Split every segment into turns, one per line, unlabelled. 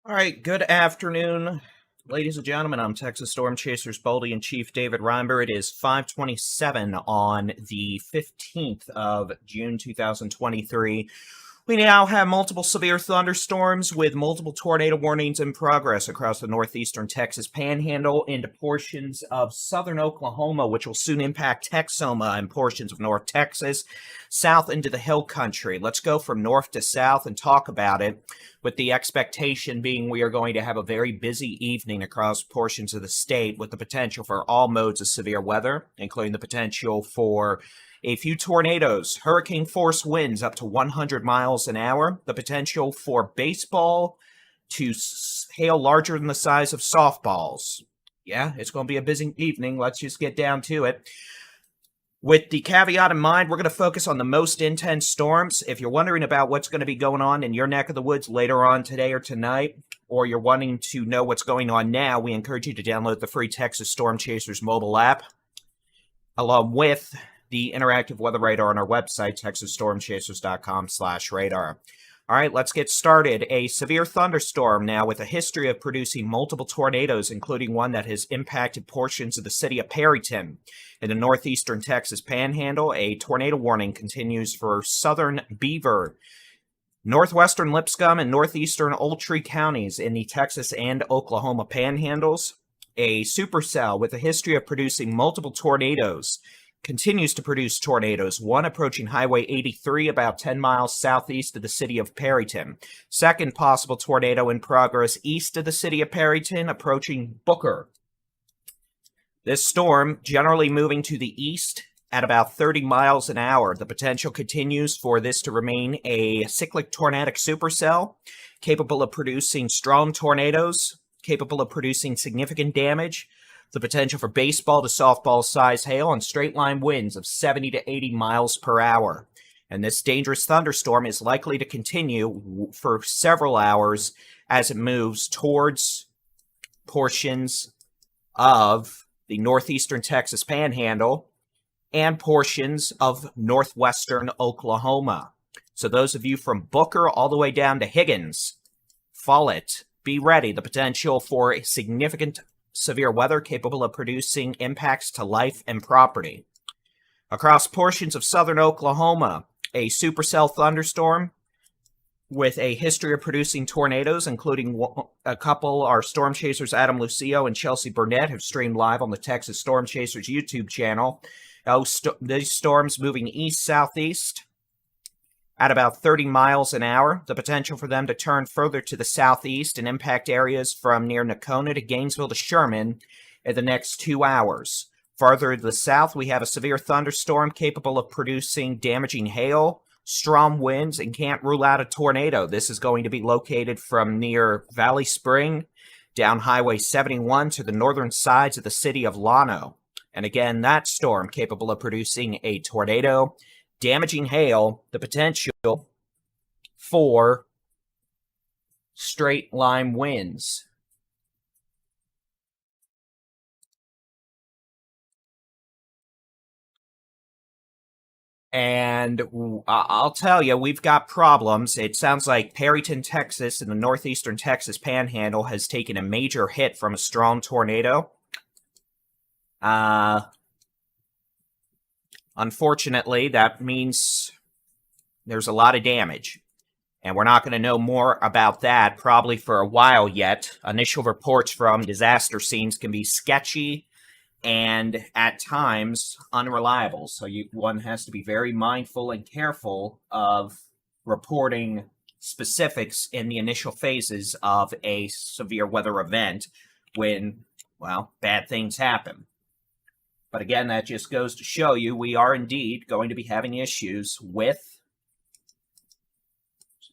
All right, good afternoon, ladies and gentlemen. I'm Texas Storm Chasers Boldy and Chief David Reimer. It is 5:27 on the 15th of June, 2023. We now have multiple severe thunderstorms with multiple tornado warnings in progress across the northeastern Texas Panhandle into portions of southern Oklahoma, which will soon impact Texoma and portions of North Texas, south into the hill country. Let's go from north to south and talk about it, with the expectation being we are going to have a very busy evening across portions of the state with the potential for all modes of severe weather, including the potential for a few tornadoes, hurricane-force winds up to 100 miles an hour, the potential for baseball to hail larger than the size of softballs. Yeah, it's going to be a busy evening. Let's just get down to it. With the caveat in mind, we're going to focus on the most intense storms. If you're wondering about what's going to be going on in your neck of the woods later on today or tonight, or you're wanting to know what's going on now, we encourage you to download the free Texas Storm Chasers mobile app, along with the interactive weather radar on our website, texasstormchasers.com/radar. All right, let's get started. A severe thunderstorm now with a history of producing multiple tornadoes, including one that has impacted portions of the city of Perryton in the northeastern Texas Panhandle. A tornado warning continues for southern Beaver, northwestern Lipscomb, and northeastern Oldtree counties in the Texas and Oklahoma panhandles. A supercell with a history of producing multiple tornadoes continues to produce tornadoes, one approaching Highway 83 about 10 miles southeast of the city of Perryton. Second possible tornado in progress east of the city of Perryton, approaching Booker. This storm generally moving to the east at about 30 miles an hour. The potential continues for this to remain a cyclic tornadic supercell, capable of producing strong tornadoes, capable of producing significant damage, the potential for baseball to softball size hail, and straight line winds of 70 to 80 miles per hour. And this dangerous thunderstorm is likely to continue for several hours as it moves towards portions of the northeastern Texas Panhandle and portions of northwestern Oklahoma. So those of you from Booker all the way down to Higgins, Follett, be ready. The potential for a significant severe weather capable of producing impacts to life and property. Across portions of southern Oklahoma, a supercell thunderstorm with a history of producing tornadoes, including a couple. Our Storm Chasers Adam Lucio and Chelsea Burnett have streamed live on the Texas Storm Chasers YouTube channel. These storms moving east-southeast at about 30 miles an hour, the potential for them to turn further to the southeast and impact areas from near Nocona to Gainesville to Sherman in the next 2 hours. Farther to the south, we have a severe thunderstorm capable of producing damaging hail, strong winds, and can't rule out a tornado. This is going to be located from near Valley Spring down Highway 71 to the northern sides of the city of Llano. And again, that storm capable of producing a tornado, damaging hail, the potential for straight line winds. And I'll tell you, we've got problems. It sounds like Perryton, Texas, and the northeastern Texas Panhandle has taken a major hit from a strong tornado. Unfortunately, that means there's a lot of damage, and we're not going to know more about that probably for a while yet. Initial reports from disaster scenes can be sketchy and at times unreliable, so one has to be very mindful and careful of reporting specifics in the initial phases of a severe weather event when, well, bad things happen. But again, that just goes to show you we are indeed going to be having issues with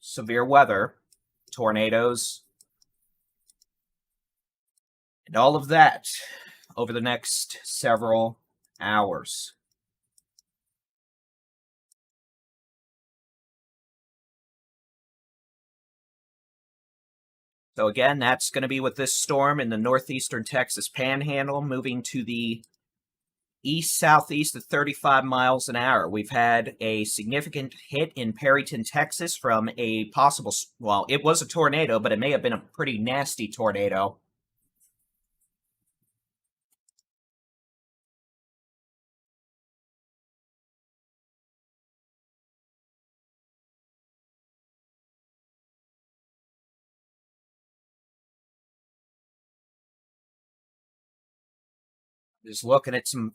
severe weather, tornadoes, and all of that over the next several hours. So again, that's going to be with this storm in the northeastern Texas Panhandle moving to the east-southeast at 35 miles an hour. We've had a significant hit in Perryton, Texas from a possible, well, it was a tornado, but it may have been a pretty nasty tornado. Just looking at some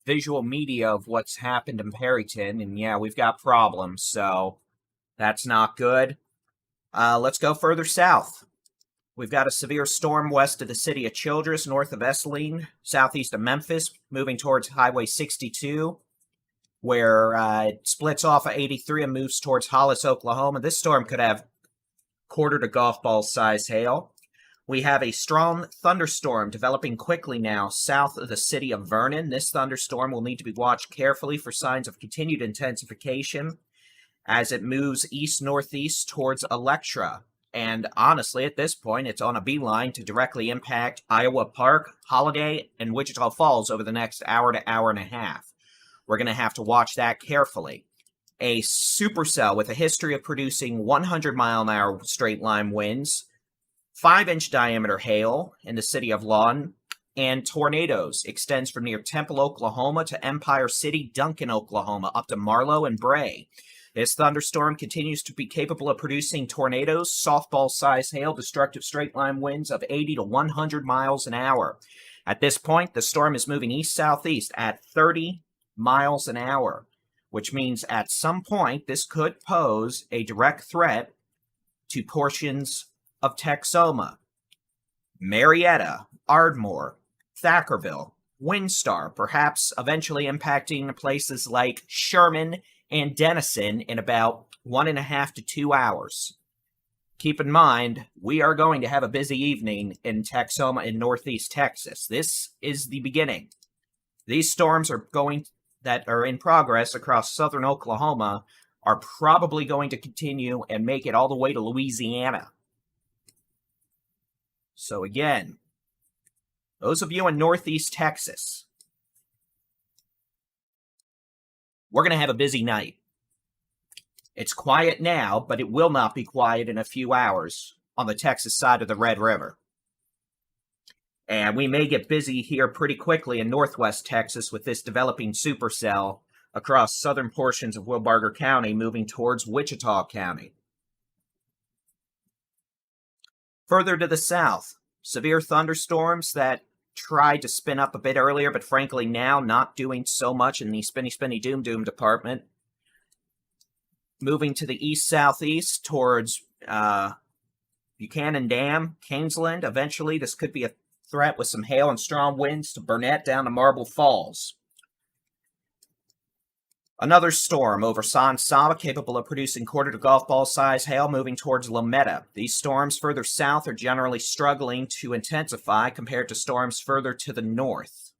visual media of what's happened in Perryton, and yeah, we've got problems, so that's not good. Let's go further south. We've got a severe storm west of the city of Childress, north of Alstyne, southeast of Memphis, moving towards Highway 62, where it splits off of 83 and moves towards Hollis, Oklahoma. This storm could have quarter to golf ball size hail. We have a strong thunderstorm developing quickly now south of the city of Vernon. This thunderstorm will need to be watched carefully for signs of continued intensification as it moves east-northeast towards Electra. And honestly, at this point, it's on a beeline to directly impact Iowa Park, Holiday, and Wichita Falls over the next hour to hour and a half. We're going to have to watch that carefully. A supercell with a history of producing 100-mile-an-hour straight-line winds, 5-inch diameter hail in the city of Lawton, and tornadoes extends from near Temple, Oklahoma to Empire City, Duncan, Oklahoma, up to Marlow and Bray. This thunderstorm continues to be capable of producing tornadoes, softball-sized hail, destructive straight-line winds of 80 to 100 miles an hour. At this point, the storm is moving east-southeast at 30 miles an hour, which means at some point this could pose a direct threat to portions of Texoma, Marietta, Ardmore, Thackerville, Windstar, perhaps eventually impacting places like Sherman and Denison in about 1.5 to 2 hours. Keep in mind, we are going to have a busy evening in Texoma in northeast Texas. This is the beginning. These storms that are in progress across southern Oklahoma are probably going to continue and make it all the way to Louisiana. So again, those of you in northeast Texas, we're going to have a busy night. It's quiet now, but it will not be quiet in a few hours on the Texas side of the Red River. And we may get busy here pretty quickly in northwest Texas with this developing supercell across southern portions of Wilbarger County moving towards Wichita County. Further to the south, severe thunderstorms that tried to spin up a bit earlier, but frankly now not doing so much in the spinny doom department. Moving to the east-southeast towards Buchanan Dam, Kingsland. Eventually, this could be a threat with some hail and strong winds to Burnett down to Marble Falls. Another storm over San Saba, capable of producing quarter to golf ball size hail, moving towards Lametta. These storms further south are generally struggling to intensify compared to storms further to the north.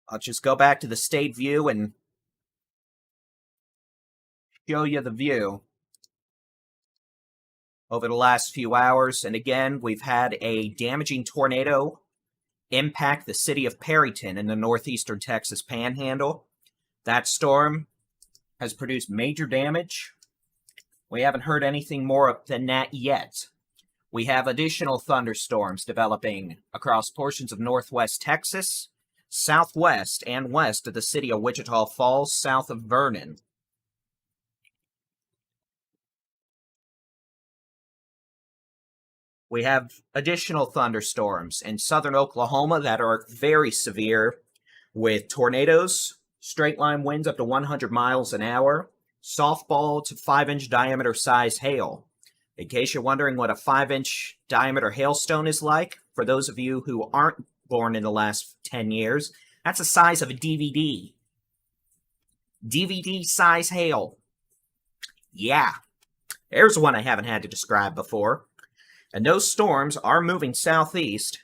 I'll just go back to the state view and show you the view over the last few hours. And again, we've had a damaging tornado impact the city of Perryton in the northeastern Texas panhandle. That storm has produced major damage. We haven't heard anything more than that yet. We have additional thunderstorms developing across portions of northwest Texas, southwest and west of the city of Wichita Falls, south of Vernon. We have additional thunderstorms in southern Oklahoma that are very severe, with tornadoes, straight-line winds up to 100 miles an hour, softball to 5-inch diameter size hail. In case you're wondering what a 5-inch diameter hailstone is like, for those of you who aren't born in the last 10 years, that's the size of a DVD. DVD size hail. Yeah, there's one I haven't had to describe before. And those storms are moving southeast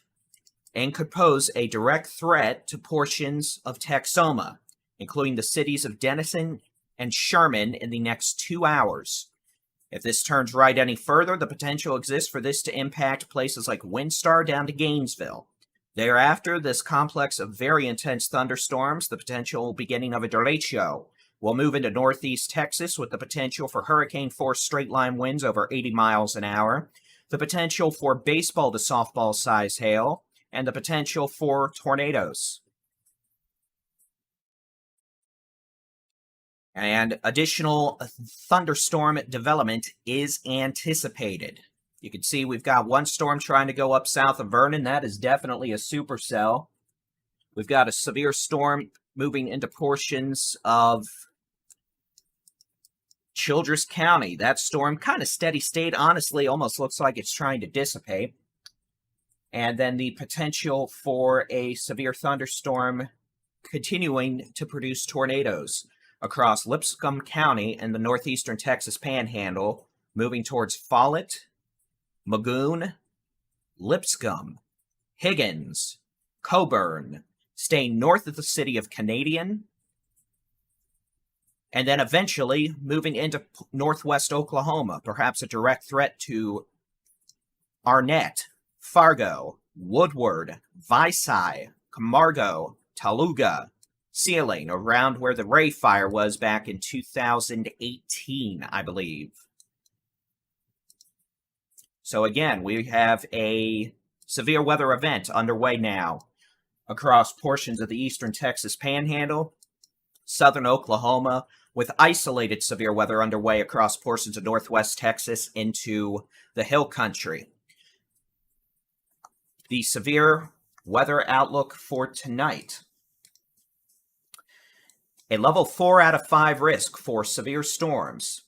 and could pose a direct threat to portions of Texoma, including the cities of Denison and Sherman in the next 2 hours. If this turns right any further, the potential exists for this to impact places like Windstar down to Gainesville. Thereafter, this complex of very intense thunderstorms, the potential beginning of a Directio, will move into northeast Texas with the potential for hurricane-force straight-line winds over 80 miles an hour, the potential for baseball to softball size hail, and the potential for tornadoes. And additional thunderstorm development is anticipated. You can see we've got one storm trying to go up south of Vernon. That is definitely a supercell. We've got a severe storm moving into portions of Childress County. That storm, kind of steady state, honestly, almost looks like it's trying to dissipate. And then the potential for a severe thunderstorm continuing to produce tornadoes across Lipscomb County and the northeastern Texas Panhandle, moving towards Follett, Magoon, Lipscomb, Higgins, Coburn, staying north of the city of Canadian, and then eventually moving into northwest Oklahoma, perhaps a direct threat to Arnett, Fargo, Woodward, Visay, Camargo, Toluga, Sealing, around where the Ray fire was back in 2018, I believe. So again, we have a severe weather event underway now across portions of the eastern Texas Panhandle, southern Oklahoma, with isolated severe weather underway across portions of northwest Texas into the hill country. The severe weather outlook for tonight. A level 4 out of 5 risk for severe storms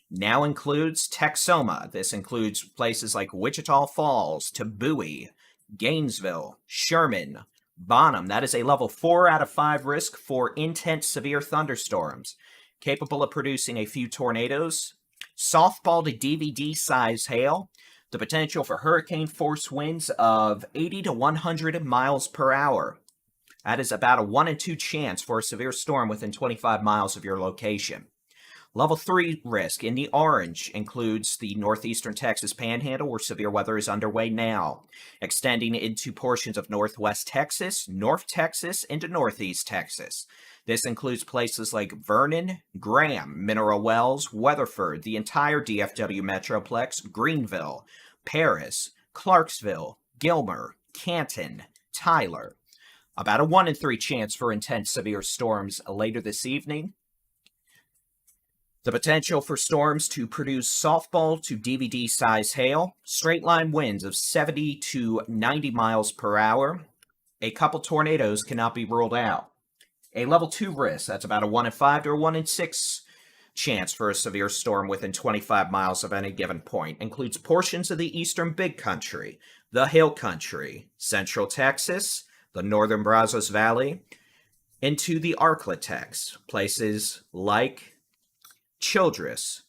now includes Texoma. This includes places like Wichita Falls, to Bowie, Gainesville, Sherman, Bonham. That is a level 4 out of 5 risk for intense severe thunderstorms, capable of producing a few tornadoes, softball to DVD size hail, the potential for hurricane force winds of 80 to 100 miles per hour. That is about a 1 in 2 chance for a severe storm within 25 miles of your location. Level 3 risk in the orange includes the northeastern Texas Panhandle, where severe weather is underway now, extending into portions of northwest Texas, North Texas, into northeast Texas. This includes places like Vernon, Graham, Mineral Wells, Weatherford, the entire DFW Metroplex, Greenville, Paris, Clarksville, Gilmer, Canton, Tyler. About a 1 in 3 chance for intense severe storms later this evening. The potential for storms to produce softball to DVD size hail, straight line winds of 70 to 90 miles per hour. A couple tornadoes cannot be ruled out. A level 2 risk, that's about a 1 in 5 to a 1 in 6 chance for a severe storm within 25 miles of any given point, includes portions of the eastern Big Country, the Hill Country, central Texas, the northern Brazos Valley, into the Arklatex, places like Childress,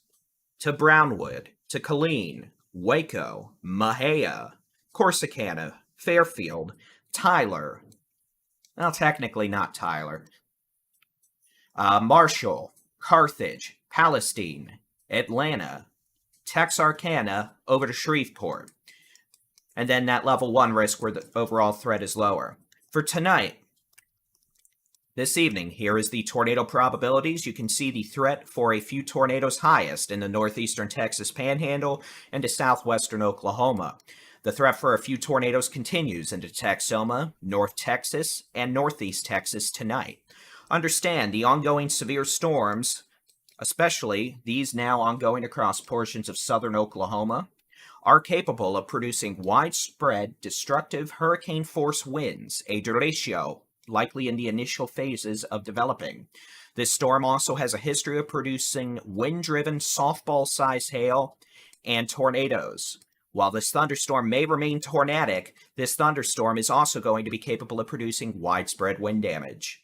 to Brownwood, to Killeen, Waco, Mahia, Corsicana, Fairfield, Tyler, well, technically not Tyler, Marshall, Carthage, Palestine, Atlanta, Texarkana, over to Shreveport. And then that level 1 risk where the overall threat is lower. For tonight, this evening, here is the tornado probabilities. You can see the threat for a few tornadoes highest in the northeastern Texas Panhandle and to southwestern Oklahoma. The threat for a few tornadoes continues into Texoma, North Texas, and northeast Texas tonight. Understand the ongoing severe storms, especially these now ongoing across portions of southern Oklahoma, are capable of producing widespread destructive hurricane-force winds, a derecho, likely in the initial phases of developing. This storm also has a history of producing wind-driven softball-sized hail and tornadoes. While this thunderstorm may remain tornadic, this thunderstorm is also going to be capable of producing widespread wind damage.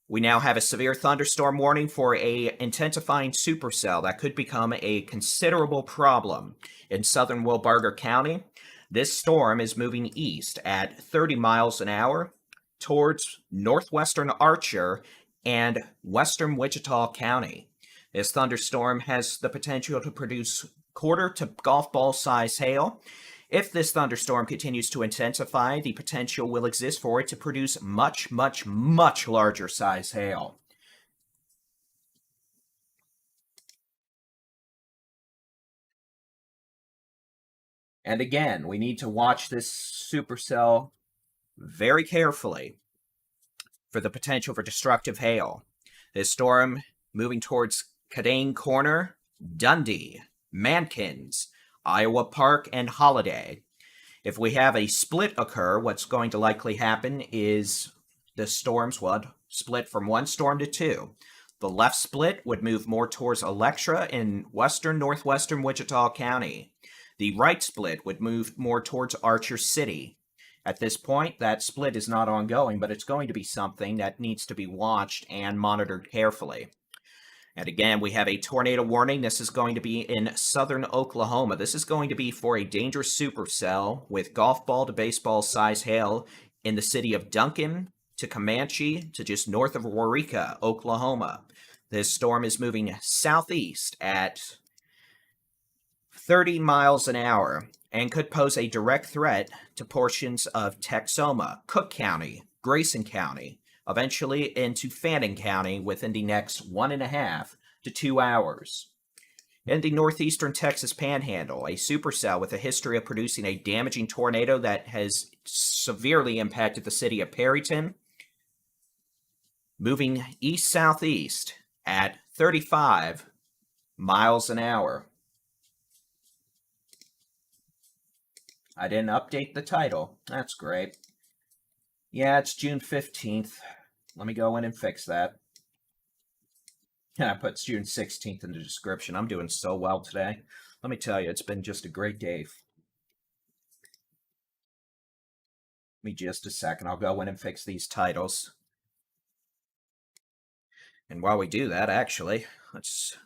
We now have a severe thunderstorm warning for a intensifying supercell that could become a considerable problem in southern Wilbarger County. This storm is moving east at 30 miles an hour towards northwestern Archer and western Wichita County. This thunderstorm has the potential to produce quarter to golf ball size hail. If this thunderstorm continues to intensify, the potential will exist for it to produce much, much, much larger size hail. And again, we need to watch this supercell very carefully for the potential for destructive hail. This storm moving towards Cadane Corner, Dundee, Mankins, Iowa Park, and Holiday. If we have a split occur, what's going to likely happen is the storms would split from one storm to two. The left split would move more towards Electra in western northwestern Wichita County. The right split would move more towards Archer City. At this point, that split is not ongoing, but it's going to be something that needs to be watched and monitored carefully. And again, we have a tornado warning. This is going to be in southern Oklahoma. This is going to be for a dangerous supercell with golf ball to baseball size hail in the city of Duncan to Comanche to just north of Waurika, Oklahoma. This storm is moving southeast at 30 miles an hour and could pose a direct threat to portions of Texoma, Cook County, Grayson County, eventually into Fannin County within the next 1.5 to 2 hours. In the northeastern Texas Panhandle, a supercell with a history of producing a damaging tornado that has severely impacted the city of Perryton, moving east-southeast at 35 miles an hour. I didn't update the title. That's great. Yeah, it's June 15th. Let me go in and fix that. And I put June 16th in the description. I'm doing so well today. Let me tell you, it's been just a great day. Give me just a second. I'll go in and fix these titles. And while we do that, actually, let's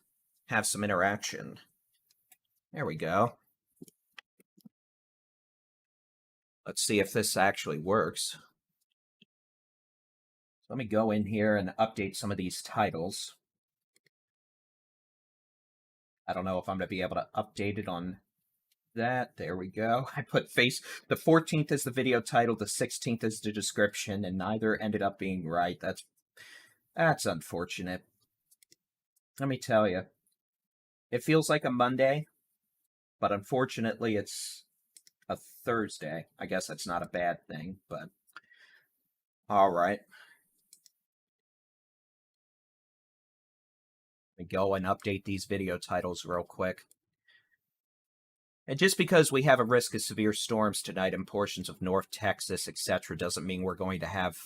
have some interaction. There we go. Let's see if this actually works. Let me go in here and update some of these titles. I don't know if I'm going to be able to update it on that. There we go. I put the 14th is the video title, the 16th is the description, and neither ended up being right. That's unfortunate. Let me tell you, it feels like a Monday, but unfortunately it's a Thursday. I guess that's not a bad thing, but all right. Let me go and update these video titles real quick. And just because we have a risk of severe storms tonight in portions of North Texas, etc., doesn't mean we're going to have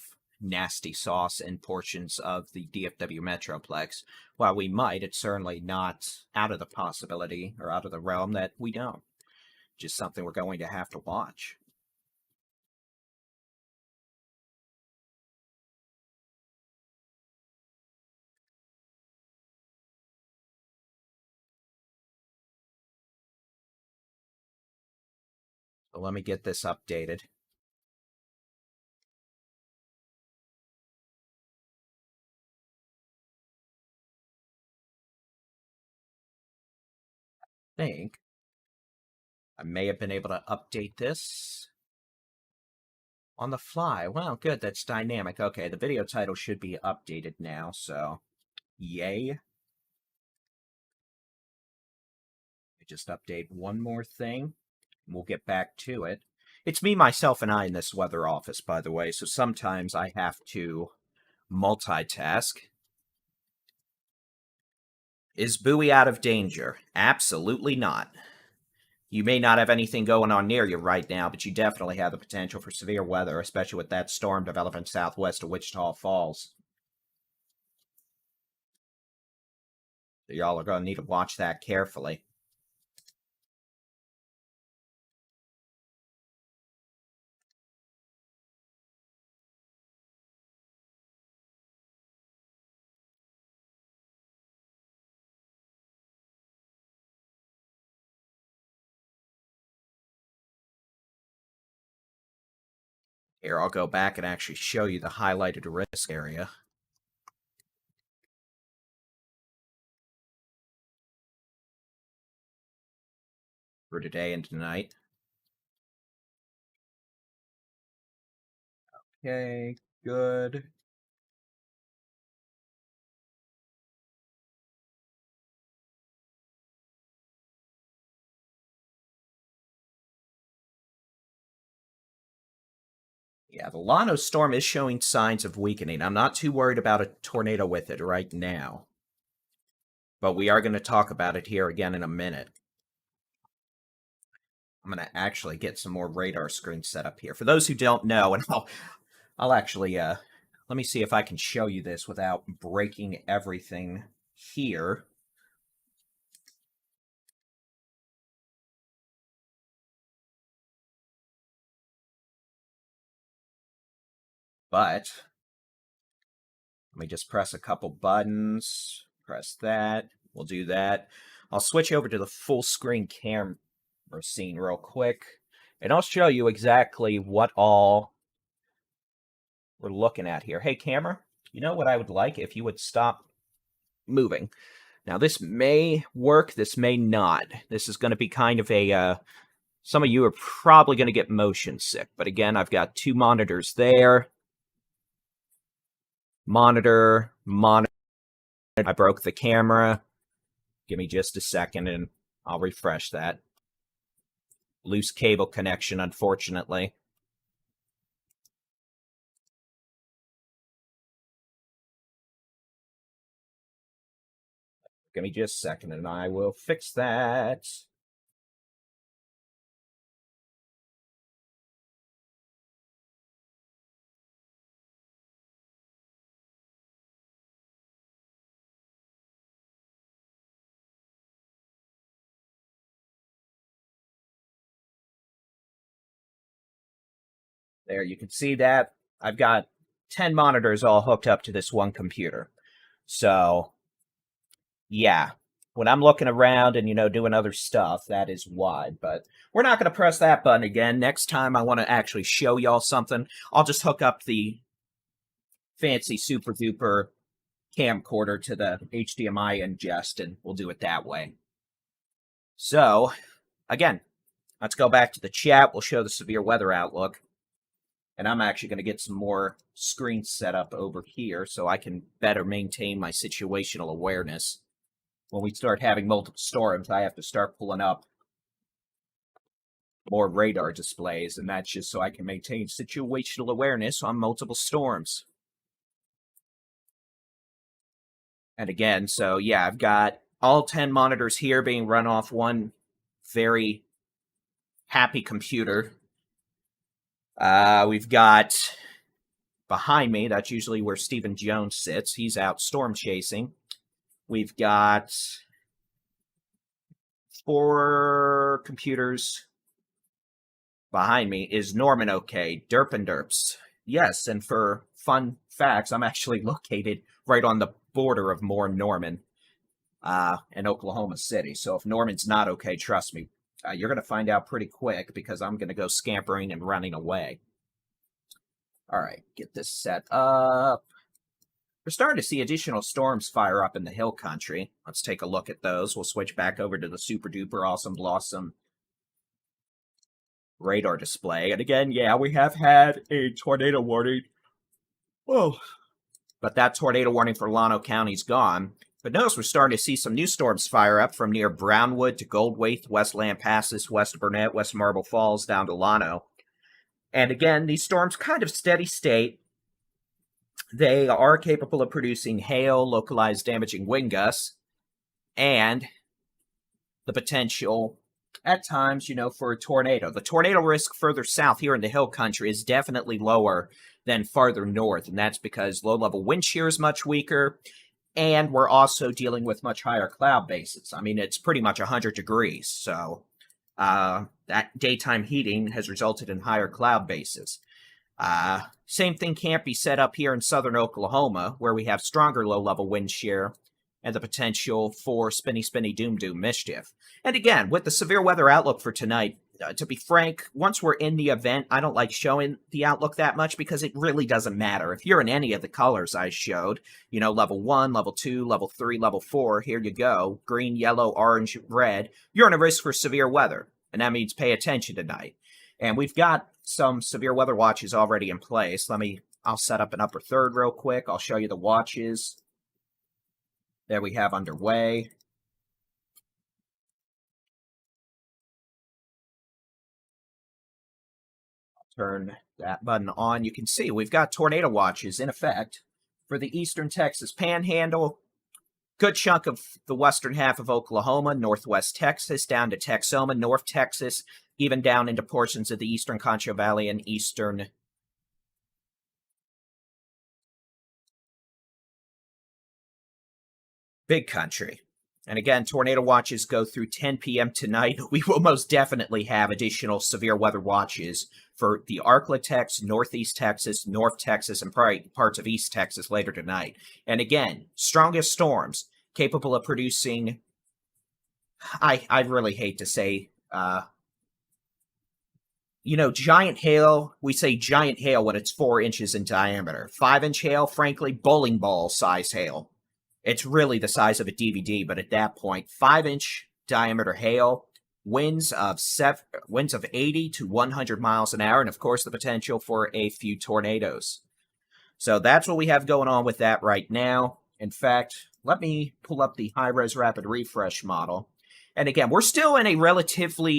nasty sauce in portions of the DFW Metroplex. While we might, it's certainly not out of the possibility or out of the realm that we don't. Just something we're going to have to watch. So let me get this updated. I think I may have been able to update this on the fly. Well, good, that's dynamic. Okay, the video title should be updated now, so yay. Just update one more thing. We'll get back to it. It's me, myself, and I in this weather office, by the way, so sometimes I have to multitask. Is Bowie out of danger? Absolutely not. You may not have anything going on near you right now, but you definitely have the potential for severe weather, especially with that storm developing southwest of Wichita Falls. So y'all are going to need to watch that carefully. Here, I'll go back and actually show you the highlighted risk area. for today and tonight. Okay, good. Yeah, the Lano storm is showing signs of weakening. I'm not too worried about a tornado with it right now. But we are going to talk about it here again in a minute. I'm going to actually get some more radar screens set up here. For those who don't know, and I'll actually, let me see if I can show you this without breaking everything here. But let me just press a couple buttons. Press that. We'll do that. I'll switch over to the full screen camera scene real quick, and I'll show you exactly what all we're looking at here. Hey, camera, you know what I would like if you would stop moving. Now, this may work, this may not. This is going to be kind of a, some of you are probably going to get motion sick. But again, I've got two monitors there. Monitor. I broke the camera. Give me just a second and I'll refresh that. Loose cable connection, unfortunately. Give me just a second and I will fix that. There, you can see that. I've got 10 monitors all hooked up to this one computer. So, yeah, when I'm looking around and, doing other stuff, that is why. But we're not going to press that button again. Next time I want to actually show y'all something, I'll just hook up the fancy super duper camcorder to the HDMI ingest, and we'll do it that way. So, again, let's go back to the chat. We'll show the severe weather outlook. And I'm actually going to get some more screens set up over here so I can better maintain my situational awareness. When we start having multiple storms, I have to start pulling up more radar displays, and that's just so I can maintain situational awareness on multiple storms. And again, so yeah, I've got all 10 monitors here being run off one very happy computer. We've got behind me, that's usually where Stephen Jones sits. He's out storm chasing. We've got 4 computers behind me. Is Norman okay? Derp and Derps. Yes, and for fun facts, I'm actually located right on the border of Moore and Norman in Oklahoma City. So if Norman's not okay, trust me, you're going to find out pretty quick because I'm going to go scampering and running away. All right, get this set up. We're starting to see additional storms fire up in the hill country. Let's take a look at those. We'll switch back over to the super duper awesome blossom radar display. And again, yeah, we have had a tornado warning. Whoa. But that tornado warning for Llano County's gone. But notice we're starting to see some new storms fire up from near Brownwood to Goldwaith, West Lampasas, West Burnett, West Marble Falls, down to Llano. And again, these storms kind of steady state. They are capable of producing hail, localized damaging wind gusts, and the potential, at times, for a tornado. The tornado risk further south here in the hill country is definitely lower than farther north, and that's because low-level wind shear is much weaker, and we're also dealing with much higher cloud bases. I mean, it's pretty much 100 degrees, so that daytime heating has resulted in higher cloud bases. Same thing can't be said up here in southern Oklahoma, where we have stronger low-level wind shear and the potential for spinny, doom mischief. And again, with the severe weather outlook for tonight, to be frank, once we're in the event, I don't like showing the outlook that much because it really doesn't matter. If you're in any of the colors I showed, level 1, level 2, level 3, level 4, here you go, green, yellow, orange, red, you're in a risk for severe weather. and that means pay attention tonight. And we've got some severe weather watches already in place. I'll set up an upper third real quick. I'll show you the watches that we have underway. Turn that button on. You can see we've got tornado watches in effect for the eastern Texas Panhandle, good chunk of the western half of Oklahoma, northwest Texas, down to Texoma, North Texas, even down into portions of the eastern Concho Valley and eastern Big Country. And again, tornado watches go through 10 p.m. tonight. We will most definitely have additional severe weather watches for the Arklatex, Northeast Texas, North Texas, and parts of East Texas later tonight. And again, strongest storms capable of producing, I really hate to say, giant hail. We say giant hail when it's 4 inches in diameter. 5-inch hail, frankly, bowling ball size hail. It's really the size of a DVD, but at that point, 5-inch diameter hail, winds of 80 to 100 miles an hour, and of course the potential for a few tornadoes. So that's what we have going on with that right now. In fact, let me pull up the high-res rapid refresh model. And again, we're still in a relatively,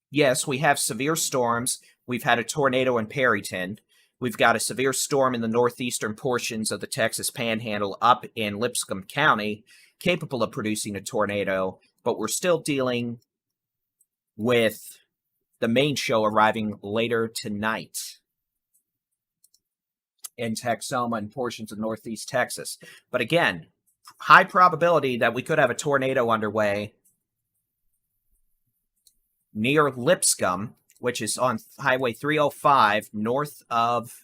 yes, we have severe storms. We've had a tornado in Perryton. We've got a severe storm in the northeastern portions of the Texas Panhandle up in Lipscomb County, capable of producing a tornado, but we're still dealing with the main show arriving later tonight in Texoma and portions of northeast Texas. But again, high probability that we could have a tornado underway near Lipscomb, which is on Highway 305, north of...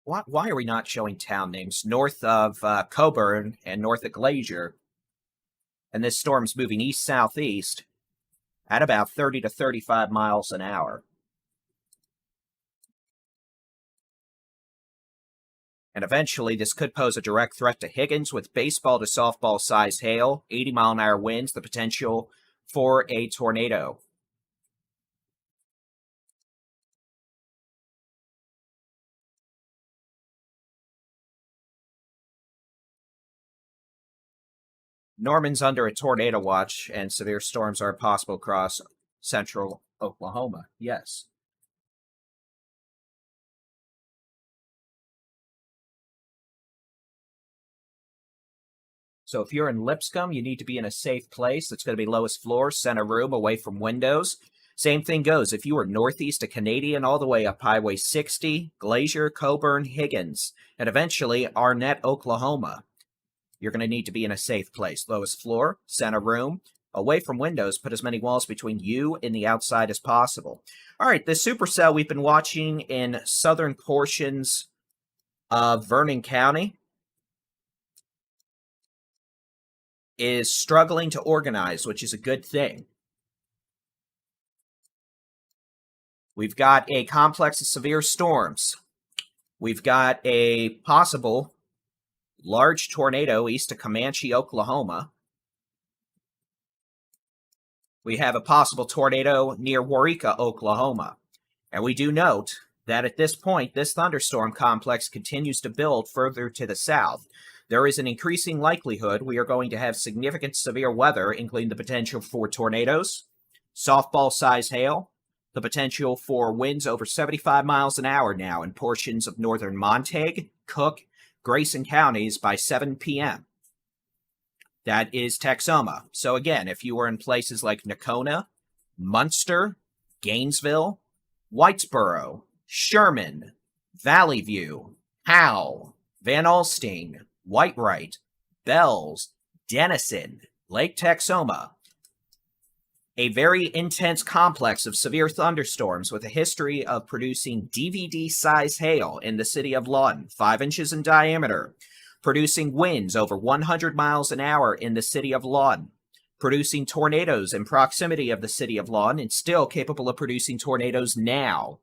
Why are we not showing town names? North of Coburn and north of Glacier. And this storm's moving east-southeast at about 30 to 35 miles an hour. And eventually, this could pose a direct threat to Higgins with baseball to softball-sized hail, 80-mile-an-hour winds, the potential for a tornado. Norman's under a tornado watch, and severe storms are possible across central Oklahoma. Yes. So if you're in Lipscomb, you need to be in a safe place. It's going to be lowest floor, center room, away from windows. Same thing goes if you are northeast of Canadian all the way up Highway 60, Glacier, Coburn, Higgins, and eventually Arnett, Oklahoma. You're going to need to be in a safe place. Lowest floor, center room, away from windows. Put as many walls between you and the outside as possible. All right, the supercell we've been watching in southern portions of Vernon County is struggling to organize, which is a good thing. We've got a complex of severe storms. We've got a possible large tornado east of Comanche, Oklahoma. We have a possible tornado near Waurika, Oklahoma. And we do note that at this point, this thunderstorm complex continues to build further to the south. There is an increasing likelihood we are going to have significant severe weather, including the potential for tornadoes, softball-sized hail, the potential for winds over 75 miles an hour now in portions of northern Montague, Cook, Grayson counties by 7 p.m. That is Texoma. So again, if you are in places like Nocona, Munster, Gainesville, Whitesboro, Sherman, Valley View, Howe, Van Alstyne, Whitewright, Bells, Denison, Lake Texoma, a very intense complex of severe thunderstorms with a history of producing DVD-sized hail in the city of Lawton, 5 inches in diameter, producing winds over 100 miles an hour in the city of Lawton, producing tornadoes in proximity of the city of Lawton, and still capable of producing tornadoes now.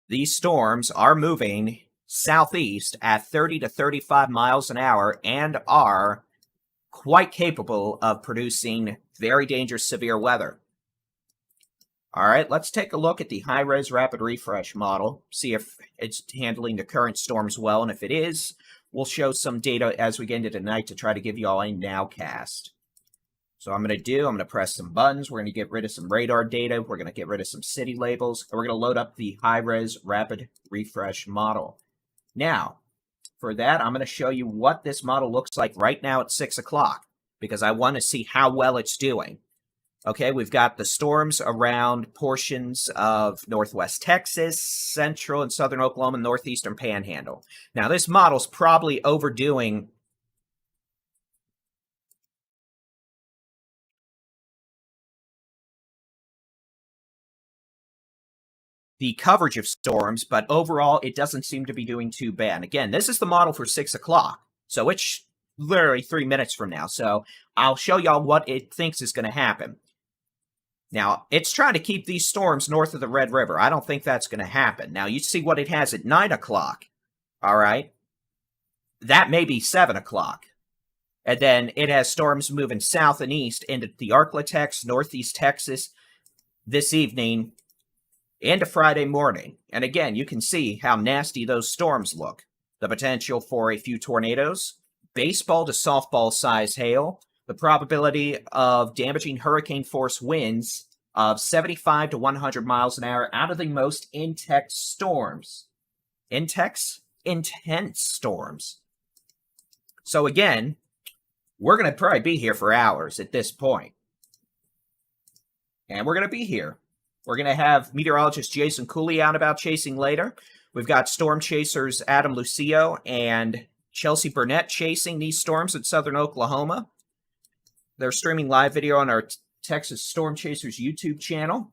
these storms are moving southeast at 30 to 35 miles an hour and are quite capable of producing very dangerous severe weather. All right, let's take a look at the high-res rapid refresh model, see if it's handling the current storms well, and if it is, we'll show some data as we get into tonight to try to give you all a nowcast. So I'm going to press some buttons. We're going to get rid of some radar data. We're going to get rid of some city labels. And we're going to load up the high-res rapid refresh model. Now, for that, I'm going to show you what this model looks like right now at 6 o'clock, because I want to see how well it's doing. Okay, we've got the storms around portions of northwest Texas, central and southern Oklahoma, and northeastern Panhandle. Now, this model's probably overdoing the coverage of storms, but overall, it doesn't seem to be doing too bad. Again, this is the model for 6 o'clock, so it's literally 3 minutes from now. So I'll show y'all what it thinks is going to happen. Now, it's trying to keep these storms north of the Red River. I don't think that's going to happen. Now, you see what it has at 9 o'clock, all right? That may be 7 o'clock. And then it has storms moving south and east into the Arklatex, northeast Texas this evening into Friday morning. And again, you can see how nasty those storms look. The potential for a few tornadoes, baseball to softball size hail, the probability of damaging hurricane force winds of 75 to 100 miles an hour out of the most intense storms. Intense storms. So again, we're going to probably be here for hours at this point. And we're going to be here. We're going to have meteorologist Jason Cooley out about chasing later. We've got storm chasers Adam Lucio and Chelsea Burnett chasing these storms in southern Oklahoma. They're streaming live video on our Texas Storm Chasers YouTube channel.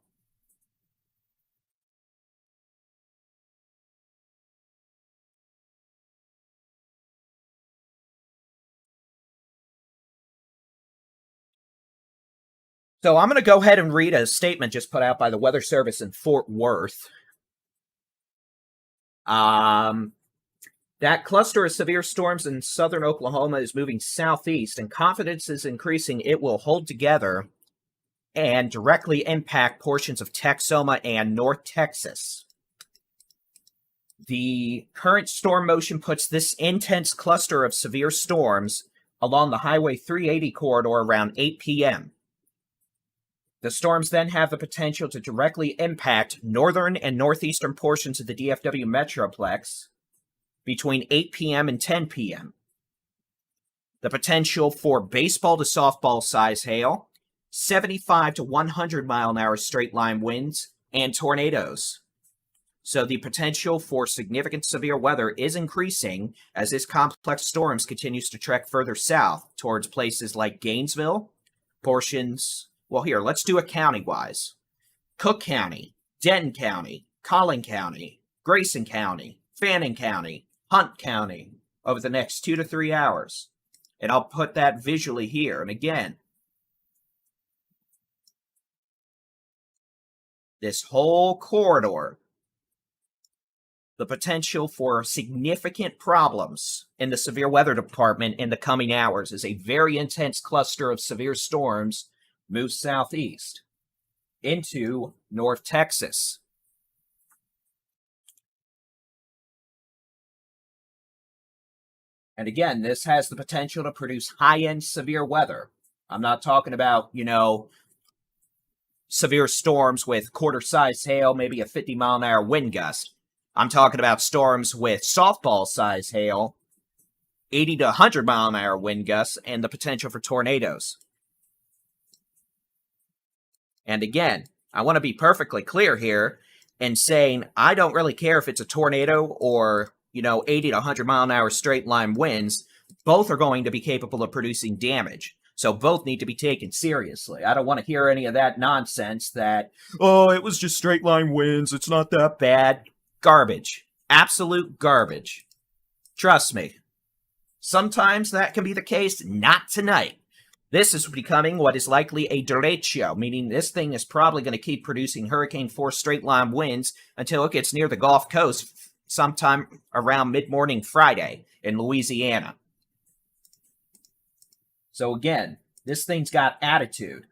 So I'm going to go ahead and read a statement just put out by the Weather Service in Fort Worth. That cluster of severe storms in southern Oklahoma is moving southeast, and confidence is increasing it will hold together and directly impact portions of Texoma and North Texas. The current storm motion puts this intense cluster of severe storms along the Highway 380 corridor around 8 p.m. The storms then have the potential to directly impact northern and northeastern portions of the DFW Metroplex between 8 p.m. and 10 p.m. The potential for baseball to softball size hail, 75 to 100 mile an hour straight line winds, and tornadoes. So the potential for significant severe weather is increasing as this complex storms continues to trek further south towards places like Gainesville, portions. Well, here, let's do it county-wise. Cook County, Denton County, Collin County, Grayson County, Fannin County, Hunt County over the next 2 to 3 hours. And I'll put that visually here. And again, this whole corridor, the potential for significant problems in the severe weather department in the coming hours is a very intense cluster of severe storms moves southeast into North Texas. And again, this has the potential to produce high-end severe weather. I'm not talking about, severe storms with quarter-size hail, maybe a 50-mile-an-hour wind gust. I'm talking about storms with softball-size hail, 80 to 100-mile-an-hour wind gusts, and the potential for tornadoes. And again, I want to be perfectly clear here in saying I don't really care if it's a tornado or, 80 to 100 mile an hour straight line winds. Both are going to be capable of producing damage. So both need to be taken seriously. I don't want to hear any of that nonsense that, oh, it was just straight line winds. It's not that bad. Garbage. Absolute garbage. Trust me. Sometimes that can be the case. Not tonight. This is becoming what is likely a Directio, meaning this thing is probably going to keep producing hurricane force straight line winds until it gets near the Gulf Coast sometime around mid-morning Friday in Louisiana. So again, this thing's got attitude.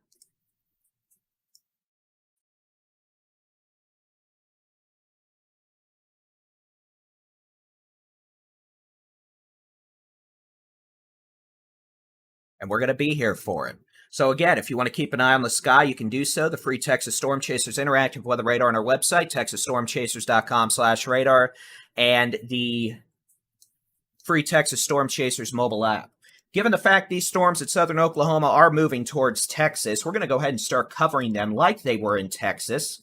And we're going to be here for it. So again, if you want to keep an eye on the sky, you can do so. The free Texas Storm Chasers interactive weather radar on our website, texasstormchasers.com/radar, and the free Texas Storm Chasers mobile app. Given the fact these storms in southern Oklahoma are moving towards Texas, we're going to go ahead and start covering them like they were in Texas.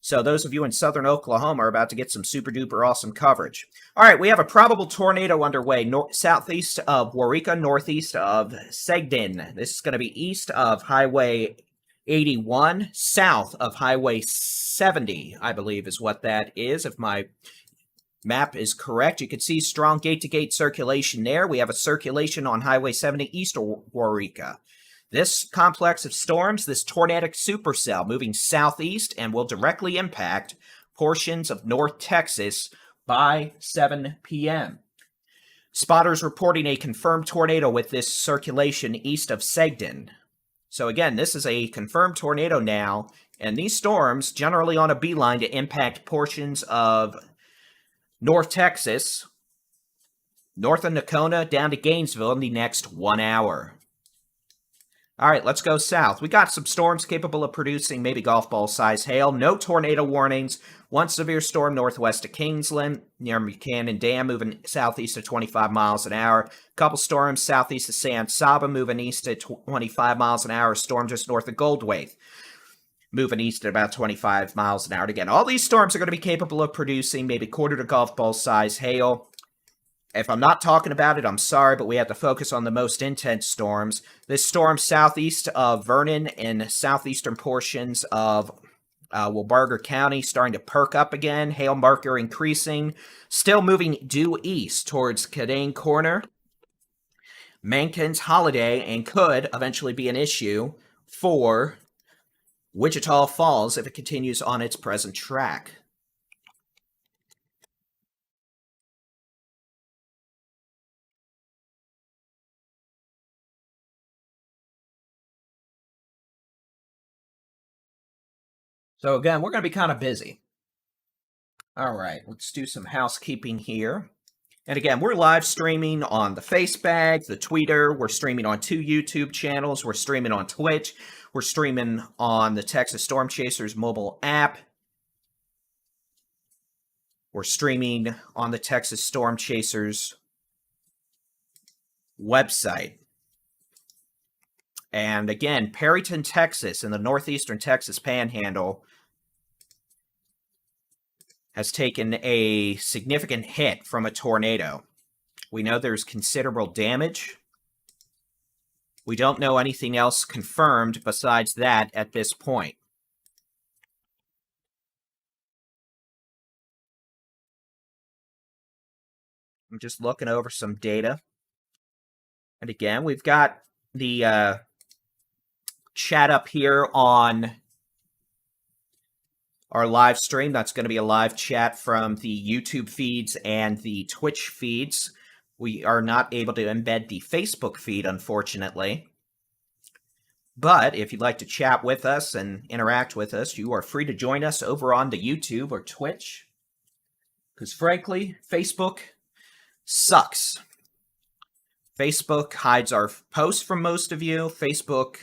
So those of you in southern Oklahoma are about to get some super duper awesome coverage. All right, we have a probable tornado underway southeast of Waurika, northeast of Segdin. This is going to be east of Highway 81, south of Highway 70, I believe is what that is, if my map is correct. You can see strong gate-to-gate circulation there. We have a circulation on Highway 70 east of Waurika. This complex of storms, this tornadic supercell moving southeast and will directly impact portions of North Texas by 7 p.m. Spotters reporting a confirmed tornado with this circulation east of Segdin. So again, this is a confirmed tornado now, and these storms generally on a beeline to impact portions of North Texas, north of Nakona, down to Gainesville in the next 1 hour. All right, let's go south. We got some storms capable of producing maybe golf ball size hail. No tornado warnings. One severe storm northwest of Kingsland near McKinney Dam moving southeast at 25 miles an hour. A couple storms southeast of San Saba moving east at 25 miles an hour. A storm just north of Goldthwaite moving east at about 25 miles an hour. And again, all these storms are going to be capable of producing maybe quarter to golf ball size hail. If I'm not talking about it, I'm sorry, but we have to focus on the most intense storms. This storm southeast of Vernon and southeastern portions of Wilbarger County starting to perk up again. Hail marker increasing. Still moving due east towards Cadane Corner, Mankins, Holiday, and could eventually be an issue for Wichita Falls if it continues on its present track. So again, we're going to be kind of busy. All right, let's do some housekeeping here. And again, we're live streaming on the Facebag, the Twitter. We're streaming on 2 YouTube channels. We're streaming on Twitch. We're streaming on the Texas Storm Chasers mobile app. We're streaming on the Texas Storm Chasers website. And again, Perryton, Texas, in the northeastern Texas Panhandle, has taken a significant hit from a tornado. We know there's considerable damage. We don't know anything else confirmed besides that at this point. I'm just looking over some data. And again, we've got the chat up here on our live stream. That's going to be a live chat from the YouTube feeds and the Twitch feeds. We are not able to embed the Facebook feed, unfortunately. But if you'd like to chat with us and interact with us, you are free to join us over on the YouTube or Twitch. Because frankly, Facebook sucks. Facebook hides our posts from most of you. Facebook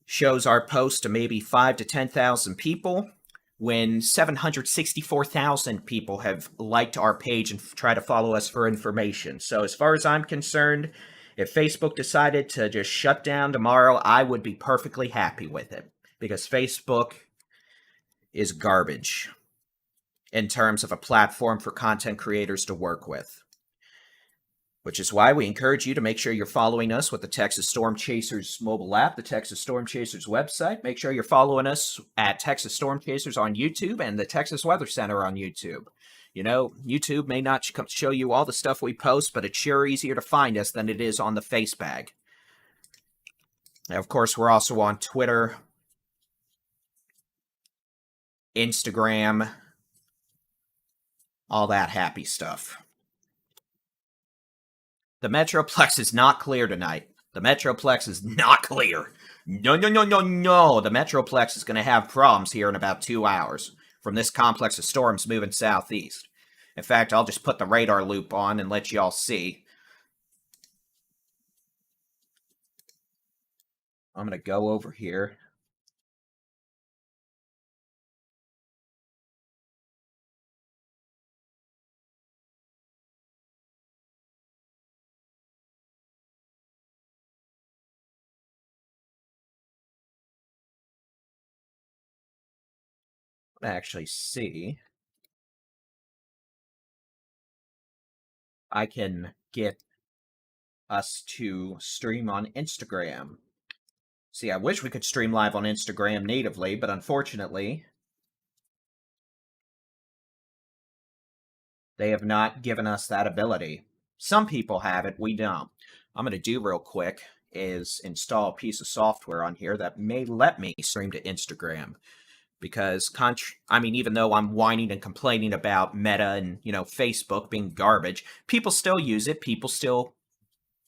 shows our posts to maybe 5,000 to 10,000 people when 764,000 people have liked our page and try to follow us for information. So as far as I'm concerned, if Facebook decided to just shut down tomorrow, I would be perfectly happy with it, because Facebook is garbage in terms of a platform for content creators to work with. Which is why we encourage you to make sure you're following us with the Texas Storm Chasers mobile app, the Texas Storm Chasers website. Make sure you're following us at Texas Storm Chasers on YouTube and the Texas Weather Center on YouTube. You know, YouTube may not show you all the stuff we post, but it's sure easier to find us than it is on the Facebag. And of course, we're also on Twitter, Instagram, all that happy stuff. The Metroplex is not clear tonight. The Metroplex is not clear. No, no, no, no, no. The Metroplex is going to have problems here in about 2 hours from this complex of storms moving southeast. In fact, I'll just put the radar loop on and let y'all see. I'm going to go over here. Actually see. I can get us to stream on Instagram. See, I wish we could stream live on Instagram natively, but unfortunately, they have not given us that ability. Some people have it, we don't. I'm going to do real quick is install a piece of software on here that may let me stream to Instagram. Because, even though I'm whining and complaining about Meta and, Facebook being garbage, people still use it.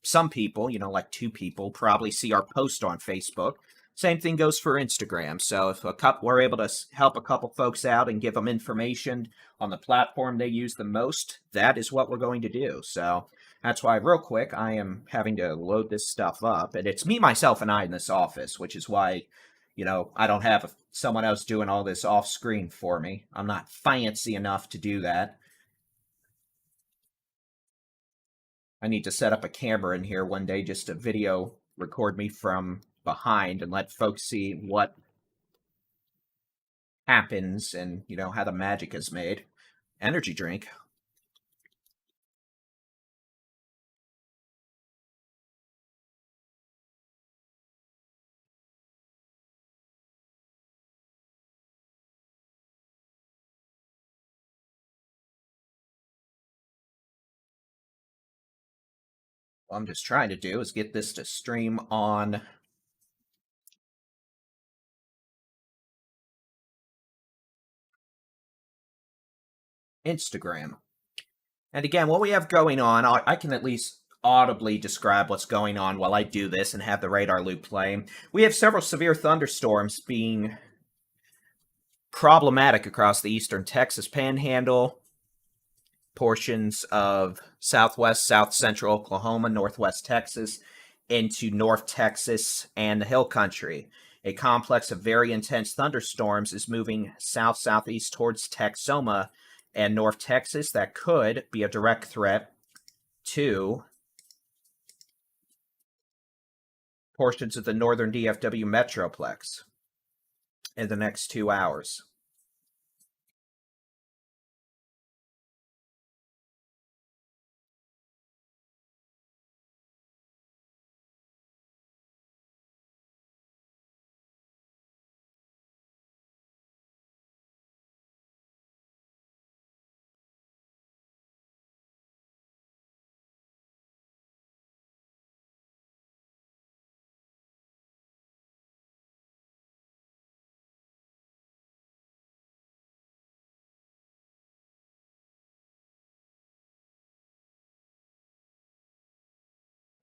Some people, like 2 people, probably see our post on Facebook. Same thing goes for Instagram. So if we're able to help a couple folks out and give them information on the platform they use the most, that is what we're going to do. So that's why, real quick, I am having to load this stuff up. And it's me, myself, and I in this office, which is why, I don't have someone else doing all this off screen for me. I'm not fancy enough to do that. I need to set up a camera in here one day just to video record me from behind and let folks see what happens and, how the magic is made. Energy drink. What I'm just trying to do is get this to stream on Instagram. And again, what we have going on, I can at least audibly describe what's going on while I do this and have the radar loop playing. We have several severe thunderstorms being problematic across the eastern Texas panhandle, portions of southwest, south central Oklahoma, northwest Texas, into North Texas and the Hill Country. A complex of very intense thunderstorms is moving south-southeast towards Texoma and North Texas that could be a direct threat to portions of the northern DFW Metroplex in the next 2 hours.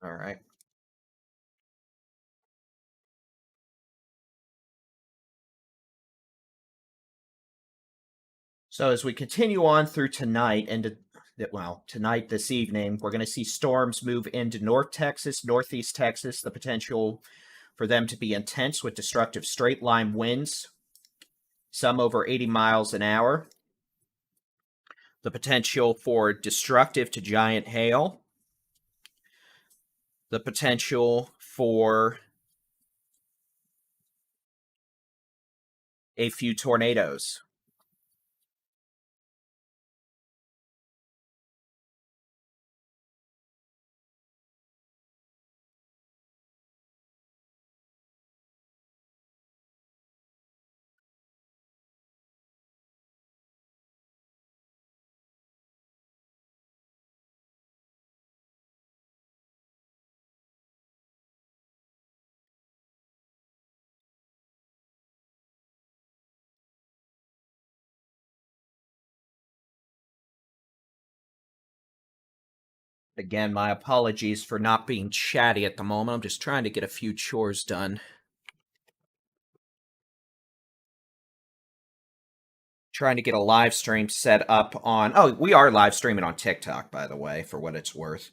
All right. So as we continue on through tonight and tonight, this evening, we're going to see storms move into North Texas, Northeast Texas, the potential for them to be intense with destructive straight line winds, some over 80 miles an hour. The potential for destructive to giant hail. The potential for a few tornadoes. Again, my apologies for not being chatty at the moment. I'm just trying to get a few chores done. Trying to get a live stream set up on... Oh, we are live streaming on TikTok, by the way, for what it's worth.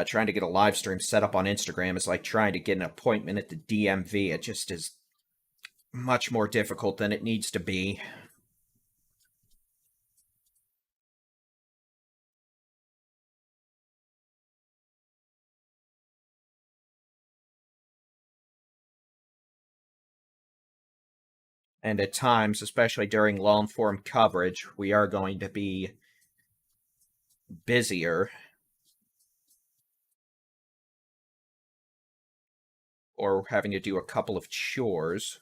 Trying to get a live stream set up on Instagram is like trying to get an appointment at the DMV. It just is much more difficult than it needs to be. And at times, especially during long-form coverage, we are going to be busier. Or having to do a couple of chores.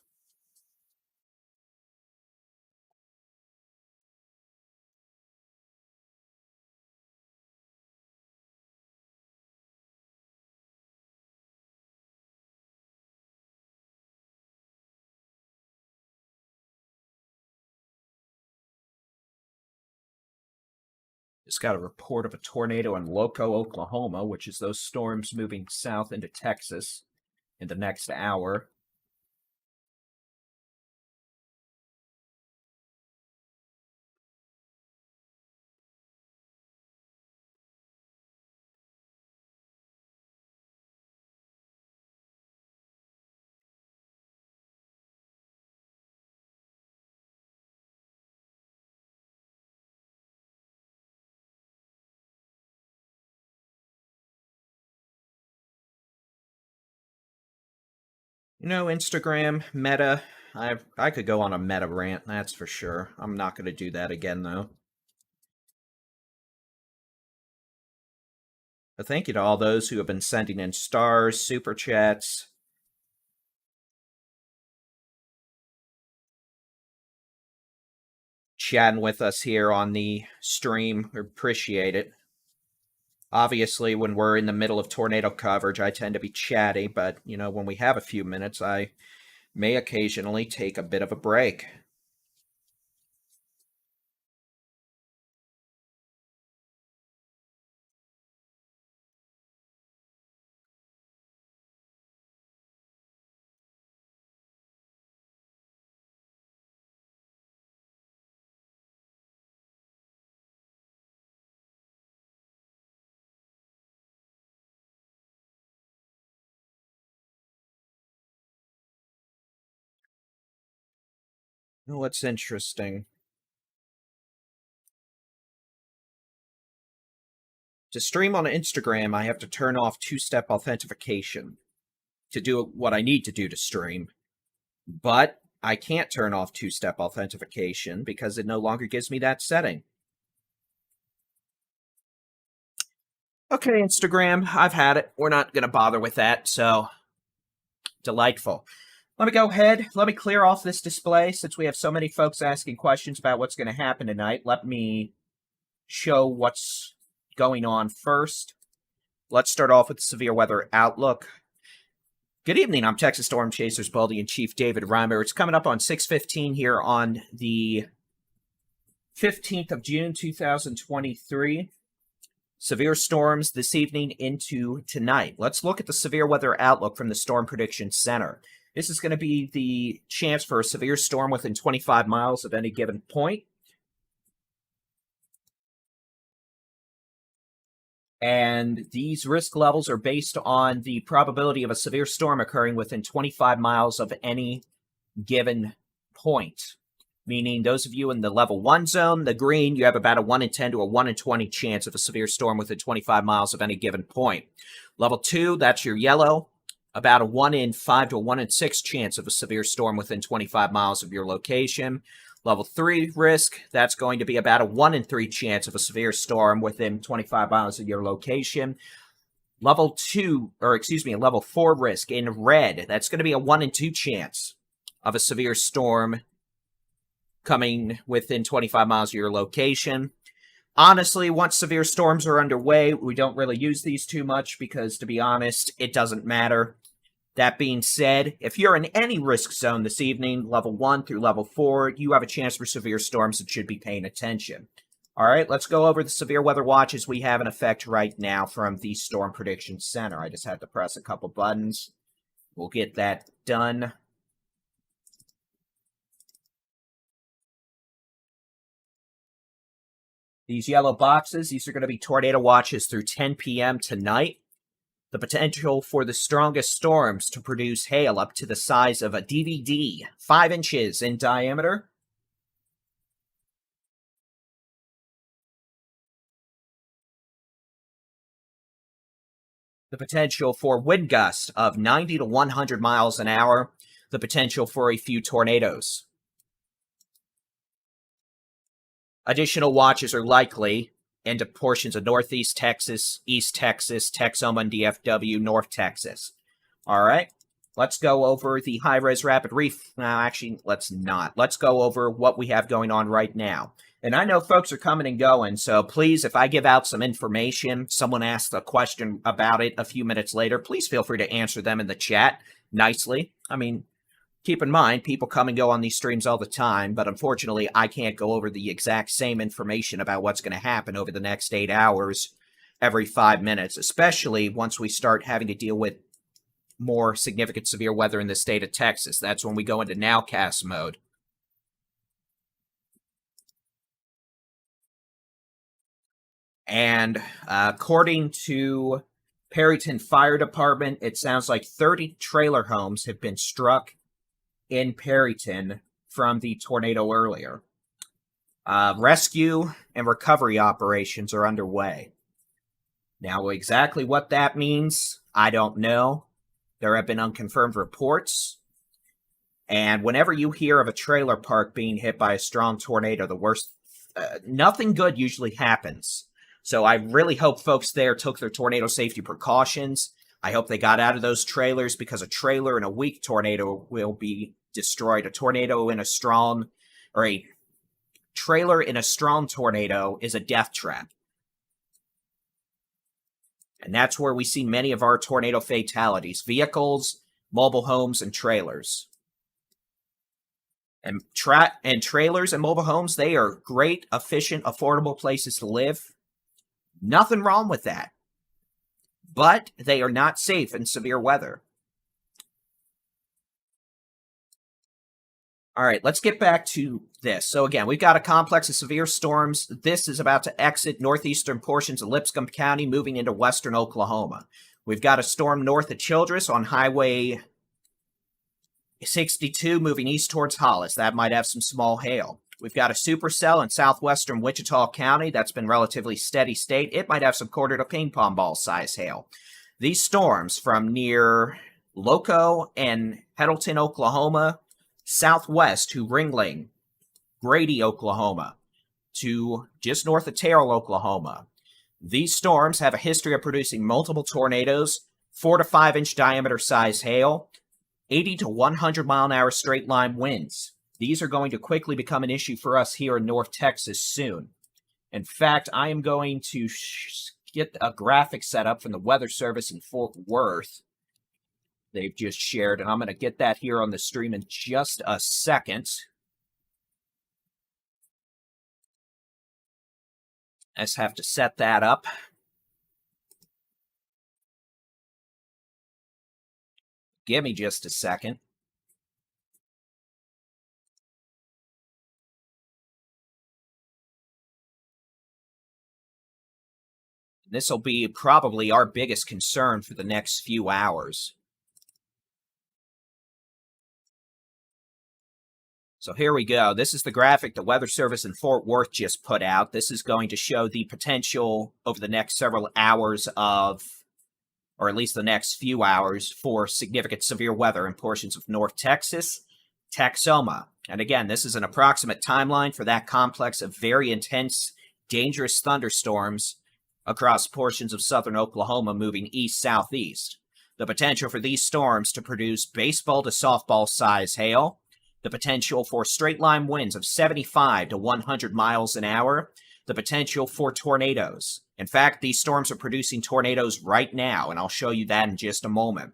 Just got a report of a tornado in Loco, Oklahoma, which is those storms moving south into Texas in the next hour. You know, Instagram, Meta, I could go on a Meta rant, that's for sure. I'm not going to do that again, though. But thank you to all those who have been sending in stars, super chats. Chatting with us here on the stream. We appreciate it. Obviously, when we're in the middle of tornado coverage, I tend to be chatty, but, you know, when we have a few minutes, I may occasionally take a bit of a break. What's interesting? To stream on Instagram, I have to turn off two-step authentication to do what I need to do to stream. But I can't turn off two-step authentication because it no longer gives me that setting. Okay, Instagram, I've had it. We're not going to bother with that, so delightful. Let me go ahead. Let me clear off this display since we have so many folks asking questions about what's going to happen tonight. Let me show what's going on first. Let's start off with the severe weather outlook. Good evening. I'm Texas Storm Chasers Baldy-in-Chief David Reimer. It's coming up on 6:15 here on the 15th of June, 2023. Severe storms this evening into tonight. Let's look at the severe weather outlook from the Storm Prediction Center. This is going to be the chance for a severe storm within 25 miles of any given point. And these risk levels are based on the probability of a severe storm occurring within 25 miles of any given point. Meaning those of you in the level 1 zone, the green, you have about a 1 in 10 to a 1 in 20 chance of a severe storm within 25 miles of any given point. Level 2, that's your yellow. About a 1 in 5 to a 1 in 6 chance of a severe storm within 25 miles of your location. Level 3 risk, that's going to be about a 1 in 3 chance of a severe storm within 25 miles of your location. Level 4 risk in red, that's going to be a 1 in 2 chance of a severe storm coming within 25 miles of your location. Honestly, once severe storms are underway, we don't really use these too much because, to be honest, it doesn't matter. That being said, if you're in any risk zone this evening, level 1 through level 4, you have a chance for severe storms and should be paying attention. All right, let's go over the severe weather watches we have in effect right now from the Storm Prediction Center. I just had to press a couple buttons. We'll get that done. These yellow boxes, these are going to be tornado watches through 10 p.m. tonight. The potential for the strongest storms to produce hail up to the size of a DVD, 5 inches in diameter. The potential for wind gusts of 90 to 100 miles an hour. The potential for a few tornadoes. Additional watches are likely into portions of Northeast Texas, East Texas, Texoma, and DFW, North Texas. All right, let's go over the high-res rapid no, actually, let's not. Let's go over what we have going on right now. And I know folks are coming and going, so please, if I give out some information, someone asks a question about it a few minutes later, please feel free to answer them in the chat nicely. I mean, keep in mind, people come and go on these streams all the time, but unfortunately, I can't go over the exact same information about what's going to happen over the next 8 hours every 5 minutes, especially once we start having to deal with more significant severe weather in the state of Texas. That's when we go into nowcast mode. And according to Perryton Fire Department, it sounds like 30 trailer homes have been struck in Perryton from the tornado earlier. Rescue and recovery operations are underway. Now, exactly what that means, I don't know. There have been unconfirmed reports. And whenever you hear of a trailer park being hit by a strong tornado, the worst, nothing good usually happens. So I really hope folks there took their tornado safety precautions. I hope they got out of those trailers, because a trailer in a weak tornado will be destroyed. A tornado in a strong, or a trailer in a strong tornado is a death trap. And that's where we see many of our tornado fatalities: vehicles, mobile homes, and trailers. And trailers and mobile homes, they are great, efficient, affordable places to live. Nothing wrong with that. But they are not safe in severe weather. All right, let's get back to this. So again, we've got a complex of severe storms. This is about to exit northeastern portions of Lipscomb County, moving into western Oklahoma. We've got a storm north of Childress on Highway 62 moving east towards Hollis. That might have some small hail. We've got a supercell in southwestern Wichita County. That's been relatively steady state. It might have some quarter to ping pong ball size hail. These storms from near Loco and Heddleton, Oklahoma, southwest to Ringling, Grady, Oklahoma, to just north of Terrell, Oklahoma. These storms have a history of producing multiple tornadoes, 4 to 5 inch diameter size hail, 80 to 100 mile an hour straight line winds. These are going to quickly become an issue for us here in North Texas soon. In fact, I am going to get a graphic set up from the Weather Service in Fort Worth. They've just shared, and I'm going to get that here on the stream in just a second. I just have to set that up. Give me just a second. This will be probably our biggest concern for the next few hours. So here we go. This is the graphic the Weather Service in Fort Worth just put out. This is going to show the potential over the next several hours of, or at least the next few hours, for significant severe weather in portions of North Texas, Texoma. And again, this is an approximate timeline for that complex of very intense, dangerous thunderstorms across portions of southern Oklahoma moving east-southeast. The potential for these storms to produce baseball to softball size hail, the potential for straight-line winds of 75 to 100 miles an hour, the potential for tornadoes. In fact, these storms are producing tornadoes right now, and I'll show you that in just a moment.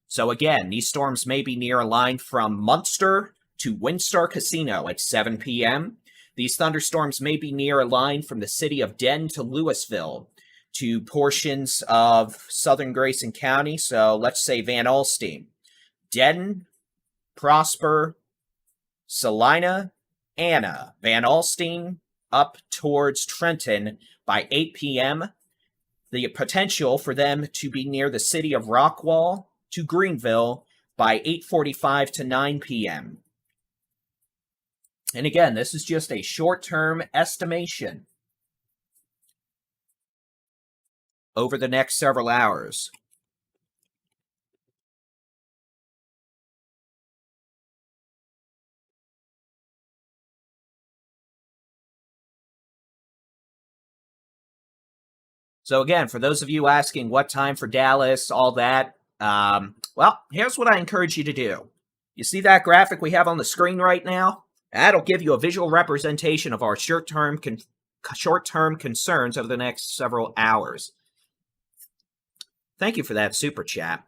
So again, these storms may be near a line from Munster to Windstar Casino at 7 p.m. These thunderstorms may be near a line from the city of Denton to Louisville to portions of southern Grayson County. So let's say Van Alstyne, Denton, Prosper, Salina, Anna, Van Alstyne, up towards Trenton by 8 p.m. The potential for them to be near the city of Rockwall to Greenville by 8:45 to 9 p.m. And again, this is just a short-term estimation over the next several hours. So again, for those of you asking what time for Dallas, all that, well, here's what I encourage you to do. You see that graphic we have on the screen right now? That'll give you a visual representation of our short-term concerns over the next several hours. Thank you for that super chat.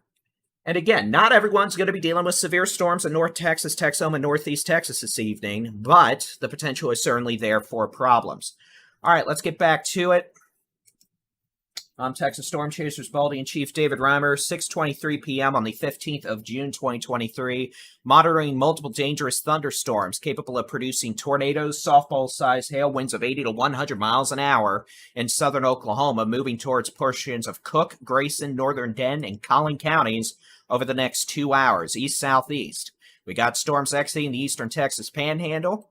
And again, not everyone's going to be dealing with severe storms in North Texas, Texoma, and Northeast Texas this evening, but the potential is certainly there for problems. All right, let's get back to it. I'm Texas Storm Chasers Baldy-in-Chief David Reimer, 6:23 p.m. on the 15th of June, 2023, monitoring multiple dangerous thunderstorms capable of producing tornadoes, softball-sized hail, winds of 80 to 100 miles an hour in southern Oklahoma, moving towards portions of Cook, Grayson, northern Denton, and Collin counties over the next 2 hours, east-southeast. We got storms exiting the eastern Texas Panhandle.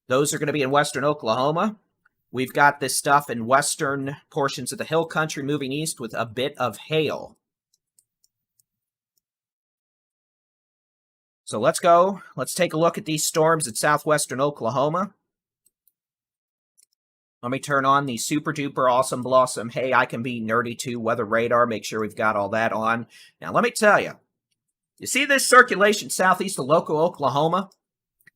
Those are going to be in western Oklahoma. We've got this stuff in western portions of the hill country moving east with a bit of hail. So let's go. Let's take a look at these storms in southwestern Oklahoma. Let me turn on the super duper awesome blossom. Hey, I can be nerdy too. Weather radar. Make sure we've got all that on. Now, let me tell you. You see this circulation southeast of Loco, Oklahoma?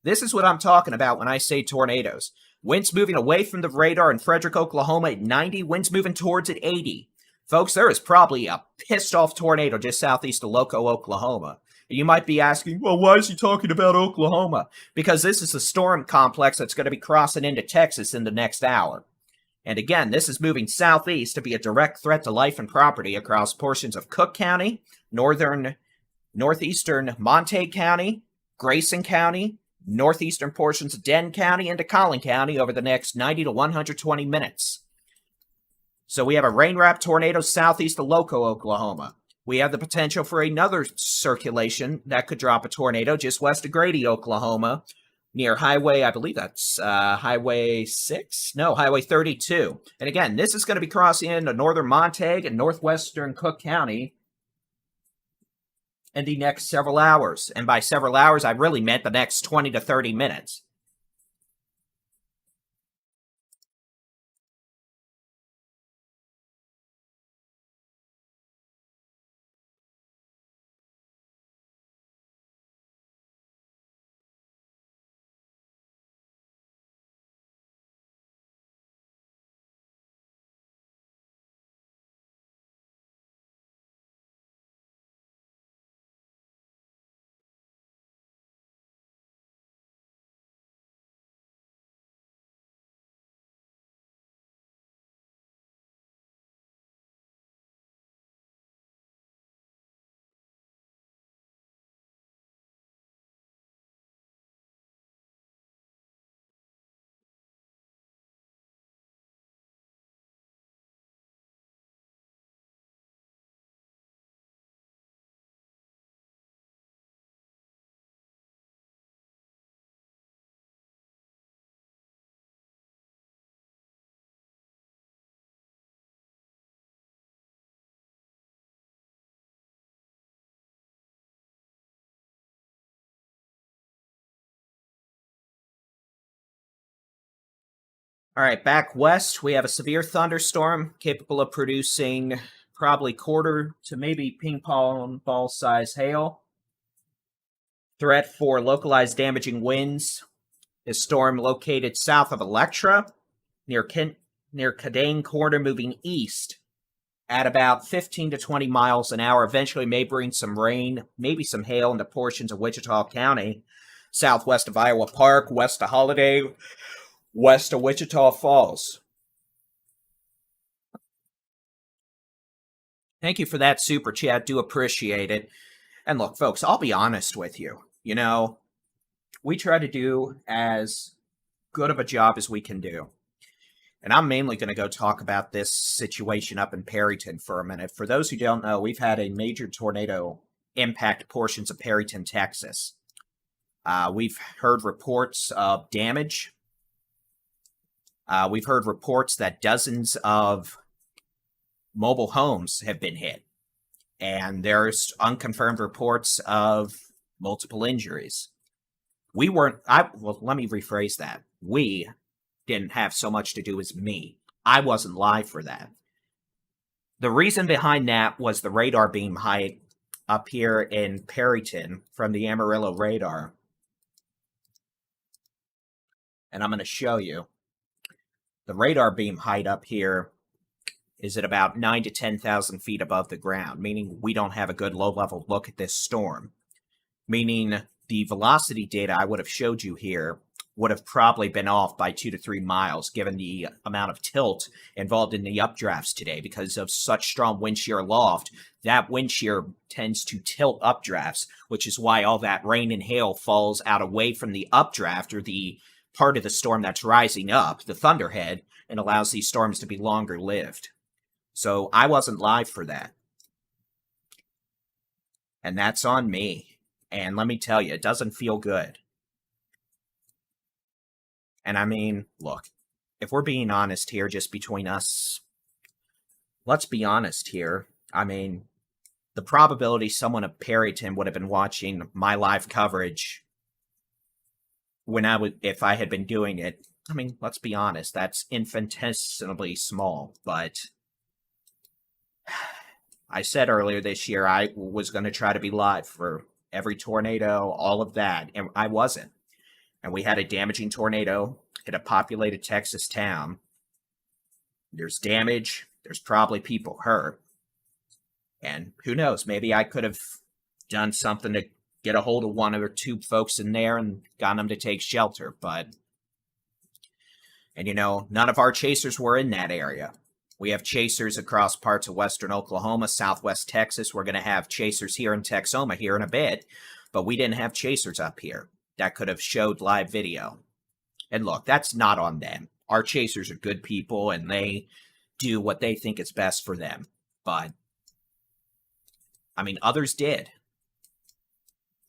This is what I'm talking about when I say tornadoes. Winds moving away from the radar in Frederick, Oklahoma at 90. Winds moving towards at 80. Folks, there is probably a pissed-off tornado just southeast of Loco, Oklahoma. You might be asking, well, why is he talking about Oklahoma? Because this is a storm complex that's going to be crossing into Texas in the next hour. And again, this is moving southeast to be a direct threat to life and property across portions of Cook County, northeastern Montague County, Grayson County, northeastern portions of Denton County into Collin County over the next 90 to 120 minutes. So we have a rain-wrapped tornado southeast of Loco, Oklahoma. We have the potential for another circulation that could drop a tornado just west of Grady, Oklahoma, near Highway, I believe that's Highway 6? No, Highway 32. And again, this is going to be crossing into northern Montague and northwestern Cook County in the next several hours. And by several hours, I really meant the next 20 to 30 minutes. All right, back west, we have a severe thunderstorm capable of producing probably quarter to maybe ping pong ball size hail. Threat for localized damaging winds. This storm located south of Electra, near Cadane Corner, moving east at about 15 to 20 miles an hour. Eventually may bring some rain, maybe some hail into portions of Wichita County, southwest of Iowa Park, west of Holiday, west of Wichita Falls. Thank you for that super chat. Do appreciate it. And look, folks, I'll be honest with you. You know, we try to do as good of a job as we can do. And I'm mainly going to go talk about this situation up in Perryton for a minute. For those who don't know, we've had a major tornado impact portions of Perryton, Texas. We've heard reports of damage. We've heard reports that dozens of mobile homes have been hit. And there's unconfirmed reports of multiple injuries. Well, let me rephrase that. We didn't have so much to do as me. I wasn't live for that. The reason behind that was the radar beam height up here in Perryton from the Amarillo radar. And I'm going to show you. The radar beam height up here is at about 9,000 to 10,000 feet above the ground, meaning we don't have a good low-level look at this storm. Meaning the velocity data I would have showed you here would have probably been off by 2 to 3 miles, given the amount of tilt involved in the updrafts today. Because of such strong wind shear aloft, that wind shear tends to tilt updrafts, which is why all that rain and hail falls out away from the updraft, or the part of the storm that's rising up, the thunderhead, and allows these storms to be longer lived. So I wasn't live for that. And that's on me. And let me tell you, it doesn't feel good. And I mean, look, if we're being honest here, just between us, let's be honest here. I mean, the probability someone at Perryton would have been watching my live coverage if I had been doing it, I mean, let's be honest, that's infinitesimally small. But I said earlier this year I was going to try to be live for every tornado, all of that, and I wasn't. And we had a damaging tornado hit a populated Texas town. There's damage. There's probably people hurt. And who knows, maybe I could have done something to get a hold of one or two folks in there and gotten them to take shelter. And you know, none of our chasers were in that area. We have chasers across parts of western Oklahoma, southwest Texas. We're going to have chasers here in Texoma here in a bit. But we didn't have chasers up here that could have showed live video. And look, that's not on them. Our chasers are good people, and they do what they think is best for them. But, I mean, others did.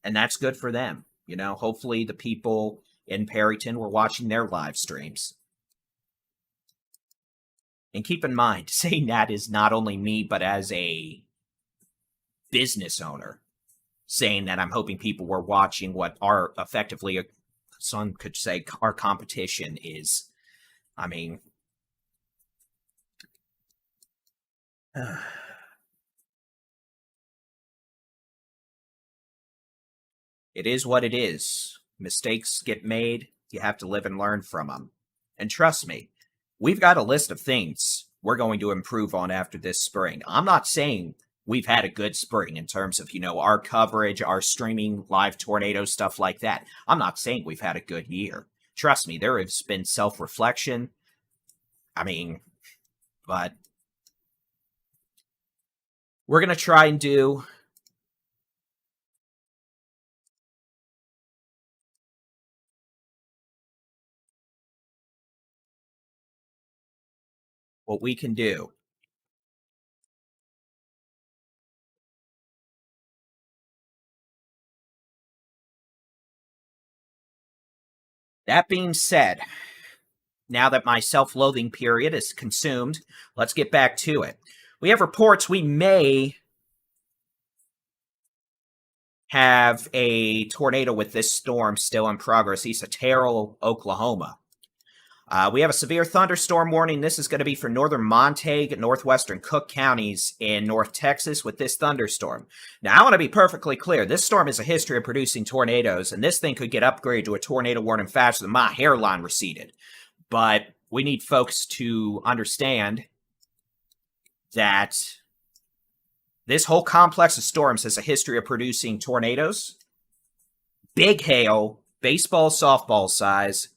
And that's good for them. You know, hopefully the people in Perryton were watching their live streams. And keep in mind, saying that is not only me, but as a business owner, saying that I'm hoping people were watching what are effectively, some could say, our competition is. I mean, it is what it is. Mistakes get made. You have to live and learn from them. And trust me, we've got a list of things we're going to improve on after this spring. I'm not saying we've had a good spring in terms of, you know, our coverage, our streaming, live tornado, stuff like that. I'm not saying we've had a good year. Trust me, there has been self-reflection. I mean, but we're going to try and do what we can do. That being said, now that my self-loathing period is consumed, let's get back to it. We have reports we may have a tornado with this storm still in progress east of Terrell, Oklahoma. We have a severe thunderstorm warning. This is going to be for northern Montague, northwestern Cook counties in North Texas with this thunderstorm. Now, I want to be perfectly clear. This storm has a history of producing tornadoes, and this thing could get upgraded to a tornado warning faster than my hairline receded. But we need folks to understand that this whole complex of storms has a history of producing tornadoes, big hail, baseball, softball size,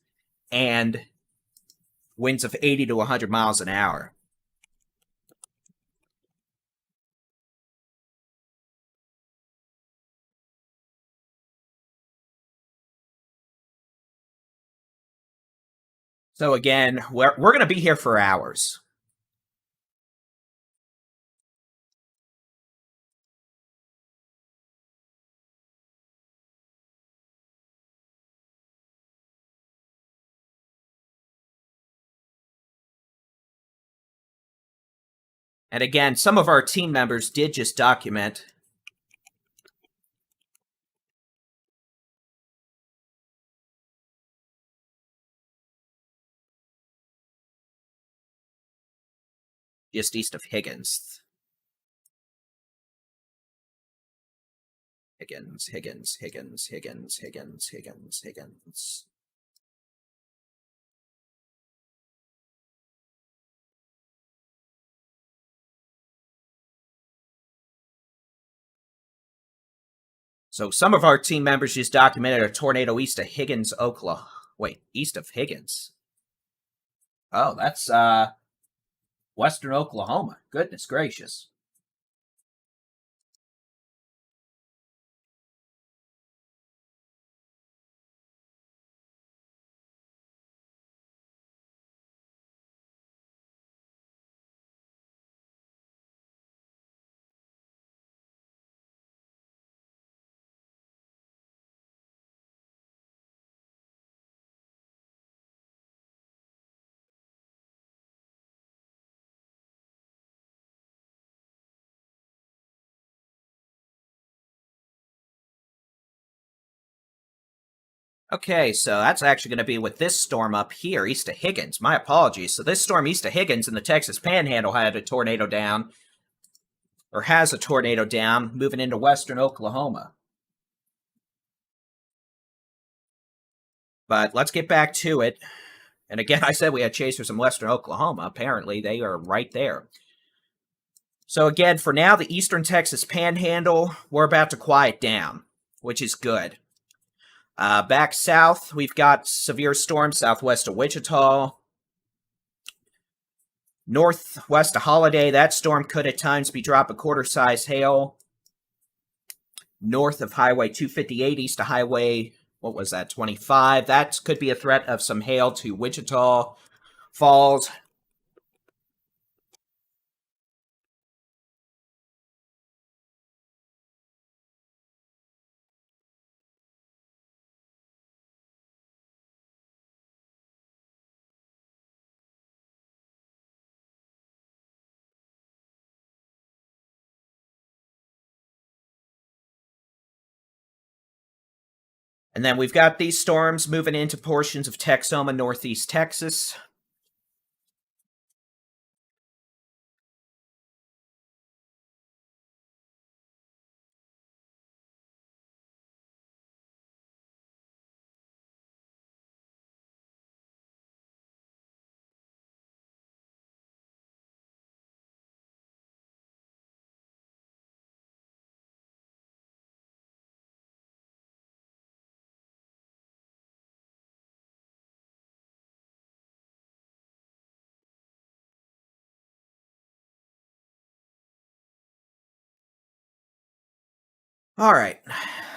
and winds of 80 to 100 miles an hour. So again, we're going to be here for hours. And again, some of our team members did just document. Just east of Higgins. Higgins. So some of our team members just documented a tornado east of Higgins, Oklahoma. Wait, east of Higgins? Oh, that's western Oklahoma. Goodness gracious. Okay, so that's actually going to be with this storm up here, east of Higgins. My apologies. So this storm east of Higgins in the Texas Panhandle had a tornado down, or has a tornado down, moving into western Oklahoma. But let's get back to it. And again, I said we had chasers in western Oklahoma. Apparently, they are right there. So again, for now, the eastern Texas Panhandle, we're about to quiet down, which is good. Back south, we've got severe storms southwest of Wichita. Northwest of Holiday, that storm could at times be drop a quarter-size hail. North of Highway 258, east of Highway, 25? That could be a threat of some hail to Wichita Falls. And then we've got these storms moving into portions of Texoma, northeast Texas. All right,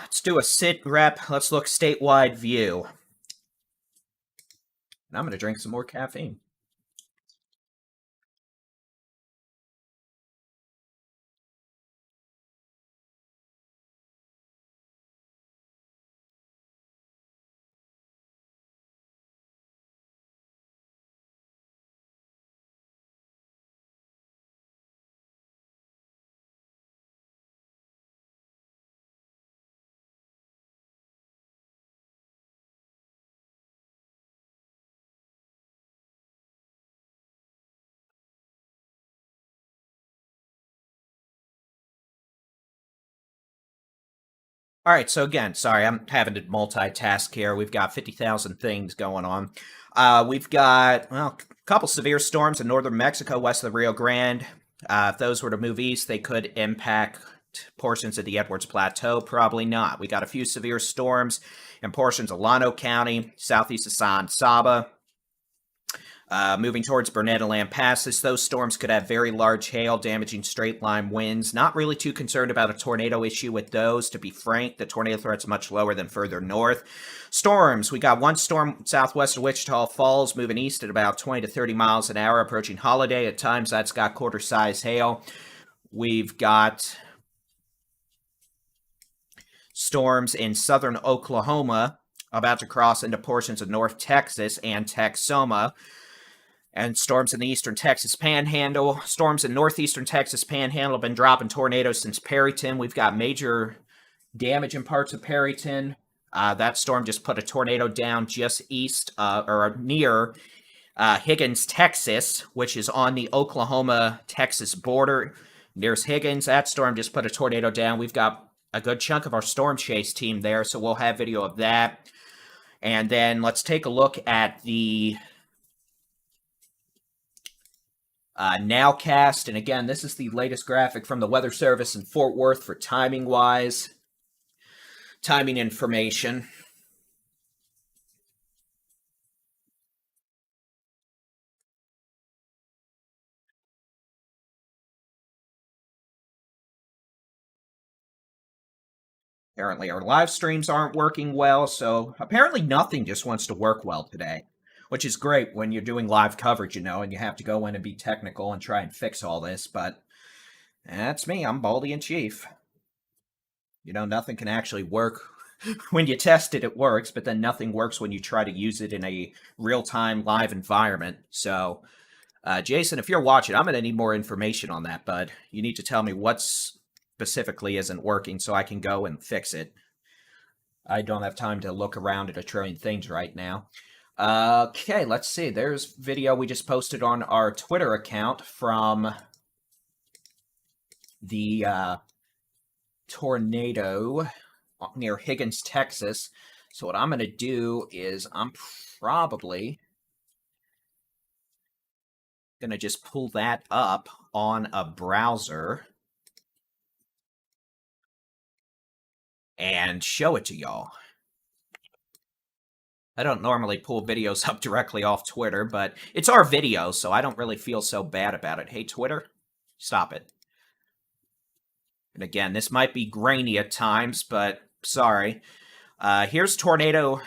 let's do a sit rep. Let's look statewide view. And I'm going to drink some more caffeine. All right, so again, sorry, I'm having to multitask here. We've got 50,000 things going on. We've got, well, a couple severe storms in northern Mexico, west of the Rio Grande. If those were to move east, they could impact portions of the Edwards Plateau. Probably not. We got a few severe storms in portions of Llano County, southeast of San Saba. Moving towards Burnett and Lampasas, those storms could have very large hail, damaging straight-line winds. Not really too concerned about a tornado issue with those. To be frank, the tornado threat's much lower than further north. Storms, we got one storm southwest of Wichita Falls, moving east at about 20 to 30 miles an hour, approaching Holiday. At times, that's got quarter-size hail. We've got storms in southern Oklahoma, about to cross into portions of North Texas and Texoma. And storms in the eastern Texas Panhandle. Storms in northeastern Texas Panhandle have been dropping tornadoes since Perryton. We've got major damage in parts of Perryton. That storm just put a tornado down just east or near Higgins, Texas, which is on the Oklahoma-Texas border. There's Higgins. That storm just put a tornado down. We've got a good chunk of our storm chase team there, so we'll have video of that. And then let's take a look at the nowcast. And again, this is the latest graphic from the Weather Service in Fort Worth for timing-wise. Timing information. Apparently our live streams aren't working well, so apparently nothing just wants to work well today, which is great when you're doing live coverage, you know, and you have to go in and be technical and try and fix all this, but that's me. I'm Baldy in Chief. You know, nothing can actually work. When you test it, it works, but then nothing works when you try to use it in a real-time live environment. So, Jason, if you're watching, I'm going to need more information on that, bud. You need to tell me what's specifically isn't working so I can go and fix it. I don't have time to look around at a trillion things right now. Okay, let's see. There's video we just posted on our Twitter account from the tornado near Higgins, Texas. So what I'm going to do is I'm probably going to just pull that up on a browser and show it to y'all. I don't normally pull videos up directly off Twitter, but it's our video, so I don't really feel so bad about it. Hey, Twitter, stop it. And again, this might be grainy at times, but sorry. Here's tornado.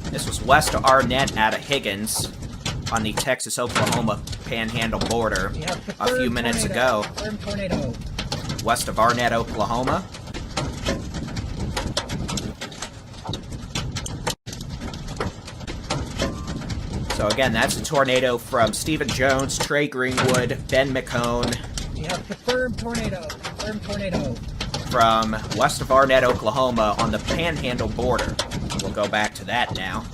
This was west of Arnett out of Higgins on the Texas-Oklahoma Panhandle border a few minutes ago. West of Arnett, Oklahoma. So again, that's a tornado from Stephen Jones, Trey Greenwood, Ben McCone.
We have confirmed tornado. Confirmed tornado.
From west of Arnett, Oklahoma on the Panhandle border. We'll go back to that now.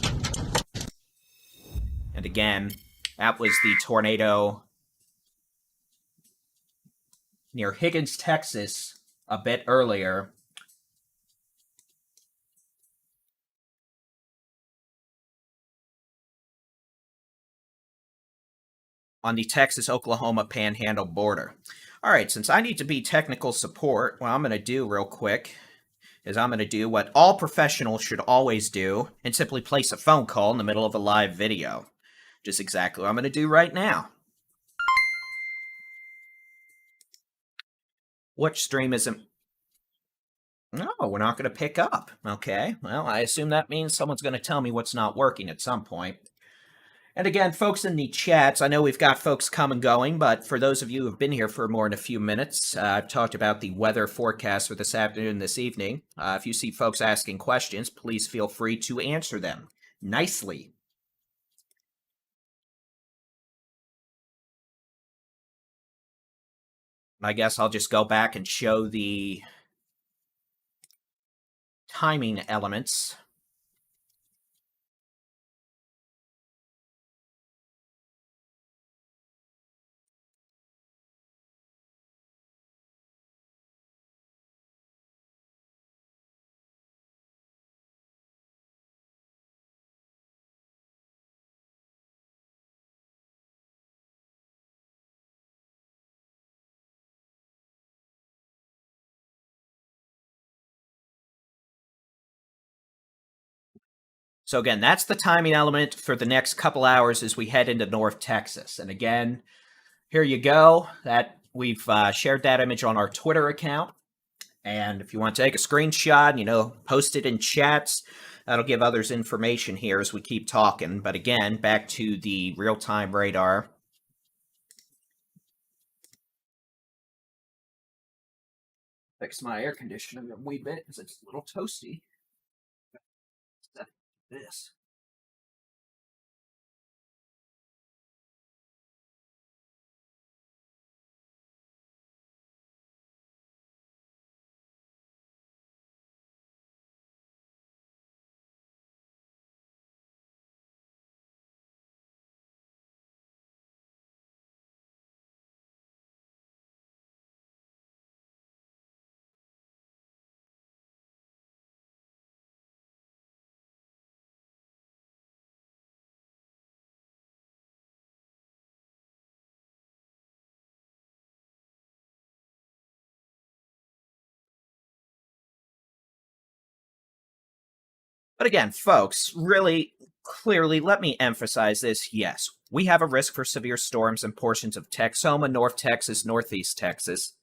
And again, that was the tornado near Higgins, Texas, a bit earlier. On the Texas-Oklahoma Panhandle border. All right, since I need to be technical support, what I'm going to do real quick is I'm going to do what all professionals should always do and simply place a phone call in the middle of a live video. Just exactly what I'm going to do right now. Which stream isn't... No, we're not going to pick up. Okay, well, I assume that means someone's going to tell me what's not working at some point. And again, folks in the chats, I know we've got folks come and going, but for those of you who have been here for more than a few minutes, I've talked about the weather forecast for this afternoon and this evening. If you see folks asking questions, please feel free to answer them nicely. I guess I'll just go back and show the timing elements. So again, that's the timing element for the next couple hours as we head into North Texas. And again, here you go. That we've shared that image on our Twitter account. And if you want to take a screenshot, post it in chats, that'll give others information here as we keep talking. But again, back to the real-time radar. Fix my air conditioner a wee bit because it's a little toasty. This. But again, folks, really clearly, let me emphasize this. Yes, we have a risk for severe storms in portions of Texoma, North Texas, Northeast Texas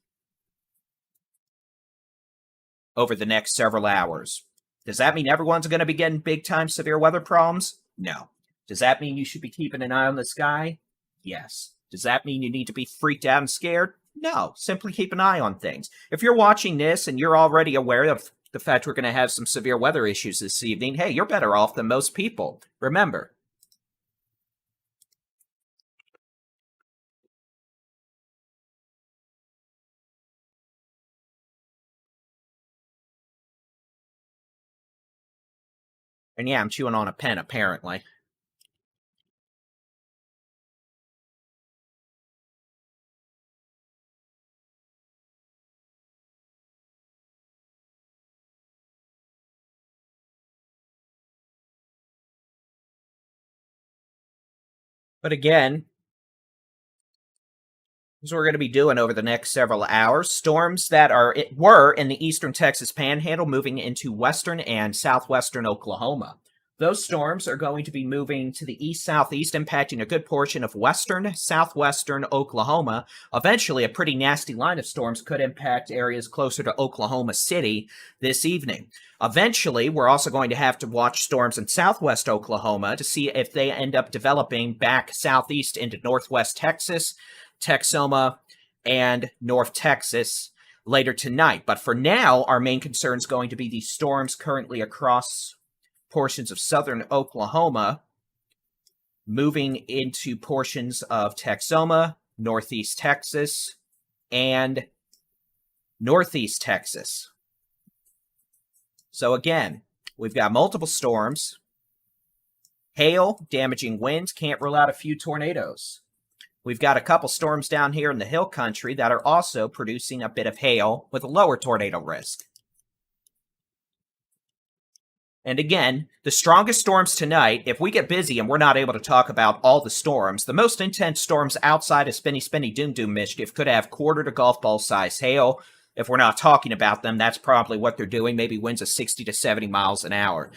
over the next several hours. Does that mean everyone's going to be getting big-time severe weather problems? No. Does that mean you should be keeping an eye on the sky? Yes. Does that mean you need to be freaked out and scared? No. Simply keep an eye on things. If you're watching this and you're already aware of the fact we're going to have some severe weather issues this evening, hey, you're better off than most people. Remember. And yeah, I'm chewing on a pen, apparently. But again, this is what we're going to be doing over the next several hours. Storms that were in the eastern Texas Panhandle moving into western and southwestern Oklahoma. Those storms are going to be moving to the east-southeast, impacting a good portion of western, southwestern Oklahoma. Eventually, a pretty nasty line of storms could impact areas closer to Oklahoma City this evening. Eventually, we're also going to have to watch storms in southwest Oklahoma to see if they end up developing back southeast into northwest Texas, Texoma, and North Texas later tonight. But for now, our main concern is going to be the storms currently across portions of southern Oklahoma, moving into portions of Texoma, northeast Texas, and northeast Texas. So again, we've got multiple storms, hail, damaging winds, can't rule out a few tornadoes. We've got a couple storms down here in the hill country that are also producing a bit of hail with a lower tornado risk. And again, the strongest storms tonight, if we get busy and we're not able to talk about all the storms, the most intense storms outside of spinny, doom mischief could have quarter to golf ball size hail. If we're not talking about them, that's probably what they're doing, maybe winds of 60 to 70 miles an hour.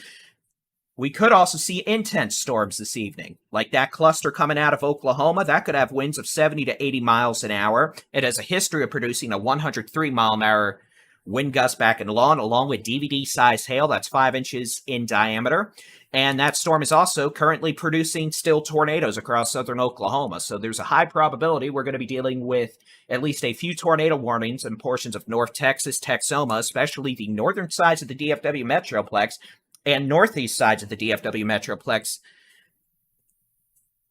We could also see intense storms this evening, like that cluster coming out of Oklahoma. That could have winds of 70 to 80 miles an hour. It has a history of producing a 103 mile an hour wind gust back and lawn, along with DVD-sized hail that's 5 inches in diameter. And that storm is also currently producing still tornadoes across southern Oklahoma. So there's a high probability we're going to be dealing with at least a few tornado warnings in portions of North Texas, Texoma, especially the northern sides of the DFW Metroplex and northeast sides of the DFW Metroplex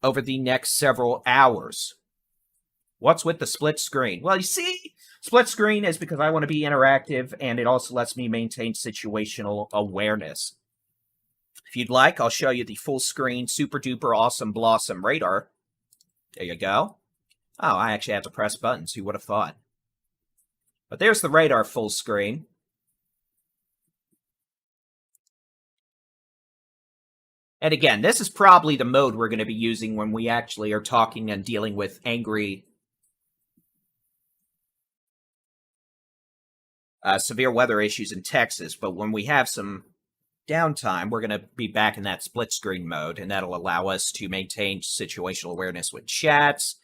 over the next several hours. What's with the split screen? Well, you see, split screen is because I want to be interactive, and it also lets me maintain situational awareness. If you'd like, I'll show you the full screen, super duper awesome blossom radar. There you go. Oh, I actually have to press buttons. Who would have thought? But there's the radar full screen. And again, this is probably the mode we're going to be using when we actually are talking and dealing with angry severe weather issues in Texas. But when we have some downtime, we're going to be back in that split screen mode, and that'll allow us to maintain situational awareness with chats.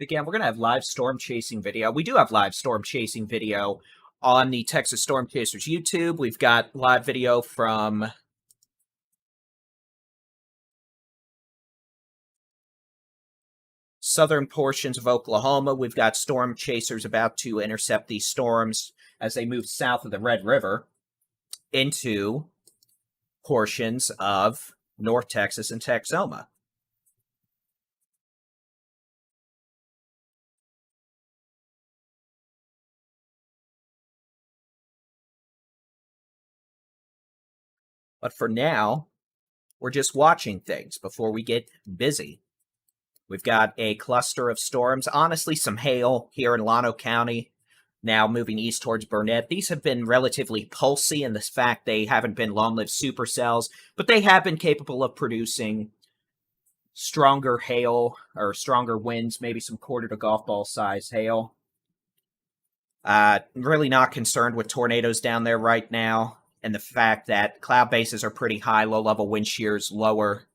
Again, we're going to have live storm chasing video. We do have live storm chasing video on the Texas Storm Chasers YouTube. We've got live video from southern portions of Oklahoma. We've got storm chasers about to intercept these storms as they move south of the Red River into portions of North Texas and Texoma. But for now, we're just watching things before we get busy. We've got a cluster of storms, honestly some hail here in Llano County, now moving east towards Burnett. These have been relatively pulsy in the fact they haven't been long-lived supercells, but they have been capable of producing stronger hail or stronger winds, maybe some quarter to golf ball size hail. Really not concerned with tornadoes down there right now, and the fact that cloud bases are pretty high, low-level wind shears lower.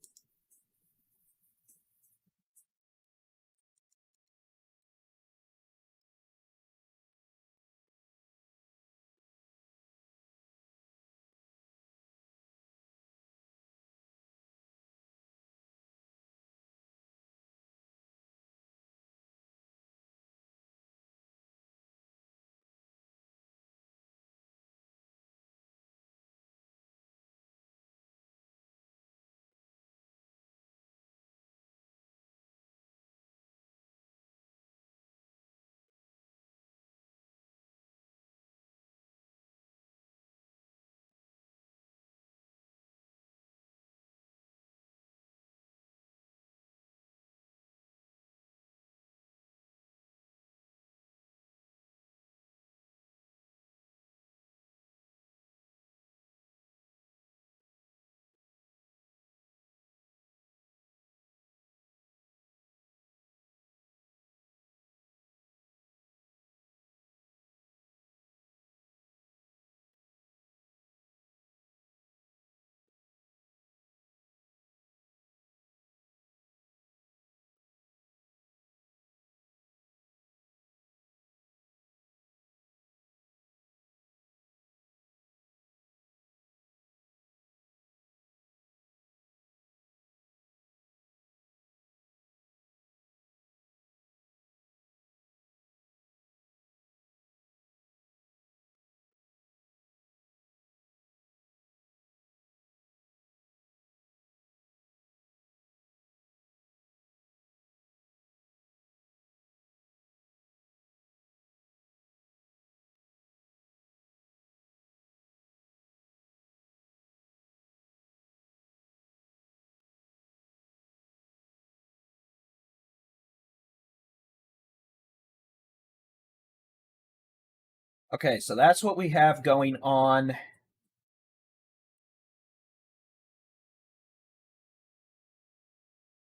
Okay, so that's what we have going on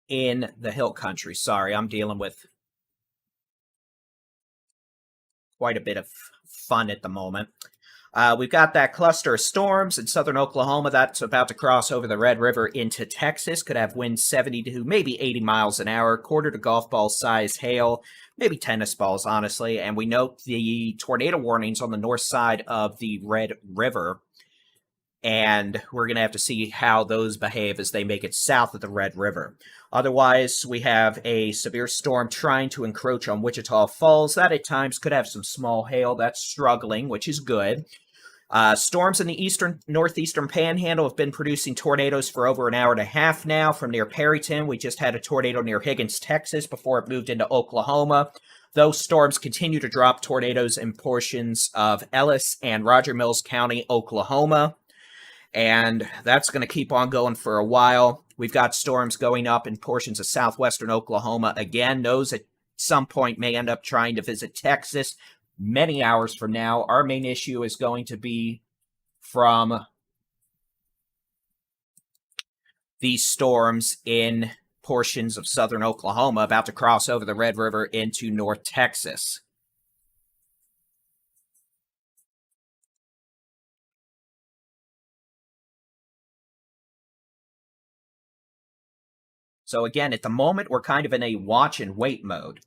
in the hill country. Sorry, I'm dealing with quite a bit of fun at the moment. We've got that cluster of storms in southern Oklahoma that's about to cross over the Red River into Texas. Could have winds 70 to maybe 80 miles an hour, quarter to golf ball size hail, maybe tennis balls, honestly. And we note the tornado warnings on the north side of the Red River. and we're going to have to see how those behave as they make it south of the Red River. Otherwise, we have a severe storm trying to encroach on Wichita Falls. That at times could have some small hail. That's struggling, which is good. Storms in the northeastern panhandle have been producing tornadoes for over an hour and a half now from near Perryton. We just had a tornado near Higgins, Texas, before it moved into Oklahoma. Those storms continue to drop tornadoes in portions of Ellis and Roger Mills County, Oklahoma. And that's going to keep on going for a while. We've got storms going up in portions of southwestern Oklahoma again. Those at some point may end up trying to visit Texas many hours from now. Our main issue is going to be from these storms in portions of southern Oklahoma about to cross over the Red River into North Texas. So again, at the moment, we're kind of in a watch and wait mode.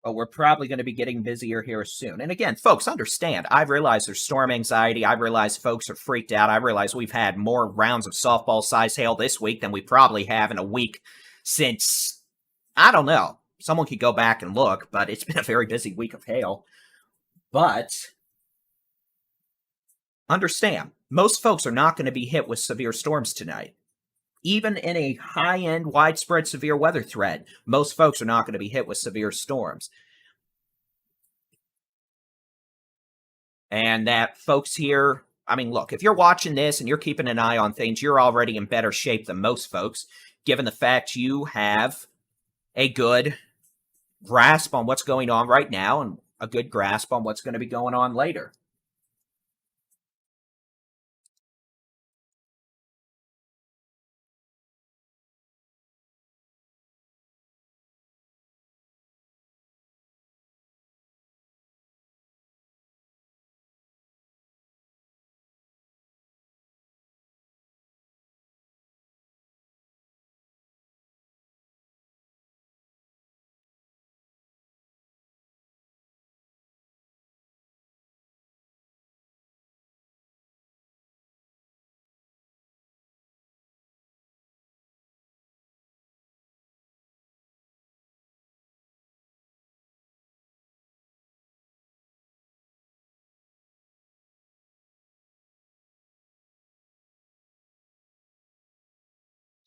But we're probably going to be getting busier here soon. And again, folks, understand, I realize there's storm anxiety. I realize folks are freaked out. I realize we've had more rounds of softball-size hail this week than we probably have in a week since, I don't know. Someone could go back and look, but it's been a very busy week of hail. But understand, most folks are not going to be hit with severe storms tonight. Even in a high-end, widespread severe weather threat, most folks are not going to be hit with severe storms. And that folks here, I mean, look, if you're watching this and you're keeping an eye on things, you're already in better shape than most folks, given the fact you have a good grasp on what's going on right now and a good grasp on what's going to be going on later.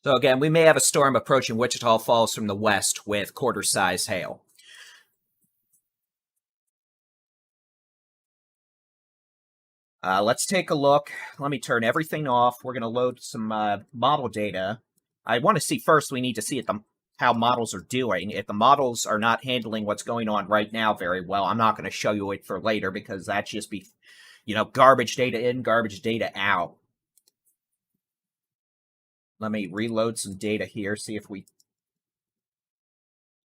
So again, we may have a storm approaching Wichita Falls from the west with quarter-size hail. Let's take a look. Let me turn everything off. We're going to load some model data. I want to see first, we need to see how models are doing. If the models are not handling what's going on right now very well, I'm not going to show you it for later because that's just be, garbage data in, garbage data out. Let me reload some data here, see if we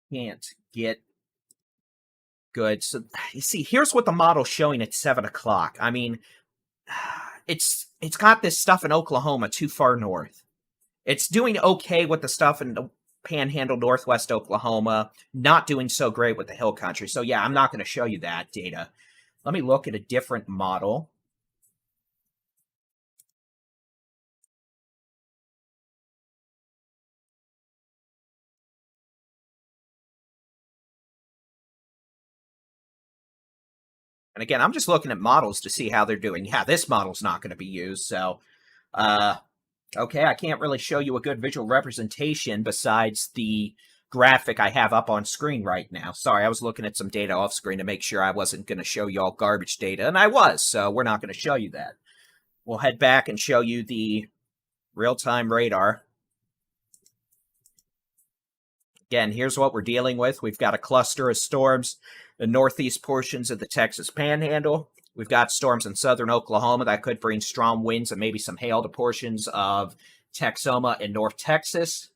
can't get good. So, you see, here's what the model's showing at 7 o'clock. I mean, it's got this stuff in Oklahoma too far north. It's doing okay with the stuff in the Panhandle, Northwest Oklahoma, not doing so great with the hill country. So yeah, I'm not going to show you that data. Let me look at a different model. And again, I'm just looking at models to see how they're doing. Yeah, this model's not going to be used. So, okay, I can't really show you a good visual representation besides the graphic I have up on screen right now. Sorry, I was looking at some data off screen to make sure I wasn't going to show you all garbage data, and I was, so we're not going to show you that. We'll head back and show you the real-time radar. Again, here's what we're dealing with. We've got a cluster of storms in the northeast portions of the Texas Panhandle. We've got storms in southern Oklahoma that could bring strong winds and maybe some hail to portions of Texoma and North Texas.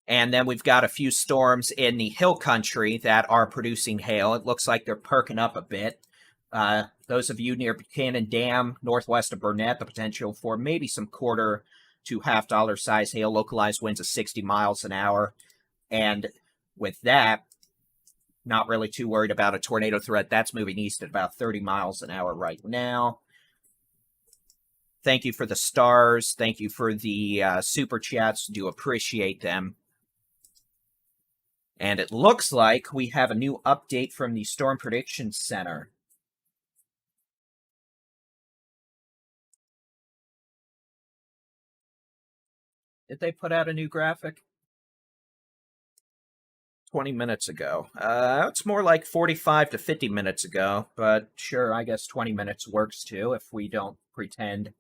And then we've got a few storms in the hill country that are producing hail. It looks like they're perking up a bit. Those of you near Buchanan Dam, northwest of Burnett, the potential for maybe some quarter to half-dollar size hail, localized winds of 60 miles an hour. And with that, not really too worried about a tornado threat. That's moving east at about 30 miles an hour right now. Thank you for the stars. Thank you for the super chats. Do appreciate them. And it looks like we have a new update from the Storm Prediction Center. Did they put out a new graphic? 20 minutes ago. It's more like 45 to 50 minutes ago, but sure, I guess 20 minutes works too if we don't pretend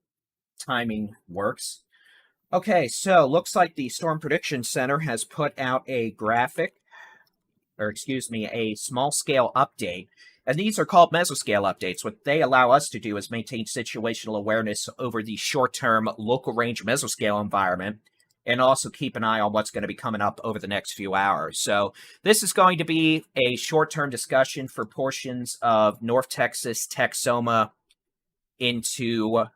timing works. Okay, so looks like the Storm Prediction Center has put out a graphic, or excuse me, a small scale update. And these are called mesoscale updates. What they allow us to do is maintain situational awareness over the short-term local range mesoscale environment, and also keep an eye on what's going to be coming up over the next few hours. So this is going to be a short-term discussion for portions of North Texas, Texoma, into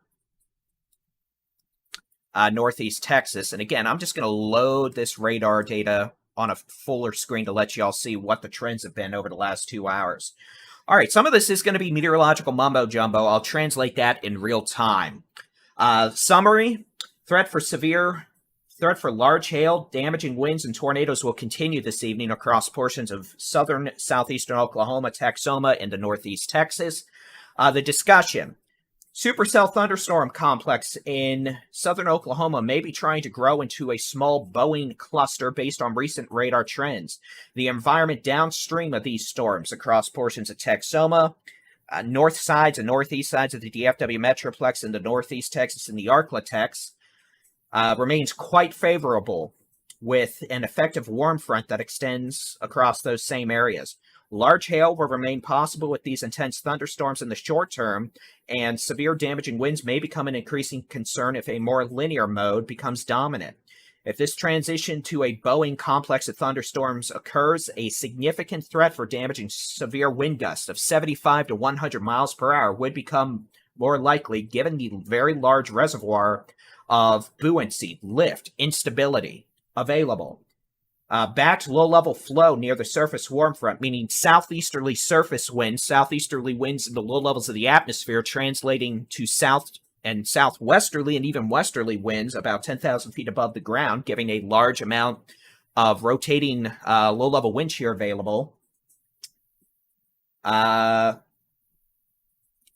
Northeast Texas. And again, I'm just going to load this radar data on a fuller screen to let you all see what the trends have been over the last 2 hours. All right, some of this is going to be meteorological mumbo-jumbo. I'll translate that in real time. Summary, threat for large hail, damaging winds, and tornadoes will continue this evening across portions of southern, southeastern Oklahoma, Texoma, into northeast Texas. The discussion. Supercell thunderstorm complex in southern Oklahoma may be trying to grow into a small Boeing cluster based on recent radar trends. The environment downstream of these storms across portions of Texoma, north sides and northeast sides of the DFW Metroplex in the northeast Texas and the Arklatex, remains quite favorable with an effective warm front that extends across those same areas. Large hail will remain possible with these intense thunderstorms in the short term, and severe damaging winds may become an increasing concern if a more linear mode becomes dominant. If this transition to a Boeing complex of thunderstorms occurs, a significant threat for damaging severe wind gusts of 75 to 100 miles per hour would become more likely given the very large reservoir of buoyancy, lift, instability available. Back to low-level flow near the surface warm front, meaning southeasterly surface winds, southeasterly winds in the low levels of the atmosphere, translating to south and southwesterly and even westerly winds about 10,000 feet above the ground, giving a large amount of rotating low-level wind shear available.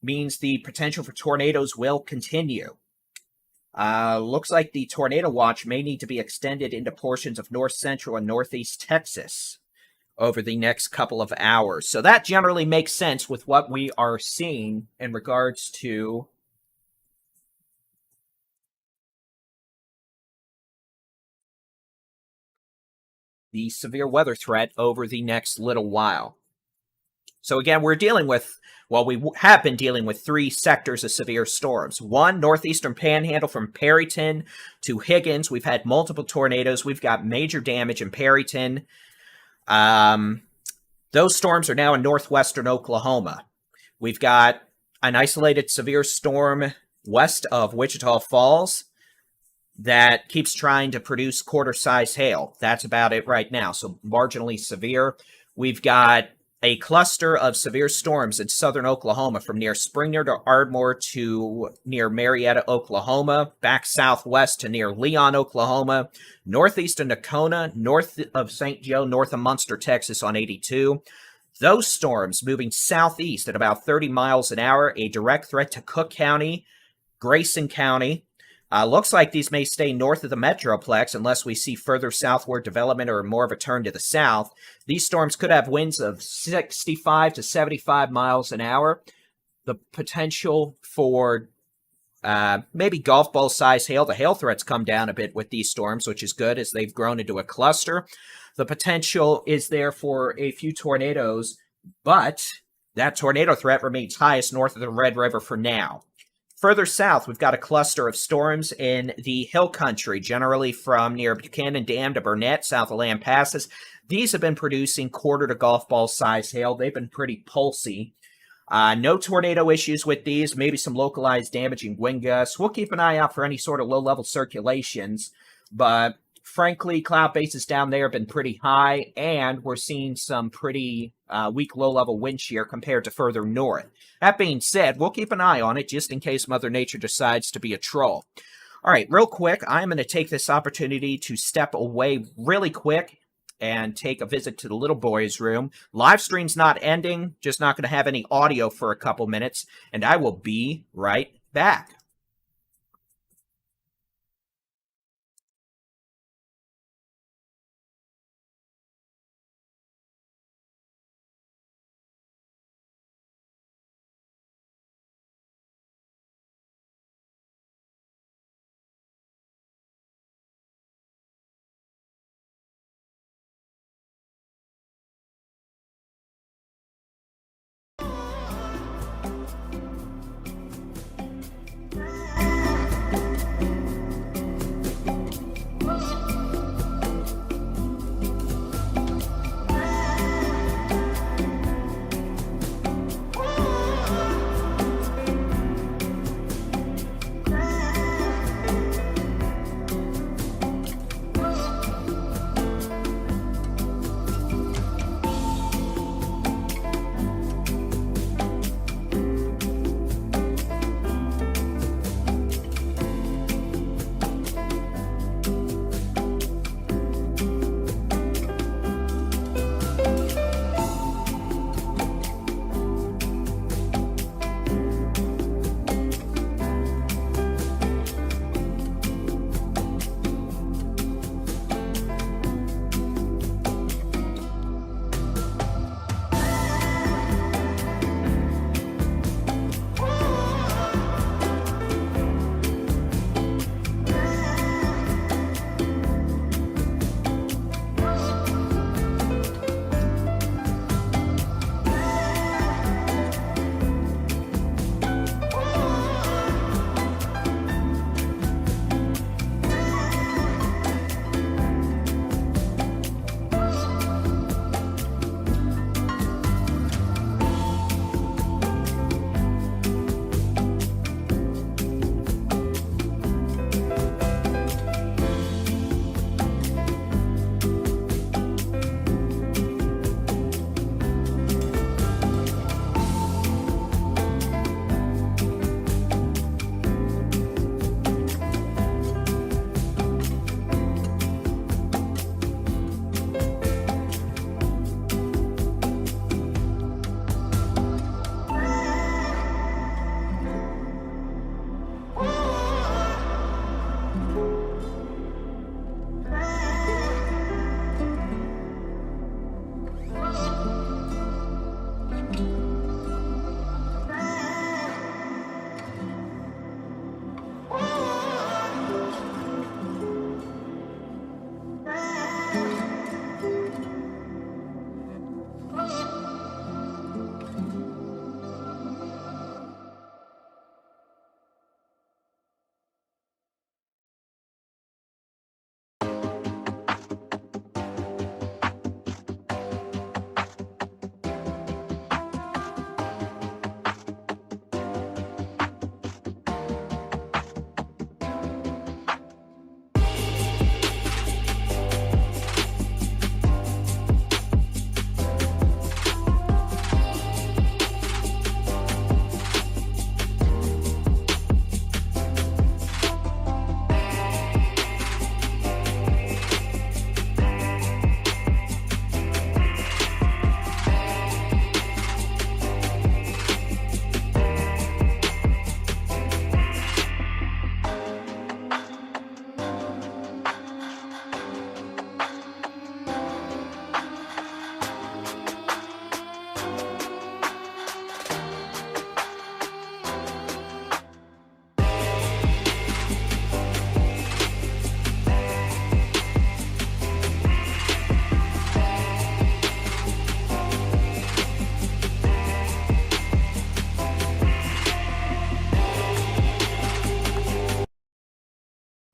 Means the potential for tornadoes will continue. Looks like the tornado watch may need to be extended into portions of north central and northeast Texas over the next couple of hours. So that generally makes sense with what we are seeing in regards to the severe weather threat over the next little while. So again, we have been dealing with 3 sectors of severe storms. One, northeastern panhandle from Perryton to Higgins. We've had multiple tornadoes. We've got major damage in Perryton. Those storms are now in northwestern Oklahoma. We've got an isolated severe storm west of Wichita Falls that keeps trying to produce quarter-size hail. That's about it right now, so marginally severe. We've got a cluster of severe storms in southern Oklahoma from near Springer to Ardmore to near Marietta, Oklahoma, back southwest to near Leon, Oklahoma, northeast of Nakona, north of St. Joe, north of Munster, Texas on 82. Those storms moving southeast at about 30 miles an hour, a direct threat to Cook County, Grayson County. Looks like these may stay north of the Metroplex unless we see further southward development or more of a turn to the south. These storms could have winds of 65 to 75 miles an hour. The potential for maybe golf ball size hail. The hail threats come down a bit with these storms, which is good as they've grown into a cluster. The potential is there for a few tornadoes, but that tornado threat remains highest north of the Red River for now. Further south, we've got a cluster of storms in the hill country, generally from near Buchanan Dam to Burnett, south of Land Passes. These have been producing quarter to golf ball size hail. They've been pretty pulsy. No tornado issues with these, maybe some localized damaging wind gusts. We'll keep an eye out for any sort of low-level circulations, but frankly, cloud bases down there have been pretty high, and we're seeing some pretty weak low-level wind shear compared to further north. That being said, we'll keep an eye on it just in case Mother Nature decides to be a troll. All right, real quick, I'm going to take this opportunity to step away really quick and take a visit to the little boy's room. Live stream's not ending, just not going to have any audio for a couple minutes, and I will be right back.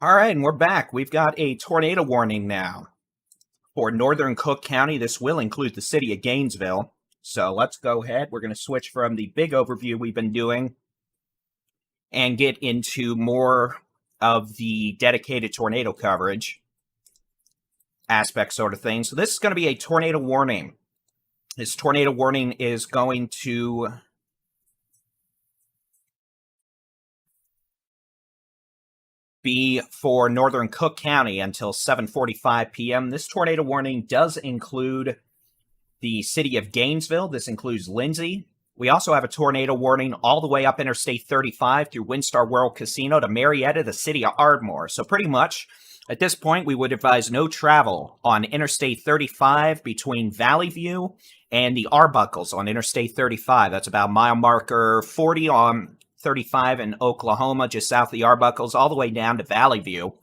All right, and we're back. We've got a tornado warning now. For northern Cook County, this will include the city of Gainesville. So let's go ahead. We're going to switch from the big overview we've been doing and get into more of the dedicated tornado coverage aspect sort of thing. So this is going to be a tornado warning. This tornado warning is going to be for northern Cook County until 7:45 p.m. This tornado warning does include the city of Gainesville. This includes Lindsay. We also have a tornado warning all the way up Interstate 35 through Windstar World Casino to Marietta, the city of Ardmore. So pretty much, at this point, we would advise no travel on Interstate 35 between Valley View and the Arbuckles on Interstate 35. That's about mile marker 40 on 35 in Oklahoma, just south of the Arbuckles, all the way down to Valley View.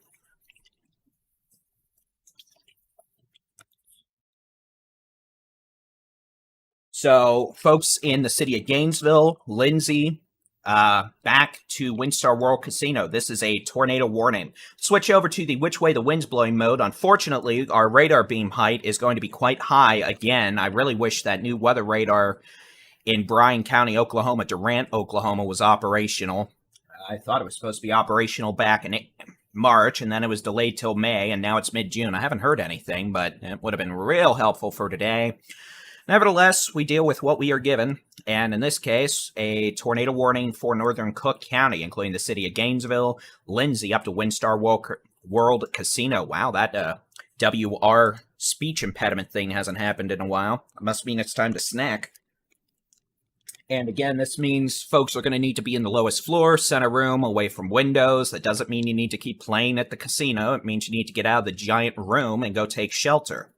So, folks in the city of Gainesville, Lindsay, back to Windstar World Casino. This is a tornado warning. Switch over to the which way the wind's blowing mode. Unfortunately, our radar beam height is going to be quite high again. I really wish that new weather radar in Bryan County, Oklahoma, Durant, Oklahoma, was operational. I thought it was supposed to be operational back in March, and then it was delayed till May, and now it's mid-June. I haven't heard anything, but it would have been real helpful for today. Nevertheless, we deal with what we are given, and in this case, a tornado warning for northern Cook County, including the city of Gainesville, Lindsay, up to Windstar World Casino. Wow, that WR speech impediment thing hasn't happened in a while. It must mean it's time to snack. And again, this means folks are going to need to be in the lowest floor, center room, away from windows. That doesn't mean you need to keep playing at the casino. It means you need to get out of the giant room and go take shelter.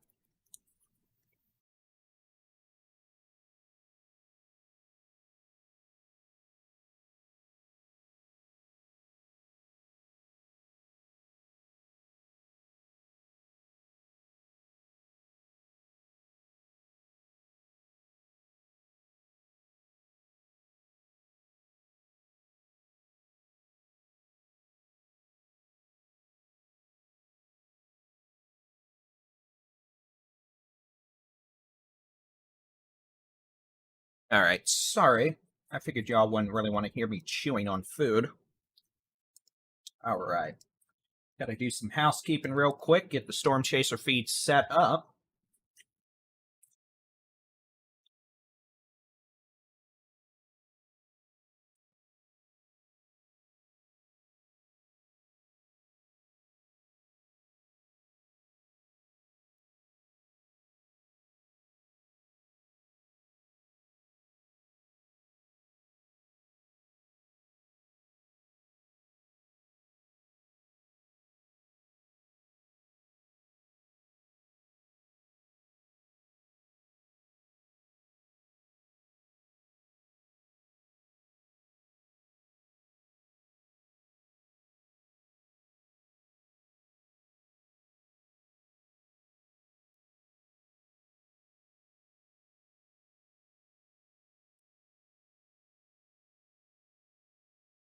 All right, sorry. I figured y'all wouldn't really want to hear me chewing on food. All right. Gotta do some housekeeping real quick, get the Storm Chaser feed set up.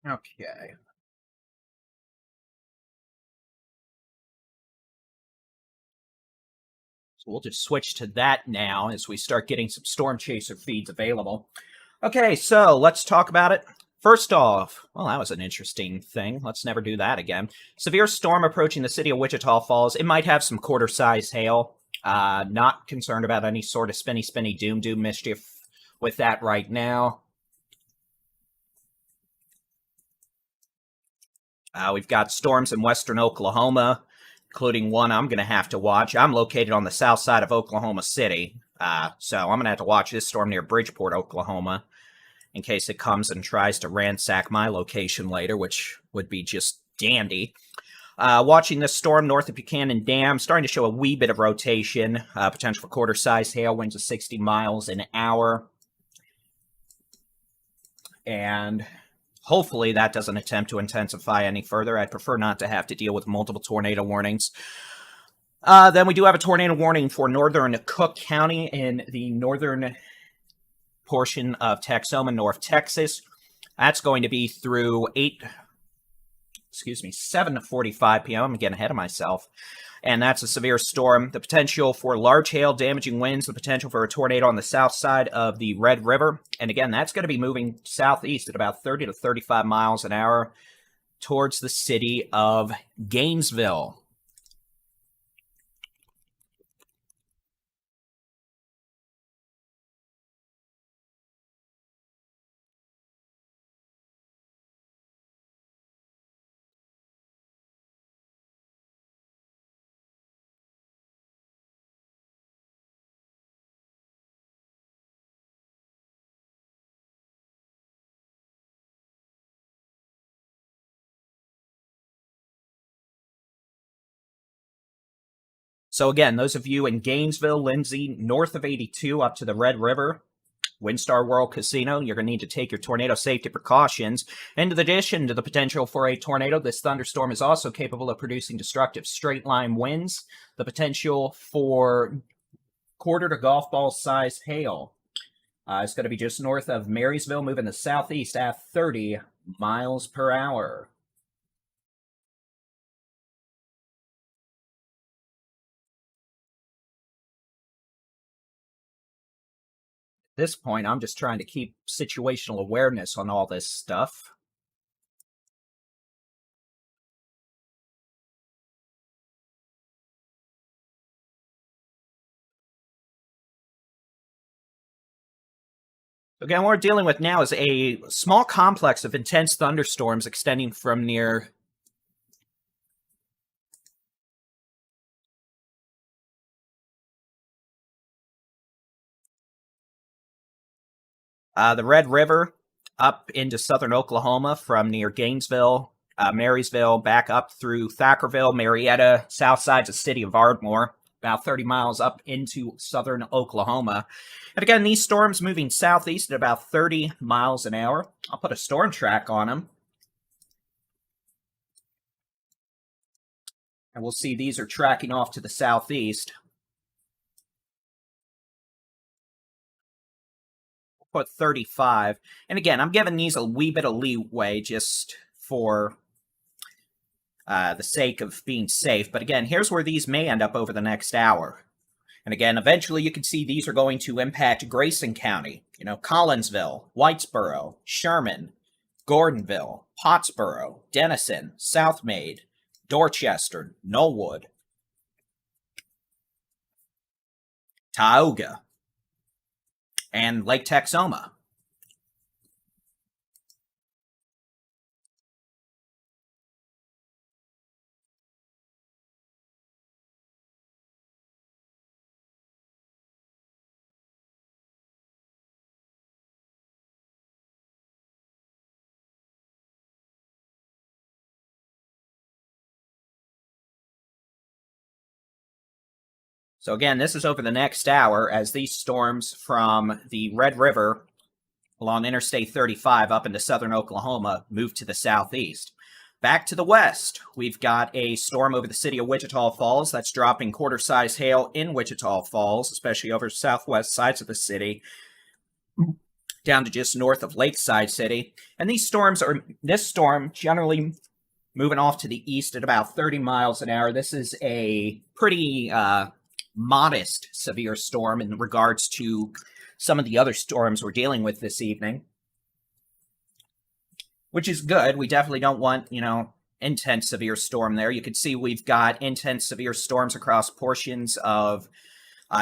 Okay. So we'll just switch to that now as we start getting some Storm Chaser feeds available. Okay, so let's talk about it. First off, well, that was an interesting thing. Let's never do that again. Severe storm approaching the city of Wichita Falls. It might have some quarter-size hail. Not concerned about any sort of spinny doom mischief with that right now. We've got storms in western Oklahoma, including one I'm going to have to watch. I'm located on the south side of Oklahoma City, so I'm going to have to watch this storm near Bridgeport, Oklahoma, in case it comes and tries to ransack my location later, which would be just dandy. Watching this storm north of Buchanan Dam, starting to show a wee bit of rotation, potential for quarter-size hail, winds of 60 miles an hour. And hopefully that doesn't attempt to intensify any further. I'd prefer not to have to deal with multiple tornado warnings. Then we do have a tornado warning for northern Cook County in the northern portion of Texoma, North Texas. That's going to be through 7:45 p.m. I'm getting ahead of myself. and that's a severe storm. The potential for large hail, damaging winds, the potential for a tornado on the south side of the Red River. And again, that's going to be moving southeast at about 30 to 35 miles an hour towards the city of Gainesville. So again, those of you in Gainesville, Lindsay, north of 82 up to the Red River, WinStar World Casino, you're going to need to take your tornado safety precautions. In addition to the potential for a tornado, this thunderstorm is also capable of producing destructive straight-line winds, the potential for quarter to golf ball size hail. It's going to be just north of Marysville, moving to southeast at 30 miles per hour. At this point, I'm just trying to keep situational awareness on all this stuff. Again, what we're dealing with now is a small complex of intense thunderstorms extending from near the Red River up into southern Oklahoma from near Gainesville, Marysville, back up through Thackerville, Marietta, south sides of the city of Ardmore, about 30 miles up into southern Oklahoma. And again, these storms moving southeast at about 30 miles an hour. I'll put a storm track on them. And we'll see these are tracking off to the southeast. We'll put 35. And again, I'm giving these a wee bit of leeway just for the sake of being safe. But again, here's where these may end up over the next hour. And again, eventually you can see these are going to impact Grayson County, Collinsville, Whitesboro, Sherman, Gordonville, Pottsboro, Denison, South Maid, Dorchester, Knollwood, Tioga, and Lake Texoma. So again, this is over the next hour as these storms from the Red River along Interstate 35 up into southern Oklahoma move to the southeast. Back to the west, we've got a storm over the city of Wichita Falls that's dropping quarter-size hail in Wichita Falls, especially over southwest sides of the city, down to just north of Lakeside City. And this storm generally moving off to the east at about 30 miles an hour. This is a pretty modest severe storm in regards to some of the other storms we're dealing with this evening, which is good. We definitely don't want, intense severe storm there. You can see we've got intense severe storms across portions of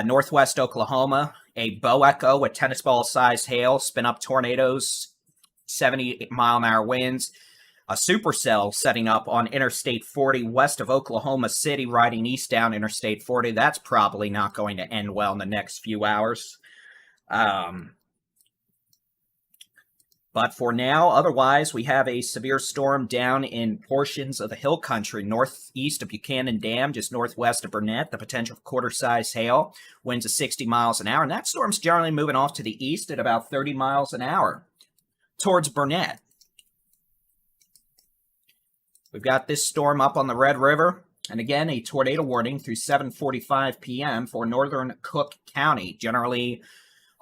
northwest Oklahoma, a bow echo with tennis ball sized hail, spin up tornadoes, 70-mile-an-hour winds, a supercell setting up on Interstate 40 west of Oklahoma City, riding east down Interstate 40. That's probably not going to end well in the next few hours. But for now, otherwise, we have a severe storm down in portions of the hill country, northeast of Buchanan Dam, just northwest of Burnett, the potential for quarter-size hail, winds of 60 miles an hour. And that storm's generally moving off to the east at about 30 miles an hour towards Burnett. We've got this storm up on the Red River, and again, a tornado warning through 7:45 p.m. for northern Cook County, generally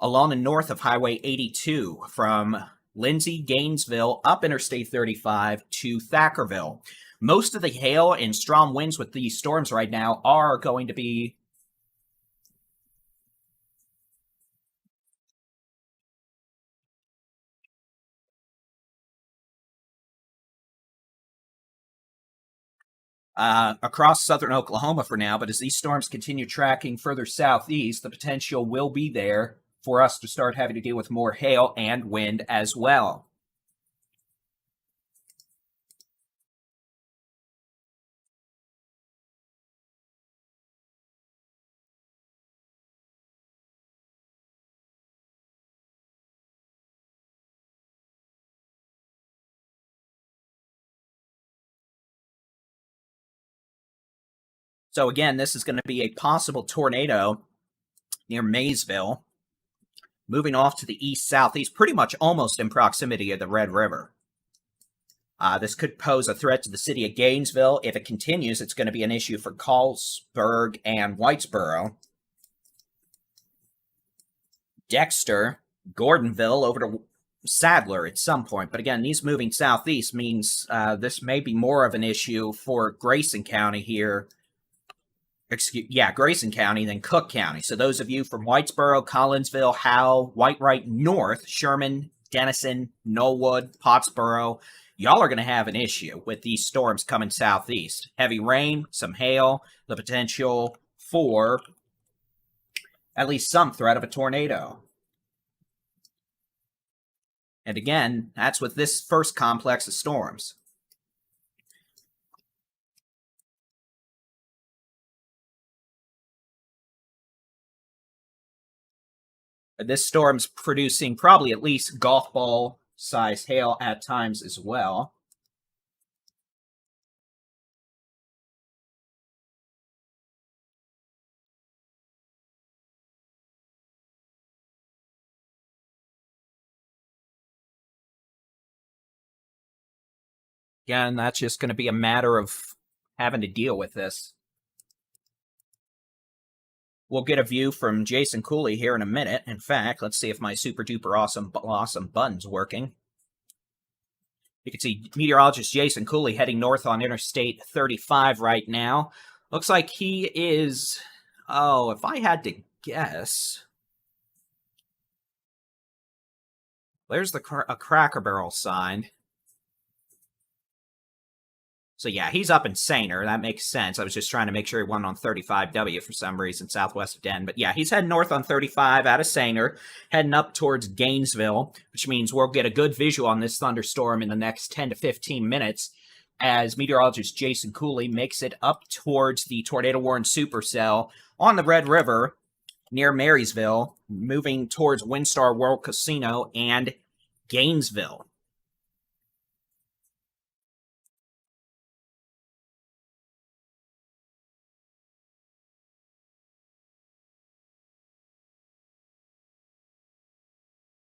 along the north of Highway 82 from Lindsay, Gainesville, up Interstate 35 to Thackerville. Most of the hail and strong winds with these storms right now are going to be across southern Oklahoma for now, but as these storms continue tracking further southeast, the potential will be there for us to start having to deal with more hail and wind as well. So again, this is going to be a possible tornado near Maysville, moving off to the east-southeast, pretty much almost in proximity of the Red River. This could pose a threat to the city of Gainesville. If it continues, it's going to be an issue for Carlsberg and Whitesboro. Dexter, Gordonville, over to Sadler at some point. But again, these moving southeast means this may be more of an issue for Grayson County here. Grayson County than Cook County. So those of you from Whitesboro, Collinsville, Howe, Whitewright North, Sherman, Denison, Knollwood, Pottsboro, y'all are going to have an issue with these storms coming southeast. Heavy rain, some hail, the potential for at least some threat of a tornado. And again, that's with this first complex of storms. This storm's producing probably at least golf ball size hail at times as well. Again, that's just going to be a matter of having to deal with this. We'll get a view from Jason Cooley here in a minute. In fact, let's see if my super duper awesome button's working. You can see meteorologist Jason Cooley heading north on Interstate 35 right now. Looks like he is, if I had to guess, there's a Cracker Barrel sign. So yeah, he's up in Saner. That makes sense. I was just trying to make sure he wasn't on 35W for some reason, southwest of Den. But yeah, he's heading north on 35 out of Saner, heading up towards Gainesville, which means we'll get a good visual on this thunderstorm in the next 10 to 15 minutes as meteorologist Jason Cooley makes it up towards the tornado-warned supercell on the Red River near Marysville, moving towards Windstar World Casino and Gainesville.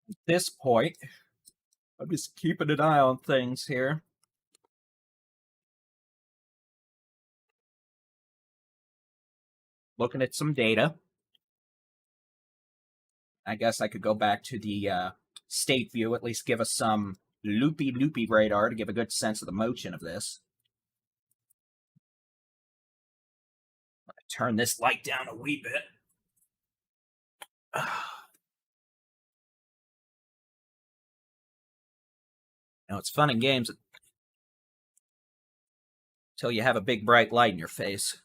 At this point, I'm just keeping an eye on things here. Looking at some data. I guess I could go back to the state view, at least give us some loopy radar to give a good sense of the motion of this. Turn this light down a wee bit. Now, it's fun in games until you have a big bright light in your face.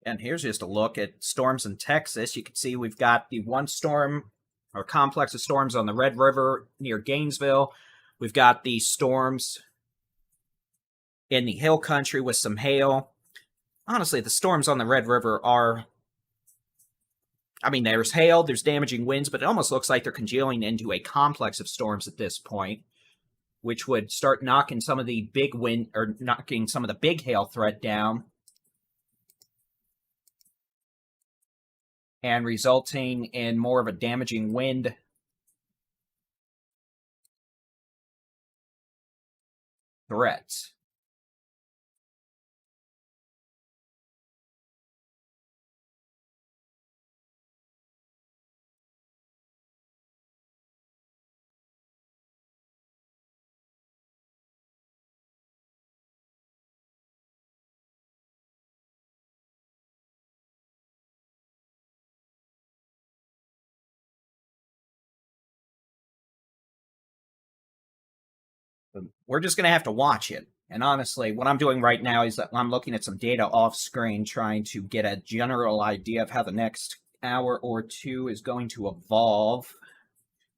And here's just a look at storms in Texas. You can see we've got the one storm or complex of storms on the Red River near Gainesville. We've got the storms in the hill country with some hail. Honestly, the storms on the Red River are, I mean, there's hail, there's damaging winds, but it almost looks like they're congealing into a complex of storms at this point, which would start knocking some of the big wind, or knocking some of the big hail threat down, and resulting in more of a damaging wind threat. We're just going to have to watch it. And honestly, what I'm doing right now is that I'm looking at some data off screen, trying to get a general idea of how the next hour or two is going to evolve.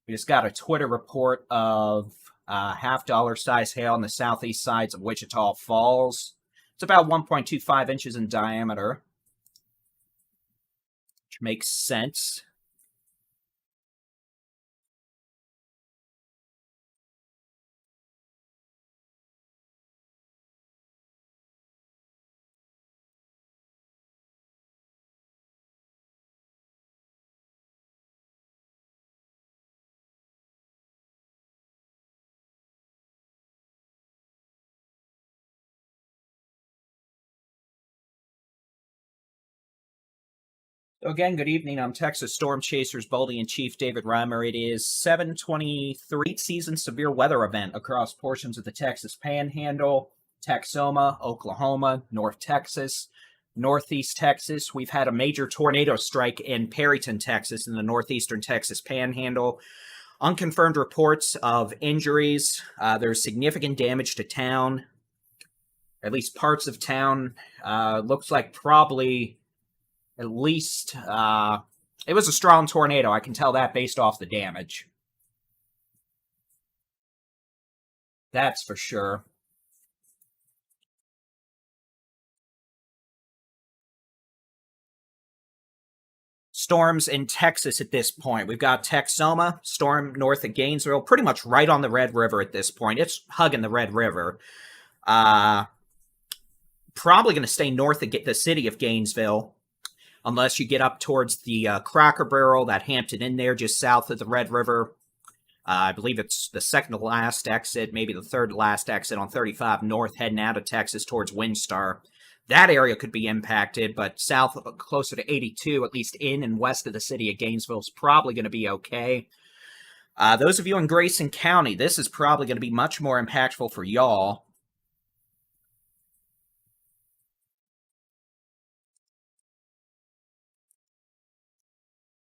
We just got a Twitter report of half-dollar size hail on the southeast sides of Wichita Falls. It's about 1.25 inches in diameter, which makes sense. So again, good evening. I'm Texas Storm Chasers Boldy-in-Chief David Reimer. It is 7/23 season severe weather event across portions of the Texas Panhandle, Texoma, Oklahoma, North Texas, Northeast Texas. We've had a major tornado strike in Perryton, Texas, in the northeastern Texas Panhandle. Unconfirmed reports of injuries. There's significant damage to town, at least parts of town. Looks like probably at least, it was a strong tornado. I can tell that based off the damage. That's for sure. Storms in Texas at this point. We've got Texoma, storm north of Gainesville, pretty much right on the Red River at this point. It's hugging the Red River. Probably going to stay north of the city of Gainesville, unless you get up towards the Cracker Barrel, that Hampton Inn there, just south of the Red River. I believe it's the second to last exit, maybe the third to last exit on 35 north, heading out of Texas towards Windstar. That area could be impacted, but south, closer to 82, at least in and west of the city of Gainesville, is probably going to be okay. Those of you in Grayson County, this is probably going to be much more impactful for y'all.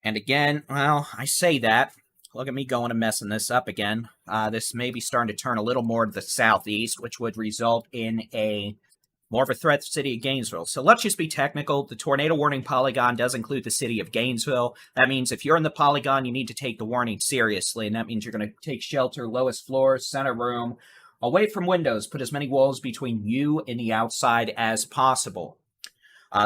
And again, well, I say that. Look at me going and messing this up again. This may be starting to turn a little more to the southeast, which would result in a more of a threat to the city of Gainesville. So let's just be technical. The tornado warning polygon does include the city of Gainesville. That means if you're in the polygon, you need to take the warning seriously, and that means you're going to take shelter, lowest floor, center room, away from windows. Put as many walls between you and the outside as possible.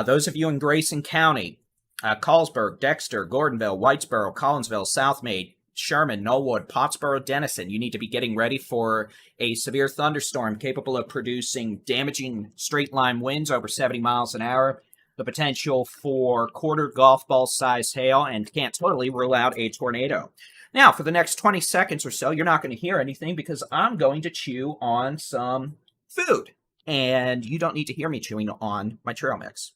Those of you in Grayson County, Carlsberg, Dexter, Gordonville, Whitesboro, Collinsville, Southmaid, Sherman, Knollwood, Pottsboro, Denison, you need to be getting ready for a severe thunderstorm capable of producing damaging straight-line winds over 70 miles an hour, the potential for quarter golf ball size hail, and can't totally rule out a tornado. Now, for the next 20 seconds or so, you're not going to hear anything because I'm going to chew on some food, and you don't need to hear me chewing on my trail mix.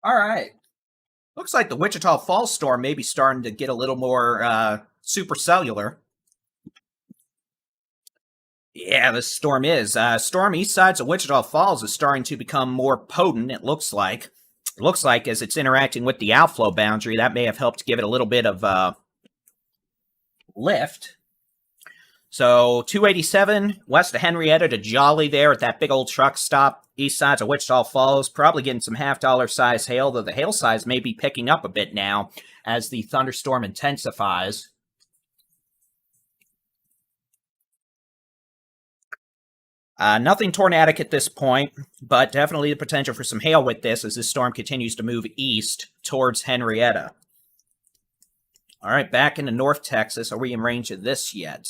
All right. Looks like the Wichita Falls storm may be starting to get a little more supercellular. Yeah, this storm is. Storm east sides of Wichita Falls is starting to become more potent, it looks like. It looks like as it's interacting with the outflow boundary, that may have helped give it a little bit of lift. So 287 west of Henrietta to Jolly there at that big old truck stop, east sides of Wichita Falls, probably getting some half-dollar size hail, though the hail size may be picking up a bit now as the thunderstorm intensifies. Nothing tornadic at this point, but definitely the potential for some hail with this as this storm continues to move east towards Henrietta. All right, back into North Texas. Are we in range of this yet?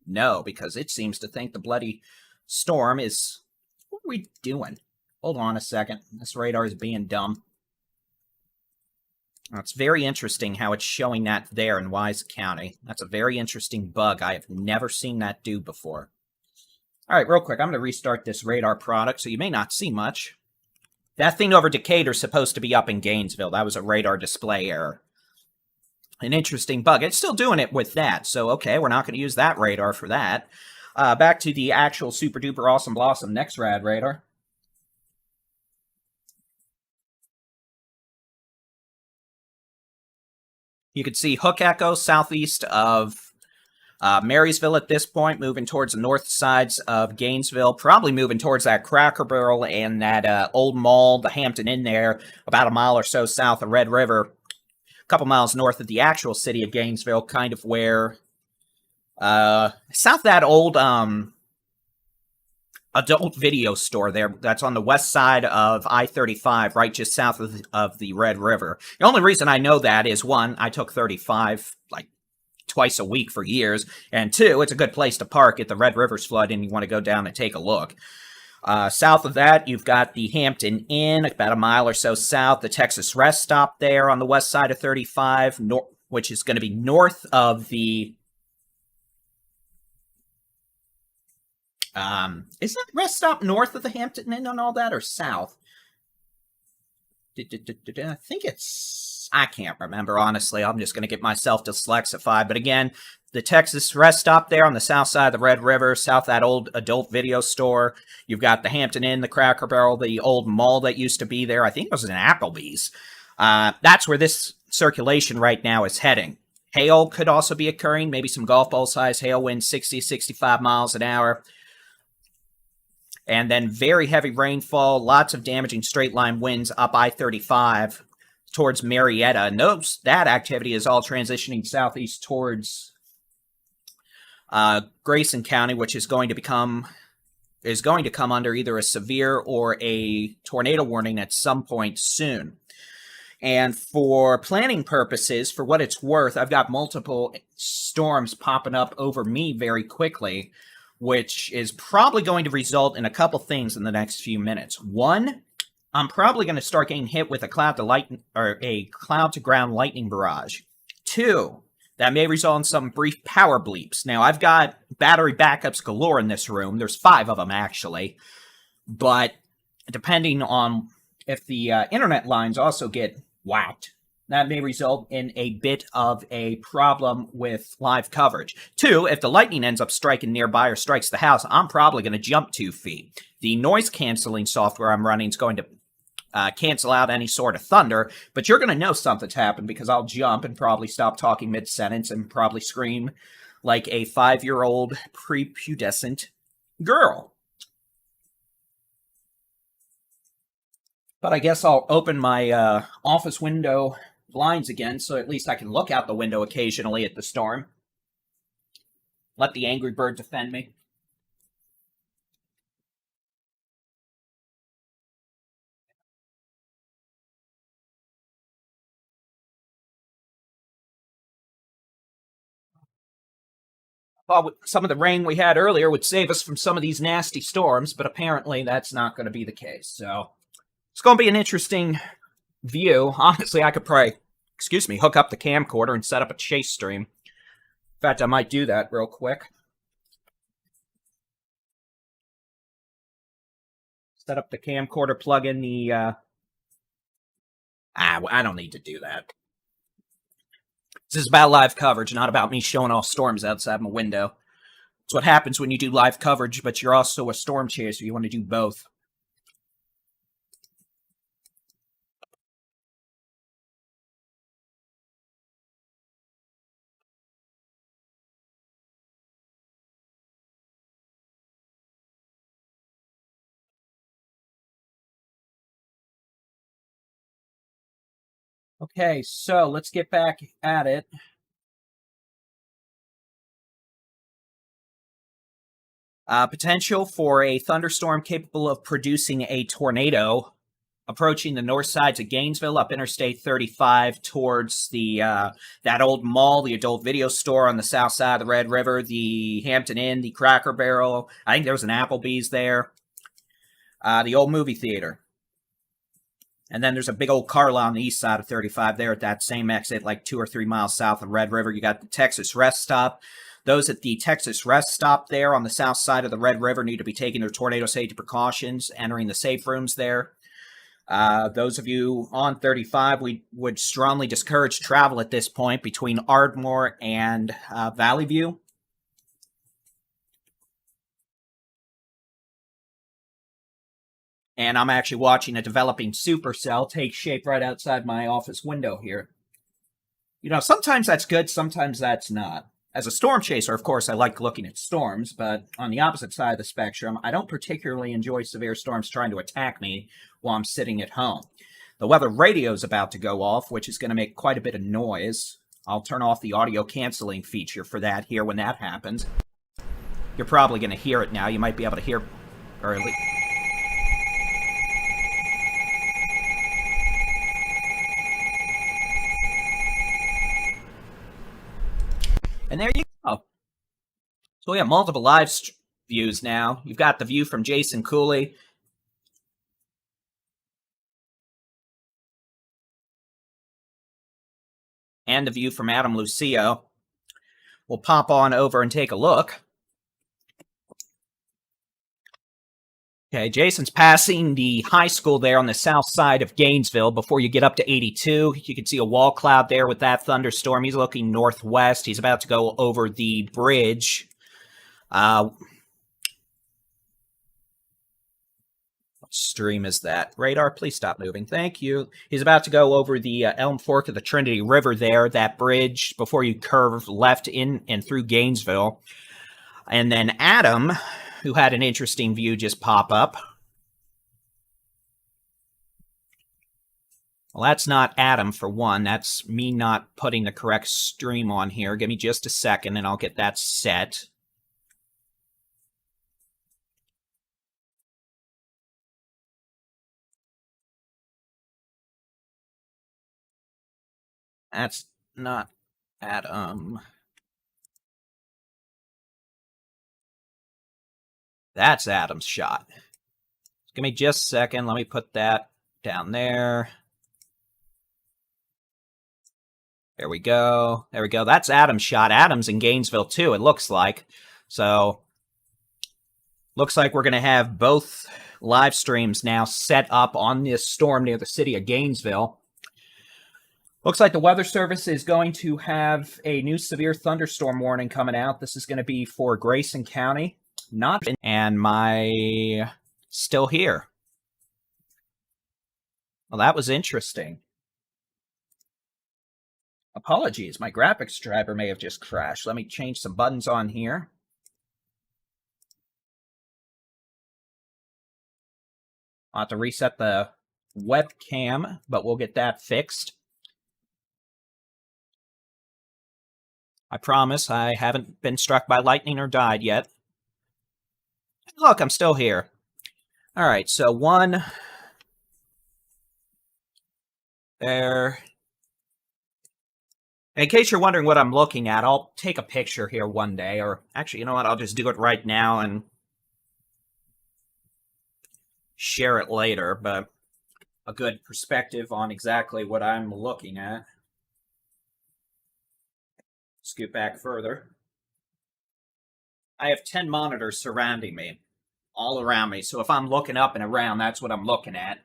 No, because it seems to think the bloody storm is... What are we doing? Hold on a second. This radar is being dumb. It's very interesting how it's showing that there in Wise County. That's a very interesting bug. I have never seen that do before. All right, real quick, I'm going to restart this radar product, so you may not see much. That thing over Decatur is supposed to be up in Gainesville. That was a radar display error. An interesting bug. It's still doing it with that, so okay, we're not going to use that radar for that. Back to the actual super-duper awesome blossom next rad radar. You can see Hook Echo southeast of Marysville at this point, moving towards the north sides of Gainesville, probably moving towards that Cracker Barrel and that old mall, the Hampton Inn there, about a mile or so south of Red River, a couple miles north of the actual city of Gainesville, kind of where, south of that old adult video store there, that's on the west side of I-35, right just south of the Red River. The only reason I know that is, one, I took 35, like, twice a week for years, and two, it's a good place to park if the Red River's flood and you want to go down and take a look. South of that, you've got the Hampton Inn, about a mile or so south, the Texas Rest Stop there on the west side of 35, which is going to be north of the... is that rest stop north of the Hampton Inn and all that, or south? I think it's... I can't remember, honestly. I'm just going to get myself dyslexified. But again, the Texas Rest Stop there on the south side of the Red River, south of that old adult video store. You've got the Hampton Inn, the Cracker Barrel, the old mall that used to be there. I think it was an Applebee's. That's where this circulation right now is heading. Hail could also be occurring, maybe some golf ball size hail winds, 60, 65 miles an hour. And then very heavy rainfall, lots of damaging straight line winds up I-35 towards Marietta. And that activity is all transitioning southeast towards Grayson County, which is going to come under either a severe or a tornado warning at some point soon. And for planning purposes, for what it's worth, I've got multiple storms popping up over me very quickly, which is probably going to result in a couple things in the next few minutes. One, I'm probably going to start getting hit with a cloud to ground lightning barrage. Two, that may result in some brief power bleeps. Now, I've got battery backups galore in this room. There's 5 of them, actually. But depending on if the internet lines also get whacked, that may result in a bit of a problem with live coverage. 2, if the lightning ends up striking nearby or strikes the house, I'm probably going to jump 2 feet. The noise-canceling software I'm running is going to cancel out any sort of thunder, but you're going to know something's happened because I'll jump and probably stop talking mid-sentence and probably scream like a 5-year-old prepubescent girl. But I guess I'll open my office window blinds again, so at least I can look out the window occasionally at the storm. Let the angry bird defend me. Thought some of the rain we had earlier would save us from some of these nasty storms, but apparently that's not going to be the case. So it's going to be an interesting view. Honestly, I could probably, hook up the camcorder and set up a chase stream. In fact, I might do that real quick. Set up the camcorder, plug in the I don't need to do that. This is about live coverage, not about me showing off storms outside my window. It's what happens when you do live coverage, but you're also a storm chaser. You want to do both. Okay, so let's get back at it. Potential for a thunderstorm capable of producing a tornado approaching the north sides of Gainesville up Interstate 35 towards the that old mall, the adult video store on the south side of the Red River, the Hampton Inn, the Cracker Barrel. I think there was an Applebee's there. The old movie theater. And then there's a big old car lot on the east side of 35 there at that same exit, like 2 or 3 miles south of Red River. You got the Texas Rest Stop. Those at the Texas Rest Stop there on the south side of the Red River need to be taking their tornado safety precautions, entering the safe rooms there. Those of you on 35, we would strongly discourage travel at this point between Ardmore and Valley View. And I'm actually watching a developing supercell take shape right outside my office window here. You know, sometimes that's good, sometimes that's not. As a storm chaser, of course, I like looking at storms, but on the opposite side of the spectrum, I don't particularly enjoy severe storms trying to attack me while I'm sitting at home. The weather radio is about to go off, which is going to make quite a bit of noise. I'll turn off the audio canceling feature for that here when that happens. You're probably going to hear it now. You might be able to hear early. And there you go. So we have multiple live views now. You've got the view from Jason Cooley. And the view from Adam Lucio. We'll pop on over and take a look. Okay, Jason's passing the high school there on the south side of Gainesville before you get up to 82. You can see a wall cloud there with that thunderstorm. He's looking northwest. He's about to go over the bridge. What stream is that? Radar, please stop moving. Thank you. He's about to go over the Elm Fork of the Trinity River there, that bridge, before you curve left in and through Gainesville. And then Adam, who had an interesting view just pop up. Well, that's not Adam, for one. That's me not putting the correct stream on here. Give me just a second, and I'll get that set. That's not Adam. That's Adam's shot. Give me just a second. Let me put that down there. There we go. There we go. That's Adam's shot. Adam's in Gainesville, too, it looks like. So, looks like we're going to have both live streams now set up on this storm near the city of Gainesville. Looks like the Weather Service is going to have a new severe thunderstorm warning coming out. This is going to be for Grayson County. And my still here. Well, that was interesting. Apologies, my graphics driver may have just crashed. Let me change some buttons on here. I'll have to reset the webcam, but we'll get that fixed. I promise I haven't been struck by lightning or died yet. Look, I'm still here. All right, so one there. In case you're wondering what I'm looking at, I'll take a picture here one day, or actually, you know what? I'll just do it right now and share it later, but a good perspective on exactly what I'm looking at. Scoot back further. I have 10 monitors surrounding me, all around me. So if I'm looking up and around, that's what I'm looking at.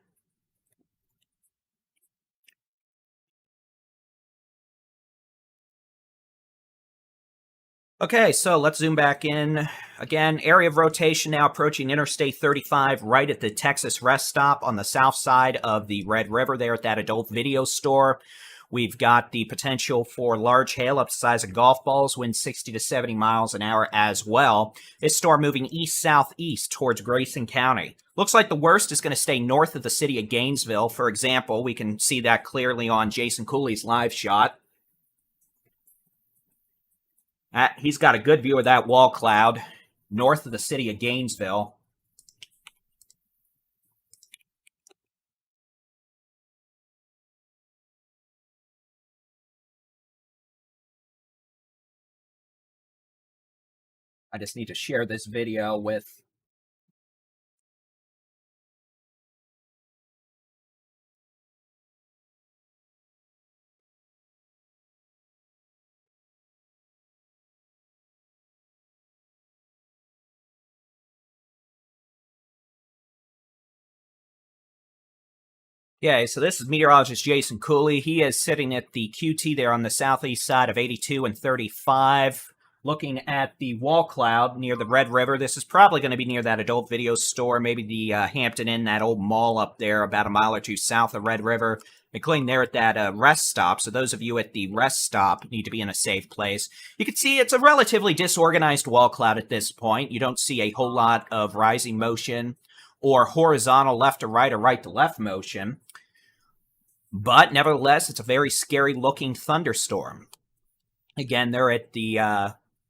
Okay, so let's zoom back in. Again, area of rotation now approaching Interstate 35, right at the Texas rest stop on the south side of the Red River there at that adult video store. We've got the potential for large hail up to the size of golf balls, winds 60 to 70 miles an hour as well. This storm moving east-southeast towards Grayson County. Looks like the worst is going to stay north of the city of Gainesville. For example, we can see that clearly on Jason Cooley's live shot. He's got a good view of that wall cloud north of the city of Gainesville. I just need to share this video with... Yeah, so this is meteorologist Jason Cooley. He is sitting at the QT there on the southeast side of 82 and 35, looking at the wall cloud near the Red River. This is probably going to be near that adult video store, maybe the Hampton Inn, that old mall up there about a mile or two south of Red River. McKinney there at that rest stop, so those of you at the rest stop need to be in a safe place. You can see it's a relatively disorganized wall cloud at this point. You don't see a whole lot of rising motion or horizontal left to right or right to left motion. But nevertheless, it's a very scary-looking thunderstorm. Again, they're at the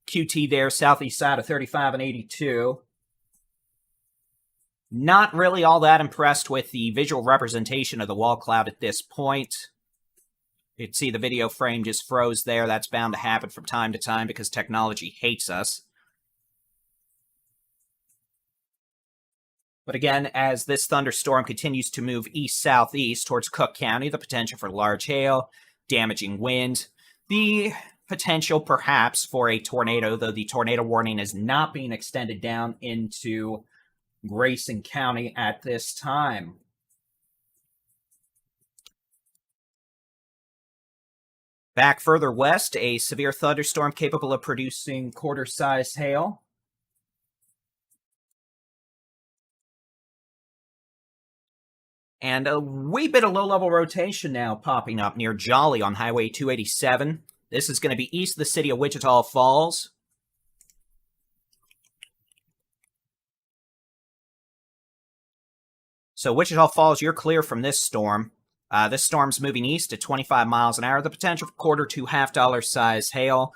QT there, southeast side of 35 and 82. Not really all that impressed with the visual representation of the wall cloud at this point. You can see the video frame just froze there. That's bound to happen from time to time because technology hates us. But again, as this thunderstorm continues to move east-southeast towards Cook County, the potential for large hail, damaging wind, the potential perhaps for a tornado, though the tornado warning is not being extended down into Grayson County at this time. Back further west, a severe thunderstorm capable of producing quarter-sized hail. And a wee bit of low-level rotation now popping up near Jolly on Highway 287. This is going to be east of the city of Wichita Falls. So Wichita Falls, you're clear from this storm. This storm's moving east at 25 miles an hour. The potential for quarter to $half size hail.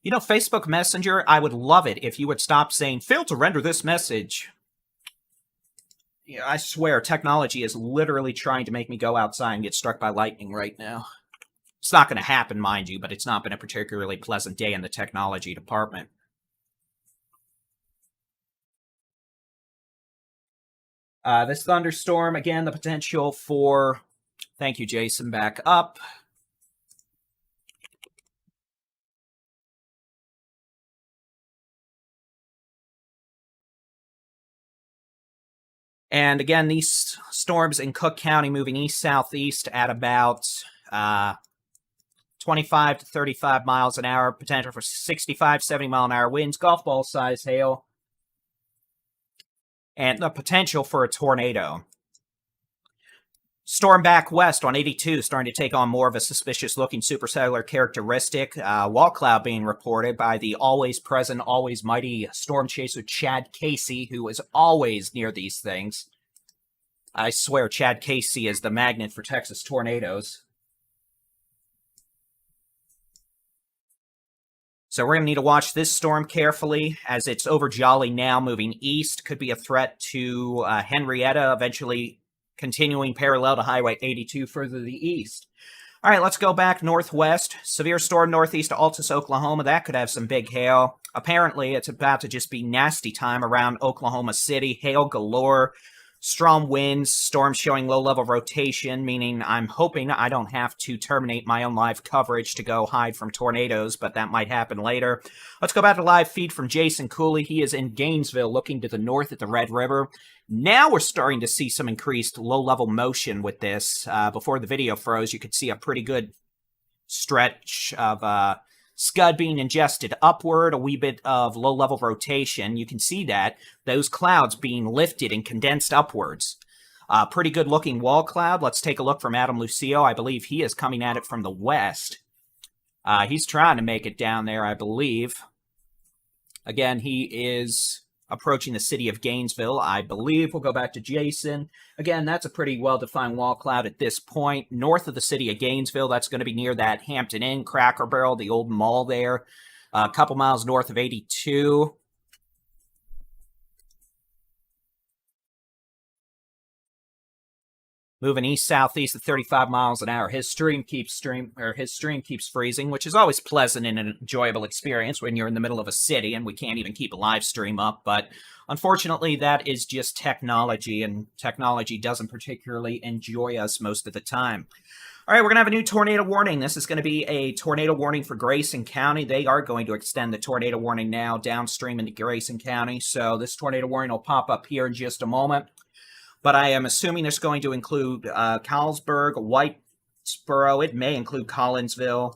You know, Facebook Messenger, I would love it if you would stop saying, failed to render this message. Yeah, I swear, technology is literally trying to make me go outside and get struck by lightning right now. It's not going to happen, mind you, but it's not been a particularly pleasant day in the technology department. This thunderstorm, again, the potential for... Thank you, Jason. Back up. And again, these storms in Cook County moving east-southeast at about 25 to 35 miles an hour, potential for 65, 70 mile an hour winds, golf ball size hail, and the potential for a tornado. Storm back west on 82 starting to take on more of a suspicious-looking supercellular characteristic. Wall cloud being reported by the always-present, always-mighty storm chaser Chad Casey, who is always near these things. I swear Chad Casey is the magnet for Texas tornadoes. So we're going to need to watch this storm carefully as it's over Jolly now, moving east. Could be a threat to Henrietta, eventually continuing parallel to Highway 82 further to the east. All right, let's go back northwest. Severe storm northeast of Altus, Oklahoma. That could have some big hail. Apparently, it's about to just be nasty time around Oklahoma City. Hail galore, strong winds, storms showing low-level rotation, meaning I'm hoping I don't have to terminate my own live coverage to go hide from tornadoes, but that might happen later. Let's go back to live feed from Jason Cooley. He is in Gainesville looking to the north at the Red River. Now we're starting to see some increased low-level motion with this. Before the video froze, you could see a pretty good stretch of scud being ingested upward, a wee bit of low-level rotation. You can see that, those clouds being lifted and condensed upwards. Pretty good-looking wall cloud. Let's take a look from Adam Lucio. I believe he is coming at it from the west. He's trying to make it down there, I believe. Again, he is approaching the city of Gainesville, I believe. We'll go back to Jason. Again, that's a pretty well-defined wall cloud at this point. North of the city of Gainesville, that's going to be near that Hampton Inn, Cracker Barrel, the old mall there. A couple miles north of 82. Moving east-southeast at 35 miles an hour. His stream keeps freezing, which is always pleasant and an enjoyable experience when you're in the middle of a city and we can't even keep a live stream up. But unfortunately, that is just technology, and technology doesn't particularly enjoy us most of the time. All right, we're going to have a new tornado warning. This is going to be a tornado warning for Grayson County. They are going to extend the tornado warning now downstream into Grayson County. So this tornado warning will pop up here in just a moment. But I am assuming it's going to include Carlsberg, Whitesboro. It may include Collinsville.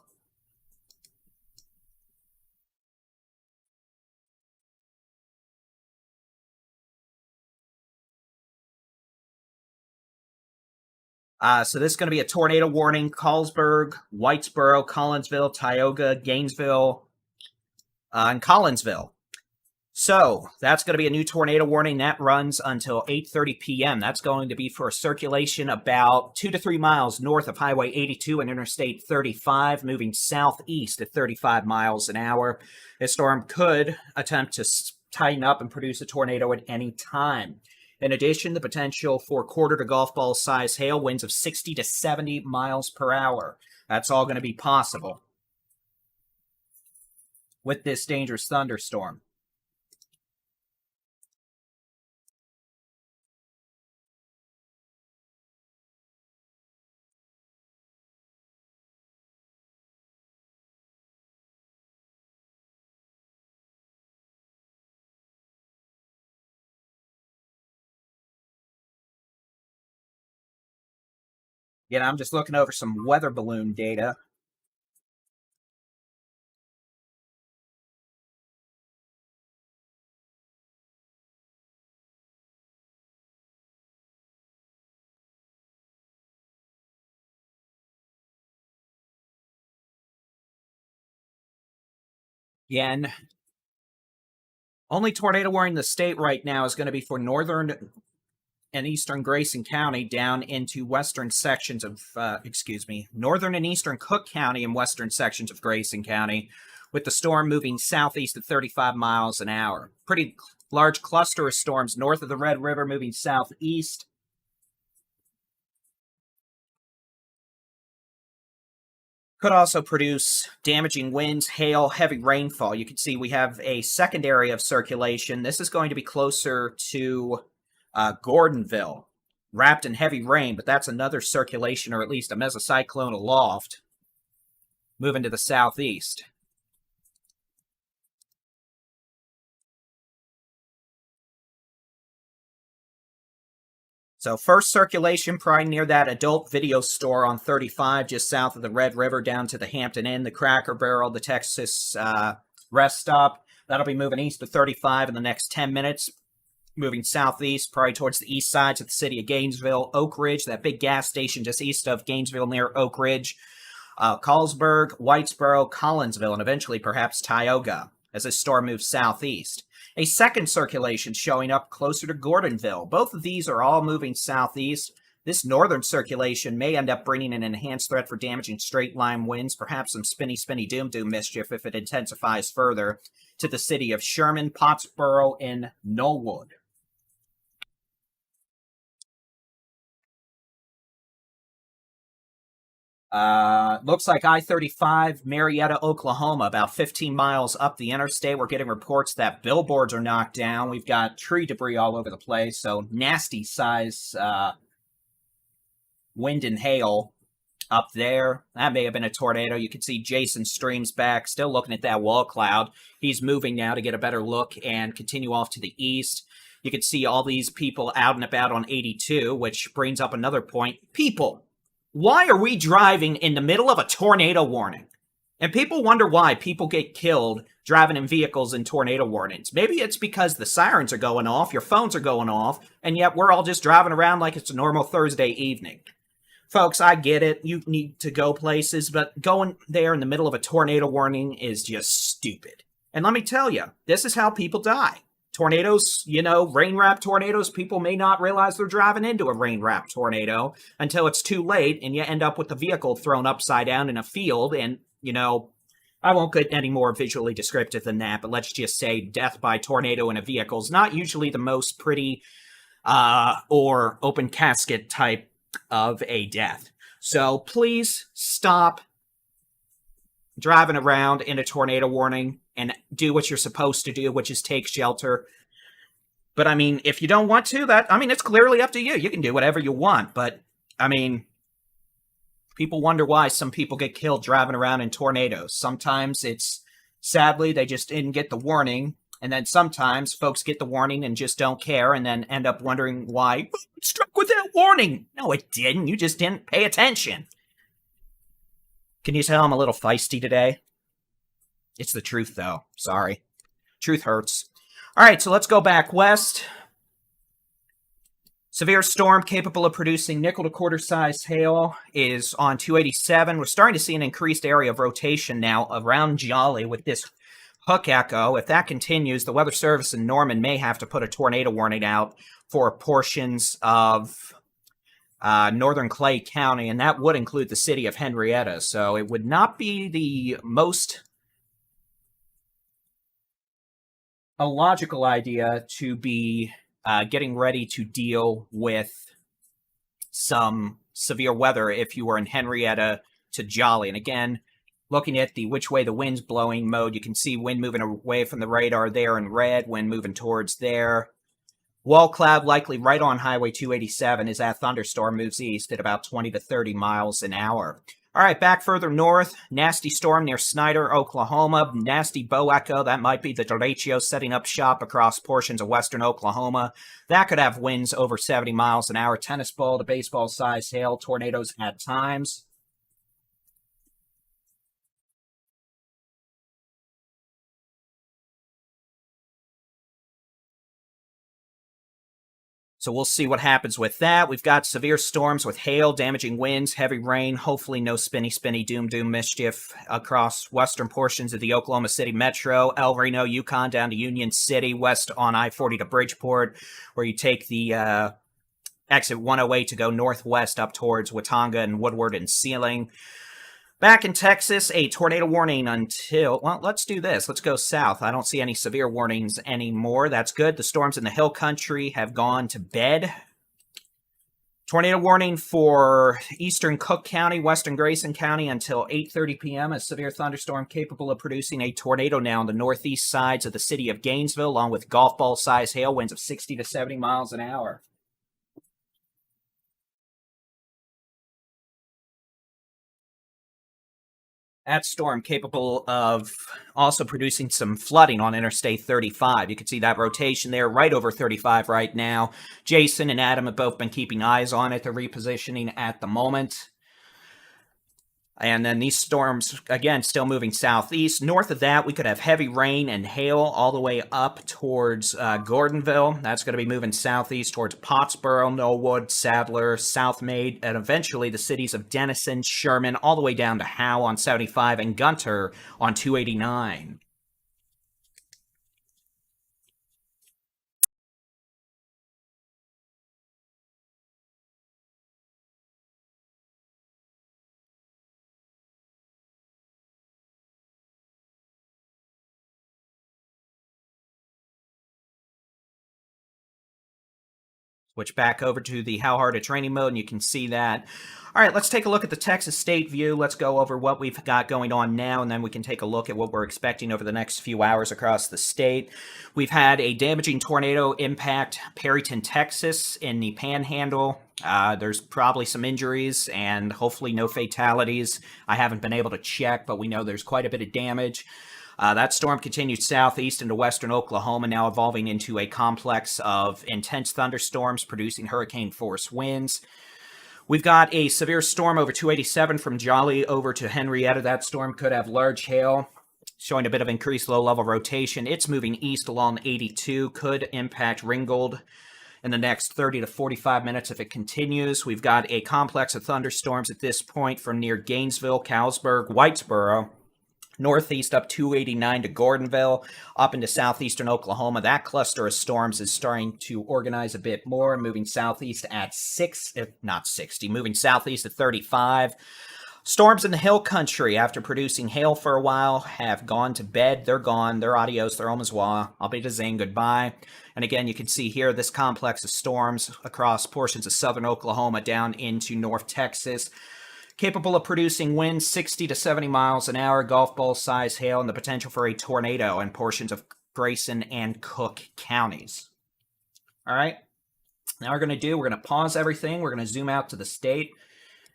So this is going to be a tornado warning. Carlsberg, Whitesboro, Collinsville, Tioga, Gainesville, and Collinsville. So that's going to be a new tornado warning. That runs until 8:30 p.m. That's going to be for a circulation about 2 to 3 miles north of Highway 82 and Interstate 35, moving southeast at 35 miles an hour. This storm could attempt to tighten up and produce a tornado at any time. In addition, the potential for quarter to golf ball size hail, winds of 60 to 70 miles per hour. That's all going to be possible with this dangerous thunderstorm. Again, I'm just looking over some weather balloon data. Again, only tornado warning in the state right now is going to be for northern and eastern Grayson County down into western sections of, northern and eastern Cook County and western sections of Grayson County, with the storm moving southeast at 35 miles an hour. Pretty large cluster of storms north of the Red River moving southeast. Could also produce damaging winds, hail, heavy rainfall. You can see we have a second area of circulation. This is going to be closer to Gordonville, wrapped in heavy rain, but that's another circulation, or at least a mesocyclone aloft, moving to the southeast. So first circulation probably near that adult video store on 35, just south of the Red River, down to the Hampton Inn, the Cracker Barrel, the Texas rest stop. That'll be moving east to 35 in the next 10 minutes. Moving southeast, probably towards the east sides of the city of Gainesville, Oak Ridge, that big gas station just east of Gainesville near Oak Ridge, Carlsberg, Whitesboro, Collinsville, and eventually perhaps Tioga as this storm moves southeast. A second circulation showing up closer to Gordonville. Both of these are all moving southeast. This northern circulation may end up bringing an enhanced threat for damaging straight-line winds, perhaps some spinny, doom mischief if it intensifies further, to the city of Sherman, Pottsboro, and Knollwood. Looks like I-35, Marietta, Oklahoma, about 15 miles up the interstate. We're getting reports that billboards are knocked down. We've got tree debris all over the place, so nasty size wind and hail up there. That may have been a tornado. You can see Jason Streams back, still looking at that wall cloud. He's moving now to get a better look and continue off to the east. You can see all these people out and about on 82, which brings up another point. People! Why are we driving in the middle of a tornado warning? And people wonder why people get killed driving in vehicles in tornado warnings. Maybe it's because the sirens are going off, your phones are going off, and yet we're all just driving around like it's a normal Thursday evening. Folks, I get it. You need to go places, but going there in the middle of a tornado warning is just stupid. And let me tell you, this is how people die. Tornadoes, rain-wrapped tornadoes, people may not realize they're driving into a rain-wrapped tornado until it's too late and you end up with the vehicle thrown upside down in a field. And, I won't get any more visually descriptive than that, but let's just say death by tornado in a vehicle is not usually the most pretty or open casket type of a death. So please stop driving around in a tornado warning and do what you're supposed to do, which is take shelter. But if you don't want to, it's clearly up to you. You can do whatever you want. But people wonder why some people get killed driving around in tornadoes. Sometimes it's sadly they just didn't get the warning. And then sometimes folks get the warning and just don't care and then end up wondering why it struck with that warning. No, it didn't. You just didn't pay attention. Can you tell I'm a little feisty today? It's the truth, though. Sorry. Truth hurts. All right, so let's go back west. Severe storm capable of producing nickel to quarter-size hail is on 287. We're starting to see an increased area of rotation now around Jolly with this hook echo. If that continues, the Weather Service in Norman may have to put a tornado warning out for portions of northern Clay County, and that would include the city of Henrietta. So it would not be the most a logical idea to be getting ready to deal with some severe weather if you were in Henrietta to Jolly. And again, looking at the which way the wind's blowing mode, you can see wind moving away from the radar there in red, wind moving towards there. Wall cloud likely right on Highway 287 as that thunderstorm moves east at about 20 to 30 miles an hour. All right, back further north, nasty storm near Snyder, Oklahoma. Nasty bow echo. That might be the Directio setting up shop across portions of western Oklahoma. That could have winds over 70 miles an hour. Tennis ball to baseball size hail. Tornadoes at times. So we'll see what happens with that. We've got severe storms with hail, damaging winds, heavy rain, hopefully no spinny, doom mischief across western portions of the Oklahoma City metro, El Reno, Yukon, down to Union City, west on I-40 to Bridgeport, where you take the exit 108 to go northwest up towards Watauga and Woodward and Sealing. Back in Texas, a tornado warning until, well, let's do this. Let's go south. I don't see any severe warnings anymore. That's good. The storms in the hill country have gone to bed. Tornado warning for eastern Cook County, western Grayson County until 8:30 p.m. A severe thunderstorm capable of producing a tornado now on the northeast sides of the city of Gainesville, along with golf ball size hail winds of 60 to 70 miles an hour. That storm capable of also producing some flooding on Interstate 35. You can see that rotation there right over 35 right now. Jason and Adam have both been keeping eyes on it. They're repositioning at the moment. And then these storms, again, still moving southeast. North of that, we could have heavy rain and hail all the way up towards Gordonville. That's going to be moving southeast towards Pottsboro, Knollwood, Sadler, South Maid, and eventually the cities of Denison, Sherman, all the way down to Howe on 75 and Gunter on 289. Switch back over to the How Hard a Training mode, and you can see that. All right, let's take a look at the Texas state view. Let's go over what we've got going on now, and then we can take a look at what we're expecting over the next few hours across the state. We've had a damaging tornado impact Perryton, Texas in the Panhandle. There's probably some injuries and hopefully no fatalities. I haven't been able to check, but we know there's quite a bit of damage. That storm continued southeast into western Oklahoma, now evolving into a complex of intense thunderstorms producing hurricane-force winds. We've got a severe storm over 287 from Jolly over to Henrietta. That storm could have large hail, showing a bit of increased low-level rotation. It's moving east along 82, could impact Ringgold in the next 30 to 45 minutes if it continues. We've got a complex of thunderstorms at this point from near Gainesville, Calsburg, Whitesboro, northeast up 289 to Gordonville, up into southeastern Oklahoma. That cluster of storms is starting to organize a bit more, moving southeast at 60, moving southeast at 35. Storms in the hill country, after producing hail for a while, have gone to bed. They're gone. They're adios. They're au revoir. I'll be saying goodbye. And again, you can see here this complex of storms across portions of southern Oklahoma down into North Texas, capable of producing winds 60 to 70 miles an hour, golf ball size hail, and the potential for a tornado in portions of Grayson and Cook counties. All right. Now we're going to pause everything. We're going to zoom out to the state.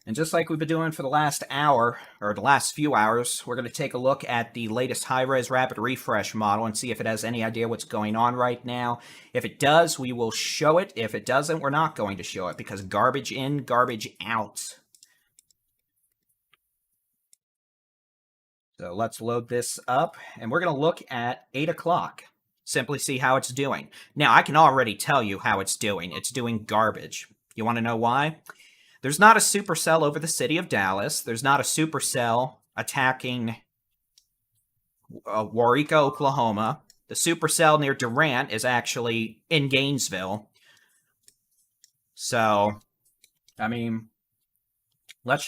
And just like we've been doing for the last hour, or the last few hours, we're going to take a look at the latest high-res rapid refresh model and see if it has any idea what's going on right now. If it does, we will show it. If it doesn't, we're not going to show it, because garbage in, garbage out. So let's load this up, and we're going to look at 8 o'clock. Simply see how it's doing. Now, I can already tell you how it's doing. It's doing garbage. You want to know why? There's not a supercell over the city of Dallas. There's not a supercell attacking Waurika, Oklahoma. The supercell near Durant is actually in Gainesville. So, I mean, let's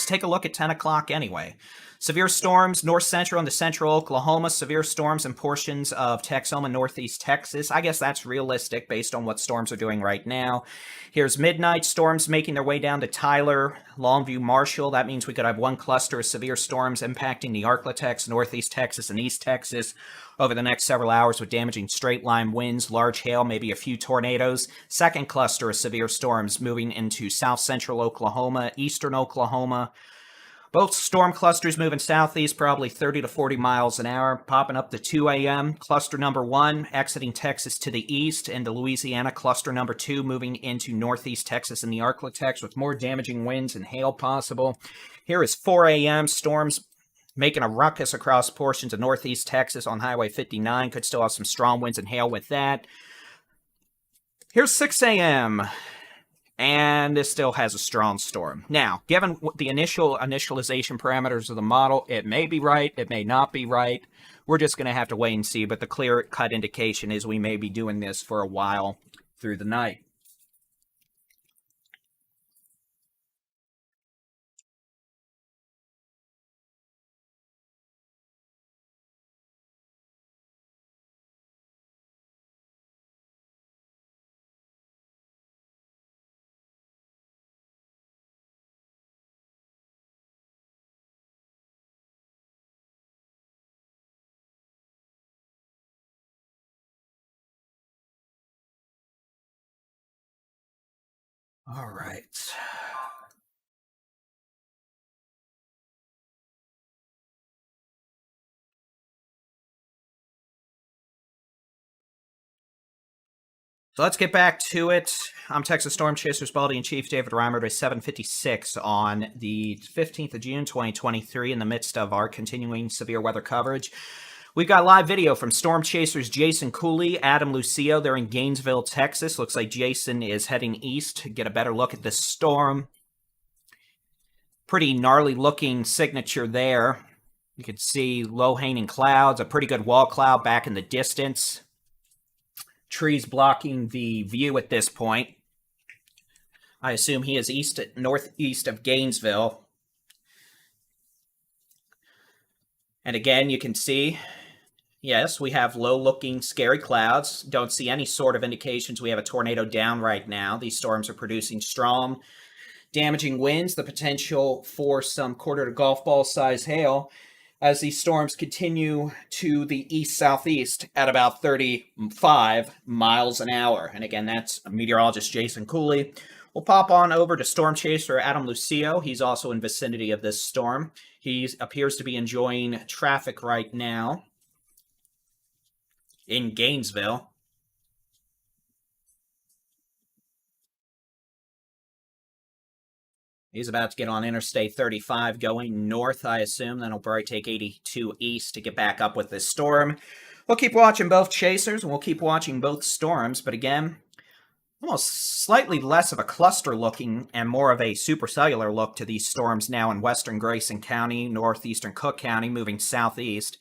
take a look at 10 o'clock anyway. Severe storms north central into central Oklahoma. Severe storms in portions of Texoma, northeast Texas. I guess that's realistic based on what storms are doing right now. Here's midnight. Storms making their way down to Tyler, Longview, Marshall. That means we could have one cluster of severe storms impacting the Arklatex, northeast Texas, and east Texas over the next several hours with damaging straight-line winds, large hail, maybe a few tornadoes. Second cluster of severe storms moving into south central Oklahoma, eastern Oklahoma. Both storm clusters moving southeast, probably 30 to 40 miles an hour, popping up to 2 a.m. Cluster number 1 exiting Texas to the east into Louisiana. Cluster number 2 moving into northeast Texas and the Arklatex with more damaging winds and hail possible. Here is 4 a.m. Storms making a ruckus across portions of northeast Texas on Highway 59. Could still have some strong winds and hail with that. Here's 6 a.m. And this still has a strong storm. Now, given the initialization parameters of the model, it may be right, it may not be right. We're just going to have to wait and see, but the clear-cut indication is we may be doing this for a while through the night. All right. So let's get back to it. I'm Texas Storm Chasers Baldy-in-Chief David Reimer at 7:56 on the 15th of June, 2023, in the midst of our continuing severe weather coverage. We've got live video from Storm Chasers Jason Cooley, Adam Lucio. They're in Gainesville, Texas. Looks like Jason is heading east to get a better look at this storm. Pretty gnarly looking signature there. You can see low-hanging clouds, a pretty good wall cloud back in the distance. Trees blocking the view at this point. I assume he is northeast of Gainesville. And again, you can see, yes, we have low-looking, scary clouds. Don't see any sort of indications we have a tornado down right now. These storms are producing strong, damaging winds, the potential for some quarter to golf ball size hail as these storms continue to the east-southeast at about 35 miles an hour. And again, that's meteorologist Jason Cooley. We'll pop on over to Storm Chaser Adam Lucio. He's also in vicinity of this storm. He appears to be enjoying traffic right now in Gainesville. He's about to get on Interstate 35 going north, I assume. Then he'll probably take 82 east to get back up with this storm. We'll keep watching both chasers, and we'll keep watching both storms. But again, almost slightly less of a cluster looking and more of a supercellular look to these storms now in western Grayson County, northeastern Cook County, moving southeast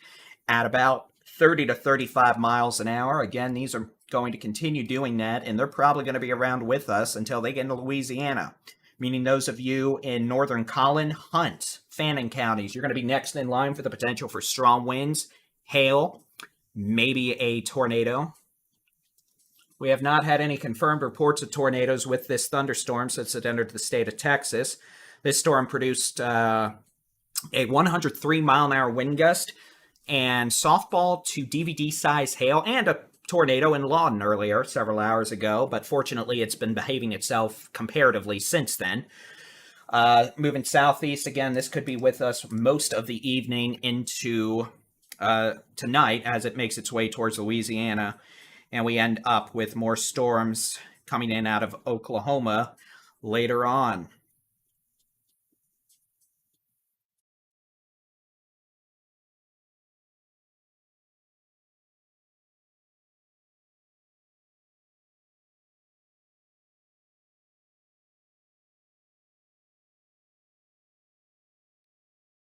at about 30 to 35 miles an hour. Again, these are going to continue doing that, and they're probably going to be around with us until they get into Louisiana, meaning those of you in northern Collin, Hunt, Fannin counties, you're going to be next in line for the potential for strong winds, hail, maybe a tornado. We have not had any confirmed reports of tornadoes with this thunderstorm since it entered the state of Texas. This storm produced a 103-mile-an-hour wind gust and softball to DVD size hail and a tornado in Lawton earlier, several hours ago, but fortunately it's been behaving itself comparatively since then. Moving southeast again, this could be with us most of the evening into tonight as it makes its way towards Louisiana, and we end up with more storms coming in out of Oklahoma later on.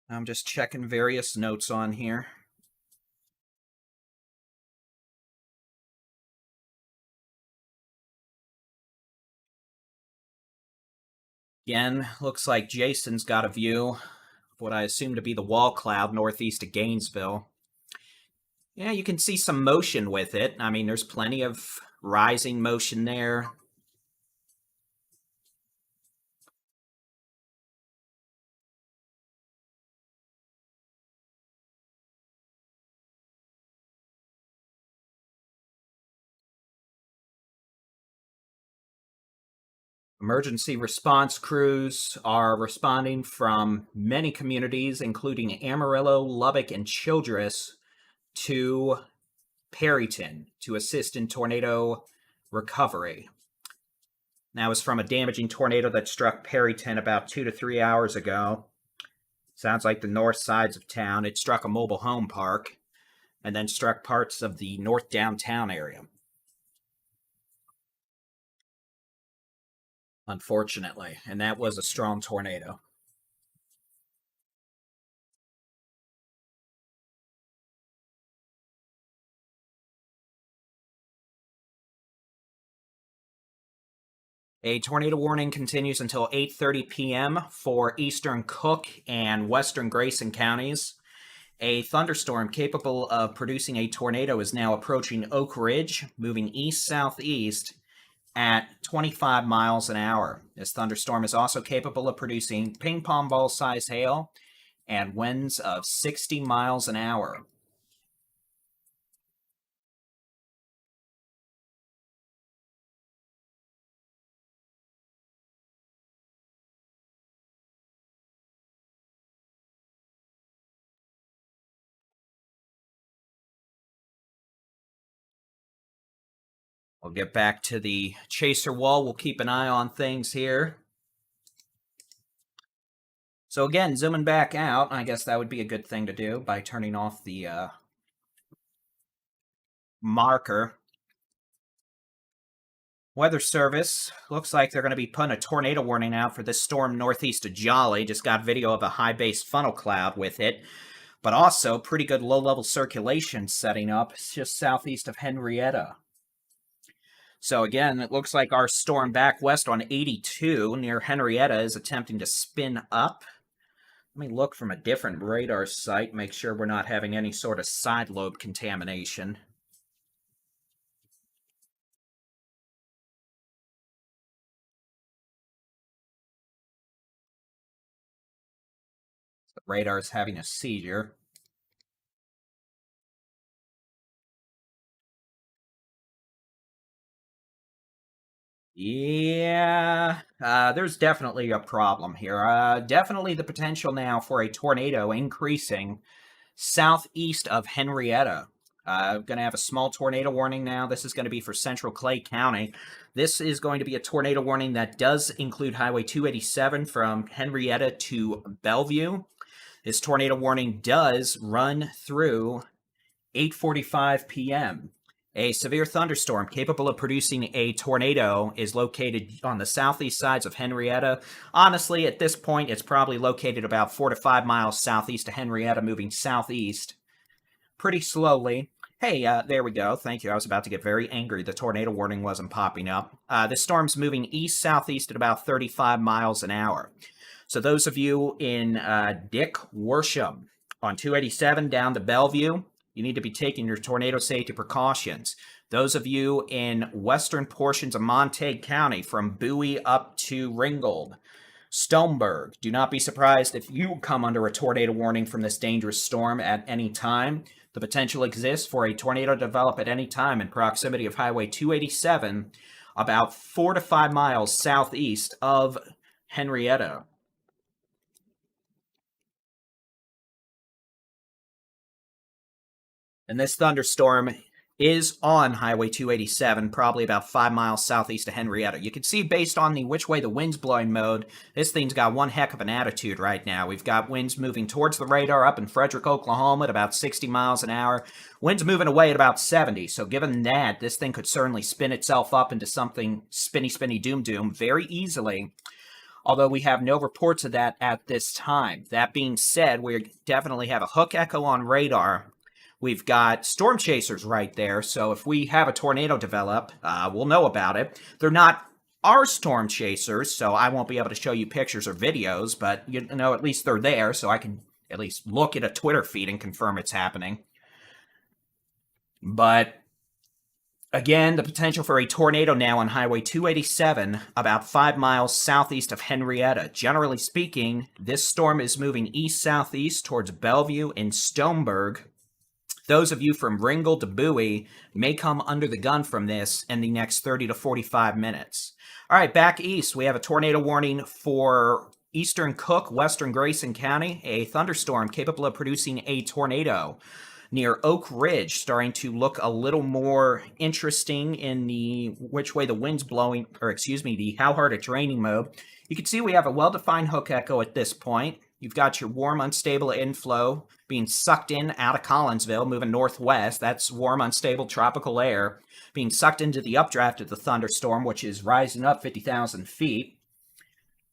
I'm just checking various notes on here. Again, looks like Jason's got a view of what I assume to be the wall cloud northeast of Gainesville. Yeah, you can see some motion with it. I mean, there's plenty of rising motion there. Emergency response crews are responding from many communities, including Amarillo, Lubbock, and Childress, to Perryton to assist in tornado recovery. That was from a damaging tornado that struck Perryton about 2 to 3 hours ago. Sounds like the north sides of town. It struck a mobile home park and then struck parts of the north downtown area. Unfortunately, and that was a strong tornado. A tornado warning continues until 8:30 p.m. for eastern Cook and western Grayson counties. A thunderstorm capable of producing a tornado is now approaching Oak Ridge, moving east-southeast at 25 miles an hour. This thunderstorm is also capable of producing ping-pong ball-sized hail and winds of 60 miles an hour. We'll get back to the chaser wall. We'll keep an eye on things here. So again, zooming back out, I guess that would be a good thing to do by turning off the marker. Weather Service looks like they're going to be putting a tornado warning out for this storm northeast of Jolly. Just got video of a high-base funnel cloud with it, but also pretty good low-level circulation setting up just southeast of Henrietta. So again, it looks like our storm back west on 82 near Henrietta is attempting to spin up. Let me look from a different radar site, make sure we're not having any sort of side lobe contamination. The radar is having a seizure. Yeah, there's definitely a problem here. Definitely the potential now for a tornado increasing southeast of Henrietta. Going to have a small tornado warning now. This is going to be for central Clay County. This is going to be a tornado warning that does include Highway 287 from Henrietta to Bellevue. This tornado warning does run through 8:45 p.m. A severe thunderstorm capable of producing a tornado is located on the southeast sides of Henrietta. Honestly, at this point, it's probably located about 4 to 5 miles southeast of Henrietta, moving southeast pretty slowly. Hey, there we go. Thank you. I was about to get very angry. The tornado warning wasn't popping up. This storm's moving east-southeast at about 35 miles an hour. So those of you in Dick Worsham on 287 down to Bellevue, you need to be taking your tornado safety precautions. Those of you in western portions of Montague County from Bowie up to Ringgold, Stoneburg, do not be surprised if you come under a tornado warning from this dangerous storm at any time. The potential exists for a tornado to develop at any time in proximity of Highway 287, about 4 to 5 miles southeast of Henrietta. And this thunderstorm is on Highway 287, probably about 5 miles southeast of Henrietta. You can see based on the which way the wind's blowing mode, this thing's got one heck of an attitude right now. We've got winds moving towards the radar up in Frederick, Oklahoma at about 60 miles an hour. Winds moving away at about 70. So given that, this thing could certainly spin itself up into something spinny, doom very easily. Although we have no reports of that at this time. That being said, we definitely have a hook echo on radar. We've got storm chasers right there, so if we have a tornado develop, we'll know about it. They're not our storm chasers, so I won't be able to show you pictures or videos, but you know, at least they're there, so I can at least look at a Twitter feed and confirm it's happening. But again, the potential for a tornado now on Highway 287, about 5 miles southeast of Henrietta. Generally speaking, this storm is moving east-southeast towards Bellevue and Stoneburg. Those of you from Ringgold to Bowie may come under the gun from this in the next 30 to 45 minutes. All right, back east, we have a tornado warning for eastern Cook, western Grayson County. A thunderstorm capable of producing a tornado near Oak Ridge, starting to look a little more interesting in the which way the wind's blowing, or excuse me, the how hard it's raining mode. You can see we have a well-defined hook echo at this point. You've got your warm, unstable inflow being sucked in out of Collinsville, moving northwest. That's warm, unstable tropical air being sucked into the updraft of the thunderstorm, which is rising up 50,000 feet.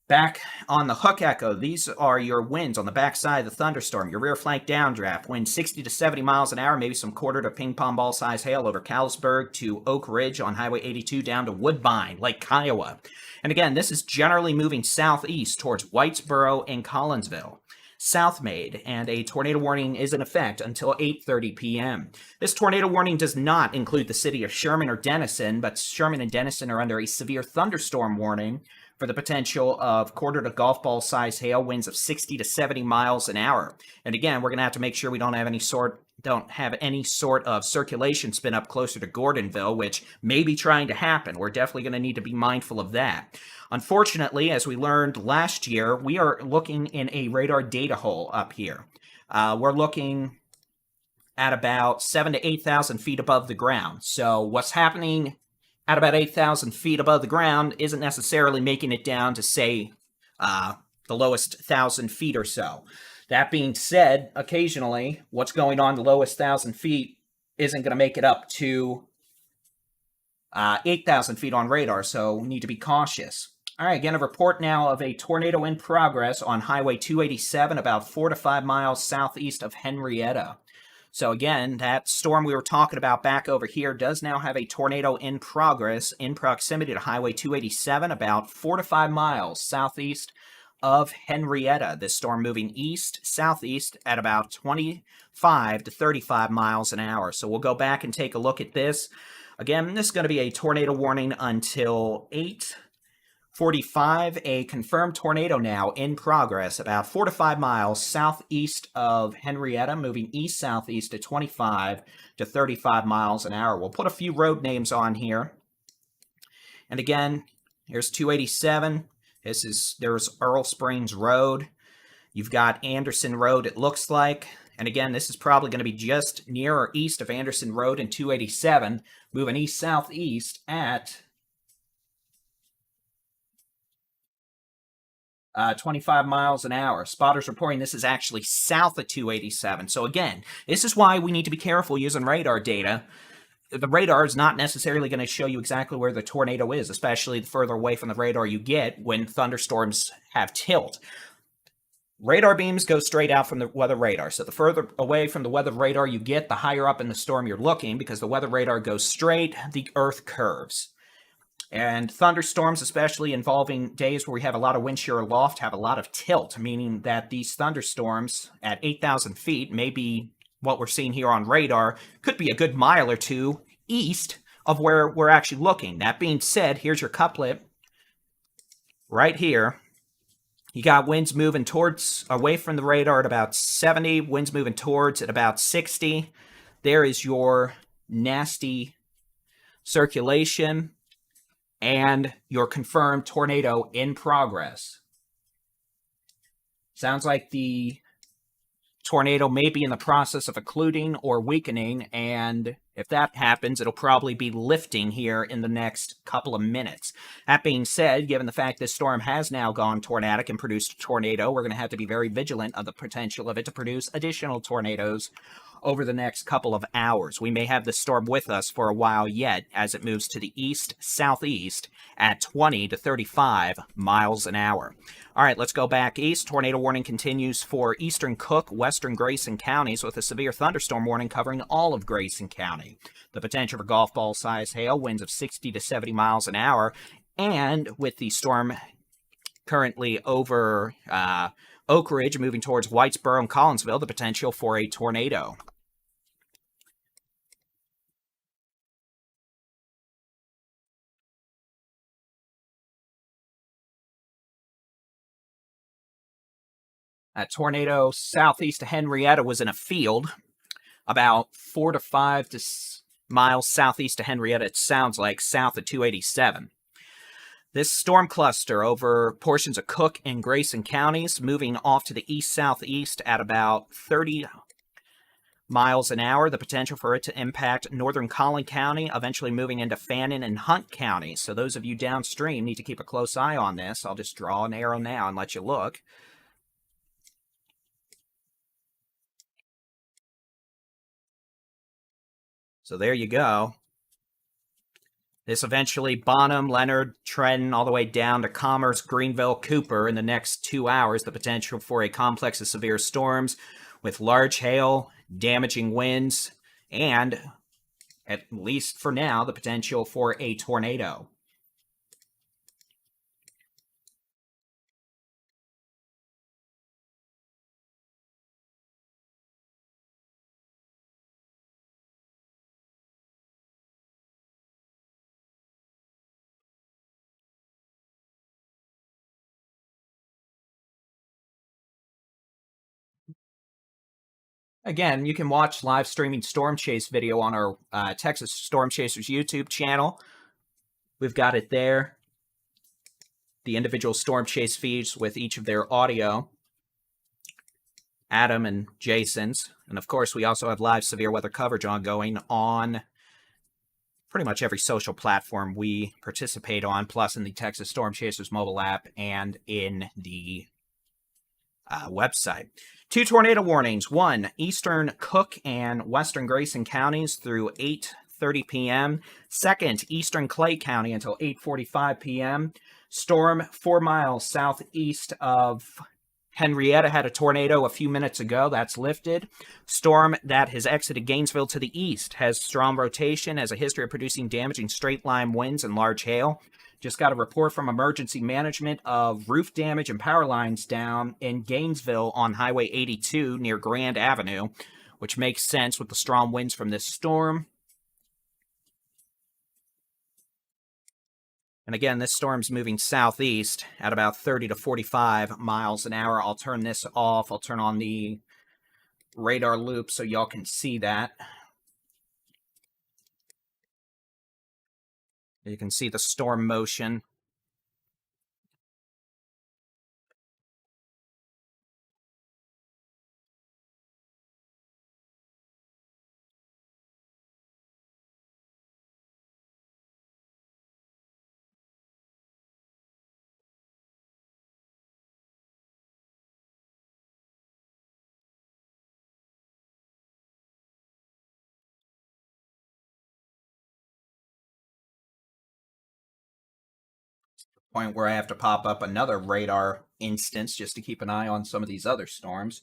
Back on the hook echo, these are your winds on the backside of the thunderstorm. Your rear flank downdraft, wind 60 to 70 miles an hour, maybe some quarter to ping pong ball size hail over Callisburg to Oak Ridge on Highway 82 down to Woodbine, Lake Kiowa. And again, this is generally moving southeast towards Whitesboro and Collinsville. Southmaid, and a tornado warning is in effect until 8:30 p.m. This tornado warning does not include the city of Sherman or Denison, but Sherman and Denison are under a severe thunderstorm warning for the potential of quarter to golf ball size hail, winds of 60 to 70 miles an hour. And again, we're going to have to make sure we don't have any sort of circulation spin up closer to Gordonville, which may be trying to happen. We're definitely going to need to be mindful of that. Unfortunately, as we learned last year, we are looking in a radar data hole up here. We're looking at about 7,000 to 8,000 feet above the ground. So what's happening at about 8,000 feet above the ground isn't necessarily making it down to, say, the lowest 1,000 feet or so. That being said, occasionally, what's going on the lowest 1,000 feet isn't going to make it up to 8,000 feet on radar, so we need to be cautious. All right, again, a report now of a tornado in progress on Highway 287, about 4 to 5 miles southeast of Henrietta. So again, that storm we were talking about back over here does now have a tornado in progress in proximity to Highway 287, about 4 to 5 miles southeast of Henrietta. This storm moving east-southeast at about 25 to 35 miles an hour. So we'll go back and take a look at this. Again, this is going to be a tornado warning until 8:45. A confirmed tornado now in progress about 4 to 5 miles southeast of Henrietta, moving east-southeast at 25 to 35 miles an hour. We'll put a few road names on here. And again, here's 287. There's Earl Springs Road. You've got Anderson Road, it looks like. And again, this is probably going to be just near or east of Anderson Road and 287, moving east-southeast at 25 miles an hour. Spotters reporting this is actually south of 287. So again, this is why we need to be careful using radar data. The radar is not necessarily going to show you exactly where the tornado is, especially the further away from the radar you get when thunderstorms have tilt. Radar beams go straight out from the weather radar. So the further away from the weather radar you get, the higher up in the storm you're looking, because the weather radar goes straight, the Earth curves. And thunderstorms, especially involving days where we have a lot of wind shear aloft, have a lot of tilt, meaning that these thunderstorms at 8,000 feet, maybe what we're seeing here on radar, could be a good mile or two east of where we're actually looking. That being said, here's your couplet right here. You got winds moving towards, away from the radar at about 70, winds moving towards at about 60. There is your nasty circulation and your confirmed tornado in progress. Sounds like the tornado may be in the process of occluding or weakening, and if that happens, it'll probably be lifting here in the next couple of minutes. That being said, given the fact this storm has now gone tornadic and produced a tornado, we're going to have to be very vigilant of the potential of it to produce additional tornadoes over the next couple of hours. We may have this storm with us for a while yet as it moves to the east-southeast at 20 to 35 miles an hour. All right, let's go back east. Tornado warning continues for eastern Cook, western Grayson counties with a severe thunderstorm warning covering all of Grayson County. The potential for golf ball size hail, winds of 60 to 70 miles an hour, and with the storm currently over Oak Ridge moving towards Whitesboro and Collinsville, the potential for a tornado. A tornado southeast of Henrietta was in a field about 4 to 5 miles southeast of Henrietta, it sounds like, south of 287. This storm cluster over portions of Cook and Grayson counties, moving off to the east-southeast at about 30 miles an hour. The potential for it to impact northern Collin County, eventually moving into Fannin and Hunt counties. So those of you downstream need to keep a close eye on this. I'll just draw an arrow now and let you look. So there you go. This eventually Bonham, Leonard, Trenton, all the way down to Commerce, Greenville, Cooper in the next 2 hours. The potential for a complex of severe storms with large hail, damaging winds, and, at least for now, the potential for a tornado. Again, you can watch live streaming Storm Chase video on our Texas Storm Chasers YouTube channel. We've got it there. The individual Storm Chase feeds with each of their audio. Adam and Jason's. And of course, we also have live severe weather coverage ongoing on pretty much every social platform we participate on, plus in the Texas Storm Chasers mobile app and in the website. 2 tornado warnings. 1, eastern Cook and western Grayson counties through 8:30 p.m. 2nd, eastern Clay County until 8:45 p.m. Storm 4 miles southeast of Henrietta had a tornado a few minutes ago. That's lifted. Storm that has exited Gainesville to the east has strong rotation, has a history of producing damaging straight-line winds and large hail. Just got a report from emergency management of roof damage and power lines down in Gainesville on Highway 82 near Grand Avenue, which makes sense with the strong winds from this storm. And again, this storm's moving southeast at about 30 to 45 miles an hour. I'll turn this off. I'll turn on the radar loop so y'all can see that. You can see the storm motion. point where I have to pop up another radar instance just to keep an eye on some of these other storms.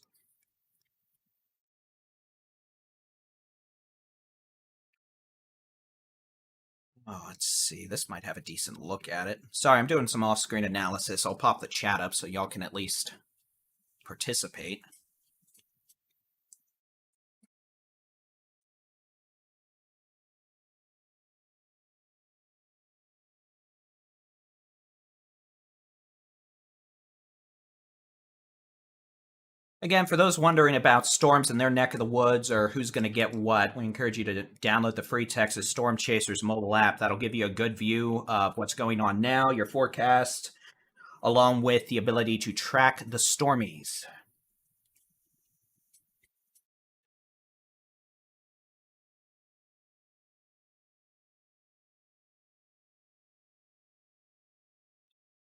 Oh, let's see. This might have a decent look at it. Sorry, I'm doing some off-screen analysis. I'll pop the chat up so y'all can at least participate. Again, for those wondering about storms in their neck of the woods or who's going to get what, we encourage you to download the free Texas Storm Chasers mobile app. That'll give you a good view of what's going on now, your forecast, along with the ability to track the stormies.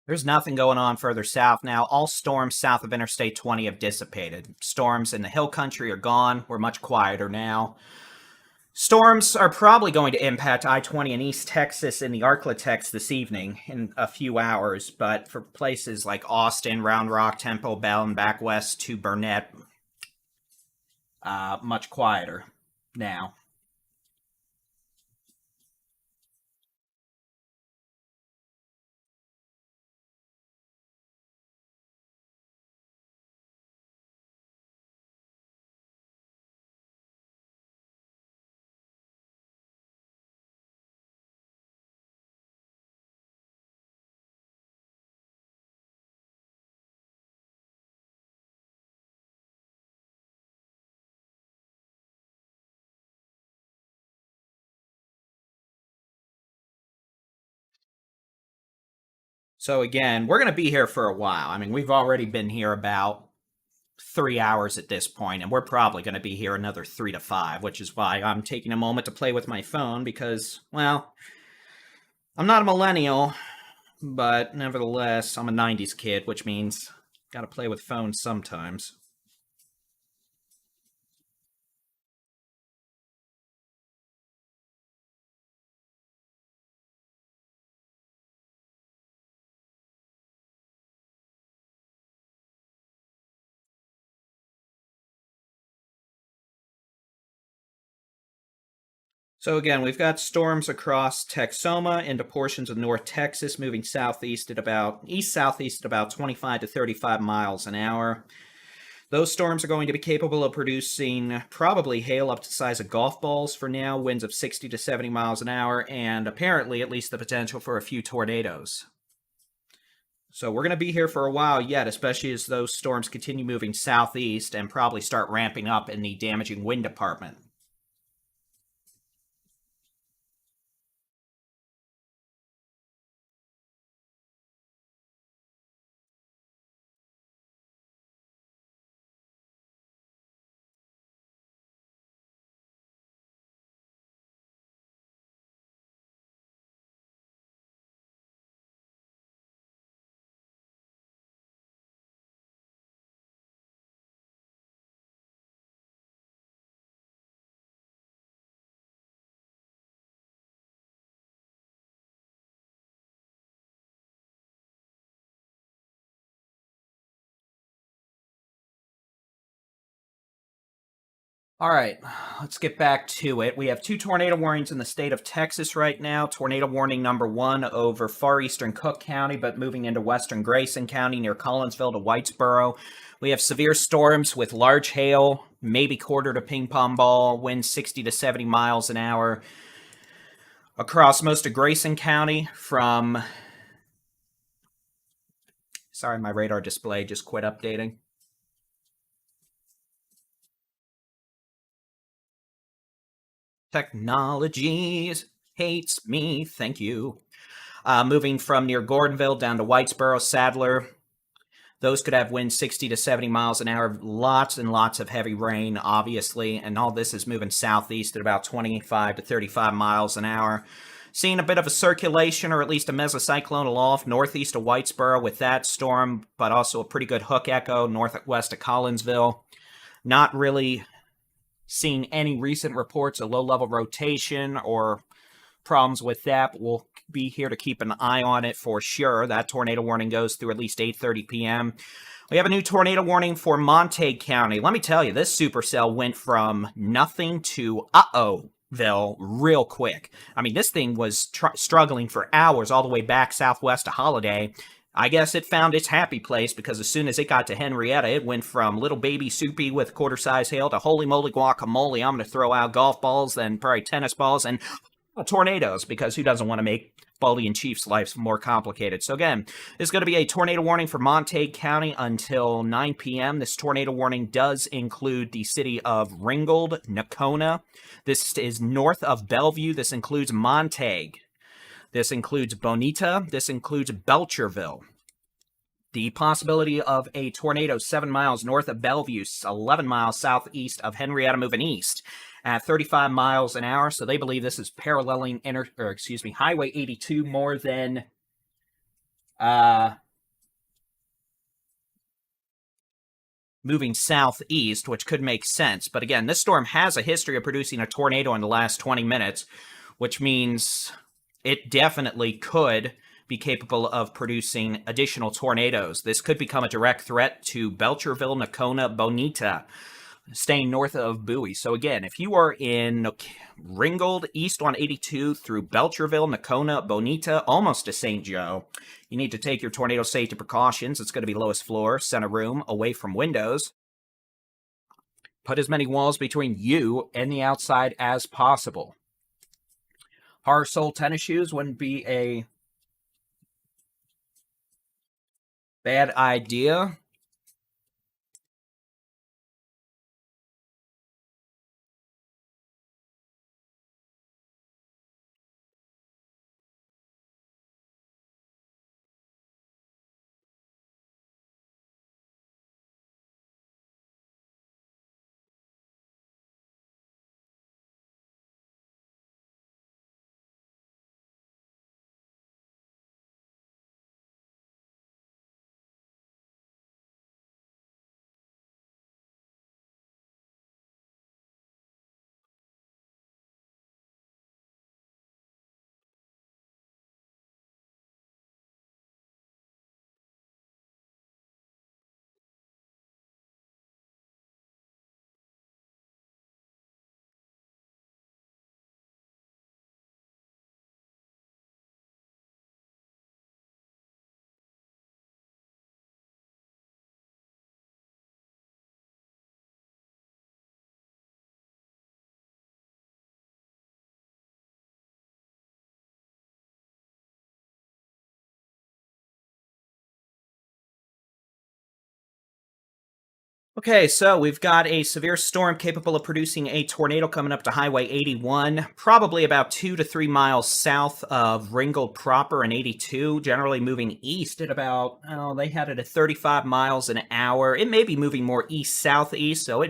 There's nothing going on further south now. All storms south of Interstate 20 have dissipated. Storms in the hill country are gone. We're much quieter now. Storms are probably going to impact I-20 in East Texas in the Arklatex this evening in a few hours, but for places like Alstyne, Round Rock, Temple, Bell, and back west to Burnett, much quieter now. So again, we're going to be here for a while. I mean, we've already been here about 3 hours at this point, and we're probably going to be here another 3 to 5, which is why I'm taking a moment to play with my phone because, well, I'm not a millennial, but nevertheless, I'm a 90s kid, which means got to play with phones sometimes. So again, we've got storms across Texoma into portions of North Texas, moving southeast at about east-southeast at about 25 to 35 miles an hour. Those storms are going to be capable of producing probably hail up to the size of golf balls for now, winds of 60 to 70 miles an hour, and apparently at least the potential for a few tornadoes. So we're going to be here for a while yet, especially as those storms continue moving southeast and probably start ramping up in the damaging wind department. All right, let's get back to it. We have 2 tornado warnings in the state of Texas right now. Tornado warning number 1 over far eastern Cook County, but moving into western Grayson County near Collinsville to Whitesboro. We have severe storms with large hail, maybe quarter to ping pong ball, winds 60 to 70 miles an hour across most of Grayson County from... Sorry, my radar display just quit updating. Technology hates me, thank you. Moving from near Gordonville down to Whitesboro, Sadler. Those could have winds 60 to 70 miles an hour. Lots and lots of heavy rain, obviously. And all this is moving southeast at about 25 to 35 miles an hour. Seeing a bit of a circulation, or at least a mesocyclonal off northeast of Whitesboro with that storm, but also a pretty good hook echo northwest of Collinsville. Not really seeing any recent reports of low-level rotation or problems with that, but we'll be here to keep an eye on it for sure. That tornado warning goes through at least 8:30 p.m. We have a new tornado warning for Montague County. Let me tell you, this supercell went from nothing to uh-oh-ville real quick. I mean, this thing was struggling for hours all the way back southwest to Holiday. I guess it found its happy place because as soon as it got to Henrietta, it went from little baby soupy with quarter-size hail to holy moly guacamole. I'm going to throw out golf balls, then probably tennis balls, and tornadoes, because who doesn't want to make Baldy and Chief's lives more complicated? So again, there's going to be a tornado warning for Montague County until 9 p.m. This tornado warning does include the city of Ringgold, Nocona. This is north of Bellevue. This includes Montague. This includes Bonita. This includes Belcherville. The possibility of a tornado 7 miles north of Bellevue, 11 miles southeast of Henrietta, moving east at 35 miles an hour. So they believe this is paralleling Highway 82 more than moving southeast, which could make sense. But again, this storm has a history of producing a tornado in the last 20 minutes, which means it definitely could be capable of producing additional tornadoes. This could become a direct threat to Belcherville, Nocona, Bonita, staying north of Bowie. So again, if you are in Ringgold, east on 82 through Belcherville, Nocona, Bonita, almost to St. Joe, you need to take your tornado safety precautions. It's going to be lowest floor, center room, away from windows. Put as many walls between you and the outside as possible. Horror sole tennis shoes wouldn't be a bad idea. Okay, so we've got a severe storm capable of producing a tornado coming up to Highway 81, probably about 2 to 3 miles south of Ringgold proper and 82, generally moving east at about, they had it at 35 miles an hour. It may be moving more east-southeast, so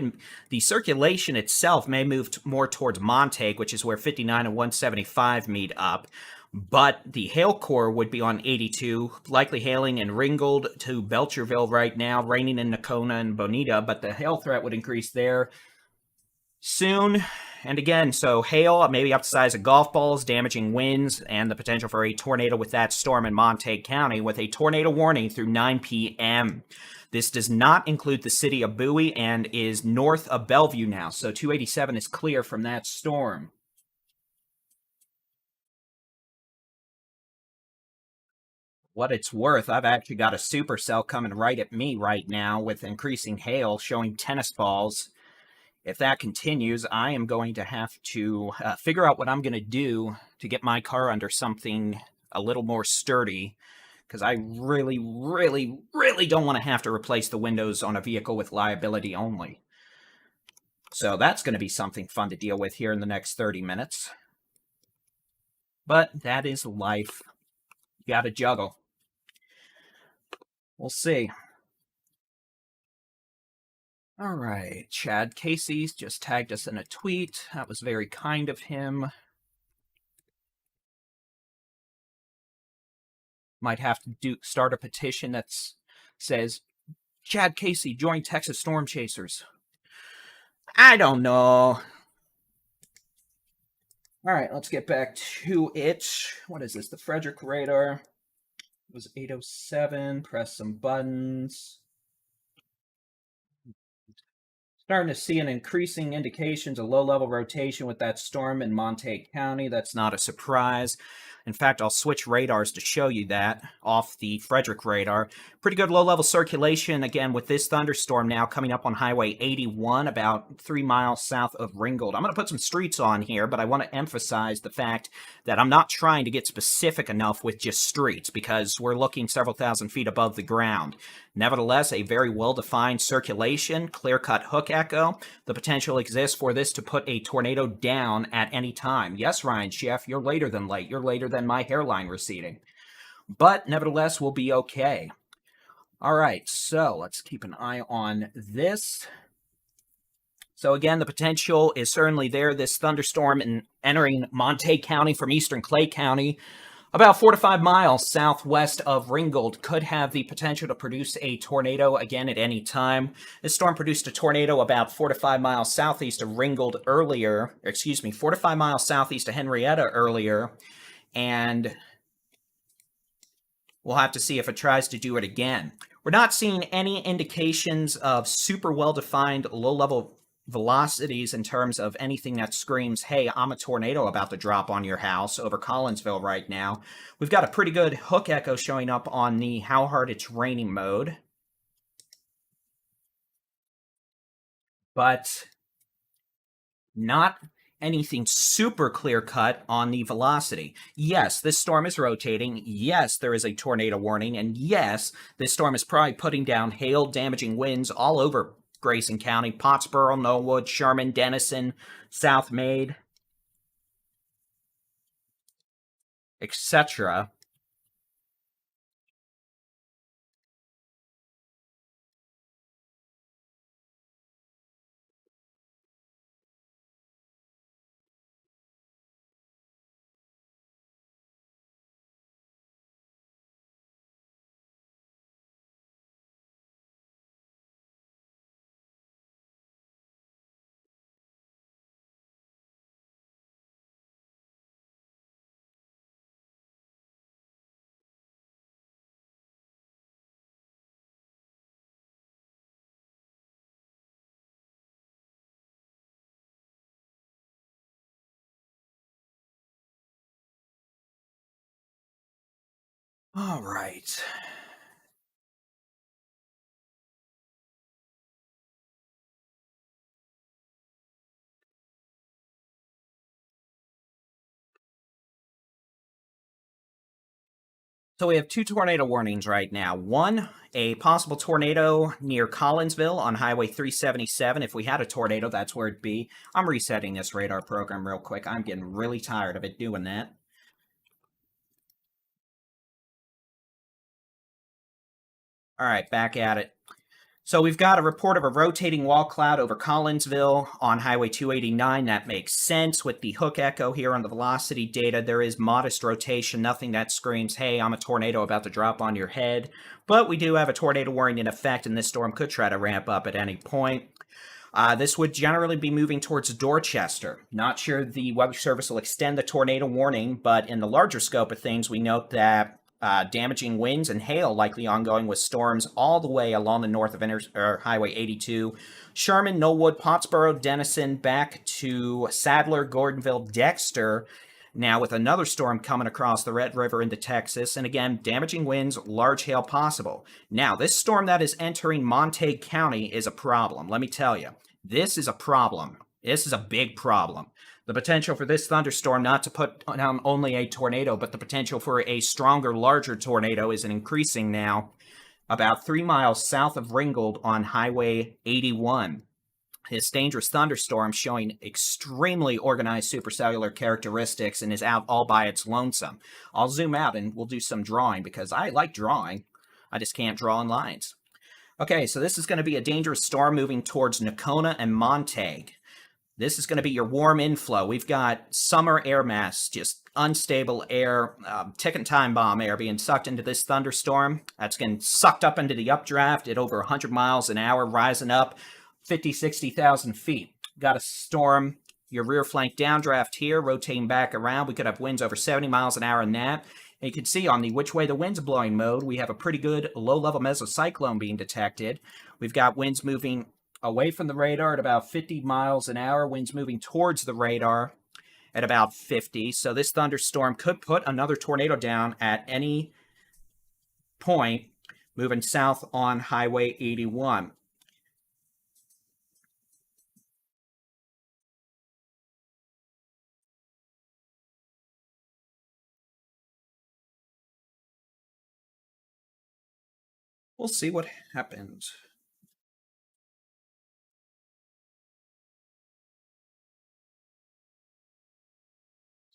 the circulation itself may move more towards Montague, which is where 59 and 175 meet up. But the hail core would be on 82, likely hailing in Ringgold to Belcherville right now, raining in Nocona and Bonita, but the hail threat would increase there soon. And again, so hail, maybe up to the size of golf balls, damaging winds, and the potential for a tornado with that storm in Montague County with a tornado warning through 9 p.m. This does not include the city of Bowie and is north of Bellevue now, so 287 is clear from that storm. What it's worth, I've actually got a supercell coming right at me right now with increasing hail showing tennis balls. If that continues, I am going to have to figure out what I'm going to do to get my car under something a little more sturdy, because I really, really, really don't want to have to replace the windows on a vehicle with liability only. So that's going to be something fun to deal with here in the next 30 minutes. But that is life. You got to juggle. We'll see. All right, Chad Casey's just tagged us in a tweet. That was very kind of him. Might have to start a petition that says, Chad Casey, join Texas Storm Chasers. I don't know. All right, let's get back to it. What is this? The Frederick radar. It was 807. Press some buttons. Starting to see an increasing indications of low-level rotation with that storm in Montague County. That's not a surprise. In fact, I'll switch radars to show you that off the Frederick radar. Pretty good low-level circulation, again, with this thunderstorm now coming up on Highway 81, about 3 miles south of Ringgold. I'm going to put some streets on here, but I want to emphasize the fact that I'm not trying to get specific enough with just streets because we're looking several thousand feet above the ground. Nevertheless, a very well-defined circulation, clear-cut hook echo. The potential exists for this to put a tornado down at any time. Yes, Ryan Chef, you're later than late. You're later than my hairline receding. But nevertheless, we'll be okay. All right, so let's keep an eye on this. So again, the potential is certainly there. This thunderstorm entering Montague County from eastern Clay County, about 4 to 5 miles southwest of Ringgold, could have the potential to produce a tornado again at any time. This storm produced a tornado about 4 to 5 miles southeast of Ringgold earlier, 4 to 5 miles southeast of Henrietta earlier, and we'll have to see if it tries to do it again. We're not seeing any indications of super well-defined low-level velocities in terms of anything that screams, hey, I'm a tornado about to drop on your house over Collinsville right now. We've got a pretty good hook echo showing up on the how hard it's raining mode. But not anything super clear-cut on the velocity. Yes, this storm is rotating. Yes, there is a tornado warning. And yes, this storm is probably putting down hail, damaging winds all over Grayson County, Pottsboro, Knollwood, Sherman, Denison, South Maid, etc. All right. So we have 2 tornado warnings right now. One, a possible tornado near Collinsville on Highway 377. If we had a tornado, that's where it'd be. I'm resetting this radar program real quick. I'm getting really tired of it doing that. All right, back at it. So we've got a report of a rotating wall cloud over Collinsville on Highway 289. That makes sense with the hook echo here on the velocity data. There is modest rotation, nothing that screams, hey, I'm a tornado about to drop on your head. But we do have a tornado warning in effect, and this storm could try to ramp up at any point. This would generally be moving towards Dorchester. Not sure the Weather Service will extend the tornado warning, but in the larger scope of things, we note that damaging winds and hail likely ongoing with storms all the way along the north of Highway 82. Sherman, Knollwood, Pottsboro, Denison, back to Sadler, Gordonville, Dexter. Now with another storm coming across the Red River into Texas. And again, damaging winds, large hail possible. Now, this storm that is entering Montague County is a problem. Let me tell you, this is a problem. This is a big problem. The potential for this thunderstorm not to put down only a tornado, but the potential for a stronger, larger tornado is increasing now. About 3 miles south of Ringgold on Highway 81. This dangerous thunderstorm showing extremely organized supercellular characteristics and is out all by its lonesome. I'll zoom out and we'll do some drawing because I like drawing. I just can't draw in lines. Okay, so this is going to be a dangerous storm moving towards Nocona and Montague. This is going to be your warm inflow. We've got summer air mass, just unstable air, ticking time bomb air being sucked into this thunderstorm. That's getting sucked up into the updraft at over 100 miles an hour, rising up 50, 60,000 feet. Got a storm your rear flank downdraft here, rotating back around. We could have winds over 70 miles an hour in that. And you can see on the which way the wind's blowing mode, we have a pretty good low-level mesocyclone being detected. We've got winds moving away from the radar at about 50 miles an hour, winds moving towards the radar at about 50. So this thunderstorm could put another tornado down at any point, moving south on Highway 81. We'll see what happens.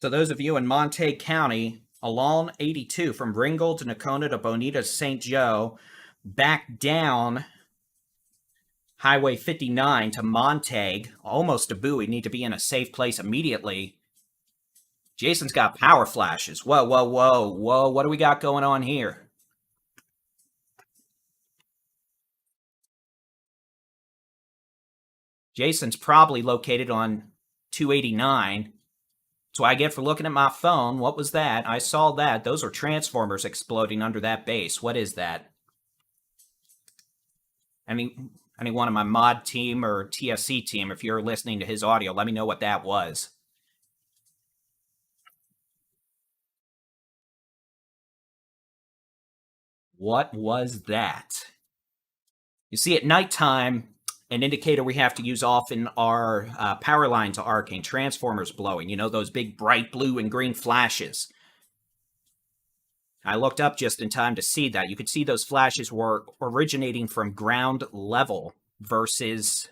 So those of you in Montague County, along 82 from Ringgold to Nocona to Bonita to St. Joe, back down Highway 59 to Montague, almost to Bowie, need to be in a safe place immediately. Jason's got power flashes. Whoa, whoa, whoa, whoa, what do we got going on here? Jason's probably located on 289. That's what I get for looking at my phone. What was that? I saw that. Those are transformers exploding under that base. What is that? Anyone on my mod team or TSC team, if you're listening to his audio, let me know what that was. What was that? You see, at nighttime, an indicator we have to use often are power lines arcing, transformers blowing, you know, those big bright blue and green flashes. I looked up just in time to see that. You could see those flashes were originating from ground level versus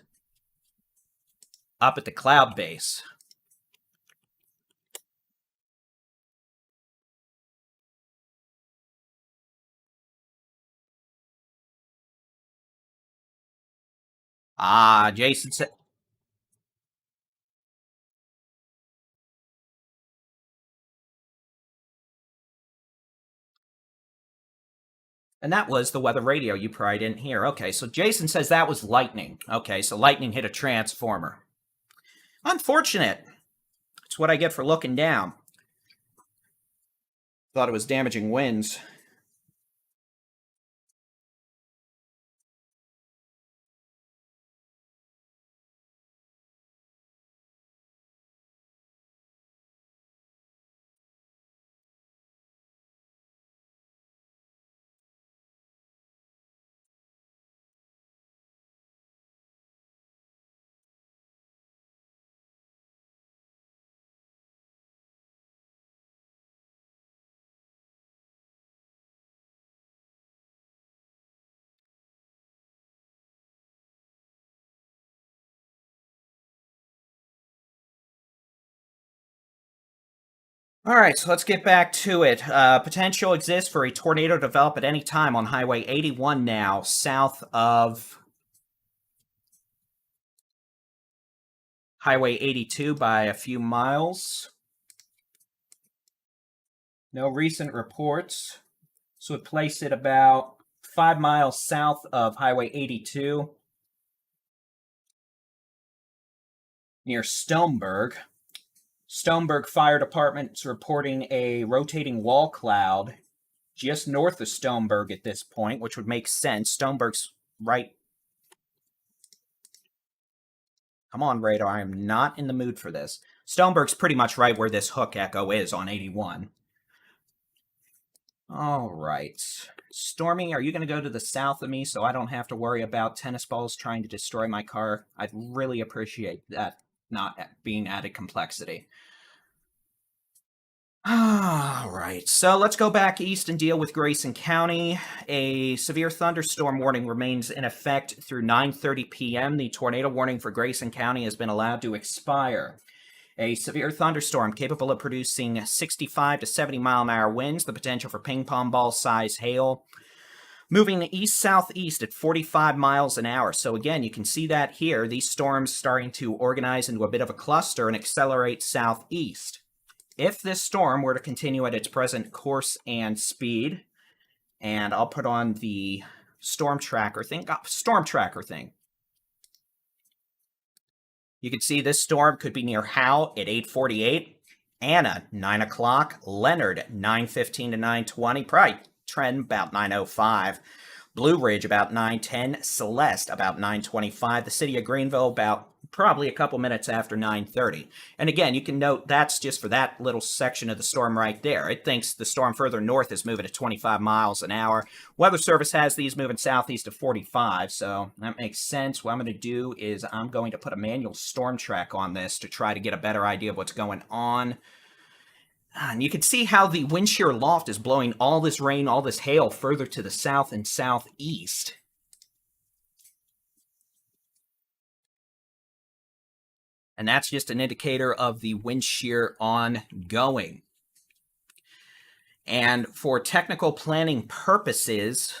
up at the cloud base. Ah, Jason said. And that was the weather radio you probably didn't hear. Okay, so Jason says that was lightning. Okay, so lightning hit a transformer. Unfortunate. That's what I get for looking down. Thought it was damaging winds. All right, so let's get back to it. Potential exists for a tornado to develop at any time on Highway 81 now, south of Highway 82 by a few miles. No recent reports. So it placed it about 5 miles south of Highway 82 near Stoneburg. Stoneburg Fire Department's reporting a rotating wall cloud just north of Stoneburg at this point, which would make sense. Stoneburg's right. Come on, radar. I am not in the mood for this. Stoneburg's pretty much right where this hook echo is on 81. All right. Stormy, are you going to go to the south of me so I don't have to worry about tennis balls trying to destroy my car? I'd really appreciate that not being added complexity. All right, so let's go back east and deal with Grayson County. A severe thunderstorm warning remains in effect through 9:30 p.m. The tornado warning for Grayson County has been allowed to expire. A severe thunderstorm capable of producing 65 to 70 mile an hour winds, the potential for ping pong ball size hail, moving east-southeast at 45 miles an hour. So again, you can see that here. These storms starting to organize into a bit of a cluster and accelerate southeast. If this storm were to continue at its present course and speed, and I'll put on the storm tracker thing. You can see this storm could be near Howe at 8:48, Anna 9 o'clock, Leonard 9:15 to 9:20, probably trend about 9:05, Blue Ridge about 9:10, Celeste about 9:25, the city of Greenville about probably a couple minutes after 9:30. And again, you can note that's just for that little section of the storm right there. It thinks the storm further north is moving at 25 miles an hour. Weather Service has these moving southeast to 45, so that makes sense. What I'm going to do is I'm going to put a manual storm track on this to try to get a better idea of what's going on. And you can see how the wind shear loft is blowing all this rain, all this hail further to the south and southeast. And that's just an indicator of the wind shear ongoing. And for technical planning purposes,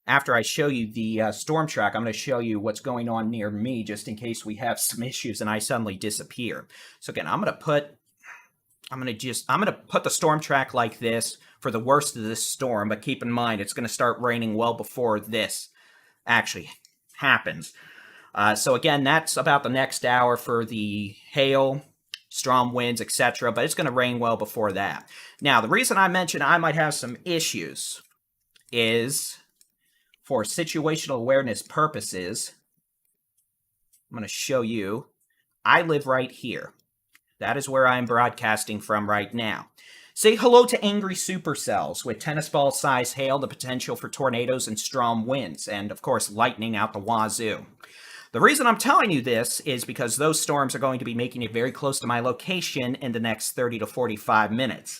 after I show you the storm track, I'm going to show you what's going on near me just in case we have some issues and I suddenly disappear. So again, I'm going to put the storm track like this for the worst of this storm, but keep in mind it's going to start raining well before this actually happens. So again, that's about the next hour for the hail, strong winds, etc., but it's going to rain well before that. Now, the reason I mentioned I might have some issues is for situational awareness purposes. I'm going to show you. I live right here. That is where I'm broadcasting from right now. Say hello to angry supercells with tennis ball size hail, the potential for tornadoes and strong winds, and of course lightning out the wazoo. The reason I'm telling you this is because those storms are going to be making it very close to my location in the next 30 to 45 minutes.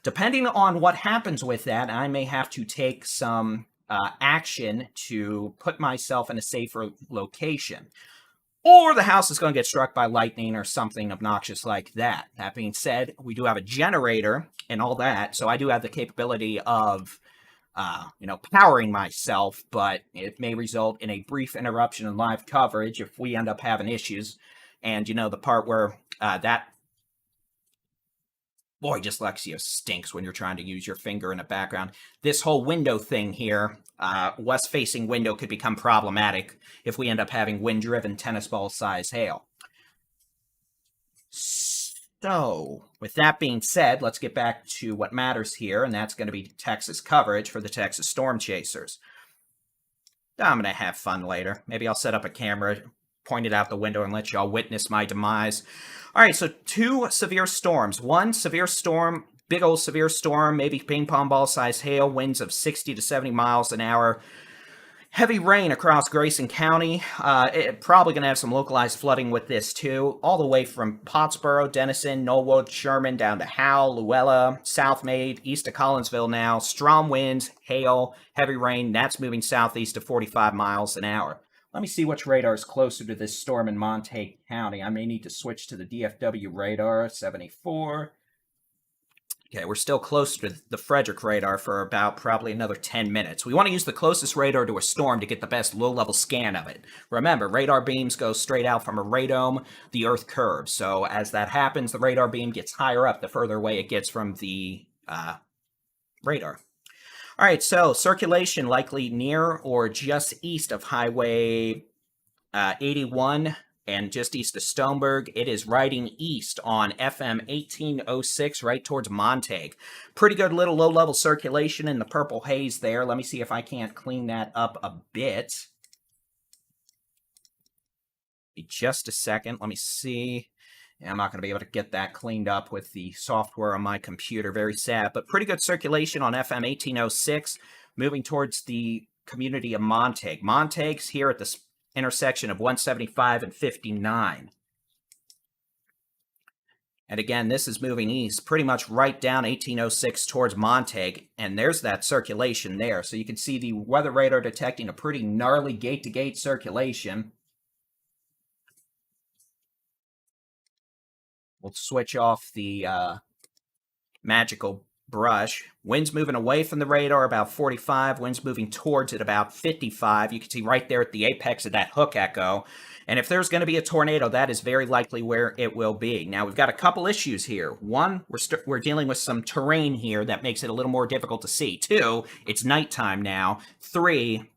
Depending on what happens with that, I may have to take some action to put myself in a safer location. Or the house is going to get struck by lightning or something obnoxious like that. That being said, we do have a generator and all that, so I do have the capability of powering myself, but it may result in a brief interruption in live coverage if we end up having issues. And, the part where boy, dyslexia stinks when you're trying to use your finger in the background. This whole window thing here, west-facing window could become problematic if we end up having wind-driven tennis ball size hail. So, with that being said, let's get back to what matters here, and that's going to be Texas coverage for the Texas Storm Chasers. I'm going to have fun later. Maybe I'll set up a camera, point it out the window, and let y'all witness my demise. All right, so 2 severe storms. 1 severe storm, big old severe storm, maybe ping pong ball size hail, winds of 60 to 70 miles an hour. Heavy rain across Grayson County. Probably going to have some localized flooding with this too. All the way from Pottsboro, Denison, Knollwood, Sherman, down to Howell, Luella, South Maid, east of Collinsville now. Strong winds, hail, heavy rain. That's moving southeast to 45 miles an hour. Let me see which radar is closer to this storm in Montague County. I may need to switch to the DFW radar, 74. Okay, we're still close to the Frederick radar for about probably another 10 minutes. We want to use the closest radar to a storm to get the best low-level scan of it. Remember, radar beams go straight out from a radome, the Earth curves. So as that happens, the radar beam gets higher up the further away it gets from the radar. All right, so circulation likely near or just east of Highway 81 and just east of Stoneburg. It is riding east on FM 1806 right towards Montague. Pretty good little low-level circulation in the purple haze there. Let me see if I can't clean that up a bit. Just a second. Let me see. I'm not going to be able to get that cleaned up with the software on my computer. Very sad. But pretty good circulation on FM 1806, moving towards the community of Montague. Montague's here at the intersection of 175 and 59. And again, this is moving east, pretty much right down 1806 towards Montague, and there's that circulation there. So you can see the weather radar detecting a pretty gnarly gate-to-gate circulation. We'll switch off the magical brush. Winds moving away from the radar about 45. Winds moving towards it about 55. You can see right there at the apex of that hook echo. And if there's going to be a tornado, that is very likely where it will be. Now, we've got a couple issues here. One, we're dealing with some terrain here that makes it a little more difficult to see. 2, it's nighttime now. 3,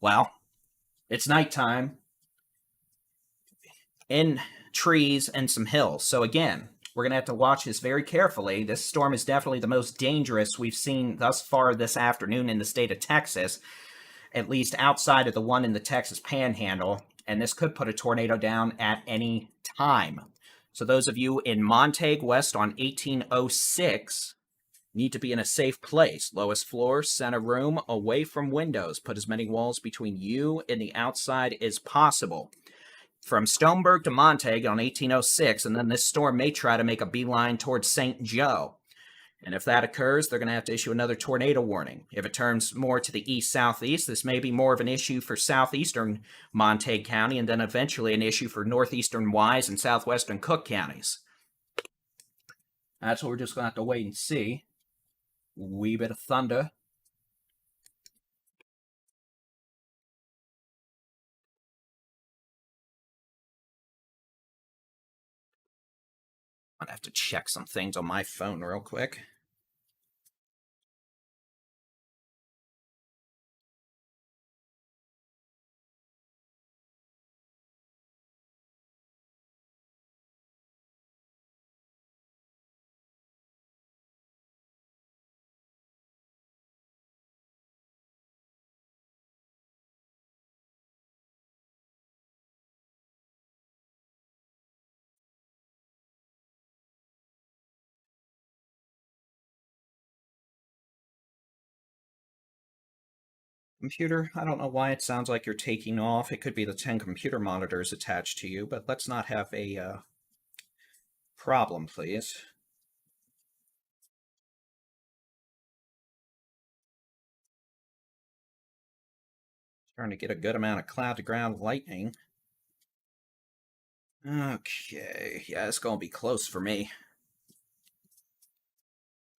well, it's nighttime. in trees and some hills. So again, we're going to have to watch this very carefully. This storm is definitely the most dangerous we've seen thus far this afternoon in the state of Texas, at least outside of the one in the Texas Panhandle. And this could put a tornado down at any time. So those of you in Montague West on 1806 need to be in a safe place. Lowest floor, center room, away from windows. Put as many walls between you and the outside as possible. From Stoneburg to Montague on 1806, and then this storm may try to make a beeline towards St. Joe. And if that occurs, they're going to have to issue another tornado warning. If it turns more to the east-southeast, this may be more of an issue for southeastern Montague County, and then eventually an issue for northeastern Wise and southwestern Cook counties. That's what we're just going to have to wait and see. Wee bit of thunder. I'm going to have to check some things on my phone real quick. Computer, I don't know why it sounds like you're taking off. It could be the 10 computer monitors attached to you, but let's not have a problem, please. Starting to get a good amount of cloud-to-ground lightning. Okay, yeah, it's going to be close for me.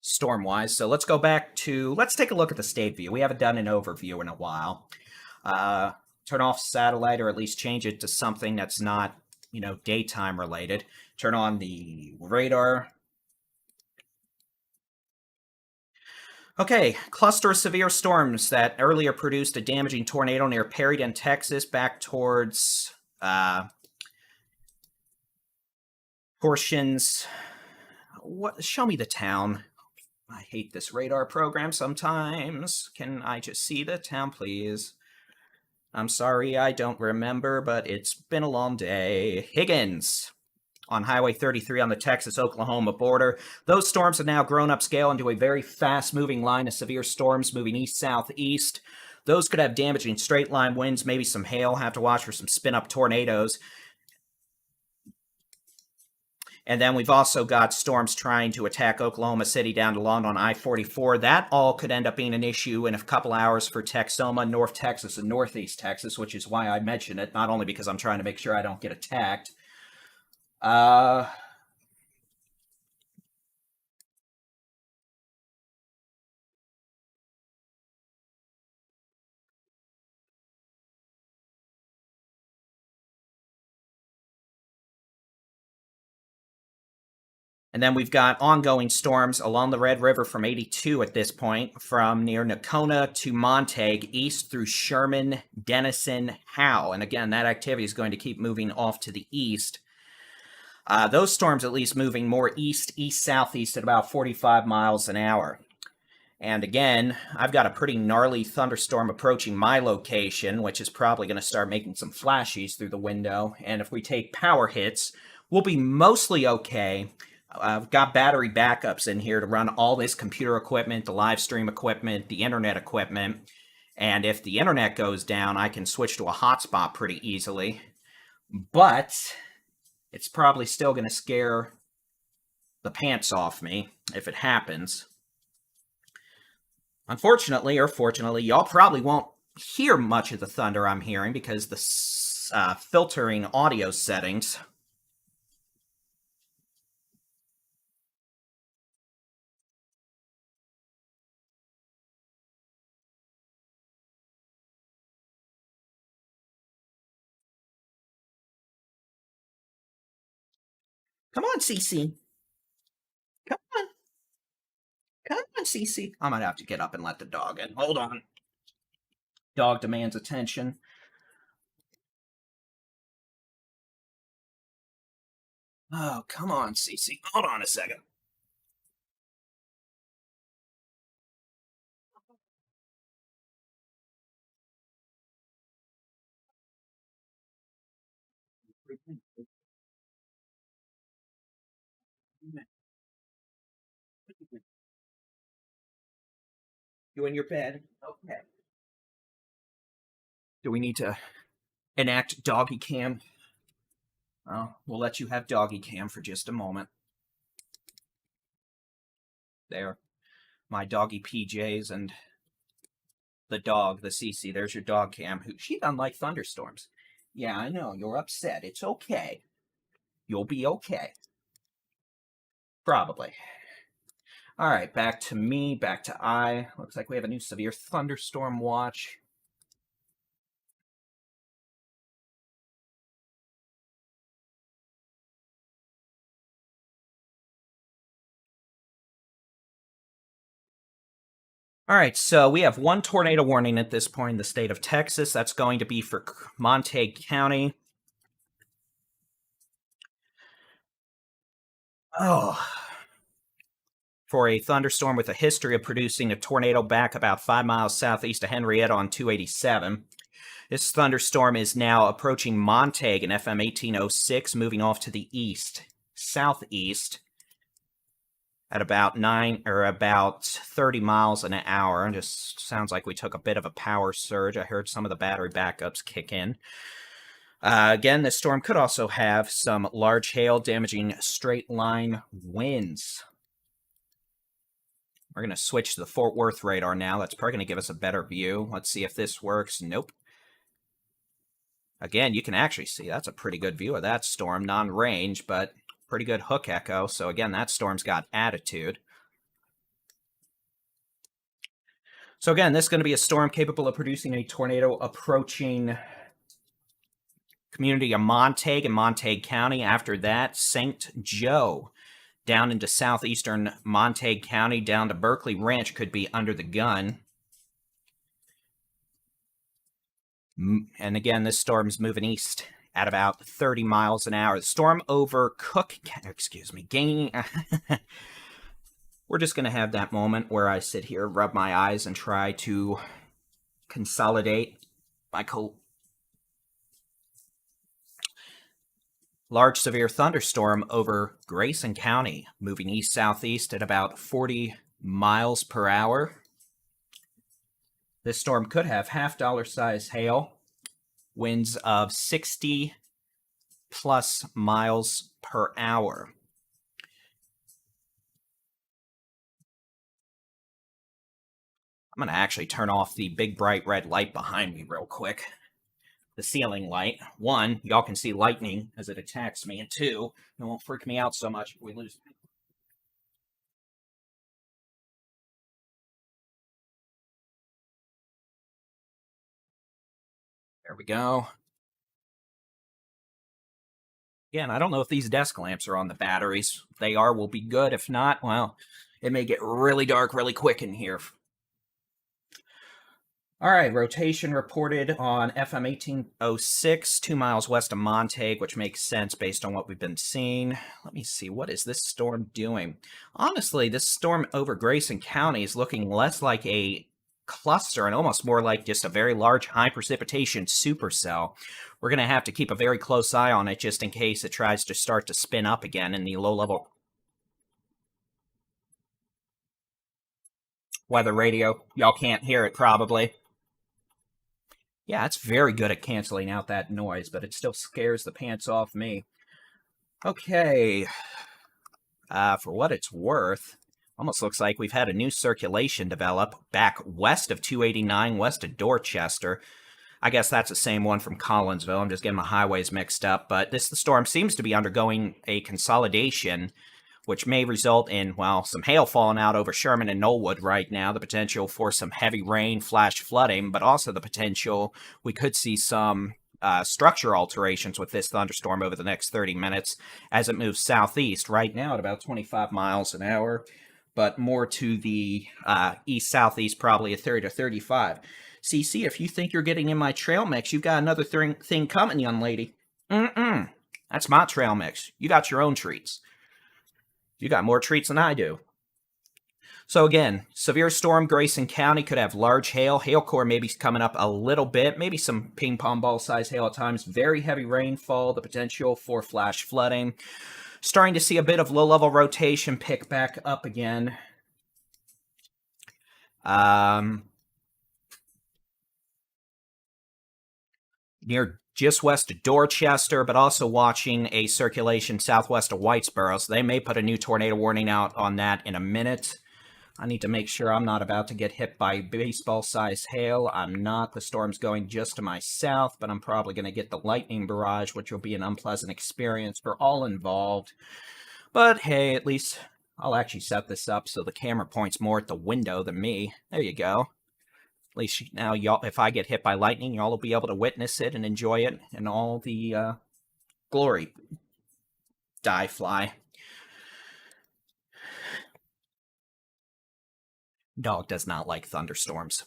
Storm-wise, so let's go back to, let's take a look at the state view. We haven't done an overview in a while. Turn off satellite, or at least change it to something that's not, daytime related. Turn on the radar. Okay, cluster of severe storms that earlier produced a damaging tornado near Perryton, Texas, back towards portions. Show me the town. I hate this radar program sometimes. Can I just see the town, please? I'm sorry, I don't remember, but it's been a long day. Higgins, on Highway 33 on the Texas-Oklahoma border. Those storms have now grown upscale into a very fast-moving line of severe storms moving east-southeast. Those could have damaging straight-line winds, maybe some hail. Have to watch for some spin-up tornadoes. And then we've also got storms trying to attack Oklahoma City down to London on I-44. That all could end up being an issue in a couple hours for Texoma, North Texas, and Northeast Texas, which is why I mention it, not only because I'm trying to make sure I don't get attacked. And then we've got ongoing storms along the Red River from 82 at this point, from near Nocona to Montague, east through Sherman, Denison, Howe. And again, that activity is going to keep moving off to the east. Those storms at least moving more east-southeast at about 45 miles an hour. And again, I've got a pretty gnarly thunderstorm approaching my location, which is probably going to start making some flashes through the window. And if we take power hits, we'll be mostly okay. I've got battery backups in here to run all this computer equipment, the live stream equipment, the internet equipment. And if the internet goes down, I can switch to a hotspot pretty easily. But it's probably still going to scare the pants off me if it happens. Unfortunately, or fortunately, y'all probably won't hear much of the thunder I'm hearing because the filtering audio settings. Come on, Cece. Come on. Come on, Cece. I might have to get up and let the dog in. Hold on. Dog demands attention. Oh, come on, Cece. Hold on a second. You in your bed? Okay. Do we need to enact doggy cam? Well, we'll let you have doggy cam for just a moment. There. My doggy PJs and the dog, the Cece. There's your dog cam. She doesn't like thunderstorms. Yeah, I know. You're upset. It's okay. You'll be okay. Probably. All right, back to me, back to I. Looks like we have a new severe thunderstorm watch. All right, so we have one tornado warning at this point in the state of Texas. That's going to be for Montague County. Oh. For a thunderstorm with a history of producing a tornado back about 5 miles southeast of Henrietta on 287. This thunderstorm is now approaching Montague in FM 1806, moving off to the southeast, at about 30 miles an hour. It just sounds like we took a bit of a power surge. I heard some of the battery backups kick in. Again, this storm could also have some large hail damaging straight line winds. We're going to switch to the Fort Worth radar now. That's probably going to give us a better view. Let's see if this works. Nope. Again, you can actually see that's a pretty good view of that storm. Non-range, but pretty good hook echo. So again, that storm's got attitude. So again, this is going to be a storm capable of producing a tornado approaching community of Montague and Montague County. After that, St. Joe down into southeastern Montague County, down to Berkeley Ranch could be under the gun. And again, this storm's moving east at about 30 miles an hour. The storm over We're just going to have that moment where I sit here, rub my eyes, and try to consolidate my large severe thunderstorm over Grayson County, moving east-southeast at about 40 miles per hour. This storm could have half-dollar size hail, winds of 60 plus miles per hour. I'm going to actually turn off the big bright red light behind me real quick. The ceiling light. One, y'all can see lightning as it attacks me, and two, it won't freak me out so much if we lose. There we go. Again, I don't know if these desk lamps are on the batteries. If they are, we'll be good. If not, well, it may get really dark really quick in here. All right, rotation reported on FM 1806, 2 miles west of Montague, which makes sense based on what we've been seeing. Let me see, what is this storm doing? Honestly, this storm over Grayson County is looking less like a cluster and almost more like just a very large high precipitation supercell. We're going to have to keep a very close eye on it just in case it tries to start to spin up again in the low-level weather radio. Y'all can't hear it probably. Yeah, it's very good at canceling out that noise, but it still scares the pants off me. Okay. For what it's worth, almost looks like we've had a new circulation develop back west of 289, west of Dorchester. I guess that's the same one from Collinsville. I'm just getting my highways mixed up. But the storm seems to be undergoing a consolidation, which may result in, well, some hail falling out over Sherman and Knollwood right now, the potential for some heavy rain, flash flooding, but also the potential we could see some structure alterations with this thunderstorm over the next 30 minutes as it moves southeast. Right now at about 25 miles an hour, but more to the east-southeast, probably at 30 to 35. CC, if you think you're getting in my trail mix, you've got another thing coming, young lady. That's my trail mix. You got your own treats. You got more treats than I do. So again, severe storm, Grayson County could have large hail. Hail core maybe coming up a little bit, maybe some ping pong ball size hail at times. Very heavy rainfall, the potential for flash flooding. Starting to see a bit of low-level rotation pick back up again. Near just west of Dorchester, but also watching a circulation southwest of Whitesboro. So they may put a new tornado warning out on that in a minute. I need to make sure I'm not about to get hit by baseball-sized hail. I'm not. The storm's going just to my south, but I'm probably going to get the lightning barrage, which will be an unpleasant experience for all involved. But hey, at least I'll actually set this up so the camera points more at the window than me. There you go. At least now, y'all, if I get hit by lightning, y'all will be able to witness it and enjoy it in all the glory. Die fly. Dog does not like thunderstorms.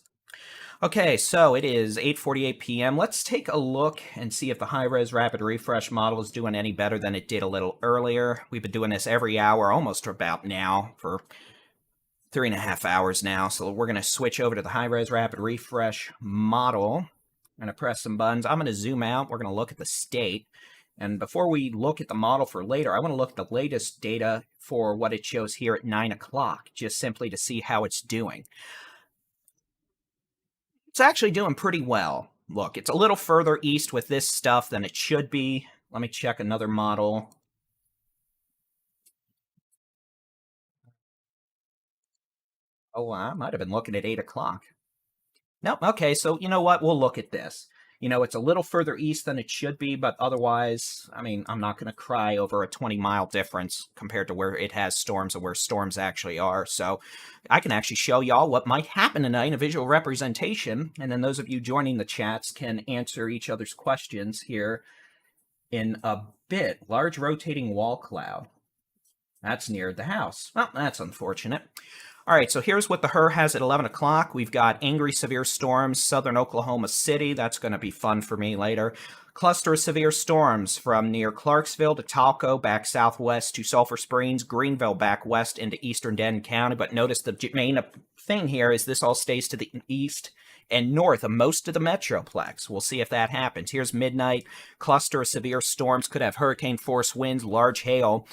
Okay, so it is 8:48 p.m. Let's take a look and see if the high-res rapid refresh model is doing any better than it did a little earlier. We've been doing this every hour, almost about now, for 3.5 hours now. So we're going to switch over to the high-res rapid refresh model. I'm going to press some buttons. I'm going to zoom out. We're going to look at the state. And before we look at the model for later, I want to look at the latest data for what it shows here at 9 o'clock, just simply to see how it's doing. It's actually doing pretty well. Look, it's a little further east with this stuff than it should be. Let me check another model. Oh, I might have been looking at 8 o'clock. Nope, okay, so you know what? We'll look at this. You know, it's a little further east than it should be, but otherwise, I mean, I'm not going to cry over a 20-mile difference compared to where it has storms and where storms actually are. So I can actually show y'all what might happen tonight in a visual representation, and then those of you joining the chats can answer each other's questions here in a bit. Large rotating wall cloud. That's near the house. Well, that's unfortunate. All right, so here's what the HRRR has at 11 o'clock. We've got angry severe storms, southern Oklahoma City. That's going to be fun for me later. Cluster of severe storms from near Clarksville to Talco, back southwest to Sulphur Springs, Greenville back west into eastern Denton County. But notice the main thing here is this all stays to the east and north of most of the Metroplex. We'll see if that happens. Here's midnight. Cluster of severe storms could have hurricane force winds, large hail.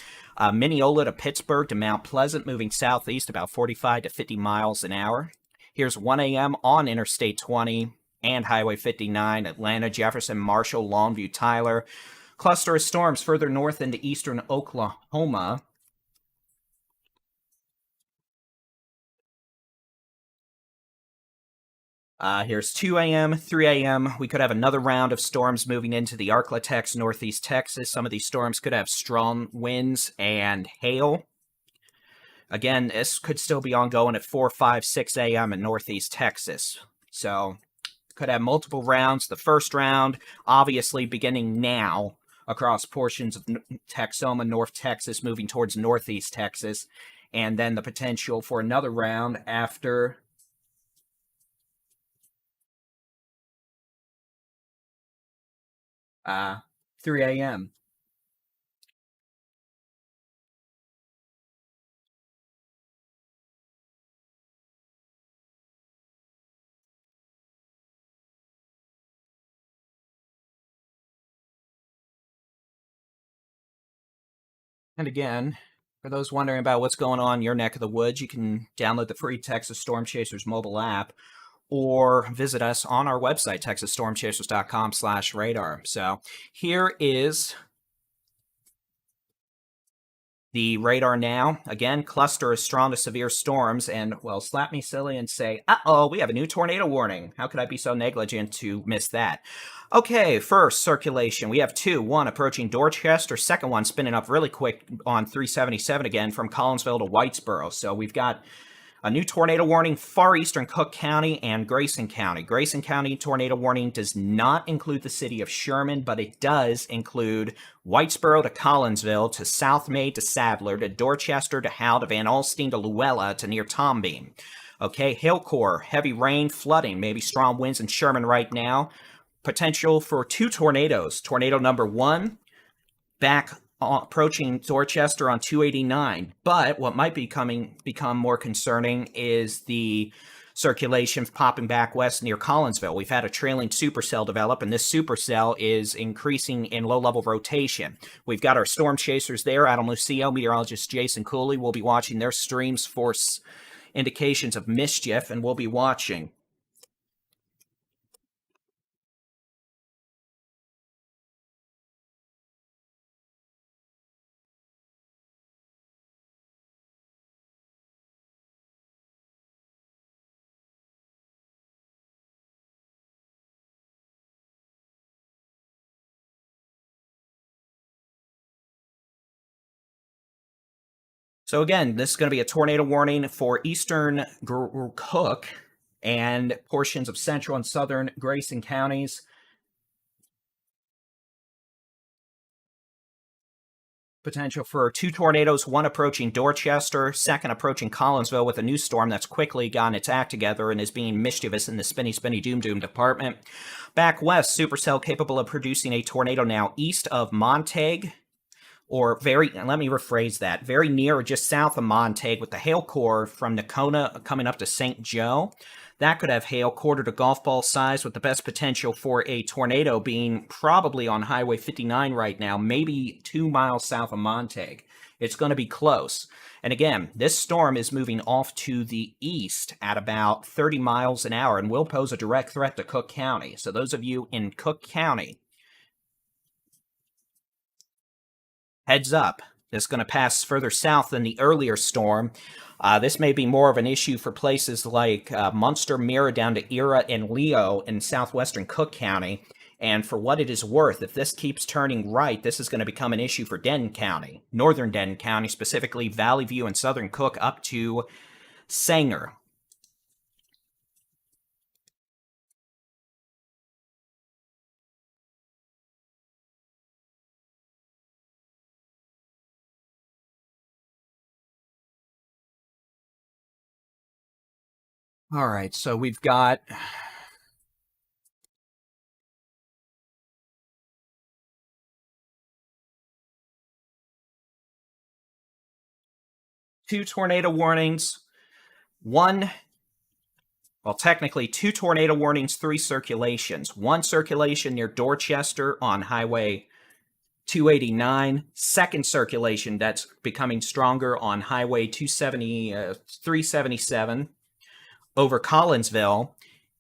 Mineola to Pittsburgh to Mount Pleasant, moving southeast about 45 to 50 miles an hour. Here's 1 a.m. on Interstate 20 and Highway 59, Atlanta, Jefferson, Marshall, Longview, Tyler. Cluster of storms further north into eastern Oklahoma. Here's 2 a.m., 3 a.m. We could have another round of storms moving into the Arklatex, northeast Texas. Some of these storms could have strong winds and hail. Again, this could still be ongoing at 4, 5, 6 a.m. in northeast Texas. So, could have multiple rounds. The first round, obviously, beginning now across portions of Texoma, North Texas, moving towards northeast Texas. And then the potential for another round after 3 a.m. And again, for those wondering about what's going on in your neck of the woods, you can download the free Texas Storm Chasers mobile app or visit us on our website, texasstormchasers.com/radar. So here is the radar now. Again, cluster is strong to severe storms, and, well, slap me silly and say, uh-oh, we have a new tornado warning. How could I be so negligent to miss that? Okay, first, circulation. We have 2. 1 approaching Dorchester, second one spinning up really quick on 377 again from Collinsville to Whitesboro. So we've got a new tornado warning, far eastern Cook County and Grayson County. Grayson County tornado warning does not include the city of Sherman, but it does include Whitesboro to Collinsville to South May to Sadler to Dorchester to Howe to Van Alstyne to Luella to near Tombeam. Okay, hail core, heavy rain, flooding, maybe strong winds in Sherman right now. Potential for 2 tornadoes. Tornado number 1, back approaching Dorchester on 289. But what might become more concerning is the circulation popping back west near Collinsville. We've had a trailing supercell develop, and this supercell is increasing in low-level rotation. We've got our storm chasers there. Adam Lucio, meteorologist Jason Cooley will be watching their streams for indications of mischief, and we'll be watching. So again, this is going to be a tornado warning for eastern Cook and portions of central and southern Grayson counties. Potential for 2 tornadoes, one approaching Dorchester, second approaching Collinsville with a new storm that's quickly gotten its act together and is being mischievous in the spinny doom department. Back west, supercell capable of producing a tornado now east of Montague, or let me rephrase that, very near or just south of Montague with the hail core from Nocona coming up to St. Joe. That could have hail quarter to golf ball size, with the best potential for a tornado being probably on Highway 59 right now, maybe 2 miles south of Montague. It's going to be close. And again, this storm is moving off to the east at about 30 miles an hour and will pose a direct threat to Cook County. So those of you in Cook County, heads up. This is going to pass further south than the earlier storm. This may be more of an issue for places like Munster, Mira, down to Era and Leo in southwestern Cook County. And for what it is worth, if this keeps turning right, this is going to become an issue for Denton County, northern Denton County, specifically Valley View and southern Cook up to Sanger. All right, so we've got two tornado warnings, technically 2 tornado warnings, 3 circulations. 1 circulation near Dorchester on Highway 289, second circulation that's becoming stronger on Highway 377 over Collinsville,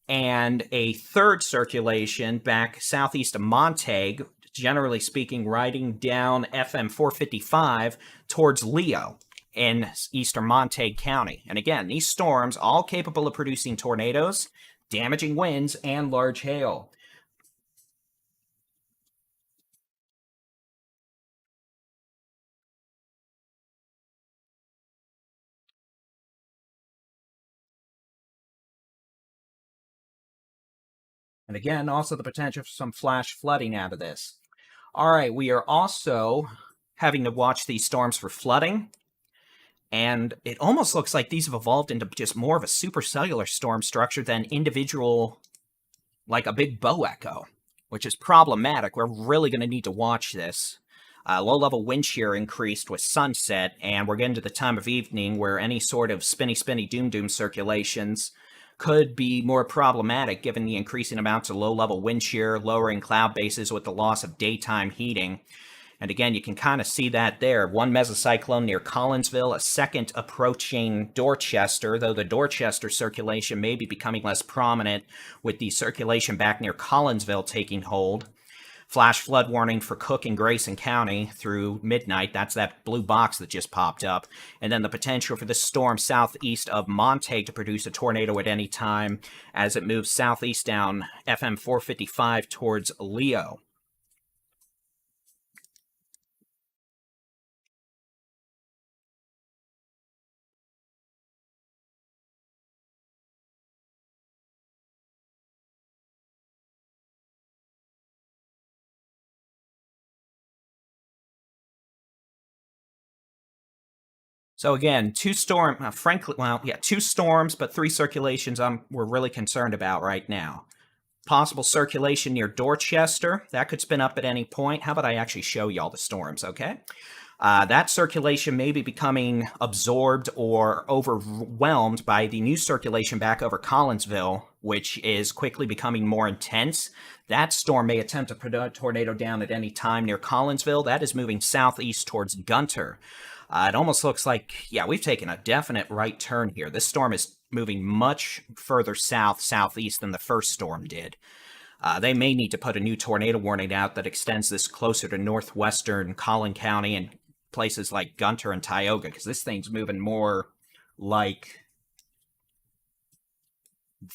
and a third circulation back southeast of Montague, generally speaking, riding down FM 455 towards Leo in eastern Montague County. And again, these storms all capable of producing tornadoes, damaging winds, and large hail. And again, also the potential for some flash flooding out of this. All right, we are also having to watch these storms for flooding. And it almost looks like these have evolved into just more of a supercellular storm structure than individual, like a big bow echo, which is problematic. We're really going to need to watch this. Low-level wind shear increased with sunset, and we're getting to the time of evening where any sort of spinny doom circulations could be more problematic given the increasing amounts of low-level wind shear, lowering cloud bases with the loss of daytime heating. And again, you can kind of see that there. 1 mesocyclone near Collinsville, a second approaching Dorchester, though the Dorchester circulation may be becoming less prominent with the circulation back near Collinsville taking hold. Flash flood warning for Cook and Grayson County through midnight. That's that blue box that just popped up. And then the potential for this storm southeast of Montague to produce a tornado at any time as it moves southeast down FM 455 towards Leo. So again, 2 storms, but 3 circulations we're really concerned about right now. Possible circulation near Dorchester. That could spin up at any point. How about I actually show y'all the storms, okay? That circulation may be becoming absorbed or overwhelmed by the new circulation back over Collinsville, which is quickly becoming more intense. That storm may attempt to put a tornado down at any time near Collinsville. That is moving southeast towards Gunter. It almost looks like, yeah, we've taken a definite right turn here. This storm is moving much further southeast than the first storm did. They may need to put a new tornado warning out that extends this closer to northwestern Collin County and places like Gunter and Tioga, because this thing's moving more like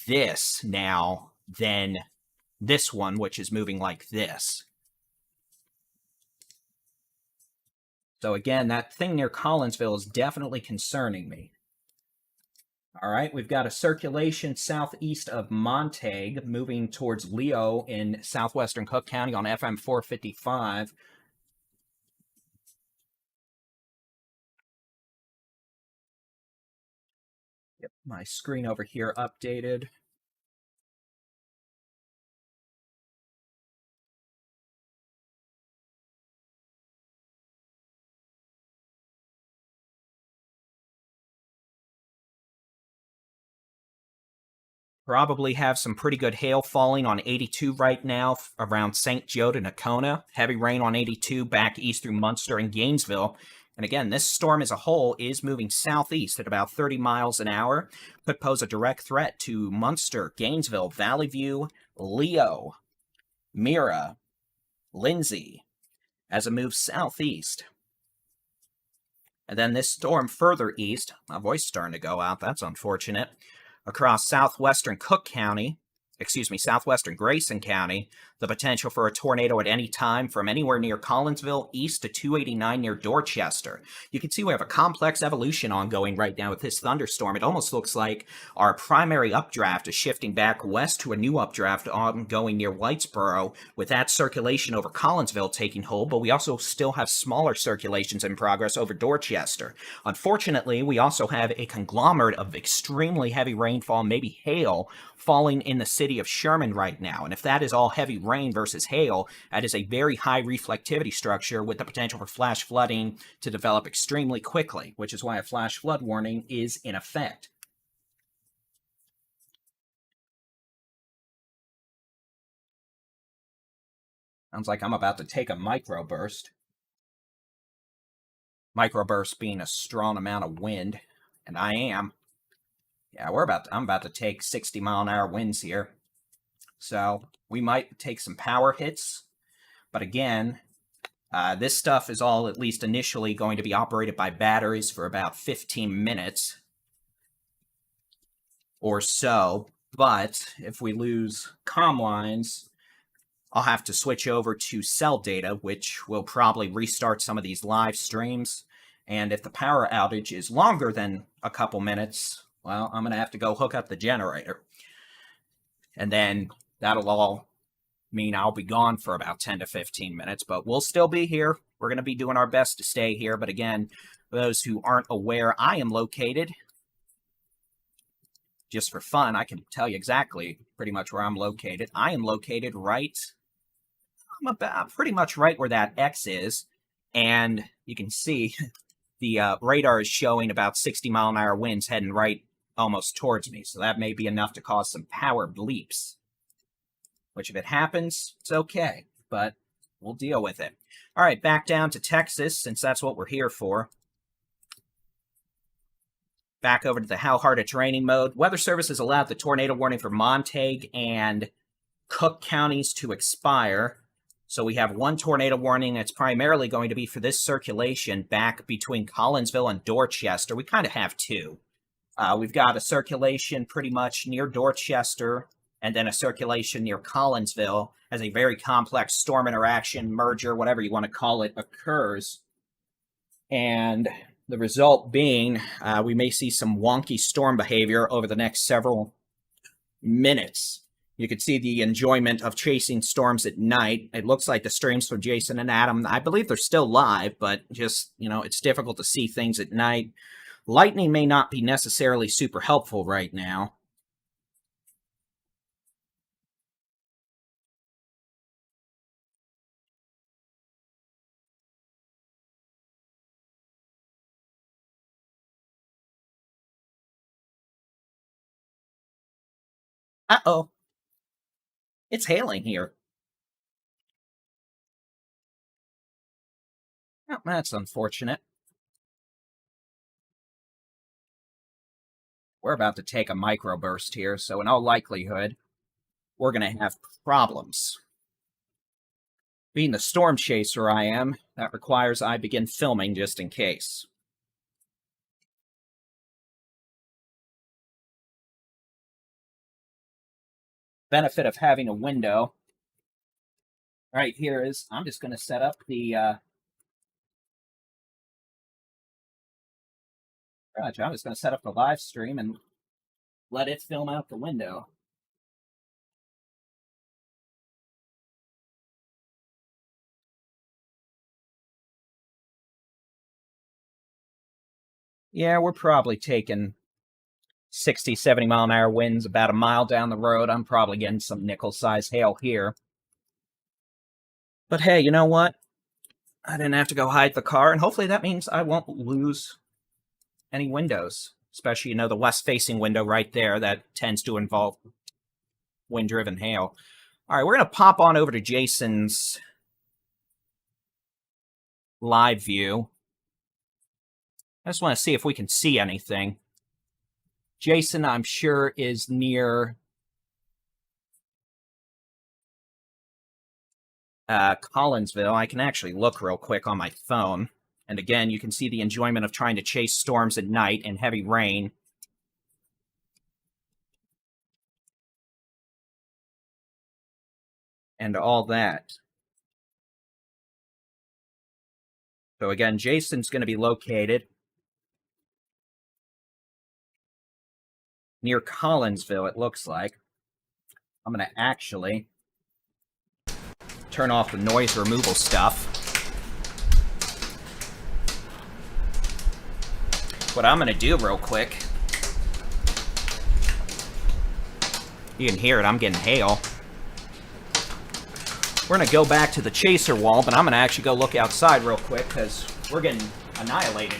this now than this one, which is moving like this. So again, that thing near Collinsville is definitely concerning me. All right, we've got a circulation southeast of Montague moving towards Leo in southwestern Cook County on FM 455. Yep, my screen over here updated. Probably have some pretty good hail falling on 82 right now around St. Joe to Nakona. Heavy rain on 82 back east through Munster and Gainesville. And again, this storm as a whole is moving southeast at about 30 miles an hour. Could pose a direct threat to Munster, Gainesville, Valley View, Leo, Mira, Lindsay as it moves southeast. And then this storm further east, my voice is starting to go out, that's unfortunate, across southwestern Cook County, southwestern Grayson County, the potential for a tornado at any time from anywhere near Collinsville east to 289 near Dorchester. You can see we have a complex evolution ongoing right now with this thunderstorm. It almost looks like our primary updraft is shifting back west to a new updraft ongoing near Whitesboro, with that circulation over Collinsville taking hold, but we also still have smaller circulations in progress over Dorchester. Unfortunately, we also have a conglomerate of extremely heavy rainfall, maybe hail, falling in the city of Sherman right now. And if that is all heavy rain versus hail, that is a very high reflectivity structure with the potential for flash flooding to develop extremely quickly, which is why a flash flood warning is in effect. Sounds like I'm about to take a microburst. Microburst being a strong amount of wind, and I am. Yeah, I'm about to take 60-mile-an-hour winds here. So we might take some power hits. But again, this stuff is all, at least initially, going to be operated by batteries for about 15 minutes or so. But if we lose comm lines, I'll have to switch over to cell data, which will probably restart some of these live streams. And if the power outage is longer than a couple minutes, well, I'm going to have to go hook up the generator. And then that'll all mean I'll be gone for about 10 to 15 minutes, but we'll still be here. We're going to be doing our best to stay here. But again, for those who aren't aware, I am located, just for fun, I can tell you exactly pretty much where I'm located. I am located I'm about pretty much right where that X is. And you can see the radar is showing about 60-mile-an-hour winds heading right almost towards me. So that may be enough to cause some power bleeps, which if it happens, it's okay, but we'll deal with it. All right, back down to Texas, since that's what we're here for. Back over to the How Hard It's Raining mode. Weather Service has allowed the tornado warning for Montague and Cook counties to expire. So we have one tornado warning that's primarily going to be for this circulation back between Collinsville and Dorchester. We kind of have two. We've got a circulation pretty much near Dorchester, and then a circulation near Collinsville as a very complex storm interaction, merger, whatever you want to call it, occurs. And the result being we may see some wonky storm behavior over the next several minutes. You can see the enjoyment of chasing storms at night. It looks like the streams from Jason and Adam, I believe they're still live, but just, it's difficult to see things at night. Lightning may not be necessarily super helpful right now. Uh-oh. It's hailing here. Oh, that's unfortunate. We're about to take a microburst here, so in all likelihood, we're going to have problems. Being the storm chaser I am, that requires I begin filming just in case. Benefit of having a window right here is I'm just going to set up the I'm just going to set up the live stream and let it film out the window. Yeah, we're probably taking 60, 70 mile an hour winds about a mile down the road. I'm probably getting some nickel-sized hail here. But hey, you know what? I didn't have to go hide the car, and hopefully that means I won't lose any windows. Especially, the west-facing window right there that tends to involve wind-driven hail. All right, we're going to pop on over to Jason's live view. I just want to see if we can see anything. Jason, I'm sure, is near Collinsville. I can actually look real quick on my phone. And again, you can see the enjoyment of trying to chase storms at night and heavy rain. And all that. So again, Jason's going to be located near Collinsville, it looks like. I'm going to actually turn off the noise removal stuff. What I'm going to do real quick, you can hear it, I'm getting hail. We're going to go back to the chaser wall, but I'm going to actually go look outside real quick because we're getting annihilated.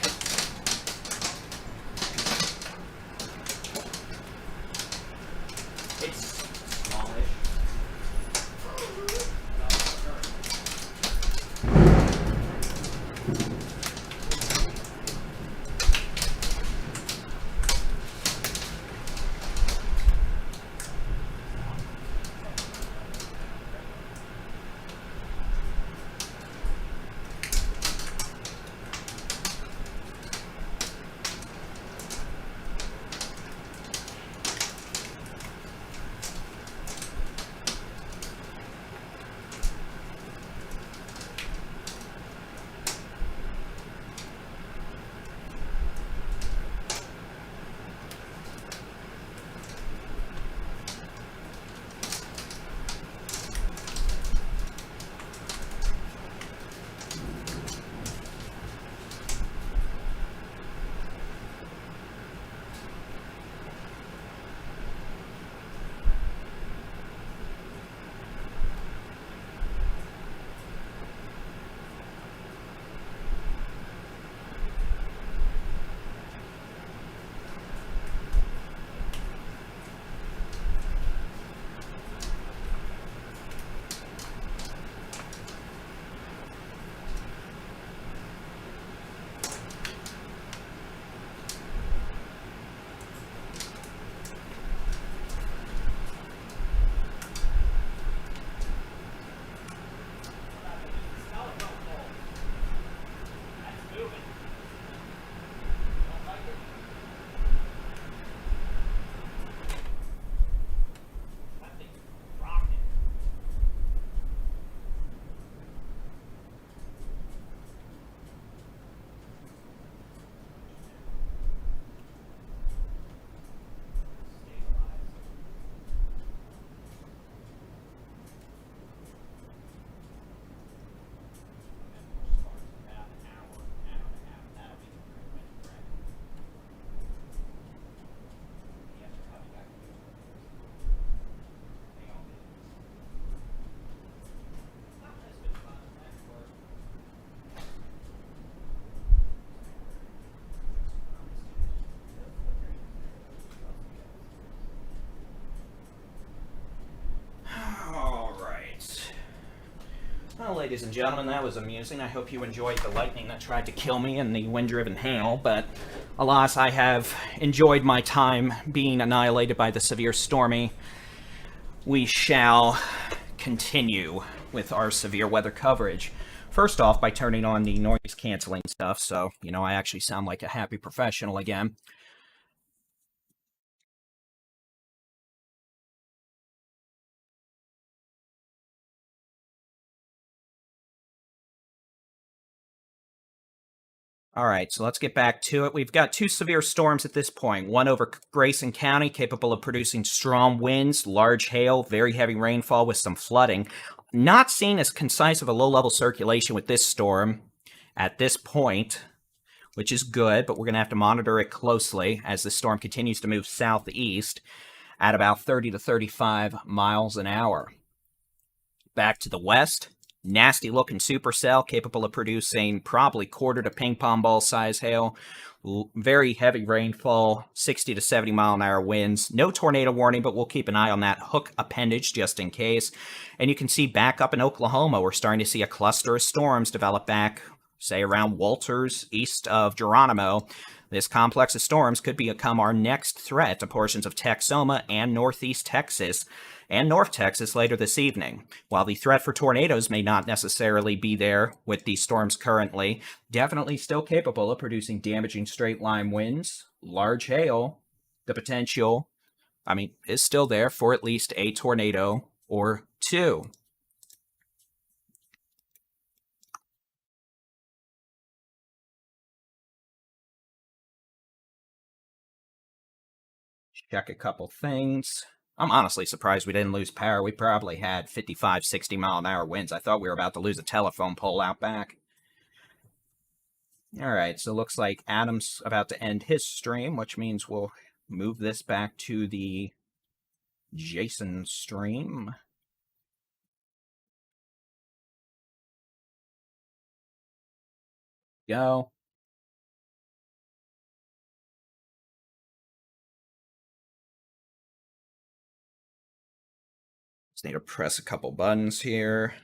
It's smallish. Well, ladies and gentlemen, that was amusing. I hope you enjoyed the lightning that tried to kill me and the wind-driven hail, but alas, I have enjoyed my time being annihilated by the severe stormy. We shall continue with our severe weather coverage. First off, by turning on the noise-canceling stuff, so, I actually sound like a happy professional again. All right, so let's get back to it. We've got two severe storms at this point. One over Grayson County, capable of producing strong winds, large hail, very heavy rainfall with some flooding. Not seen as concise of a low-level circulation with this storm at this point, which is good, but we're going to have to monitor it closely as the storm continues to move southeast at about 30 to 35 miles an hour. Back to the west. Nasty looking supercell capable of producing probably quarter to ping pong ball size hail. Very heavy rainfall, 60 to 70 mile an hour winds. No tornado warning, but we'll keep an eye on that hook appendage just in case. And you can see back up in Oklahoma, we're starting to see a cluster of storms develop back, say around Walters, east of Geronimo. This complex of storms could become our next threat to portions of Texoma and northeast Texas and North Texas later this evening. While the threat for tornadoes may not necessarily be there with these storms currently, definitely still capable of producing damaging straight-line winds, large hail. The potential, is still there for at least a tornado or two. Check a couple things. I'm honestly surprised we didn't lose power. We probably had 55, 60 mile an hour winds. I thought we were about to lose a telephone pole out back. All right, so looks like Adam's about to end his stream, which means we'll move this back to the Jason stream. Go. Just need to press a couple buttons here.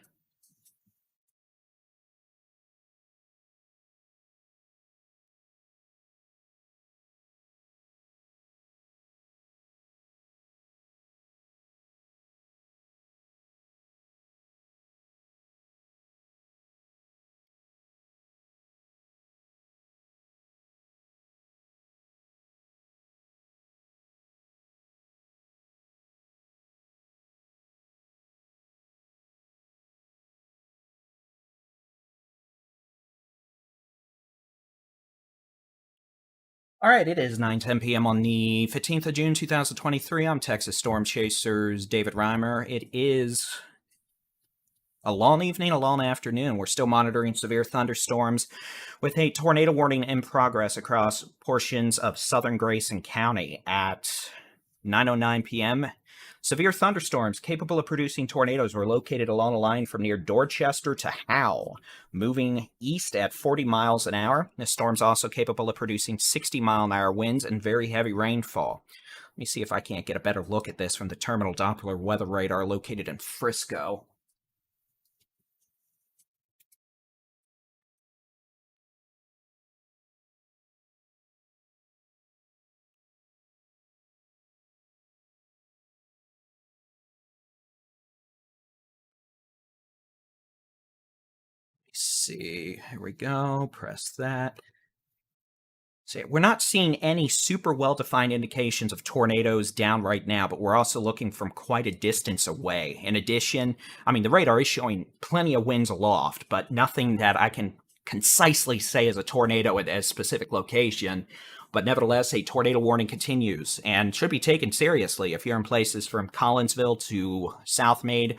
All right, it is 9:10 p.m. on the 15th of June, 2023. I'm Texas Storm Chasers David Reimer. It is a long evening, a long afternoon. We're still monitoring severe thunderstorms with a tornado warning in progress across portions of southern Grayson County at 9:09 p.m. Severe thunderstorms capable of producing tornadoes were located along a line from near Dorchester to Howe, moving east at 40 miles an hour. The storm's also capable of producing 60 mile an hour winds and very heavy rainfall. Let me see if I can't get a better look at this from the Terminal Doppler weather radar located in Frisco. See, here we go, press that. See, we're not seeing any super well-defined indications of tornadoes down right now, but we're also looking from quite a distance away. In addition, the radar is showing plenty of winds aloft, but nothing that I can concisely say is a tornado at a specific location. But nevertheless, a tornado warning continues and should be taken seriously if you're in places from Collinsville to South Maid,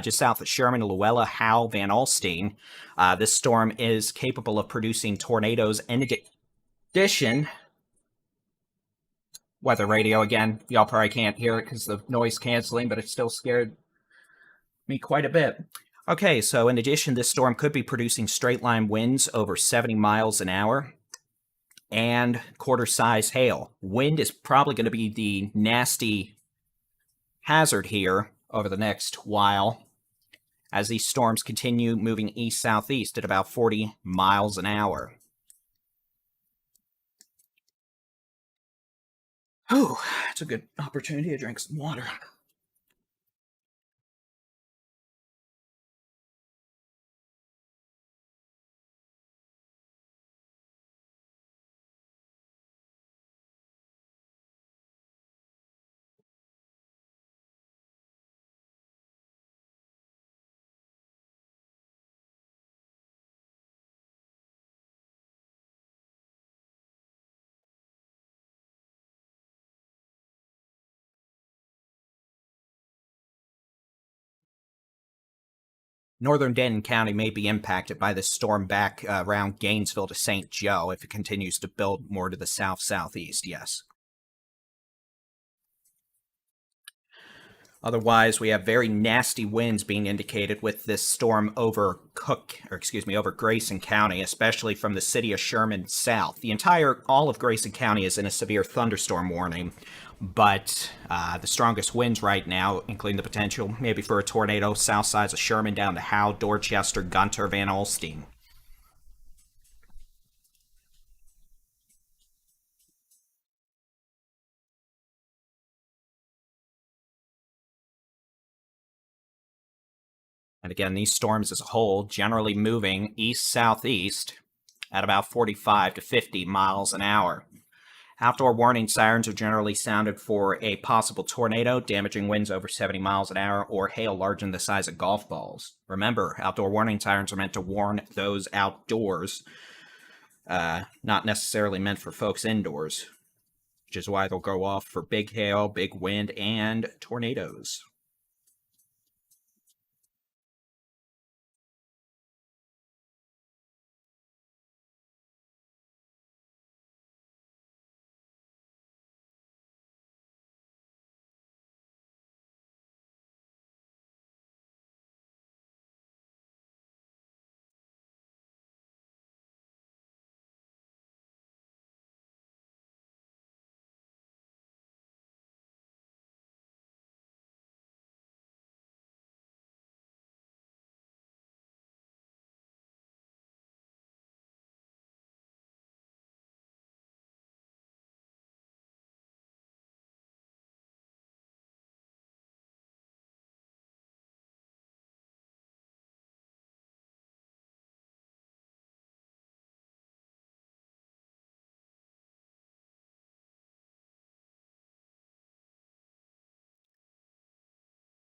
just south of Sherman, Luella, Howe, Van Alstyne. This storm is capable of producing tornadoes. In addition, weather radio again. Y'all probably can't hear it because of the noise canceling, but it still scared me quite a bit. Okay, so in addition, this storm could be producing straight line winds over 70 miles an hour and quarter-size hail. Wind is probably going to be the nasty hazard here over the next while, as these storms continue moving east-southeast at about 40 miles an hour. Whew, it's a good opportunity to drink some water. Northern Denton County may be impacted by this storm back around Gainesville to St. Joe if it continues to build more to the south-southeast, yes. Otherwise, we have very nasty winds being indicated with this storm over Grayson County, especially from the city of Sherman south. All of Grayson County is in a severe thunderstorm warning, but the strongest winds right now, including the potential maybe for a tornado south sides of Sherman down to Howe, Dorchester, Gunter, Van Alstyne. And again, these storms as a whole generally moving east-southeast at about 45 to 50 miles an hour. Outdoor warning sirens are generally sounded for a possible tornado, damaging winds over 70 miles an hour, or hail larger than the size of golf balls. Remember, outdoor warning sirens are meant to warn those outdoors, not necessarily meant for folks indoors, which is why they'll go off for big hail, big wind, and tornadoes.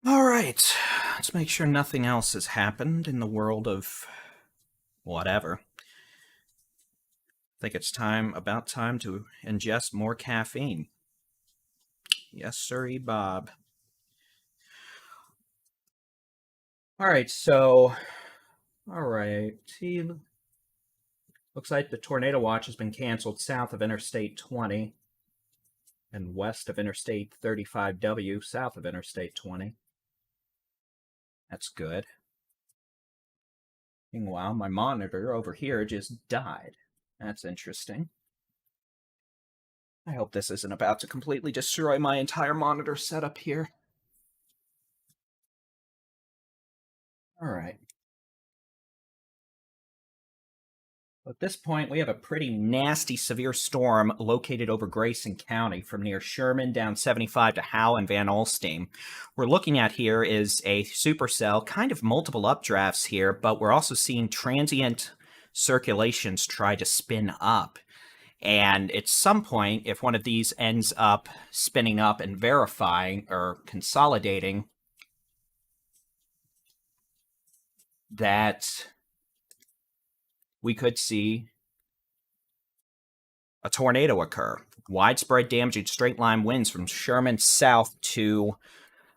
All right, let's make sure nothing else has happened in the world of whatever. I think it's about time to ingest more caffeine. Yes, sirree, Bob. All right, looks like the tornado watch has been canceled south of Interstate 20 and west of Interstate 35W, south of Interstate 20. That's good. Meanwhile, my monitor over here just died. That's interesting. I hope this isn't about to completely destroy my entire monitor setup here. Alright. At this point, we have a pretty nasty severe storm located over Grayson County from near Sherman down 75 to Howe and Van Alstyne. We're looking at here is a supercell, kind of multiple updrafts here, but we're also seeing transient circulations try to spin up. And at some point, if one of these ends up spinning up and verifying or consolidating, that we could see a tornado occur. Widespread damaging straight-line winds from Sherman south to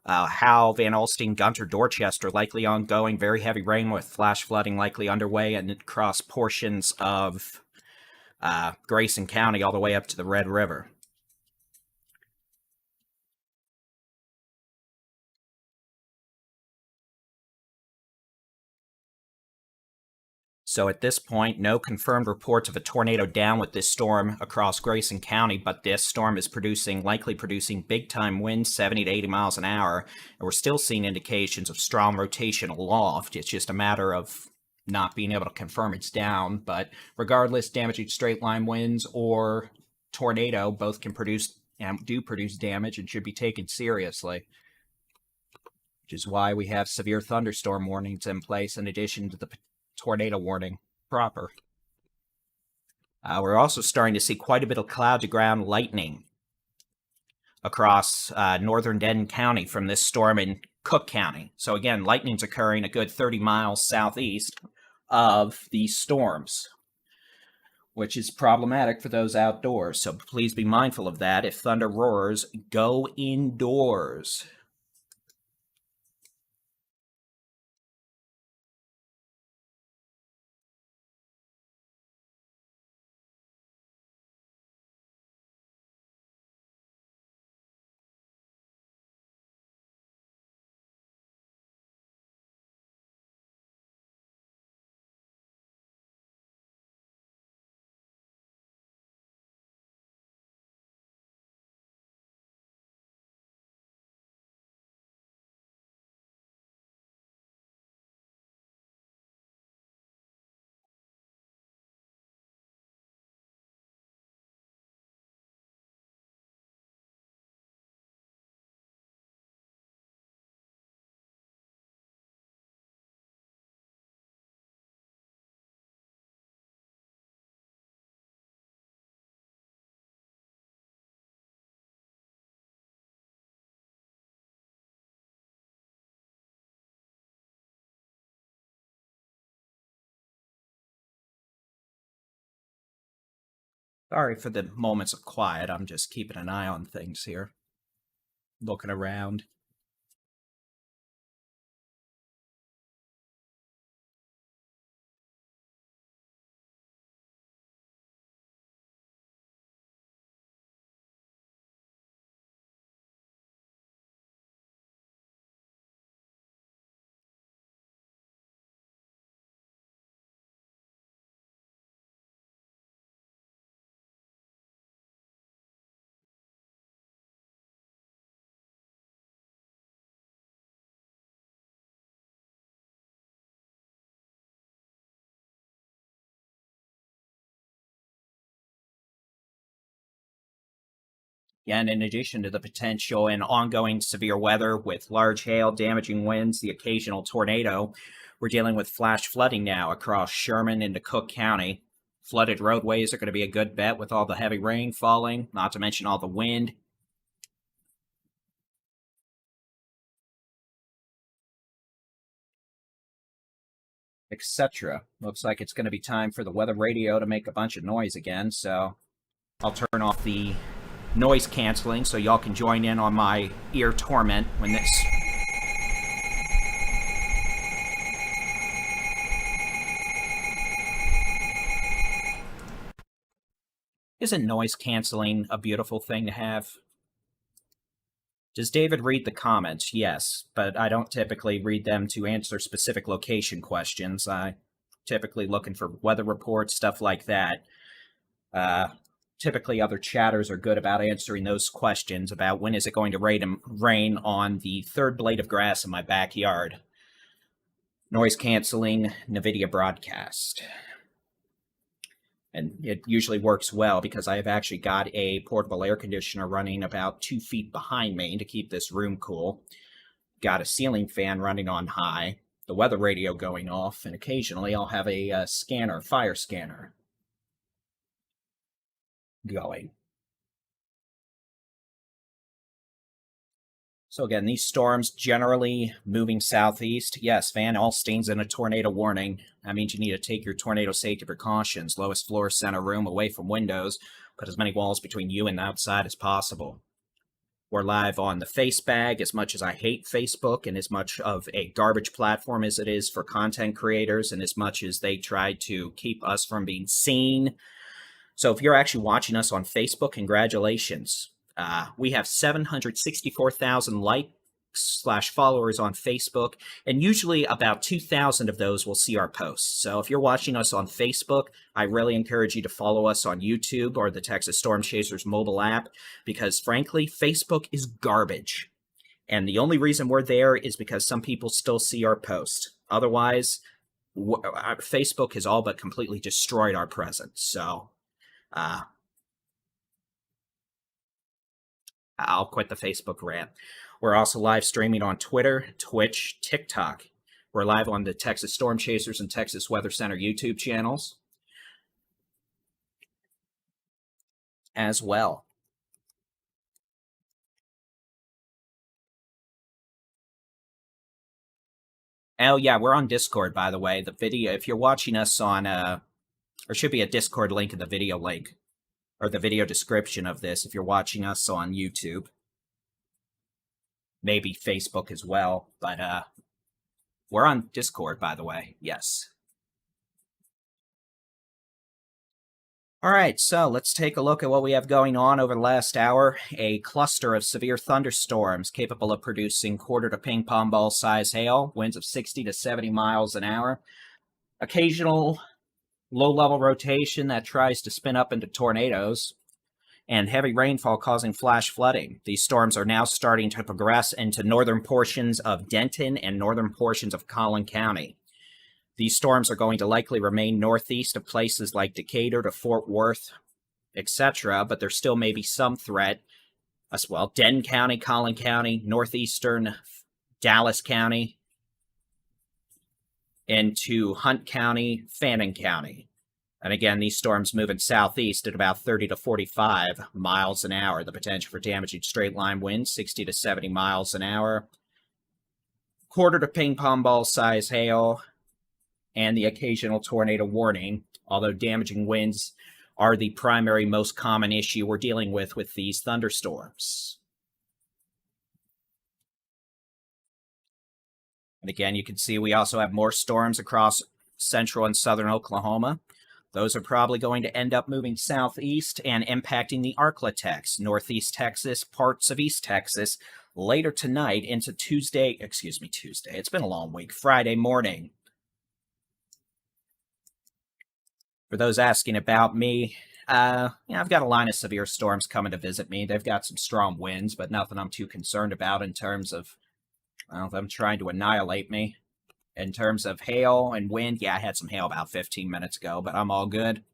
Howe, Van Alstyne, Gunter, Dorchester likely ongoing. Very heavy rain with flash flooding likely underway and across portions of Grayson County all the way up to the Red River. So at this point, no confirmed reports of a tornado down with this storm across Grayson County, but this storm is likely producing big-time winds, 70 to 80 miles an hour, and we're still seeing indications of strong rotation aloft. It's just a matter of not being able to confirm it's down, but regardless, damaging straight-line winds or tornado both can produce and do produce damage and should be taken seriously, which is why we have severe thunderstorm warnings in place in addition to the tornado warning proper. We're also starting to see quite a bit of cloud-to-ground lightning across northern Denton County from this storm in Cook County. So again, lightning's occurring a good 30 miles southeast of these storms, which is problematic for those outdoors. So please be mindful of that. If thunder roars, go indoors. Sorry for the moments of quiet. I'm just keeping an eye on things here. Looking around. And in addition to the potential and ongoing severe weather with large hail, damaging winds, the occasional tornado, we're dealing with flash flooding now across Sherman into Cook County. Flooded roadways are going to be a good bet with all the heavy rain falling, not to mention all the wind. Etc. Looks like it's going to be time for the weather radio to make a bunch of noise again, so I'll turn off the noise canceling so y'all can join in on my ear torment when this isn't noise canceling a beautiful thing to have? Does David read the comments? Yes, but I don't typically read them to answer specific location questions. I typically looking for weather reports, stuff like that. Typically, other chatters are good about answering those questions about when is it going to rain on the third blade of grass in my backyard. Noise canceling NVIDIA broadcast. And it usually works well because I have actually got a portable air conditioner running about 2 feet behind me to keep this room cool. Got a ceiling fan running on high, the weather radio going off, and occasionally I'll have a fire scanner going. So again, these storms generally moving southeast. Yes, Van Alstyne's in a tornado warning. That means you need to take your tornado safety precautions. Lowest floor, center room, away from windows. Put as many walls between you and the outside as possible. We're live on the Facebag. As much as I hate Facebook and as much of a garbage platform as it is for content creators and as much as they try to keep us from being seen. So if you're actually watching us on Facebook, congratulations. We have 764,000 followers on Facebook, and usually about 2,000 of those will see our posts. So if you're watching us on Facebook, I really encourage you to follow us on YouTube or the Texas Storm Chasers mobile app, because frankly, Facebook is garbage. And the only reason we're there is because some people still see our post. Otherwise, Facebook has all but completely destroyed our presence. So I'll quit the Facebook rant. We're also live streaming on Twitter, Twitch, TikTok. We're live on the Texas Storm Chasers and Texas Weather Center YouTube channels as well. Oh, yeah, we're on Discord, by the way. The video, if you're watching us on, there should be a Discord link in the video link, or the video description of this if you're watching us on YouTube. Maybe Facebook as well, but we're on Discord, by the way. Yes. All right, so let's take a look at what we have going on over the last hour. A cluster of severe thunderstorms capable of producing quarter to ping pong ball size hail, winds of 60 to 70 miles an hour. Occasional low-level rotation that tries to spin up into tornadoes, and heavy rainfall causing flash flooding. These storms are now starting to progress into northern portions of Denton and northern portions of Collin County. These storms are going to likely remain northeast of places like Decatur to Fort Worth, etc., but there still may be some threat as well. Denton County, Collin County, northeastern Dallas County, into Hunt County, Fannin County. And again, these storms moving southeast at about 30 to 45 miles an hour. The potential for damaging straight-line winds, 60 to 70 miles an hour. Quarter to ping pong ball size hail, and the occasional tornado warning, although damaging winds are the primary most common issue we're dealing with these thunderstorms. And again, you can see we also have more storms across central and southern Oklahoma. Those are probably going to end up moving southeast and impacting the Arklatex, northeast Texas, parts of East Texas, later tonight into Tuesday. It's been a long week. Friday morning. For those asking about me, I've got a line of severe storms coming to visit me. They've got some strong winds, but nothing I'm too concerned about in terms of them trying to annihilate me. In terms of hail and wind, yeah, I had some hail about 15 minutes ago, but I'm all good.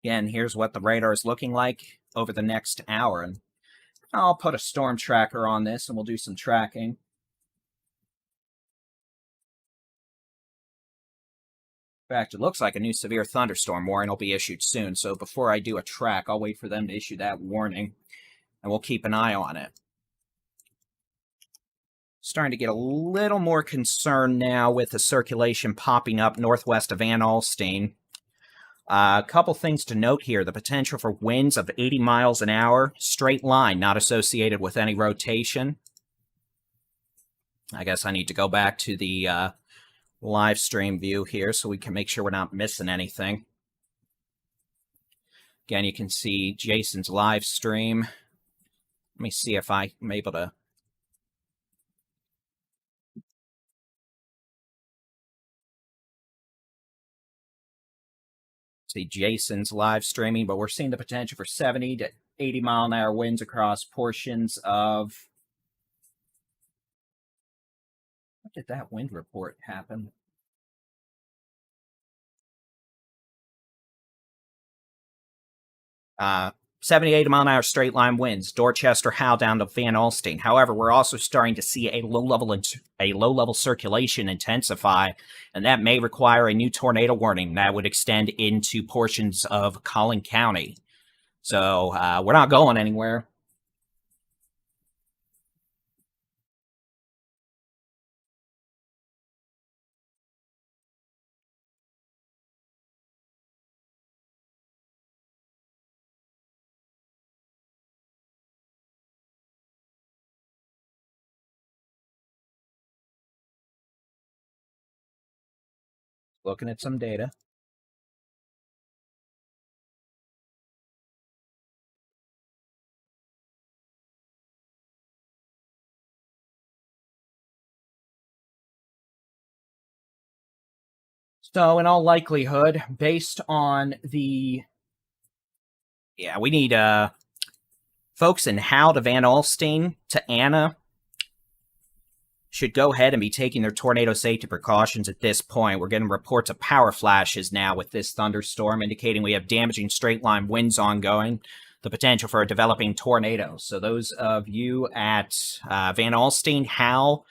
Again, here's what the radar is looking like over the next hour. And I'll put a storm tracker on this and we'll do some tracking. In fact, it looks like a new severe thunderstorm warning will be issued soon. So before I do a track, I'll wait for them to issue that warning, and we'll keep an eye on it. Starting to get a little more concerned now with the circulation popping up northwest of Alstyne. A couple things to note here. The potential for winds of 80 miles an hour, straight line, not associated with any rotation. I guess I need to go back to the live stream view here so we can make sure we're not missing anything. Again, you can see Jason's live stream. Let me see if I'm able to see Jason's live streaming, but we're seeing the potential for 70 to 80 mile an hour winds across portions of... What did that wind report happen? 78 mile an hour straight line winds, Dorchester, Howdown to Van Alstyne. However, we're also starting to see a low-level circulation intensify, and that may require a new tornado warning that would extend into portions of Collin County. So we're not going anywhere. Looking at some data. So, in all likelihood, based on the... Yeah, we need folks in Howe to Van Alstyne to Anna should go ahead and be taking their tornado safety precautions at this point. We're getting reports of power flashes now with this thunderstorm, indicating we have damaging straight-line winds ongoing, the potential for a developing tornado. So those of you at Van Alstyne, Howe,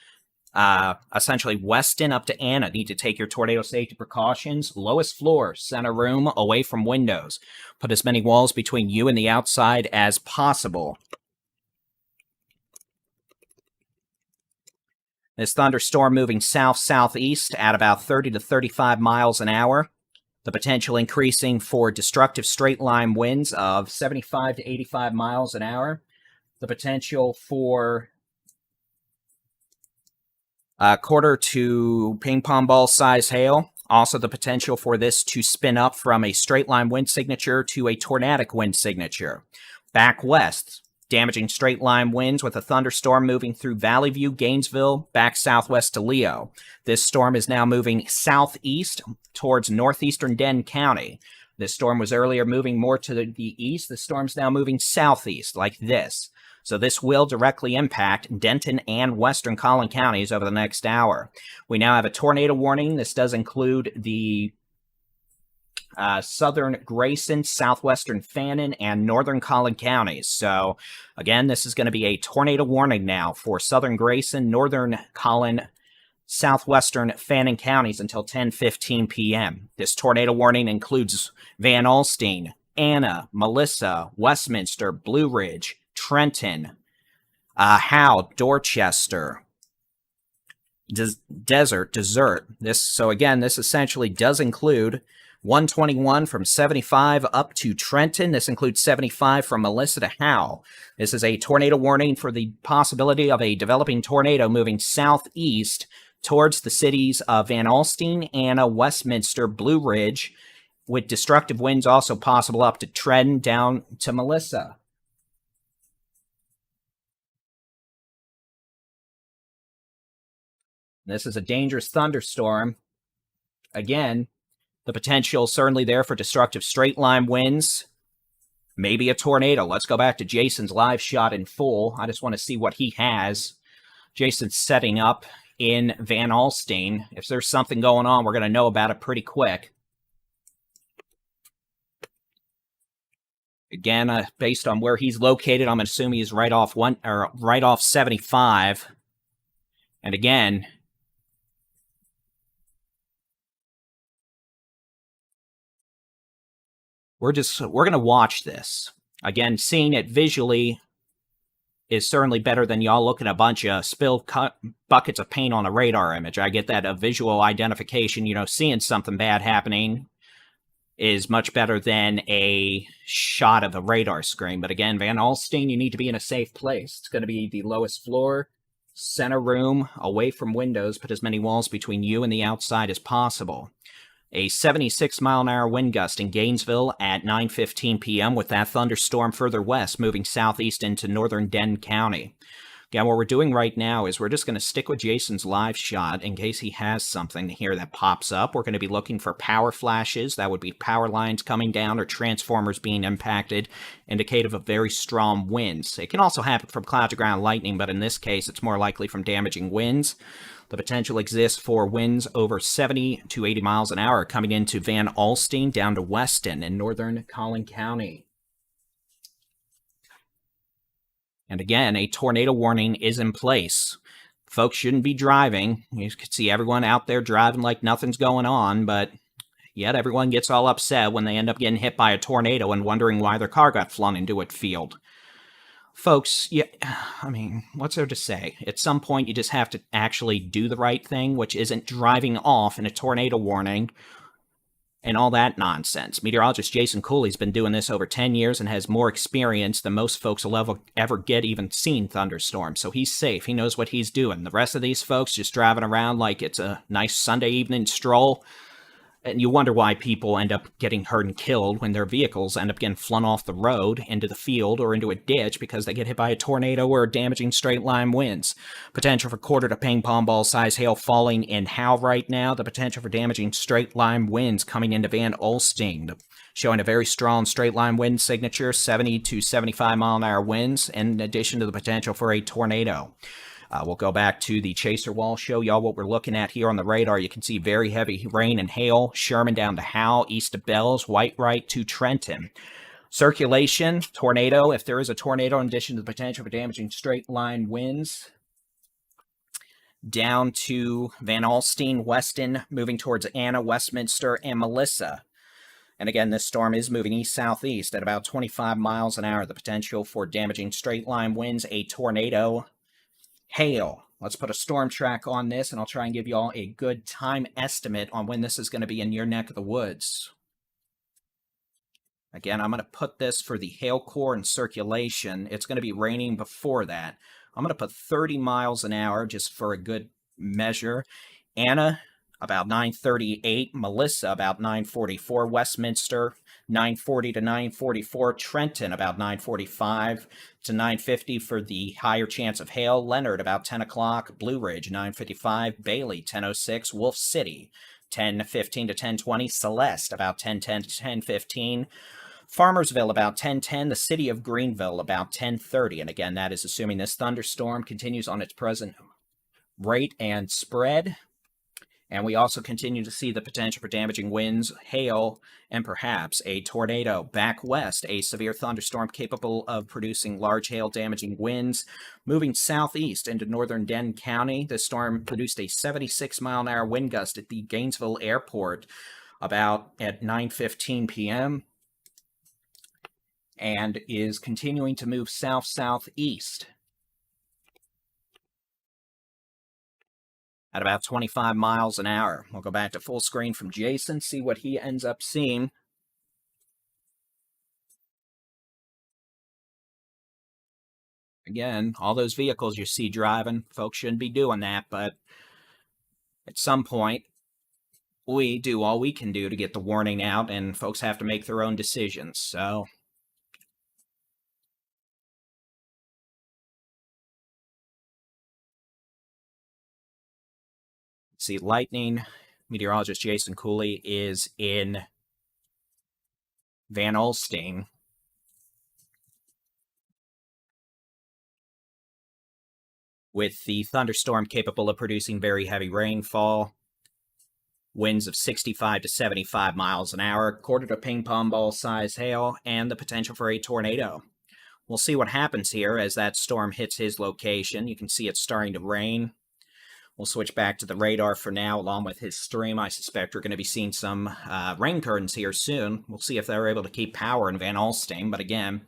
essentially Weston up to Anna need to take your tornado safety precautions. Lowest floor, center room, away from windows. Put as many walls between you and the outside as possible. This thunderstorm moving south-southeast at about 30 to 35 miles an hour. The potential increasing for destructive straight-line winds of 75 to 85 miles an hour. The potential for quarter to ping-pong ball size hail. Also the potential for this to spin up from a straight-line wind signature to a tornadic wind signature. Back west, damaging straight-line winds with a thunderstorm moving through Valley View, Gainesville, back southwest to Leo. This storm is now moving southeast towards northeastern Denton County. This storm was earlier moving more to the east. The storm's now moving southeast, like this. So this will directly impact Denton and western Collin counties over the next hour. We now have a tornado warning. This does include the southern Grayson, southwestern Fannin, and northern Collin counties. So, again, this is going to be a tornado warning now for southern Grayson, northern Collin, southwestern Fannin counties until 10:15 p.m. This tornado warning includes Van Alstyne, Anna, Melissa, Westminster, Blue Ridge, Trenton, Howe, Dorchester, Desert. So again, this essentially does include 121 from 75 up to Trenton. This includes 75 from Melissa to Howe. This is a tornado warning for the possibility of a developing tornado moving southeast towards the cities of Van Alstyne, Anna, Westminster, Blue Ridge, with destructive winds also possible up to Trenton down to Melissa. This is a dangerous thunderstorm. Again, the potential certainly there for destructive straight-line winds. Maybe a tornado. Let's go back to Jason's live shot in full. I just want to see what he has. Jason's setting up in Van Alstyne. If there's something going on, we're going to know about it pretty quick. Again, based on where he's located, I'm assuming he's right off 75. And again, we're going to watch this. Again, seeing it visually is certainly better than y'all looking at a bunch of spilled buckets of paint on a radar image. I get that a visual identification, seeing something bad happening is much better than a shot of a radar screen. But again, Van Alstyne, you need to be in a safe place. It's going to be the lowest floor, center room, away from windows. Put as many walls between you and the outside as possible. A 76-mile-an-hour wind gust in Gainesville at 9:15 p.m. with that thunderstorm further west, moving southeast into northern Denton County. Again, what we're doing right now is we're just going to stick with Jason's live shot in case he has something here that pops up. We're going to be looking for power flashes. That would be power lines coming down or transformers being impacted, indicative of very strong winds. It can also happen from cloud-to-ground lightning, but in this case, it's more likely from damaging winds. The potential exists for winds over 70 to 80 miles an hour coming into Van Alstyne down to Weston in northern Collin County. And again, a tornado warning is in place. Folks shouldn't be driving. You can see everyone out there driving like nothing's going on, but yet everyone gets all upset when they end up getting hit by a tornado and wondering why their car got flung into a field. Folks, what's there to say? At some point, you just have to actually do the right thing, which isn't driving off in a tornado warning and all that nonsense. Meteorologist Jason Cooley's been doing this over 10 years and has more experience than most folks will ever get even seen thunderstorms, so he's safe. He knows what he's doing. The rest of these folks just driving around like it's a nice Sunday evening stroll. And you wonder why people end up getting hurt and killed when their vehicles end up getting flung off the road into the field or into a ditch because they get hit by a tornado or damaging straight line winds. Potential for quarter to ping pong ball size hail falling in Howe right now. The potential for damaging straight line winds coming into Van Alstyne, showing a very strong straight line wind signature, 70 to 75 mile an hour winds, in addition to the potential for a tornado. We'll go back to the chaser wall, show y'all what we're looking at here on the radar. You can see very heavy rain and hail. Sherman down to Howe, east of Bells, Whitewright to Trenton. Circulation, tornado. If there is a tornado, in addition to the potential for damaging straight line winds, down to Van Alstyne, Weston, moving towards Anna, Westminster, and Melissa. And again, this storm is moving east-southeast at about 25 miles an hour. The potential for damaging straight line winds, a tornado, hail. Let's put a storm track on this, and I'll try and give you all a good time estimate on when this is going to be in your neck of the woods. Again, I'm going to put this for the hail core and circulation. It's going to be raining before that. I'm going to put 30 miles an hour just for a good measure. Anna, about 9:38. Melissa, about 9:44. Westminster, 9:40 to 9:44. Trenton, about 9:45 to 9:50 for the higher chance of hail. Leonard, about 10 o'clock. Blue Ridge, 9:55. Bailey, 10:06. Wolf City, 10:15 to 10:20. Celeste, about 10:10 to 10:15. Farmersville, about 10:10. The city of Greenville, about 10:30. And again, that is assuming this thunderstorm continues on its present rate and spread. And we also continue to see the potential for damaging winds, hail, and perhaps a tornado. Back west, a severe thunderstorm capable of producing large hail damaging winds. Moving southeast into northern Denton County, the storm produced a 76 mile an hour wind gust at the Gainesville airport about at 9:15 p.m. and is continuing to move south-southeast at about 25 miles an hour. We'll go back to full screen from Jason, see what he ends up seeing. Again, all those vehicles you see driving, folks shouldn't be doing that, but at some point, we do all we can do to get the warning out, and folks have to make their own decisions, so see, lightning, meteorologist Jason Cooley is in Van Alstyne. With the thunderstorm capable of producing very heavy rainfall, winds of 65 to 75 miles an hour, quarter to ping pong ball size hail, and the potential for a tornado. We'll see what happens here as that storm hits his location. You can see it's starting to rain. We'll switch back to the radar for now, along with his stream. I suspect we're going to be seeing some rain curtains here soon. We'll see if they're able to keep power in Van Alstyne. But again,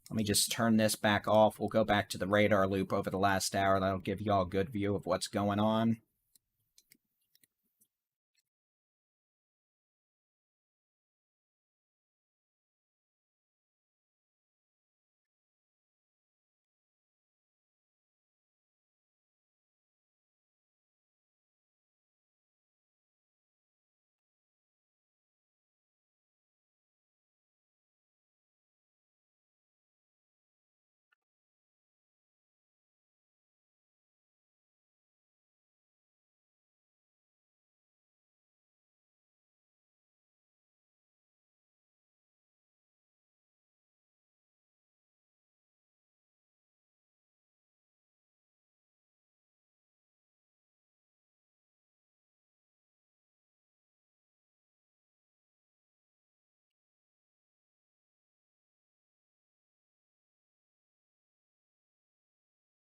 let me just turn this back off. We'll go back to the radar loop over the last hour. That'll give you all a good view of what's going on.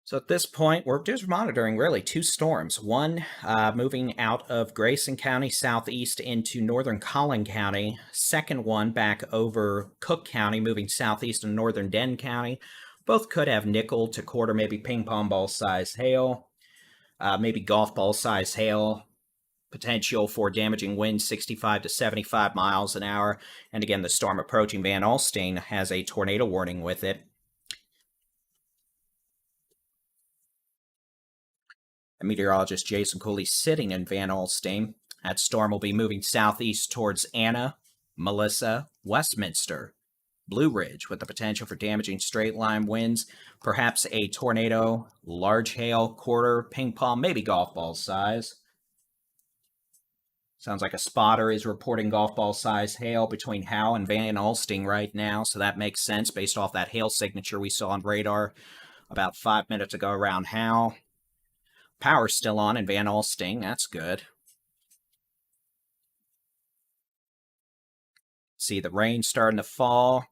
So at this point, we're just monitoring really two storms. One moving out of Grayson County southeast into northern Collin County. Second one back over Cook County, moving southeast in northern Denton County. Both could have nickel to quarter, maybe ping pong ball size hail, maybe golf ball size hail. Potential for damaging winds 65 to 75 miles an hour. And again, the storm approaching Van Alstyne has a tornado warning with it. Meteorologist Jason Cooley sitting in Van Alstyne. That storm will be moving southeast towards Anna, Melissa, Westminster, Blue Ridge, with the potential for damaging straight-line winds, perhaps a tornado, large hail, quarter, ping pong, maybe golf ball size. Sounds like a spotter is reporting golf ball size hail between Howe and Van Alstyne right now, so that makes sense based off that hail signature we saw on radar about 5 minutes ago around Howe. Power's still on in Van Alstyne, that's good. See the rain starting to fall.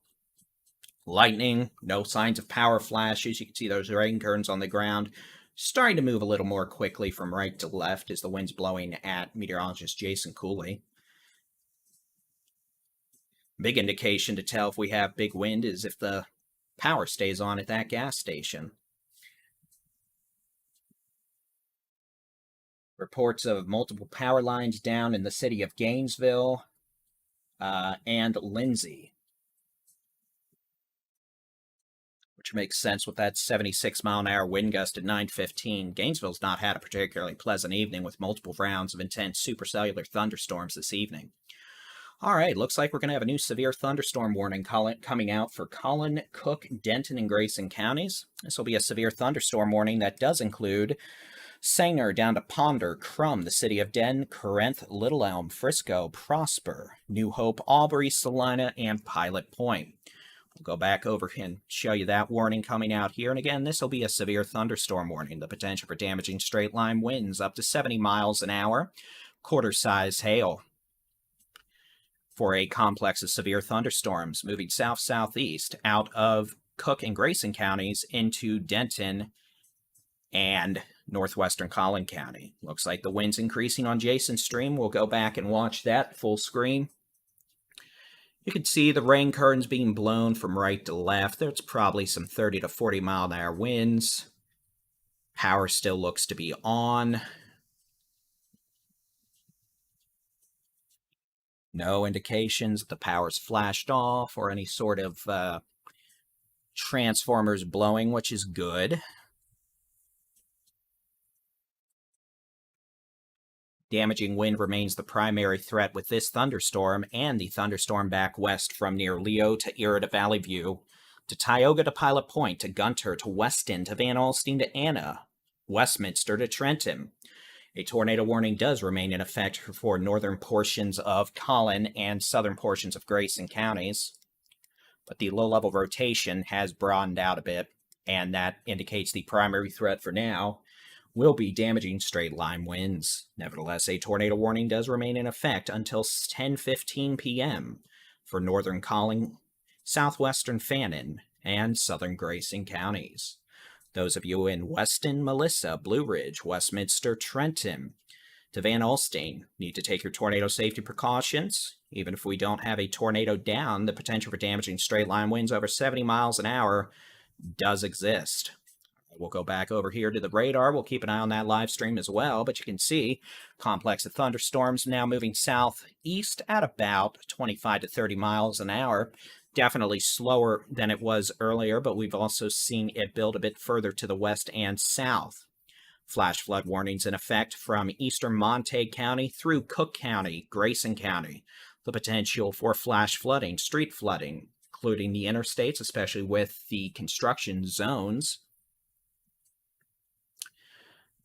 Lightning, no signs of power flashes. You can see those rain curtains on the ground starting to move a little more quickly from right to left as the wind's blowing at meteorologist Jason Cooley. Big indication to tell if we have big wind is if the power stays on at that gas station. Reports of multiple power lines down in the city of Gainesville and Lindsay, which makes sense with that 76-mile-an-hour wind gust at 9:15. Gainesville's not had a particularly pleasant evening with multiple rounds of intense supercellular thunderstorms this evening. All right, looks like we're going to have a new severe thunderstorm warning coming out for Collin, Cook, Denton, and Grayson counties. This will be a severe thunderstorm warning that does include Sanger down to Ponder, Crum, the city of Den, Corinth, Little Elm, Frisco, Prosper, New Hope, Albury, Salina, and Pilot Point. We'll go back over and show you that warning coming out here. And again, this will be a severe thunderstorm warning. The potential for damaging straight-line winds up to 70 miles an hour, quarter-size hail. For a complex of severe thunderstorms moving south-southeast out of Cook and Grayson counties into Denton and northwestern Collin County. Looks like the wind's increasing on Jason Stream. We'll go back and watch that full screen. You can see the rain curtains being blown from right to left. There's probably some 30 to 40 mile an hour winds. Power still looks to be on. No indications that the power's flashed off or any sort of transformers blowing, which is good. Damaging wind remains the primary threat with this thunderstorm and the thunderstorm back west from near Leo to Era to Valley View, to Tioga to Pilot Point, to Gunter, to Weston, to Van Alstyne, to Anna, Westminster to Trenton. A tornado warning does remain in effect for northern portions of Collin and southern portions of Grayson counties, but the low-level rotation has broadened out a bit, and that indicates the primary threat for now will be damaging straight-line winds. Nevertheless, a tornado warning does remain in effect until 10:15 p.m. for northern Collin, southwestern Fannin, and southern Grayson counties. Those of you in Weston, Melissa, Blue Ridge, Westminster, Trenton, to Van Alstyne need to take your tornado safety precautions. Even if we don't have a tornado down, the potential for damaging straight-line winds over 70 miles an hour does exist. We'll go back over here to the radar. We'll keep an eye on that live stream as well, but you can see complex of thunderstorms now moving southeast at about 25 to 30 miles an hour. Definitely slower than it was earlier, but we've also seen it build a bit further to the west and south. Flash flood warnings in effect from eastern Montague County through Cook County, Grayson County. The potential for flash flooding, street flooding, including the interstates, especially with the construction zones.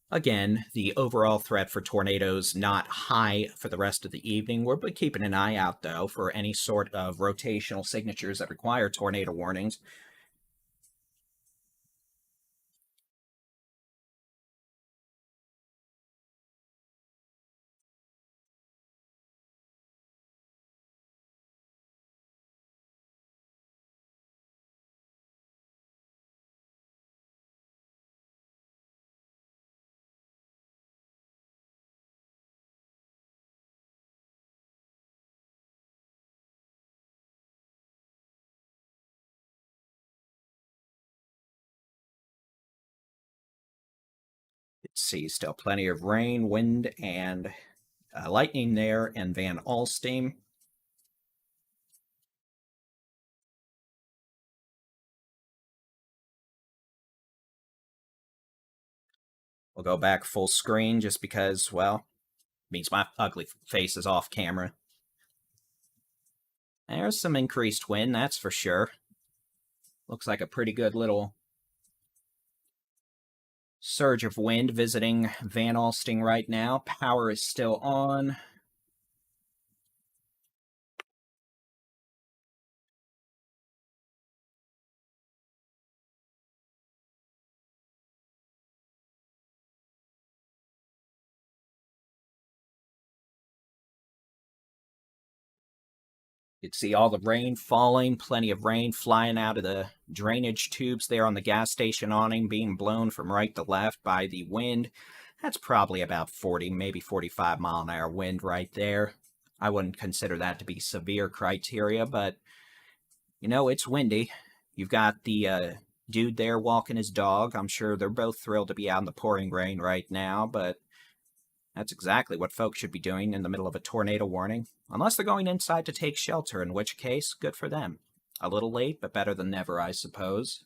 Again, the overall threat for tornadoes not high for the rest of the evening. We'll be keeping an eye out, though, for any sort of rotational signatures that require tornado warnings. Let's see, still plenty of rain, wind, and lightning there in Van Alstyne. We'll go back full screen just because, well, Means my ugly face is off camera. There's some increased wind, that's for sure. Looks like a pretty good little surge of wind visiting Van Alstyne right now. Power is still on. You can see all the rain falling, plenty of rain flying out of the drainage tubes there on the gas station awning, being blown from right to left by the wind. That's probably about 40, maybe 45 mile an hour wind right there. I wouldn't consider that to be severe criteria, but, you know, it's windy. You've got the dude there walking his dog. I'm sure they're both thrilled to be out in the pouring rain right now, but that's exactly what folks should be doing in the middle of a tornado warning. Unless they're going inside to take shelter, in which case, good for them. A little late, but better than never, I suppose.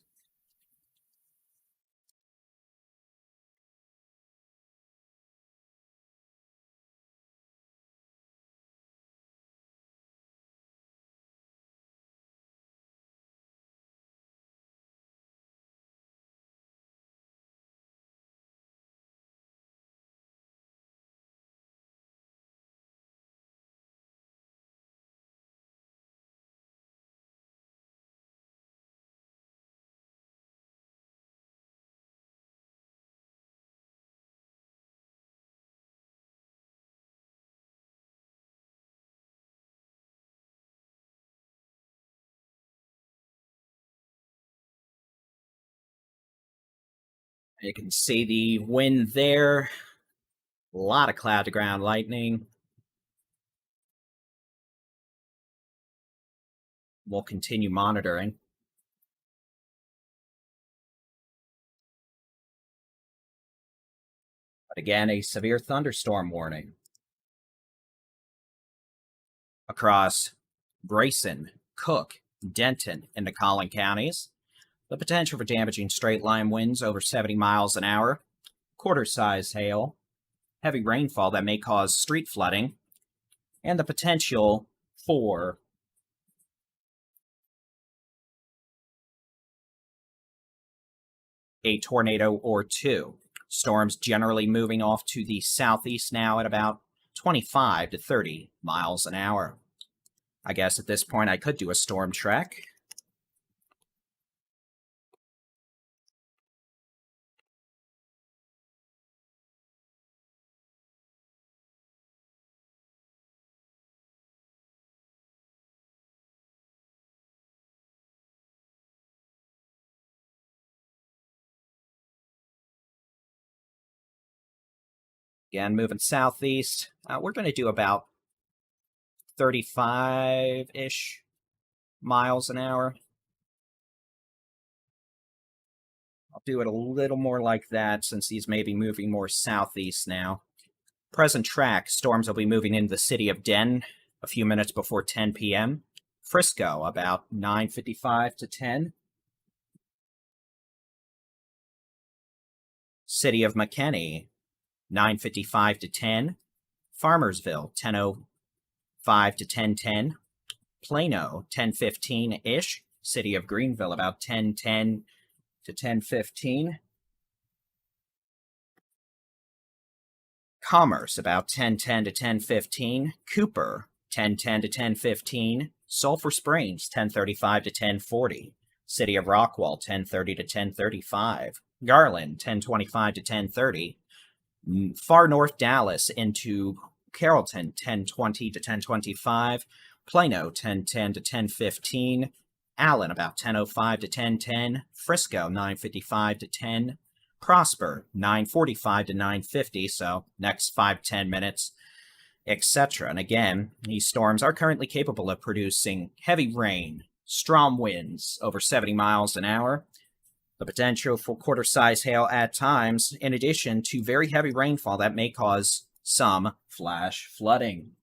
You can see the wind there. A lot of cloud-to-ground lightning. We'll continue monitoring. But again, a severe thunderstorm warning across Grayson, Cook, Denton, and the Collin counties. The potential for damaging straight-line winds over 70 miles an hour, quarter-size hail, heavy rainfall that may cause street flooding, and the potential for a tornado or two. Storms generally moving off to the southeast now at about 25 to 30 miles an hour. I guess at this point I could do a storm track. Again, moving southeast. We're going to do about 35-ish miles an hour. I'll do it a little more like that since he's maybe moving more southeast now. Present track, storms will be moving into the city of Den a few minutes before 10 p.m. Frisco, about 9:55 to 10. City of McKinney, 9:55 to 10. Farmersville, 10:05 to 10:10. Plano, 10:15-ish. City of Greenville, about 10:10 to 10:15. Commerce, about 10:10 to 10:15. Cooper, 10:10 to 10:15. Sulphur Springs, 10:35 to 10:40. City of Rockwall, 10:30 to 10:35. Garland, 10:25 to 10:30. Far North Dallas into Carrollton, 10:20 to 10:25. Plano, 10:10 to 10:15. Allen, about 10:05 to 10:10. Frisco, 9:55 to 10. Prosper, 9:45 to 9:50, so next 5-10 minutes, etc. And again, these storms are currently capable of producing heavy rain, strong winds over 70 miles an hour, the potential for quarter-size hail at times, in addition to very heavy rainfall that may cause some flash flooding.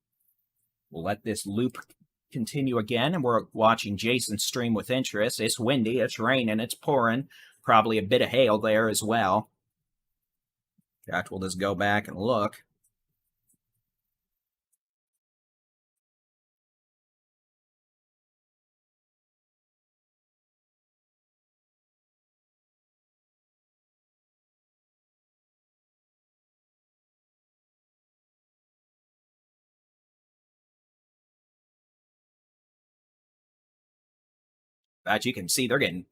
We'll let this loop continue again, and we're watching Jason's stream with interest. It's windy, it's raining, it's pouring. Probably a bit of hail there as well. In fact, we'll just go back and look. But you can see they're getting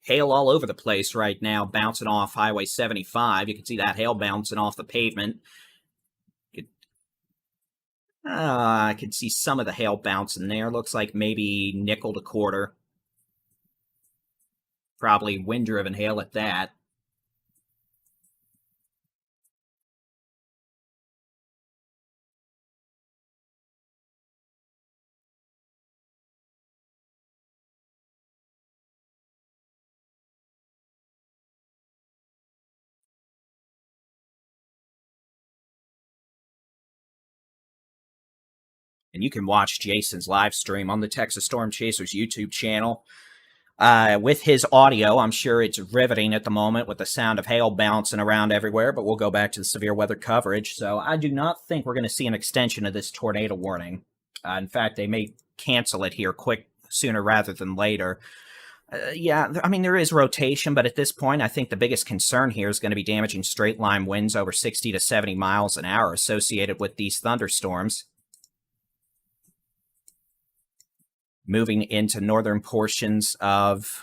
hail all over the place right now, bouncing off Highway 75. You can see that hail bouncing off the pavement. I can see some of the hail bouncing there. Looks like maybe nickel to quarter. Probably wind-driven hail at that. And you can watch Jason's live stream on the Texas Storm Chasers YouTube channel. With his audio, I'm sure it's riveting at the moment with the sound of hail bouncing around everywhere, but we'll go back to the severe weather coverage. So I do not think we're going to see an extension of this tornado warning. In fact, they may cancel it here sooner rather than later. Yeah, I mean, there is rotation, but at this point, I think the biggest concern here is going to be damaging straight line winds over 60 to 70 miles an hour associated with these thunderstorms. Moving into northern portions of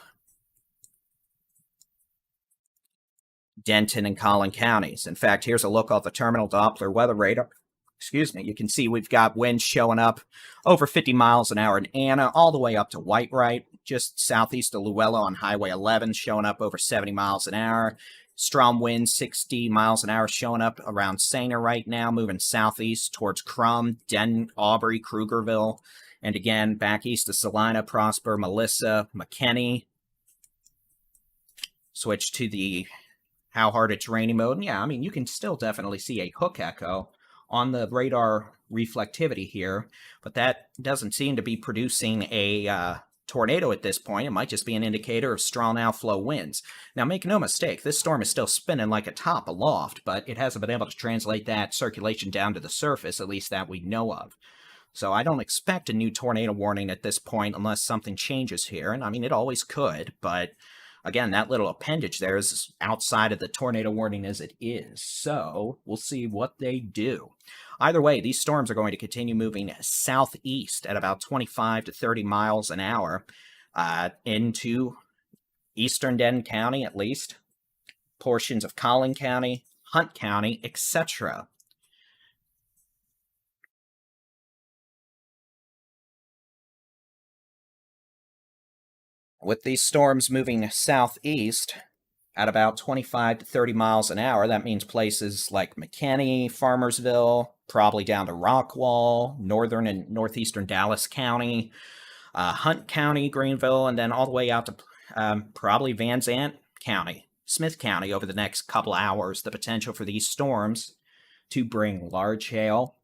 Denton and Collin counties. In fact, here's a look at the terminal Doppler weather radar. Excuse me. You can see we've got winds showing up over 50 miles an hour in Anna, all the way up to Whitewright, just southeast of Luella on Highway 11, showing up over 70 miles an hour. Strong winds, 60 miles an hour, showing up around Saner right now, moving southeast towards Crum, Denton, Aubrey, Krugerville. And again, back east of Salina, Prosper, Melissa, McKinney. Switch to the how hard it's raining mode. And yeah, I mean, you can still definitely see a hook echo on the radar reflectivity here, but that doesn't seem to be producing a tornado at this point. It might just be an indicator of strong outflow winds. Now, make no mistake, this storm is still spinning like a top aloft, but it hasn't been able to translate that circulation down to the surface, at least that we know of. So I don't expect a new tornado warning at this point unless something changes here. And I mean, it always could, but again, that little appendage there is outside of the tornado warning as it is. So we'll see what they do. Either way, these storms are going to continue moving southeast at about 25 to 30 miles an hour into eastern Denton County, at least, portions of Collin County, Hunt County, etc. With these storms moving southeast at about 25 to 30 miles an hour, that means places like McKinney, Farmersville, probably down to Rockwall, northern and northeastern Dallas County, Hunt County, Greenville, and then all the way out to probably Van Zant County, Smith County over the next couple hours. The potential for these storms to bring large hail,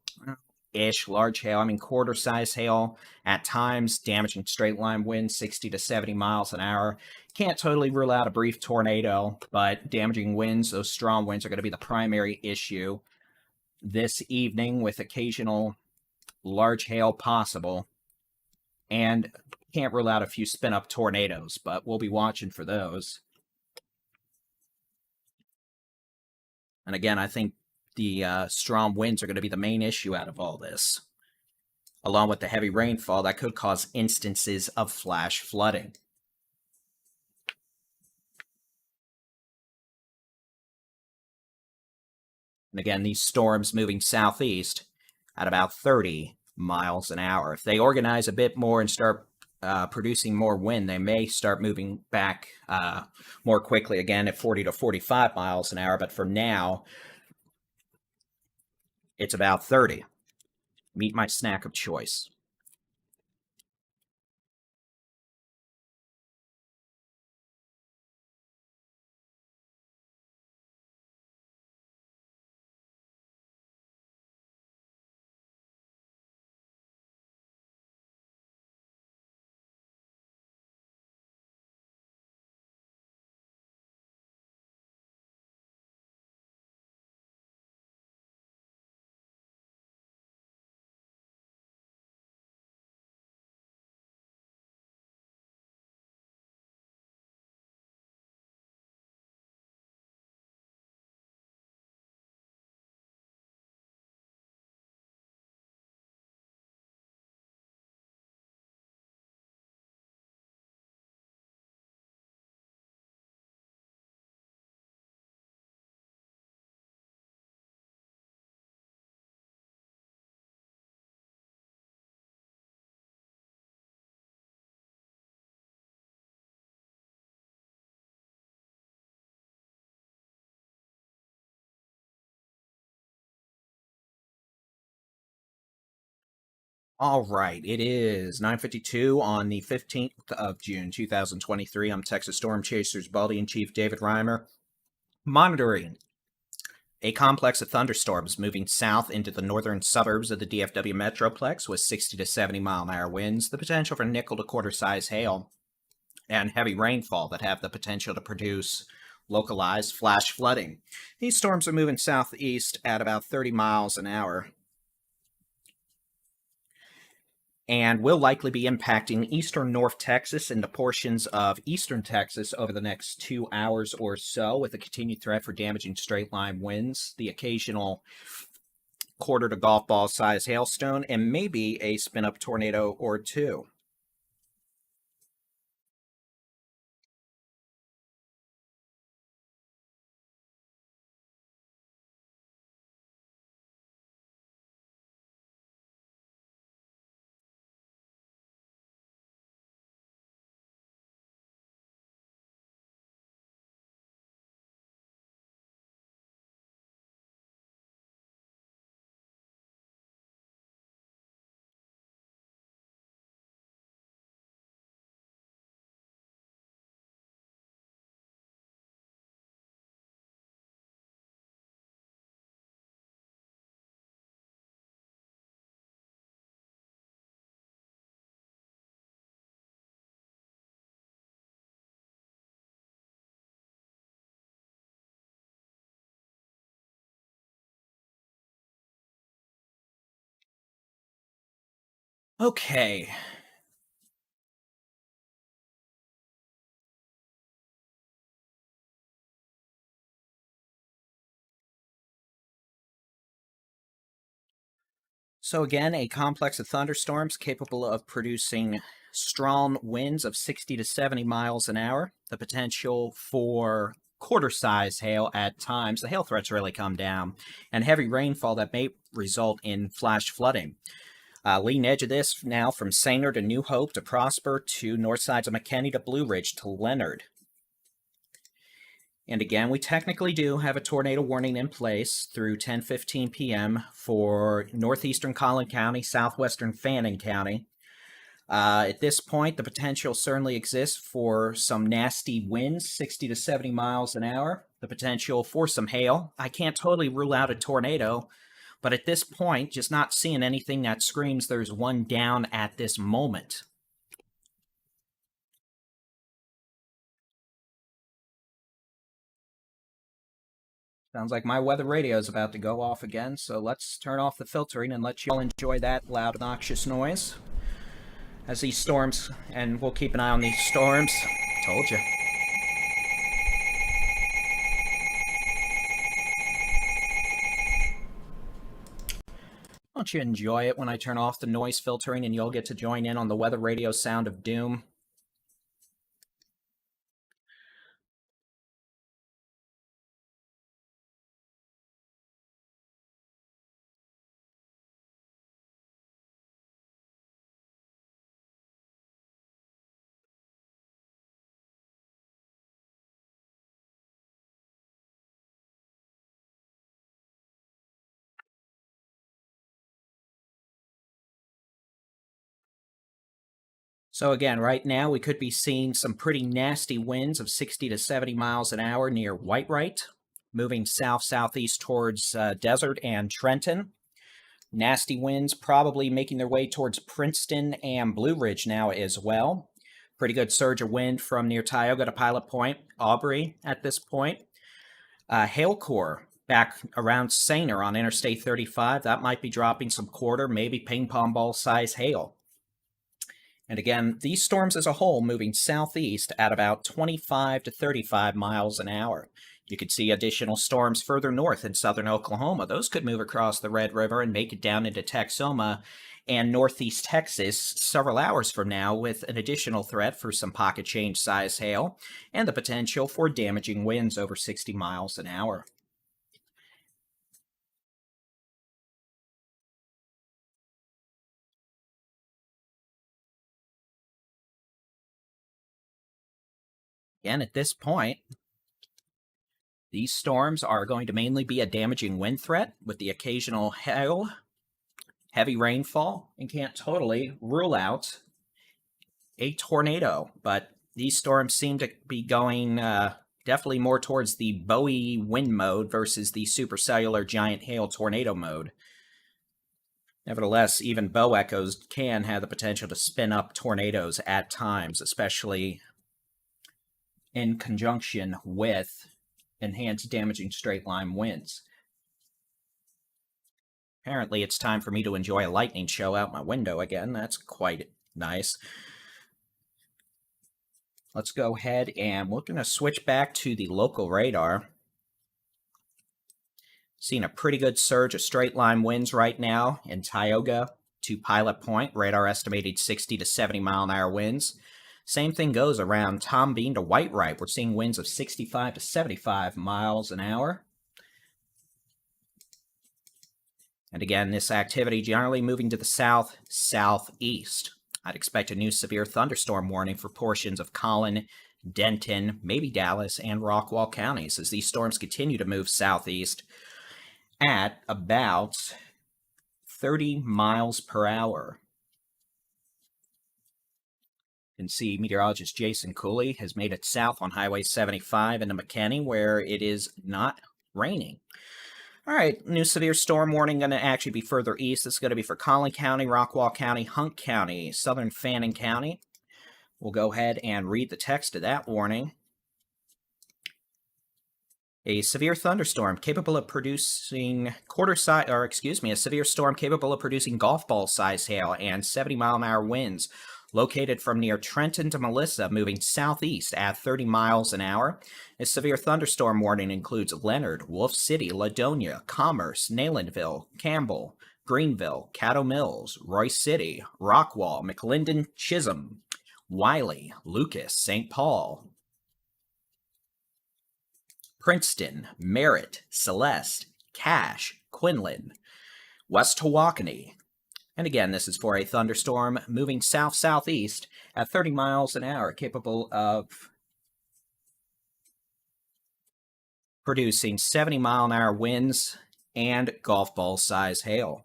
large hail, I mean quarter-size hail at times, damaging straight-line winds 60 to 70 miles an hour. Can't totally rule out a brief tornado, but damaging winds, those strong winds, are going to be the primary issue this evening, with occasional large hail possible. And can't rule out a few spin-up tornadoes, but we'll be watching for those. And again, I think the strong winds are going to be the main issue out of all this, along with the heavy rainfall that could cause instances of flash flooding. And again, these storms moving southeast at about 30 miles an hour. If they organize a bit more and start producing more wind, they may start moving back more quickly again at 40 to 45 miles an hour. But for now, it's about 30. Meet my snack of choice. All right, it is 9:52 on the 15th of June, 2023. I'm Texas Storm Chasers Baldy-in-Chief David Reimer, monitoring a complex of thunderstorms moving south into the northern suburbs of the DFW Metroplex with 60 to 70 mile an hour winds, the potential for nickel to quarter size hail, and heavy rainfall that have the potential to produce localized flash flooding. These storms are moving southeast at about 30 miles an hour and will likely be impacting eastern North Texas and the portions of eastern Texas over the next 2 hours or so, with a continued threat for damaging straight line winds, the occasional quarter to golf ball size hailstone, and maybe a spin up tornado or two. Okay. So again, a complex of thunderstorms capable of producing strong winds of 60 to 70 miles an hour, the potential for quarter-size hail at times. The hail threats really come down, and heavy rainfall that may result in flash flooding. Leading edge of this now from Sanger to New Hope to Prosper to north sides of McKinney to Blue Ridge to Leonard. And again, we technically do have a tornado warning in place through 10:15 p.m. for northeastern Collin County, southwestern Fannin County. At this point, the potential certainly exists for some nasty winds, 60 to 70 miles an hour, the potential for some hail. I can't totally rule out a tornado, but at this point, just not seeing anything that screams there's one down at this moment. Sounds like my weather radio is about to go off again, so let's turn off the filtering and let you all enjoy that loud, obnoxious noise. As these storms, and we'll keep an eye on these storms. Told you. Don't you enjoy it when I turn off the noise filtering and you'll get to join in on the weather radio sound of doom? So again, right now we could be seeing some pretty nasty winds of 60 to 70 miles an hour near Whitewright, moving south-southeast towards Desert and Trenton. Nasty winds probably making their way towards Princeton and Blue Ridge now as well. Pretty good surge of wind from near Tioga to Pilot Point, Aubrey at this point. Hail core back around Sainer on Interstate 35. That might be dropping some quarter, maybe ping pong ball size hail. And again, these storms as a whole moving southeast at about 25 to 35 miles an hour. You could see additional storms further north in southern Oklahoma. Those could move across the Red River and make it down into Texoma and northeast Texas several hours from now, with an additional threat for some pocket change size hail and the potential for damaging winds over 60 miles an hour. Again, at this point, these storms are going to mainly be a damaging wind threat with the occasional hail heavy rainfall and can't totally rule out a tornado. But these storms seem to be going definitely more towards the Bowie wind mode versus the supercellular giant hail tornado mode. Nevertheless, even bow echoes can have the potential to spin up tornadoes at times, especially in conjunction with enhanced damaging straight-line winds. Apparently, it's time for me to enjoy a lightning show out my window again. That's quite nice. Let's go ahead and we're going to switch back to the local radar. Seeing a pretty good surge of straight-line winds right now in Tioga to Pilot Point. Radar estimated 60 to 70 mile-an-hour winds. Same thing goes around Tom Bean to Whitewright. We're seeing winds of 65 to 75 miles an hour. And again, this activity generally moving to the south-southeast. I'd expect a new severe thunderstorm warning for portions of Collin, Denton, maybe Dallas, and Rockwall counties as these storms continue to move southeast at about 30 miles per hour. You can see meteorologist Jason Cooley has made it south on Highway 75 into McKinney, where it is not raining. All right, new severe storm warning going to actually be further east. This is going to be for Collin County, Rockwall County, Hunk County, southern Fannin County. We'll go ahead and read the text of that warning. A severe thunderstorm capable of producing a severe storm capable of producing golf ball size hail and 70 mile-an-hour winds, located from near Trenton to Melissa, moving southeast at 30 miles an hour. A severe thunderstorm warning includes Leonard, Wolf City, Ladonia, Commerce, Naylandville, Campbell, Greenville, Caddo Mills, Royce City, Rockwall, McClendon, Chisholm, Wiley, Lucas, St. Paul, Princeton, Merritt, Celeste, Cache, Quinlan, West Hawakanee. And again, this is for a thunderstorm moving south-southeast at 30 miles an hour, capable of producing 70 mile-an-hour winds and golf ball size hail.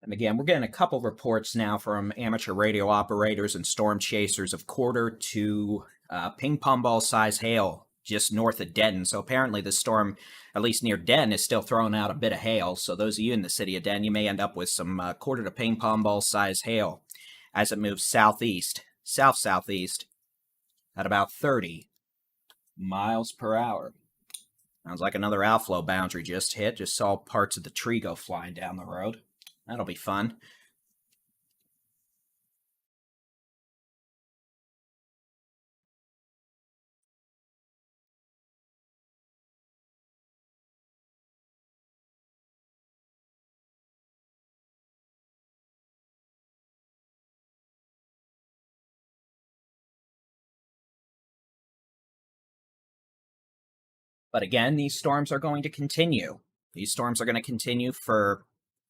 And again, we're getting a couple reports now from amateur radio operators and storm chasers of quarter to ping pong ball size hail just north of Denton. So apparently the storm, at least near Denton, is still throwing out a bit of hail. So those of you in the city of Denton, you may end up with some quarter to ping pong ball size hail as it moves southeast, south-southeast at about 30 miles per hour. Sounds like another outflow boundary just hit. Just saw parts of the tree go flying down the road. That'll be fun. But again, these storms are going to continue. These storms are going to continue for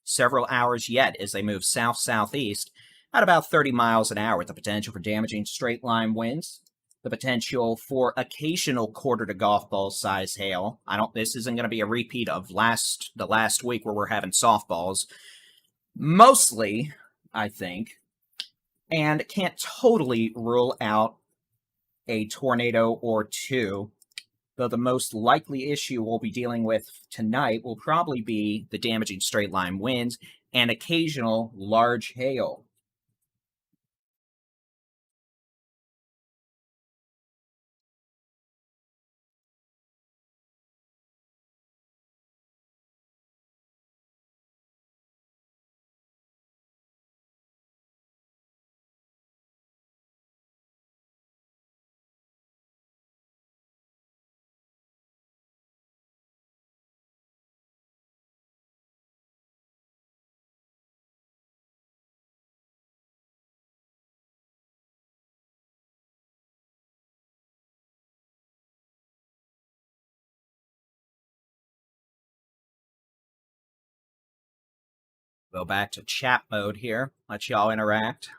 several hours yet as they move south-southeast at about 30 miles an hour with the potential for damaging straight-line winds, the potential for occasional quarter to golf ball size hail. This isn't going to be a repeat of the last week where we're having softballs. Mostly, I think, and can't totally rule out a tornado or two, though the most likely issue we'll be dealing with tonight will probably be the damaging straight-line winds and occasional large hail. Go back to chat mode here. Let y'all interact.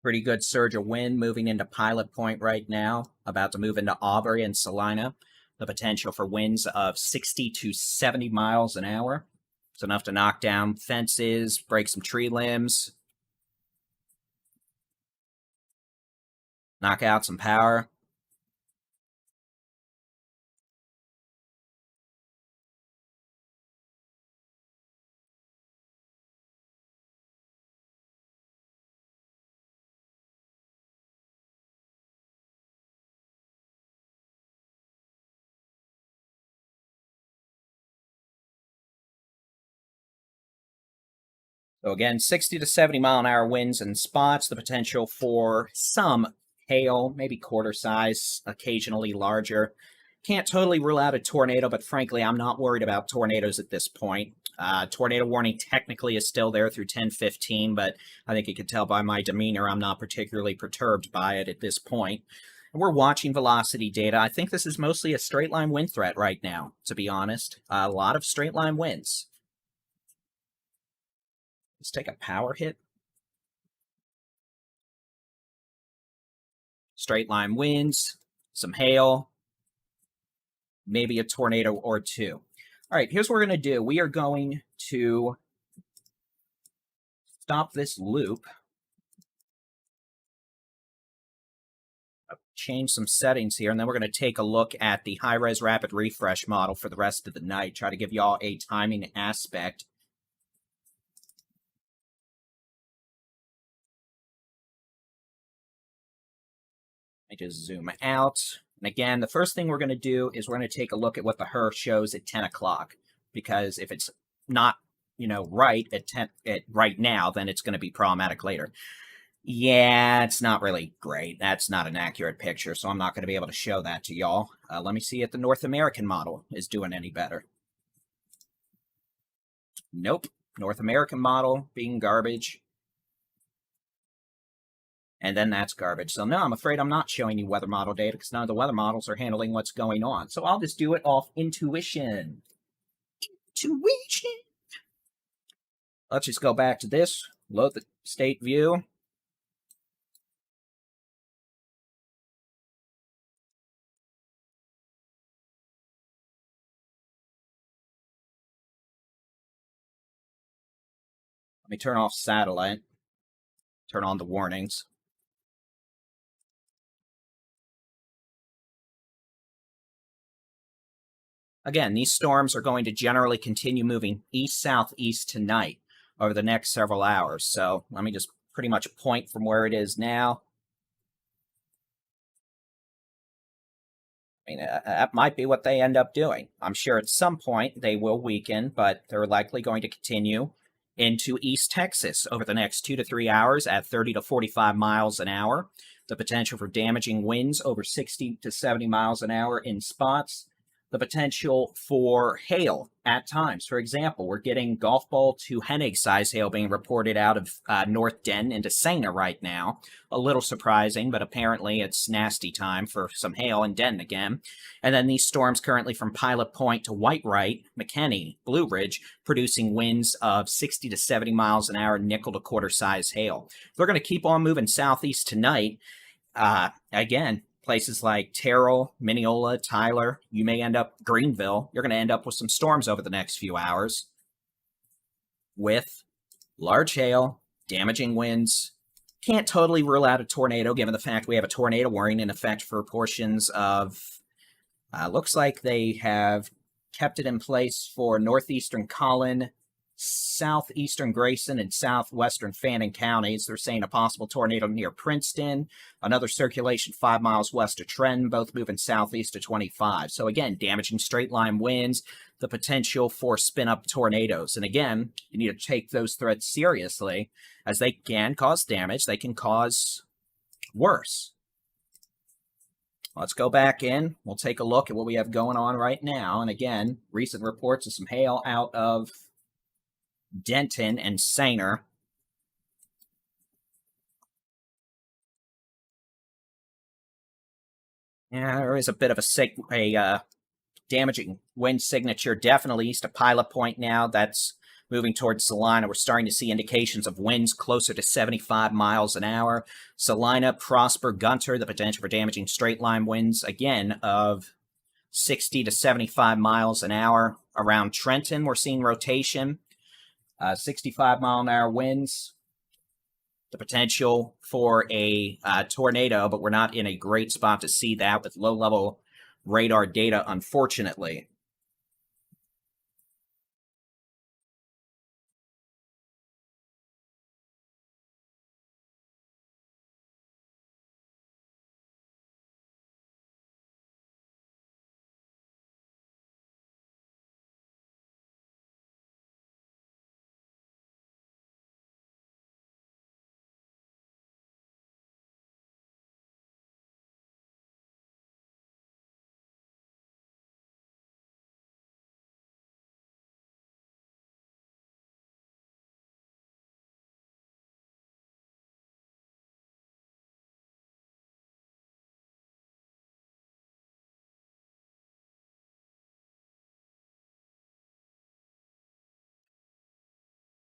Pretty good surge of wind moving into Pilot Point right now. About to move into Aubrey and Salina. The potential for winds of 60 to 70 miles an hour. It's enough to knock down fences, break some tree limbs, knock out some power. So again, 60 to 70 mile an hour winds in spots, the potential for some hail, maybe quarter size, occasionally larger. Can't totally rule out a tornado, but frankly, I'm not worried about tornadoes at this point. Tornado warning technically is still there through 10:15, but I think you can tell by my demeanor I'm not particularly perturbed by it at this point. And we're watching velocity data. I think this is mostly a straight line wind threat right now, to be honest. A lot of straight line winds. Let's take a power hit. Straight line winds, some hail, maybe a tornado or two. All right, here's what we're going to do. We are going to stop this loop. Change some settings here, and then we're going to take a look at the high-res rapid refresh model for the rest of the night. Try to give y'all a timing aspect. I just zoom out. And again, the first thing we're going to do is we're going to take a look at what the HER shows at 10 o'clock. Because if it's not, right right now, then it's going to be problematic later. Yeah, it's not really great. That's not an accurate picture, so I'm not going to be able to show that to y'all. Let me see if the North American model is doing any better. Nope. North American model being garbage. And then that's garbage. So no, I'm afraid I'm not showing you weather model data because none of the weather models are handling what's going on. So I'll just do it off intuition. Intuition. Let's just go back to this. Load the state view. Let me turn off satellite. Turn on the warnings. Again, these storms are going to generally continue moving east-southeast tonight over the next several hours. So let me just pretty much point from where it is now. I mean, that might be what they end up doing. I'm sure at some point they will weaken, but they're likely going to continue into East Texas over the next 2 to 3 hours at 30 to 45 miles an hour. The potential for damaging winds over 60 to 70 miles an hour in spots. The potential for hail at times. For example, we're getting golf ball to Hennig size hail being reported out of North Den into Sana right now. A little surprising, but apparently it's nasty time for some hail in Den again. And then these storms currently from Pilot Point to Whitewright, McKinney, Blue Ridge, producing winds of 60 to 70 miles an hour, nickel to quarter size hail. They're going to keep on moving southeast tonight. Again, places like Terrell, Mineola, Tyler, you may end up Greenville. You're going to end up with some storms over the next few hours with large hail, damaging winds. Can't totally rule out a tornado given the fact we have a tornado warning in effect for portions of, looks like they have kept it in place for northeastern Collin, southeastern Grayson, and southwestern Fannin counties. They're saying a possible tornado near Princeton, another circulation 5 miles west of Trenton, both moving southeast to 25. So again, damaging straight line winds, the potential for spin-up tornadoes. And again, you need to take those threats seriously as they can cause damage. They can cause worse. Let's go back in. We'll take a look at what we have going on right now. And again, recent reports of some hail out of Denton and Sainer. Yeah, there is a bit of a damaging wind signature definitely east of Pilot Point now. That's moving towards Salina. We're starting to see indications of winds closer to 75 miles an hour. Salina, Prosper, Gunter, the potential for damaging straight line winds, again, of 60 to 75 miles an hour. Around Trenton, we're seeing rotation, 65 mile an hour winds. The potential for a tornado, but we're not in a great spot to see that with low-level radar data, unfortunately.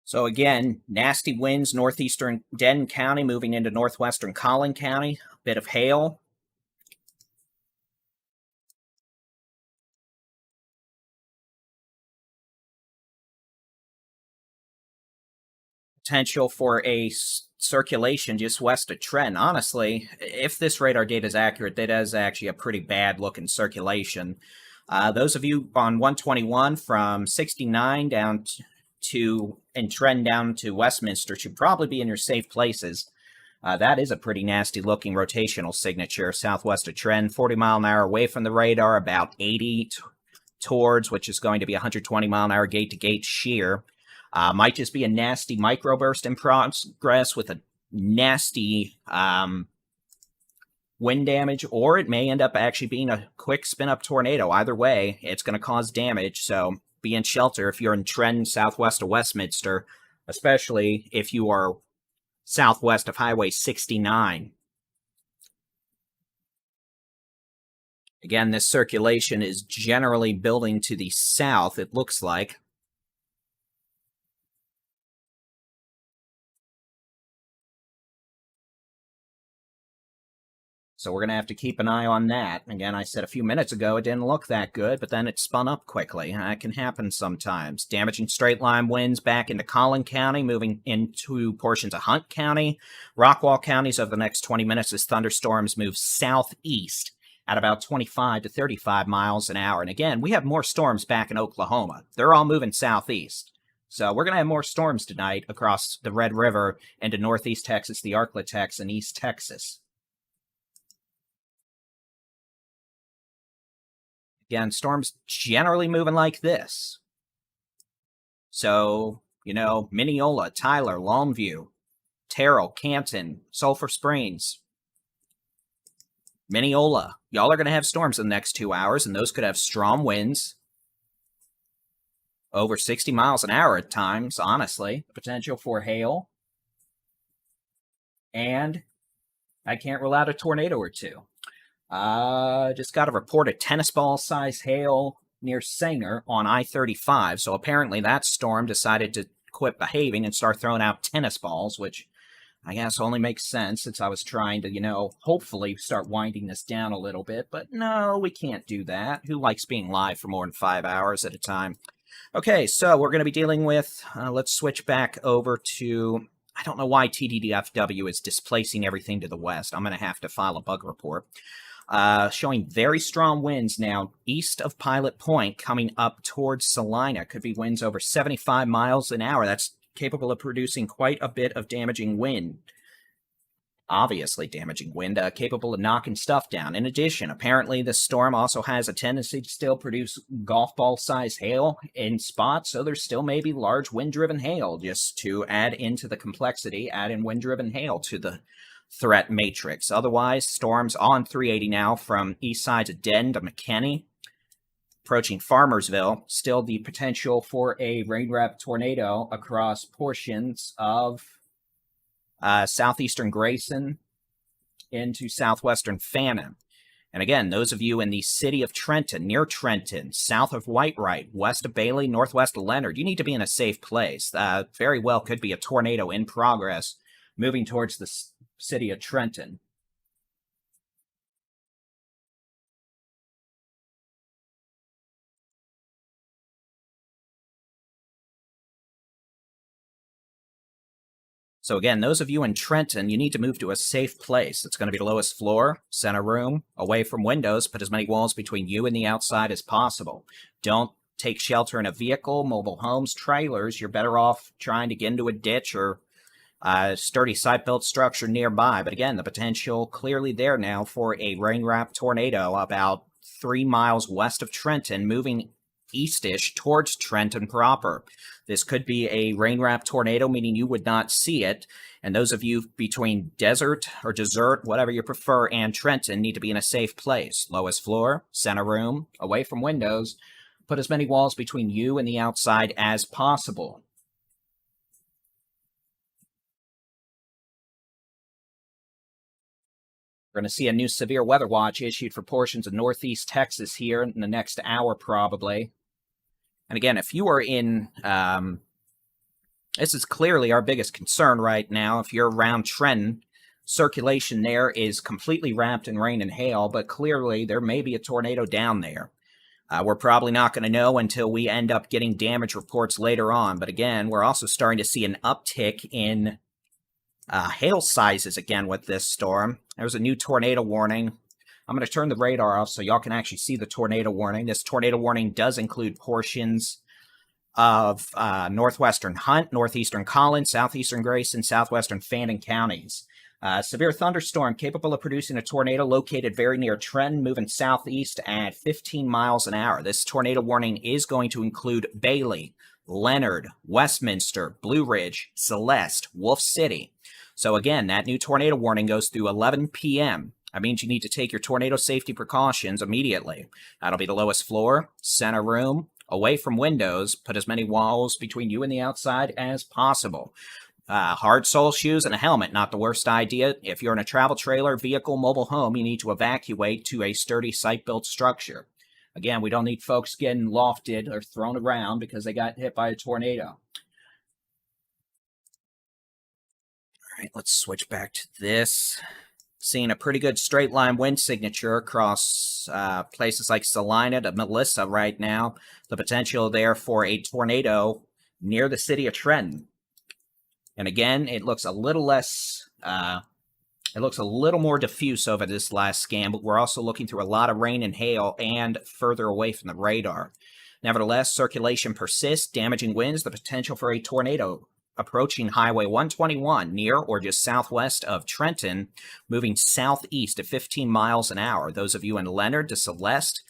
So again, nasty winds, northeastern Denton County moving into northwestern Collin County. A bit of hail. Potential for a circulation just west of Trenton. Honestly, if this radar data is accurate, that is actually a pretty bad looking circulation. Those of you on 121 from 69 down and Trenton down to Westminster should probably be in your safe places. That is a pretty nasty looking rotational signature southwest of Trenton, 40 mile an hour away from the radar, about 80 towards, which is going to be 120 mile an hour gate to gate shear. Might just be a nasty microburst in progress with a nasty wind damage, or it may end up actually being a quick spin-up tornado. Either way, it's going to cause damage, so be in shelter if you're in Trenton, southwest of Westminster, especially if you are southwest of Highway 69. Again, this circulation is generally building to the south, it looks like. So we're going to have to keep an eye on that. Again, I said a few minutes ago it didn't look that good, but then it spun up quickly. That can happen sometimes. Damaging straight line winds back into Collin County, moving into portions of Hunt County, Rockwall counties over the next 20 minutes as thunderstorms move southeast at about 25 to 35 miles an hour. And again, we have more storms back in Oklahoma. They're all moving southeast. So we're going to have more storms tonight across the Red River into northeast Texas, the Arklatex, and East Texas. Again, storms generally moving like this. So, Mineola, Tyler, Longview, Terrell, Canton, Sulphur Springs, Mineola. Y'all are going to have storms in the next 2 hours, and those could have strong winds. Over 60 miles an hour at times, honestly. Potential for hail. And I can't rule out a tornado or two. Just got a report of tennis ball size hail near Sanger on I-35. So apparently that storm decided to quit behaving and start throwing out tennis balls, which I guess only makes sense since I was trying to, hopefully start winding this down a little bit. But no, we can't do that. Who likes being live for more than 5 hours at a time? Okay, so we're going to be dealing with, let's switch back over to, I don't know why TDDFW is displacing everything to the west. I'm going to have to file a bug report. Showing very strong winds now east of Pilot Point coming up towards Salina. Could be winds over 75 miles an hour. That's capable of producing quite a bit of damaging wind. Obviously damaging wind, capable of knocking stuff down. In addition, apparently this storm also has a tendency to still produce golf ball size hail in spots, so there still may be large wind-driven hail, just to add into the complexity, add in wind-driven hail to the threat matrix. Otherwise, storms on 380 now from east side to Denton to McKinney, approaching Farmersville. Still the potential for a rain wrap tornado across portions of southeastern Grayson into southwestern Fannin. And again, those of you in the city of Trenton, near Trenton, south of Whitewright, west of Bailey, northwest of Leonard, you need to be in a safe place. Very well could be a tornado in progress moving towards the city of Trenton. So again, those of you in Trenton, you need to move to a safe place. It's going to be the lowest floor, center room, away from windows. Put as many walls between you and the outside as possible. Don't take shelter in a vehicle, mobile homes, trailers. You're better off trying to get into a ditch or a sturdy site-built structure nearby. But again, the potential clearly there now for a rain-wrapped tornado about 3 miles west of Trenton, moving eastish towards Trenton proper. This could be a rain-wrapped tornado, meaning you would not see it. And those of you between desert or desert, whatever you prefer, and Trenton need to be in a safe place. Lowest floor, center room, away from windows. Put as many walls between you and the outside as possible. We're going to see a new severe weather watch issued for portions of northeast Texas here in the next hour, probably. And again, if you are in, this is clearly our biggest concern right now. If you're around Trenton, circulation there is completely wrapped in rain and hail, but clearly there may be a tornado down there. We're probably not going to know until we end up getting damage reports later on. But again, we're also starting to see an uptick in hail sizes again with this storm. There's a new tornado warning. I'm going to turn the radar off so y'all can actually see the tornado warning. This tornado warning does include portions of northwestern Hunt, northeastern Collins, southeastern Grayson, southwestern Fannin counties. Severe thunderstorm capable of producing a tornado located very near Trenton, moving southeast at 15 miles an hour. This tornado warning is going to include Bailey, Leonard, Westminster, Blue Ridge, Celeste, Wolf City. So again, that new tornado warning goes through 11 p.m. That means you need to take your tornado safety precautions immediately. That'll be the lowest floor, center room, away from windows. Put as many walls between you and the outside as possible. Hard sole shoes and a helmet, not the worst idea. If you're in a travel trailer, vehicle, mobile home, you need to evacuate to a sturdy site-built structure. Again, we don't need folks getting lofted or thrown around because they got hit by a tornado. All right, let's switch back to this. Seeing a pretty good straight line wind signature across places like Salina to Melissa right now. The potential there for a tornado near the city of Trenton. And again, it looks a little less, it looks a little more diffuse over this last scan, but we're also looking through a lot of rain and hail and further away from the radar. Nevertheless, circulation persists, damaging winds, the potential for a tornado approaching Highway 121 near or just southwest of Trenton, moving southeast at 15 miles an hour. Those of you in Leonard to Celeste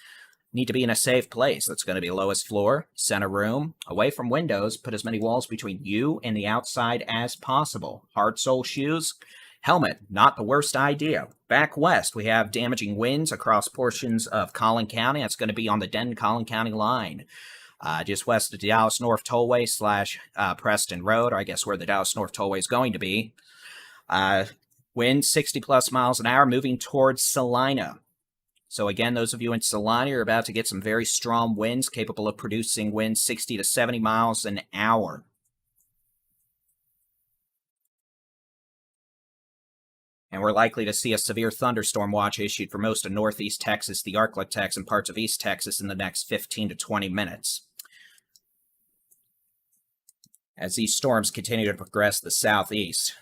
need to be in a safe place. That's going to be lowest floor, center room, away from windows. Put as many walls between you and the outside as possible. Hard sole shoes, helmet, not the worst idea. Back west, we have damaging winds across portions of Collin County. That's going to be on the Denton-Collin County line. Just west of the Dallas North Tollway / Preston Road, or I guess where the Dallas North Tollway is going to be. Wind 60 plus miles an hour moving towards Salina. So again, those of you in Salina are about to get some very strong winds capable of producing winds 60 to 70 miles an hour. And we're likely to see a severe thunderstorm watch issued for most of northeast Texas, the Arklatex, and parts of east Texas in the next 15 to 20 minutes. As these storms continue to progress to the southeast.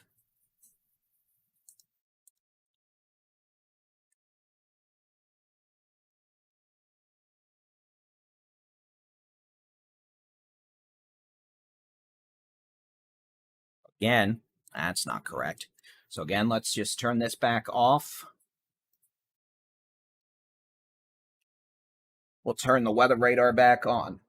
Again, that's not correct. So again, let's just turn this back off. We'll turn the weather radar back on.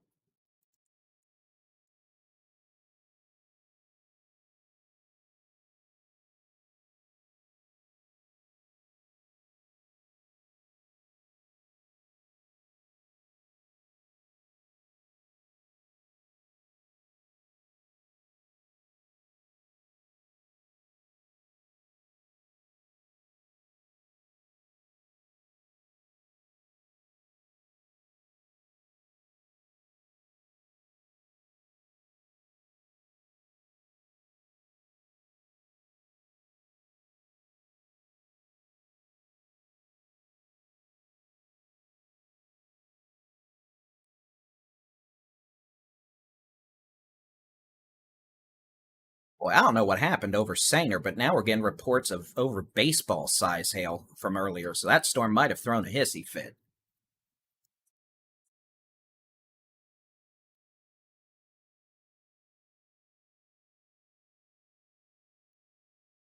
Well, I don't know what happened over Sanger, but now we're getting reports of over baseball size hail from earlier, so that storm might have thrown a hissy fit.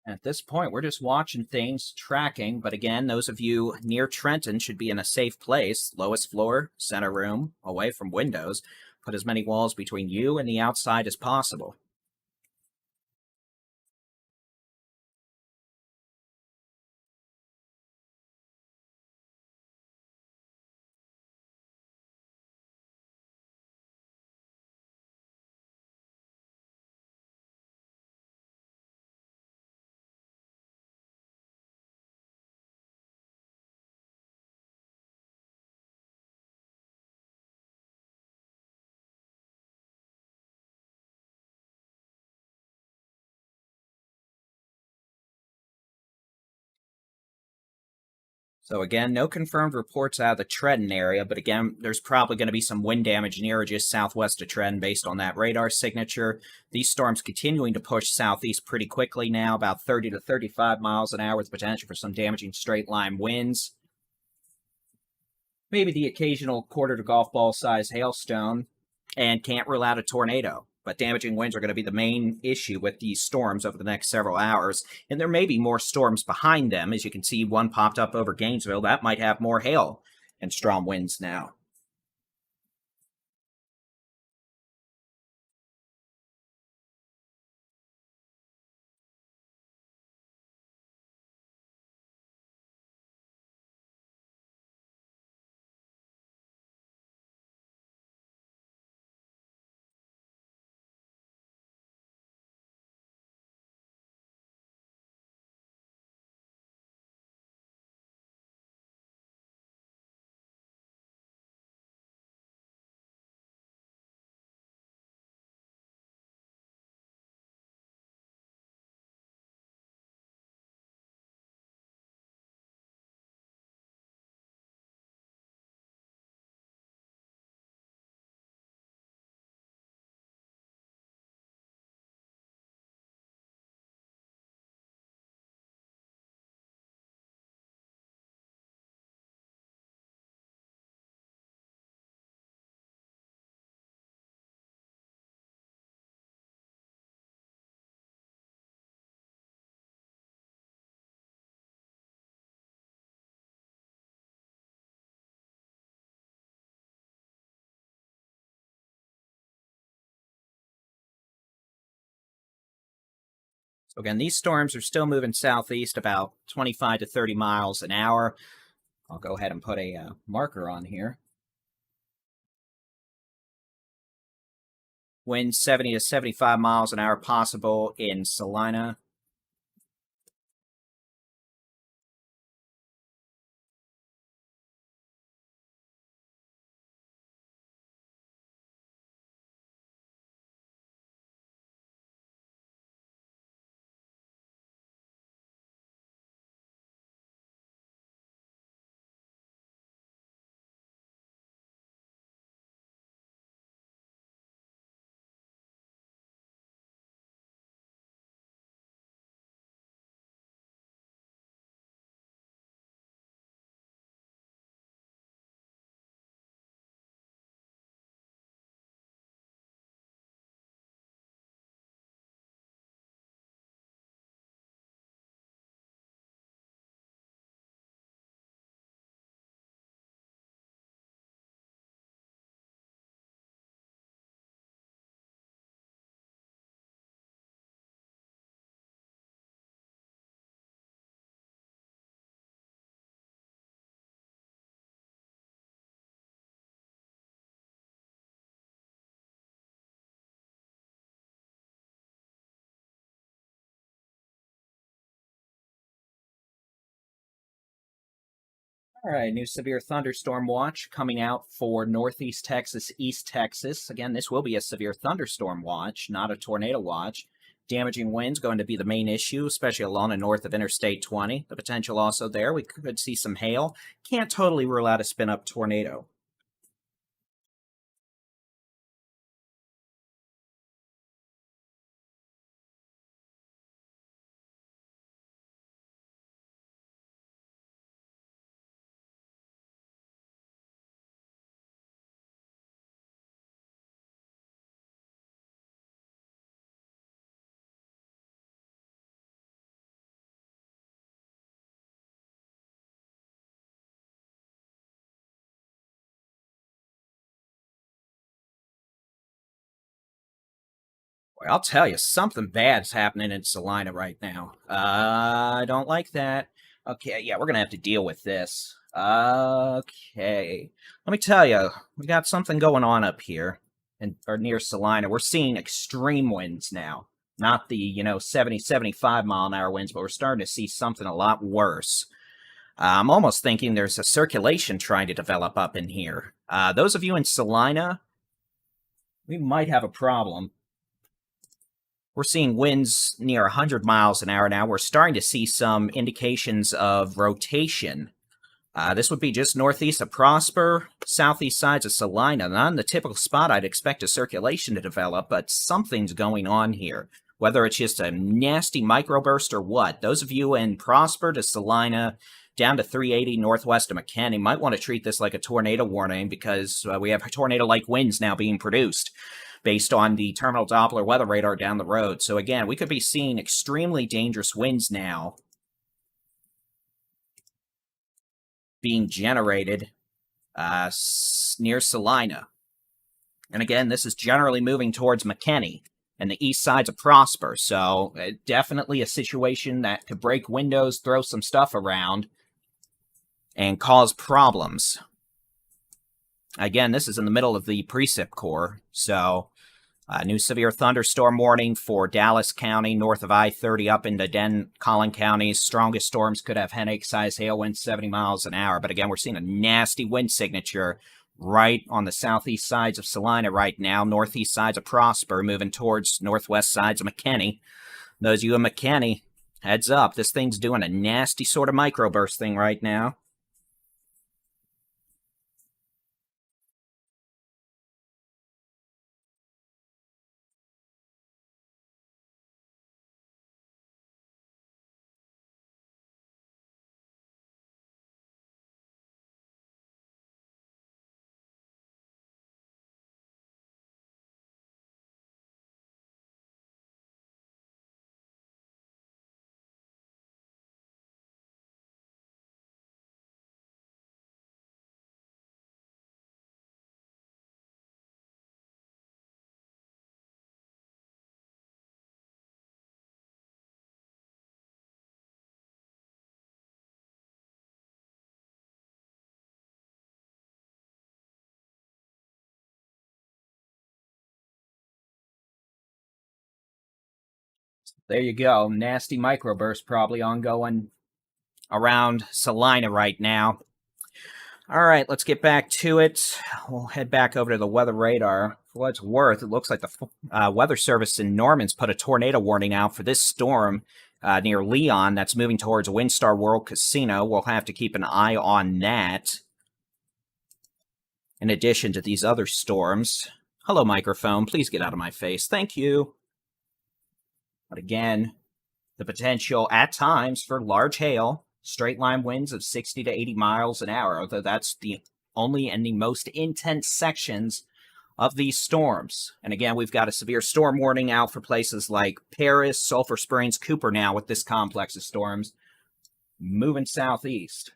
At this point, we're just watching things, tracking, but again, those of you near Trenton should be in a safe place. Lowest floor, center room, away from windows. Put as many walls between you and the outside as possible. So again, no confirmed reports out of the Trenton area, but again, there's probably going to be some wind damage near or just southwest of Trenton based on that radar signature. These storms continuing to push southeast pretty quickly now, about 30 to 35 miles an hour with potential for some damaging straight line winds. Maybe the occasional quarter to golf ball size hailstone, and can't rule out a tornado. But damaging winds are going to be the main issue with these storms over the next several hours. And there may be more storms behind them. As you can see, one popped up over Gainesville. That might have more hail and strong winds now. So again, these storms are still moving southeast about 25 to 30 miles an hour. I'll go ahead and put a marker on here. Winds 70 to 75 miles an hour possible in Salina. All right, new severe thunderstorm watch coming out for Northeast Texas, East Texas. Again, this will be a severe thunderstorm watch, not a tornado watch. Damaging winds going to be the main issue, especially along and north of Interstate 20. The potential also there. We could see some hail. Can't totally rule out a spin up tornado. I'll tell you, something bad's happening in Salina right now. I don't like that. Okay, yeah, we're gonna have to deal with this. Okay. Let me tell you, we got something going on up here or near Salina. We're seeing extreme winds now. Not the, 70, 75 mile an hour winds, but we're starting to see something a lot worse. I'm almost thinking there's a circulation trying to develop up in here. Those of you in Salina, we might have a problem. We're seeing winds near 100 miles an hour now. We're starting to see some indications of rotation. This would be just northeast of Prosper, southeast sides of Salina. Not in the typical spot I'd expect a circulation to develop, but something's going on here. Whether it's just a nasty microburst or what, those of you in Prosper to Salina, down to 380 northwest of McKinney might want to treat this like a tornado warning because we have tornado-like winds now being produced based on the terminal Doppler weather radar down the road. So again, we could be seeing extremely dangerous winds now being generated near Salina. And again, this is generally moving towards McKinney and the east sides of Prosper. So definitely a situation that could break windows, throw some stuff around, and cause problems. Again, this is in the middle of the precip core, so new severe thunderstorm warning for Dallas County, north of I-30 up into Collin counties. Strongest storms could have headache-sized hail winds 70 miles an hour. But again, we're seeing a nasty wind signature right on the southeast sides of Salina right now, northeast sides of Prosper, moving towards northwest sides of McKinney. Those of you in McKinney, heads up, this thing's doing a nasty sort of microburst thing right now. There you go. Nasty microburst probably ongoing around Salina right now. All right, let's get back to it. We'll head back over to the weather radar. For what it's worth, it looks like the Weather Service in Norman's put a tornado warning out for this storm near Leon that's moving towards Windstar World Casino. We'll have to keep an eye on that. In addition to these other storms. Hello, microphone. Please get out of my face. Thank you. But again, the potential at times for large hail, straight line winds of 60 to 80 miles an hour, although that's the only and the most intense sections of these storms. And again, we've got a severe storm warning out for places like Paris, Sulphur Springs, Cooper now with this complex of storms moving southeast.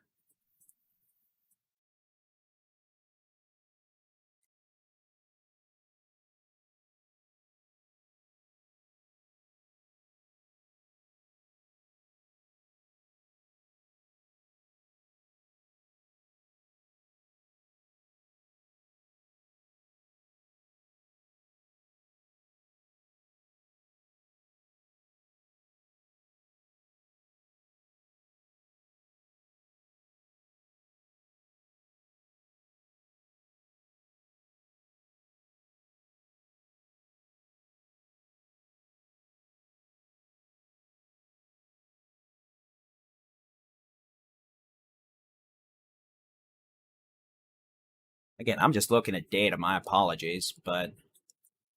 Again, I'm just looking at data, my apologies, but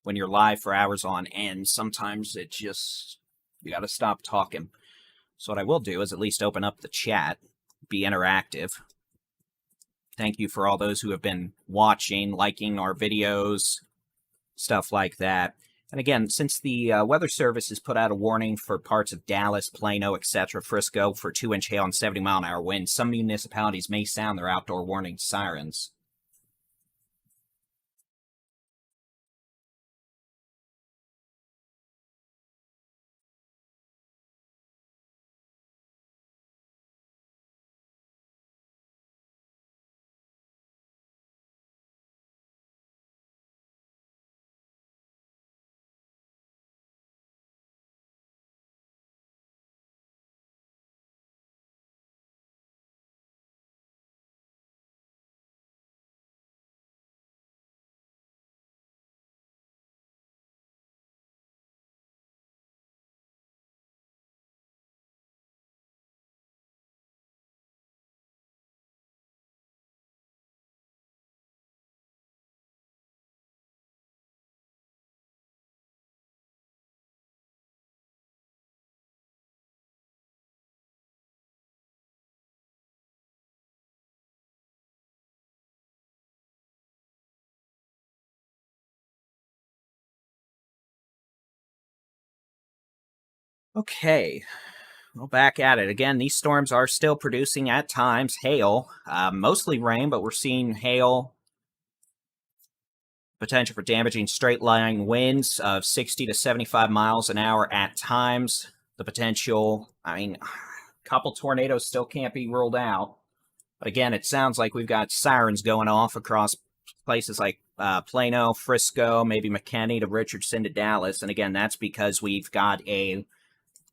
when you're live for hours on end, sometimes it just, you gotta stop talking. So what I will do is at least open up the chat, be interactive. Thank you for all those who have been watching, liking our videos, stuff like that. And again, since the Weather Service has put out a warning for parts of Dallas, Plano, etc., Frisco for 2-inch hail and 70 mile an hour winds, some municipalities may sound their outdoor warning sirens. Okay, well, back at it again. These storms are still producing at times hail, mostly rain, but we're seeing hail, potential for damaging straight line winds of 60 to 75 miles an hour at times. The potential, a couple tornadoes still can't be ruled out. But again, it sounds like we've got sirens going off across places like Plano, Frisco, maybe McKinney to Richardson to Dallas. And again, that's because we've got a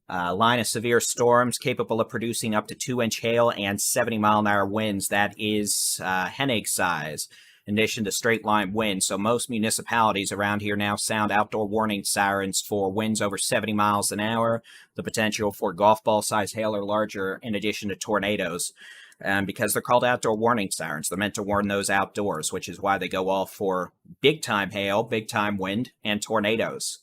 line of severe storms capable of producing up to 2-inch hail and 70-mile-an-hour winds. That is hen egg size, in addition to straight line winds. So most municipalities around here now sound outdoor warning sirens for winds over 70 miles an hour, the potential for golf ball size hail or larger, in addition to tornadoes. Because they're called outdoor warning sirens, they're meant to warn those outdoors, which is why they go off for big-time hail, big-time wind, and tornadoes.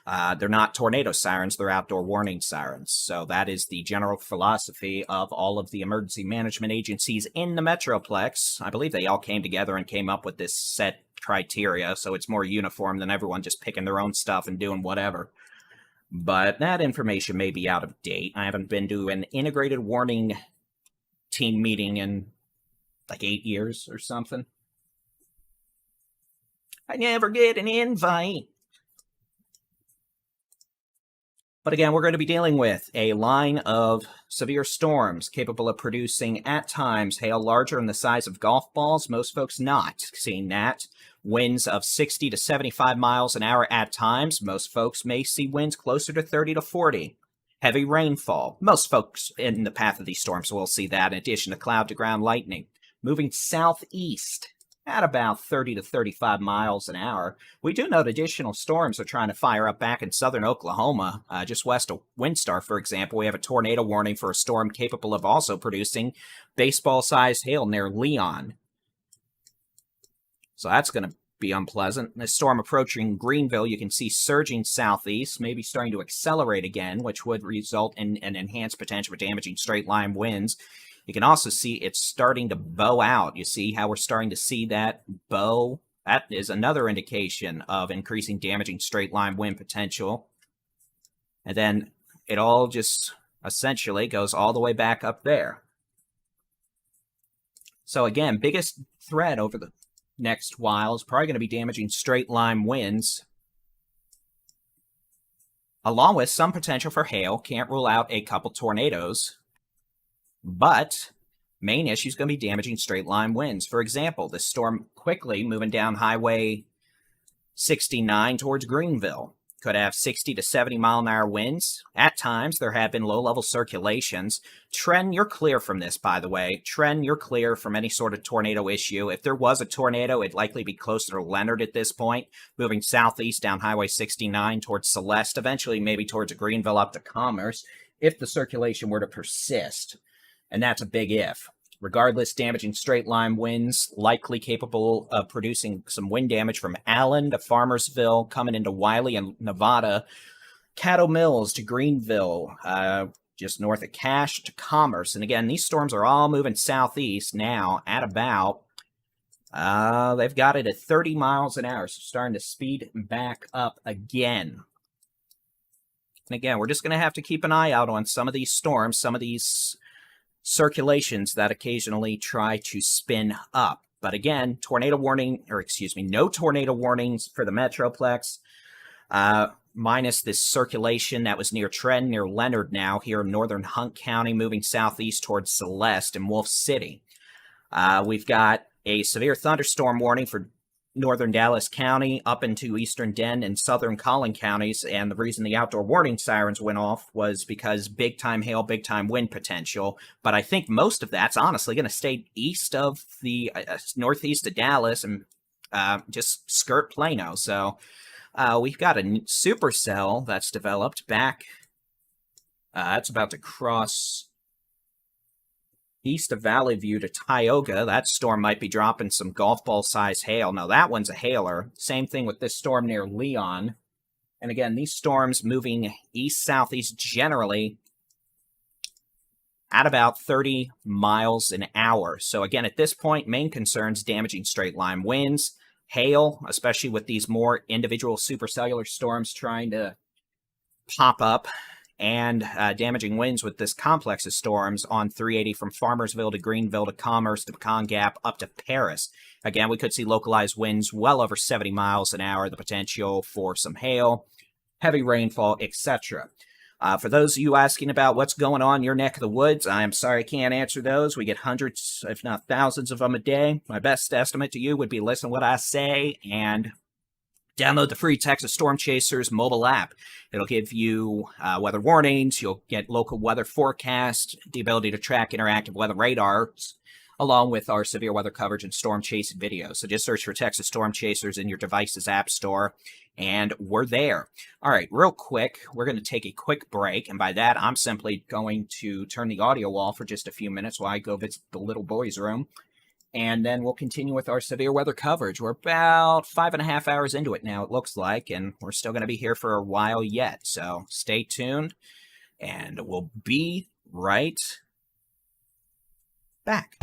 They're not tornado sirens, they're outdoor warning sirens. So that is the general philosophy of all of the emergency management agencies in the Metroplex. I believe they all came together and came up with this set criteria, so it's more uniform than everyone just picking their own stuff and doing whatever. But that information may be out of date. I haven't been to an integrated warning team meeting in like 8 years or something. I never get an invite. But again, we're going to be dealing with a line of severe storms capable of producing, at times, hail larger than the size of golf balls. Most folks not seeing that. Winds of 60 to 75 miles an hour at times. Most folks may see winds closer to 30 to 40. Heavy rainfall. Most folks in the path of these storms will see that, in addition to cloud-to-ground lightning. Moving southeast at about 30 to 35 miles an hour. We do note additional storms are trying to fire up back in southern Oklahoma, just west of Windstar, for example. We have a tornado warning for a storm capable of also producing baseball-sized hail near Leon. So that's going to be unpleasant. This storm approaching Greenville, you can see surging southeast, maybe starting to accelerate again, which would result in an enhanced potential for damaging straight-line winds. You can also see it's starting to bow out. You see how we're starting to see that bow? That is another indication of increasing damaging straight-line wind potential. And then it all just essentially goes all the way back up there. So again, biggest threat over the next while is probably going to be damaging straight-line winds, along with some potential for hail. Can't rule out a couple tornadoes. But main issue is going to be damaging straight-line winds. For example, this storm quickly moving down Highway 69 towards Greenville. Could have 60 to 70 mile-an-hour winds. At times, there have been low-level circulations. Trend, you're clear from this, by the way. Trend, you're clear from any sort of tornado issue. If there was a tornado, it'd likely be closer to Leonard at this point, moving southeast down Highway 69 towards Celeste, eventually maybe towards Greenville up to Commerce, if the circulation were to persist. And that's a big if. Regardless, damaging straight-line winds, likely capable of producing some wind damage from Allen to Farmersville, coming into Wiley and Nevada, Caddo Mills to Greenville, just north of Cache to Commerce. And again, these storms are all moving southeast now at about, they've got it at 30 miles an hour, so starting to speed back up again. And again, we're just going to have to keep an eye out on some of these storms, some of these circulations that occasionally try to spin up. But again, no tornado warnings for the Metroplex, minus this circulation that was near Trend, near Leonard now, here in northern Hunt County, moving southeast towards Celeste and Wolf City. We've got a severe thunderstorm warning for northern Dallas County up into eastern Denton and southern Collin counties, and the reason the outdoor warning sirens went off was because big-time hail, big-time wind potential, but I think most of that's honestly going to stay east of the northeast of Dallas and just skirt Plano. So we've got a supercell that's developed back, it's about to cross east of Valley View to Tioga. That storm might be dropping some golf ball size hail. Now that one's a hailer. Same thing with this storm near Leon. And again, these storms moving east-southeast generally at about 30 miles an hour. So again, at this point, main concerns damaging straight line winds, hail, especially with these more individual supercellular storms trying to pop up and damaging winds with this complex of storms on 380 from Farmersville to Greenville to Commerce to Pecan Gap up to Paris. Again, we could see localized winds well over 70 miles an hour, the potential for some hail, heavy rainfall, etc. For those of you asking about what's going on in your neck of the woods, I am sorry I can't answer those. We get hundreds, if not thousands of them a day. My best estimate to you would be listen to what I say and download the free Texas Storm Chasers mobile app. It'll give you weather warnings, you'll get local weather forecasts, the ability to track interactive weather radars, along with our severe weather coverage and storm chasing videos. So just search for Texas Storm Chasers in your device's app store, and we're there. All right, real quick, we're going to take a quick break, and by that, I'm simply going to turn the audio off for just a few minutes while I go visit the little boy's room, and then we'll continue with our severe weather coverage. We're about 5.5 hours into it now, it looks like, and we're still going to be here for a while yet. So stay tuned, and we'll be right back.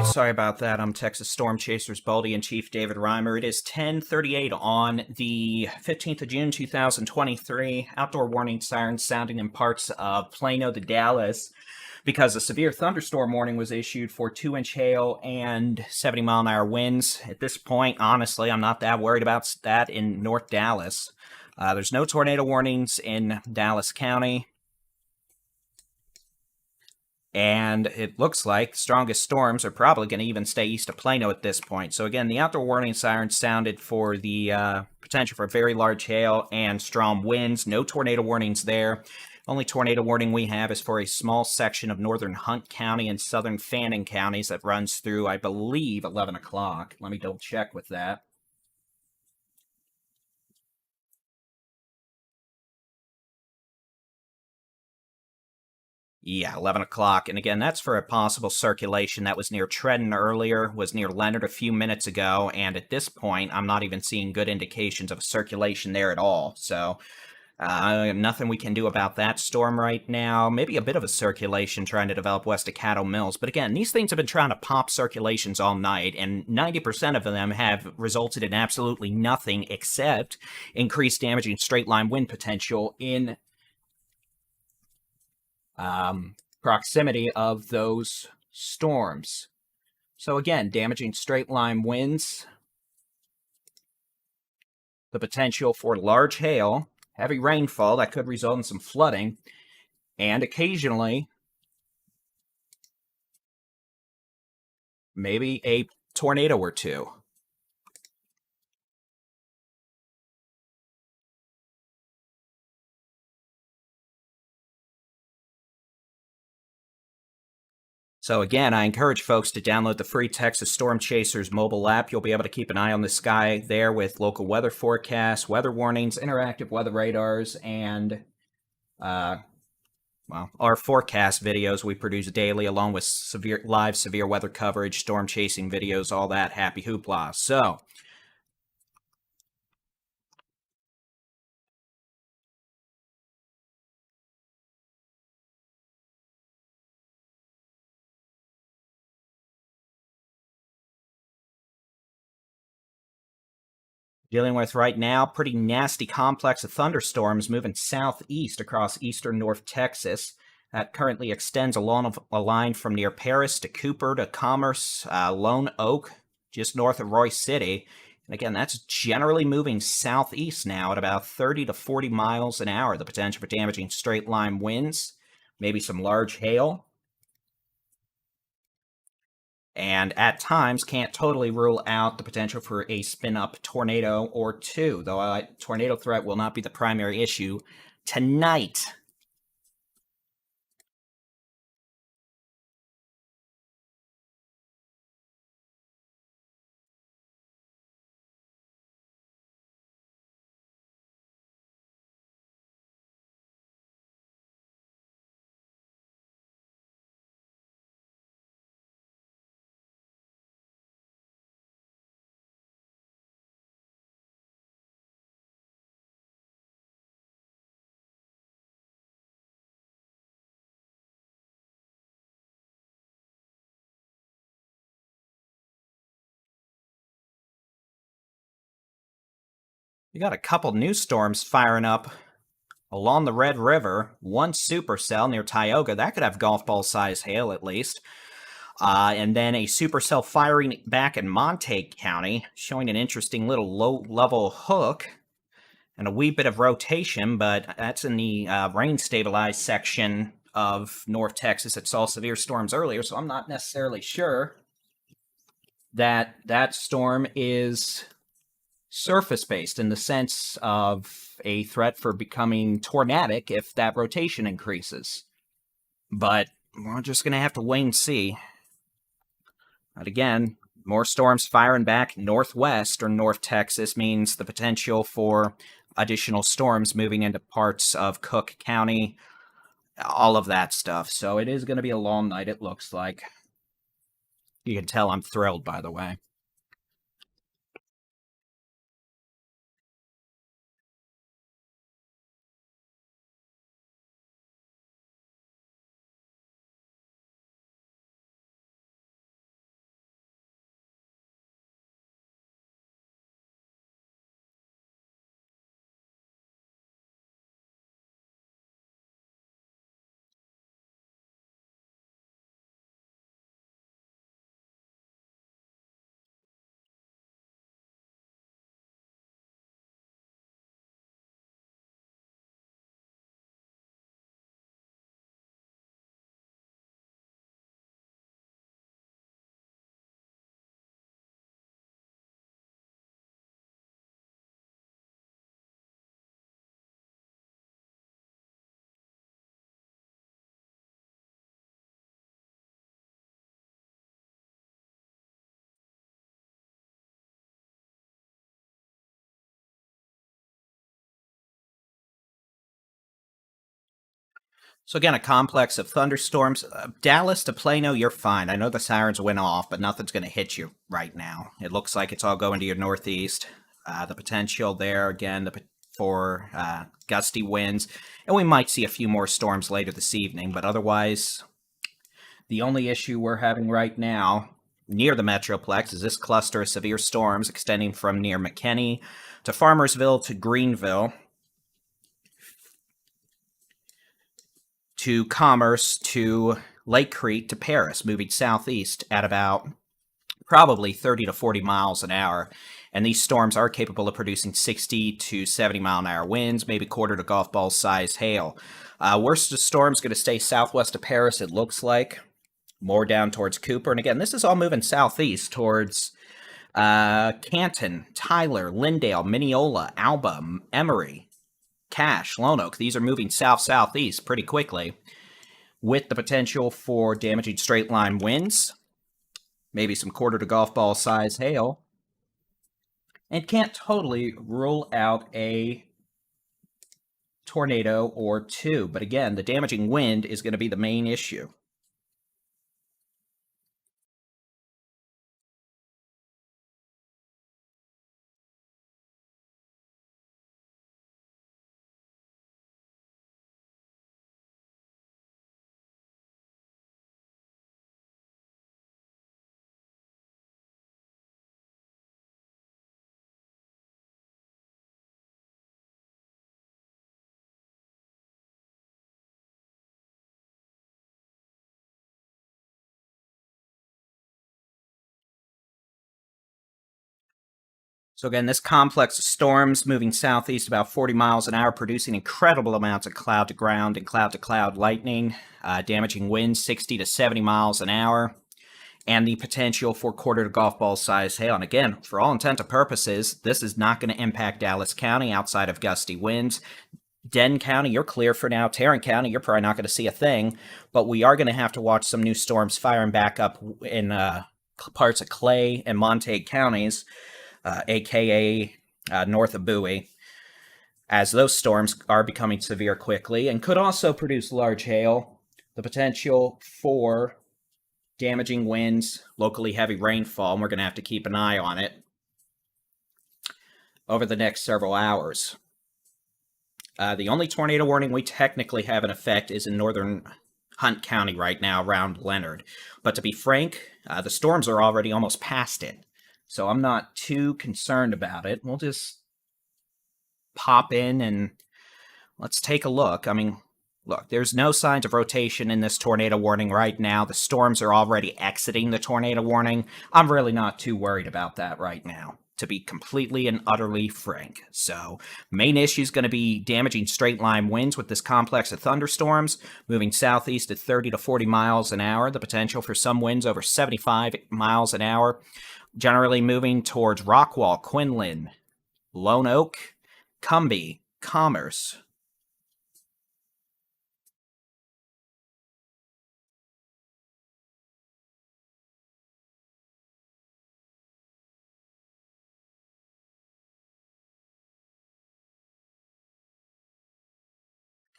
Sorry about that. I'm Texas Storm Chasers Baldy-in-Chief David Reimer. It is 10:38 on the 15th of June, 2023. Outdoor warning sirens sounding in parts of Plano to Dallas because a severe thunderstorm warning was issued for 2-inch hail and 70-mile-an-hour winds. At this point, honestly, I'm not that worried about that in North Dallas. There's no tornado warnings in Dallas County. And it looks like the strongest storms are probably going to even stay east of Plano at this point. So again, the outdoor warning sirens sounded for the potential for very large hail and strong winds. No tornado warnings there. Only tornado warning we have is for a small section of northern Hunt County and southern Fannin counties that runs through, I believe, 11 o'clock. Let me double check with that. Yeah, 11 o'clock. And again, that's for a possible circulation that was near Trenton earlier, was near Leonard a few minutes ago, and at this point, I'm not even seeing good indications of a circulation there at all. So Nothing we can do about that storm right now. Maybe a bit of a circulation trying to develop west of Caddo Mills. But again, these things have been trying to pop circulations all night, and 90% of them have resulted in absolutely nothing except increased damaging straight-line wind potential in proximity of those storms. So again, damaging straight-line winds, the potential for large hail, heavy rainfall that could result in some flooding, and occasionally maybe a tornado or two. So again, I encourage folks to download the free Texas Storm Chasers mobile app. You'll be able to keep an eye on the sky there with local weather forecasts, weather warnings, interactive weather radars, and our forecast videos we produce daily, along with live severe weather coverage, storm chasing videos, all that happy hoopla. So dealing with right now, pretty nasty complex of thunderstorms moving southeast across eastern North Texas. That currently extends along a line from near Paris to Cooper to Commerce, Lone Oak, just north of Royce City. And again, that's generally moving southeast now at about 30 to 40 miles an hour. The potential for damaging straight-line winds, maybe some large hail. And at times can't totally rule out the potential for a spin-up tornado or two, though tornado threat will not be the primary issue tonight. You got a couple new storms firing up along the Red River. One supercell near Tioga. That could have golf ball size hail at least. And then a supercell firing back in Montague County, showing an interesting little low-level hook and a wee bit of rotation, but that's in the rain-stabilized section of North Texas that saw severe storms earlier, so I'm not necessarily sure that that storm is surface-based in the sense of a threat for becoming tornadic if that rotation increases. But we're just going to have to wait and see. But again, more storms firing back northwest or North Texas means the potential for additional storms moving into parts of Cook County, all of that stuff. So it is going to be a long night, it looks like. You can tell I'm thrilled, by the way. So again, a complex of thunderstorms. Dallas to Plano, you're fine. I know the sirens went off, but nothing's going to hit you right now. It looks like it's all going to your northeast. The potential there, again, the for gusty winds, and we might see a few more storms later this evening, but otherwise, the only issue we're having right now near the Metroplex is this cluster of severe storms extending from near McKinney to Farmersville to Greenville to Commerce to Lake Creek to Paris, moving southeast at about probably 30 to 40 miles an hour. And these storms are capable of producing 60 to 70 mile an hour winds, maybe quarter to golf ball size hail. Worst of the storm's going to stay southwest of Paris, it looks like, more down towards Cooper. And again, this is all moving southeast towards Canton, Tyler, Lindale, Mineola, Alba, Emory, Cache, Lone Oak. These are moving south-southeast pretty quickly with the potential for damaging straight line winds, maybe some quarter to golf ball size hail, and can't totally rule out a tornado or two. But again, the damaging wind is going to be the main issue. So again, this complex of storms moving southeast about 40 miles an hour, producing incredible amounts of cloud-to-ground and cloud-to-cloud lightning, damaging winds 60 to 70 miles an hour, and the potential for quarter to golf ball size hail. And again, for all intent and purposes, this is not going to impact Dallas County outside of gusty winds. Denton County, you're clear for now. Tarrant County, you're probably not going to see a thing, but we are going to have to watch some new storms firing back up in parts of Clay and Montague counties, aka north of Bowie, as those storms are becoming severe quickly and could also produce large hail, the potential for damaging winds, locally heavy rainfall, and we're going to have to keep an eye on it over the next several hours. The only tornado warning we technically have in effect is in northern Hunt County right now around Leonard. But to be frank, the storms are already almost past it. So I'm not too concerned about it. We'll just pop in and let's take a look. I mean, look, there's no signs of rotation in this tornado warning right now. The storms are already exiting the tornado warning. I'm really not too worried about that right now, to be completely and utterly frank. So, main issue is going to be damaging straight line winds with this complex of thunderstorms, moving southeast at 30 to 40 miles an hour, the potential for some winds over 75 miles an hour, generally moving towards Rockwall, Quinlan, Lone Oak, Cumbie, Commerce.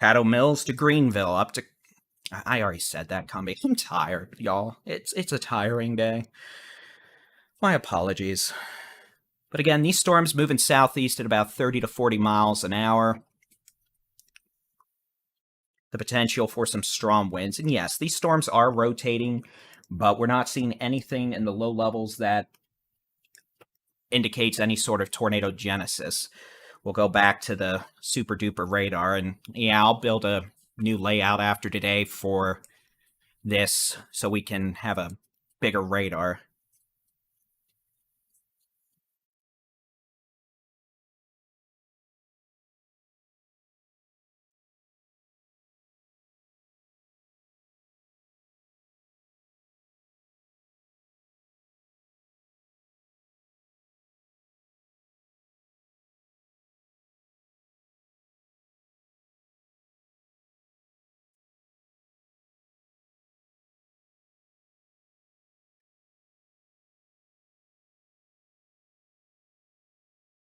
Caddo Mills to Greenville, up to... I already said that, Cumbie. I'm tired, y'all. It's a tiring day. My apologies. But again, these storms moving southeast at about 30 to 40 miles an hour. The potential for some strong winds. And yes, these storms are rotating, but we're not seeing anything in the low levels that indicates any sort of tornado genesis. We'll go back to the super duper radar, and yeah, I'll build a new layout after today for this so we can have a bigger radar.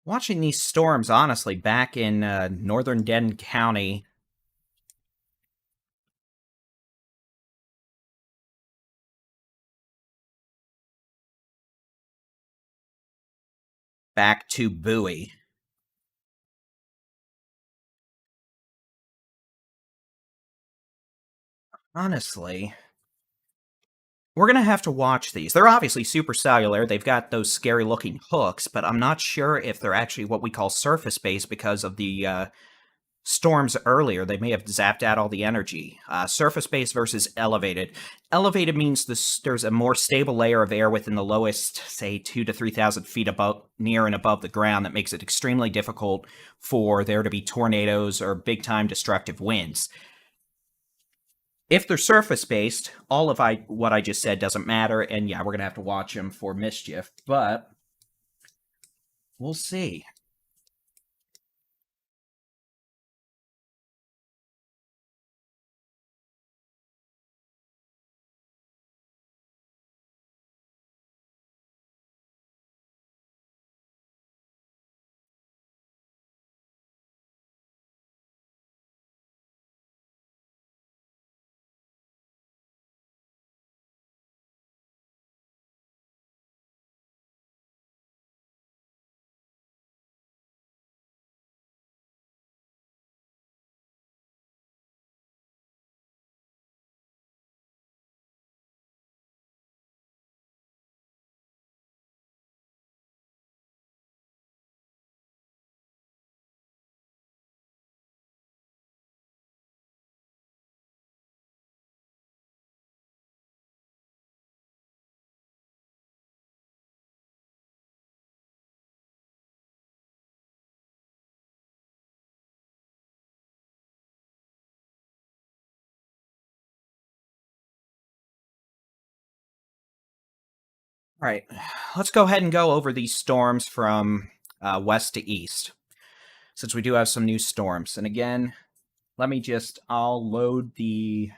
Watching these storms, honestly, back in northern Denton County, back to Bowie. Honestly, we're going to have to watch these. They're obviously supercellular. They've got those scary-looking hooks, but I'm not sure if they're actually what we call surface-based because of the storms earlier. They may have zapped out all the energy. Surface-based versus elevated. Elevated means there's a more stable layer of air within the lowest, say, 2,000 to 3,000 feet above, near and above the ground that makes it extremely difficult for there to be tornadoes or big-time destructive winds. If they're surface-based, all of what I just said doesn't matter, and yeah, we're going to have to watch them for mischief, but we'll see. All right, let's go ahead and go over these storms from west to east, since we do have some new storms. And again, I'll load this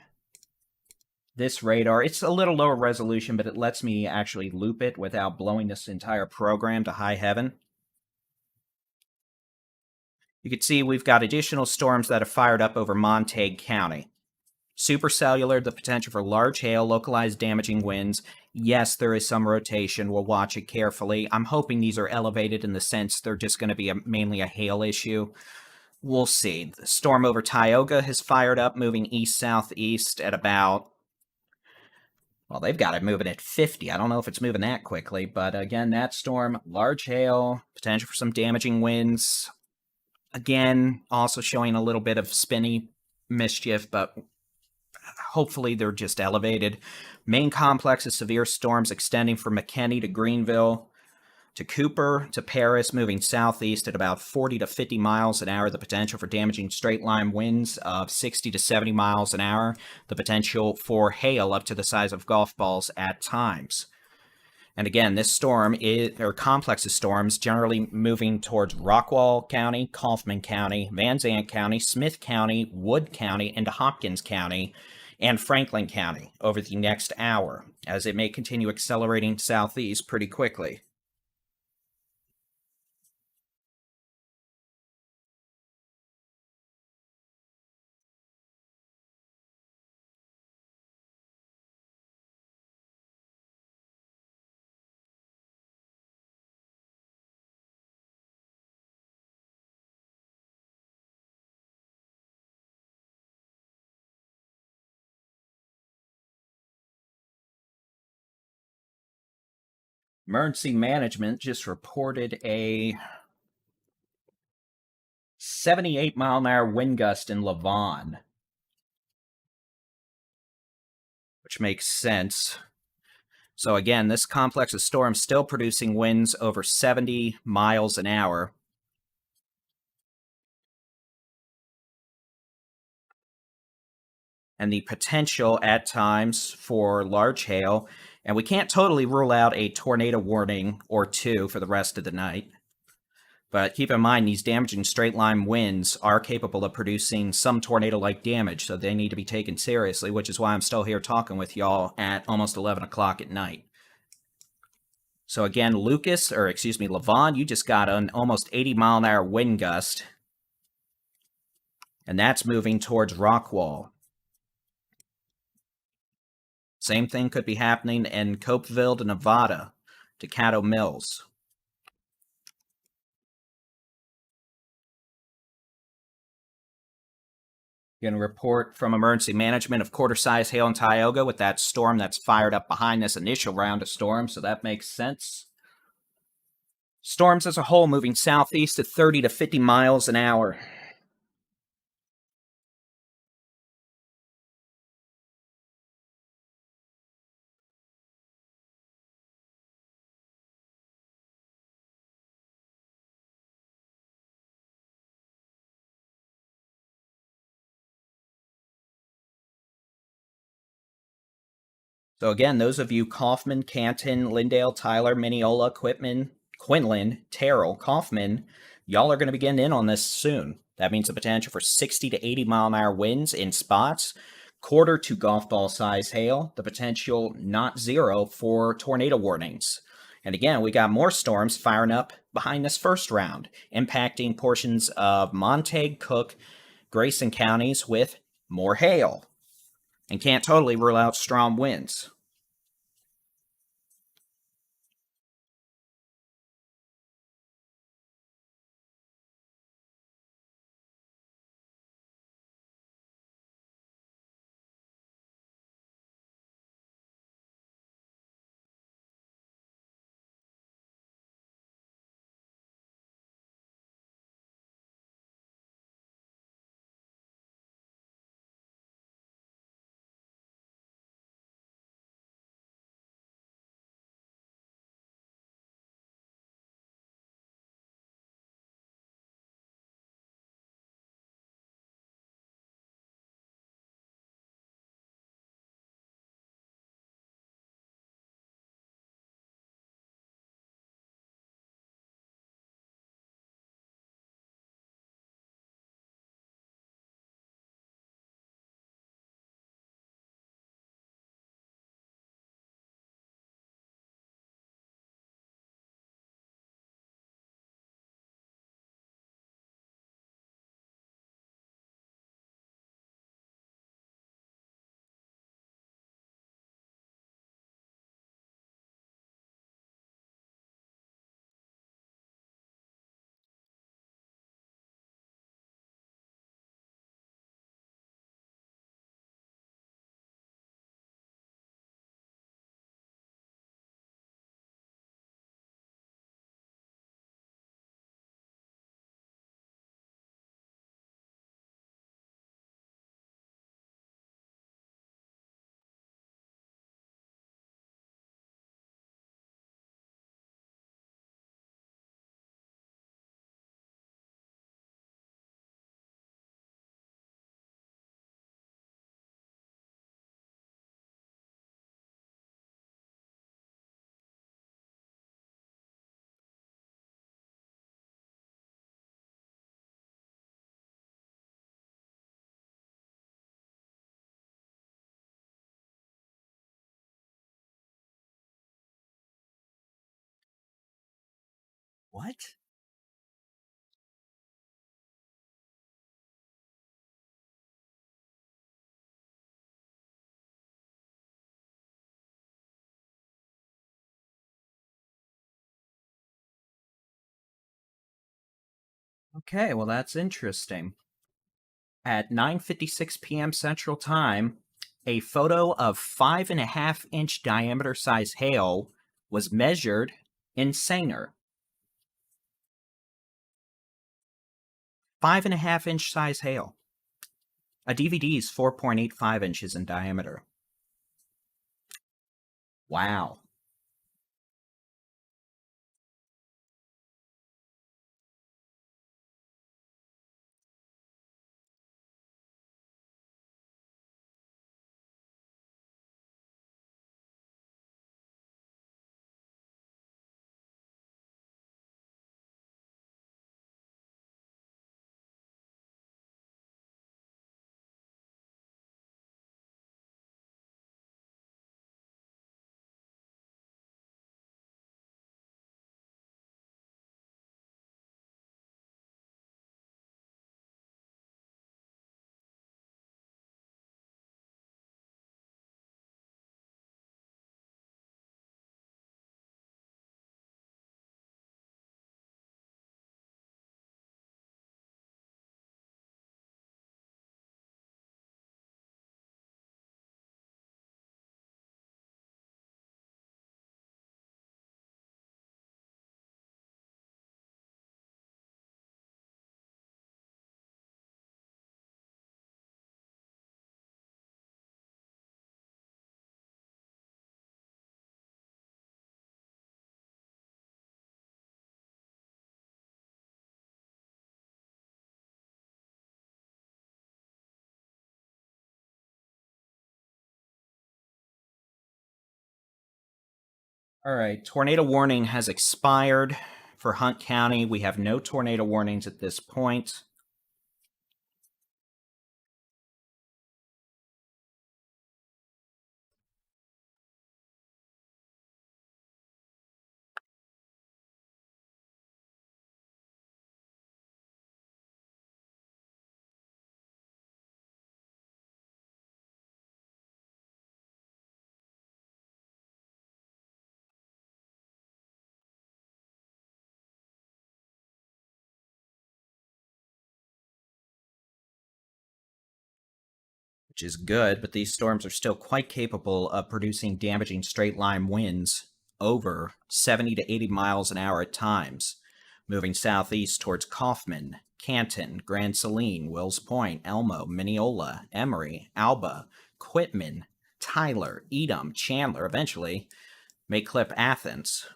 radar. It's a little lower resolution, but it lets me actually loop it without blowing this entire program to high heaven. You can see we've got additional storms that have fired up over Montague County. Supercellular, the potential for large hail, localized damaging winds. Yes, there is some rotation. We'll watch it carefully. I'm hoping these are elevated in the sense they're just going to be mainly a hail issue. We'll see. The storm over Tioga has fired up, moving east-southeast at about... Well, they've got it moving at 50. I don't know if it's moving that quickly, but again, that storm, large hail, potential for some damaging winds. Again, also showing a little bit of spinny mischief, but hopefully they're just elevated. Main complex of severe storms extending from McKinney to Greenville to Cooper to Paris, moving southeast at about 40 to 50 miles an hour. The potential for damaging straight-line winds of 60 to 70 miles an hour. The potential for hail up to the size of golf balls at times. And again, this storm or complex of storms generally moving towards Rockwall County, Kaufman County, Van Zandt County, Smith County, Wood County, into Hopkins County, and Franklin County over the next hour, as it may continue accelerating southeast pretty quickly. Emergency management just reported a 78-mile-an-hour wind gust in Lavon, which makes sense. So again, this complex of storms still producing winds over 70 miles an hour. And the potential at times for large hail. And we can't totally rule out a tornado warning or two for the rest of the night. But keep in mind, these damaging straight-line winds are capable of producing some tornado-like damage, so they need to be taken seriously, which is why I'm still here talking with y'all at almost 11 o'clock at night. So again, Lavon, you just got an almost 80-mile-an-hour wind gust. And that's moving towards Rockwall. Same thing could be happening in Copeville to Nevada, to Caddo Mills. Going to report from emergency management of quarter-size hail in Tioga with that storm that's fired up behind this initial round of storms, so that makes sense. Storms as a whole moving southeast at 30 to 50 miles an hour. So again, those of you Kaufman, Canton, Lindale, Tyler, Mineola, Quinlan, Terrell, Kaufman, y'all are going to be getting in on this soon. That means the potential for 60 to 80 mile an hour winds in spots, quarter to golf ball size hail, the potential not zero for tornado warnings. And again, we got more storms firing up behind this first round, impacting portions of Montague, Cook, Grayson counties with more hail. And can't totally rule out strong winds. What? Okay, well that's interesting. At 9:56 p.m. Central Time, a photo of 5.5-inch diameter size hail was measured in Sanger. 5.5-inch size hail. A DVD is 4.85 inches in diameter. Wow. All right, tornado warning has expired for Hunt County. We have no tornado warnings at this point. Which is good, but these storms are still quite capable of producing damaging straight line winds over 70 to 80 miles an hour at times, moving southeast towards Kaufman, Canton, Grand Saline, Wills Point, Elmo, Mineola, Emory, Alba, Quitman, Tyler, Edam, Chandler, eventually may clip Athens.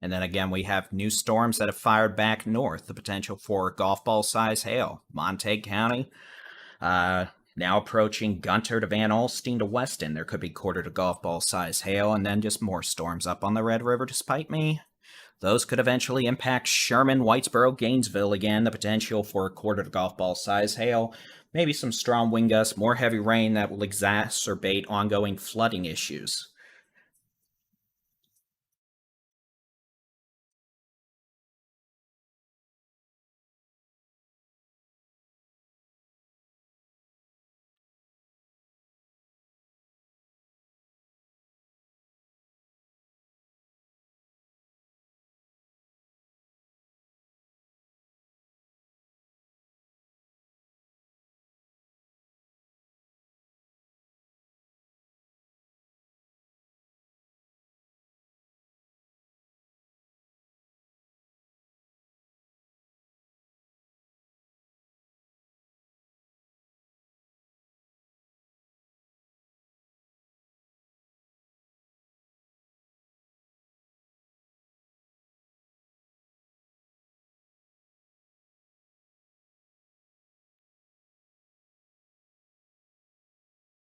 And then again, we have new storms that have fired back north, the potential for golf ball size hail. Montague County, now approaching Gunter to Van Alstyne to Weston. There could be quarter to golf ball size hail, and then just more storms up on the Red River, despite me. Those could eventually impact Sherman, Whitesboro, Gainesville again, the potential for a quarter to golf ball size hail. Maybe some strong wind gusts, more heavy rain that will exacerbate ongoing flooding issues.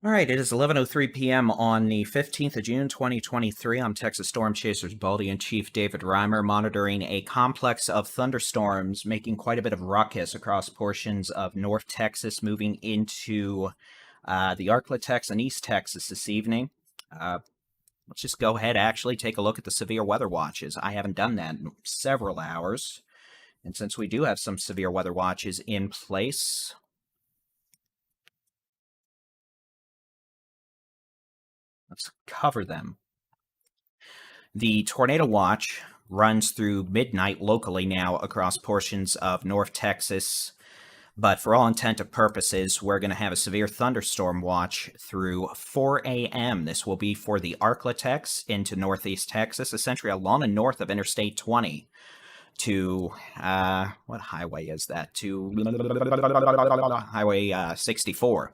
All right, it is 11:03 p.m. on the 15th of June, 2023. I'm Texas Storm Chasers Baldy-in-Chief David Reimer, monitoring a complex of thunderstorms making quite a bit of ruckus across portions of North Texas, moving into the Arklatex and East Texas this evening. Let's just go ahead, actually take a look at the severe weather watches. I haven't done that in several hours. And since we do have some severe weather watches in place, let's cover them. The tornado watch runs through midnight locally now across portions of North Texas, but for all intent and purposes, we're going to have a severe thunderstorm watch through 4 a.m. This will be for the Arklatex into northeast Texas, essentially along and north of Interstate 20 to, what highway is that? To Highway 64.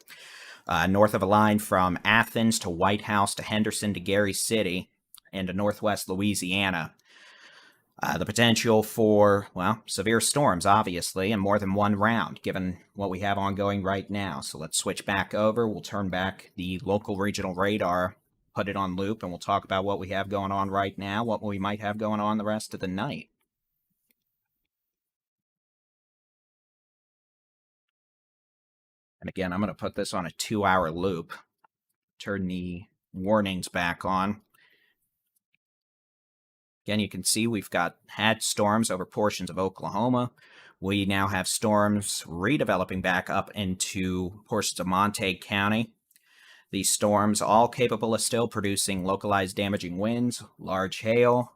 North of a line from Athens to White House to Henderson to Gary City into northwest Louisiana. The potential for, well, severe storms, obviously, and more than one round, given what we have ongoing right now. So let's switch back over. We'll turn back the local regional radar, put it on loop, and we'll talk about what we have going on right now, what we might have going on the rest of the night. And again, I'm going to put this on a 2-hour loop. Turn the warnings back on. Again, you can see we've had storms over portions of Oklahoma. We now have storms redeveloping back up into portions of Montague County. These storms all capable of still producing localized damaging winds, large hail,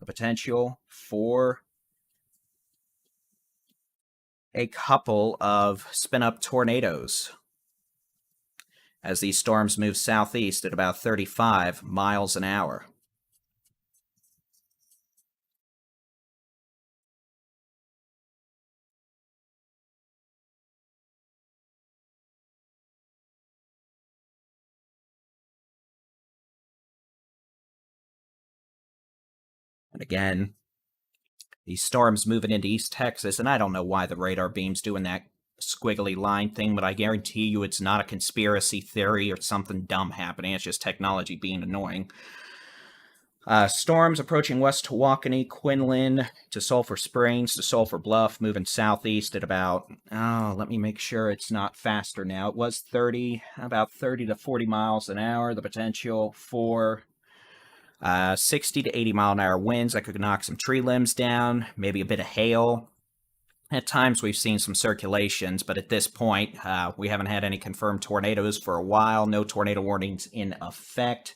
the potential for a couple of spin-up tornadoes. as these storms move southeast at about 35 miles an hour. And again, these storms moving into East Texas, and I don't know why the radar beam's doing that squiggly line thing, but I guarantee you it's not a conspiracy theory or something dumb happening. It's just technology being annoying. Storms approaching West Tawakoni, Quinlan to Sulphur Springs to Sulphur Bluff, moving southeast at about, let me make sure it's not faster now. It was about 30 to 40 miles an hour. The potential for 60 to 80 mile an hour winds that could knock some tree limbs down, maybe a bit of hail. At times we've seen some circulations, but at this point, we haven't had any confirmed tornadoes for a while. No tornado warnings in effect.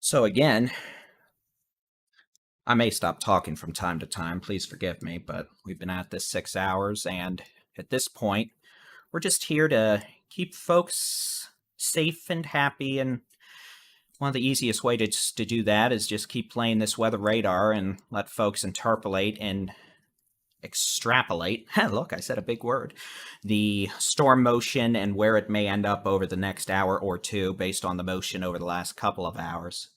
So again, I may stop talking from time to time, please forgive me, but we've been at this 6 hours, and at this point, we're just here to keep folks safe and happy, and one of the easiest ways to do that is just keep playing this weather radar and let folks interpolate and extrapolate, look, I said a big word, the storm motion and where it may end up over the next hour or two based on the motion over the last couple of hours.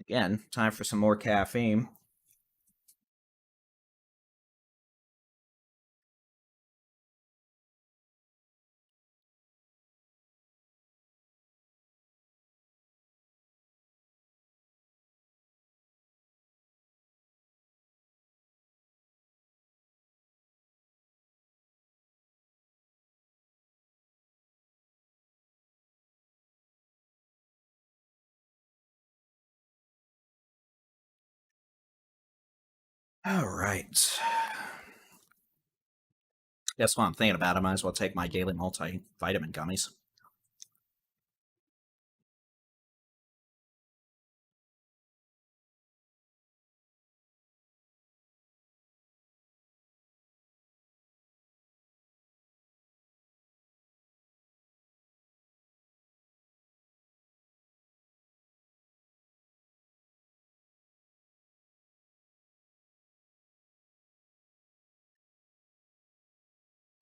Again, time for some more caffeine. All right. Guess what I'm thinking about? I might as well take my daily multivitamin gummies.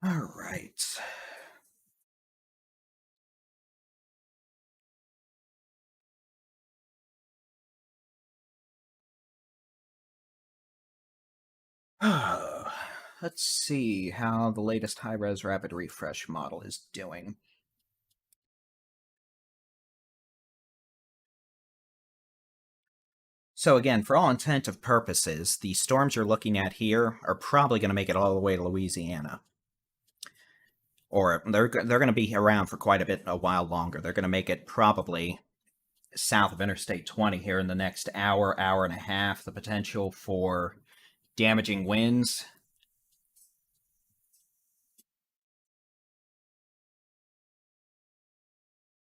All right. Let's see how the latest high-res rapid refresh model is doing. So again, for all intent of purposes, the storms you're looking at here are probably going to make it all the way to Louisiana. Or they're going to be around for quite a while longer. They're going to make it probably south of Interstate 20 here in the next hour, hour and a half. The potential for damaging winds.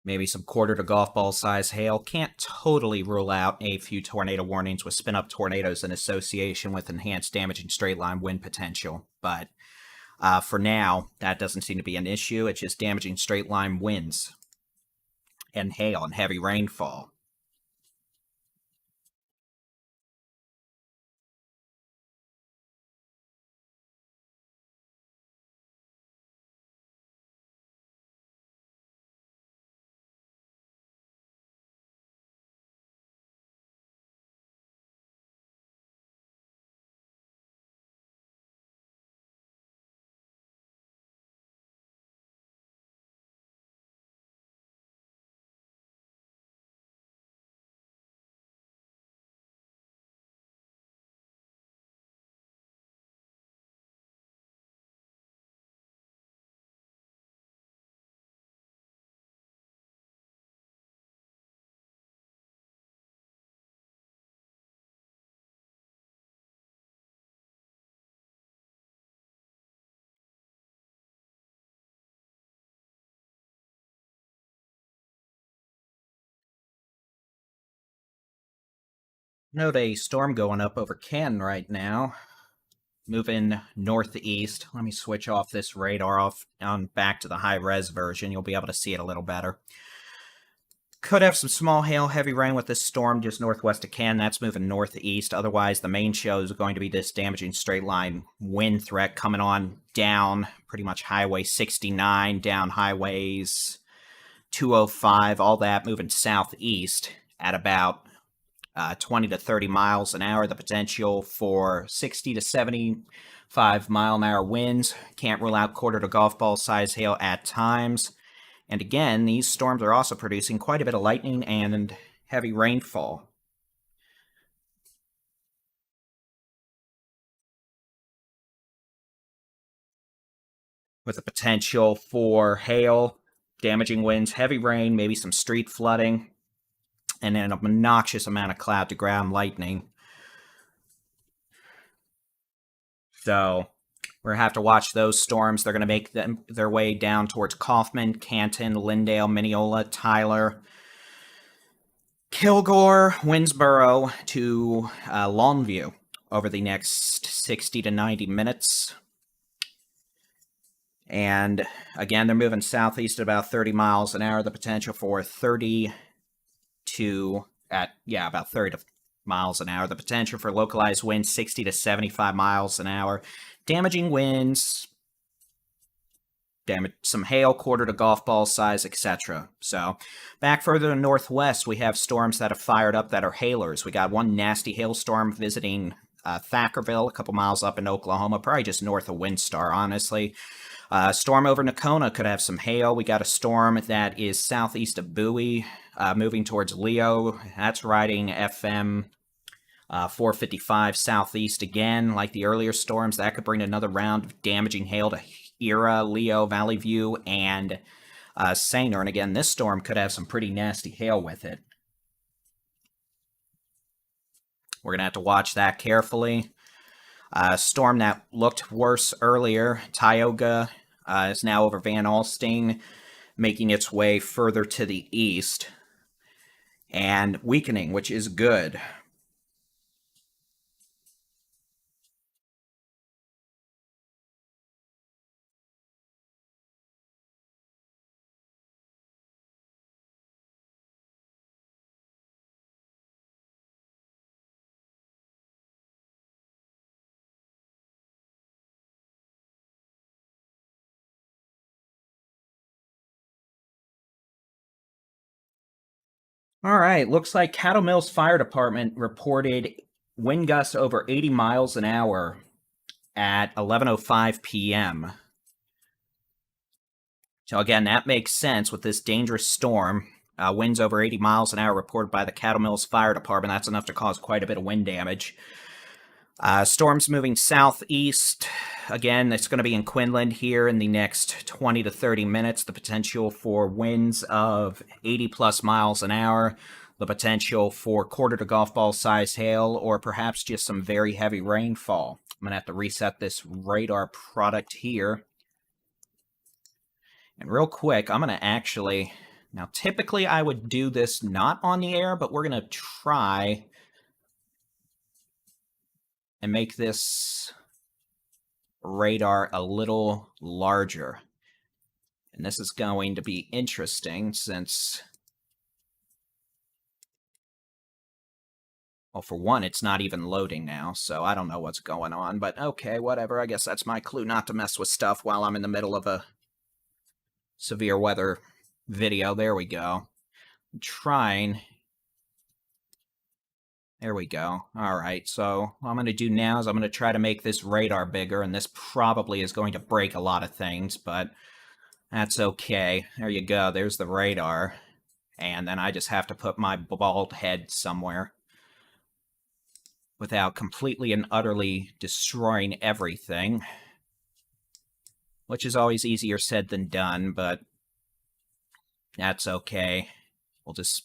Maybe some quarter to golf ball size hail. Can't totally rule out a few tornado warnings with spin up tornadoes in association with enhanced damaging straight line wind potential. But for now, that doesn't seem to be an issue. It's just damaging straight line winds and hail and heavy rainfall. Note a storm going up over Canton right now. Moving northeast. Let me switch off this radar off on back to the high-res version. You'll be able to see it a little better. Could have some small hail, heavy rain with this storm just northwest of Canton. That's moving northeast. Otherwise, the main show is going to be this damaging straight-line wind threat coming on down pretty much Highway 69, down highways 205, all that moving southeast at about 20 to 30 miles an hour. The potential for 60 to 75 mile an hour winds. Can't rule out quarter to golf ball size hail at times. And again, these storms are also producing quite a bit of lightning and heavy rainfall. With the potential for hail, damaging winds, heavy rain, maybe some street flooding, and then an obnoxious amount of cloud to ground lightning. So we're going to have to watch those storms. They're going to make their way down towards Kaufman, Canton, Lindale, Mineola, Tyler, Kilgore, Winsboro to Longview over the next 60 to 90 minutes. And again, they're moving southeast at about 30 miles an hour. The potential for about 30 miles an hour. The potential for localized winds 60 to 75 miles an hour. Damaging winds, some hail, quarter to golf ball size, etc. So, back further to the northwest, we have storms that have fired up that are hailers. We got one nasty hailstorm visiting Thackerville, a couple miles up in Oklahoma, probably just north of Windstar, honestly. Storm over Nakona could have some hail. We got a storm that is southeast of Bowie, moving towards Leo. That's riding FM 455 southeast again. Like the earlier storms, that could bring another round of damaging hail to Era, Leo, Valley View, and Sanger. And again, this storm could have some pretty nasty hail with it. We're going to have to watch that carefully. Storm that looked worse earlier, Tioga, is now over Van Alstyne, making its way further to the east and weakening, which is good. All right, looks like Cattle Mills Fire Department reported wind gusts over 80 miles an hour at 11:05 p.m. So again, that makes sense with this dangerous storm. Winds over 80 miles an hour reported by the Cattle Mills Fire Department. That's enough to cause quite a bit of wind damage. Storms moving southeast. Again, it's going to be in Quinlan here in the next 20 to 30 minutes. The potential for winds of 80 plus miles an hour. The potential for quarter to golf ball size hail, or perhaps just some very heavy rainfall. I'm going to have to reset this radar product here. And real quick, I'm going to actually... Now, typically I would do this not on the air, but we're going to try and make this radar a little larger. And this is going to be interesting since, well, for one, it's not even loading now, so I don't know what's going on, but okay, whatever. I guess that's my clue not to mess with stuff while I'm in the middle of a severe weather video. There we go. I'm trying. There we go. All right, so what I'm going to do now is I'm going to try to make this radar bigger, and this probably is going to break a lot of things, but that's okay. There you go. There's the radar. And then I just have to put my bald head somewhere without completely and utterly destroying everything, which is always easier said than done, but that's okay. We'll just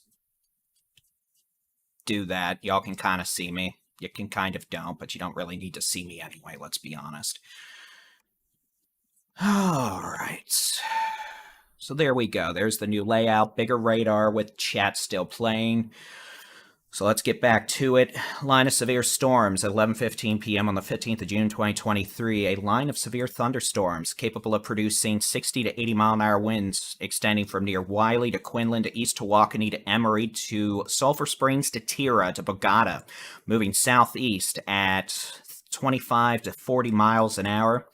do that. Y'all can kind of see me. You can kind of don't, but you don't really need to see me anyway, let's be honest. Alright. So there we go. There's the new layout. Bigger radar with chat still playing. So let's get back to it. Line of severe storms at 11:15 p.m. on the 15th of June 2023. A line of severe thunderstorms capable of producing 60 to 80 mile an hour winds extending from near Wiley to Quinlan to East Tawakoni to Emory to Sulphur Springs to Tira to Bogota, moving southeast at 25 to 40 miles an hour.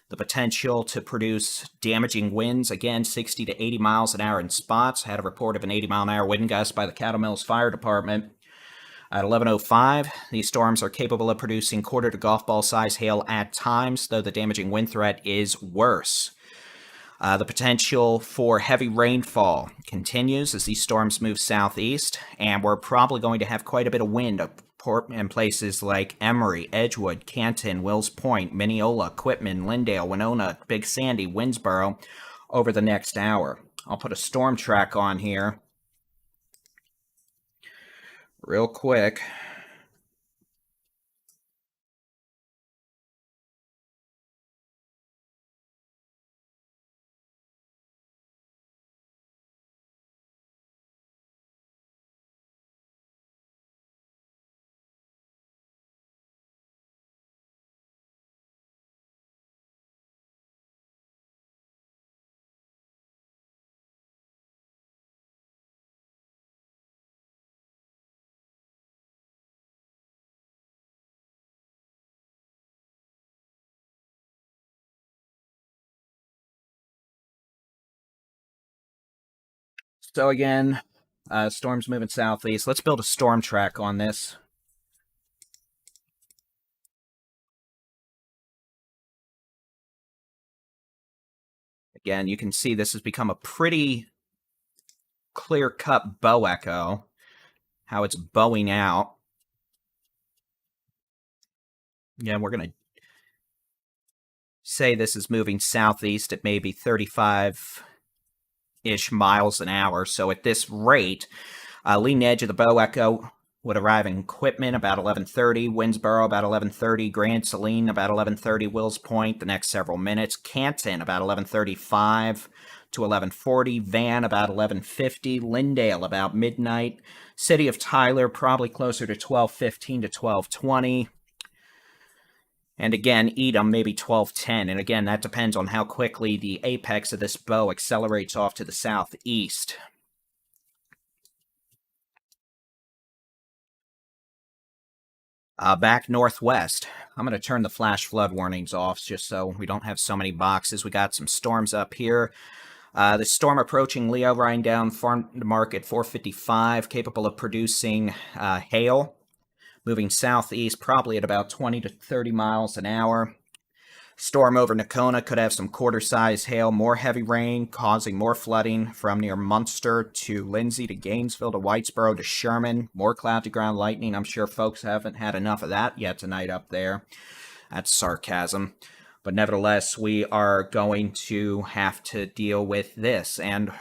The potential to produce damaging winds, again, 60 to 80 miles an hour in spots. Had a report of an 80 mile an hour wind gust by the Cattle Mills Fire Department. At 11:05, these storms are capable of producing quarter to golf ball size hail at times, though the damaging wind threat is worse. The potential for heavy rainfall continues as these storms move southeast, and we're probably going to have quite a bit of wind in places like Emory, Edgewood, Canton, Wills Point, Mineola, Quitman, Lindale, Winona, Big Sandy, Winnsboro over the next hour. I'll put a storm track on here real quick. So again, storm's moving southeast. Let's build a storm track on this. Again, you can see this has become a pretty clear-cut bow echo, how it's bowing out. Yeah, we're going to say this is moving southeast at maybe 35-ish miles an hour. So at this rate, leading edge of the bow echo would arrive in Quitman about 11:30, Winnsboro about 11:30, Grand Saline about 11:30, Wills Point the next several minutes, Canton about 11:35 to 11:40, Van about 11:50, Lindale about midnight, City of Tyler probably closer to 12:15 to 12:20. And again, Edom, maybe 12:10. And again, that depends on how quickly the apex of this bow accelerates off to the southeast. Back northwest, I'm going to turn the flash flood warnings off just so we don't have so many boxes. We got some storms up here. The storm approaching Leo, riding down Farm to Market 455, capable of producing hail. Moving southeast, probably at about 20 to 30 miles an hour. Storm over Nakona could have some quarter-size hail, more heavy rain, causing more flooding from near Munster to Lindsay to Gainesville to Whitesboro to Sherman. More cloud-to-ground lightning. I'm sure folks haven't had enough of that yet tonight up there. That's sarcasm. But nevertheless, we are going to have to deal with this. And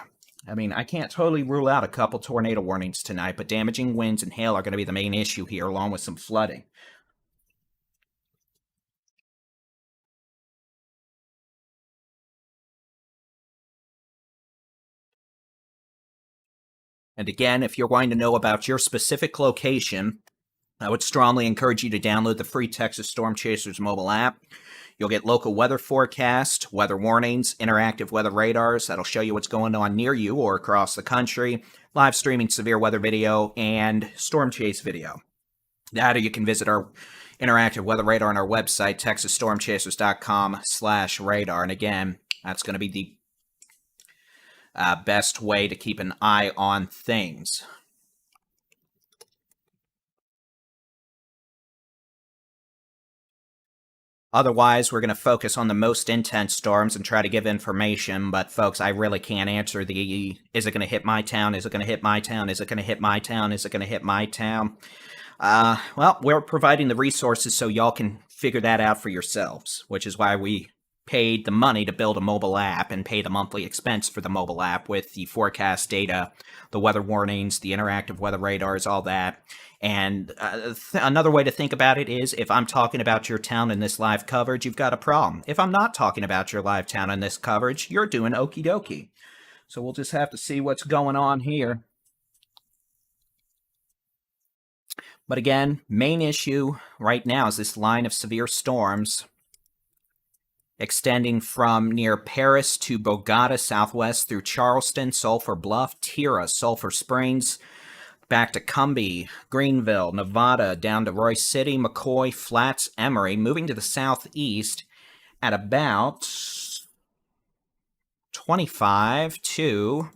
I mean, I can't totally rule out a couple tornado warnings tonight, but damaging winds and hail are going to be the main issue here, along with some flooding. And again, if you're wanting to know about your specific location, I would strongly encourage you to download the free Texas Storm Chasers mobile app. You'll get local weather forecast, weather warnings, interactive weather radars that'll show you what's going on near you or across the country, live streaming severe weather video, and storm chase video. That, or you can visit our interactive weather radar on our website, texasstormchasers.com/radar. And again, that's going to be the best way to keep an eye on things. Otherwise, we're going to focus on the most intense storms and try to give information. But folks, I really can't answer the, is it going to hit my town? Is it going to hit my town? Is it going to hit my town? Is it going to hit my town? Well, we're providing the resources so y'all can figure that out for yourselves, which is why we paid the money to build a mobile app and pay the monthly expense for the mobile app with the forecast data, the weather warnings, the interactive weather radars, all that. And another way to think about it is, if I'm talking about your town in this live coverage, you've got a problem. If I'm not talking about your live town in this coverage, you're doing okie dokie. So we'll just have to see what's going on here. But again, main issue right now is this line of severe storms extending from near Paris to Bogota southwest through Charleston, Sulphur Bluff, Tira, Sulphur Springs, back to Cumbie, Greenville, Nevada, down to Royce City, McCoy, Flats, Emory, moving to the southeast at about 25 to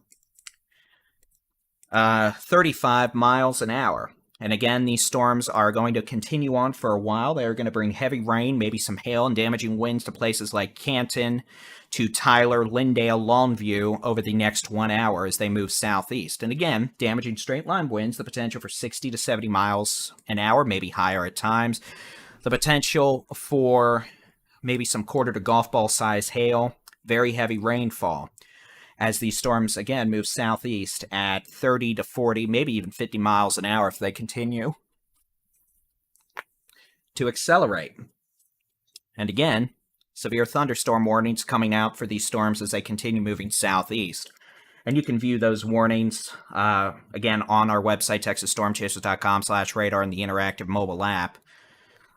35 miles an hour. And again, these storms are going to continue on for a while. They're going to bring heavy rain, maybe some hail and damaging winds to places like Canton, to Tyler, Lindale, Longview over the next 1 hour as they move southeast. And again, damaging straight line winds, the potential for 60 to 70 miles an hour, maybe higher at times. The potential for maybe some quarter to golf ball size hail, very heavy rainfall as these storms, again, move southeast at 30 to 40, maybe even 50 miles an hour if they continue to accelerate. And again, severe thunderstorm warnings coming out for these storms as they continue moving southeast. And you can view those warnings, again, on our website, texasstormchasers.com/radar, in the interactive mobile app.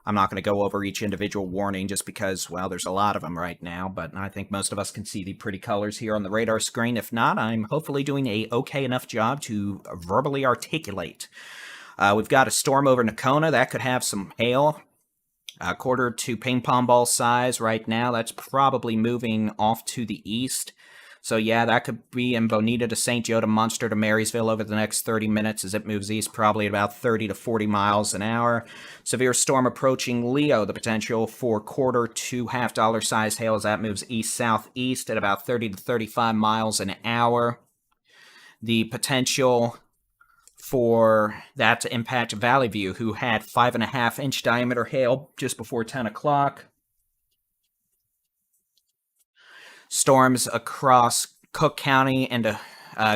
I'm not going to go over each individual warning just because, well, there's a lot of them right now, but I think most of us can see the pretty colors here on the radar screen. If not, I'm hopefully doing a okay enough job to verbally articulate. We've got a storm over Nocona. That could have some hail, a quarter to ping pong ball size right now. That's probably moving off to the east. So yeah, that could be in Bonita to St. Joe to Munster to Marysville over the next 30 minutes as it moves east, probably at about 30 to 40 miles an hour. Severe storm approaching Leo, the potential for quarter to $half size hail as that moves east-southeast at about 30 to 35 miles an hour. The potential for that to impact Valley View, who had 5.5-inch diameter hail just before 10 o'clock. Storms across Cook County and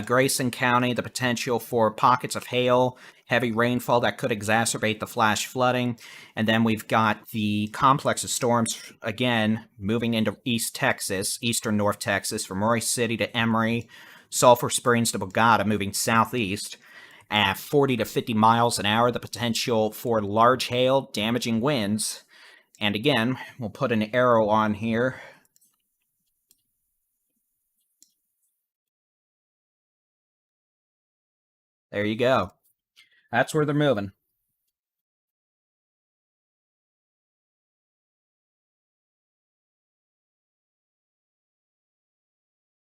Grayson County, the potential for pockets of hail, heavy rainfall that could exacerbate the flash flooding. And then we've got the complex of storms, again, moving into East Texas, eastern North Texas, from Royce City to Emory, Sulphur Springs to Bogota, moving southeast at 40 to 50 miles an hour, the potential for large hail, damaging winds. And again, we'll put an arrow on here. There you go. That's where they're moving.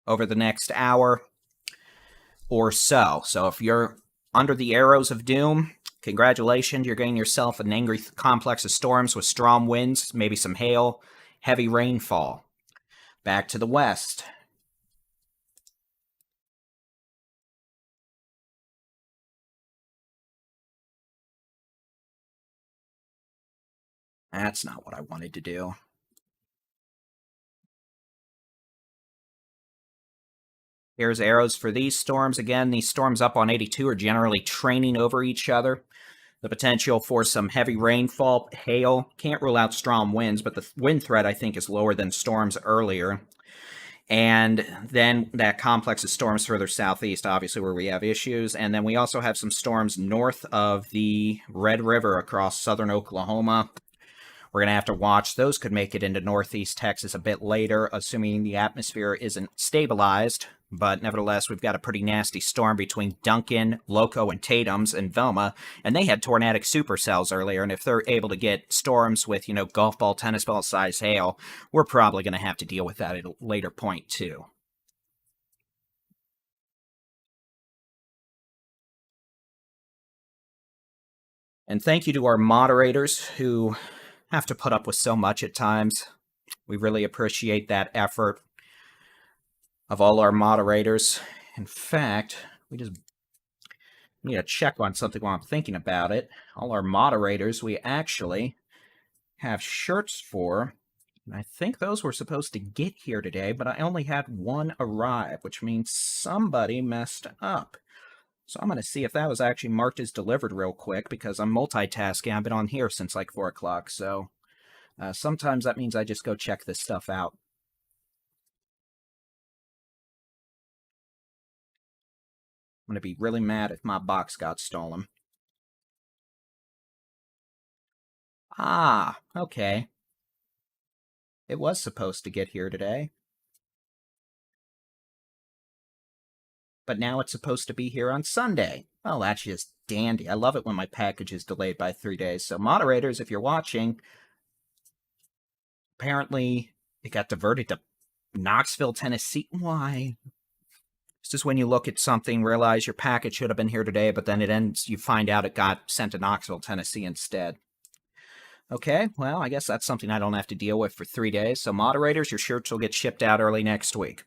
Over the next hour or so. So if you're under the arrows of doom, congratulations, you're getting yourself an angry complex of storms with strong winds, maybe some hail, heavy rainfall. Back to the west. That's not what I wanted to do. Here's arrows for these storms. Again, these storms up on 82 are generally training over each other. The potential for some heavy rainfall, hail. Can't rule out strong winds, but the wind threat, I think, is lower than storms earlier. And then that complex of storms further southeast, obviously, where we have issues. And then we also have some storms north of the Red River across southern Oklahoma. We're going to have to watch. Those could make it into northeast Texas a bit later, assuming the atmosphere isn't stabilized. But nevertheless, we've got a pretty nasty storm between Duncan, Loco, and Tatum's and Velma, and they had tornadic supercells earlier, and if they're able to get storms with, golf ball, tennis ball size hail, we're probably going to have to deal with that at a later point, too. And thank you to our moderators who have to put up with so much at times. We really appreciate that effort of all our moderators. In fact, we just need to check on something while I'm thinking about it. All our moderators, we actually have shirts for, and I think those were supposed to get here today, but I only had one arrive, which means somebody messed up. So I'm going to see if that was actually marked as delivered real quick, because I'm multitasking. I've been on here since like 4 o'clock, so sometimes that means I just go check this stuff out. I'm going to be really mad if my box got stolen. Ah, okay. It was supposed to get here today. But now it's supposed to be here on Sunday. Well, that's just dandy. I love it when my package is delayed by 3 days. So, moderators, if you're watching, apparently it got diverted to Knoxville, Tennessee. Why? It's just when you look at something, realize your package should have been here today, but then you find out it got sent to Knoxville, Tennessee instead. Okay, well, I guess that's something I don't have to deal with for 3 days. So, moderators, your shirts will get shipped out early next week.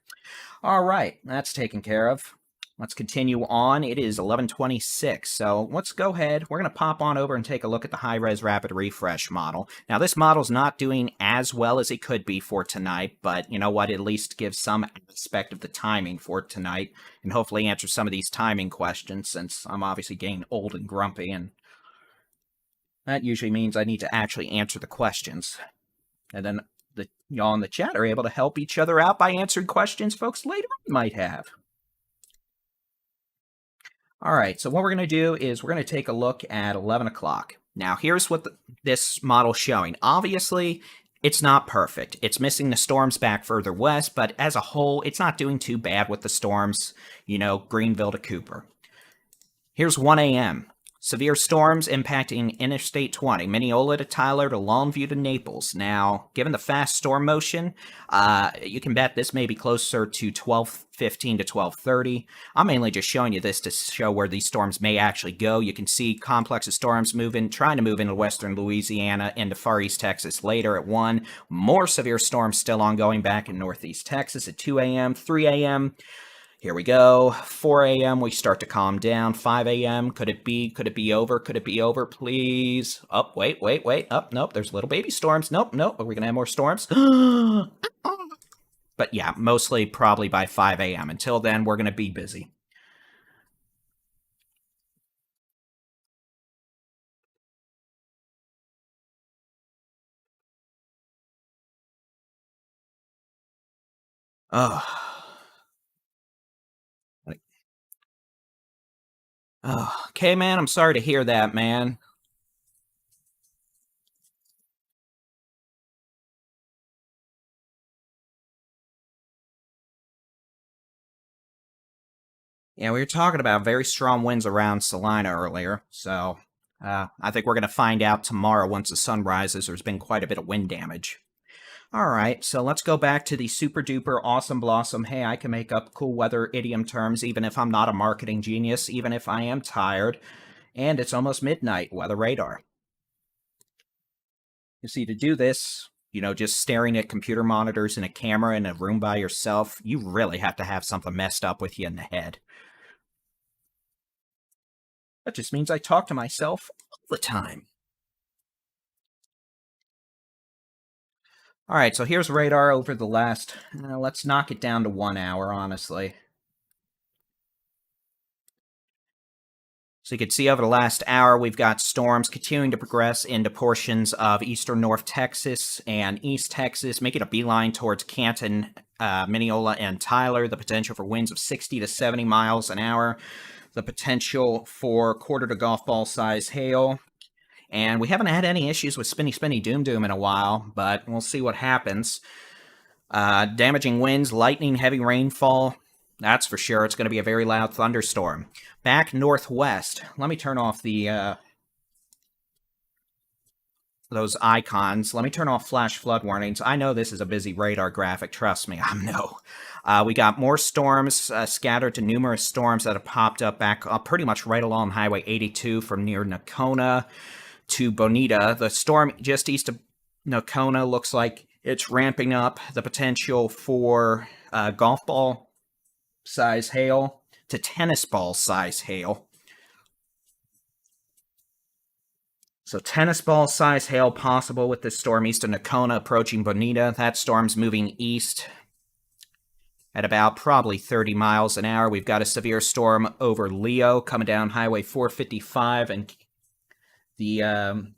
All right, that's taken care of. Let's continue on. It is 11:26, so let's go ahead. We're going to pop on over and take a look at the high-res rapid refresh model. Now, this model's not doing as well as it could be for tonight, but you know what? It at least gives some aspect of the timing for tonight, and hopefully answer some of these timing questions, since I'm obviously getting old and grumpy, and that usually means I need to actually answer the questions. And then y'all in the chat are able to help each other out by answering questions folks later on might have. All right, so what we're going to do is we're going to take a look at 11 o'clock. Now, here's what this model's showing. Obviously, it's not perfect. It's missing the storms back further west, but as a whole, it's not doing too bad with the storms, Greenville to Cooper. Here's 1 a.m. Severe storms impacting Interstate 20, Mineola to Tyler to Longview to Naples. Now, given the fast storm motion, you can bet this may be closer to 12:15 to 12:30. I'm mainly just showing you this to show where these storms may actually go. You can see complex of storms trying to move into western Louisiana, into far east Texas later at 1. More severe storms still ongoing back in northeast Texas at 2 a.m., 3 a.m., here we go. 4 a.m. we start to calm down. 5 a.m. Could it be over? Could it be over, please? Oh, wait. Oh, nope, there's little baby storms. Nope. Are we going to have more storms? But yeah, mostly probably by 5 a.m. Until then, we're going to be busy. Oh. Oh, okay, man, I'm sorry to hear that, man. Yeah, we were talking about very strong winds around Salina earlier, so I think we're going to find out tomorrow once the sun rises. There's been quite a bit of wind damage. All right, so let's go back to the super duper awesome blossom. Hey, I can make up cool weather idiom terms even if I'm not a marketing genius, even if I am tired. And it's almost midnight, weather radar. You see, to do this, just staring at computer monitors and a camera in a room by yourself, you really have to have something messed up with you in the head. That just means I talk to myself all the time. All right, so here's radar over the last, let's knock it down to 1 hour, honestly. So you can see over the last hour, we've got storms continuing to progress into portions of eastern North Texas and East Texas, making a beeline towards Canton, Mineola, and Tyler. The potential for winds of 60 to 70 miles an hour. The potential for quarter to golf ball size hail. And we haven't had any issues with spinny doom in a while, but we'll see what happens. Damaging winds, lightning, heavy rainfall. That's for sure. It's going to be a very loud thunderstorm. Back northwest. Let me turn off the those icons. Let me turn off flash flood warnings. I know this is a busy radar graphic. Trust me, I know. We got more storms scattered to numerous storms that have popped up back pretty much right along Highway 82 from near Nocona to Bonita. The storm just east of Nocona looks like it's ramping up. The potential for golf ball size hail to tennis ball size hail. So tennis ball size hail possible with this storm east of Nocona approaching Bonita. That storm's moving east at about probably 30 miles an hour. We've got a severe storm over Leo coming down Highway 455 and the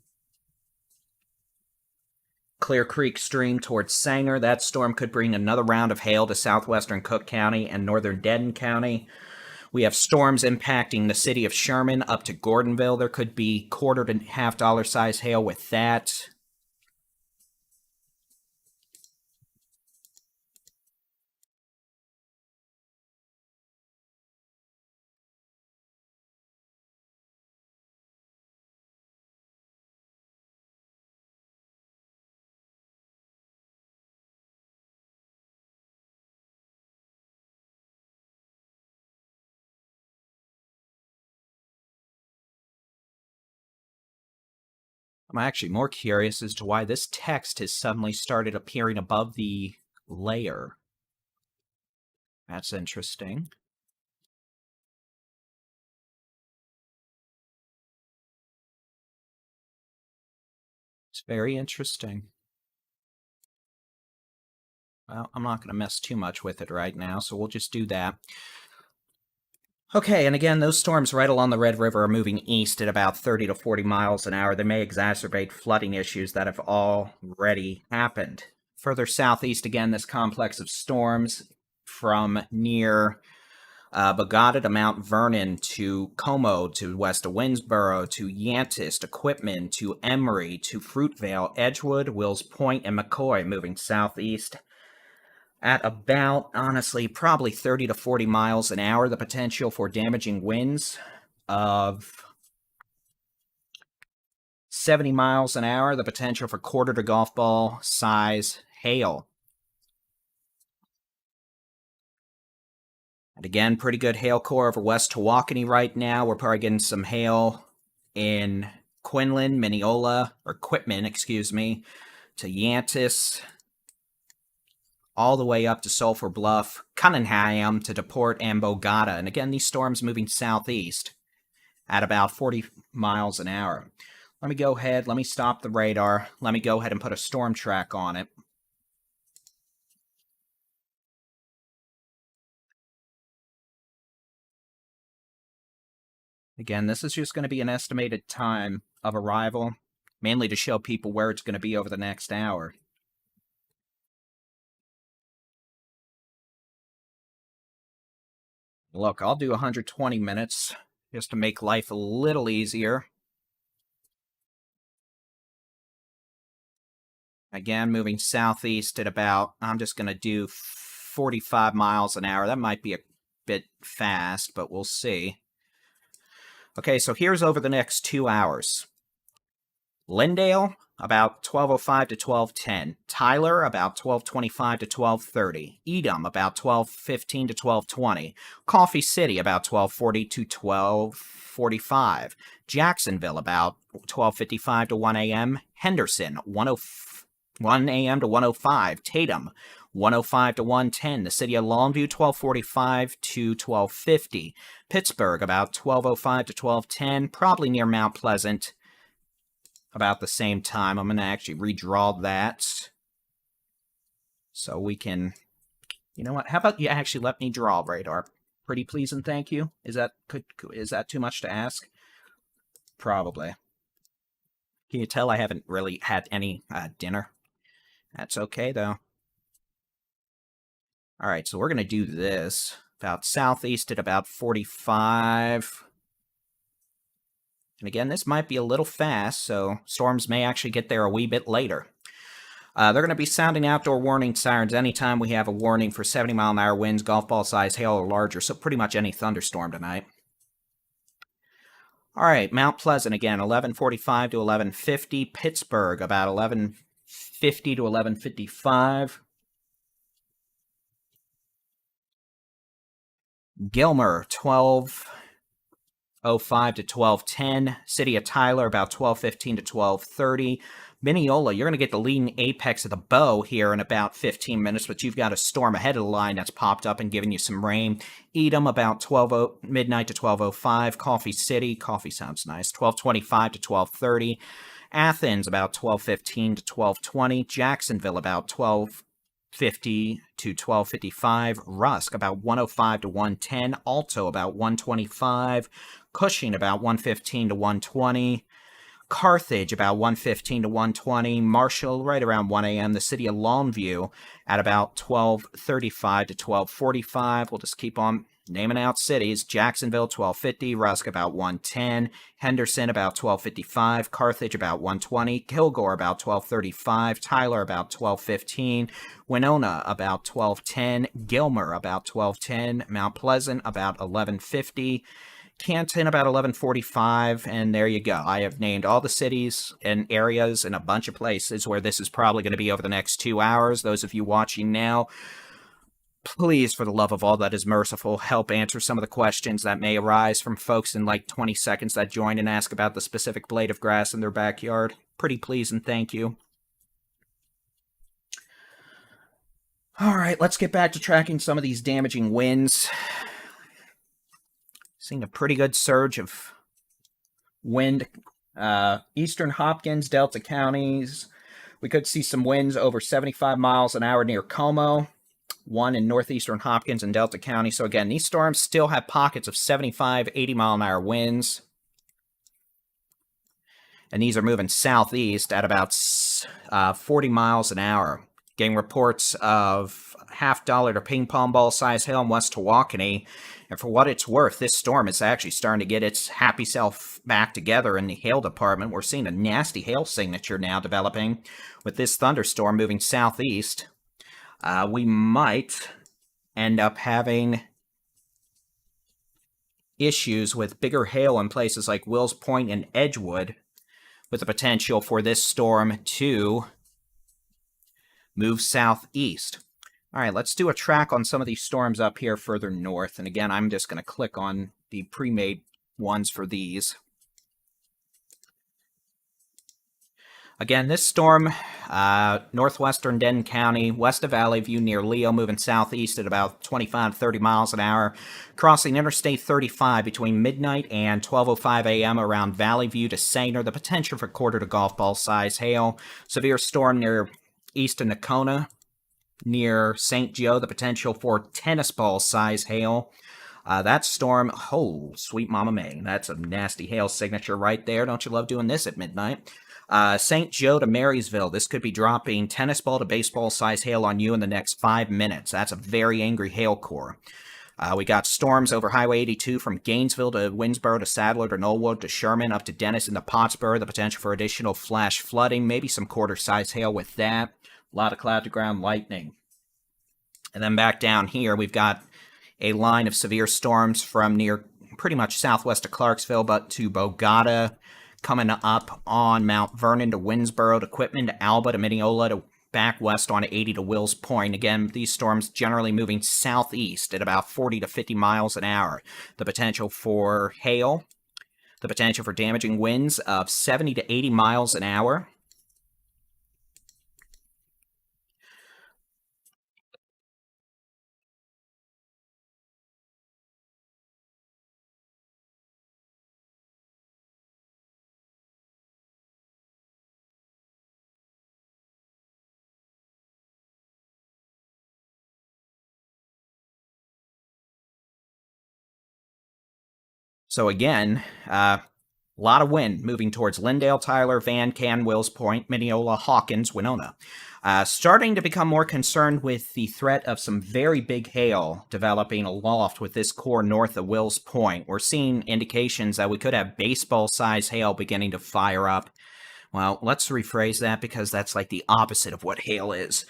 Clear Creek stream towards Sanger. That storm could bring another round of hail to southwestern Cook County and northern Denton County. We have storms impacting the city of Sherman up to Gordonville. There could be $quarter to $half size hail with that. I'm actually more curious as to why this text has suddenly started appearing above the layer. That's interesting. It's very interesting. Well, I'm not going to mess too much with it right now, so we'll just do that. Okay, and again, those storms right along the Red River are moving east at about 30 to 40 miles an hour. They may exacerbate flooding issues that have already happened. Further southeast, again, this complex of storms from near Bogota to Mount Vernon to Como to west of Winsboro to Yantis to Quitman to Emory to Fruitvale, Edgewood, Wills Point, and McCoy moving southeast at about, honestly, probably 30 to 40 miles an hour. The potential for damaging winds of 70 miles an hour. The potential for quarter to golf ball size hail. And again, pretty good hail core over West Tawakoni right now. We're probably getting some hail in Quitman, excuse me, to Yantis, all the way up to Sulphur Bluff, Cunningham to DePort and Bogota. And again, these storms moving southeast at about 40 miles an hour. Let me go ahead, let me stop the radar. Let me go ahead and put a storm track on it. Again, this is just going to be an estimated time of arrival, mainly to show people where it's going to be over the next hour. Look, I'll do 120 minutes just to make life a little easier. Again, moving southeast at about, I'm just going to do 45 miles an hour. That might be a bit fast, but we'll see. Okay, so here's over the next 2 hours. Lindale, about 12:05 to 12:10. Tyler, about 12:25 to 12:30. Edom, about 12:15 to 12:20. Coffee City, about 12:40 to 12:45. Jacksonville, about 12:55 to 1 a.m. Henderson, 1 a.m. to 1:05. Tatum, 1:05 to 1:10. The city of Longview, 12:45 to 12:50. Pittsburgh, about 12:05 to 12:10. Probably near Mount Pleasant, about the same time. I'm going to actually redraw that so we can, you know what, how about you actually let me draw radar? Pretty please and thank you. Is that too much to ask? Probably. Can you tell I haven't really had any dinner? That's okay though. All right, so we're going to do this about southeast at about 45. And again, this might be a little fast, so storms may actually get there a wee bit later. They're going to be sounding outdoor warning sirens anytime we have a warning for 70-mile-an-hour winds, golf ball size hail, or larger, so pretty much any thunderstorm tonight. All right, Mount Pleasant again, 11:45 to 11:50. Pittsburgh, about 11:50 to 11:55. Gilmer, 12:05 to 12:10. City of Tyler, about 12:15 to 12:30. Mineola, you're going to get the leading apex of the bow here in about 15 minutes, but you've got a storm ahead of the line that's popped up and giving you some rain. Edom, about midnight to 12:05. Coffee City, coffee sounds nice, 12:25 to 12:30. Athens, about 12:15 to 12:20. Jacksonville, about 12:50 to 12:55. Rusk, about 1:05 to 1:10. Alto, about 1:25. Cushing, about 1:15 to 1:20. Carthage, about 1:15 to 1:20. Marshall, right around 1 a.m. The city of Longview at about 12:35 to 12:45. We'll just keep on naming out cities: Jacksonville 1250, Rusk about 110, Henderson about 1255, Carthage about 120, Kilgore about 1235, Tyler about 1215, Winona about 1210, Gilmer about 1210, Mount Pleasant about 1150, Canton about 1145, and there you go. I have named all the cities and areas and a bunch of places where this is probably going to be over the next 2 hours. Those of you watching now, please, for the love of all that is merciful, help answer some of the questions that may arise from folks in like 20 seconds that join and ask about the specific blade of grass in their backyard. Pretty please and thank you. All right, let's get back to tracking some of these damaging winds. Seeing a pretty good surge of wind. Eastern Hopkins, Delta counties. We could see some winds over 75 miles an hour near Como. One in northeastern Hopkins and Delta County. So again, these storms still have pockets of 75, 80 mile an hour winds. And these are moving southeast at about 40 miles an hour. Getting reports of $50 to ping pong ball size hail in West Tawakoni. And for what it's worth, this storm is actually starting to get its happy self back together in the hail department. We're seeing a nasty hail signature now developing with this thunderstorm moving southeast. We might end up having issues with bigger hail in places like Wills Point and Edgewood, with the potential for this storm to move southeast. All right, let's do a track on some of these storms up here further north. And again, I'm just going to click on the pre-made ones for these. Again, this storm, northwestern Denton County, west of Valley View near Leo, moving southeast at about 25 to 30 miles an hour, crossing Interstate 35 between midnight and 12:05 a.m. around Valley View to Sainer, the potential for quarter to golf ball size hail. Severe storm near east of Nakona, near St. Joe, the potential for tennis ball size hail. That storm, oh, sweet mama May, that's a nasty hail signature right there. Don't you love doing this at midnight? St. Joe to Marysville, this could be dropping tennis ball to baseball size hail on you in the next 5 minutes. That's a very angry hail core. We got storms over Highway 82 from Gainesville to Winsboro to Sadler to Knollwood to Sherman up to Denison to Pottsboro, the potential for additional flash flooding, maybe some quarter size hail with that. A lot of cloud to ground lightning. And then back down here, we've got a line of severe storms from near pretty much southwest of Clarksville, but to Bogota, coming up on Mount Vernon to Winsboro to Quitman to Alba to Mineola to back west on 80 to Wills Point. Again, these storms generally moving southeast at about 40 to 50 miles an hour. The potential for hail, the potential for damaging winds of 70 to 80 miles an hour. So again, a lot of wind moving towards Lindale, Tyler, Van, Can, Wills Point, Mineola, Hawkins, Winona. Starting to become more concerned with the threat of some very big hail developing aloft with this core north of Wills Point. We're seeing indications that we could have baseball-size hail beginning to fire up. Well, let's rephrase that because that's like the opposite of what hail is.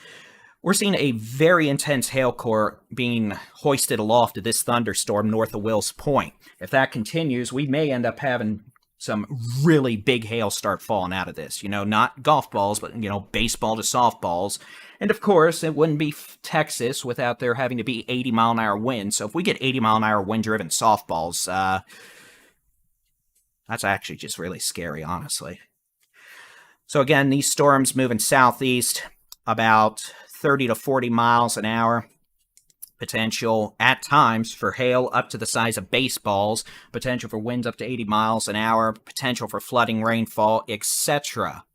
We're seeing a very intense hail core being hoisted aloft of this thunderstorm north of Wills Point. If that continues, we may end up having some really big hail start falling out of this. You know, not golf balls, but, you know, baseball to softballs. And of course, it wouldn't be Texas without there having to be 80 mile an hour winds. So if we get 80 mile an hour wind driven softballs, that's actually just really scary, honestly. So again, these storms moving southeast about 30 to 40 miles an hour. Potential at times for hail up to the size of baseballs. Potential for winds up to 80 miles an hour. Potential for flooding, rainfall, etc.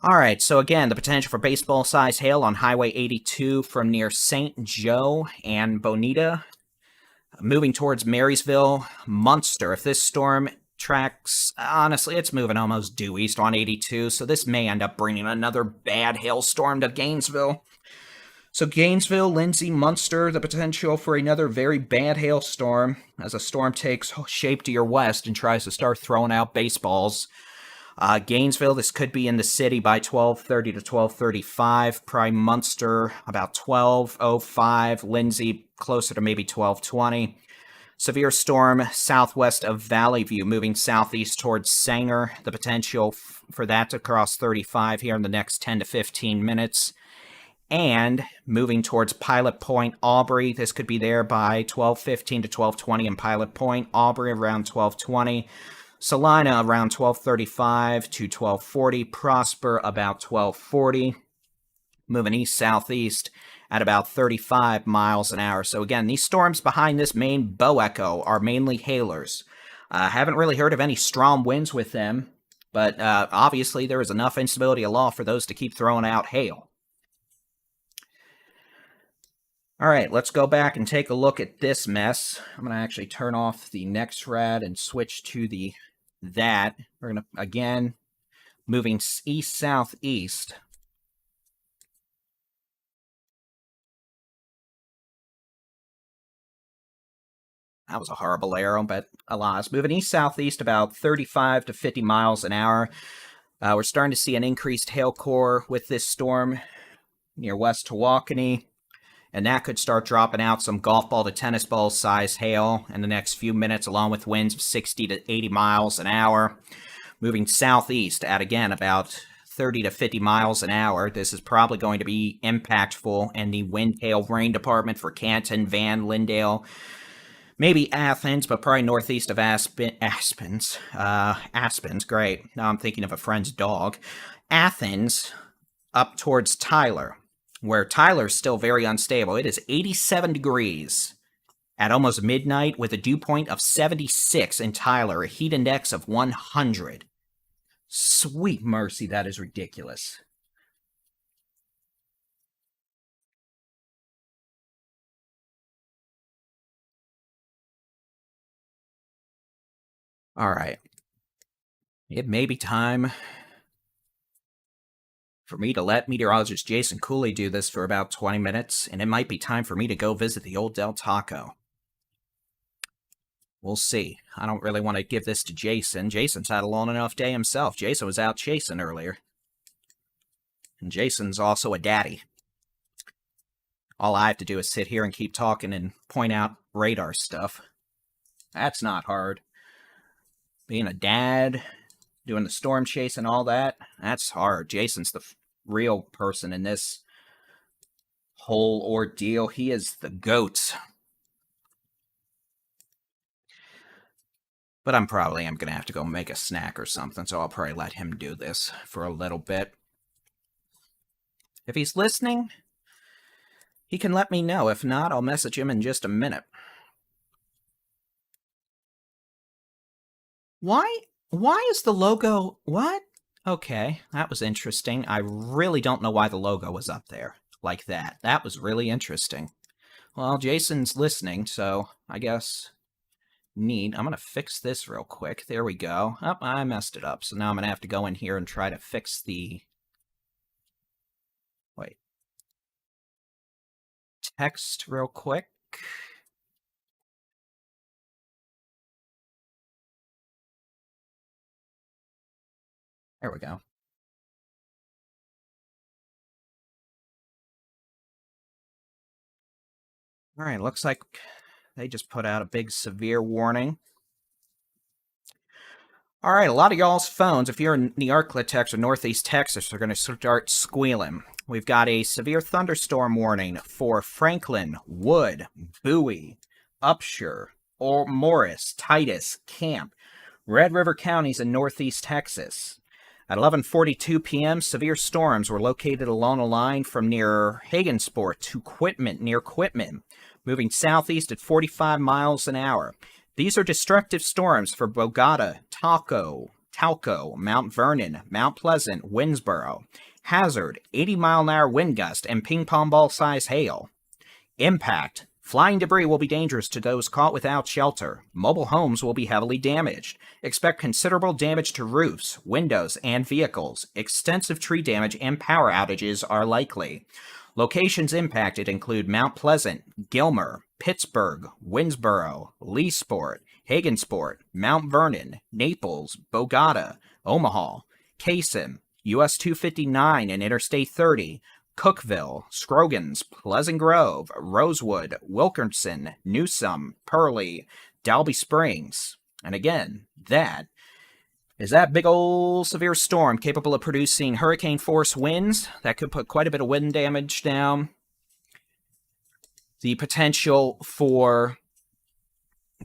Alright, so again, the potential for baseball size hail on Highway 82 from near St. Joe and Bonita. Moving towards Marysville, Munster. If this storm tracks, honestly, it's moving almost due east on 82, so this may end up bringing another bad hailstorm to Gainesville. So Gainesville, Lindsay, Munster, the potential for another very bad hailstorm as a storm takes shape to your west and tries to start throwing out baseballs. Gainesville, this could be in the city by 12:30 to 12:35. Probably Munster about 12:05. Lindsay closer to maybe 12:20. Severe storm southwest of Valley View, moving southeast towards Sanger. The potential for that to cross 35 here in the next 10 to 15 minutes. And moving towards Pilot Point, Aubrey. This could be there by 12:15 to 12:20 in Pilot Point. Aubrey around 12:20. Salina around 12:35 to 12:40. Prosper about 12:40. Moving east-southeast at about 35 miles an hour. So again, these storms behind this main bow echo are mainly hailers. Haven't really heard of any strong winds with them, but obviously there is enough instability aloft for those to keep throwing out hail. All right, let's go back and take a look at this mess. I'm going to actually turn off the next rad and switch to that. We're going to, again, moving east-southeast. That was a horrible arrow, but alas. Moving east-southeast about 35 to 50 miles an hour. We're starting to see an increased hail core with this storm near West Tawakoni. And that could start dropping out some golf ball to tennis ball size hail in the next few minutes, along with winds of 60 to 80 miles an hour. Moving southeast at, again, about 30 to 50 miles an hour. This is probably going to be impactful in the wind, hail, rain department for Canton, Van, Lindale, maybe Athens, but probably northeast of Aspens. Aspens, great. Now I'm thinking of a friend's dog. Athens, up towards Tyler, where Tyler's still very unstable. It is 87 degrees at almost midnight with a dew point of 76 in Tyler, a heat index of 100. Sweet mercy, that is ridiculous. All right. It may be time for me to let meteorologist Jason Cooley do this for about 20 minutes, and it might be time for me to go visit the old Del Taco. We'll see. I don't really want to give this to Jason. Jason's had a long enough day himself. Jason was out chasing earlier. And Jason's also a daddy. All I have to do is sit here and keep talking and point out radar stuff. That's not hard. Being a dad, doing the storm chase and all that, that's hard. Jason's the real person in this whole ordeal. He is the GOAT. But I'm going to have to go make a snack or something, so I'll probably let him do this for a little bit. If he's listening, he can let me know. If not, I'll message him in just a minute. Why is the logo... What? Okay, that was interesting. I really don't know why the logo was up there like that. That was really interesting. Well, Jason's listening, so I guess... Neat. I'm going to fix this real quick. There we go. Oh, I messed it up. So now I'm going to have to go in here and try to fix the... Wait. Text real quick. There we go. All right, looks like they just put out a big severe warning. All right, a lot of y'all's phones, if you're in the Arklatex or Northeast Texas, are going to start squealing. We've got a severe thunderstorm warning for Franklin, Wood, Bowie, Upshur, or Morris, Titus, Camp, Red River counties in Northeast Texas. At 11:42 p.m., severe storms were located along a line from near Hagensport to Quitman, near Quitman, moving southeast at 45 miles an hour. These are destructive storms for Bogota, Talco, Mount Vernon, Mount Pleasant, Winnsboro. Hazard, 80-mile-an-hour wind gust and ping-pong ball-size hail. Impact, flying debris will be dangerous to those caught without shelter. Mobile homes will be heavily damaged. Expect considerable damage to roofs, windows, and vehicles. Extensive tree damage and power outages are likely. Locations impacted include Mount Pleasant, Gilmer, Pittsburgh, Winnsboro, Leesport, Hagensport, Mount Vernon, Naples, Bogota, Omaha, Kaysen, US 259 and Interstate 30, Cookville, Scroggins, Pleasant Grove, Rosewood, Wilkerson, Newsom, Pearly, Dalby Springs. And again, that is that big old severe storm capable of producing hurricane force winds that could put quite a bit of wind damage down. The potential for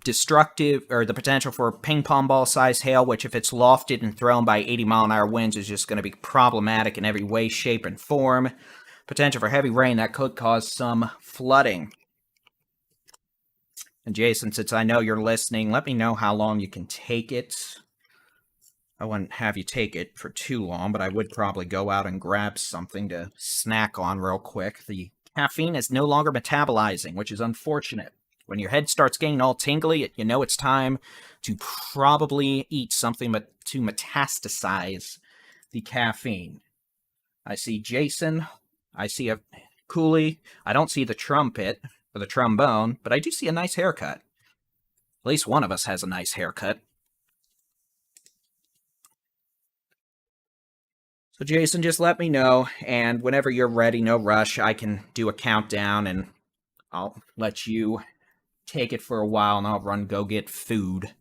destructive, or the potential for ping pong ball sized hail, which if it's lofted and thrown by 80-mile-an-hour winds is just going to be problematic in every way, shape, and form. Potential for heavy rain that could cause some flooding. And Jason, since I know you're listening, let me know how long you can take it. I wouldn't have you take it for too long, but I would probably go out and grab something to snack on real quick. The caffeine is no longer metabolizing, which is unfortunate. When your head starts getting all tingly, you know it's time to probably eat something to metastasize the caffeine. I see Jason. I see a Cooley. I don't see the trumpet or the trombone, but I do see a nice haircut. At least one of us has a nice haircut. So Jason, just let me know, and whenever you're ready, no rush, I can do a countdown, and I'll let you take it for a while, and I'll go get food.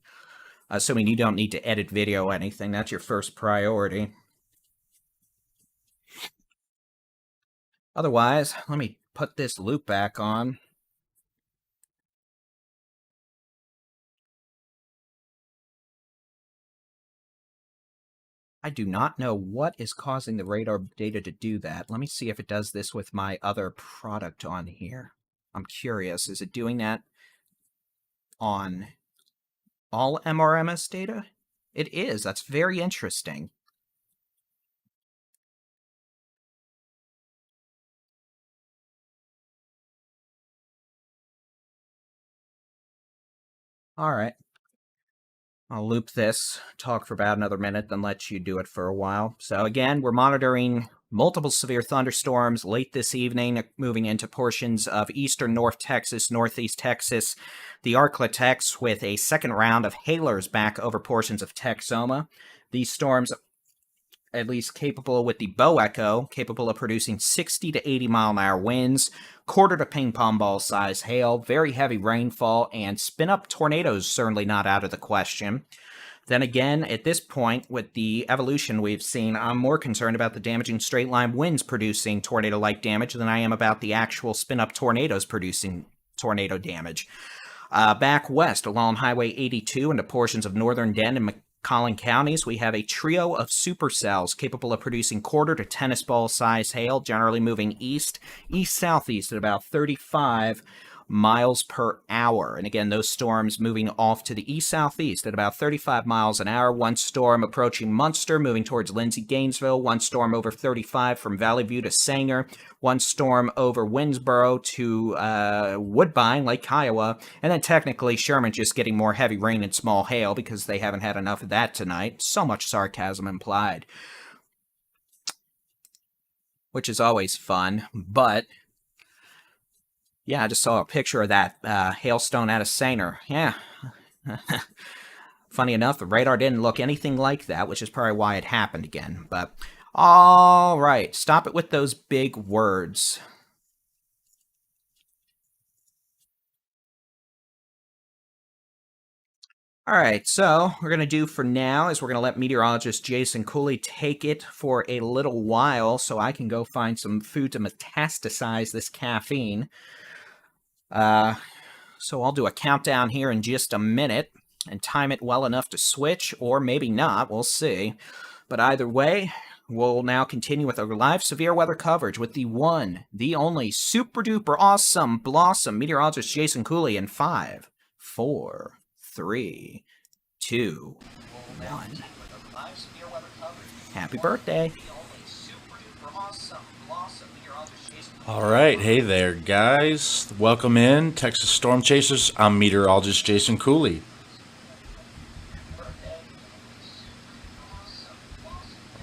Assuming you don't need to edit video or anything, that's your first priority. Otherwise, let me put this loop back on. I do not know what is causing the radar data to do that. Let me see if it does this with my other product on here. I'm curious. Is it doing that on all MRMS data? It is. That's very interesting. All right. I'll loop this, talk for about another minute, then let you do it for a while. So again, we're monitoring multiple severe thunderstorms late this evening, moving into portions of eastern North Texas, northeast Texas, the Arklatex, with a second round of hailers back over portions of Texoma. These storms, at least capable with the bow echo, capable of producing 60 to 80-mile-an-hour winds, quarter to ping pong ball size hail, very heavy rainfall, and spin-up tornadoes certainly not out of the question. Then again, at this point, with the evolution we've seen, I'm more concerned about the damaging straight-line winds producing tornado-like damage than I am about the actual spin-up tornadoes producing tornado damage. Back west along Highway 82 into portions of northern Denton and McKinney counties, we have a trio of supercells capable of producing quarter to tennis ball size hail, generally moving east-southeast at about 35 miles per hour. And again, those storms moving off to the east-southeast at about 35 miles an hour. One storm approaching Munster, moving towards Lindsay, Gainesville. One storm over 35 from Valley View to Sanger. One storm over Winnsboro to Woodbine, Lake Kiowa. And then technically Sherman just getting more heavy rain and small hail because they haven't had enough of that tonight. So much sarcasm implied. Which is always fun, but yeah, I just saw a picture of that hailstone out of Sanger. Yeah. Funny enough, the radar didn't look anything like that, which is probably why it happened again. But, all right, stop it with those big words. All right, so what we're going to do for now is we're going to let meteorologist Jason Cooley take it for a little while so I can go find some food to metastasize this caffeine. So I'll do a countdown here in just a minute and time it well enough to switch, or maybe not, we'll see. But either way, we'll now continue with our live severe weather coverage with the one, the only, super duper awesome, blossom meteorologist Jason Cooley in 5, 4, 3, 2, 1. Happy birthday.
All right, hey there, guys. Welcome in, Texas Storm Chasers. I'm meteorologist Jason Cooley.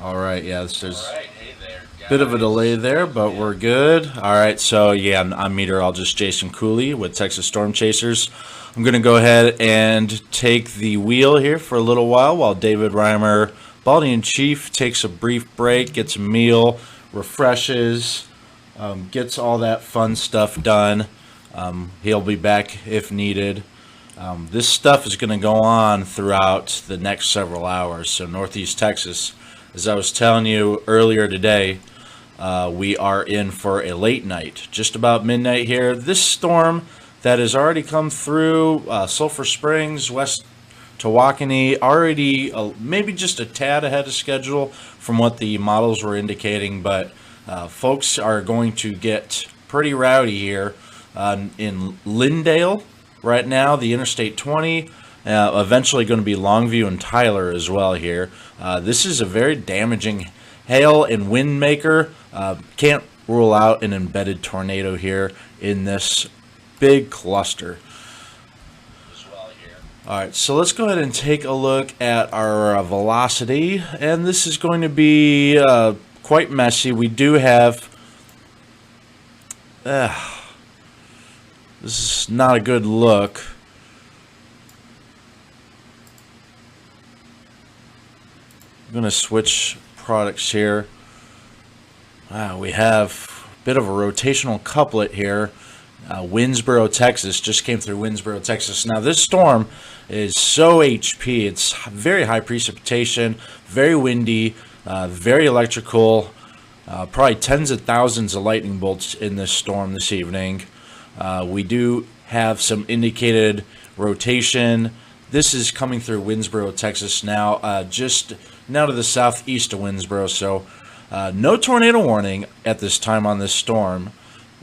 All right, yeah, there's Bit of a delay there, but we're good. All right, so yeah, I'm meteorologist Jason Cooley with Texas Storm Chasers. I'm going to go ahead and take the wheel here for a little while David Reimer, Baldy in Chief, takes a brief break, gets a meal, refreshes, gets all that fun stuff done. He'll be back if needed. This stuff is going to go on throughout the next several hours. So Northeast Texas, as I was telling you earlier today, we are in for a late night, just about midnight here. This storm that has already come through Sulphur Springs, West Tawakoni, already maybe just a tad ahead of schedule from what the models were indicating, but folks are going to get pretty rowdy here in Lindale right now, the Interstate 20, eventually going to be Longview and Tyler as well here. This is a very damaging hail and wind maker. Can't rule out an embedded tornado here in this big cluster as well here. All right, so let's go ahead and take a look at our velocity, and this is going to be quite messy. We do have this is not a good look. I'm going to switch products here. Wow, we have a bit of a rotational couplet here. Winnsboro, Texas, just came through Winnsboro, Texas. Now this storm is so HP. It's very high precipitation, very windy, very electrical, probably tens of thousands of lightning bolts in this storm this evening. We do have some indicated rotation. This is coming through Winnsboro, Texas now, just now to the southeast of Winnsboro, so no tornado warning at this time on this storm.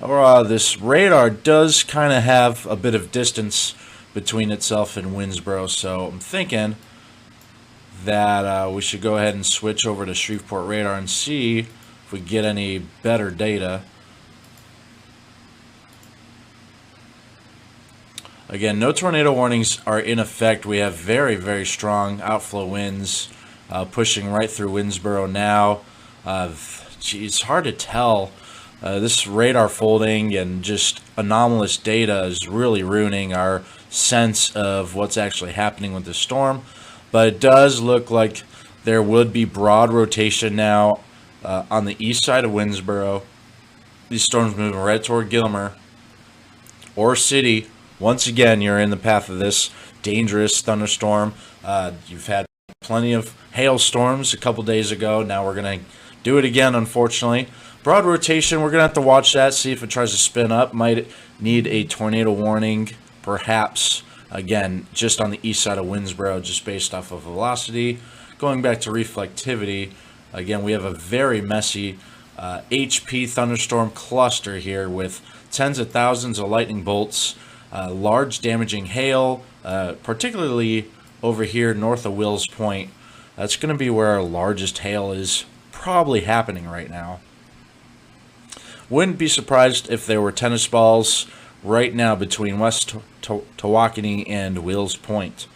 This radar does kind of have a bit of distance between itself and Winnsboro, so I'm thinking that we should go ahead and switch over to Shreveport radar and see if we get any better data. Again, no tornado warnings are in effect. We have very, very strong outflow winds pushing right through Winnsboro now. It's hard to tell. This radar folding and just anomalous data is really ruining our sense of what's actually happening with the storm. But it does look like there would be broad rotation now on the east side of Winnsboro. These storms moving right toward Gilmer or City. Once again, you're in the path of this dangerous thunderstorm. You've had plenty of hailstorms a couple days ago. Now we're going to do it again, unfortunately. Broad rotation, we're going to have to watch that, see if it tries to spin up. Might need a tornado warning, perhaps, again, just on the east side of Winnsboro, just based off of velocity. Going back to reflectivity, again, we have a very messy HP thunderstorm cluster here with tens of thousands of lightning bolts, large damaging hail, particularly over here north of Wills Point. That's going to be where our largest hail is probably happening right now. Wouldn't be surprised if there were tennis balls right now between West Tawakoni and Wills Point.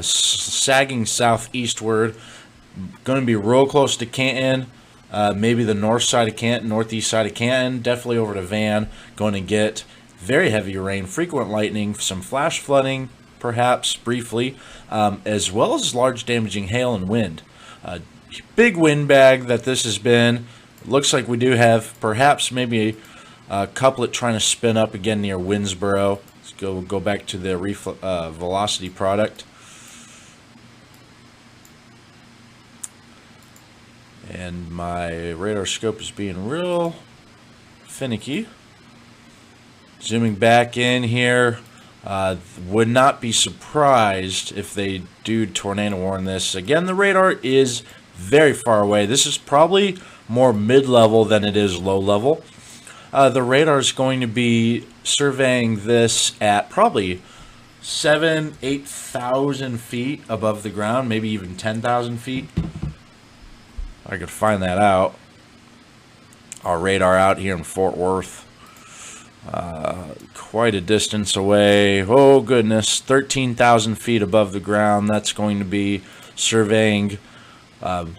Sagging southeastward, going to be real close to Canton, maybe the north side of Canton, northeast side of Canton, definitely over to Van. Going to get very heavy rain, frequent lightning, some flash flooding, perhaps briefly, as well as large damaging hail and wind. Big wind bag that this has been. Looks like we do have perhaps maybe a couplet trying to spin up again near Winnsboro. Let's go back to the velocity product. And my radar scope is being real finicky. Zooming back in here. Would not be surprised if they do tornado warn this. Again, the radar is very far away. This is probably more mid-level than it is low-level. The radar is going to be surveying this at probably 8,000 feet above the ground, maybe even 10,000 feet. I could find that out. Our radar out here in Fort Worth. Quite a distance away. Oh goodness, 13,000 feet above the ground. That's going to be surveying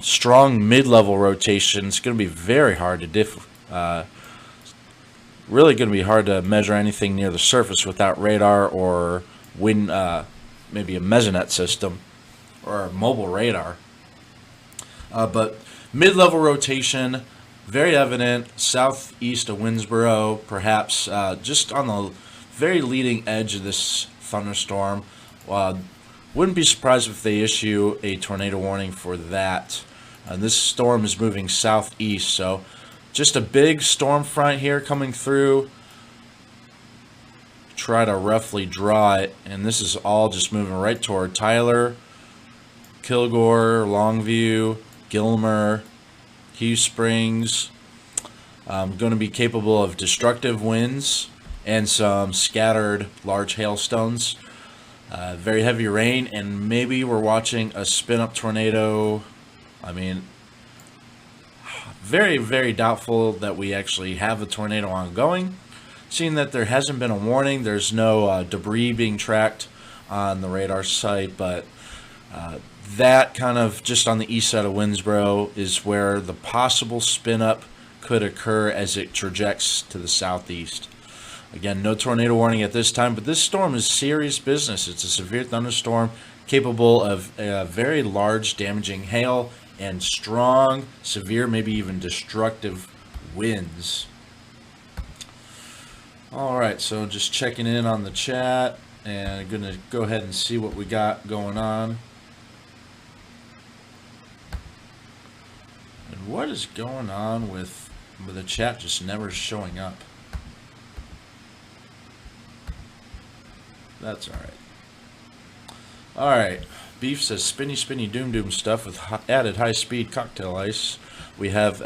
Strong mid-level rotation. It's going to be very hard to really going to be hard to measure anything near the surface without radar or wind, maybe a mesonet system or a mobile radar. But mid-level rotation, very evident, southeast of Winnsboro, perhaps just on the very leading edge of this thunderstorm. Wouldn't be surprised if they issue a tornado warning for that. This storm is moving southeast, so just a big storm front here coming through. Try to roughly draw it, and this is all just moving right toward Tyler, Kilgore, Longview, Gilmer, Hugh Springs. Going to be capable of destructive winds and some scattered large hailstones. Very heavy rain, and maybe we're watching a spin-up tornado. I mean, very, very doubtful that we actually have a tornado ongoing. Seeing that there hasn't been a warning, there's no debris being tracked on the radar site, but that kind of just on the east side of Winnsboro is where the possible spin-up could occur as it trajects to the southeast. Again, no tornado warning at this time, but this storm is serious business. It's a severe thunderstorm capable of very large damaging hail and strong, severe, maybe even destructive winds. All right, so just checking in on the chat and going to go ahead and see what we got going on. And what is going on with the chat just never showing up? That's all right. All right. Beef says spinny, spinny, doom, doom stuff with added high-speed cocktail ice. We have,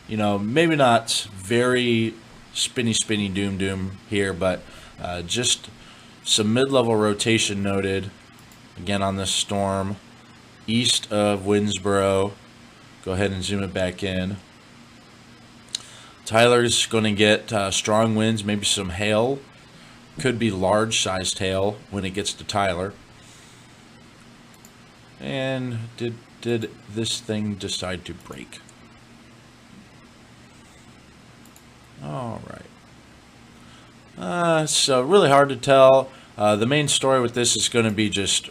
maybe not very spinny, spinny, doom, doom here, but just some mid-level rotation noted. Again on this storm, east of Winnsboro. Go ahead and zoom it back in. Tyler's going to get strong winds, maybe some hail. Could be large-sized hail when it gets to Tyler. And did this thing decide to break? All right. So really hard to tell. The main story with this is going to be just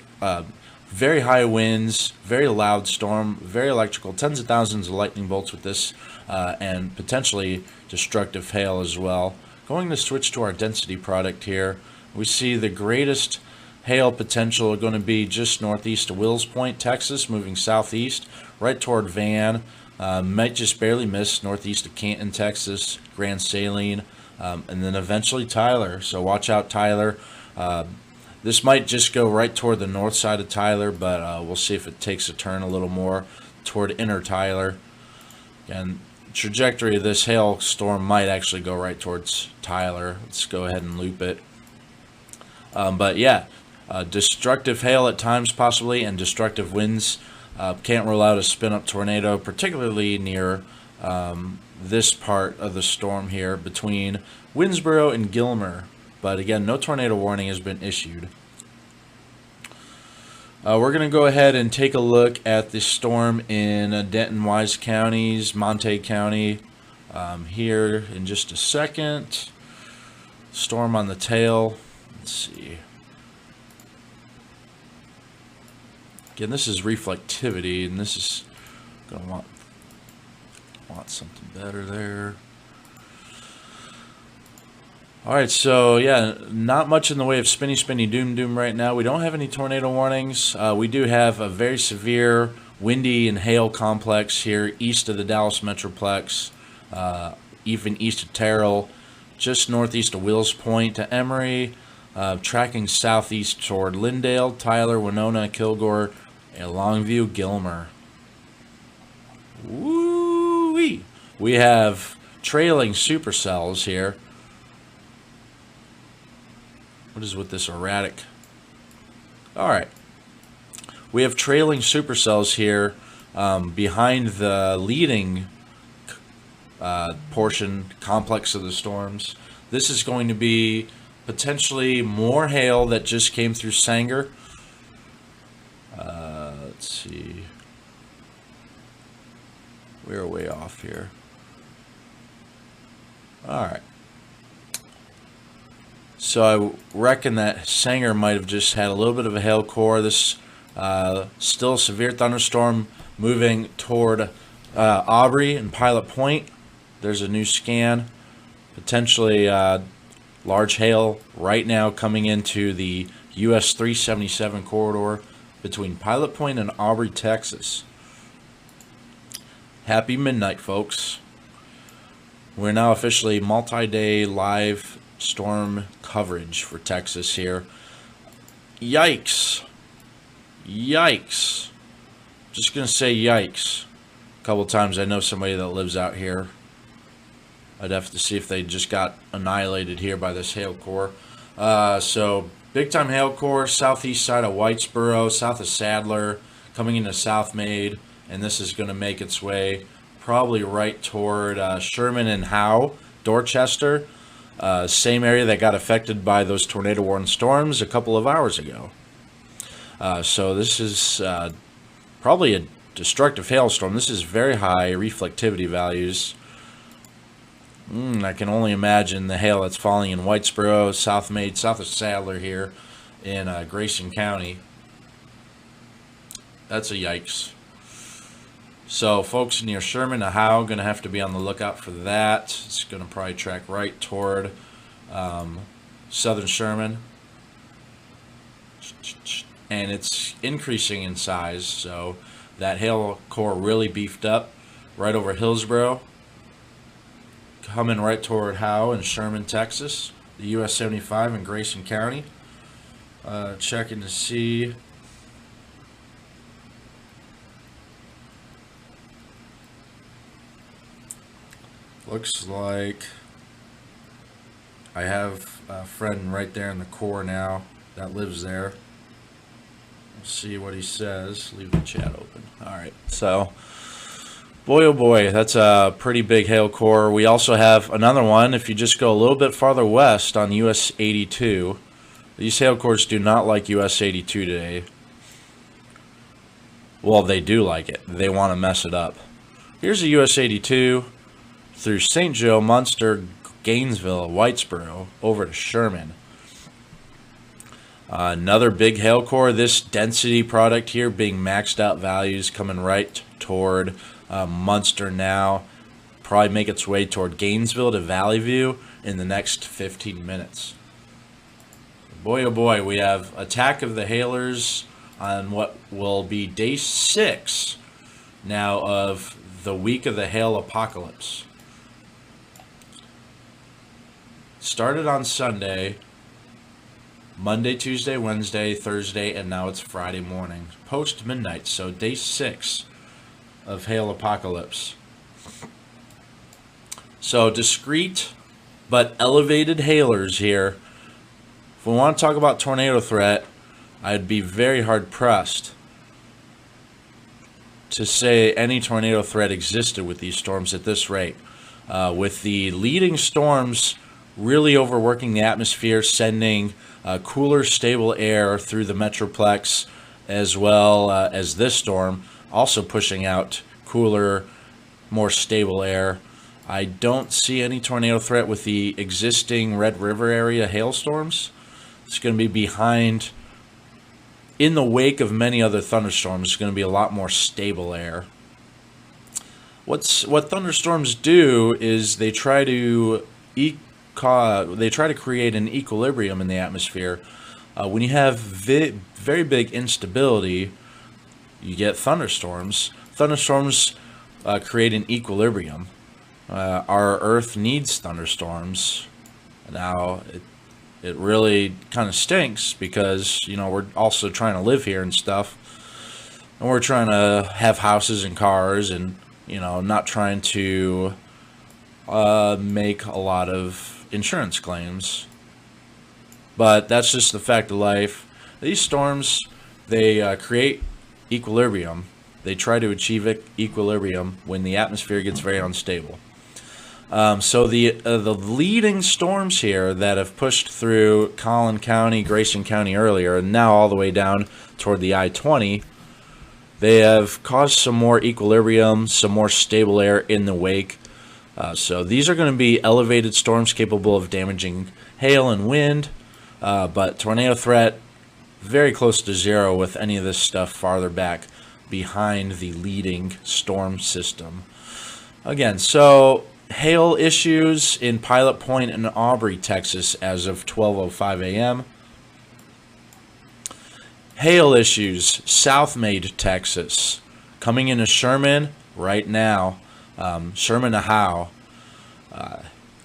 very high winds, very loud storm, very electrical, tens of thousands of lightning bolts with this, and potentially destructive hail as well. Going to switch to our density product here. We see the greatest hail potential going to be just northeast of Wills Point, Texas, moving southeast, right toward Van. Might just barely miss northeast of Canton, Texas, Grand Saline, and then eventually Tyler. So watch out, Tyler. This might just go right toward the north side of Tyler, but we'll see if it takes a turn a little more toward inner Tyler. And trajectory of this hail storm might actually go right towards Tyler. Let's go ahead and loop it. But yeah, destructive hail at times possibly, and destructive winds. Can't rule out a spin-up tornado, particularly near this part of the storm here between Winnsboro and Gilmer. But again, no tornado warning has been issued. We're going to go ahead and take a look at the storm in Denton, Wise counties, Montague County here in just a second. Storm on the tail. Let's see. Again, this is reflectivity, and this is going to want something better there. All right, so yeah, not much in the way of spinny, spinny, doom, doom right now. We don't have any tornado warnings. We do have a very severe windy and hail complex here east of the Dallas Metroplex, even east of Terrell, just northeast of Wills Point to Emory, tracking southeast toward Lindale, Tyler, Winona, Kilgore, and Longview, Gilmer. Woo-wee! We have trailing supercells here. What is with this erratic? All right. We have trailing supercells here behind the leading complex of the storms. This is going to be potentially more hail that just came through Sanger. Let's see. We're way off here. Alright. So I reckon that Sanger might have just had a little bit of a hail core. This still severe thunderstorm moving toward Aubrey and Pilot Point. There's a new scan. Potentially large hail right now coming into the US 377 corridor between Pilot Point and Aubrey, Texas. Happy midnight, folks. We're now officially multi-day live storm coverage for Texas here. Yikes. Yikes. Just going to say yikes. A couple times. I know somebody that lives out here. I'd have to see if they just got annihilated here by this hail core. So, big time hail core, southeast side of Whitesboro, south of Sadler, coming into South Maid. And this is going to make its way probably right toward Sherman and Howe, Dorchester. Same area that got affected by those tornado-warned storms a couple of hours ago. So this is probably a destructive hailstorm. This is very high reflectivity values. I can only imagine the hail that's falling in Whitesboro, South Maid, south of Sadler here in Grayson County. That's a yikes. So folks near Sherman and Howe going to have to be on the lookout for that. It's going to probably track right toward southern Sherman. And it's increasing in size, so that hail core really beefed up right over Hillsboro, coming right toward Howe and Sherman, Texas, the US 75 in Grayson County. Checking to see. Looks like I have a friend right there in the core now that lives there. We'll see what he says. Leave the chat open. Alright, so boy oh boy, that's a pretty big hail core. We also have another one if you just go a little bit farther west on US 82. These hail cores do not like US 82 today. Well, they do like it. They want to mess it up. Here's a US 82 through St. Joe, Munster, Gainesville, Whitesboro, over to Sherman. Another big hail core. This density product here being maxed out values coming right toward Munster now. Probably make its way toward Gainesville to Valley View in the next 15 minutes. Boy, oh boy, we have attack of the hailers on what will be day 6 now of the week of the hail apocalypse. Started on Sunday, Monday, Tuesday, Wednesday, Thursday, and now it's Friday morning. Post midnight, so day 6 of hail apocalypse. So discrete but elevated hailers here. If we want to talk about tornado threat, I'd be very hard pressed to say any tornado threat existed with these storms at this rate. With the leading storms really overworking the atmosphere, sending cooler, stable air through the Metroplex, as well as this storm, also pushing out cooler, more stable air. I don't see any tornado threat with the existing Red River area hailstorms. It's going to be behind, in the wake of many other thunderstorms, it's going to be a lot more stable air. What thunderstorms do is they try to create an equilibrium in the atmosphere. When you have very big instability, you get thunderstorms. Thunderstorms create an equilibrium. Our Earth needs thunderstorms. Now, it really kind of stinks because, you know, we're also trying to live here and stuff. And we're trying to have houses and cars and, you know, not trying to make a lot of insurance claims. But that's just the fact of life. These storms, they create equilibrium. They try to achieve equilibrium when the atmosphere gets very unstable. So the leading storms here that have pushed through Collin County, Grayson County earlier, and now all the way down toward the I-20, they have caused some more equilibrium, some more stable air in the wake. So these are going to be elevated storms capable of damaging hail and wind, but tornado threat very close to zero with any of this stuff farther back behind the leading storm system. Again, so hail issues in Pilot Point and Aubrey, Texas as of 12:05 a.m. Hail issues, South Maid, Texas, coming into Sherman right now. Sherman to Howe.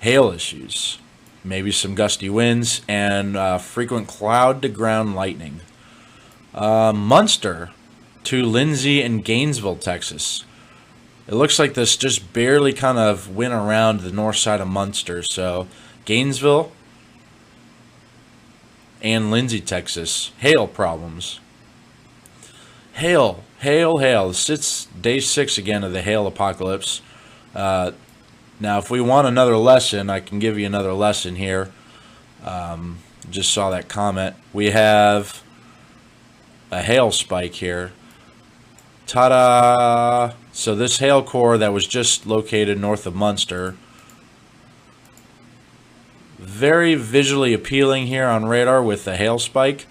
Hail issues, maybe some gusty winds, and frequent cloud-to-ground lightning. Munster to Lindsay and Gainesville, Texas. It looks like this just barely kind of went around the north side of Munster. So Gainesville and Lindsay, Texas, hail problems. Hail. It's day 6 again of the hail apocalypse. Now, if we want another lesson, I can give you another lesson here. Just saw that comment. We have a hail spike here. Ta-da! So this hail core that was just located north of Munster. Very visually appealing here on radar with the hail spike.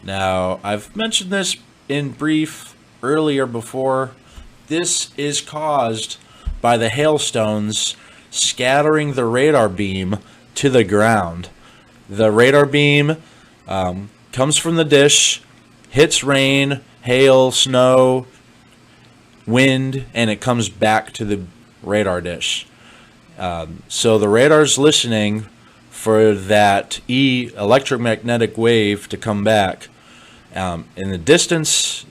Now, I've mentioned this in brief earlier before. This is caused by the hailstones scattering the radar beam to the ground. The radar beam comes from the dish, hits rain, hail, snow, wind, and it comes back to the radar dish. So the radar's listening for that electromagnetic wave to come back. In the distance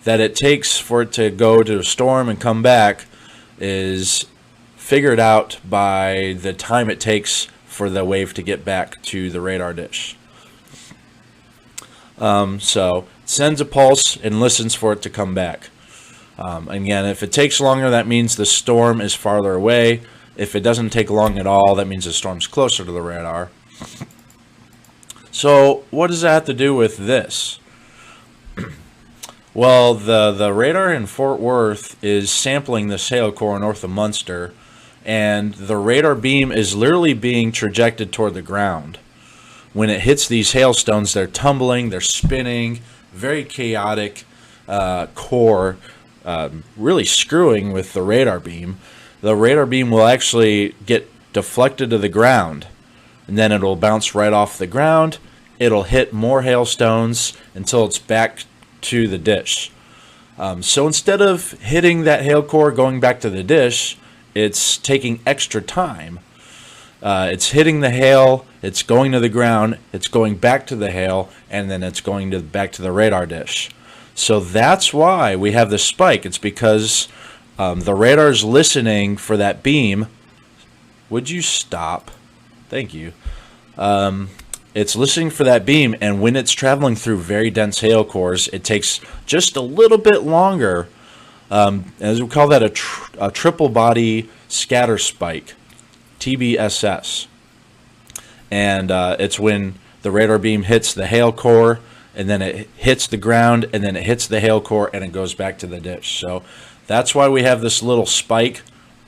that it takes for it to go to a storm and come back is figured out by the time it takes for the wave to get back to the radar dish. So it sends a pulse and listens for it to come back. Again, if it takes longer, that means the storm is farther away. If it doesn't take long at all, that means the storm's closer to the radar. So what does that have to do with this? Well, the radar in Fort Worth is sampling this hail core north of Munster, and the radar beam is literally being trajected toward the ground. When it hits these hailstones, they're tumbling, they're spinning, very chaotic core, really screwing with the radar beam. The radar beam will actually get deflected to the ground, and then it'll bounce right off the ground. It'll hit more hailstones until it's back to the dish. So instead of hitting that hail core going back to the dish, it's taking extra time. It's hitting the hail, it's going to the ground, it's going back to the hail, and then it's going back to the radar dish. So that's why we have this spike. It's because the radar's listening for that beam. Would you stop? Thank you. It's listening for that beam, and when it's traveling through very dense hail cores, it takes just a little bit longer. As we call that a triple body scatter spike, TBSS. And it's when the radar beam hits the hail core, and then it hits the ground, and then it hits the hail core, and it goes back to the dish. So that's why we have this little spike.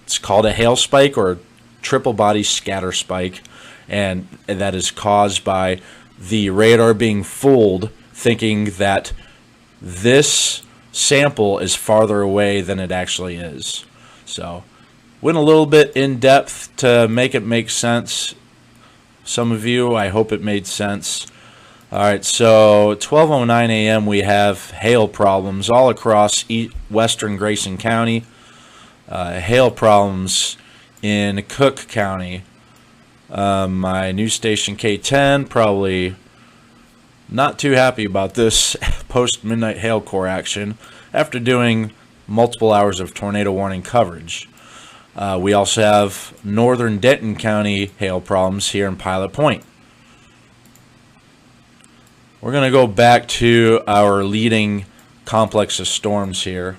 It's called a hail spike or triple body scatter spike. And that is caused by the radar being fooled, thinking that this sample is farther away than it actually is. So, went a little bit in depth to make it make sense. Some of you, I hope it made sense. All right, so 12:09 a.m. we have hail problems all across western Grayson County. Hail problems in Cook County. My news station K10 probably not too happy about this post-midnight hail core action after doing multiple hours of tornado warning coverage. We also have northern Denton County hail problems here in Pilot Point. We're going to go back to our leading complex of storms here.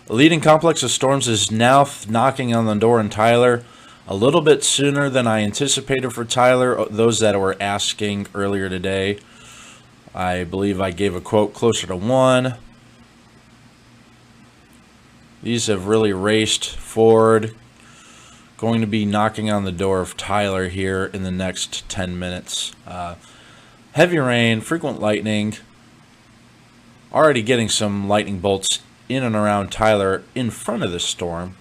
A leading complex of storms is now knocking on the door in Tyler. a little bit sooner than I anticipated for Tyler. Those that were asking earlier today, I believe I gave a quote closer to 1. These have really raced forward. Going to be knocking on the door of Tyler here in the next 10 minutes. Heavy rain, frequent lightning. Already getting some lightning bolts in and around Tyler in front of the storm.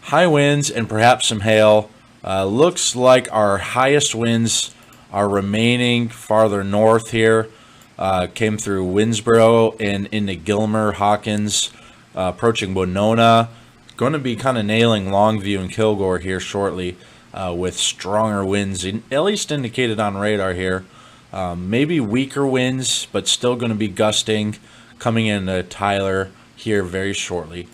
High winds and perhaps some hail. Looks like our highest winds are remaining farther north here. Came through Winnsboro and into Gilmer, Hawkins, approaching Winona. Going to be kind of nailing Longview and Kilgore here shortly with stronger winds, at least indicated on radar here. Maybe weaker winds, but still going to be gusting coming into Tyler here very shortly.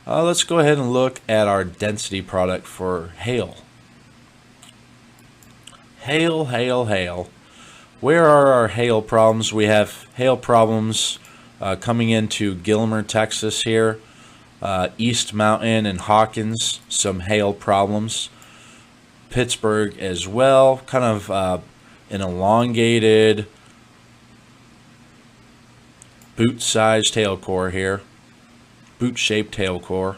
Let's go ahead and look at our density product for hail. Hail, hail, hail. Where are our hail problems? We have hail problems coming into Gilmer, Texas here. East Mountain and Hawkins, some hail problems. Pittsburgh as well, kind of an elongated boot-sized hail core here. Boot-shaped hail core.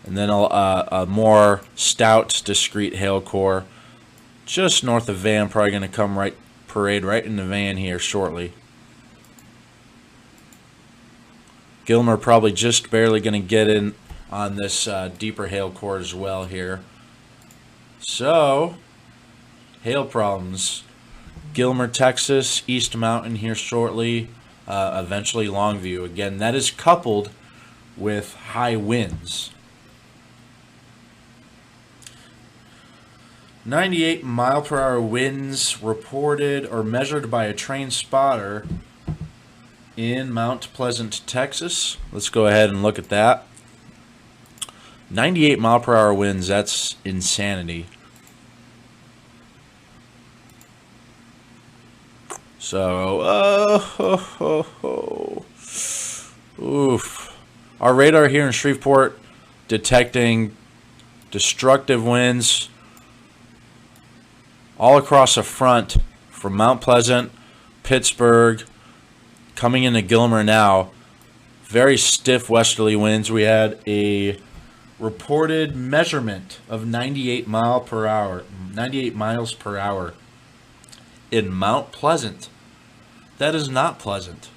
And then a more stout, discrete hail core just north of Van, probably going to parade right into Van here shortly. Gilmer probably just barely going to get in on this deeper hail core as well here. So, hail problems. Gilmer, Texas, East Mountain here shortly, eventually Longview. Again, that is coupled with high winds. 98-mile-per-hour winds reported or measured by a trained spotter in Mount Pleasant, Texas. Let's go ahead and look at that. 98-mile-per-hour winds, that's insanity. So, oof. Our radar here in Shreveport detecting destructive winds all across the front from Mount Pleasant, Pittsburgh, coming into Gilmer now. Very stiff westerly winds. We had a reported measurement of 98 miles per hour in Mount Pleasant. That is not pleasant.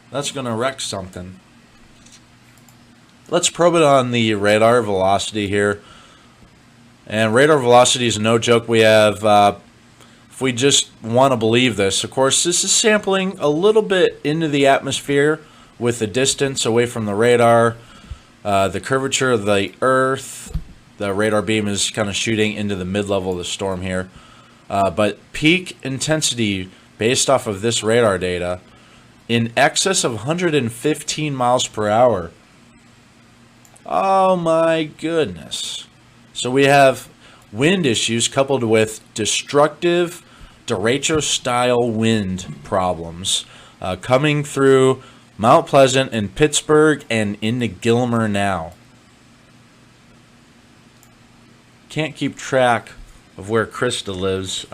That's going to wreck something. Let's probe it on the radar velocity here. And radar velocity is no joke. We have, if we just want to believe this, of course, this is sampling a little bit into the atmosphere with the distance away from the radar, the curvature of the Earth. The radar beam is kind of shooting into the mid-level of the storm here. But peak intensity based off of this radar data in excess of 115 miles per hour. Oh my goodness. So we have wind issues coupled with destructive Directio-style wind problems coming through Mount Pleasant and Pittsburgh and into Gilmer now. Can't keep track of where Krista lives.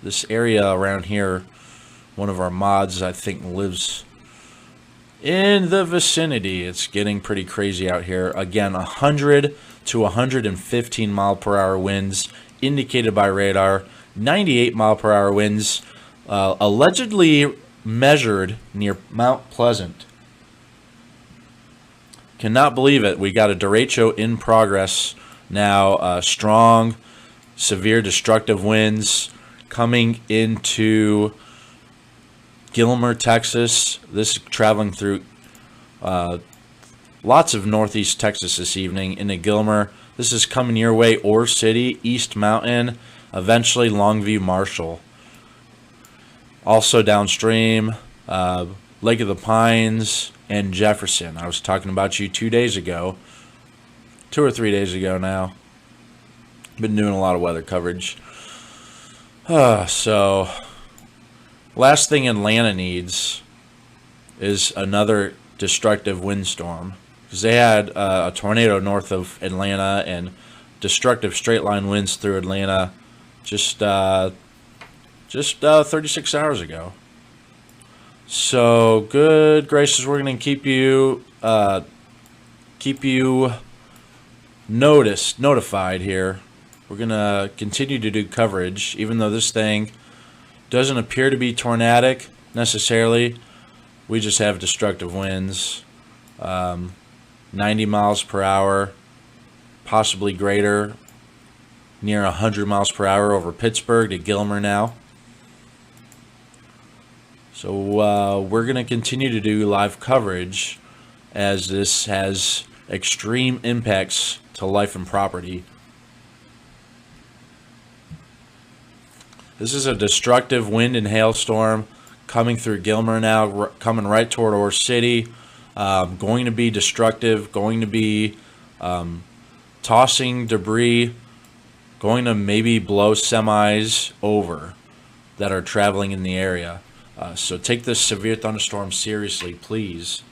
This area around here, one of our mods, I think, lives in the vicinity. It's getting pretty crazy out here. Again, 100 to 115 mile per hour winds indicated by radar. 98 mile per hour winds allegedly measured near Mount Pleasant. Cannot believe it. We got a derecho in progress now. Strong, severe destructive winds coming into Gilmer, Texas. This is traveling through lots of northeast Texas this evening into Gilmer. This is coming your way, Ore City, East Mountain, eventually Longview, Marshall. Also downstream, Lake of the Pines and Jefferson. I was talking about you 2 days ago, 2 or 3 days ago now. Been doing a lot of weather coverage. So, last thing Atlanta needs is another destructive windstorm. because they had a tornado north of Atlanta and destructive straight line winds through Atlanta just 36 hours ago. So good gracious, we're going to keep you notified here. We're going to continue to do coverage, even though this thing doesn't appear to be tornadic necessarily. We just have destructive winds, 90 miles per hour, possibly greater, near 100 miles per hour over Pittsburgh to Gilmer now. So we're going to continue to do live coverage as this has extreme impacts to life and property. This is a destructive wind and hailstorm coming through Gilmer now, coming right toward Ore City. Going to be destructive, going to be tossing debris, going to maybe blow semis over that are traveling in the area. So take this severe thunderstorm seriously, please.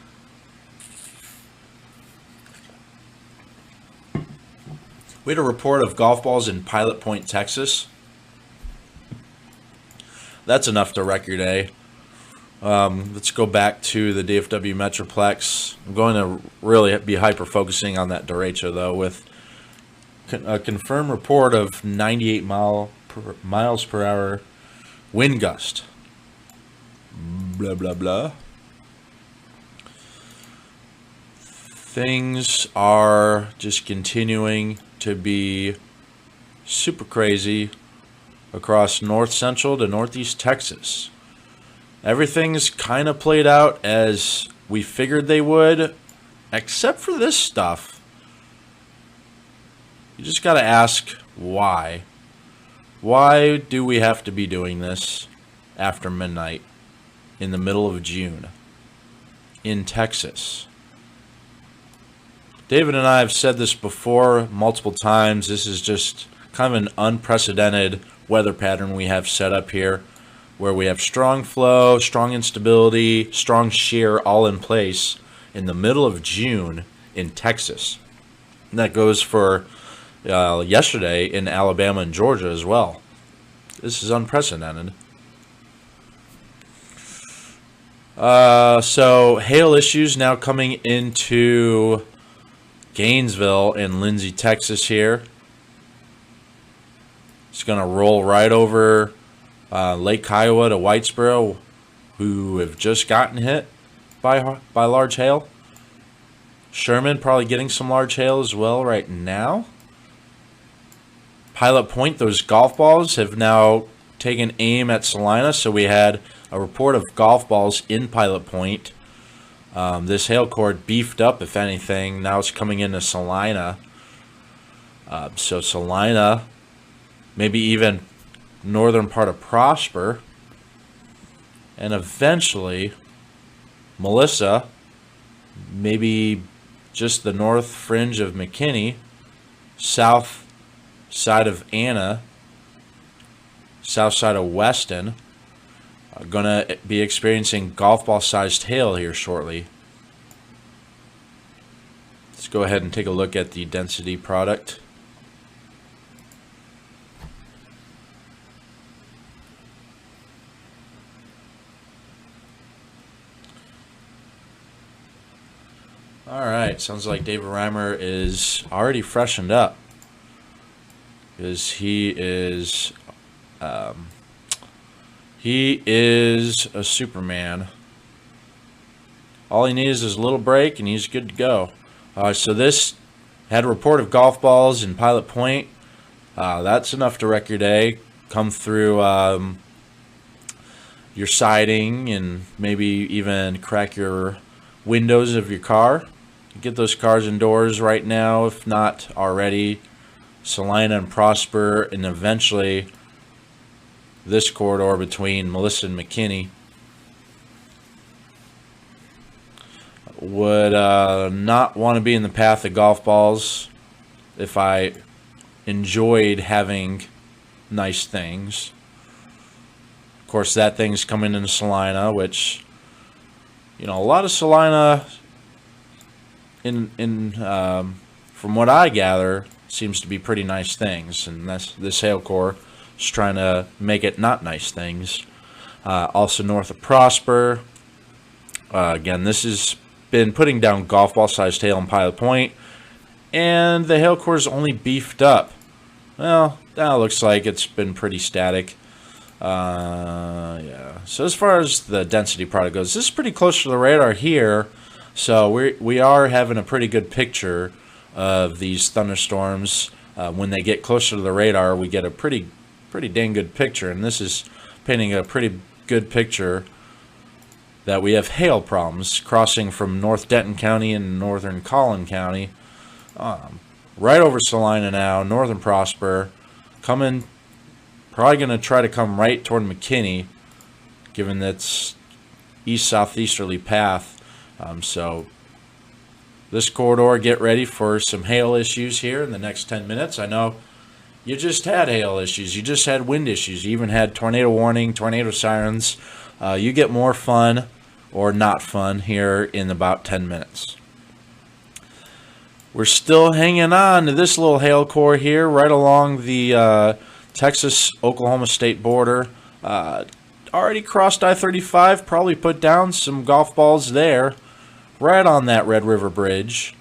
We had a report of golf balls in Pilot Point, Texas. That's enough to wreck your day. Let's go back to the DFW Metroplex. I'm going to really be hyper-focusing on that Directio, though, with a confirmed report of 98 miles per hour wind gust. Blah, blah, blah. Things are just continuing to be super crazy across north central to northeast Texas. Everything's kind of played out as we figured they would, except for this stuff. You just got to ask why. Why do we have to be doing this after midnight in the middle of June in Texas? David and I have said this before multiple times. This is just kind of an unprecedented weather pattern we have set up here, where we have strong flow, strong instability, strong shear all in place in the middle of June in Texas. And that goes for yesterday in Alabama and Georgia as well. This is unprecedented. So hail issues now coming into Gainesville and Lindsay, Texas here. It's going to roll right over Lake Kiowa to Whitesboro, who have just gotten hit by large hail. Sherman probably getting some large hail as well right now. Pilot Point, those golf balls have now taken aim at Salina, so we had a report of golf balls in Pilot Point. This hail core beefed up, if anything. Now it's coming into Salina. So Salina, maybe even northern part of Prosper, and eventually Melissa, maybe just the north fringe of McKinney, south side of Anna, south side of Weston, are going to be experiencing golf ball sized hail here shortly. Let's go ahead and take a look at the density product. Alright, sounds like David Reimer is already freshened up, because he is a Superman. All he needs is a little break and he's good to go. So this had a report of golf balls in Pilot Point. That's enough to wreck your day. Come through your siding and maybe even crack your windows of your car. Get those cars indoors right now, if not already. Salina and Prosper, and eventually this corridor between Melissa and McKinney. Would not want to be in the path of golf balls if I enjoyed having nice things. Of course, that thing's coming into Salina, which, you know, a lot of Salina from what I gather, seems to be pretty nice things, and this hail core is trying to make it not nice things. Also north of Prosper. Again, this has been putting down golf ball sized hail in Pilot Point, and the hail core is only beefed up. Well, that looks like it's been pretty static. Yeah. So as far as the density product goes, this is pretty close to the radar here. So we are having a pretty good picture of these thunderstorms. When they get closer to the radar, we get a pretty dang good picture. And this is painting a pretty good picture that we have hail problems crossing from North Denton County and Northern Collin County. Right over Salina now, Northern Prosper, coming, probably going to try to come right toward McKinney, given that's east-southeasterly path. So this corridor, get ready for some hail issues here in the next 10 minutes. I know you just had hail issues. You just had wind issues. You even had tornado warning, tornado sirens. You get more fun or not fun here in about 10 minutes. We're still hanging on to this little hail core here right along the Texas-Oklahoma state border. Already crossed I-35, probably put down some golf balls there, right on that Red River Bridge.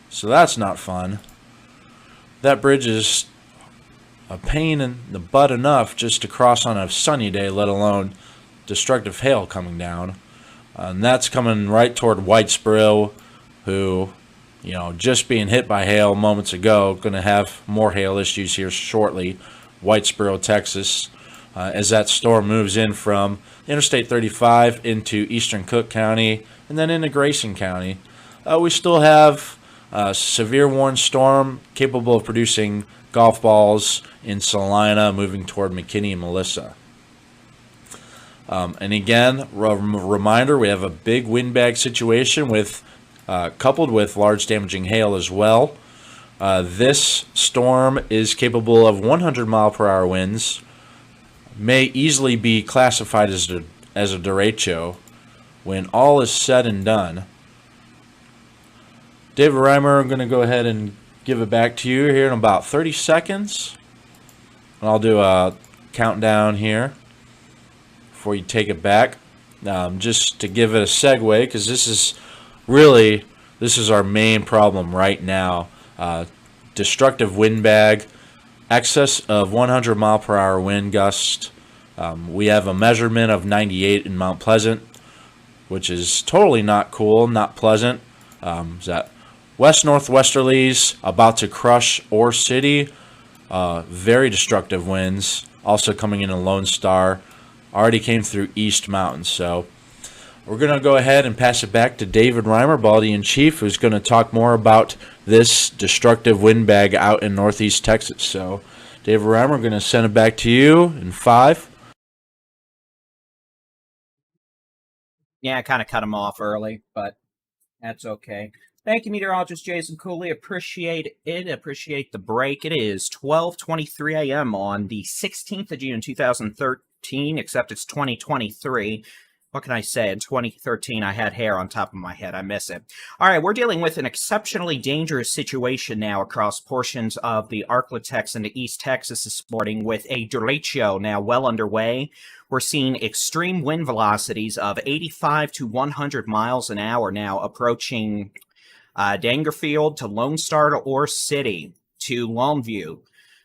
So that's not fun. That bridge is a pain in the butt enough just to cross on a sunny day, let alone destructive hail coming down. And that's coming right toward Whitesboro, who, you know, just being hit by hail moments ago, going to have more hail issues here shortly. Whitesboro, Texas, as that storm moves in from Interstate 35 into eastern Cook County and then into Grayson County. We still have a severe warning storm capable of producing golf balls in Salina, moving toward McKinney and Melissa. And again, reminder, we have a big windbag situation with coupled with large damaging hail as well. This storm is capable of 100-mile-per-hour winds, may easily be classified as a derecho when all is said and done. David Reimer, I'm going to go ahead and give it back to you here in about 30 seconds. And I'll do a countdown here before you take it back. Just to give it a segue, because this is our main problem right now. Destructive windbag, excess of 100-mile-per-hour wind gust. We have a measurement of 98 in Mount Pleasant, which is totally not cool, not pleasant. Is that west-northwesterlies about to crush Ore City. Very destructive winds. Also coming in Lone Star. Already came through East Mountain. So we're going to go ahead and pass it back to David Reimer, Baldy-in-Chief, who's going to talk more about this destructive windbag out in northeast Texas. So, David Reimer, I'm going to send it back to you in 5.
Yeah, I kind of cut him off early, but that's okay. Thank you, meteorologist Jason Cooley. Appreciate it. Appreciate the break. It is 12:23 a.m. on the 16th of June, 2013, except it's 2023. What can I say? In 2013, I had hair on top of my head. I miss it. All right, we're dealing with an exceptionally dangerous situation now across portions of the Arklatex into East Texas this morning with a derecho now well underway. We're seeing extreme wind velocities of 85 to 100 miles an hour now approaching Dangerfield to Lone Star to Ore City to Longview.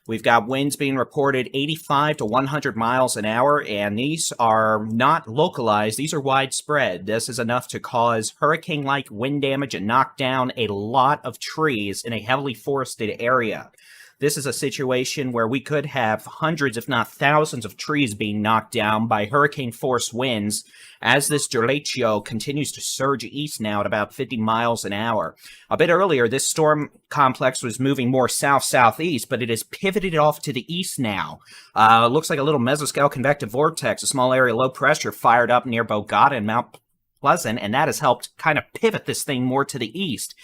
We've got winds being reported 85 to 100 miles an hour, and these are not localized. These are widespread. This is enough to cause hurricane-like wind damage and knock down a lot of trees in a heavily forested area. This is a situation where we could have hundreds, if not thousands, of trees being knocked down by hurricane-force winds as this derecho continues to surge east now at about 50 miles an hour. A bit earlier, this storm complex was moving more south-southeast, but it has pivoted off to the east now. Looks like a little mesoscale convective vortex, a small area low pressure fired up near Bogota and Mount Pleasant, and that has helped kind of pivot this thing more to the east.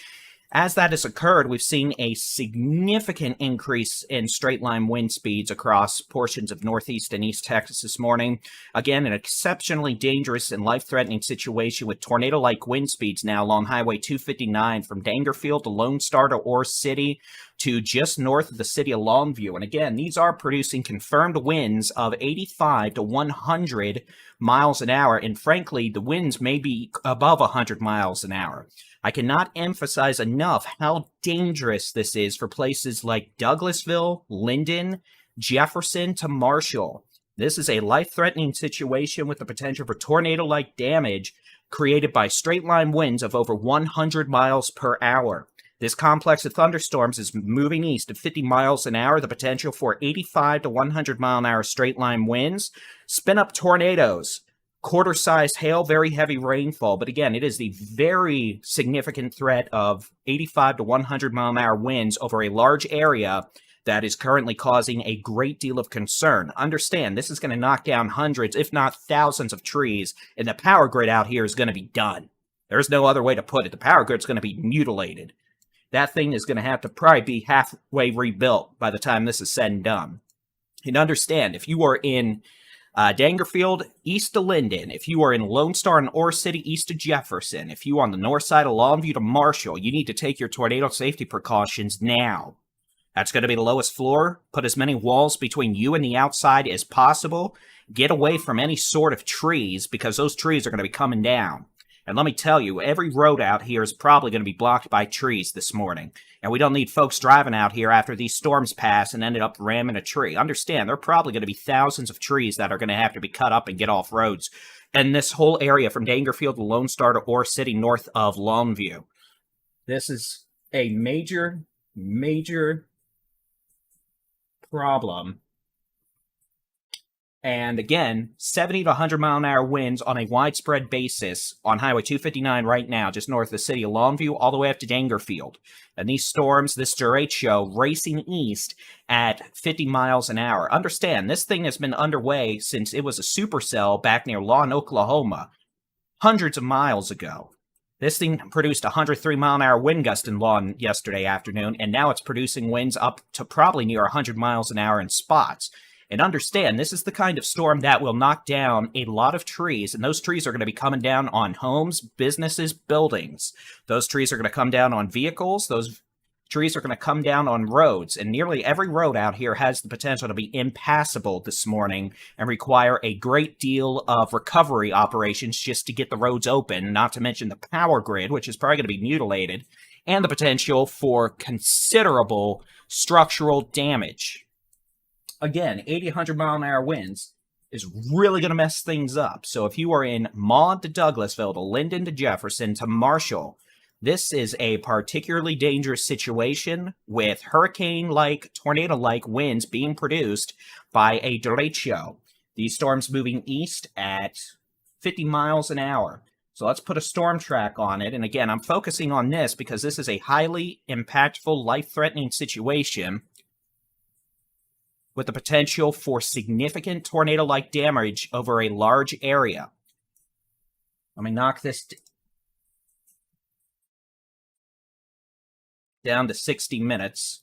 As that has occurred, we've seen a significant increase in straight-line wind speeds across portions of northeast and east Texas this morning. Again, an exceptionally dangerous and life-threatening situation with tornado-like wind speeds now along Highway 259 from Dangerfield to Lone Star to Ore City to just north of the city of Longview. And again, these are producing confirmed winds of 85 to 100 miles an hour, and frankly, the winds may be above 100 miles an hour. I cannot emphasize enough how dangerous this is for places like Douglasville, Linden, Jefferson to Marshall. This is a life-threatening situation with the potential for tornado-like damage created by straight-line winds of over 100 miles per hour. This complex of thunderstorms is moving east at 50 miles an hour, the potential for 85 to 100 mile an hour straight-line winds, spin-up tornadoes, quarter-sized hail, very heavy rainfall. But again, it is the very significant threat of 85 to 100 mile an hour winds over a large area that is currently causing a great deal of concern. Understand, this is going to knock down hundreds, if not thousands of trees, and the power grid out here is going to be done. There's no other way to put it. The power grid's going to be mutilated. That thing is going to have to probably be halfway rebuilt by the time this is said and done. And understand, if you are in Dangerfield, east of Linden, if you are in Lone Star and Ore City, east of Jefferson, if you are on the north side of Longview to Marshall, you need to take your tornado safety precautions now. That's going to be the lowest floor. Put as many walls between you and the outside as possible. Get away from any sort of trees, because those trees are going to be coming down. And let me tell you, every road out here is probably going to be blocked by trees this morning. And we don't need folks driving out here after these storms pass and ended up ramming a tree. Understand, there are probably going to be thousands of trees that are going to have to be cut up and get off roads. And this whole area from Dangerfield to Lone Star to Ore City north of Longview. This is a major, major problem. And again, 70 to 100 mile an hour winds on a widespread basis on Highway 259 right now, just north of the city of Longview, all the way up to Dangerfield. And these storms, this Directio, racing east at 50 miles an hour. Understand, this thing has been underway since it was a supercell back near Lawton, Oklahoma, hundreds of miles ago. This thing produced 103 mile an hour wind gust in Lawton yesterday afternoon, and now it's producing winds up to probably near 100 miles an hour in spots. And understand, this is the kind of storm that will knock down a lot of trees, and those trees are going to be coming down on homes, businesses, buildings. Those trees are going to come down on vehicles. Those trees are going to come down on roads, and nearly every road out here has the potential to be impassable this morning and require a great deal of recovery operations just to get the roads open, not to mention the power grid, which is probably going to be mutilated, and the potential for considerable structural damage. Again, 80, 100 mile an hour winds is really going to mess things up. So if you are in Maud to Douglasville to Linden to Jefferson to Marshall, this is a particularly dangerous situation with hurricane-like, tornado-like winds being produced by a derecho. These storms moving east at 50 miles an hour. So let's put a storm track on it. And again, I'm focusing on this because this is a highly impactful, life-threatening situation with the potential for significant tornado-like damage over a large area. Let me knock this down to 60 minutes.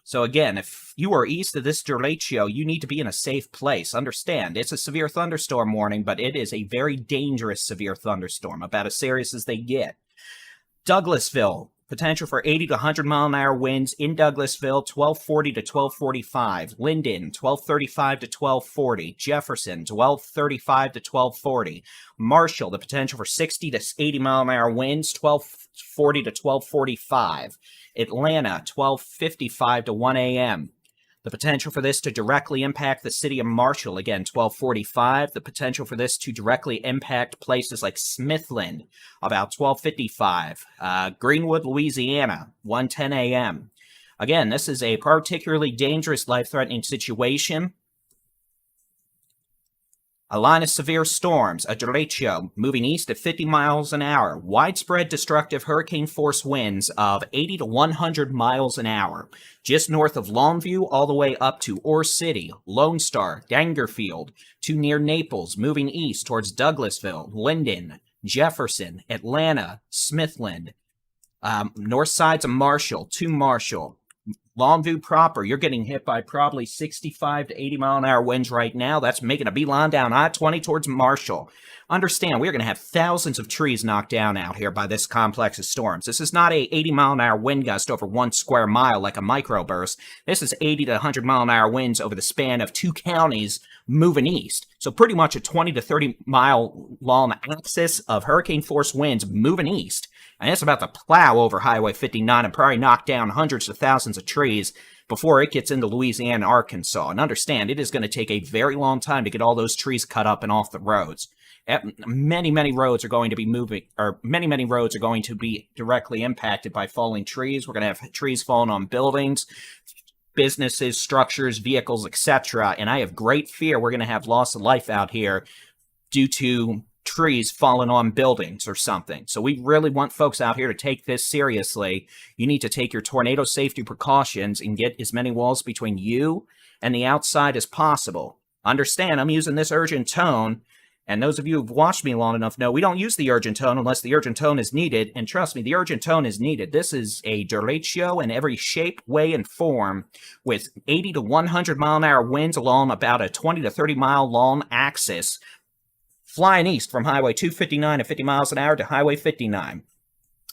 So again, if you are east of this derecho, you need to be in a safe place. Understand, it's a severe thunderstorm warning, but it is a very dangerous severe thunderstorm, about as serious as they get. Douglasville, potential for 80 to 100 mile an hour winds in Douglasville, 1240 to 1245. Linden, 1235 to 1240. Jefferson, 1235 to 1240. Marshall, the potential for 60 to 80 mile an hour winds, 1240 to 1245. Atlanta, 1255 to 1 a.m. The potential for this to directly impact the city of Marshall, again, 1245. The potential for this to directly impact places like Smithland, about 1255. Greenwood, Louisiana, 1:10 a.m. Again, this is a particularly dangerous, life-threatening situation. A line of severe storms, a derecho, moving east at 50 miles an hour. Widespread destructive hurricane-force winds of 80 to 100 miles an hour. Just north of Longview, all the way up to Ore City, Lone Star, Dangerfield, to near Naples, moving east towards Douglasville, Linden, Jefferson, Atlanta, Smithland. North sides of Marshall to Marshall. Longview proper, you're getting hit by probably 65 to 80 mile an hour winds right now. That's making a beeline down I-20 towards Marshall. Understand, we're going to have thousands of trees knocked down out here by this complex of storms. This is not a 80 mile an hour wind gust over 1 square mile like a microburst. This is 80 to 100 mile an hour winds over the span of 2 counties moving east. So pretty much a 20 to 30 mile long axis of hurricane force winds moving east. And it's about to plow over Highway 59 and probably knock down hundreds of thousands of trees before it gets into Louisiana and Arkansas. And understand, it is going to take a very long time to get all those trees cut up and off the roads. Many roads are going to be moving, or many roads are going to be directly impacted by falling trees. We're going to have trees falling on buildings, businesses, structures, vehicles, etc. And I have great fear we're going to have loss of life out here due to trees falling on buildings or something. So we really want folks out here to take this seriously. You need to take your tornado safety precautions and get as many walls between you and the outside as possible. Understand, I'm using this urgent tone, and those of you who've watched me long enough know we don't use the urgent tone unless the urgent tone is needed, and trust me, the urgent tone is needed. This is a Directio in every shape, way, and form with 80 to 100 mile an hour winds along about a 20 to 30 mile long axis, flying east from Highway 259 at 50 miles an hour to Highway 59.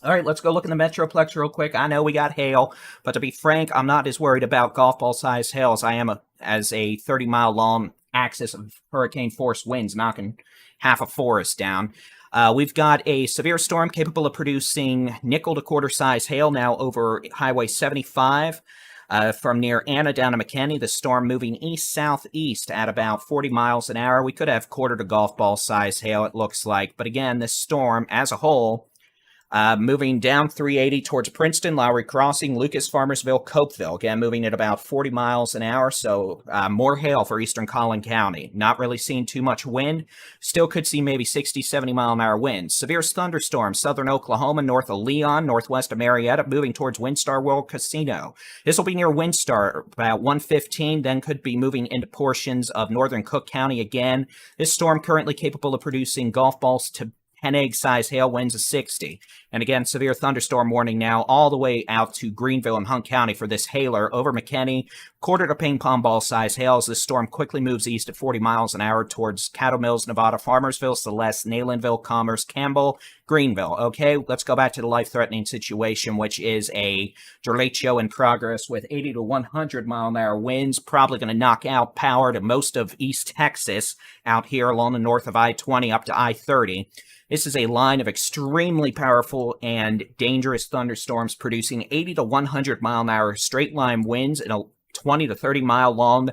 All right, let's go look in the Metroplex real quick. I know we got hail, but to be frank, I'm not as worried about golf ball size hail as I am as a 30 mile long axis of hurricane force winds knocking half a forest down. We've got a severe storm capable of producing nickel to quarter size hail now over Highway 75. From near Anna down to McKinney, the storm moving east-southeast at about 40 miles an hour. We could have quarter to golf ball size hail, it looks like. But again, this storm as a whole, moving down 380 towards Princeton, Lowry Crossing, Lucas, Farmersville, Copeville. Again, moving at about 40 miles an hour, so more hail for eastern Collin County. Not really seeing too much wind. Still could see maybe 60, 70 mile an hour winds. Severe thunderstorms, southern Oklahoma, north of Leon, northwest of Marietta, moving towards Windstar World Casino. This will be near Windstar, about 115, then could be moving into portions of northern Cook County again. This storm currently capable of producing golf balls to 10 egg size hail, winds of 60. And again, severe thunderstorm warning now all the way out to Greenville and Hunt County for this hailer over McKinney. Quarter to ping pong ball size hail as this storm quickly moves east at 40 miles an hour towards Cattle Mills, Nevada, Farmersville, Celeste, Nalenville, Commerce, Campbell, Greenville. Okay, let's go back to the life-threatening situation, which is a Directio in progress with 80 to 100 mile an hour winds, probably going to knock out power to most of East Texas out here along the north of I-20 up to I-30. This is a line of extremely powerful and dangerous thunderstorms producing 80 to 100 mile an hour straight line winds and a 20 to 30 mile long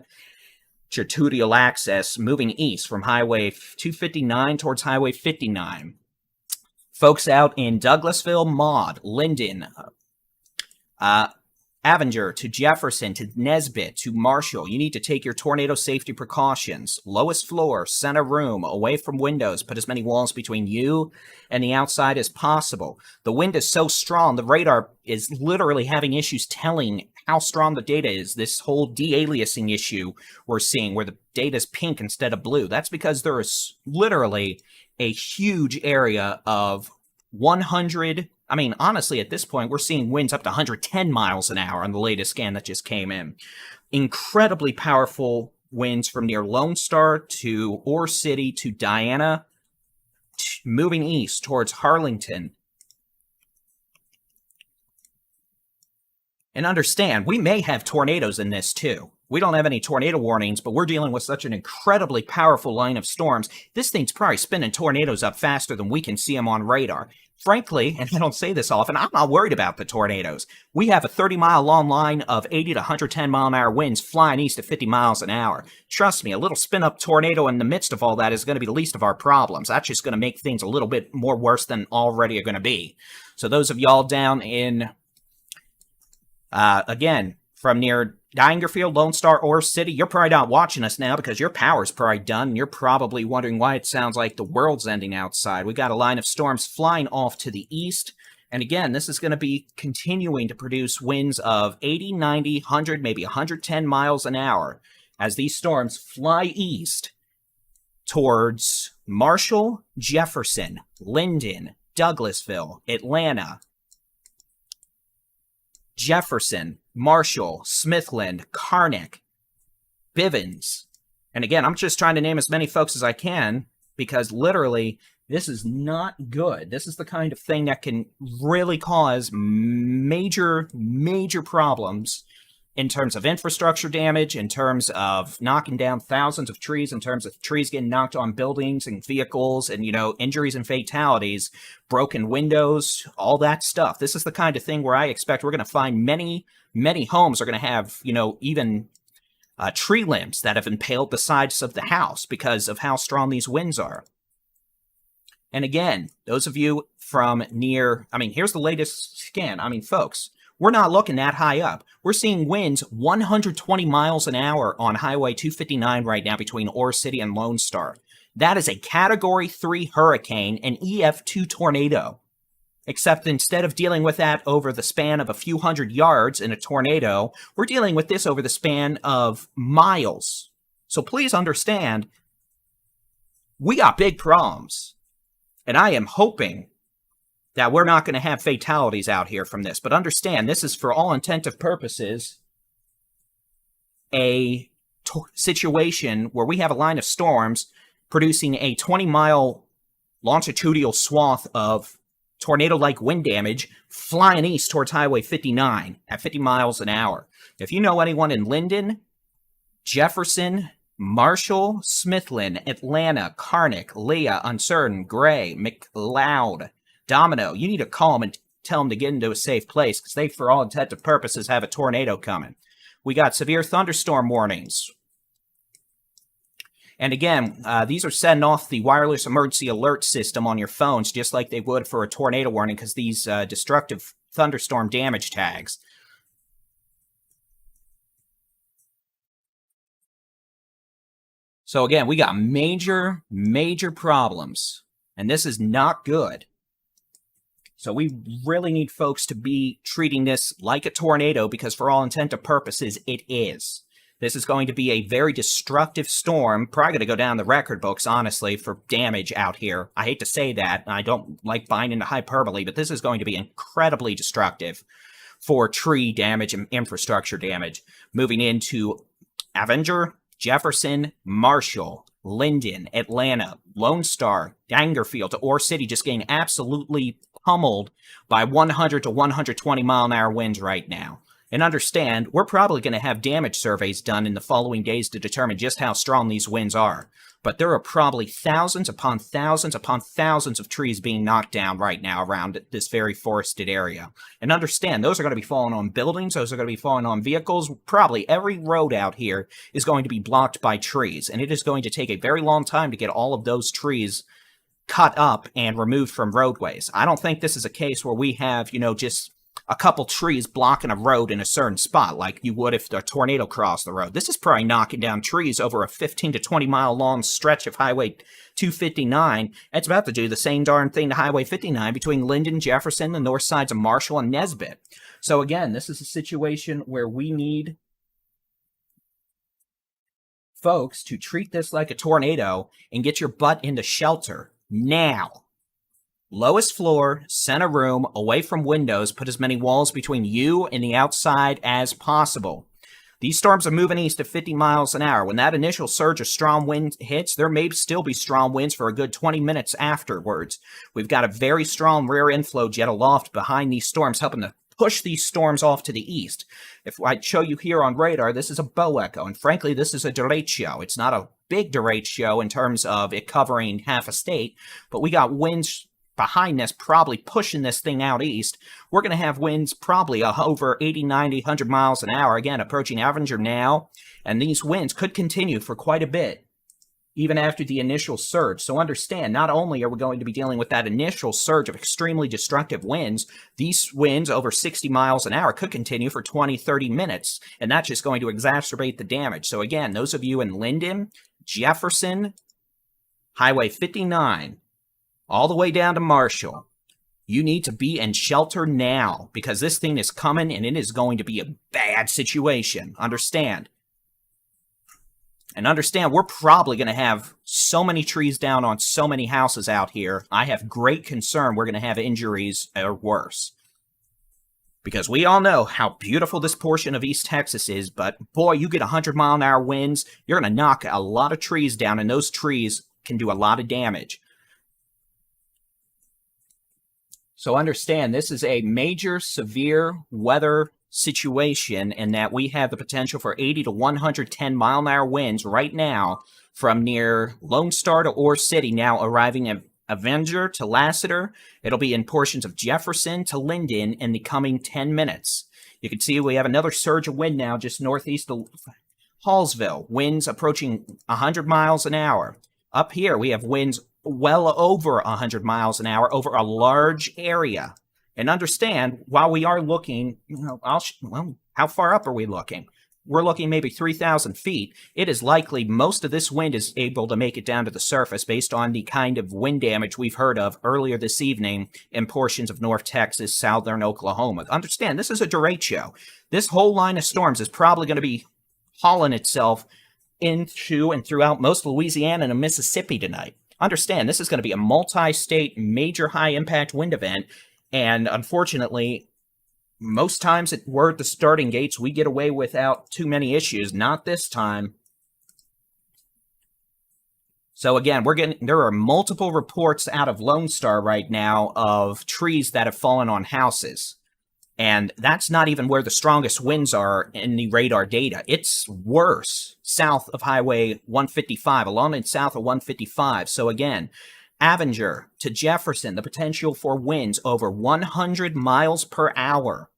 longitudinal axis moving east from Highway 259 towards Highway 59. Folks out in Douglasville, Maud, Linden, Avenger to Jefferson to Nesbitt to Marshall, you need to take your tornado safety precautions. Lowest floor, center room, away from windows. Put as many walls between you and the outside as possible. The wind is so strong, the radar is literally having issues telling how strong the data is. This whole de-aliasing issue we're seeing where the data is pink instead of blue. That's because there is literally a huge area of 100. I mean, honestly, at this point, we're seeing winds up to 110 miles an hour on the latest scan that just came in. Incredibly powerful winds from near Lone Star to Ore City to Diana, moving east towards Harlington. And understand, we may have tornadoes in this too. We don't have any tornado warnings, but we're dealing with such an incredibly powerful line of storms. This thing's probably spinning tornadoes up faster than we can see them on radar. Frankly, and I don't say this often, I'm not worried about the tornadoes. We have a 30-mile long line of 80 to 110 mile an hour winds flying east at 50 miles an hour. Trust me, a little spin-up tornado in the midst of all that is going to be the least of our problems. That's just going to make things a little bit more worse than already are going to be. So those of y'all down in, again, from near Dangerfield, Lone Star, Ore City, you're probably not watching us now because your power's probably done, and you're probably wondering why it sounds like the world's ending outside. We got a line of storms flying off to the east, and again, this is going to be continuing to produce winds of 80, 90, 100, maybe 110 miles an hour as these storms fly east towards Marshall, Jefferson, Linden, Douglasville, Atlanta, Jefferson, Marshall, Smithland, Carnick, Bivens. And again, I'm just trying to name as many folks as I can because literally this is not good. This is the kind of thing that can really cause major, major problems in terms of infrastructure damage, in terms of knocking down thousands of trees, in terms of trees getting knocked on buildings and vehicles and, injuries and fatalities, broken windows, all that stuff. This is the kind of thing where I expect we're going to find many, many homes are going to have, even tree limbs that have impaled the sides of the house because of how strong these winds are. And again, those of you from near, here's the latest scan. Folks, we're not looking that high up. We're seeing winds 120 miles an hour on Highway 259 right now between Ore City and Lone Star. That is a Category 3 hurricane, an EF2 tornado. Except instead of dealing with that over the span of a few hundred yards in a tornado, we're dealing with this over the span of miles. So please understand, we got big problems. And I am hoping that we're not going to have fatalities out here from this. But understand, this is for all intensive purposes a situation where we have a line of storms producing a 20-mile longitudinal swath of tornado-like wind damage flying east towards Highway 59 at 50 miles an hour. If you know anyone in Linden, Jefferson, Marshall, Smithland, Atlanta, Carnick, Leah, Uncertain, Gray, McLeod, Domino, you need to call them and tell them to get into a safe place because they, for all intents and purposes, have a tornado coming. We got severe thunderstorm warnings. And again, these are setting off the wireless emergency alert system on your phones just like they would for a tornado warning because these destructive thunderstorm damage tags. So again, we got major, major problems, and this is not good. So we really need folks to be treating this like a tornado because for all intent and purposes, it is. This is going to be a very destructive storm, probably going to go down the record books, honestly, for damage out here. I hate to say that, I don't like buying into hyperbole, but this is going to be incredibly destructive for tree damage and infrastructure damage. Moving into Avenger, Jefferson, Marshall, Linden, Atlanta, Lone Star, Dangerfield, Ore City just getting absolutely pummeled by 100 to 120 mile an hour winds right now. And understand, we're probably going to have damage surveys done in the following days to determine just how strong these winds are. But there are probably thousands upon thousands upon thousands of trees being knocked down right now around this very forested area. And understand, those are going to be falling on buildings, those are going to be falling on vehicles. Probably every road out here is going to be blocked by trees. And it is going to take a very long time to get all of those trees cut up and removed from roadways. I don't think this is a case where we have, just a couple trees blocking a road in a certain spot like you would if a tornado crossed the road. This is probably knocking down trees over a 15 to 20 mile long stretch of Highway 259. It's about to do the same darn thing to Highway 59 between Linden, Jefferson, the north sides of Marshall and Nesbitt. So again, this is a situation where we need folks to treat this like a tornado and get your butt into shelter now. Lowest floor, center room, away from windows, put as many walls between you and the outside as possible. These storms are moving east at 50 miles an hour. When that initial surge of strong wind hits, there may still be strong winds for a good 20 minutes afterwards. We've got a very strong rear inflow jet aloft behind these storms, helping to push these storms off to the east. If I show you here on radar, this is a bow echo, and frankly, this is a Directio. It's not a big Directio in terms of it covering half a state, but we got winds behind this probably pushing this thing out east. We're going to have winds probably over 80, 90, 100 miles an hour, again, approaching Avenger now, and these winds could continue for quite a bit, even after the initial surge. So understand, not only are we going to be dealing with that initial surge of extremely destructive winds, these winds over 60 miles an hour could continue for 20, 30 minutes, and that's just going to exacerbate the damage. So again, those of you in Linden, Jefferson, Highway 59, all the way down to Marshall, you need to be in shelter now because this thing is coming and it is going to be a bad situation. Understand. And understand, we're probably going to have so many trees down on so many houses out here. I have great concern we're going to have injuries or worse. Because we all know how beautiful this portion of East Texas is, but boy, you get 100-mile-an-hour winds, you're going to knock a lot of trees down, and those trees can do a lot of damage. So understand, this is a major, severe weather situation in that we have the potential for 80 to 110-mile-an-hour winds right now from near Lone Star to Ore City, now arriving at Avenger to Lassiter. It'll be in portions of Jefferson to Linden in the coming 10 minutes. You can see we have another surge of wind now just northeast of Hallsville. Winds approaching 100 miles an hour. Up here, we have winds well over 100 miles an hour over a large area. And understand, while we are looking, how far up are we looking? We're looking maybe 3,000 feet. It is likely most of this wind is able to make it down to the surface based on the kind of wind damage we've heard of earlier this evening in portions of North Texas, southern Oklahoma. Understand, this is a Directio. This whole line of storms is probably going to be hauling itself into and throughout most Louisiana and Mississippi tonight. Understand, this is going to be a multi-state, major high-impact wind event, and unfortunately, most times we're at the starting gates, we get away without too many issues. Not this time. So again, there are multiple reports out of Lone Star right now of trees that have fallen on houses. And that's not even where the strongest winds are in the radar data. It's worse south of Highway 155, along and south of 155. So again, Avenger to Jefferson, the potential for winds over 100 miles per hour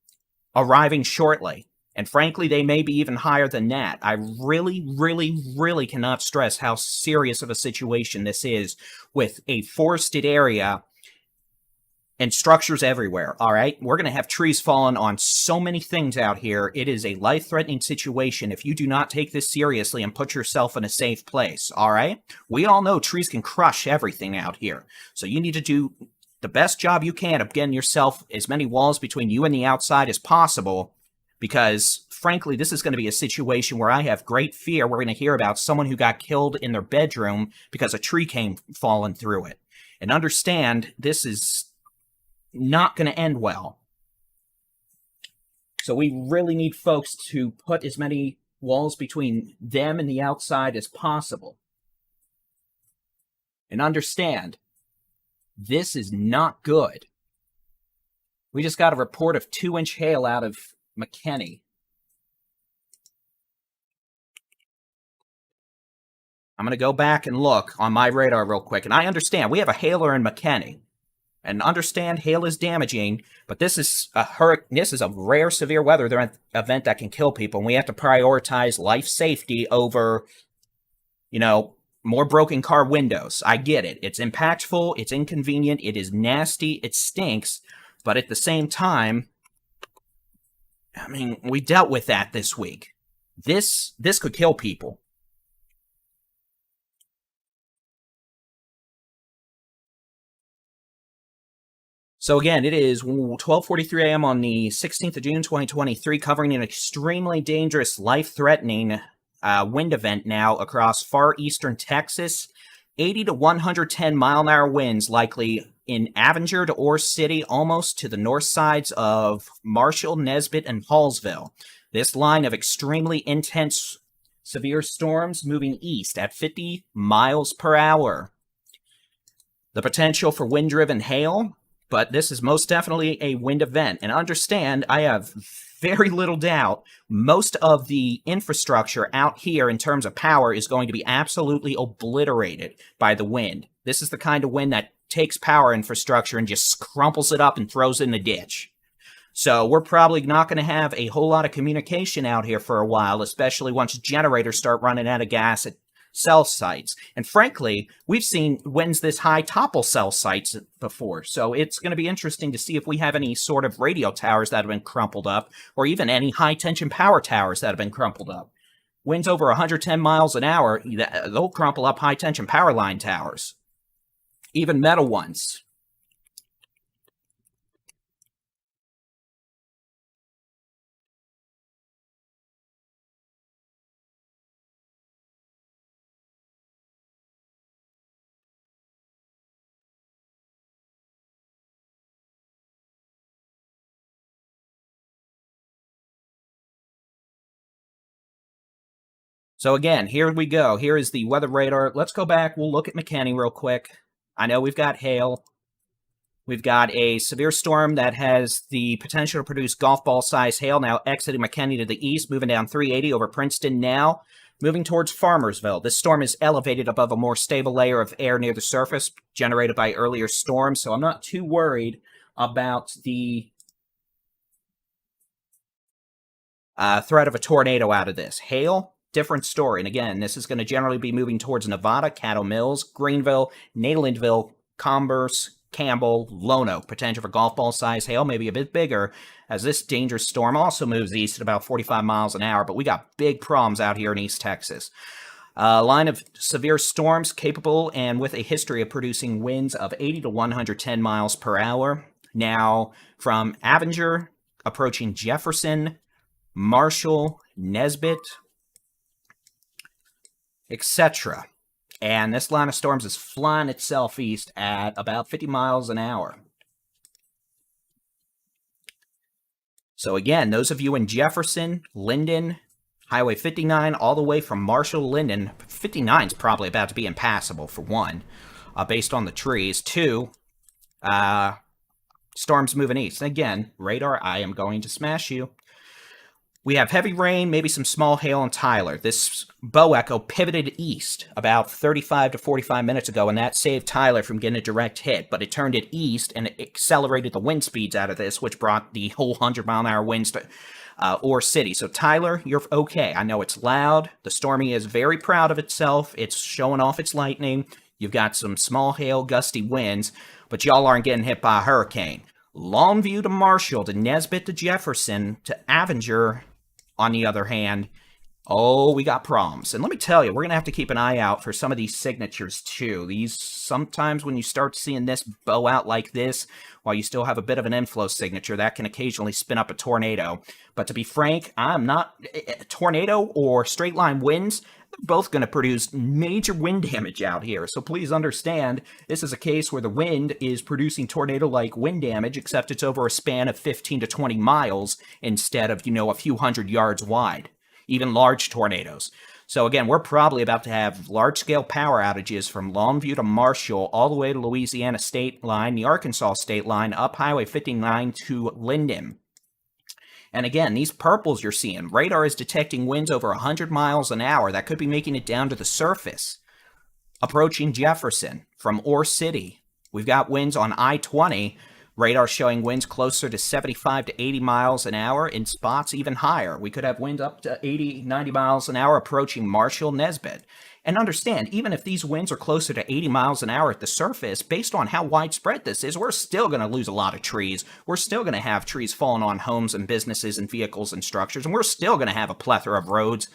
arriving shortly. And frankly, they may be even higher than that. I really, really, really cannot stress how serious of a situation this is with a forested area and structures everywhere, all right? We're going to have trees falling on so many things out here. It is a life-threatening situation if you do not take this seriously and put yourself in a safe place, all right? We all know trees can crush everything out here. So you need to do the best job you can of getting yourself as many walls between you and the outside as possible, because frankly, this is going to be a situation where I have great fear we're going to hear about someone who got killed in their bedroom because a tree came falling through it. And understand, this is not going to end well. So we really need folks to put as many walls between them and the outside as possible. And understand, this is not good. We just got a report of 2-inch hail out of McKinney. I'm going to go back and look on my radar real quick. And I understand, we have a hailer in McKinney. And understand, hail is damaging, but this is a rare severe weather event that can kill people, and we have to prioritize life safety over, more broken car windows. I get it. It's impactful, it's inconvenient, it is nasty, it stinks, but at the same time, we dealt with that this week. This could kill people. So again, it is 12:43 a.m. on the 16th of June, 2023, covering an extremely dangerous, life-threatening wind event now across far eastern Texas. 80 to 110 mile-an-hour winds likely in Avenger to Ore City, almost to the north sides of Marshall, Nesbitt, and Hallsville. This line of extremely intense, severe storms moving east at 50 miles per hour. The potential for wind-driven hail, but this is most definitely a wind event. And understand, I have very little doubt most of the infrastructure out here in terms of power is going to be absolutely obliterated by the wind. This is the kind of wind that takes power infrastructure and just crumples it up and throws it in the ditch. So we're probably not going to have a whole lot of communication out here for a while, especially once generators start running out of gas at cell sites. And frankly, we've seen winds this high topple cell sites before. So it's going to be interesting to see if we have any sort of radio towers that have been crumpled up, or even any high tension power towers that have been crumpled up. Winds over 110 miles an hour, they'll crumple up high tension power line towers. Even metal ones. So again, here we go. Here is the weather radar. Let's go back. We'll look at McKinney real quick. I know we've got hail. We've got a severe storm that has the potential to produce golf ball size hail now exiting McKinney to the east, moving down 380 over Princeton now, moving towards Farmersville. This storm is elevated above a more stable layer of air near the surface generated by earlier storms, so I'm not too worried about the threat of a tornado out of this. Hail, different story. And again, this is going to generally be moving towards Nevada, Caddo Mills, Greenville, Naylandville, Commerce, Campbell, Lono. Potential for golf ball size hail, maybe a bit bigger, as this dangerous storm also moves east at about 45 miles an hour. But we got big problems out here in East Texas. A line of severe storms capable and with a history of producing winds of 80 to 110 miles per hour. Now, from Avenger, approaching Jefferson, Marshall, Nesbitt, etc. And this line of storms is flying itself east at about 50 miles an hour. So again, those of you in Jefferson, Linden, Highway 59, all the way from Marshall to Linden, 59 is probably about to be impassable for one, based on the trees. Two, storms moving east. And again, radar, I am going to smash you. We have heavy rain, maybe some small hail in Tyler. This bow echo pivoted east about 35 to 45 minutes ago, and that saved Tyler from getting a direct hit. But it turned it east, and it accelerated the wind speeds out of this, which brought the whole 100-mile-an-hour winds to Ore City. So Tyler, you're okay. I know it's loud. The Stormy is very proud of itself. It's showing off its lightning. You've got some small hail, gusty winds, but y'all aren't getting hit by a hurricane. Longview to Marshall to Nesbitt to Jefferson to Avenger, on the other hand, oh, we got problems. And let me tell you, we're going to have to keep an eye out for some of these signatures, too. These, sometimes when you start seeing this bow out like this, while you still have a bit of an inflow signature, that can occasionally spin up a tornado. But to be frank, I'm not... tornado or straight line winds, they're both going to produce major wind damage out here. So please understand, this is a case where the wind is producing tornado-like wind damage, except it's over a span of 15 to 20 miles instead of, a few hundred yards wide. Even large tornadoes. So again, we're probably about to have large-scale power outages from Longview to Marshall, all the way to Louisiana state line, the Arkansas state line, up Highway 59 to Linden. And again, these purples you're seeing, radar is detecting winds over 100 miles an hour. That could be making it down to the surface. Approaching Jefferson from Ore City. We've got winds on I-20. Radar showing winds closer to 75 to 80 miles an hour, in spots even higher. We could have winds up to 80, 90 miles an hour approaching Marshall, Nesbitt. And understand, even if these winds are closer to 80 miles an hour at the surface, based on how widespread this is, we're still going to lose a lot of trees. We're still going to have trees falling on homes and businesses and vehicles and structures, and we're still going to have a plethora of roads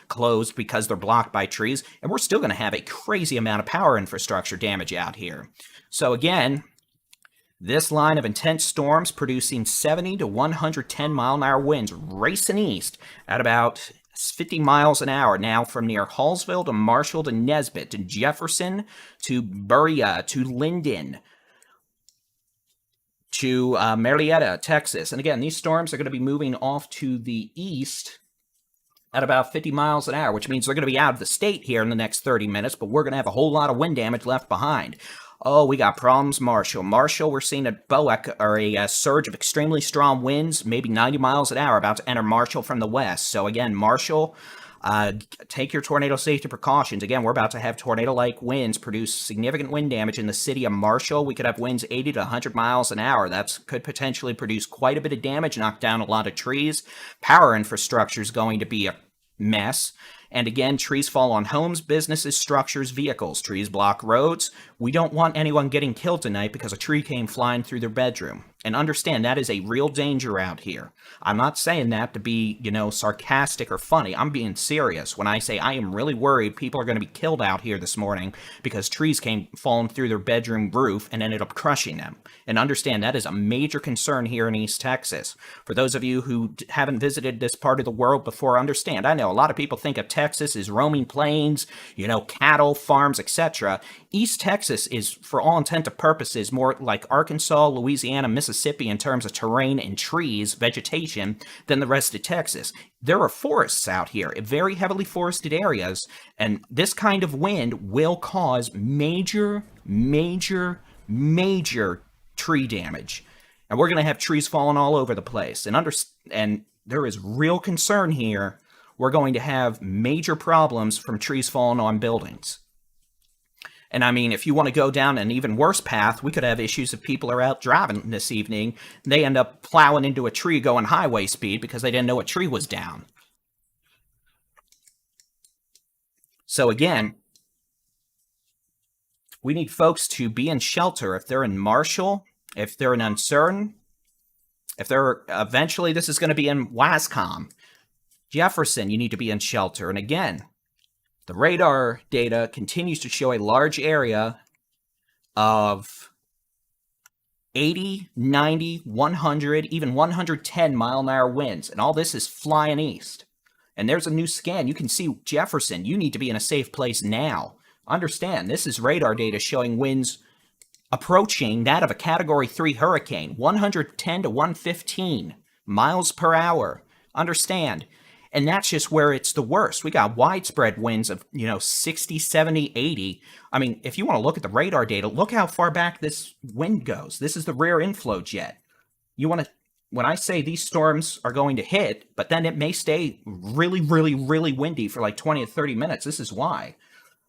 closed because they're blocked by trees, and we're still going to have a crazy amount of power infrastructure damage out here. So again, this line of intense storms producing 70 to 110 mile an hour winds racing east at about 50 miles an hour now from near Hallsville to Marshall to Nesbitt to Jefferson to Berea to Linden to Marietta, Texas. And again, these storms are going to be moving off to the east at about 50 miles an hour, which means they're going to be out of the state here in the next 30 minutes, but we're going to have a whole lot of wind damage left behind. Oh, we got problems, Marshall. Marshall, we're seeing a surge of extremely strong winds, maybe 90 miles an hour, about to enter Marshall from the west. So again, Marshall, take your tornado safety precautions. Again, we're about to have tornado-like winds produce significant wind damage in the city of Marshall. We could have winds 80 to 100 miles an hour. That could potentially produce quite a bit of damage, knock down a lot of trees. Power infrastructure is going to be a mess. And again, trees fall on homes, businesses, structures, vehicles. Trees block roads. We don't want anyone getting killed tonight because a tree came flying through their bedroom. And understand, that is a real danger out here. I'm not saying that to be, sarcastic or funny. I'm being serious when I say I am really worried people are going to be killed out here this morning because trees came falling through their bedroom roof and ended up crushing them. And understand, that is a major concern here in East Texas. For those of you who haven't visited this part of the world before, understand, I know a lot of people think of Texas is roaming plains, cattle, farms, etc. East Texas is, for all intent and purposes, more like Arkansas, Louisiana, Mississippi in terms of terrain and trees, vegetation, than the rest of Texas. There are forests out here, very heavily forested areas, and this kind of wind will cause major tree damage. And we're going to have trees falling all over the place. And there is real concern here. We're going to have major problems from trees falling on buildings. And I mean, if you want to go down an even worse path, we could have issues if people are out driving this evening. They end up plowing into a tree going highway speed because they didn't know a tree was down. So again, we need folks to be in shelter if they're in Marshall, if they're in Uncertain, if they're eventually this is going to be in Wascom. Jefferson, you need to be in shelter. And again, the radar data continues to show a large area of 80, 90, 100, even 110 mile-an-hour winds. And all this is flying east. And there's a new scan. You can see Jefferson. You need to be in a safe place now. Understand, this is radar data showing winds approaching that of a Category 3 hurricane, 110 to 115 miles per hour. Understand. And that's just where it's the worst. We got widespread winds of, 60, 70, 80. I mean, if you want to look at the radar data, look how far back this wind goes. This is the rear inflow jet. When I say these storms are going to hit, but then it may stay really, really, really windy for like 20 to 30 minutes. This is why.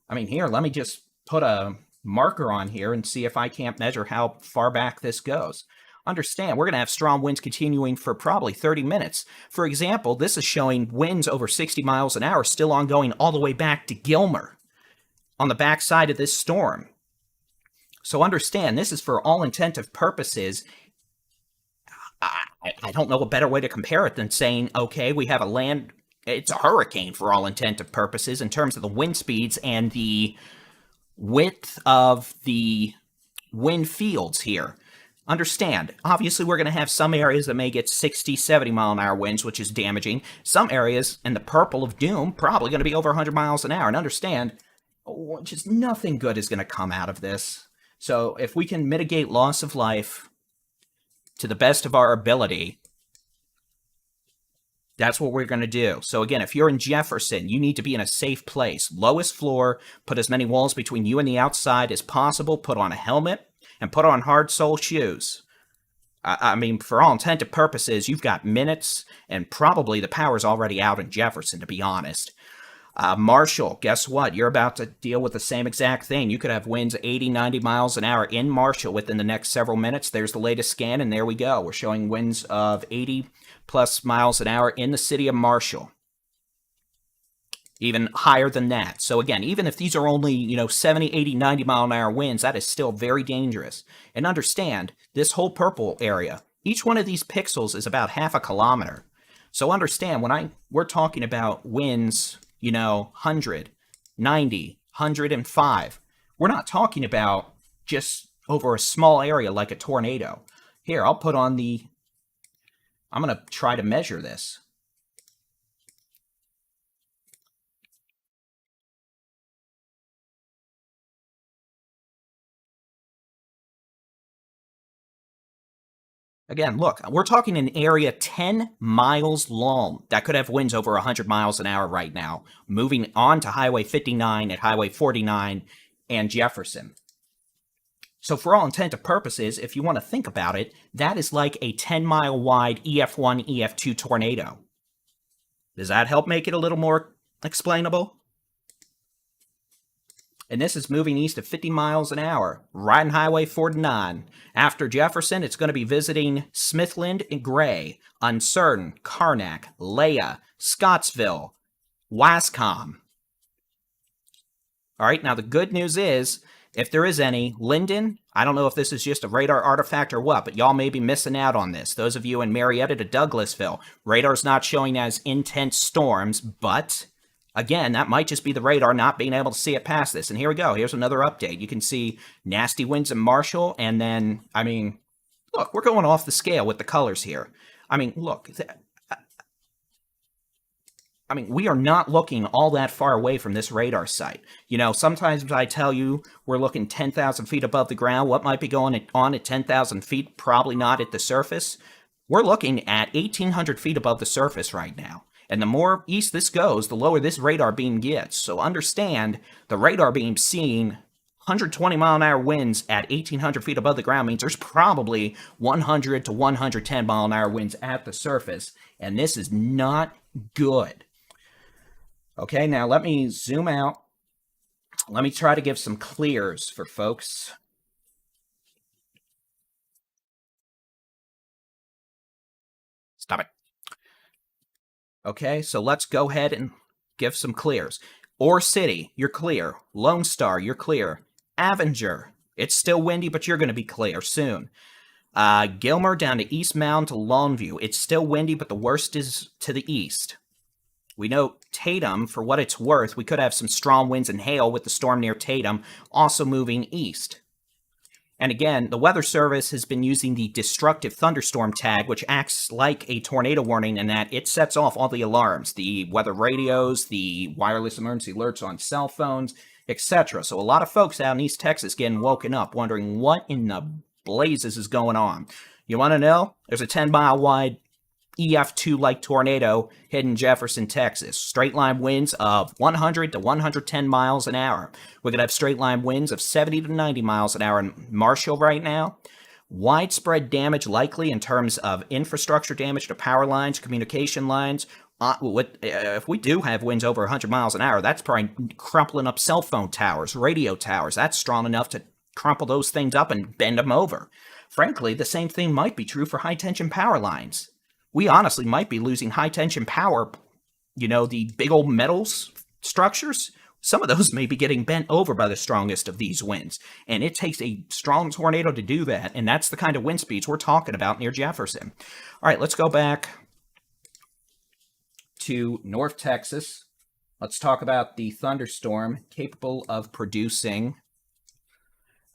I mean, here, let me just put a marker on here and see if I can't measure how far back this goes. Understand, we're going to have strong winds continuing for probably 30 minutes. For example, this is showing winds over 60 miles an hour still ongoing all the way back to Gilmer on the backside of this storm. So understand, this is for all intensive purposes. I don't know a better way to compare it than saying, okay, we have it's a hurricane for all intensive purposes in terms of the wind speeds and the width of the wind fields here. Understand, obviously we're going to have some areas that may get 60, 70 mile an hour winds, which is damaging. Some areas in the purple of doom probably going to be over 100 miles an hour. And understand, just nothing good is going to come out of this. So if we can mitigate loss of life to the best of our ability, that's what we're going to do. So again, if you're in Jefferson, you need to be in a safe place. Lowest floor, put as many walls between you and the outside as possible, put on a helmet, and put on hard sole shoes. I mean, for all intent and purposes, you've got minutes, and probably the power's already out in Jefferson, to be honest. Marshall, guess what? You're about to deal with the same exact thing. You could have winds 80, 90 miles an hour in Marshall within the next several minutes. There's the latest scan, and there we go. We're showing winds of 80 plus miles an hour in the city of Marshall. Even higher than that. So again, even if these are only, 70, 80, 90 mile an hour winds, that is still very dangerous. And understand, this whole purple area, each one of these pixels is about half a kilometer. So understand, we're talking about winds, 100, 90, 105. We're not talking about just over a small area like a tornado. Here, I'm going to try to measure this. Again, look, we're talking an area 10 miles long that could have winds over 100 miles an hour right now, moving on to Highway 59 at Highway 49 and Jefferson. So for all intent and purposes, if you want to think about it, that is like a 10-mile wide EF1, EF2 tornado. Does that help make it a little more explainable? And this is moving east at 50 miles an hour, riding Highway 49. After Jefferson, it's going to be visiting Smithland and Gray, Uncertain, Karnak, Leah, Scottsville, Wascom. All right, now the good news is, if there is any, Linden, I don't know if this is just a radar artifact or what, but y'all may be missing out on this. Those of you in Marietta to Douglasville, radar's not showing as intense storms, but again, that might just be the radar not being able to see it past this. And here we go. Here's another update. You can see nasty winds in Marshall, and then, look, we're going off the scale with the colors here. Look, I mean, we are not looking all that far away from this radar site. You know, sometimes I tell you we're looking 10,000 feet above the ground. What might be going on at 10,000 feet? Probably not at the surface. We're looking at 1,800 feet above the surface right now. And the more east this goes, the lower this radar beam gets. So understand, the radar beam seeing 120 mile an hour winds at 1,800 feet above the ground means there's probably 100 to 110 mile an hour winds at the surface. And this is not good. Okay, now let me zoom out. Let me try to give some clears for folks. Stop it. Okay, so let's go ahead and give some clears. Ore City, you're clear. Lone Star, you're clear. Avenger, it's still windy, but you're going to be clear soon. Gilmer down to East Mound to Longview. It's still windy, but the worst is to the east. We know Tatum, for what it's worth, we could have some strong winds and hail with the storm near Tatum, also moving east. And again, the Weather Service has been using the destructive thunderstorm tag, which acts like a tornado warning in that it sets off all the alarms, the weather radios, the wireless emergency alerts on cell phones, etc. So a lot of folks out in East Texas getting woken up wondering what in the blazes is going on. You want to know? There's a 10-mile wide EF2-like tornado hitting Jefferson, Texas. Straight line winds of 100 to 110 miles an hour. We're going to have straight line winds of 70 to 90 miles an hour in Marshall right now. Widespread damage likely in terms of infrastructure damage to power lines, communication lines. If we do have winds over 100 miles an hour, that's probably crumpling up cell phone towers, radio towers. That's strong enough to crumple those things up and bend them over. Frankly, the same thing might be true for high-tension power lines. We honestly might be losing high-tension power, you know, the big old metals structures. Some of those may be getting bent over by the strongest of these winds. And it takes a strong tornado to do that. And that's the kind of wind speeds we're talking about near Jefferson. All right, let's go back to North Texas. Let's talk about the thunderstorm capable of producing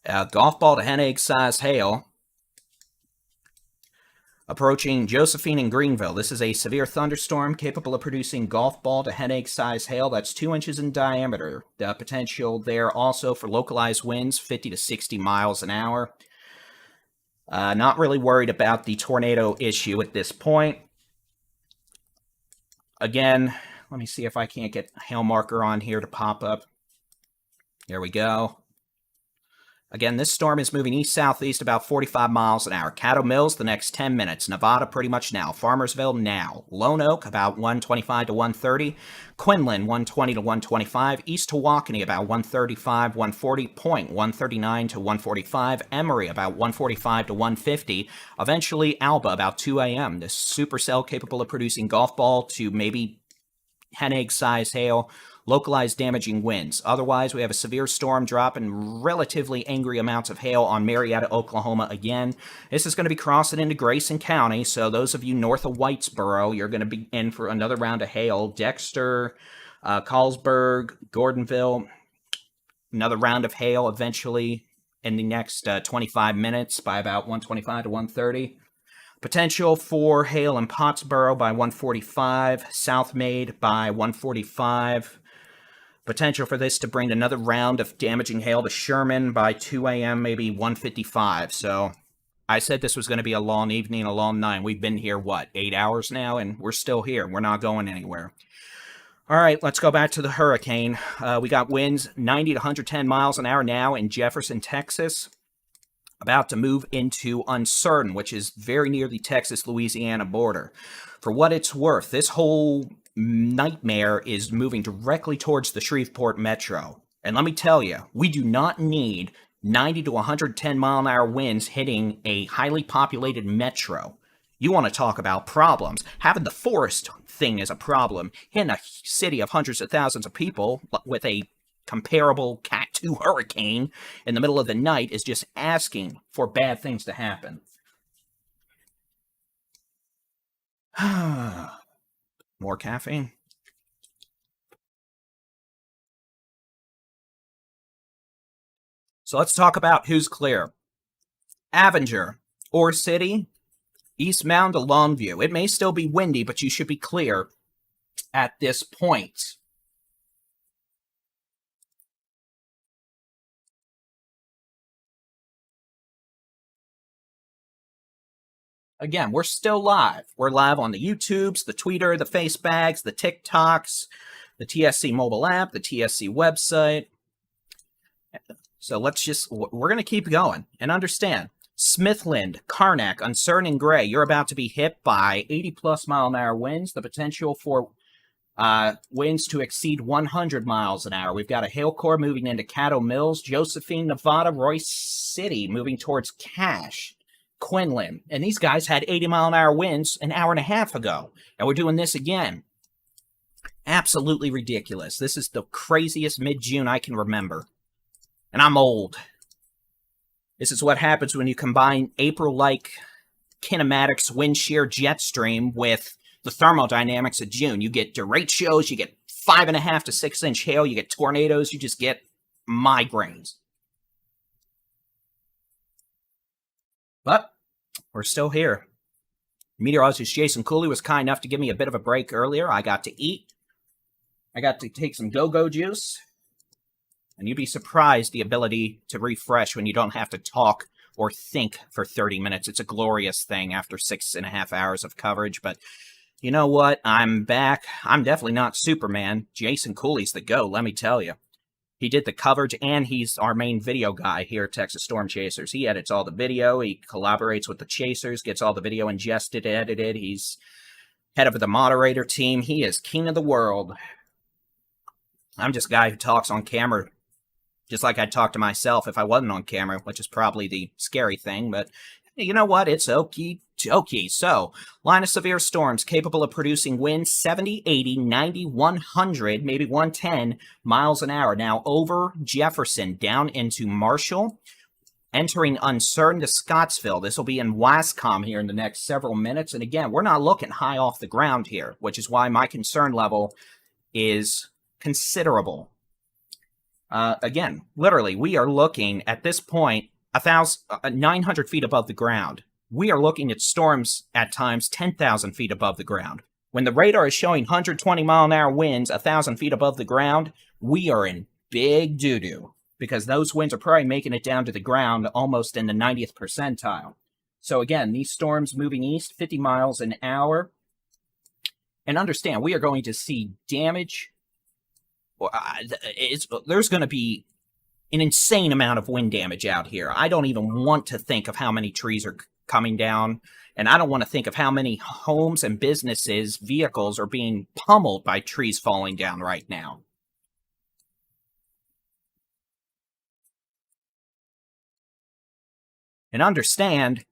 a golf ball to hen egg size hail. Approaching Josephine and Greenville. This is a severe thunderstorm capable of producing golf ball to hen egg size hail. That's 2 inches in diameter. The potential there also for localized winds, 50 to 60 miles an hour. Not really worried about the tornado issue at this point. Again, let me see if I can't get a hail marker on here to pop up. There we go. Again, this storm is moving east-southeast about 45 miles an hour. Caddo Mills, the next 10 minutes. Nevada, pretty much now. Farmersville, now. Lone Oak, about 125 to 130. Quinlan, 120 to 125. East Tawakoni, about 135, 140. Point, 139 to 145. Emory, about 145 to 150. Eventually, Alba, about 2 a.m. This supercell capable of producing golf ball to maybe hen egg size hail. Localized damaging winds. Otherwise, we have a severe storm drop and relatively angry amounts of hail on Marietta, Oklahoma again. This is going to be crossing into Grayson County, so those of you north of Whitesboro, you're going to be in for another round of hail. Dexter, Carlsberg, Gordonville, another round of hail eventually in the next 25 minutes by about 125 to 130. Potential for hail in Pottsboro by 145, South Maid by 145. Potential for this to bring another round of damaging hail to Sherman by 2 a.m., maybe 1:55. So I said this was going to be a long evening, a long night. We've been here, 8 hours now, and we're still here. We're not going anywhere. All right, let's go back to the hurricane. We got winds 90 to 110 miles an hour now in Jefferson, Texas. About to move into uncertain, which is very near the Texas-Louisiana border. For what it's worth, this whole nightmare is moving directly towards the Shreveport metro. And let me tell you, we do not need 90 to 110 mile an hour winds hitting a highly populated metro. You want to talk about problems. Having the forest thing is a problem. Hitting a city of hundreds of thousands of people with a comparable Cat 2 hurricane in the middle of the night is just asking for bad things to happen. More caffeine. So let's talk about who's clear. Avenger, Ore City, East Mound to Longview. It may still be windy, but you should be clear. at this point. Again, we're still live. We're live on the YouTubes, the Twitter, the Facebags, the TikToks, the TSC mobile app, the TSC website. So we're going to keep going and understand. Smithland, Karnak, uncertain and gray. You're about to be hit by 80-plus mile-an-hour winds. The potential for winds to exceed 100 miles an hour. We've got a hail core moving into Caddo Mills, Josephine, Nevada, Royce City, moving towards Cache, Quinlan. And these guys had 80-mile-an-hour winds an hour and a half ago. And we're doing this again. Absolutely ridiculous. This is the craziest mid-June I can remember. And I'm old. This is what happens when you combine April-like kinematics, wind shear, jet stream with the thermodynamics of June. You get Directios, you get 5.5 to 6 inch hail, you get tornadoes, you just get migraines. But we're still here. Meteorologist Jason Cooley was kind enough to give me a bit of a break earlier. I got to eat. I got to take some go-go juice. And you'd be surprised the ability to refresh when you don't have to talk or think for 30 minutes. It's a glorious thing after 6.5 hours of coverage. But you know what? I'm back. I'm definitely not Superman. Jason Cooley's the GOAT, let me tell you. He did the coverage, and he's our main video guy here at Texas Storm Chasers. He edits all the video. He collaborates with the Chasers, gets all the video ingested, edited. He's head of the moderator team. He is king of the world. I'm just a guy who talks on camera just like I'd talk to myself if I wasn't on camera, which is probably the scary thing. But you know what? It's okie dokie. So, line of severe storms capable of producing winds 70, 80, 90, 100, maybe 110 miles an hour. Now over Jefferson, down into Marshall, entering uncertain to Scottsville. This will be in Wascom here in the next several minutes. And again, we're not looking high off the ground here, which is why my concern level is considerable. Again, literally, we are looking at this point 900 feet above the ground. We are looking at storms at times 10,000 feet above the ground. When the radar is showing 120 mile an hour winds 1,000 feet above the ground, we are in big doo-doo because those winds are probably making it down to the ground almost in the 90th percentile. So again, these storms moving east 50 miles an hour. And understand, we are going to see damage. There's going to be an insane amount of wind damage out here. I don't even want to think of how many trees are coming down, and I don't want to think of how many homes and businesses, vehicles are being pummeled by trees falling down right now. And understand,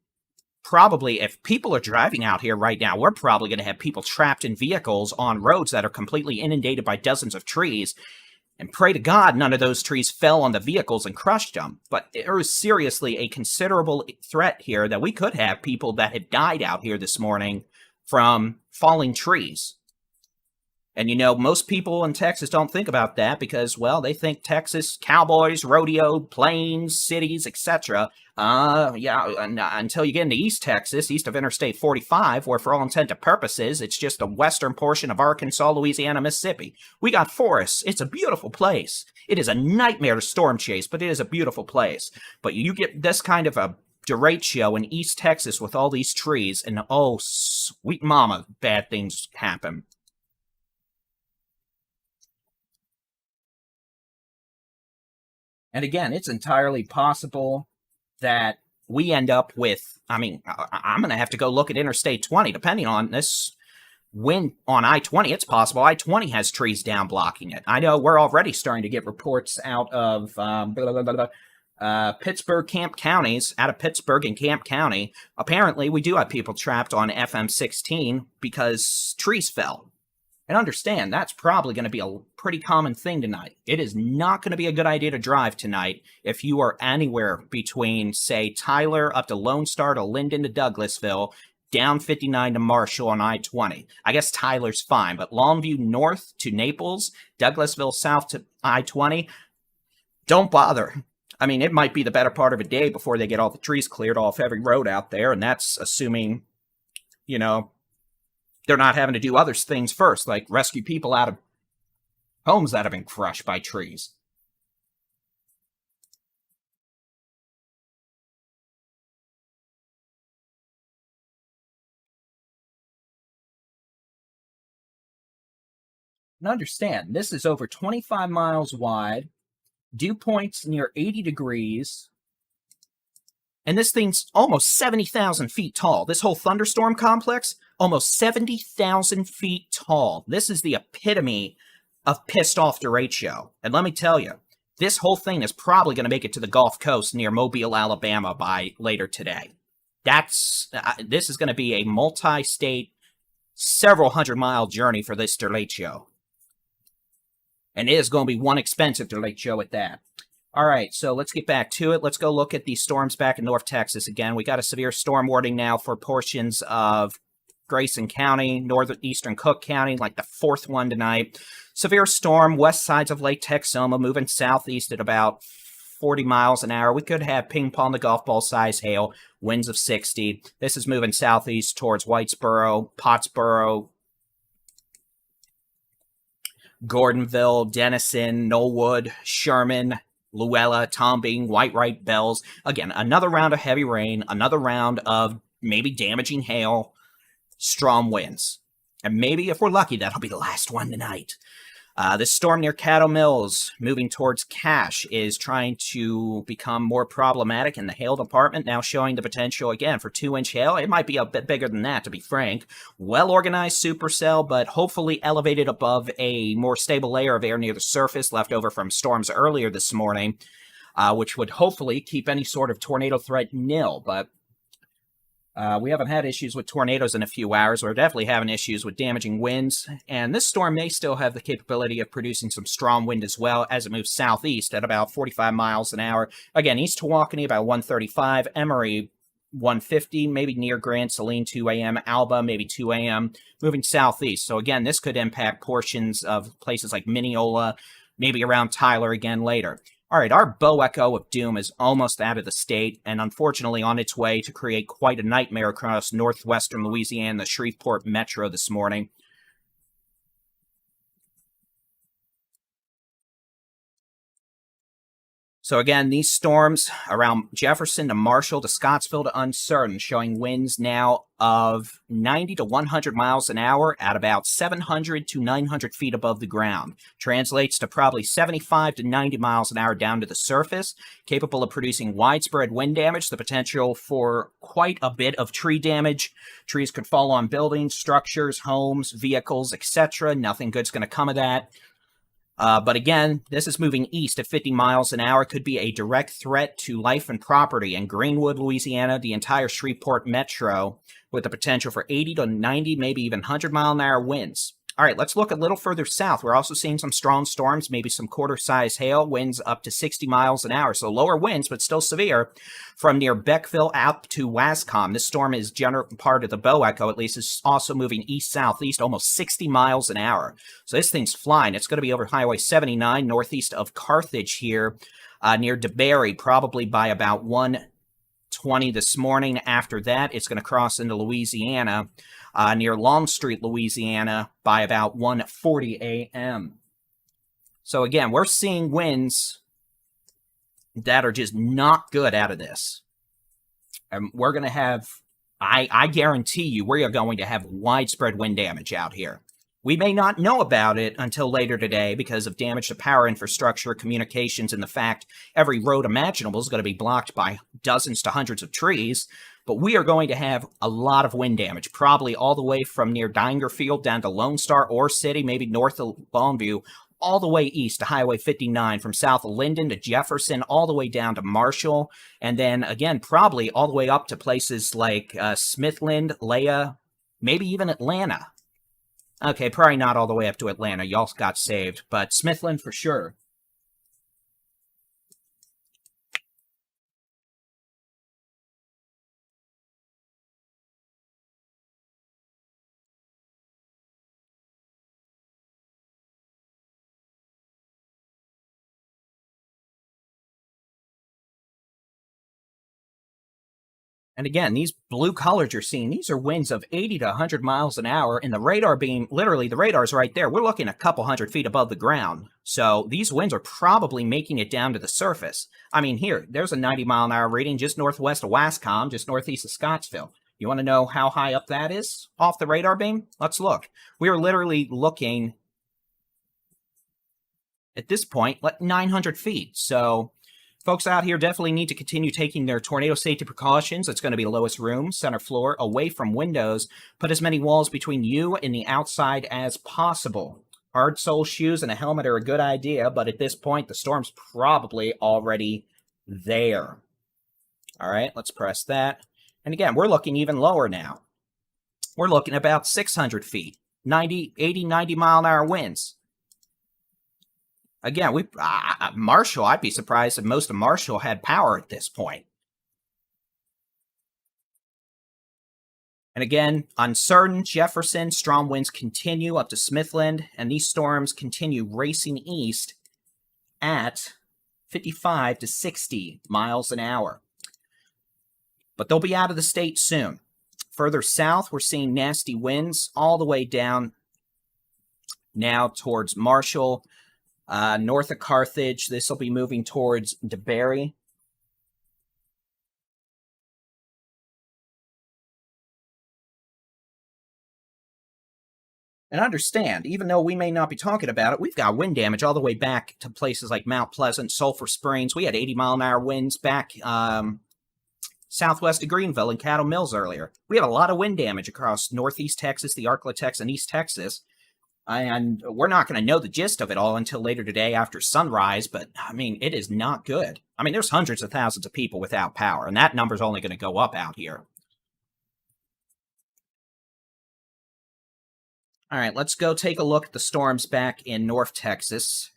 probably if people are driving out here right now, we're probably going to have people trapped in vehicles on roads that are completely inundated by dozens of trees. And pray to God none of those trees fell on the vehicles and crushed them. But there is seriously a considerable threat here that we could have people that have died out here this morning from falling trees. And you know, most people in Texas don't think about that because, well, they think Texas, cowboys, rodeo, plains, cities, etc. Until you get into East Texas, east of Interstate 45, where for all intents and purposes, it's just the western portion of Arkansas, Louisiana, Mississippi. We got forests. It's a beautiful place. It is a nightmare to storm chase, but it is a beautiful place. But you get this kind of a derecho in East Texas with all these trees, and oh, sweet mama, bad things happen. And again, it's entirely possible that we end up with, I'm going to have to go look at Interstate 20, depending on this wind on I-20. It's possible I-20 has trees down blocking it. I know we're already starting to get reports out of Pittsburgh, Camp counties, out of Pittsburgh and Camp County. Apparently, we do have people trapped on FM16 because trees fell. And understand, that's probably going to be a pretty common thing tonight. It is not going to be a good idea to drive tonight if you are anywhere between, say, Tyler up to Lone Star to Linden to Douglasville, down 59 to Marshall on I-20. I guess Tyler's fine, but Longview north to Naples, Douglasville south to I-20, don't bother. I mean, it might be the better part of a day before they get all the trees cleared off every road out there, and that's assuming, you know, they're not having to do other things first, like rescue people out of homes that have been crushed by trees. And understand, this is over 25 miles wide, dew points near 80 degrees, and this thing's almost 70,000 feet tall. This whole thunderstorm complex, almost 70,000 feet tall. This is the epitome of pissed off Directio. And let me tell you, this whole thing is probably going to make it to the Gulf Coast near Mobile, Alabama by later today. This is going to be a multi-state, several hundred-mile journey for this Directio. And it is going to be one expensive Directio at that. All right, so let's get back to it. Let's go look at these storms back in North Texas again. We got a severe storm warning now for portions of Grayson County, northeastern Cook County, like the fourth one tonight. Severe storm, west sides of Lake Texoma, moving southeast at about 40 miles an hour. We could have ping pong the golf ball size hail, winds of 60. This is moving southeast towards Whitesboro, Pottsboro, Gordonville, Denison, Knollwood, Sherman, Luella, Tombing, Whitewright, Bells. Again, another round of heavy rain, another round of maybe damaging hail, strong winds. And maybe, if we're lucky, that'll be the last one tonight. This storm near Caddo Mills, moving towards Cache, is trying to become more problematic in the hail department, now showing the potential, again, for 2-inch hail. It might be a bit bigger than that, to be frank. Well-organized supercell, but hopefully elevated above a more stable layer of air near the surface, left over from storms earlier this morning, which would hopefully keep any sort of tornado threat nil. But we haven't had issues with tornadoes in a few hours. We're definitely having issues with damaging winds, and this storm may still have the capability of producing some strong wind as well as it moves southeast at about 45 miles an hour. Again, east Tawakoni about 135, Emory 150, maybe near Grand Saline 2 a.m., Alba maybe 2 a.m., moving southeast. So again, this could impact portions of places like Mineola, maybe around Tyler again later. All right, our bow echo of doom is almost out of the state and unfortunately on its way to create quite a nightmare across northwestern Louisiana and the Shreveport metro this morning. So again, these storms around Jefferson to Marshall to Scottsville to uncertain, showing winds now of 90 to 100 miles an hour at about 700 to 900 feet above the ground. Translates to probably 75 to 90 miles an hour down to the surface, capable of producing widespread wind damage, the potential for quite a bit of tree damage. Trees could fall on buildings, structures, homes, vehicles, etc. Nothing good's going to come of that. But again, this is moving east at 50 miles an hour. Could be a direct threat to life and property in Greenwood, Louisiana, the entire Shreveport metro, with the potential for 80 to 90, maybe even 100-mile-an-hour winds. All right, let's look a little further south. We're also seeing some strong storms, maybe some quarter-size hail, winds up to 60 miles an hour. So lower winds, but still severe, from near Beckville out to Wascom. This storm is general part of the bow echo, at least, is also moving east-southeast, almost 60 miles an hour. So this thing's flying. It's going to be over Highway 79, northeast of Carthage here, near DeBerry, probably by about 1:20 this morning. After that, it's going to cross into Louisiana, near Longstreet, Louisiana, by about 1:40 a.m. So again, we're seeing winds that are just not good out of this. And we're going to have, I guarantee you, we are going to have widespread wind damage out here. We may not know about it until later today because of damage to power infrastructure, communications, and the fact every road imaginable is going to be blocked by dozens to hundreds of trees. But we are going to have a lot of wind damage, probably all the way from near Dingerfield down to Lone Star, Ore City, maybe north of Longview, all the way east to Highway 59, from south of Linden to Jefferson, all the way down to Marshall, and then, again, probably all the way up to places like Smithland, Leah, maybe even Atlanta. Okay, probably not all the way up to Atlanta. Y'all got saved, but Smithland for sure. And again, these blue colors you're seeing, these are winds of 80 to 100 miles an hour, and the radar beam, literally the radar's right there. We're looking a couple hundred feet above the ground. So these winds are probably making it down to the surface. I mean, here, there's a 90 mile an hour reading just northwest of Wascom, just northeast of Scottsville. You want to know how high up that is off the radar beam? Let's look. We are literally looking at this point, like 900 feet. So folks out here definitely need to continue taking their tornado safety precautions. It's going to be the lowest room, center floor, away from windows. Put as many walls between you and the outside as possible. Hard sole shoes and a helmet are a good idea, but at this point, the storm's probably already there. All right, let's press that. And again, we're looking even lower now. We're looking about 600 feet, 80, 90 mile an hour winds. Again, Marshall, I'd be surprised if most of Marshall had power at this point. And again, uncertain, Jefferson, strong winds continue up to Smithland, and these storms continue racing east at 55 to 60 miles an hour. But they'll be out of the state soon. Further south, we're seeing nasty winds all the way down now towards Marshall, north of Carthage. This will be moving towards DeBerry. And understand, even though we may not be talking about it, we've got wind damage all the way back to places like Mount Pleasant, Sulphur Springs. We had 80 mile an hour winds back southwest of Greenville and Cattle Mills earlier. We have a lot of wind damage across northeast Texas, the Arklatex, and East Texas. And we're not going to know the gist of it all until later today after sunrise, but, I mean, it is not good. I mean, there's hundreds of thousands of people without power, and that number's only going to go up out here. All right, let's go take a look at the storms back in North Texas.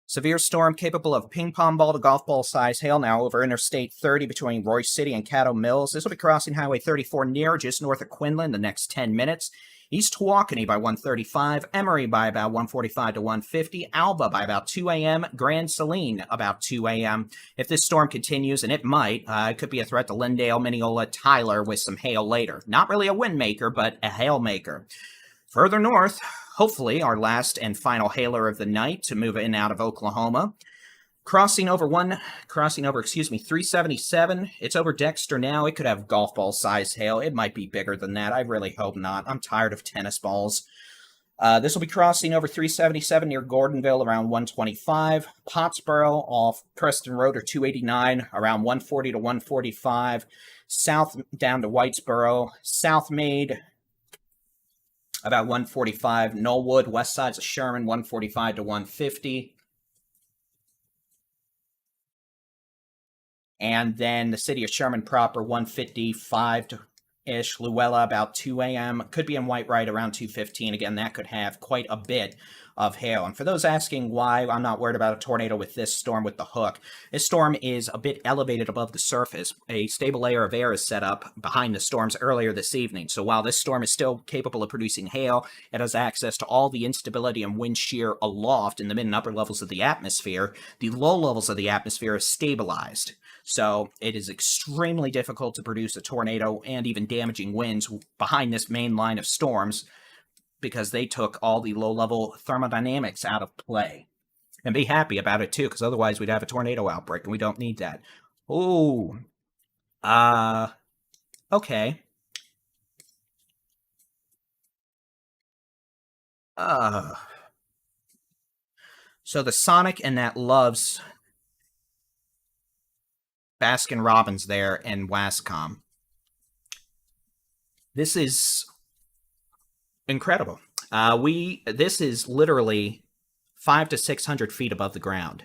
Severe storm capable of ping pong ball to golf ball size hail now over Interstate 30 between Royce City and Cattle Mills. This will be crossing Highway 34 near just north of Quinlan the next 10 minutes. East Tawakoni by 1:35, Emory by about 1:45 to 1:50, Alba by about 2 a.m., Grand Saline about 2 a.m. If this storm continues, and it might, it could be a threat to Lindale, Mineola, Tyler with some hail later. Not really a wind maker, but a hail maker. Further north, hopefully our last and final hailer of the night to move in and out of Oklahoma. Crossing over 377. It's over Dexter now. It could have golf ball size hail. It might be bigger than that. I really hope not. I'm tired of tennis balls. This will be crossing over 377 near Gordonville around 125. Pottsboro off Preston Road or 289 around 140 to 145. South down to Whitesboro. South Maid about 145. Knollwood, west sides of Sherman, 145 to 150. And then the city of Sherman proper, 155-ish. Luella, about 2 a.m. Could be in Whitewright around 2:15. Again, that could have quite a bit of hail. And for those asking why I'm not worried about a tornado with this storm with the hook, this storm is a bit elevated above the surface. A stable layer of air is set up behind the storms earlier this evening. So while this storm is still capable of producing hail, it has access to all the instability and wind shear aloft in the mid and upper levels of the atmosphere. The low levels of the atmosphere are stabilized. So it is extremely difficult to produce a tornado and even damaging winds behind this main line of storms because they took all the low-level thermodynamics out of play. And be happy about it, too, because otherwise we'd have a tornado outbreak, and we don't need that. Ooh. Okay. So the Sonic and that loves Baskin Robbins there in Wascom. This is incredible. This is literally 500 to 600 feet above the ground,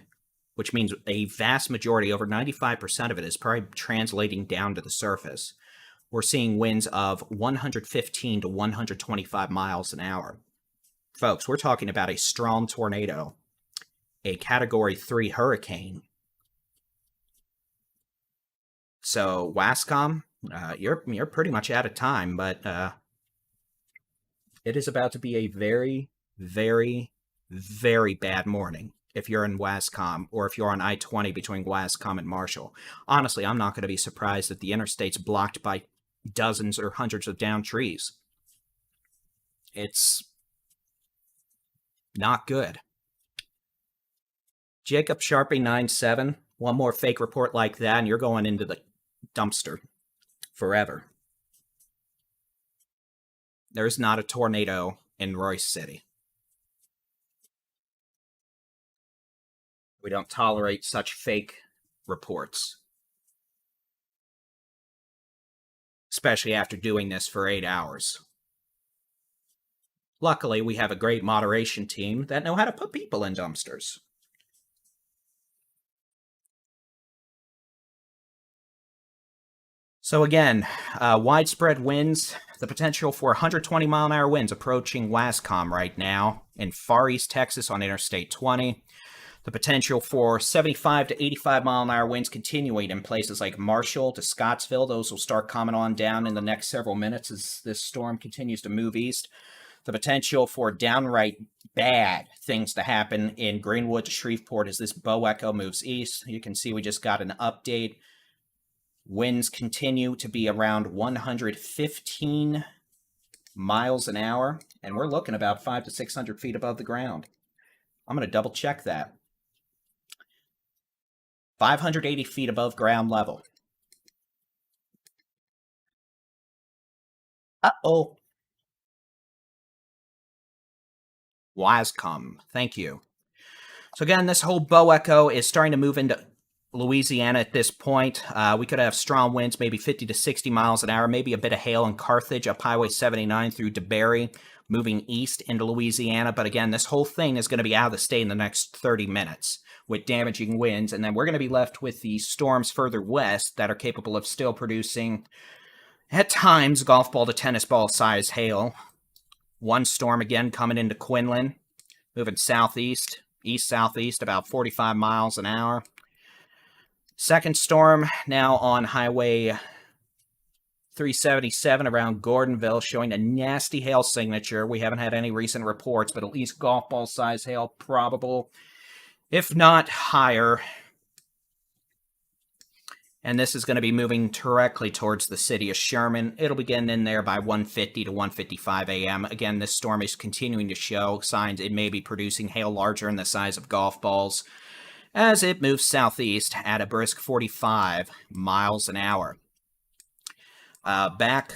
which means a vast majority, over 95% of it, is probably translating down to the surface. We're seeing winds of 115 to 125 miles an hour. Folks, we're talking about a strong tornado, a Category 3 hurricane. So, Wascom, you're pretty much out of time, but it is about to be a very, very, very bad morning. if you're in Wascom, or if you're on I-20 between Wascom and Marshall. Honestly, I'm not going to be surprised if the interstate's blocked by dozens or hundreds of downed trees. It's not good. Jacob Sharpie 97, one more fake report like that, and you're going into the dumpster forever. There's not a tornado in Royce City. We don't tolerate such fake reports. Especially after doing this for 8 hours. Luckily, we have a great moderation team that know how to put people in dumpsters. So again, widespread winds, the potential for 120 mile an hour winds approaching Wascom right now in far east Texas on Interstate 20. The potential for 75 to 85 mile an hour winds continuing in places like Marshall to Scottsville. Those will start coming on down in the next several minutes as this storm continues to move east. The potential for downright bad things to happen in Greenwood to Shreveport as this bow echo moves east. You can see we just got an update. Winds continue to be around 115 miles an hour, and we're looking about 500 to 600 feet above the ground. I'm going to double check that. 580 feet above ground level. Uh-oh. Wascom, thank you. So again, this whole bow echo is starting to move into Louisiana at this point. We could have strong winds, maybe 50 to 60 miles an hour, maybe a bit of hail in Carthage up Highway 79 through DeBerry, moving east into Louisiana. But again, this whole thing is going to be out of the state in the next 30 minutes with damaging winds. And then we're going to be left with the storms further west that are capable of still producing, at times, golf ball to tennis ball size hail. One storm again coming into Quinlan, moving southeast, east-southeast, about 45 miles an hour. Second storm now on Highway 377 around Gordonville, showing a nasty hail signature. We haven't had any recent reports, but at least golf ball size hail probable, if not higher. And this is going to be moving directly towards the city of Sherman. It'll begin in there by 1:50 to 1:55 a.m. Again, this storm is continuing to show signs it may be producing hail larger in the size of golf balls as it moves southeast at a brisk 45 miles an hour. Back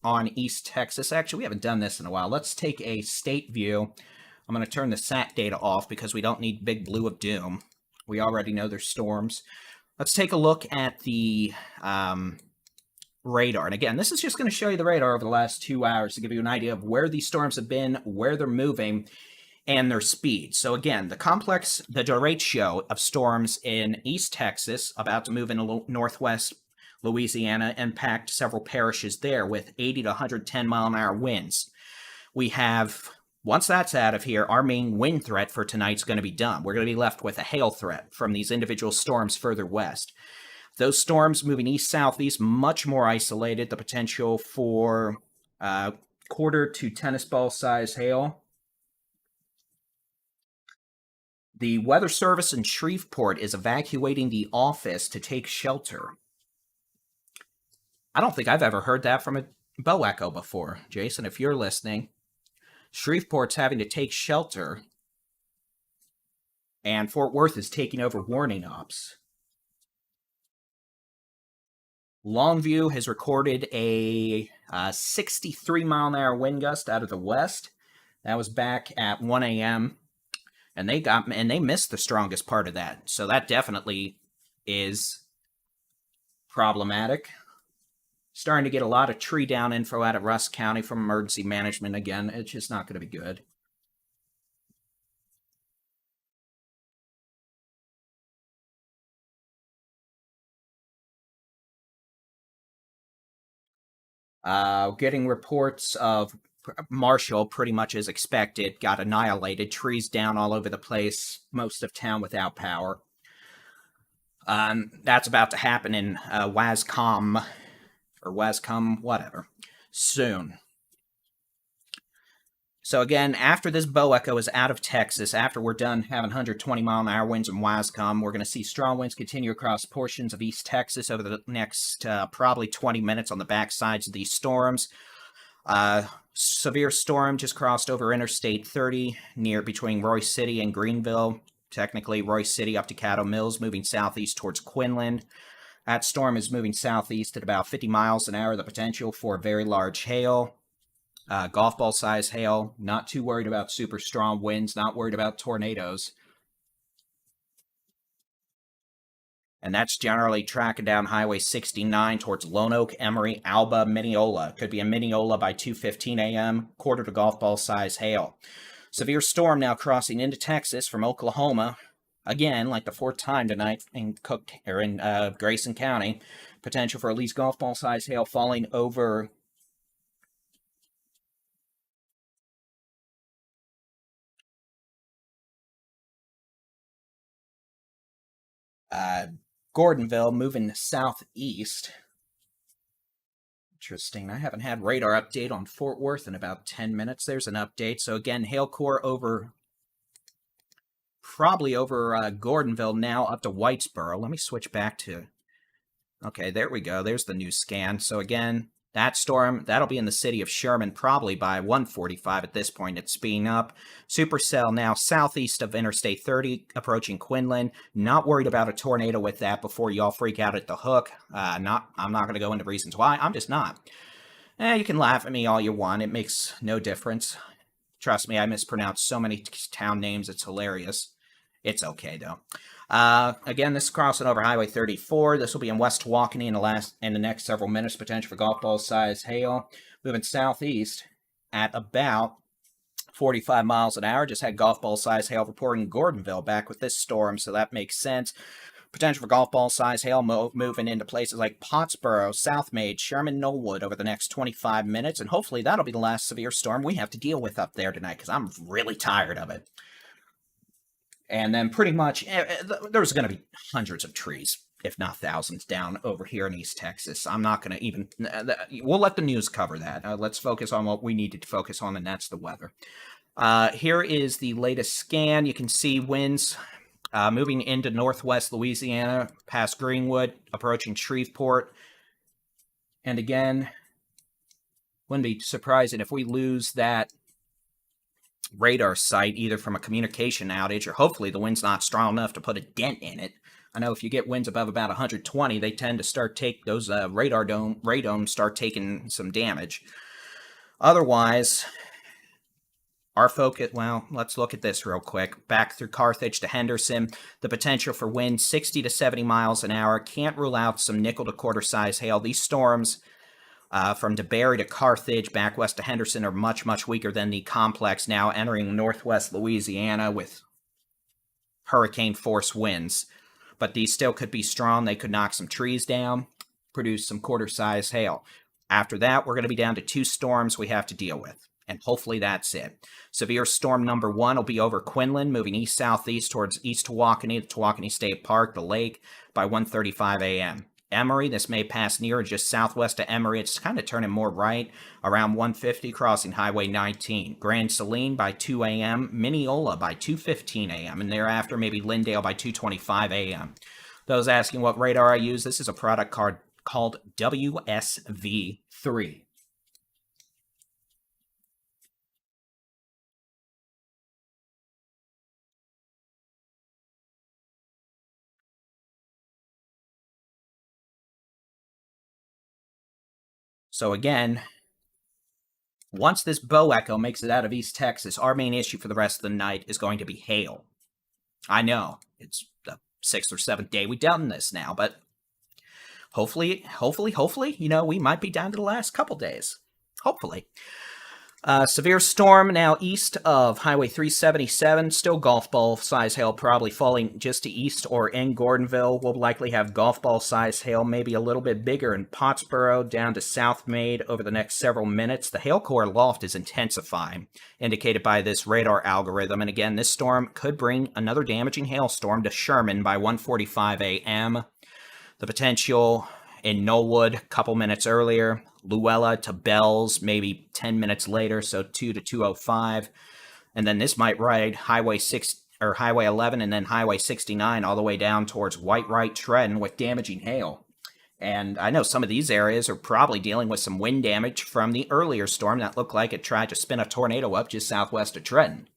on East Texas, actually, we haven't done this in a while. Let's take a state view. I'm going to turn the SAT data off because we don't need Big Blue of Doom. We already know there's storms. Let's take a look at the radar. And again, this is just going to show you the radar over the last 2 hours to give you an idea of where these storms have been, where they're moving, and their speed. So again, the Directio of storms in East Texas, about to move into northwest Louisiana, impact several parishes there with 80 to 110 mile an hour winds. We have, once that's out of here, our main wind threat for tonight's going to be done. We're going to be left with a hail threat from these individual storms further west. Those storms moving east-southeast, much more isolated. The potential for quarter to tennis ball size hail. The Weather Service in Shreveport is evacuating the office to take shelter. I don't think I've ever heard that from a bow echo before. Jason, if you're listening, Shreveport's having to take shelter, and Fort Worth is taking over warning ops. Longview has recorded a 63 mile an hour wind gust out of the west. That was back at 1 a.m. And they missed the strongest part of that. So that definitely is problematic. Starting to get a lot of tree down info out of Rusk County from emergency management again. It's just not going to be good. Getting reports of Marshall, pretty much as expected, got annihilated. Trees down all over the place, most of town without power. That's about to happen in Wascom, or Wascom, whatever, soon. So again, after this bow echo is out of Texas, after we're done having 120-mile-an-hour winds in WASCOM, we're going to see strong winds continue across portions of East Texas over the next probably 20 minutes on the backsides of these storms. Severe storm just crossed over Interstate 30 near between Royce City and Greenville. Technically, Royce City up to Caddo Mills, moving southeast towards Quinlan. That storm is moving southeast at about 50 miles an hour. The potential for very large hail. Golf ball size hail, not too worried about super strong winds, not worried about tornadoes. And that's generally tracking down Highway 69 towards Lone Oak, Emory, Alba, Mineola. Could be in Mineola by 2:15 a.m., quarter to golf ball size hail. Severe storm now crossing into Texas from Oklahoma. Again, like the fourth time tonight in Grayson County. Potential for at least golf ball size hail falling over Gordonville, moving southeast. Interesting. I haven't had radar update on Fort Worth in about 10 minutes. There's an update. So again, hail core over, probably over Gordonville now up to Whitesboro. Let me switch back to, okay, there we go. There's the new scan. So again, that storm, that'll be in the city of Sherman probably by 1:45 at this point. It's speeding up. Supercell now southeast of Interstate 30, approaching Quinlan. Not worried about a tornado with that before y'all freak out at the hook. I'm not going to go into reasons why. I'm just not. You can laugh at me all you want. It makes no difference. Trust me, I mispronounce so many town names. It's hilarious. It's okay, though. Again, this is crossing over Highway 34. This will be in West Walkeny in the next several minutes. Potential for golf ball size hail. Moving southeast at about 45 miles an hour. Just had golf ball size hail reporting in Gordonville back with this storm, so that makes sense. Potential for golf ball size hail moving into places like Pottsboro, South Maid, Sherman, Knollwood over the next 25 minutes, and hopefully that'll be the last severe storm we have to deal with up there tonight, because I'm really tired of it. And then pretty much, there's going to be hundreds of trees, if not thousands, down over here in East Texas. I'm not going to even, we'll let the news cover that. Let's focus on what we need to focus on, and that's the weather. Here is the latest scan. You can see winds moving into northwest Louisiana, past Greenwood, approaching Shreveport. And again, wouldn't be surprising if we lose that radar site either from a communication outage or hopefully the wind's not strong enough to put a dent in it. I know if you get winds above about 120, they tend to start those radomes start taking some damage. Otherwise, our focus, well, let's look at this real quick. Back through Carthage to Henderson, the potential for wind 60 to 70 miles an hour. Can't rule out some nickel to quarter size hail. These storms from DeBerry to Carthage, back west to Henderson, are much, much weaker than the complex now entering northwest Louisiana with hurricane force winds. But these still could be strong. They could knock some trees down, produce some quarter size hail. After that, we're going to be down to 2 storms we have to deal with. And hopefully that's it. Severe storm number 1 will be over Quinlan, moving east-southeast towards East Tawakoni, the Tawakoni State Park, the lake, by 1:35 a.m. Emory, this may pass near or just southwest of Emory. It's kind of turning more right around 150, crossing Highway 19. Grand Saline by 2 a.m., Mineola by 2:15 a.m., and thereafter maybe Lindale by 2:25 a.m. Those asking what radar I use, this is a product card called WSV3. So again, once this bow echo makes it out of East Texas, our main issue for the rest of the night is going to be hail. I know, it's the 6th or 7th day we've done this now, but hopefully, you know, we might be down to the last couple days. Hopefully. Severe storm now east of Highway 377. Still golf ball size hail probably falling just to east or in Gordonville. We'll likely have golf ball size hail, maybe a little bit bigger in Pottsboro down to South Maid over the next several minutes. The hail core loft is intensifying, indicated by this radar algorithm. And again, this storm could bring another damaging hailstorm to Sherman by 1:45 a.m. The potential in Knollwood a couple minutes earlier. Luella to Bells maybe 10 minutes later, so 2 to 2:05. And then this might ride Highway 6 or Highway 11 and then Highway 69 all the way down towards Whitewright Trenton with damaging hail. And I know some of these areas are probably dealing with some wind damage from the earlier storm that looked like it tried to spin a tornado up just southwest of Trenton.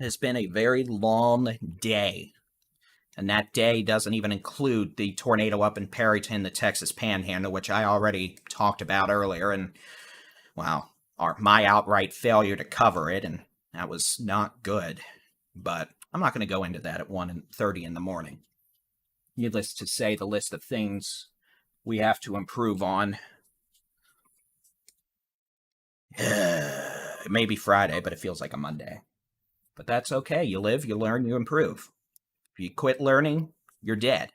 It has been a very long day. And that day doesn't even include the tornado up in Perryton, the Texas Panhandle, which I already talked about earlier. And, well, my outright failure to cover it, and that was not good. But I'm not going to go into that at 1:30 in the morning. Needless to say, the list of things we have to improve on. It may be Friday, but it feels like a Monday. But that's okay. You live, you learn, you improve. If you quit learning, you're dead.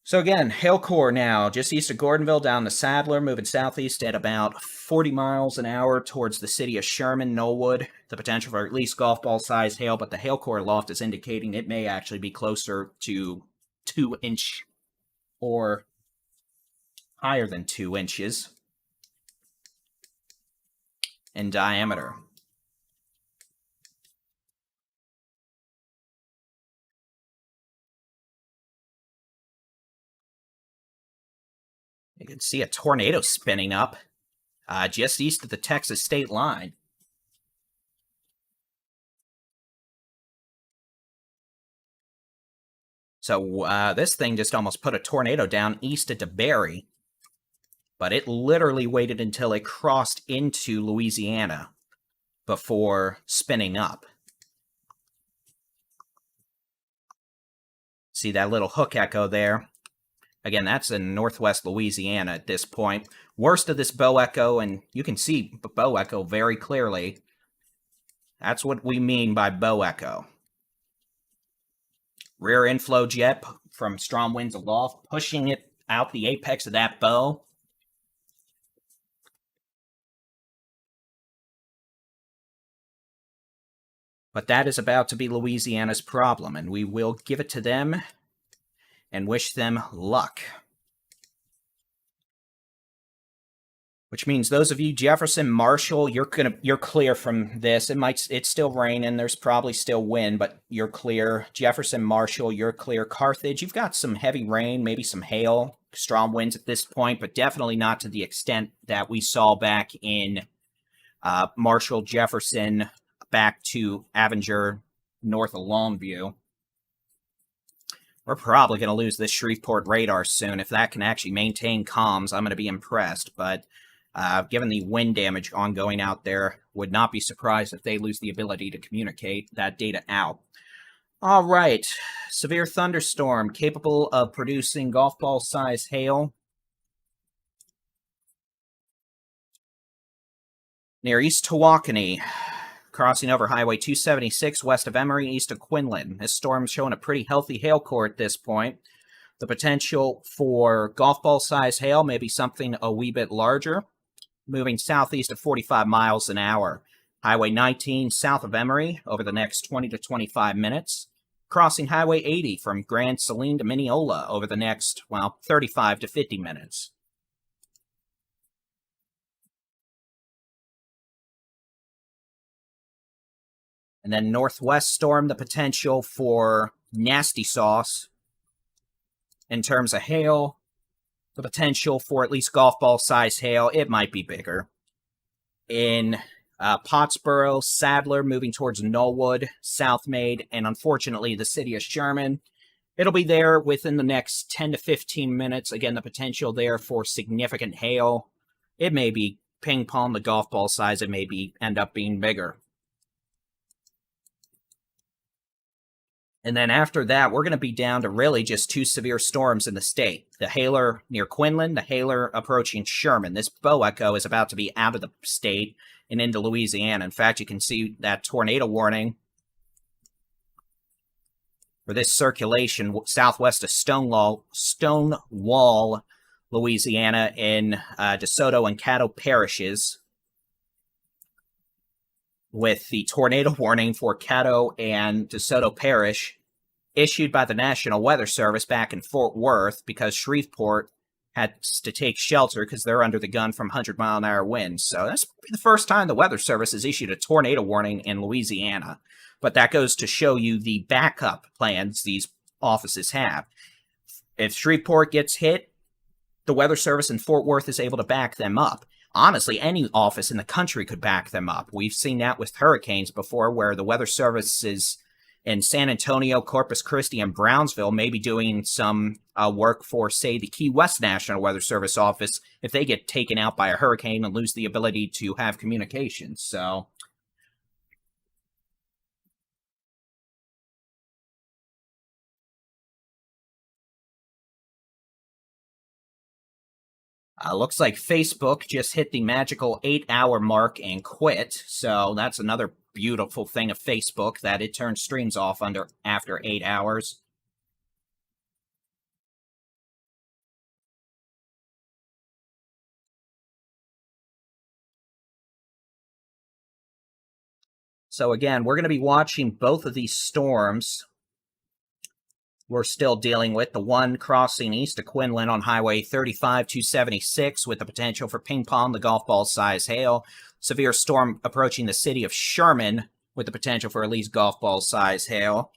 So again, hail core now, just east of Gordonville down to Sadler, moving southeast at about 40 miles an hour towards the city of Sherman, Knollwood. The potential for at least golf ball size hail, but the hail core loft is indicating it may actually be closer to 2 inch or higher than 2 inches in diameter. You can see a tornado spinning up just east of the Texas state line. So this thing just almost put a tornado down east of DeBerry, but it literally waited until it crossed into Louisiana before spinning up. See that little hook echo there? Again, that's in northwest Louisiana at this point. Worst of this bow echo, and you can see bow echo very clearly. That's what we mean by bow echo. Rear inflow jet from strong winds aloft, pushing it out the apex of that bow. But that is about to be Louisiana's problem, and we will give it to them and wish them luck. Which means those of you, Jefferson, Marshall, you're clear from this. It's still raining. There's probably still wind, but you're clear. Jefferson, Marshall, you're clear. Carthage, you've got some heavy rain, maybe some hail, strong winds at this point, but definitely not to the extent that we saw back in Marshall, Jefferson, back to Avenger, north of Longview. We're probably going to lose this Shreveport radar soon. If that can actually maintain comms, I'm going to be impressed. But given the wind damage ongoing out there, would not be surprised if they lose the ability to communicate that data out. All right. Severe thunderstorm capable of producing golf ball size hail near East Tawakoni, crossing over Highway 276 west of Emory, east of Quinlan. This storm's showing a pretty healthy hail core at this point. The potential for golf ball size hail may be something a wee bit larger, moving southeast at 45 miles an hour. Highway 19 south of Emory over the next 20 to 25 minutes. Crossing Highway 80 from Grand Saline to Mineola over the next, 35 to 50 minutes. And then northwest storm, the potential for nasty sauce in terms of hail. The potential for at least golf ball size hail. It might be bigger. In Pottsboro, Sadler, moving towards Knollwood, Southmaid, and unfortunately the city of Sherman. It'll be there within the next 10 to 15 minutes. Again, the potential there for significant hail. It may be ping pong, the golf ball size. It may end up being bigger. And then after that, we're going to be down to really just 2 severe storms in the state. The hailer near Quinlan, the hailer approaching Sherman. This bow echo is about to be out of the state and into Louisiana. In fact, you can see that tornado warning for this circulation southwest of Stonewall, Louisiana in DeSoto and Caddo parishes, with the tornado warning for Caddo and DeSoto Parish issued by the National Weather Service back in Fort Worth because Shreveport had to take shelter because they're under the gun from 100-mile-an-hour winds. So that's the first time the Weather Service has issued a tornado warning in Louisiana. But that goes to show you the backup plans these offices have. If Shreveport gets hit, the Weather Service in Fort Worth is able to back them up. Honestly, any office in the country could back them up. We've seen that with hurricanes before, where the Weather Service is in San Antonio, Corpus Christi, and Brownsville may be doing some work for, say, the Key West National Weather Service office if they get taken out by a hurricane and lose the ability to have communications. So looks like Facebook just hit the magical 8-hour mark and quit. So that's another beautiful thing of Facebook, that it turns streams off after 8 hours. So again, we're going to be watching both of these storms we're still dealing with. The one crossing east of Quinlan on Highway 35-276 with the potential for ping pong, the golf ball size hail. Severe storm approaching the city of Sherman with the potential for at least golf ball size hail.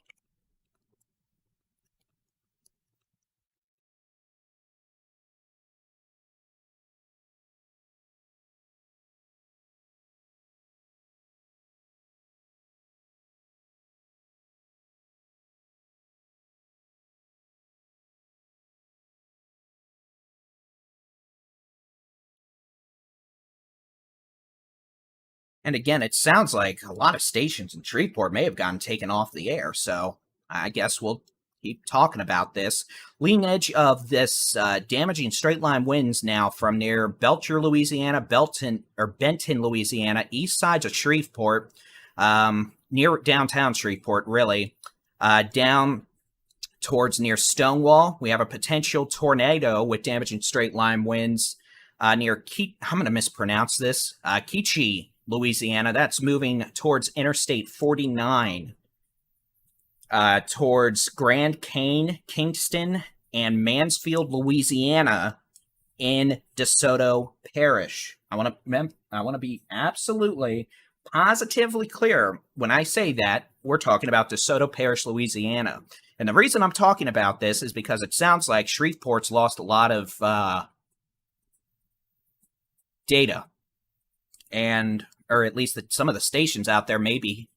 And again, it sounds like a lot of stations in Shreveport may have gotten taken off the air, so I guess we'll keep talking about this. Leading edge of this damaging straight-line winds now from near Belcher, Louisiana, Benton, Louisiana, east sides of Shreveport, near downtown Shreveport, really, down towards near Stonewall. We have a potential tornado with damaging straight-line winds near I'm going to mispronounce this, Keachie, Louisiana. That's moving towards Interstate 49, towards Grand Cane, Kingston, and Mansfield, Louisiana, in DeSoto Parish. I want to be absolutely positively clear when I say that we're talking about DeSoto Parish, Louisiana. And the reason I'm talking about this is because it sounds like Shreveport's lost a lot of data, or at least some of the stations out there maybe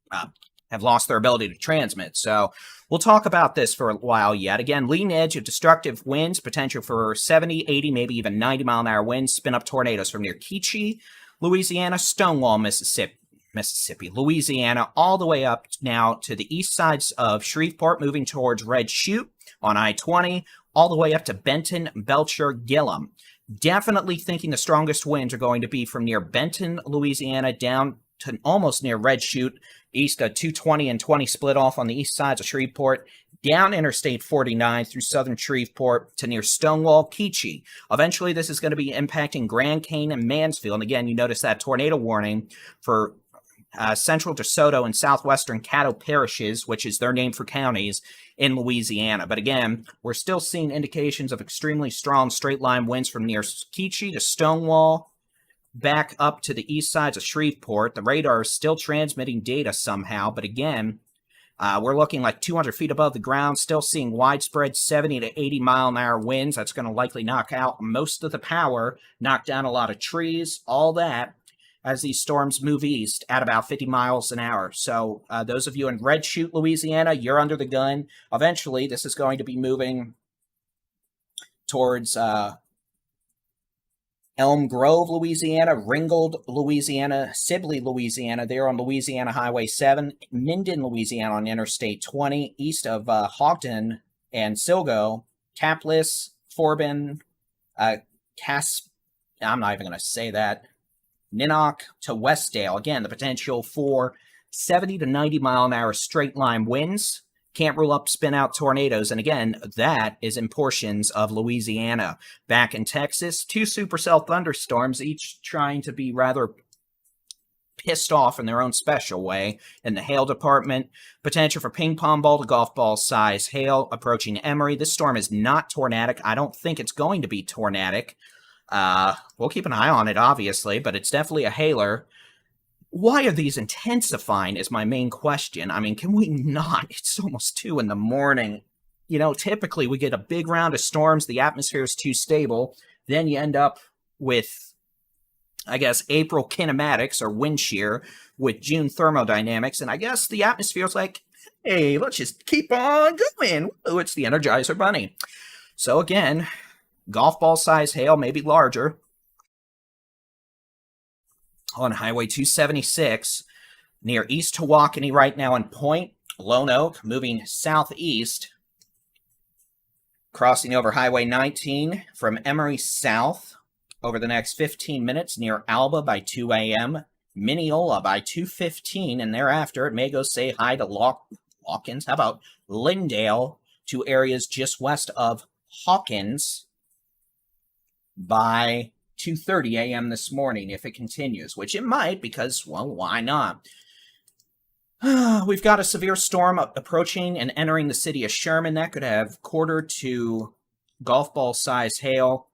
have lost their ability to transmit. So we'll talk about this for a while yet. Again, leading edge of destructive winds, potential for 70, 80, maybe even 90-mile-an-hour winds, spin-up tornadoes from near Keachie, Louisiana, Stonewall, Mississippi, Louisiana, all the way up now to the east sides of Shreveport, moving towards Red Chute on I-20, all the way up to Benton, Belcher, Gillum. Definitely thinking the strongest winds are going to be from near Benton, Louisiana, down to almost near Red Chute, east of 220 and 20 split off on the east sides of Shreveport, down Interstate 49 through southern Shreveport to near Stonewall, Keachie. Eventually, this is going to be impacting Grand Cane and Mansfield. And again, you notice that tornado warning for central DeSoto and southwestern Caddo parishes, which is their name for counties, in Louisiana. But again, we're still seeing indications of extremely strong straight-line winds from near Keachie to Stonewall, back up to the east sides of Shreveport. The radar is still transmitting data somehow, but again, we're looking like 200 feet above the ground, still seeing widespread 70 to 80-mile-an-hour winds. That's going to likely knock out most of the power, knock down a lot of trees, all that, as these storms move east at about 50 miles an hour. So those of you in Red Chute, Louisiana, you're under the gun. Eventually, this is going to be moving towards Elm Grove, Louisiana, Ringgold, Louisiana, Sibley, Louisiana. They're on Louisiana Highway 7, Minden, Louisiana on Interstate 20, east of Houghton and Silgo, Caplis, Forbin, I'm not even going to say that, Ninock to Westdale. Again, the potential for 70 to 90-mile-an-hour straight-line winds. Can't rule up spin-out tornadoes. And again, that is in portions of Louisiana. Back in Texas, 2 supercell thunderstorms, each trying to be rather pissed off in their own special way. In the hail department, potential for ping pong ball to golf ball size hail approaching Emory. This storm is not tornadic. I don't think it's going to be tornadic. We'll keep an eye on it, obviously, but it's definitely a hailer. Why are these intensifying is my main question. I mean, can we not? It's almost 2 in the morning. You know, typically we get a big round of storms. The atmosphere is too stable. Then you end up with, I guess, April kinematics or wind shear with June thermodynamics. And I guess the atmosphere is like, hey, let's just keep on going. Ooh, it's the Energizer Bunny. So again, golf ball size hail, maybe larger. On Highway 276 near East Tawakoni right now in Point, Lone Oak, moving southeast, crossing over Highway 19 from Emory south over the next 15 minutes near Alba by 2 a.m., Mineola by 2:15, and thereafter it may go say hi to Hawkins. How about Lindale to areas just west of Hawkins by 2:30 a.m. this morning if it continues, which it might because, well, why not? We've got a severe storm approaching and entering the city of Sherman that could have quarter to golf ball size hail.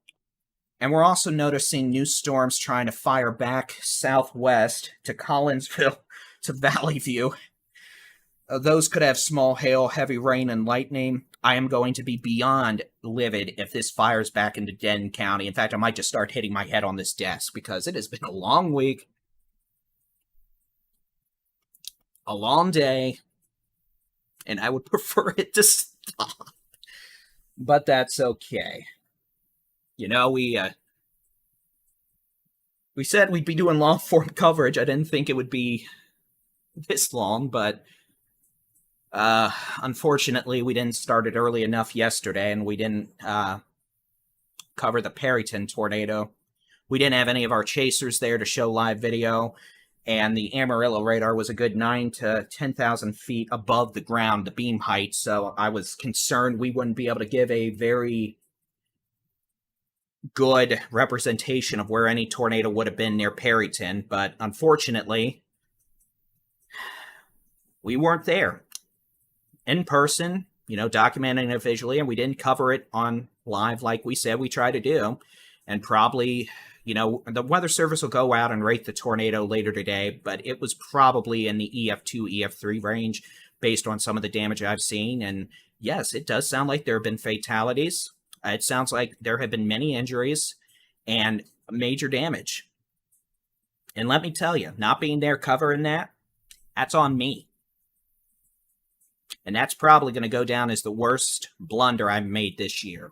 And we're also noticing new storms trying to fire back southwest to Collinsville to Valley View. Those could have small hail, heavy rain, and lightning. I am going to be beyond livid if this fires back into Denton County. In fact, I might just start hitting my head on this desk because it has been a long week, a long day, and I would prefer it to stop. But that's okay. You know, we said we'd be doing long-form coverage. I didn't think it would be this long, but unfortunately, we didn't start it early enough yesterday, and we didn't cover the Perryton tornado. We didn't have any of our chasers there to show live video, and the Amarillo radar was a good 9,000 to 10,000 feet above the ground, the beam height, so I was concerned we wouldn't be able to give a very good representation of where any tornado would have been near Perryton, but unfortunately, we weren't there in person, you know, documenting it visually, and we didn't cover it on live like we said we try to do. And probably, you know, the Weather Service will go out and rate the tornado later today, but it was probably in the EF2, EF3 range based on some of the damage I've seen. And yes, it does sound like there have been fatalities. It sounds like there have been many injuries and major damage. And let me tell you, not being there covering that's on me. And that's probably going to go down as the worst blunder I've made this year.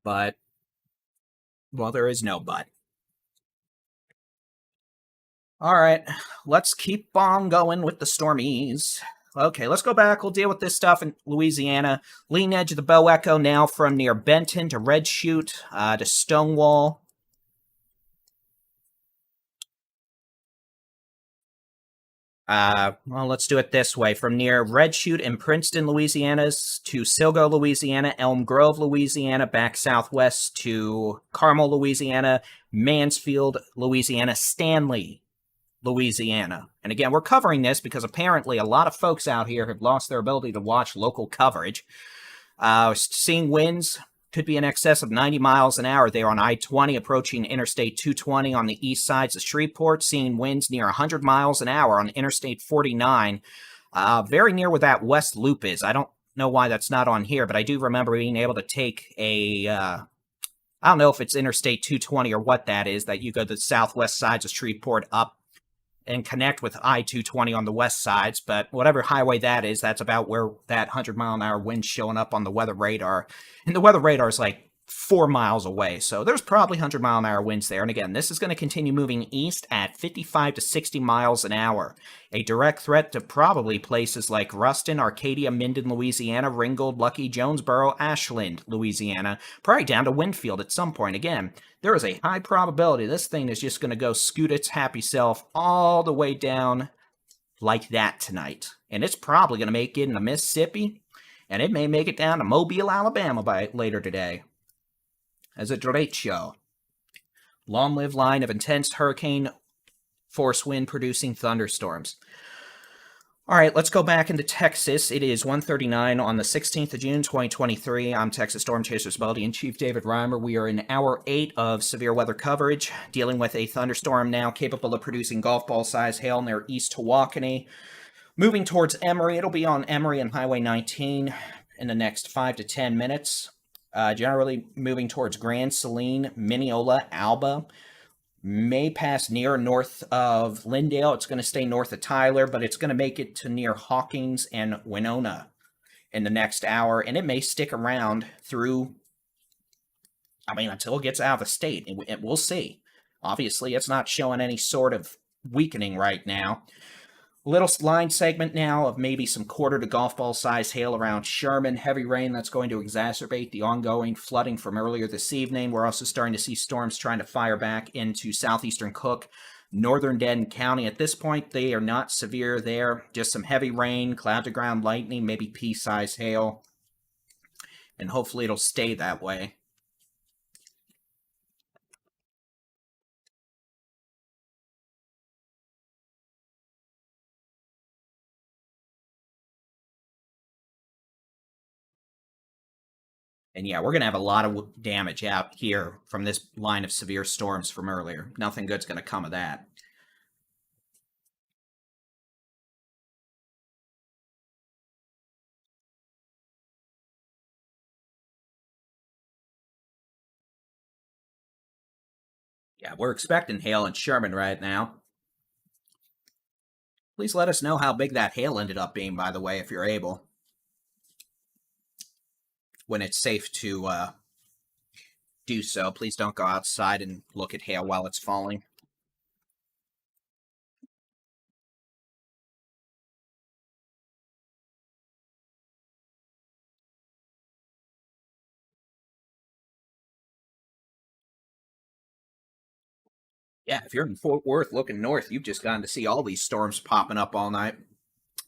But, well, there is no but. All right, let's keep on going with the stormies. Okay, let's go back. We'll deal with this stuff in Louisiana. Lean edge of the bow echo now from near Benton to Red Chute to Stonewall. Well, let's do it this way. From near Red Chute in Princeton, Louisiana to Silgo, Louisiana, Elm Grove, Louisiana, back southwest to Carmel, Louisiana, Mansfield, Louisiana, Stanley, Louisiana. And again, we're covering this because apparently a lot of folks out here have lost their ability to watch local coverage. Seeing winds could be in excess of 90 miles an hour there on I-20 approaching Interstate 220 on the east sides of Shreveport, seeing winds near 100 miles an hour on Interstate 49, very near where that west loop is. I don't know why that's not on here, but I do remember being able to take a, I don't know if it's Interstate 220 or what that is, that you go to the southwest sides of Shreveport up and connect with I-220 on the west sides, but whatever highway that is, that's about where that 100-mile-an-hour wind's showing up on the weather radar. And the weather radar is like 4 miles away, so there's probably 100-mile-an-hour winds there. And again, this is going to continue moving east at 55 to 60 miles an hour. A direct threat to probably places like Ruston, Arcadia, Minden, Louisiana, Ringgold, Lucky, Jonesboro, Ashland, Louisiana, probably down to Winfield at some point. Again, there is a high probability this thing is just going to go scoot its happy self all the way down like that tonight. And it's probably going to make it into Mississippi, and it may make it down to Mobile, Alabama by later today. as a Directio. Long-lived line of intense hurricane force wind producing thunderstorms. All right, let's go back into Texas. It is 1:39 on the 16th of June, 2023. I'm Texas Storm Chasers Buddy-in-Chief David Reimer. We are in hour 8 of severe weather coverage, dealing with a thunderstorm now capable of producing golf ball size hail near East Tawakoni. Moving towards Emory, it'll be on Emory and Highway 19 in the next 5 to 10 minutes. Generally moving towards Grand Saline, Mineola, Alba. May pass near north of Lindale. It's going to stay north of Tyler, but it's going to make it to near Hawkins and Winona in the next hour, and it may stick around through, until it gets out of the state. And we'll see. Obviously, it's not showing any sort of weakening right now. Little line segment now of maybe some quarter to golf ball size hail around Sherman. Heavy rain that's going to exacerbate the ongoing flooding from earlier this evening. We're also starting to see storms trying to fire back into southeastern Cook, northern Denton County. At this point, they are not severe there. Just some heavy rain, cloud to ground lightning, maybe pea-size hail. And hopefully it'll stay that way. And yeah, we're going to have a lot of damage out here from this line of severe storms from earlier. Nothing good's going to come of that. Yeah, we're expecting hail in Sherman right now. Please let us know how big that hail ended up being, by the way, if you're able. When it's safe to do so, please don't go outside and look at hail while it's falling. Yeah, if you're in Fort Worth looking north, you've just gotten to see all these storms popping up all night.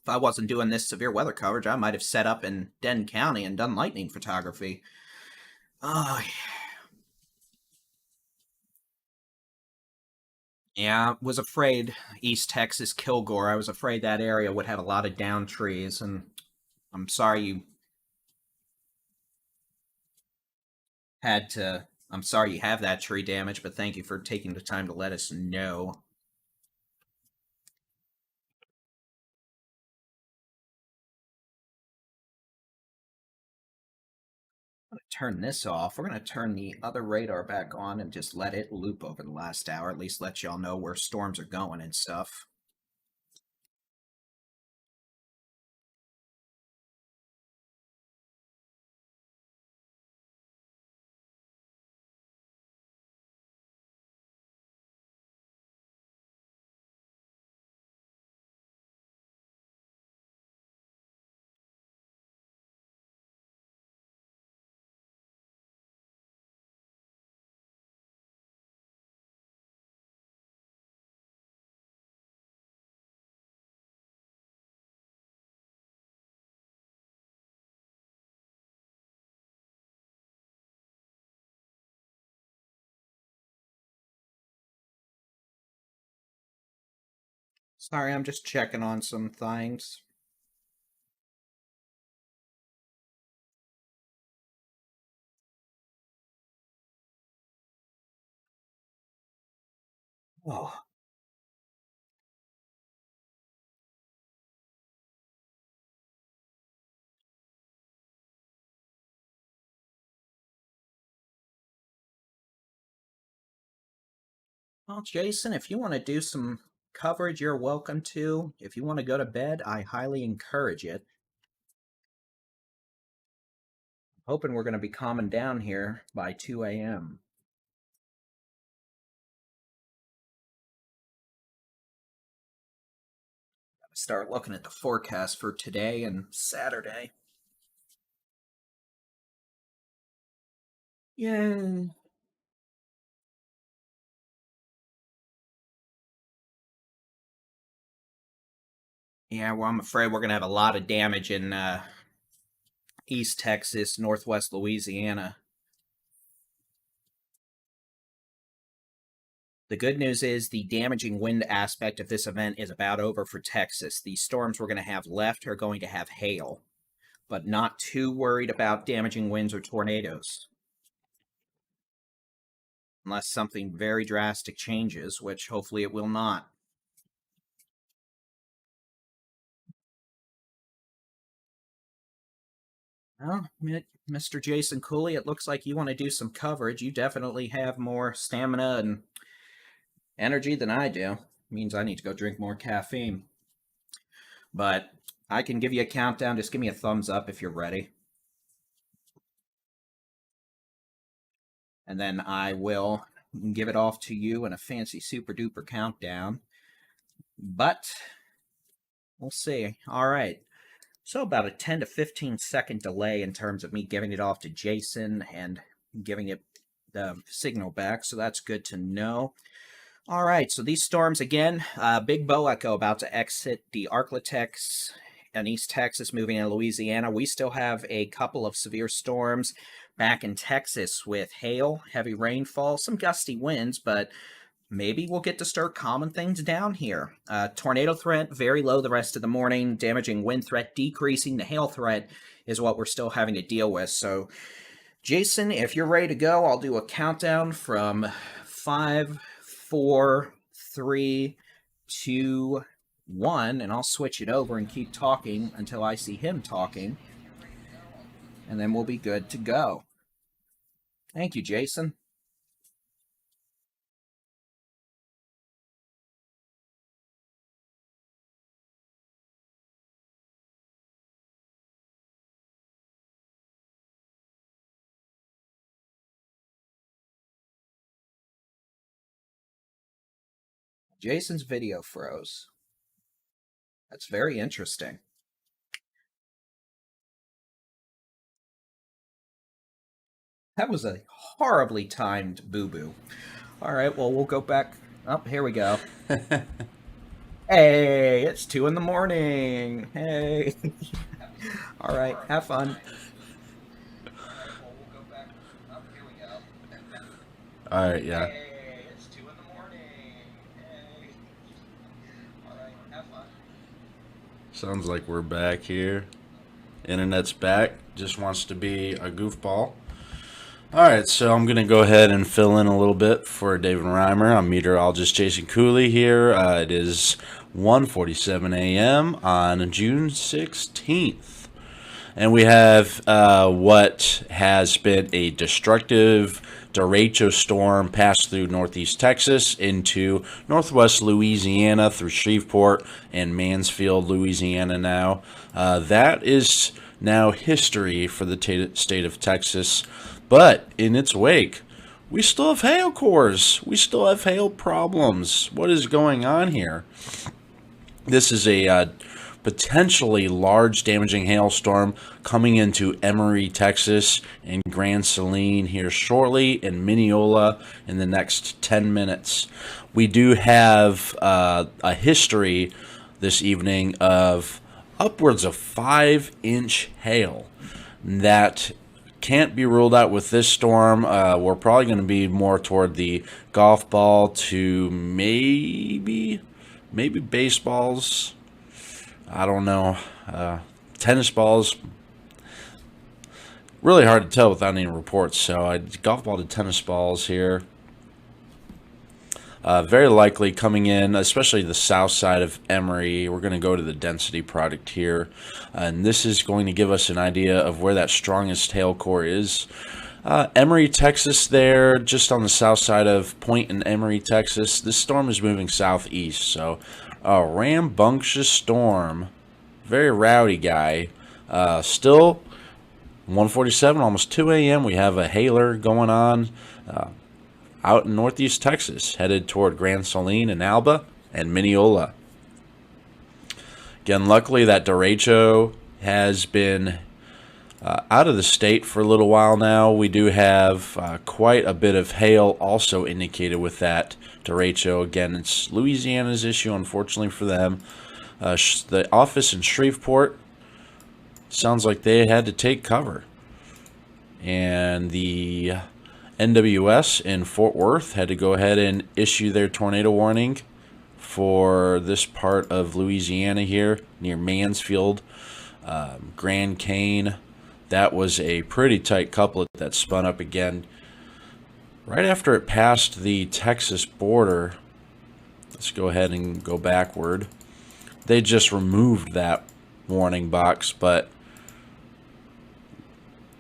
If I wasn't doing this severe weather coverage, I might have set up in Denton County and done lightning photography. Oh, yeah, I was afraid East Texas, Kilgore, I was afraid that area would have a lot of down trees, and I'm sorry you I'm sorry you have that tree damage, but thank you for taking the time to let us know. I'm going to turn this off. We're going to turn the other radar back on and just let it loop over the last hour, at least let y'all know where storms are going and stuff. Sorry, I'm just checking on some things. Oh, well, Jason, if you want to do some coverage, you're welcome to. If you want to go to bed, I highly encourage it. Hoping we're going to be calming down here by 2 a.m. Start looking at the forecast for today and Saturday. Yay. Yeah, well, I'm afraid we're going to have a lot of damage in East Texas, Northwest Louisiana. The good news is the damaging wind aspect of this event is about over for Texas. The storms we're going to have left are going to have hail, but not too worried about damaging winds or tornadoes. Unless something very drastic changes, which hopefully it will not. Well, Mr. Jason Cooley, it looks like you want to do some coverage. You definitely have more stamina and energy than I do. Means I need to go drink more caffeine. But I can give you a countdown. Just give me a thumbs up if you're ready. And then I will give it off to you in a fancy super duper countdown. But we'll see. All right. So about a 10 to 15 second delay in terms of me giving it off to Jason and giving it the signal back. So that's good to know. All right. So these storms again, big bow echo about to exit the Arklatex and East Texas, moving into Louisiana. We still have a couple of severe storms back in Texas with hail, heavy rainfall, some gusty winds, but maybe we'll get to start calming things down here. Tornado threat, very low the rest of the morning. Damaging wind threat decreasing. The hail threat is what we're still having to deal with. So, Jason, if you're ready to go, I'll do a countdown from 5, 4, 3, 2, 1, and I'll switch it over and keep talking until I see him talking. And then we'll be good to go. Thank you, Jason. Jason's video froze. That's very interesting. That was a horribly timed boo-boo. All right, well, we'll go back. Oh, here we go. Hey, it's 2 in the morning. Hey. All right, have fun.
All right, yeah.
Hey, it's 2 in the morning. Hey. All right, have fun.
Sounds like we're back here. Internet's back. Just wants to be a goofball. All right, so I'm going to go ahead and fill in a little bit for David Reimer. I'm meteorologist Jason Cooley here. It is 1:47 a.m. on June 16th. And we have what has been a destructive Directio storm pass through northeast Texas into northwest Louisiana through Shreveport and Mansfield, Louisiana now. That is now history for the state of Texas. But in its wake, we still have hail cores. We still have hail problems. What is going on here? This is a potentially large damaging hailstorm coming into Emory, Texas, and Grand Saline here shortly, and Mineola in the next 10 minutes. We do have a history this evening of upwards of 5-inch hail that can't be ruled out with this storm. We're probably going to be more toward the golf ball to maybe baseballs. I don't know. Tennis balls. Really hard to tell without any reports. So golf ball to tennis balls here. Very likely coming in, especially the south side of Emory. We're going to go to the density product here. And this is going to give us an idea of where that strongest hail core is. Emory, Texas there, just on the south side of Point in Emory, Texas. This storm is moving southeast, so a rambunctious storm. Very rowdy guy. Still 1:47, almost 2 a.m. We have a hailer going on out in northeast Texas, headed toward Grand Saline and Alba and Mineola. Again, luckily that Directio has been out of the state for a little while now. We do have quite a bit of hail also indicated with that Directio. Again, it's Louisiana's issue, unfortunately for them. The office in Shreveport sounds like they had to take cover. And the NWS in Fort Worth had to go ahead and issue their tornado warning for this part of Louisiana here near Mansfield, Grand Cane. That was a pretty tight couplet that spun up again right after it passed the Texas border. Let's go ahead and go backward. They just removed that warning box, but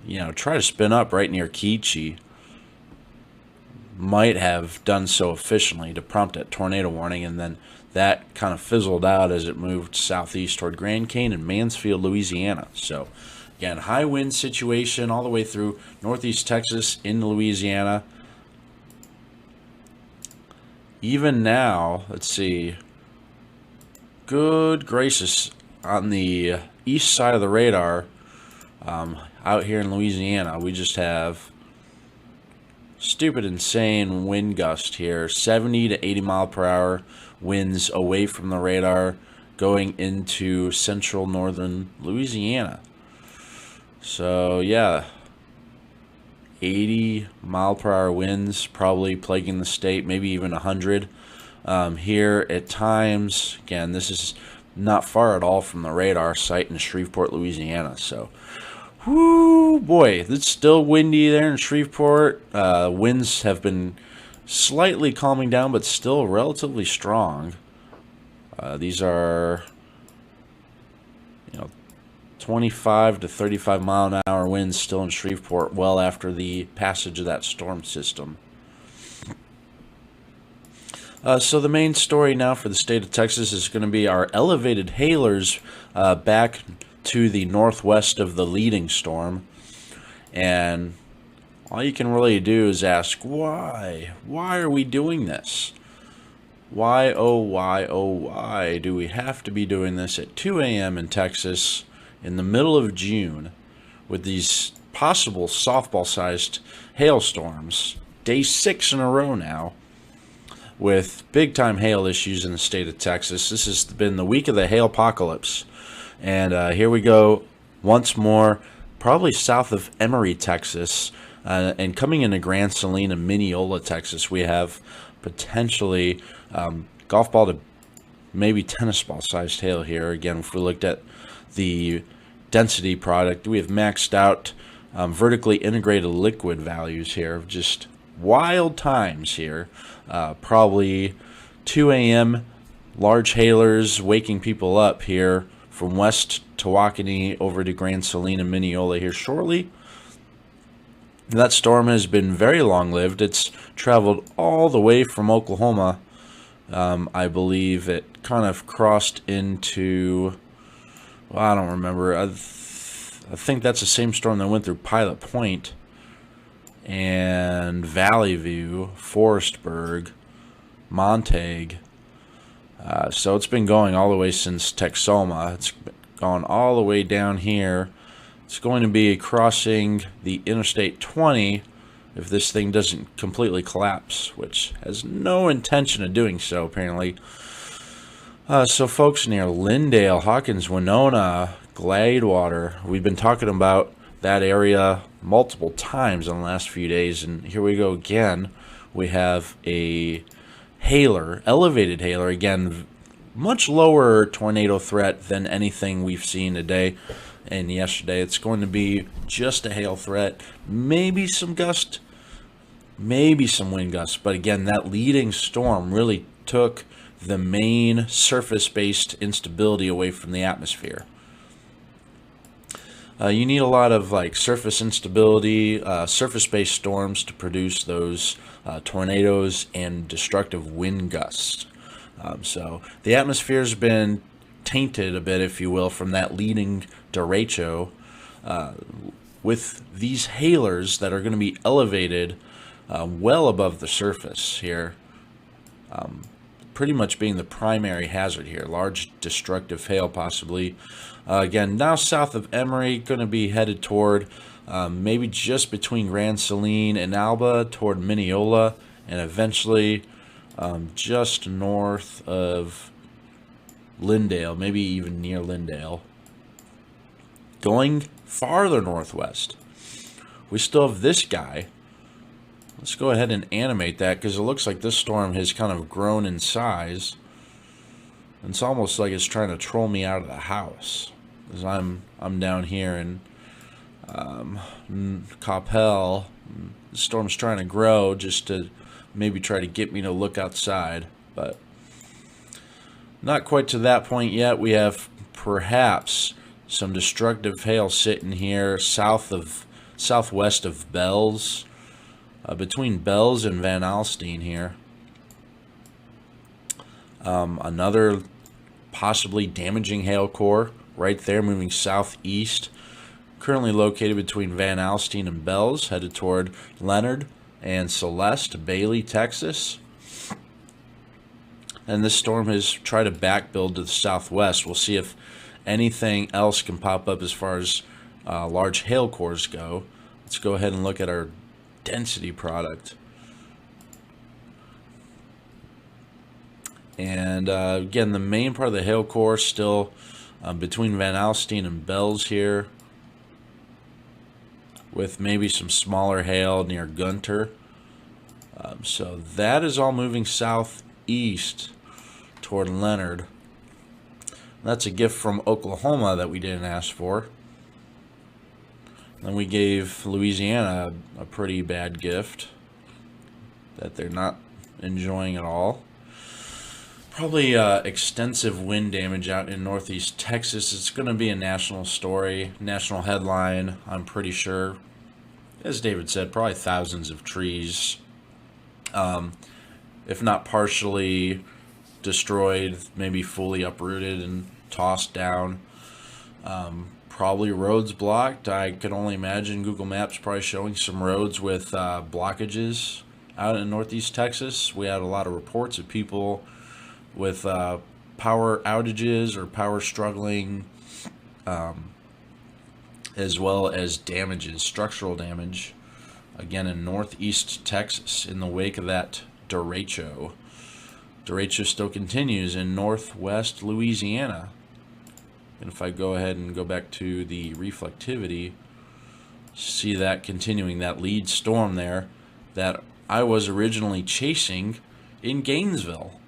you know, try to spin up right near Keechee. Might have done so efficiently to prompt that tornado warning, and then that kind of fizzled out as it moved southeast toward Grand Cane and Mansfield, Louisiana. So again, high wind situation all the way through northeast Texas into Louisiana. Even now, let's see, good gracious, on the east side of the radar, out here in Louisiana, we just have stupid insane wind gust here, 70 to 80 mile per hour winds away from the radar going into central northern Louisiana. So yeah, 80 mile per hour winds probably plaguing the state, maybe even 100 here at times. Again, this is not far at all from the radar site in Shreveport, Louisiana. So whoo boy, it's still windy there in Shreveport. Winds have been slightly calming down, but still relatively strong. These are, 25 to 35 mile an hour winds still in Shreveport well after the passage of that storm system. So the main story now for the state of Texas is going to be our elevated hailers back to the northwest of the leading storm. And all you can really do is ask, why? Why are we doing this? Why, oh why do we have to be doing this at 2 a.m. in Texas in the middle of June with these possible softball-sized hailstorms? Day 6 in a row now with big-time hail issues in the state of Texas. This has been the week of the hail apocalypse. And here we go once more, probably south of Emory, Texas, and coming into Grand Saline and Mineola, Texas, we have potentially golf ball to maybe tennis ball sized hail here. Again, if we looked at the density product, we have maxed out vertically integrated liquid values here. Just wild times here. Probably 2 a.m. large hailers waking people up here from West Tawakoni over to Grand Saline and Mineola here shortly. That storm has been very long-lived. It's traveled all the way from Oklahoma. I believe it kind of crossed into, well, I don't remember. I think that's the same storm that went through Pilot Point and Valley View, Forestburg, Montague. So it's been going all the way since Texoma. It's gone all the way down here. It's going to be crossing the Interstate 20 if this thing doesn't completely collapse, which has no intention of doing so, apparently. So folks near Lindale, Hawkins, Winona, Gladewater, we've been talking about that area multiple times in the last few days, and here we go again. We have a hailer, elevated hailer, again, much lower tornado threat than anything we've seen today and yesterday. It's going to be just a hail threat, maybe some gust, maybe some wind gusts, but again, that leading storm really took the main surface-based instability away from the atmosphere. You need a lot of surface instability, surface-based storms to produce those tornadoes and destructive wind gusts. So the atmosphere's been tainted a bit, if you will, from that leading derecho with these hailers that are going to be elevated well above the surface here, pretty much being the primary hazard here. Large destructive hail possibly. Again, now south of Emory, going to be headed toward maybe just between Grand Saline and Alba toward Mineola, and eventually just north of Lindale, maybe even near Lindale. Going farther northwest, we still have this guy Let's go ahead and animate that, because it looks like this storm has kind of grown in size. It's almost like it's trying to troll me out of the house, because I'm down here in Coppell. The storm's trying to grow just to maybe try to get me to look outside, but not quite to that point yet. We have perhaps some destructive hail sitting here southwest of Bells, between Bells and Van Alstyne here. Another possibly damaging hail core right there, moving southeast, currently located between Van Alstyne and Bells, headed toward Leonard and Celeste, Bailey, Texas. And this storm has tried to backbuild to the southwest. We'll see if anything else can pop up as far as large hail cores go. Let's go ahead and look at our density product. And again, the main part of the hail core still between Van Alstyne and Bells here, with maybe some smaller hail near Gunter. So that is all moving southeast toward Leonard. That's a gift from Oklahoma that we didn't ask for. Then we gave Louisiana a pretty bad gift that they're not enjoying at all. Probably extensive wind damage out in northeast Texas. It's going to be a national story, national headline, I'm pretty sure. As David said, probably thousands of trees, if not partially destroyed, maybe fully uprooted and tossed down. Probably roads blocked. I can only imagine Google Maps probably showing some roads with blockages out in northeast Texas. We had a lot of reports of people with power outages or power struggling, as well as damages, structural damage, again in northeast Texas in the wake of that derecho. Derecho still continues in northwest Louisiana. And if I go ahead and go back to the reflectivity, see that continuing, that lead storm there that I was originally chasing in Gainesville.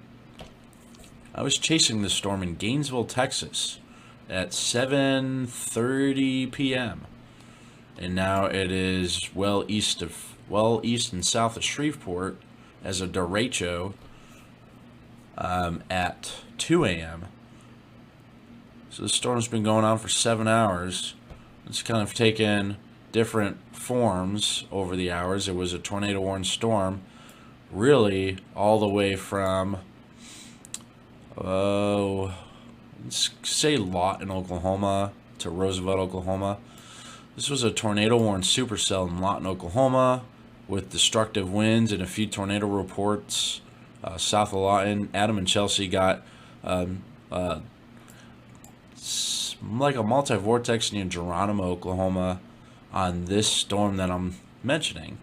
I was chasing this storm in Gainesville, Texas at 7:30 p.m. And now it is well east and south of Shreveport as a derecho at 2 a.m. So the storm's been going on for 7 hours. It's kind of taken different forms over the hours. It was a tornado warning storm, really all the way from let's say Lawton, Oklahoma to Roosevelt, Oklahoma. This was a tornado warning supercell in Lawton, Oklahoma, with destructive winds and a few tornado reports south of Lawton. Adam and Chelsea got like a multi-vortex near Geronimo, Oklahoma on this storm that I'm mentioning.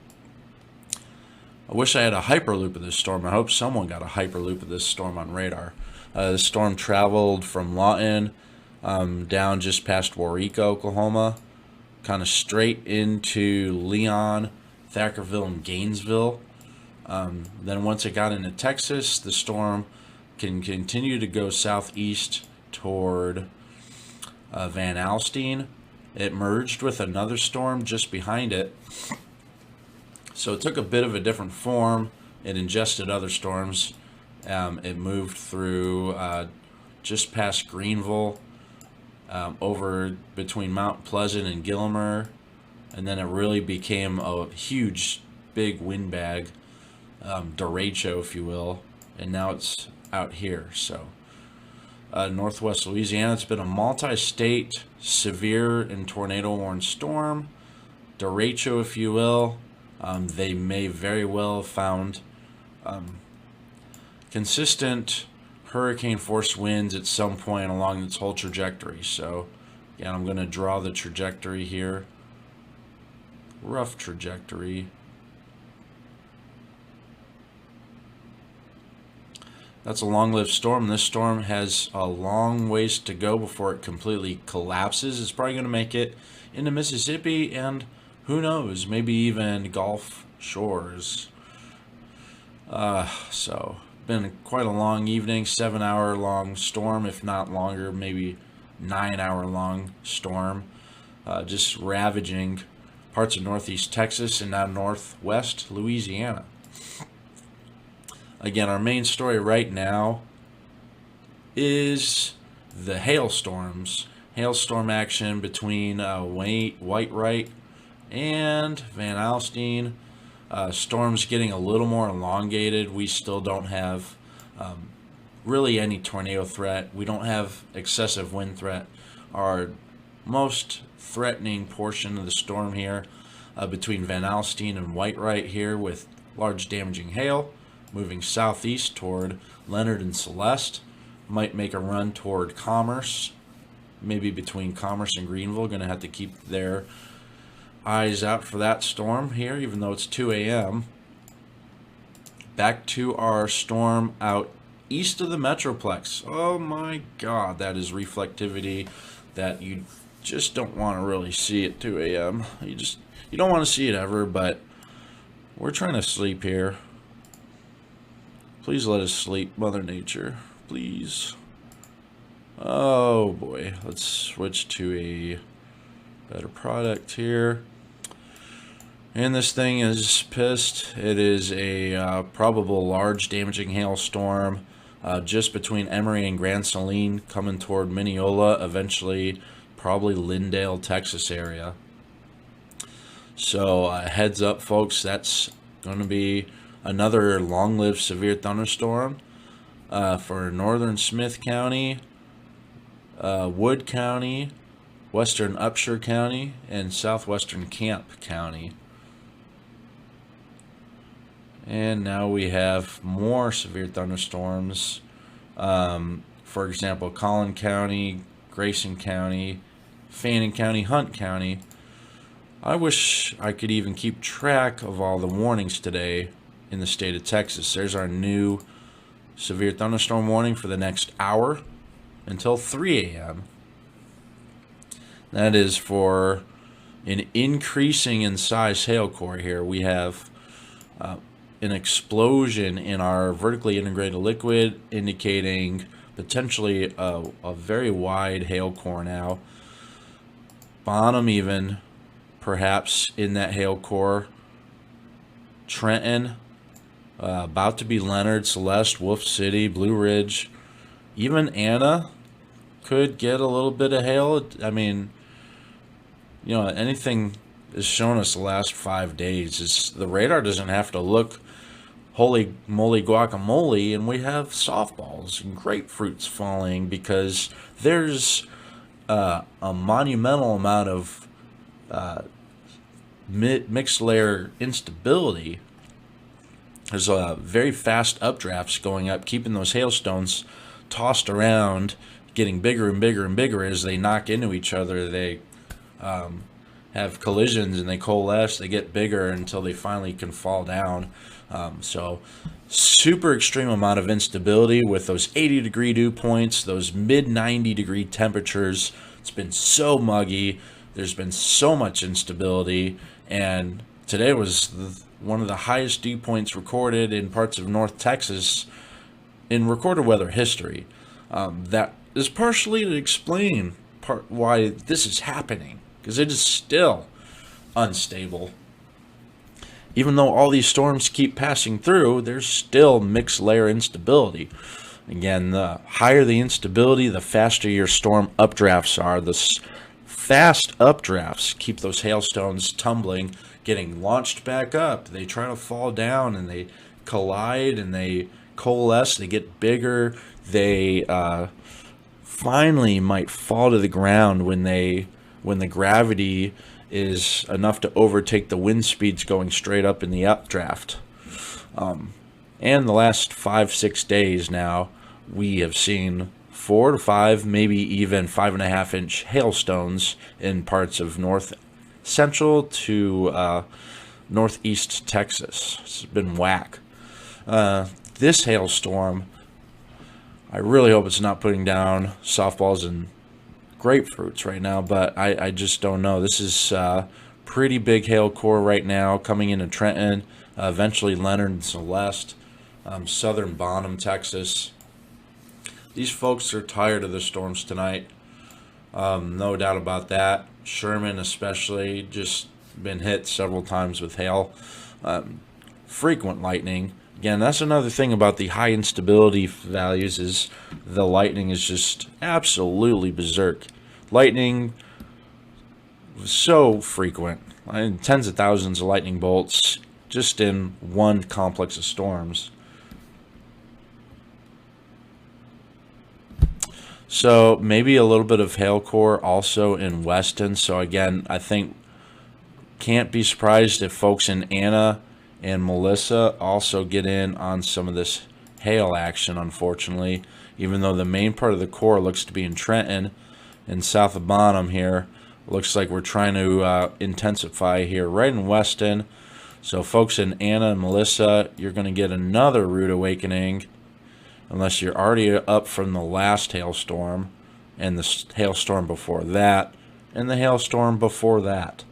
I wish I had a hyperloop of this storm. I hope someone got a hyperloop of this storm on radar. The storm traveled from Lawton down just past Waurika, Oklahoma, kind of straight into Leon, Thackerville, and Gainesville. Then once it got into Texas, the storm can continue to go southeast toward Van Alstyne. It merged with another storm just behind it. So it took a bit of a different form. It ingested other storms. It moved through just past Greenville, over between Mount Pleasant and Gillimer, and then it really became a huge, big windbag, derecho, if you will, and now it's out here. So northwest Louisiana, it's been a multi-state, severe and tornado-warned storm, derecho, if you will. They may very well have found consistent hurricane force winds at some point along its whole trajectory. So again, I'm going to draw the trajectory here. Rough trajectory. That's a long-lived storm. This storm has a long ways to go before it completely collapses. It's probably going to make it into Mississippi and who knows, maybe even Gulf shores. So been quite a long evening, 7-hour long storm, if not longer, maybe 9-hour long storm, just ravaging parts of northeast Texas and now northwest Louisiana. Again, our main story right now is the hailstorms. Hailstorm action between Whitewright and Van Alstyne. Storms getting a little more elongated. We still don't have really any tornado threat. We don't have excessive wind threat. Our most threatening portion of the storm here between Van Alstyne and Whitewright here, with large damaging hail moving southeast toward Leonard and Celeste, might make a run toward Commerce, maybe between Commerce and Greenville. Going to have to keep their eyes out for that storm here, even though it's 2 a.m. Back to our storm out east of the Metroplex. Oh my God, that is reflectivity that you just don't want to really see at 2 a.m. You don't want to see it ever, but we're trying to sleep here. Please let us sleep, Mother Nature. Please. Oh boy, let's switch to a better product here. And this thing is pissed. It is a probable large damaging hailstorm just between Emory and Grand Saline, coming toward Mineola, eventually probably Lindale, Texas area. So heads up, folks, that's going to be another long-lived severe thunderstorm for northern Smith County, Wood County, western Upshur County, and southwestern Camp County. And now we have more severe thunderstorms. For example, Collin County, Grayson County, Fannin County, Hunt County. I wish I could even keep track of all the warnings today in the state of Texas. There's our new severe thunderstorm warning for the next hour until 3 a.m. That is for an increasing in size hail core here. We have an explosion in our vertically integrated liquid, indicating potentially a very wide hail core now. Bottom even, perhaps, in that hail core. Trenton, about to be Leonard, Celeste, Wolf City, Blue Ridge. Even Anna could get a little bit of hail. I mean, you know, anything has shown us the last 5 days is the radar doesn't have to look holy moly guacamole, and we have softballs and grapefruits falling because there's a monumental amount of mixed layer instability. There's very fast updrafts going up, keeping those hailstones tossed around, getting bigger and bigger and bigger as they knock into each other. They have collisions and they coalesce, they get bigger until they finally can fall down. So super extreme amount of instability with those 80-degree dew points, those mid-90-degree temperatures. It's been so muggy. There's been so much instability, and today was one of the highest dew points recorded in parts of North Texas in recorded weather history. That is partially to explain why this is happening, because it is still unstable. Even though all these storms keep passing through, there's still mixed layer instability. Again, the higher the instability, the faster your storm updrafts are. The fast updrafts keep those hailstones tumbling, getting launched back up. They try to fall down and they collide and they coalesce. They get bigger. They finally might fall to the ground when the gravity is enough to overtake the wind speeds going straight up in the updraft. And the last 5-6 days now, we have seen 4 to 5, maybe even 5.5-inch hailstones in parts of north central to northeast Texas. It's been whack. This hailstorm, I really hope it's not putting down softballs and grapefruits right now, but I just don't know. This is pretty big hail core right now coming into Trenton, eventually Leonard and Celeste, southern Bonham, Texas. These folks are tired of the storms tonight. No doubt about that. Sherman especially just been hit several times with hail. Frequent lightning. Again, that's another thing about the high instability values is the lightning is just absolutely berserk. Lightning was so frequent. Tens of thousands of lightning bolts just in one complex of storms. So maybe a little bit of hail core also in Weston. So again, I think can't be surprised if folks in Anna and Melissa also get in on some of this hail action, unfortunately, even though the main part of the core looks to be in Trenton and south of Bonham here. Looks like we're trying to intensify here right in Weston. So folks in Anna and Melissa, you're going to get another rude awakening unless you're already up from the last hailstorm and the hailstorm before that and the hailstorm before that.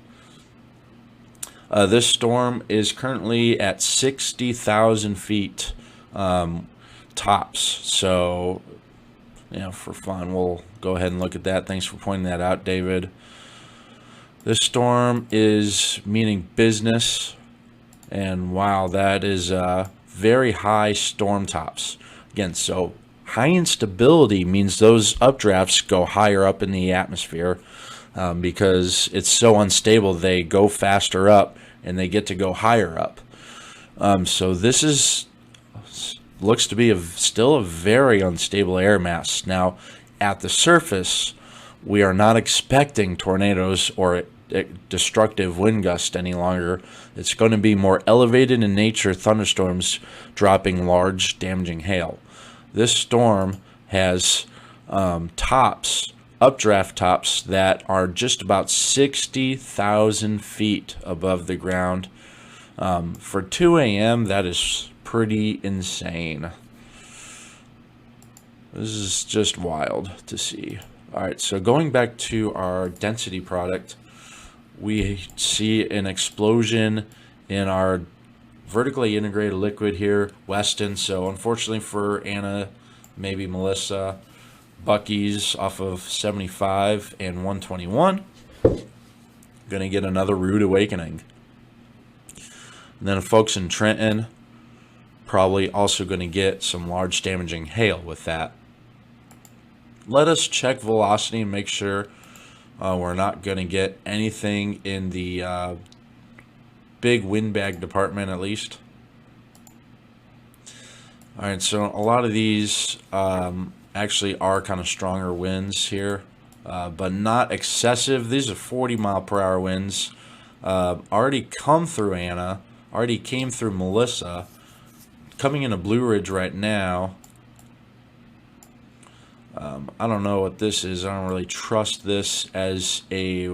This storm is currently at 60,000 feet tops. So, for fun, we'll go ahead and look at that. Thanks for pointing that out, David. This storm is meaning business. And wow, that is very high storm tops. Again, so high instability means those updrafts go higher up in the atmosphere because it's so unstable. They go faster up and they get to go higher up. So this looks to be still a very unstable air mass. Now, at the surface, we are not expecting tornadoes or destructive wind gusts any longer. It's going to be more elevated in nature thunderstorms dropping large damaging hail. This storm has updraft tops that are just about 60,000 feet above the ground. For 2 a.m., that is pretty insane. This is just wild to see. All right, so going back to our density product, we see an explosion in our vertically integrated liquid here, Weston. So unfortunately for Anna, maybe Melissa, Bucky's off of 75 and 121, gonna get another rude awakening. And then folks in Trenton, probably also gonna get some large damaging hail with that. Let us check velocity and make sure we're not gonna get anything in the big windbag department at least. All right, so a lot of these actually are kind of stronger winds here, but not excessive. These are 40-mile-per-hour winds. Already come through Anna, already came through Melissa, coming into Blue Ridge right now. I don't know what this is. I don't really trust this as a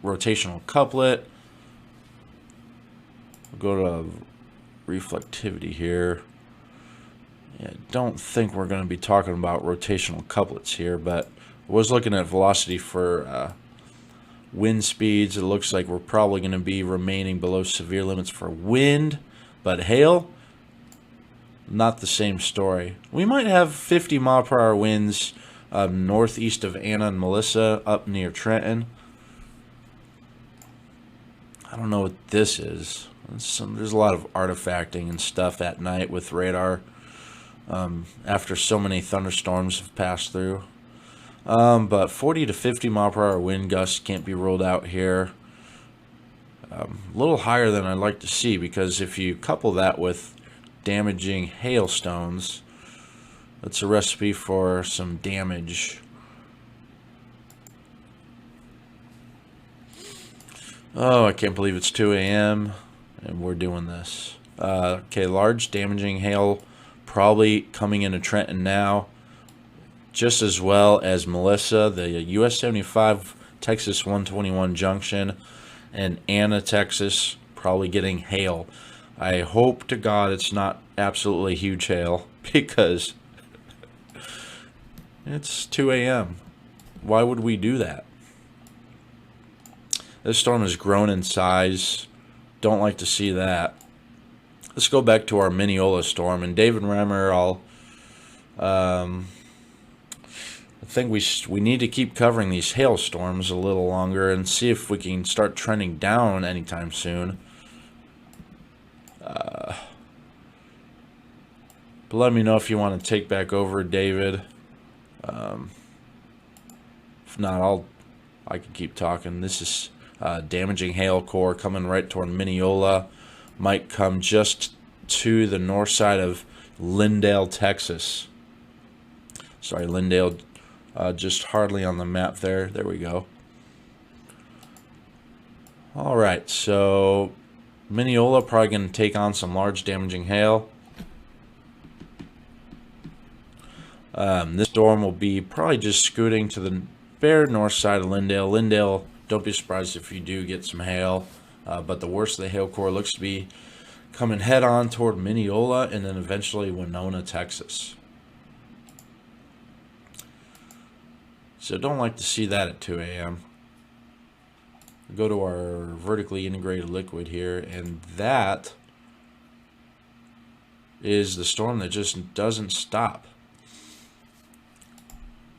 rotational couplet. We'll go to reflectivity here. Yeah, don't think we're going to be talking about rotational couplets here, but I was looking at velocity for wind speeds. It looks like we're probably going to be remaining below severe limits for wind, but hail, not the same story. We might have 50-mile-per-hour winds northeast of Anna and Melissa up near Trenton. I don't know what this is. There's a lot of artifacting and stuff at night with radar after so many thunderstorms have passed through. But 40 to 50 mile per hour wind gusts can't be ruled out here. A little higher than I'd like to see, because if you couple that with damaging hailstones, that's a recipe for some damage. Oh, I can't believe it's 2 a.m. and we're doing this. Okay, large damaging hail probably coming into Trenton now, just as well as Melissa, the US 75 Texas 121 junction, and Anna, Texas, probably getting hail. I hope to God it's not absolutely huge hail, because it's 2 a.m. Why would we do that? This storm has grown in size. Don't like to see that. Let's go back to our Mineola storm. And David Reimer, I think we need to keep covering these hailstorms a little longer and see if we can start trending down anytime soon. But let me know if you want to take back over, David. If not, I can keep talking. This is damaging hail core coming right toward Mineola. Might come just to the north side of Lindale, Texas. Sorry, Lindale, just hardly on the map there. There we go. All right, so Mineola probably going to take on some large damaging hail. This storm will be probably just scooting to the very north side of Lindale. Lindale, don't be surprised if you do get some hail, but the worst of the hail core looks to be coming head on toward Mineola and then eventually Winona, Texas. So don't like to see that at 2 a.m. Go to our vertically integrated liquid here, and that is the storm that just doesn't stop.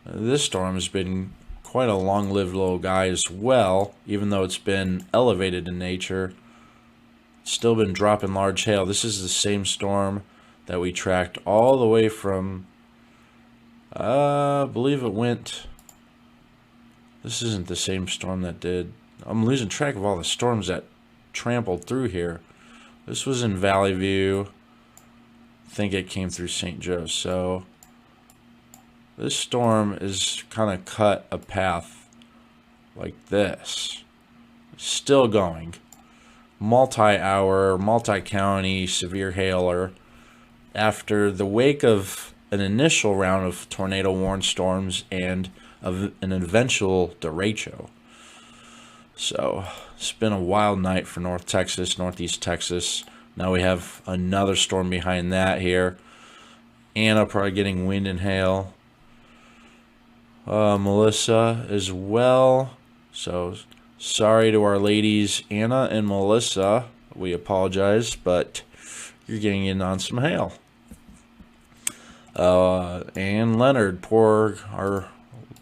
This storm has been quite a long-lived little guy as well, even though it's been elevated in nature. It's still been dropping large hail. This is the same storm that we tracked all the way from, I believe it went, this isn't the same storm that did, I'm losing track of all the storms that trampled through here. This was in Valley View. I think it came through St. Joe. So this storm is kind of cut a path like this. Still going. Multi-hour, multi-county, severe hailer. After the wake of an initial round of tornado-warned storms and of an eventual derecho. So it's been a wild night for North Texas, Northeast Texas. Now we have another storm behind that here. Anna probably getting wind and hail. Melissa as well. So sorry to our ladies, Anna and Melissa. We apologize, but you're getting in on some hail. And Leonard, our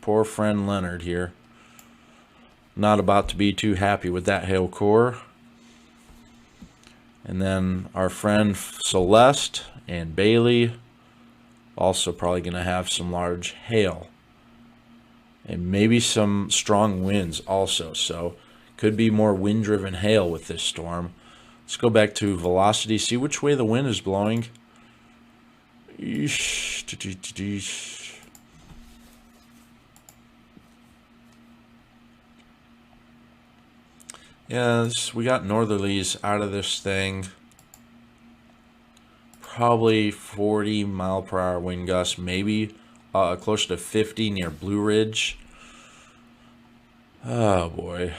poor friend Leonard here. Not about to be too happy with that hail core. And then our friend Celeste and Bailey also probably going to have some large hail. And maybe some strong winds also. So could be more wind-driven hail with this storm. Let's go back to velocity, see which way the wind is blowing. Yes, we got northerlies out of this thing. Probably 40 mile per hour wind gusts, maybe closer to 50 near Blue Ridge. Oh boy.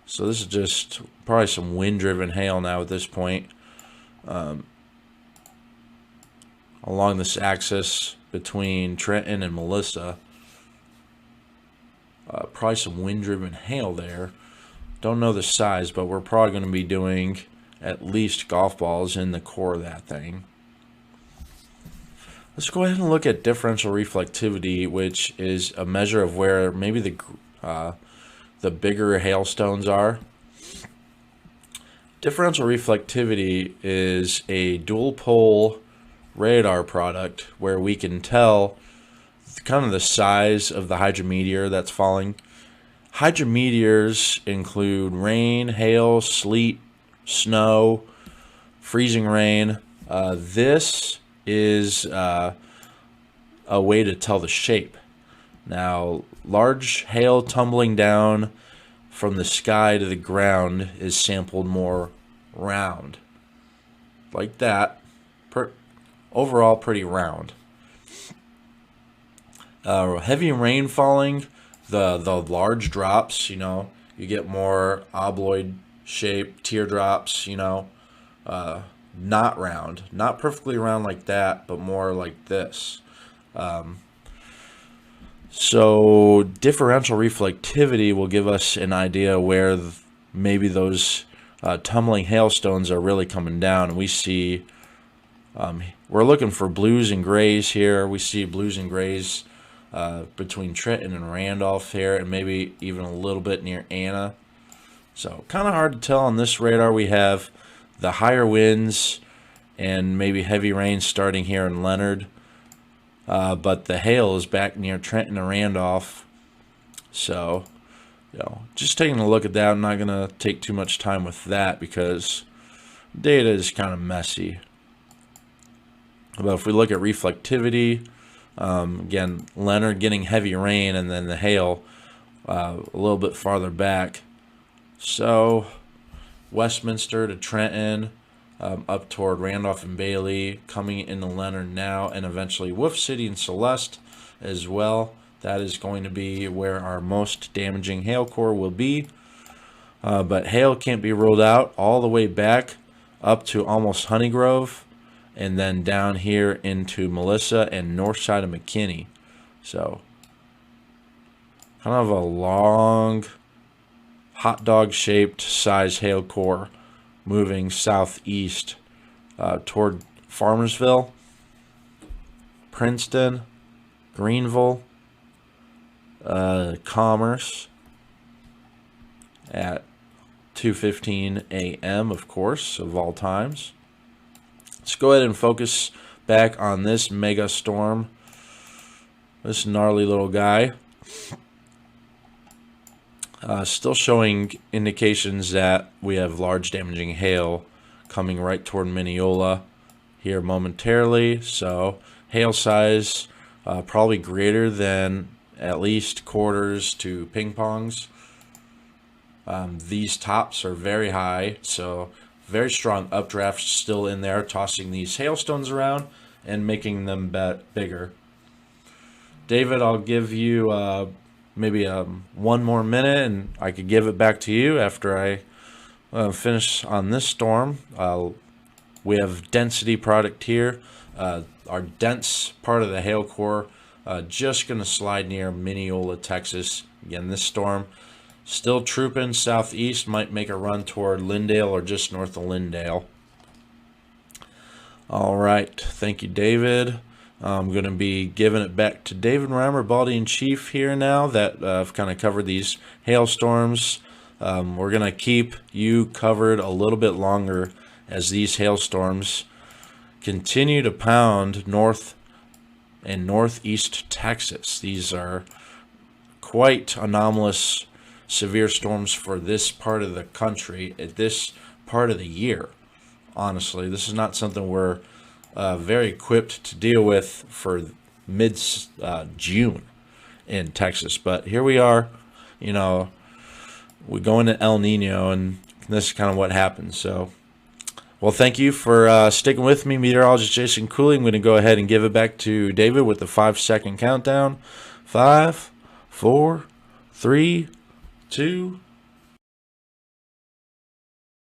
So this is just probably some wind-driven hail now at this point. Along this axis between Trenton and Melissa. Probably some wind-driven hail there. Don't know the size, but we're probably going to be doing at least golf balls in the core of that thing. Let's go ahead and look at differential reflectivity, which is a measure of where maybe the bigger hailstones are. Differential reflectivity is a dual pole radar product where we can tell kind of the size of the hydrometeor that's falling. Hydrometeors include rain, hail, sleet, snow, freezing rain. This is a way to tell the shape. Now, large hail tumbling down from the sky to the ground is sampled more round. Like that. Overall, pretty round. Heavy rain falling, the large drops, you get more obloid shape, teardrops, not round. Not perfectly round like that, but more like this. So differential reflectivity will give us an idea where maybe those tumbling hailstones are really coming down. And we see, we're looking for blues and grays here. We see blues and grays between Trenton and Randolph here, and maybe even a little bit near Anna. So kind of hard to tell on this radar. We have the higher winds and maybe heavy rain starting here in Leonard. But the hail is back near Trenton and Randolph. So, just taking a look at that. I'm not going to take too much time with that because data is kind of messy. But if we look at reflectivity, again, Leonard getting heavy rain and then the hail a little bit farther back. So, Westminster to Trenton, up toward Randolph and Bailey, coming into Leonard now, and eventually Wolf City and Celeste as well. That is going to be where our most damaging hail core will be. But hail can't be ruled out all the way back up to almost Honeygrove, and then down here into Melissa and north side of McKinney. So, kind of a long, hot dog shaped size hail core moving southeast toward Farmersville, Princeton, Greenville, Commerce at 2:15 a.m., of course, of all times. Let's go ahead and focus back on this mega storm, this gnarly little guy. Still showing indications that we have large damaging hail coming right toward Mineola here momentarily. So hail size probably greater than at least quarters to ping pongs. These tops are very high, so very strong updraft still in there, tossing these hailstones around and making them bigger. David, I'll give you maybe one more minute, and I could give it back to you after I finish on this storm. We have density product here. Our dense part of the hail core just going to slide near Mineola, Texas. Again, this storm still trooping southeast, might make a run toward Lindale or just north of Lindale. All right, thank you, David. I'm going to be giving it back to David Reimer, Baldy-in-Chief here now that I've kind of covered these hailstorms. We're going to keep you covered a little bit longer as these hailstorms continue to pound north and northeast Texas. These are quite anomalous, severe storms for this part of the country at this part of the year. Honestly, this is not something we're very equipped to deal with for mid-June in Texas. But here we are, we go into El Nino, and this is kind of what happens. So, well, thank you for sticking with me, meteorologist Jason Cooley. I'm going to go ahead and give it back to David with the 5-second countdown. 5, 4, 3, 2.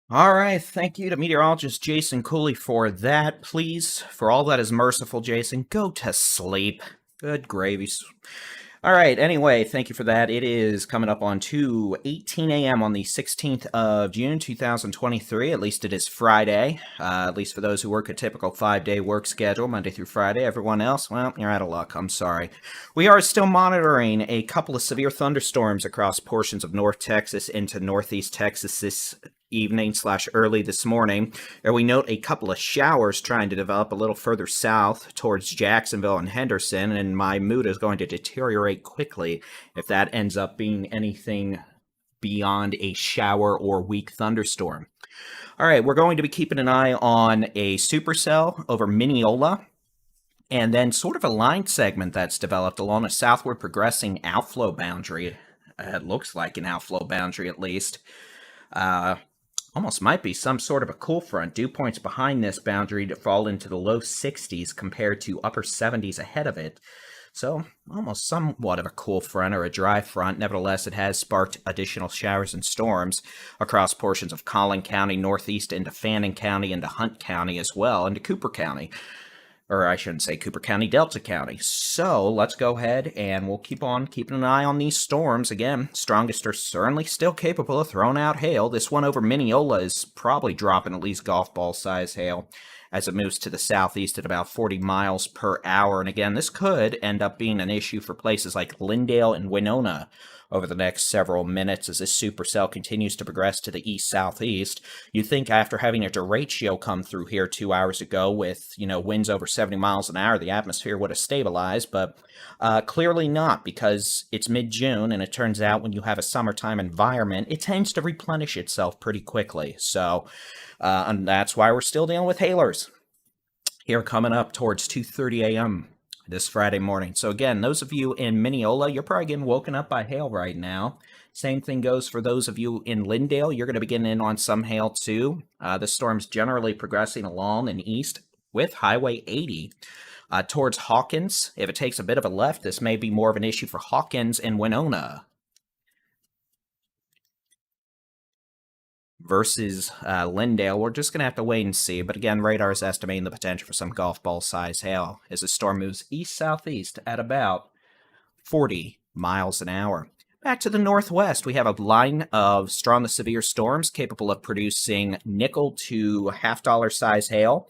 All right, thank you to meteorologist Jason Cooley for that. Please, for all that is merciful, Jason, go to sleep. Good gravy. All right, anyway, thank you for that. It is coming up on 2:18 a.m. on the 16th of June, 2023. At least it is Friday, at least for those who work a typical 5-day work schedule, Monday through Friday. Everyone else, well, you're out of luck. I'm sorry. We are still monitoring a couple of severe thunderstorms across portions of North Texas into Northeast Texas this evening/early this morning, and we note a couple of showers trying to develop a little further south towards Jacksonville and Henderson, and my mood is going to deteriorate quickly if that ends up being anything beyond a shower or weak thunderstorm. All right, we're going to be keeping an eye on a supercell over Mineola, and then sort of a line segment that's developed along a southward progressing outflow boundary. It looks like an outflow boundary at least. Almost might be some sort of a cool front. Dew points behind this boundary to fall into the low 60s compared to upper 70s ahead of it. So almost somewhat of a cool front or a dry front. Nevertheless, it has sparked additional showers and storms across portions of Collin County, northeast into Fannin County, into Hunt County as well, into Cooper County. or I shouldn't say Cooper County, Delta County. So let's go ahead and we'll keep on keeping an eye on these storms. Again, strongest are certainly still capable of throwing out hail. This one over Mineola is probably dropping at least golf ball size hail as it moves to the southeast at about 40 miles per hour. And again, this could end up being an issue for places like Lindale and Winona over the next several minutes as this supercell continues to progress to the east-southeast. You'd think after having a Directio come through here 2 hours ago with, winds over 70 miles an hour, the atmosphere would have stabilized, but clearly not, because it's mid-June, and it turns out when you have a summertime environment, it tends to replenish itself pretty quickly. So, and that's why we're still dealing with hailers here coming up towards 2:30 a.m. this Friday morning. So again, those of you in Mineola, you're probably getting woken up by hail right now. Same thing goes for those of you in Lindale. You're going to be getting in on some hail too. The storm's generally progressing along and east with Highway 80 towards Hawkins. If it takes a bit of a left, this may be more of an issue for Hawkins and Winona versus Lindale. We're just going to have to wait and see. But again, radar is estimating the potential for some golf ball size hail as the storm moves east-southeast at about 40 miles an hour. Back to the northwest, we have a line of strong to severe storms capable of producing nickel to $half size hail.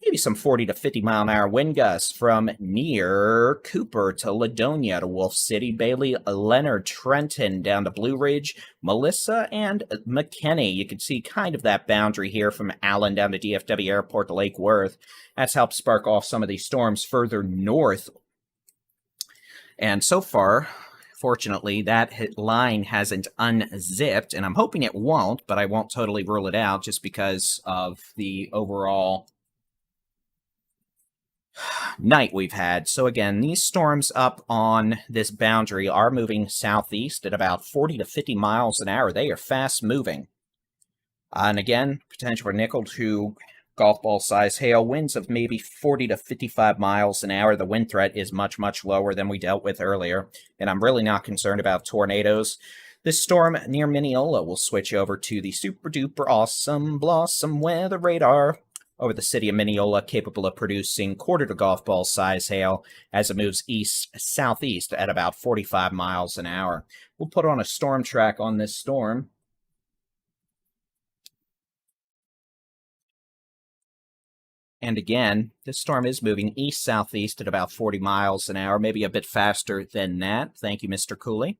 Maybe some 40 to 50 mile an hour wind gusts from near Cooper to Ladonia to Wolf City, Bailey, Leonard, Trenton, down to Blue Ridge, Melissa, and McKinney. You can see kind of that boundary here from Allen down to DFW Airport to Lake Worth. That's helped spark off some of these storms further north. And so far, fortunately, that line hasn't unzipped, and I'm hoping it won't, but I won't totally rule it out just because of the overall night we've had. So again, these storms up on this boundary are moving southeast at about 40 to 50 miles an hour. They are fast moving. And again, potential for nickel to golf ball size hail, winds of maybe 40 to 55 miles an hour. The wind threat is much, much lower than we dealt with earlier. And I'm really not concerned about tornadoes. This storm near Mineola will switch over to the super duper awesome blossom weather radar over the city of Mineola, capable of producing quarter to golf ball size hail as it moves east-southeast at about 45 miles an hour. We'll put on a storm track on this storm. And again, this storm is moving east-southeast at about 40 miles an hour, maybe a bit faster than that. Thank you, Mr. Cooley.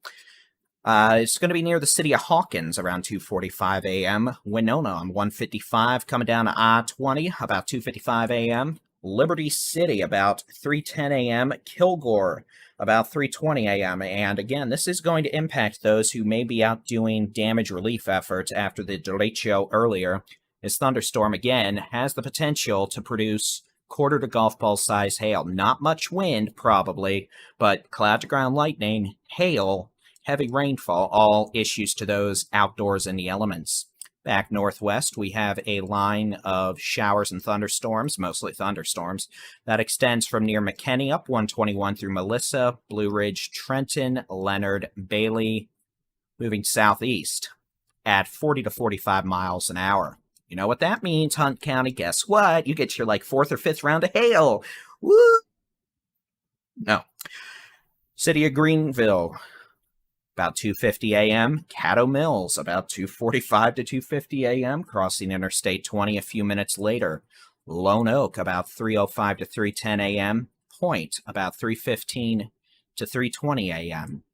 It's going to be near the city of Hawkins around 2:45 a.m. Winona on 155 coming down to I-20 about 2:55 a.m. Liberty City about 3:10 a.m. Kilgore about 3:20 a.m. And again, this is going to impact those who may be out doing damage relief efforts after the derecho earlier. This thunderstorm, again, has the potential to produce quarter to golf ball size hail. Not much wind, probably, but cloud to ground lightning, hail, heavy rainfall, all issues to those outdoors in the elements. Back northwest, we have a line of showers and thunderstorms, mostly thunderstorms, that extends from near McKinney up 121 through Melissa, Blue Ridge, Trenton, Leonard, Bailey, moving southeast at 40 to 45 miles an hour. You know what that means, Hunt County? Guess what? You get your, fourth or fifth round of hail. Woo! No. City of Greenville, about 2:50 a.m. Caddo Mills, about 2:45 to 2:50 a.m. Crossing Interstate 20 a few minutes later. Lone Oak, about 3:05 to 3:10 a.m. Point, about 3:15 to 3:20 a.m.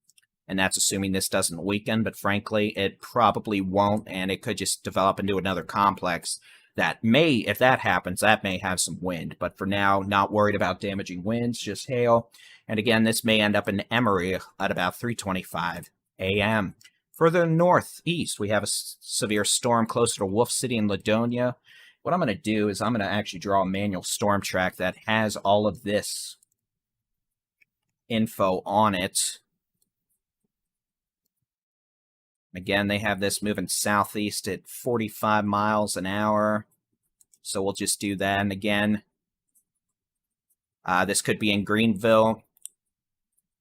And that's assuming this doesn't weaken, but frankly, it probably won't, and it could just develop into another complex that may, if that happens, that may have some wind. But for now, not worried about damaging winds, just hail. And again, this may end up in Emory at about 3:25 a.m. Further northeast, we have a severe storm closer to Wolf City and Ladonia. What I'm going to do is I'm going to actually draw a manual storm track that has all of this info on it. Again, they have this moving southeast at 45 miles an hour. So we'll just do that. And again, this could be in Greenville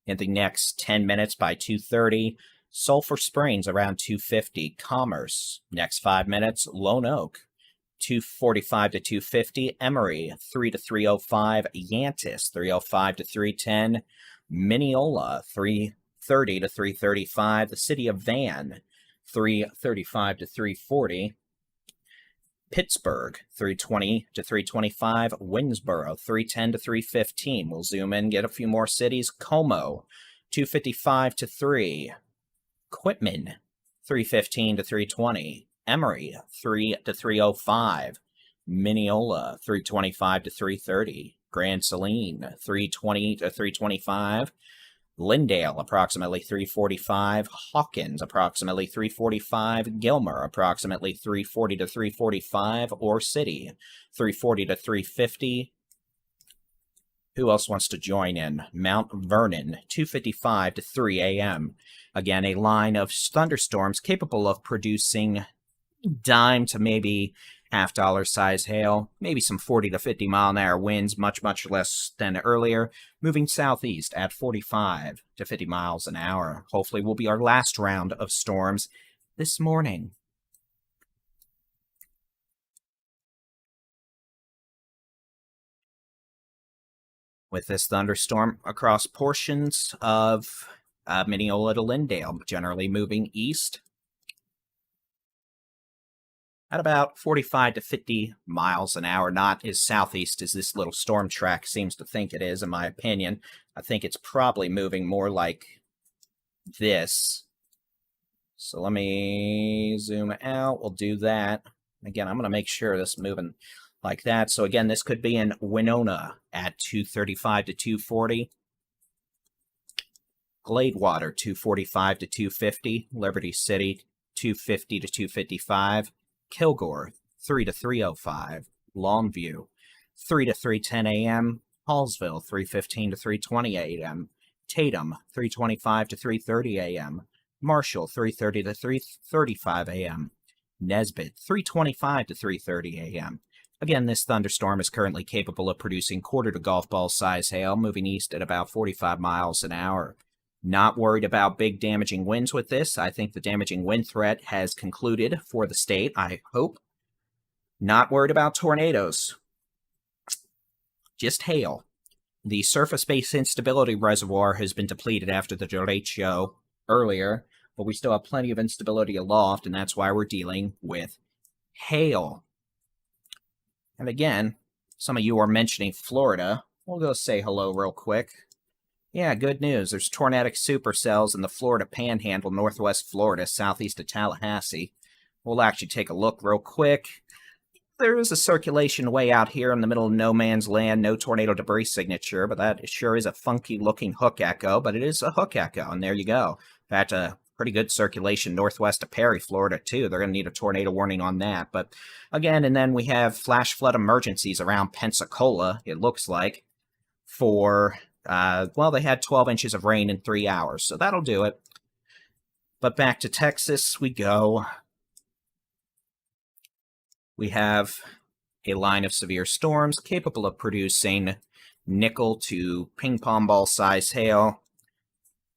in the next 10 minutes by 2:30. Sulphur Springs around 2:50. Commerce, next 5 minutes. Lone Oak, 245 to 250. Emory, 3 to 305. Yantis, 305 to 310. Mineola, 330 to 335. The city of Van, 335 to 340. Pittsburgh, 320 to 325. Winsboro, 310 to 315. We'll zoom in, get a few more cities. Como, 255 to 3. Quitman, 315 to 320. Emory, 3 to 305. Mineola, 325 to 330. Grand Saline, 320 to 325. Lindale, approximately 345. Hawkins, approximately 345. Gilmer, approximately 340 to 345. Or City, 340 to 350. Who else wants to join in? Mount Vernon, 2:55 to 3 a.m. Again, a line of thunderstorms capable of producing dime to maybe half-dollar size hail, maybe some 40 to 50 mile an hour winds, much less than earlier, moving southeast at 45 to 50 miles an hour. Hopefully will be our last round of storms this morning. With this thunderstorm across portions of Mineola to Lindale, generally moving east at about 45 to 50 miles an hour, not as southeast as this little storm track seems to think it is, in my opinion. I think it's probably moving more like this. So let me zoom out. We'll do that. Again, I'm going to make sure this is moving like that. So again, this could be in Winona at 235 to 240. Gladewater, 245 to 250. Liberty City, 250 to 255. Kilgore, 3 to 305. Longview, 3 to 310 a.m. Hallsville, 315 to 320 a.m. Tatum, 325 to 330 a.m. Marshall, 330 to 335 a.m. Nesbitt, 325 to 330 a.m. Again, this thunderstorm is currently capable of producing quarter to golf ball size hail, moving east at about 45 miles an hour. Not worried about big damaging winds with this. I think the damaging wind threat has concluded for the state, I hope. Not worried about tornadoes. Just hail. The surface-based instability reservoir has been depleted after the Directio earlier, but we still have plenty of instability aloft, and that's why we're dealing with hail. And again, some of you are mentioning Florida. We'll go say hello real quick. Yeah, good news. There's tornadic supercells in the Florida Panhandle, northwest Florida, southeast of Tallahassee. We'll actually take a look real quick. There is a circulation way out here in the middle of no man's land, no tornado debris signature, but that sure is a funky-looking hook echo, but it is a hook echo, and there you go. In fact, a pretty good circulation northwest of Perry, Florida, too. They're going to need a tornado warning on that. But again, and then we have flash flood emergencies around Pensacola, it looks like, for... well, they had 12 inches of rain in 3 hours, so that'll do it. But back to Texas we go. We have a line of severe storms capable of producing nickel to ping-pong ball size hail,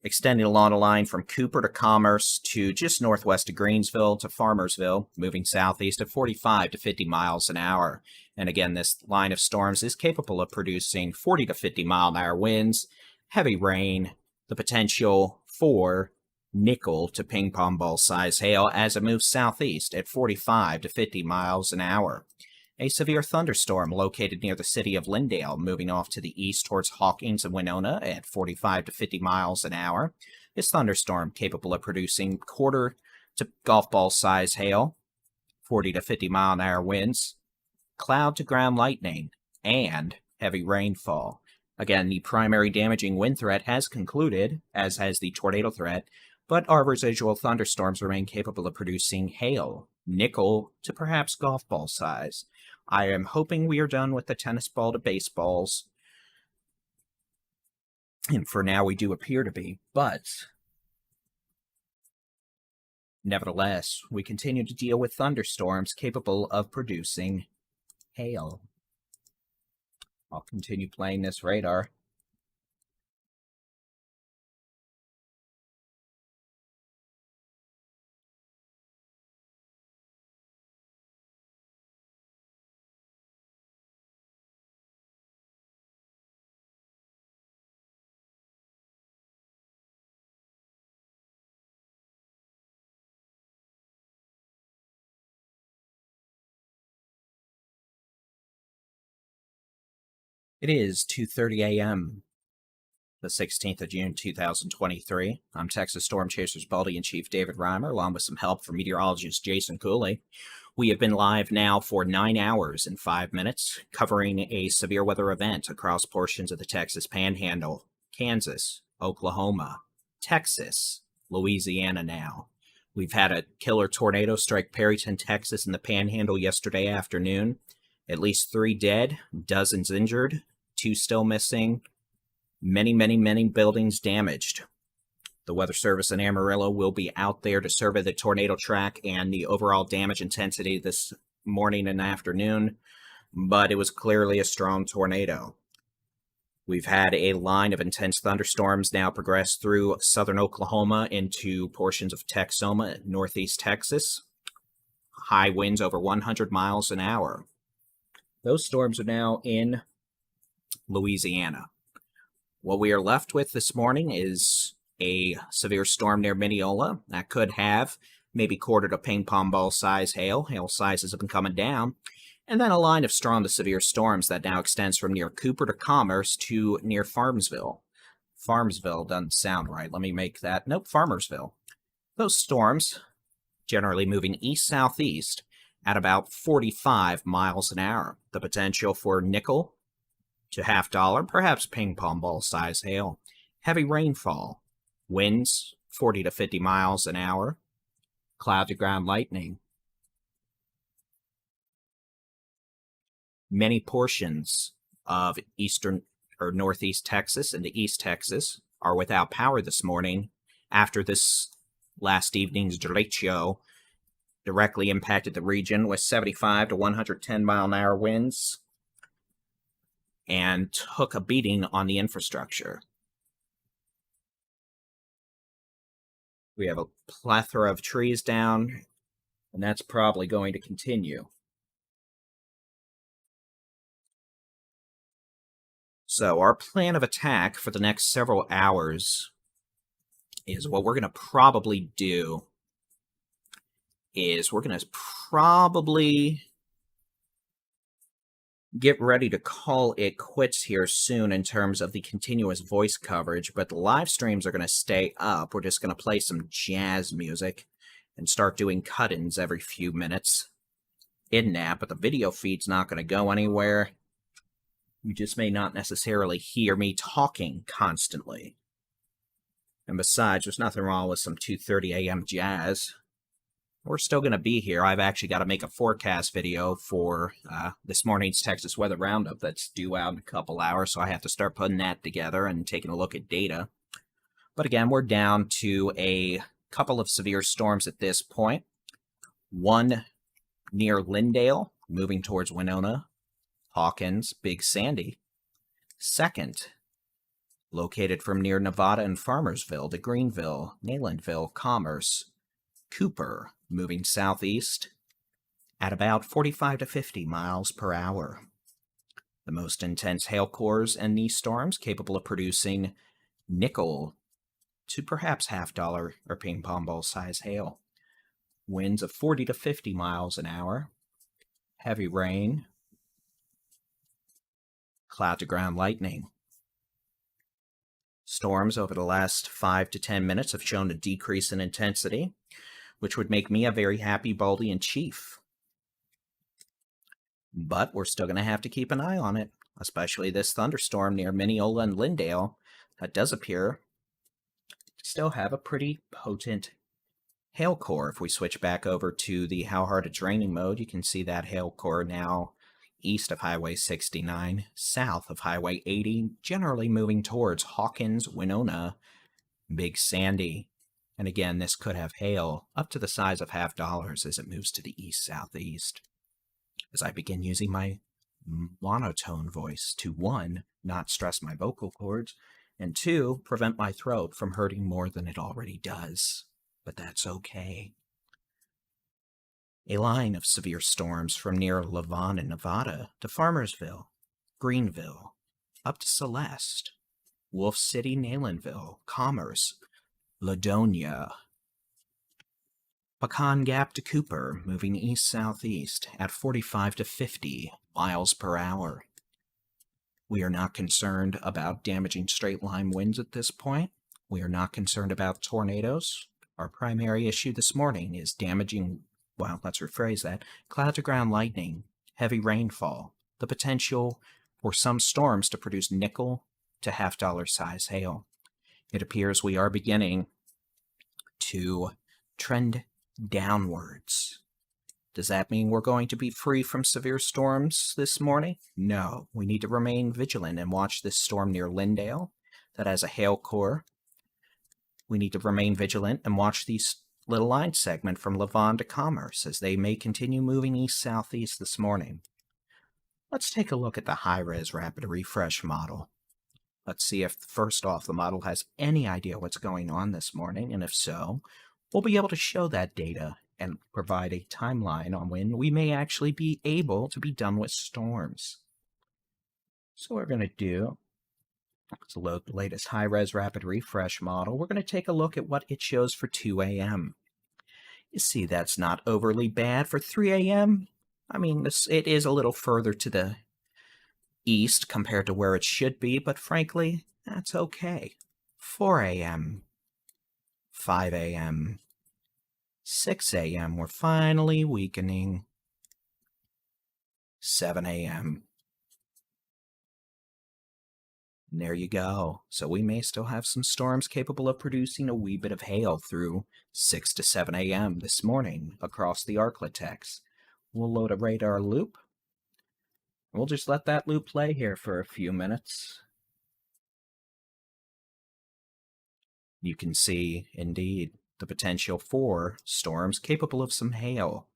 extending along the line from Cooper to Commerce to just northwest of Greensville to Farmersville, moving southeast at 45 to 50 miles an hour. And again, this line of storms is capable of producing 40 to 50 mile an hour winds, heavy rain, the potential for nickel to ping pong ball size hail as it moves southeast at 45 to 50 miles an hour. A severe thunderstorm located near the city of Lindale, moving off to the east towards Hawkins and Winona at 45 to 50 miles an hour. This thunderstorm capable of producing quarter to golf ball size hail, 40 to 50 mile an hour winds, cloud to ground lightning, and heavy rainfall. Again, the primary damaging wind threat has concluded, as has the tornado threat, but our residual thunderstorms remain capable of producing hail, nickel to perhaps golf ball size. I am hoping we are done with the tennis ball to baseballs. And for now, we do appear to be, but nevertheless, we continue to deal with thunderstorms capable of producing hail. I'll continue playing this radar. It is 2:30 a.m., the 16th of June, 2023. I'm Texas Storm Chasers Baldy-in-Chief David Reimer, along with some help from meteorologist Jason Cooley. We have been live now for 9 hours and 5 minutes, covering a severe weather event across portions of the Texas Panhandle, Kansas, Oklahoma, Texas, Louisiana now. We've had a killer tornado strike Perryton, Texas in the Panhandle yesterday afternoon. At least 3 dead, dozens injured, 2 still missing, many buildings damaged. The Weather Service in Amarillo will be out there to survey the tornado track and the overall damage intensity this morning and afternoon, but it was clearly a strong tornado. We've had a line of intense thunderstorms now progress through southern Oklahoma into portions of Texoma, northeast Texas. High winds over 100 miles an hour. Those storms are now in Louisiana. What we are left with this morning is a severe storm near Mineola that could have maybe quarter to ping pong ball size hail. Hail sizes have been coming down. And then a line of strong to severe storms that now extends from near Cooper to Commerce to near Farmsville. Farmsville doesn't sound right. Let me make that. Nope, Farmersville. Those storms generally moving east-southeast at about 45 miles an hour. The potential for nickel to $50, perhaps ping pong ball size hail. Heavy rainfall. Winds 40 to 50 miles an hour. Cloud to ground lightning. Many portions of eastern or northeast Texas and East Texas are without power this morning after this last evening's Directio directly impacted the region with 75 to 110 mile an hour winds and took a beating on the infrastructure. We have a plethora of trees down, and that's probably going to continue. So our plan of attack for the next several hours is what we're going to probably do is we're going to probably get ready to call it quits here soon in terms of the continuous voice coverage, but the live streams are going to stay up. We're just going to play some jazz music and start doing cut-ins every few minutes in that, but the video feed's not going to go anywhere. You just may not necessarily hear me talking constantly. And besides, there's nothing wrong with some 2:30 a.m. jazz. We're still going to be here. I've actually got to make a forecast video for this morning's Texas Weather Roundup that's due out in a couple hours, so I have to start putting that together and taking a look at data. But again, we're down to a couple of severe storms at this point. One near Lindale, moving towards Winona, Hawkins, Big Sandy. Second, located from near Nevada and Farmersville to Greenville, Naylandville, Commerce, Cooper, moving southeast at about 45 to 50 miles per hour. The most intense hail cores in these storms capable of producing nickel to perhaps $50 or ping pong ball size hail. Winds of 40 to 50 miles an hour. Heavy rain. Cloud to ground lightning. Storms over the last 5 to 10 minutes have shown a decrease in intensity, which would make me a very happy Baldy-in-Chief. But we're still going to have to keep an eye on it, especially this thunderstorm near Mineola and Lindale that does appear to still have a pretty potent hail core. If we switch back over to the how hard it's raining mode, you can see that hail core now east of Highway 69, south of Highway 80, generally moving towards Hawkins, Winona, Big Sandy. And again, this could have hail up to the size of $50 as it moves to the east-southeast. As I begin using my monotone voice to 1, not stress my vocal cords, and 2, prevent my throat from hurting more than it already does. But that's okay. A line of severe storms from near Lavon in Nevada to Farmersville, Greenville, up to Celeste, Wolf City, Naylandville, Commerce, Ladonia, Pecan Gap to Cooper, moving east-southeast at 45 to 50 miles per hour. We are not concerned about damaging straight line winds at this point. We are not concerned about tornadoes. Our primary issue this morning is damaging, well, let's rephrase that, cloud to ground lightning, heavy rainfall, the potential for some storms to produce nickel to half-dollar size hail. It appears we are beginning to trend downwards. Does that mean we're going to be free from severe storms this morning? No. We need to remain vigilant and watch this storm near Lindale that has a hail core. We need to remain vigilant and watch these little line segment from Lavon to Commerce as they may continue moving east-southeast this morning. Let's take a look at the high-res rapid refresh model. Let's see if, first off, the model has any idea what's going on this morning, and if so, we'll be able to show that data and provide a timeline on when we may actually be able to be done with storms. So what we're going to do is load the latest high-res rapid refresh model. We're going to take a look at what it shows for 2 a.m. You see that's not overly bad for 3 a.m. I mean, it is a little further to the east compared to where it should be, but frankly, that's okay. 4 a.m., 5 a.m., 6 a.m., we're finally weakening. 7 a.m. And there you go. So we may still have some storms capable of producing a wee bit of hail through 6 to 7 a.m. this morning across the Arklatex. We'll load a radar loop. We'll just let that loop play here for a few minutes. You can see, indeed, the potential for storms capable of some hail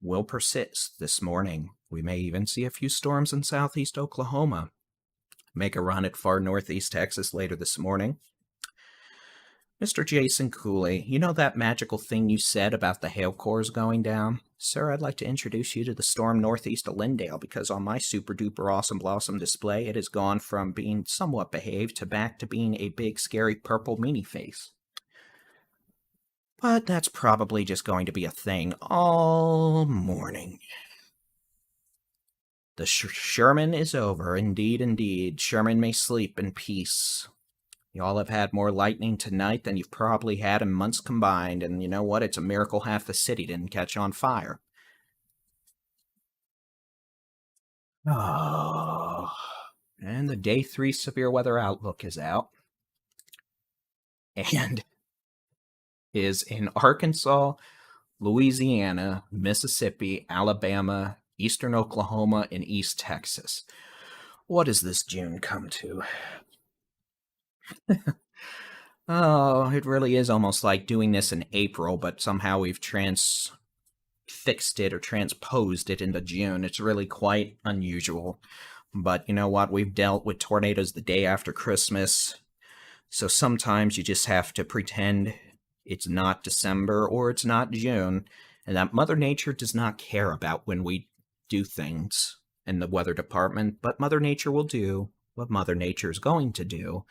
will persist this morning. We may even see a few storms in southeast Oklahoma make a run at far northeast Texas later this morning. Mr. Jason Cooley, you know that magical thing you said about the hail cores going down? Sir, I'd like to introduce you to the storm northeast of Lindale, because on my super-duper awesome blossom display, it has gone from being somewhat behaved to back to being a big, scary purple meanie face. But that's probably just going to be a thing all morning. The Sherman is over, indeed, indeed. Sherman may sleep in peace. Y'all have had more lightning tonight than you've probably had in months combined, and you know what? It's a miracle half the city didn't catch on fire. Oh, and the Day 3 severe weather outlook is out. And is in Arkansas, Louisiana, Mississippi, Alabama, eastern Oklahoma, and East Texas. What does this June come to? Oh, it really is almost like doing this in April, but somehow we've fixed it or transposed it into June. It's really quite unusual. But you know what? We've dealt with tornadoes the day after Christmas. So sometimes you just have to pretend it's not December or it's not June, and that Mother Nature does not care about when we do things in the weather department, but Mother Nature will do what Mother Nature is going to do,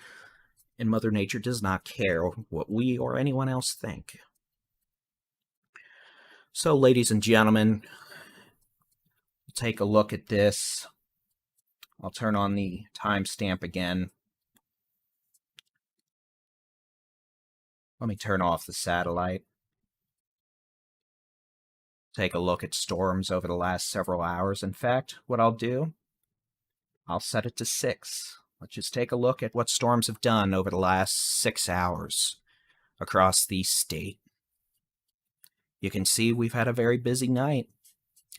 and Mother Nature does not care what we or anyone else think. So, ladies and gentlemen, take a look at this. I'll turn on the timestamp again. Let me turn off the satellite. Take a look at storms over the last several hours. In fact, what I'll do, I'll set it to 6. Let's just take a look at what storms have done over the last 6 hours across the state. You can see we've had a very busy night.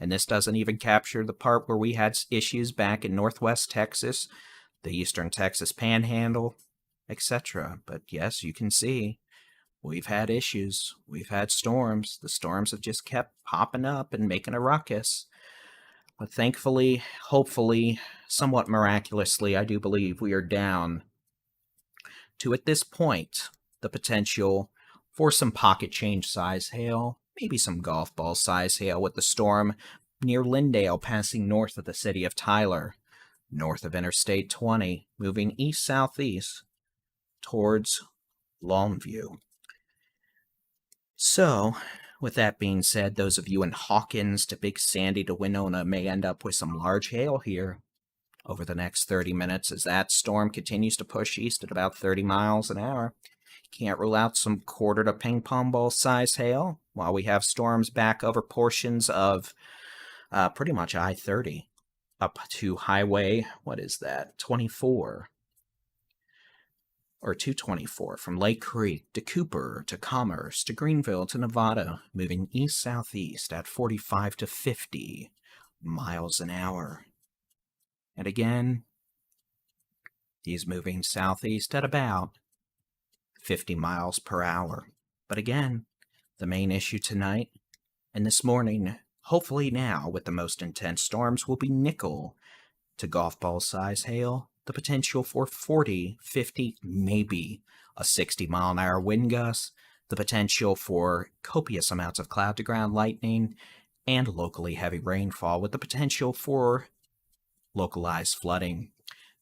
And this doesn't even capture the part where we had issues back in northwest Texas, the eastern Texas panhandle, etc. But yes, you can see we've had issues. We've had storms. The storms have just kept popping up and making a ruckus. But thankfully, hopefully, somewhat miraculously, I do believe we are down to, at this point, the potential for some pocket change size hail, maybe some golf ball size hail with the storm near Lindale passing north of the city of Tyler, north of Interstate 20, moving east-southeast towards Longview. So, with that being said, those of you in Hawkins to Big Sandy to Winona may end up with some large hail here over the next 30 minutes as that storm continues to push east at about 30 miles an hour. Can't rule out some quarter to ping pong ball size hail while we have storms back over portions of pretty much I-30 up to highway, 24 or 224 from Lake Creek to Cooper to Commerce to Greenville to Nevada, moving east-southeast at 45 to 50 miles an hour. And again, he's moving southeast at about 50 miles per hour. But again, the main issue tonight and this morning, hopefully now with the most intense storms, will be nickel to golf ball size hail, the potential for 40, 50, maybe a 60 mile an hour wind gust, the potential for copious amounts of cloud to ground lightning, and locally heavy rainfall with the potential for localized flooding.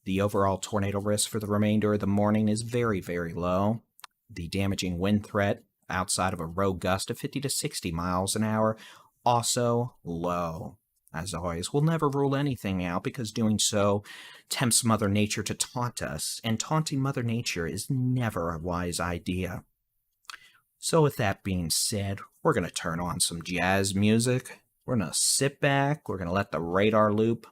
The overall tornado risk for the remainder of the morning is very, very low. The damaging wind threat outside of a rogue gust of 50 to 60 miles an hour, also low. As always, we'll never rule anything out because doing so tempts Mother Nature to taunt us, and taunting Mother Nature is never a wise idea. So with that being said, we're going to turn on some jazz music. We're going to sit back. We're going to let the radar loop.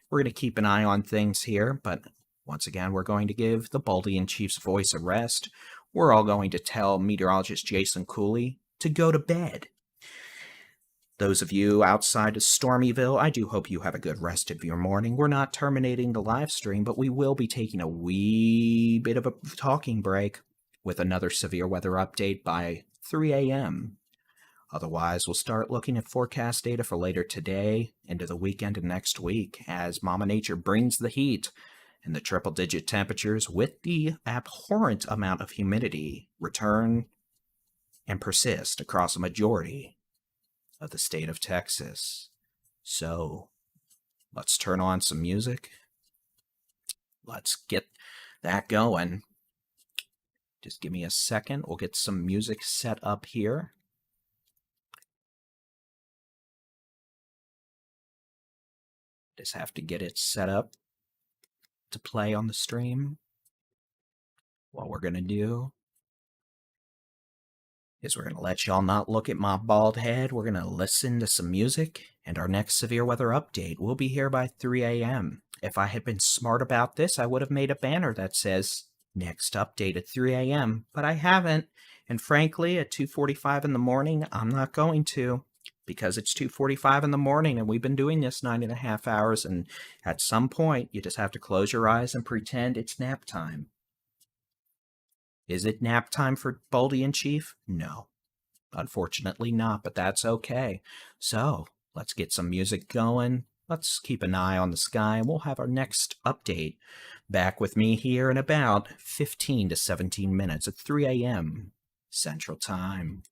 We're going to keep an eye on things here, but once again, we're going to give the Baldy-in-Chief's voice a rest. We're all going to tell meteorologist Jason Cooley to go to bed. Those of you outside of Stormyville, I do hope you have a good rest of your morning. We're not terminating the live stream, but we will be taking a wee bit of a talking break with another severe weather update by 3 a.m. Otherwise, we'll start looking at forecast data for later today, into the weekend and next week, as Mama Nature brings the heat and the triple-digit temperatures with the abhorrent amount of humidity return and persist across a majority of the state of Texas. So, let's turn on some music. Let's get that going. Just give me a second. We'll get some music set up here. Just have to get it set up to play on the stream. What we're going to do is we're going to let y'all not look at my bald head. We're going to listen to some music, and our next severe weather update will be here by 3 a.m. If I had been smart about this, I would have made a banner that says, next update at 3 a.m., but I haven't. And frankly, at 2:45 in the morning, I'm not going to, because it's 2:45 in the morning, and we've been doing this 9.5 hours, and at some point, you just have to close your eyes and pretend it's nap time. Is it nap time for Baldy-in-Chief? No. Unfortunately not, but that's okay. So, let's get some music going. Let's keep an eye on the sky, and we'll have our next update back with me here in about 15 to 17 minutes at 3 a.m. Central Time.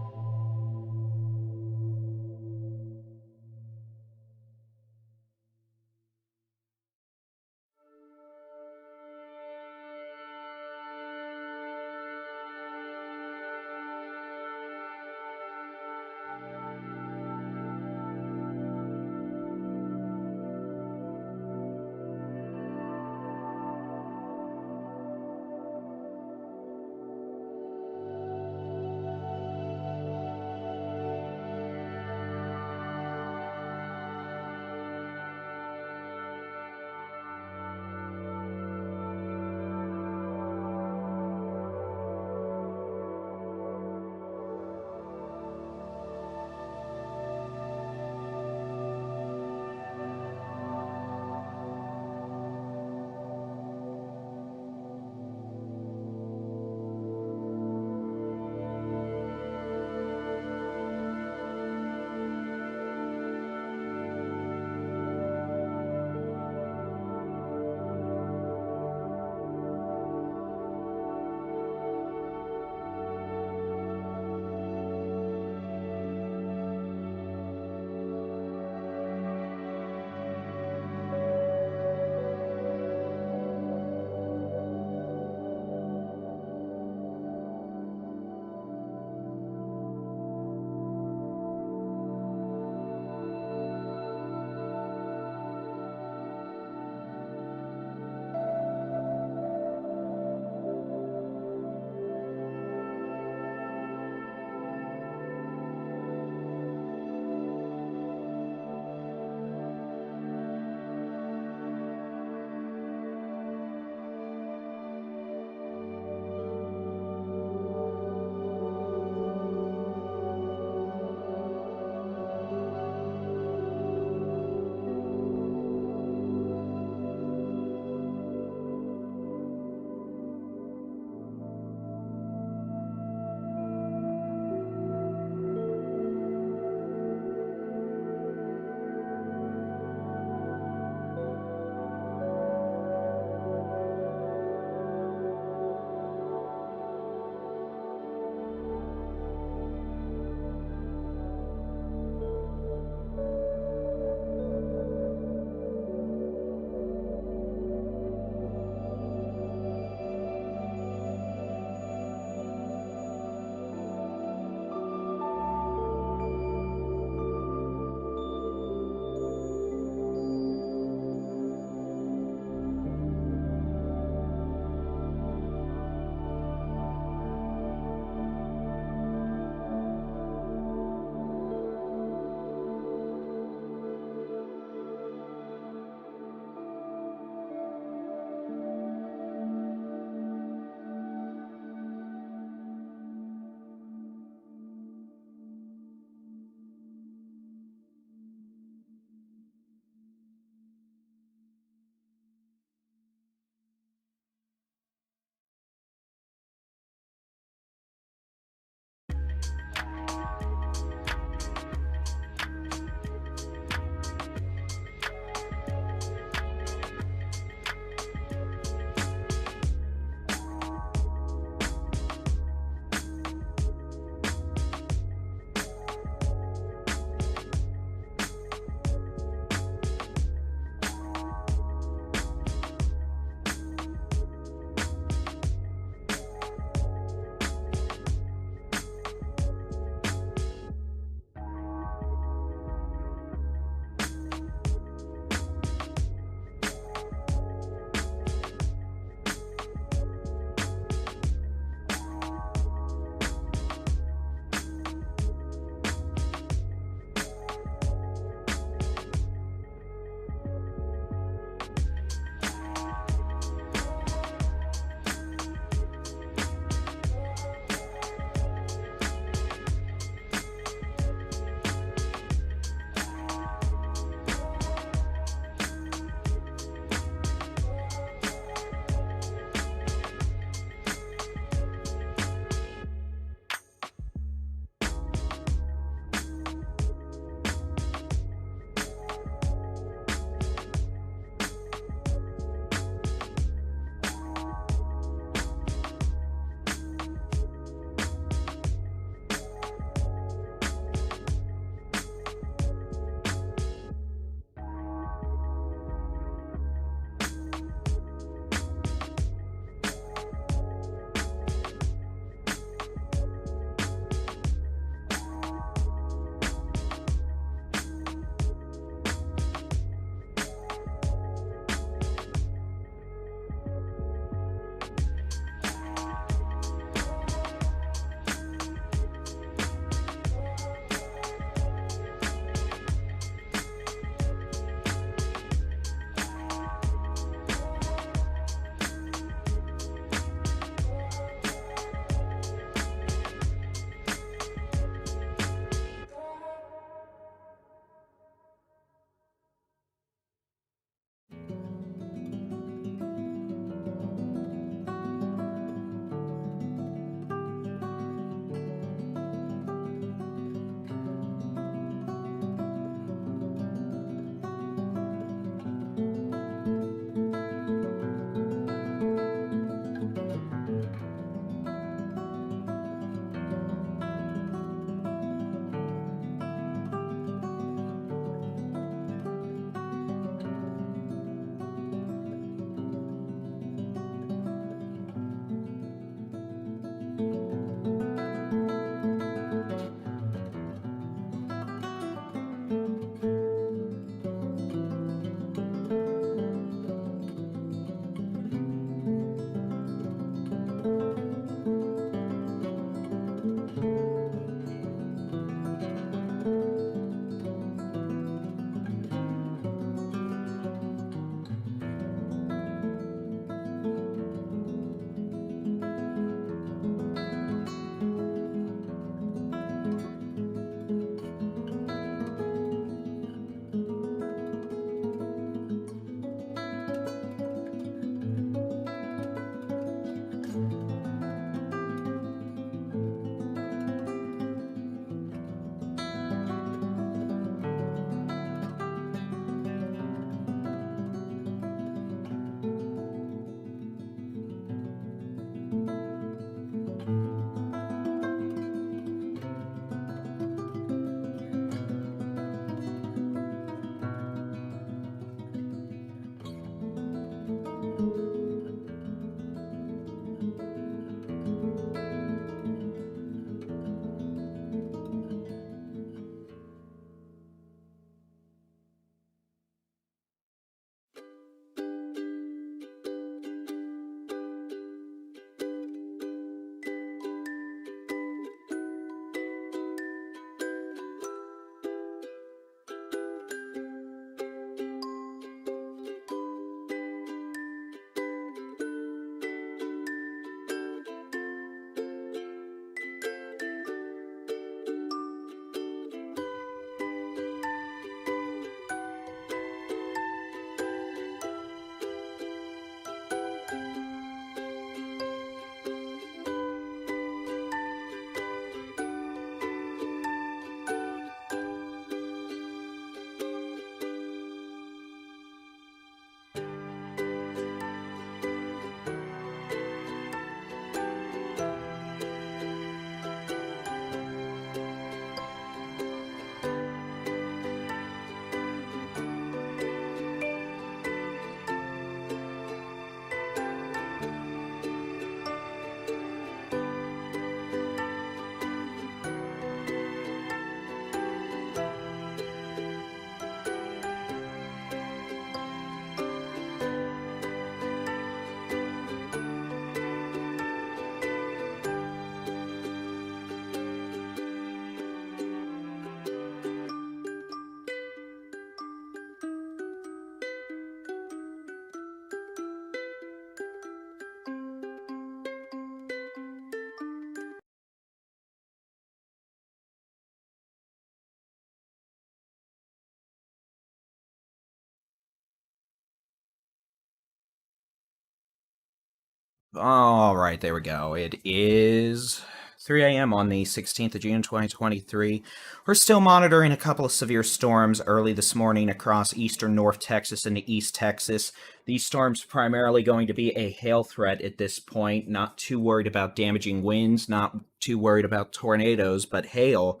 All right, there we go. It is 3 a.m. on the 16th of June, 2023. We're still monitoring a couple of severe storms early this morning across eastern North Texas into East Texas. These storms primarily going to be a hail threat at this point. Not too worried about damaging winds, not too worried about tornadoes, but hail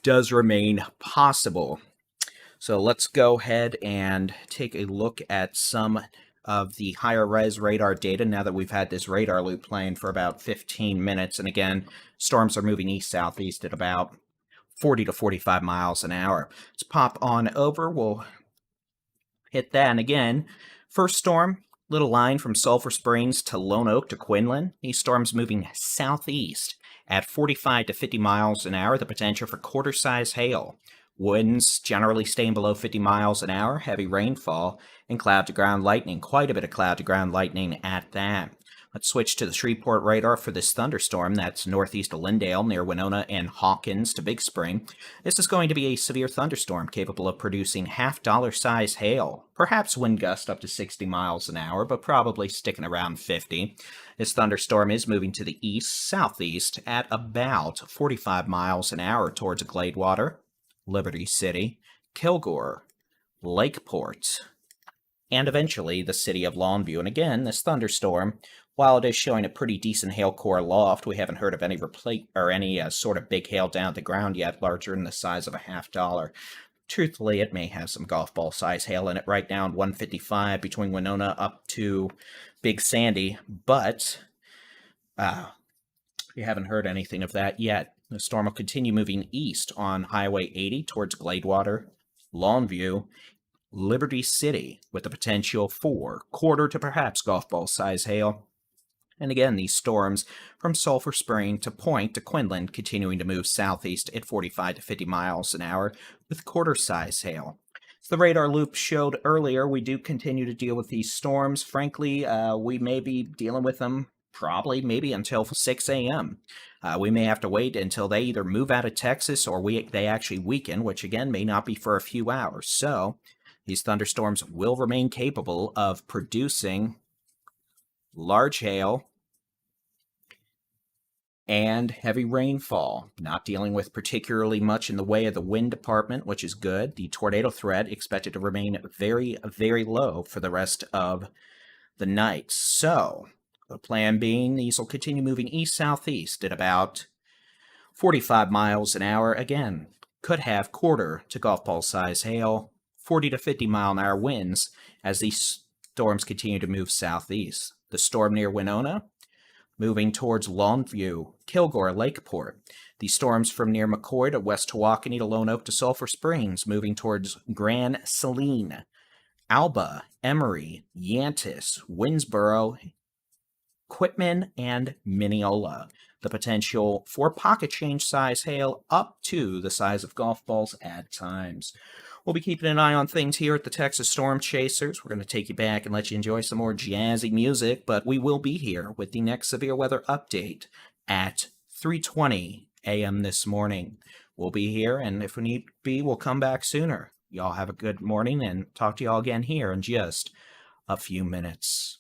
does remain possible. So let's go ahead and take a look at some of the higher res radar data now that we've had this radar loop playing for about 15 minutes. And again, storms are moving east-southeast at about 40 to 45 miles an hour. Let's pop on over. We'll hit that. And again, first storm, little line from Sulphur Springs to Lone Oak to Quinlan. These storms moving southeast at 45 to 50 miles an hour, the potential for quarter-size hail. Winds generally staying below 50 miles an hour, heavy rainfall, and cloud-to-ground lightning. Quite a bit of cloud-to-ground lightning at that. Let's switch to the Shreveport radar for this thunderstorm. That's northeast of Lindale near Winona and Hawkins to Big Spring. This is going to be a severe thunderstorm capable of producing half-dollar-size hail. Perhaps wind gust up to 60 miles an hour, but probably sticking around 50. This thunderstorm is moving to the east-southeast at about 45 miles an hour towards Gladewater, Liberty City, Kilgore, Lakeport, and eventually the city of Longview. And again, this thunderstorm, while it is showing a pretty decent hail core aloft, we haven't heard of any sort of big hail down to the ground yet, larger than the size of a $50. Truthfully, it may have some golf ball size hail in it right now, 155 between Winona up to Big Sandy, but we haven't heard anything of that yet. The storm will continue moving east on Highway 80 towards Gladewater, Longview, Liberty City, with the potential for quarter to perhaps golf ball size hail. And again, these storms from Sulphur Spring to Point to Quinlan continuing to move southeast at 45 to 50 miles an hour with quarter size hail. As the radar loop showed earlier, we do continue to deal with these storms. Frankly, we may be dealing with them maybe until 6 a.m. We may have to wait until they either move out of Texas or they actually weaken, which again may not be for a few hours. So these thunderstorms will remain capable of producing large hail and heavy rainfall. Not dealing with particularly much in the way of the wind department, which is good. The tornado threat expected to remain very, very low for the rest of the night. So the plan being, these will continue moving east-southeast at about 45 miles an hour. Again, could have quarter to golf ball size hail, 40 to 50 mile an hour winds as these storms continue to move southeast. The storm near Winona, moving towards Longview, Kilgore, Lakeport. The storms from near McCoy to West Tawakoni to Lone Oak to Sulphur Springs, moving towards Grand Saline, Alba, Emory, Yantis, Winsboro, Quitman, and Mineola. The potential for pocket change size hail up to the size of golf balls at times. We'll be keeping an eye on things here at the Texas Storm Chasers. We're going to take you back and let you enjoy some more jazzy music, but we will be here with the next severe weather update at 3:20 a.m. this morning. We'll be here, and if we need be, we'll come back sooner. Y'all have a good morning, and talk to y'all again here in just a few minutes.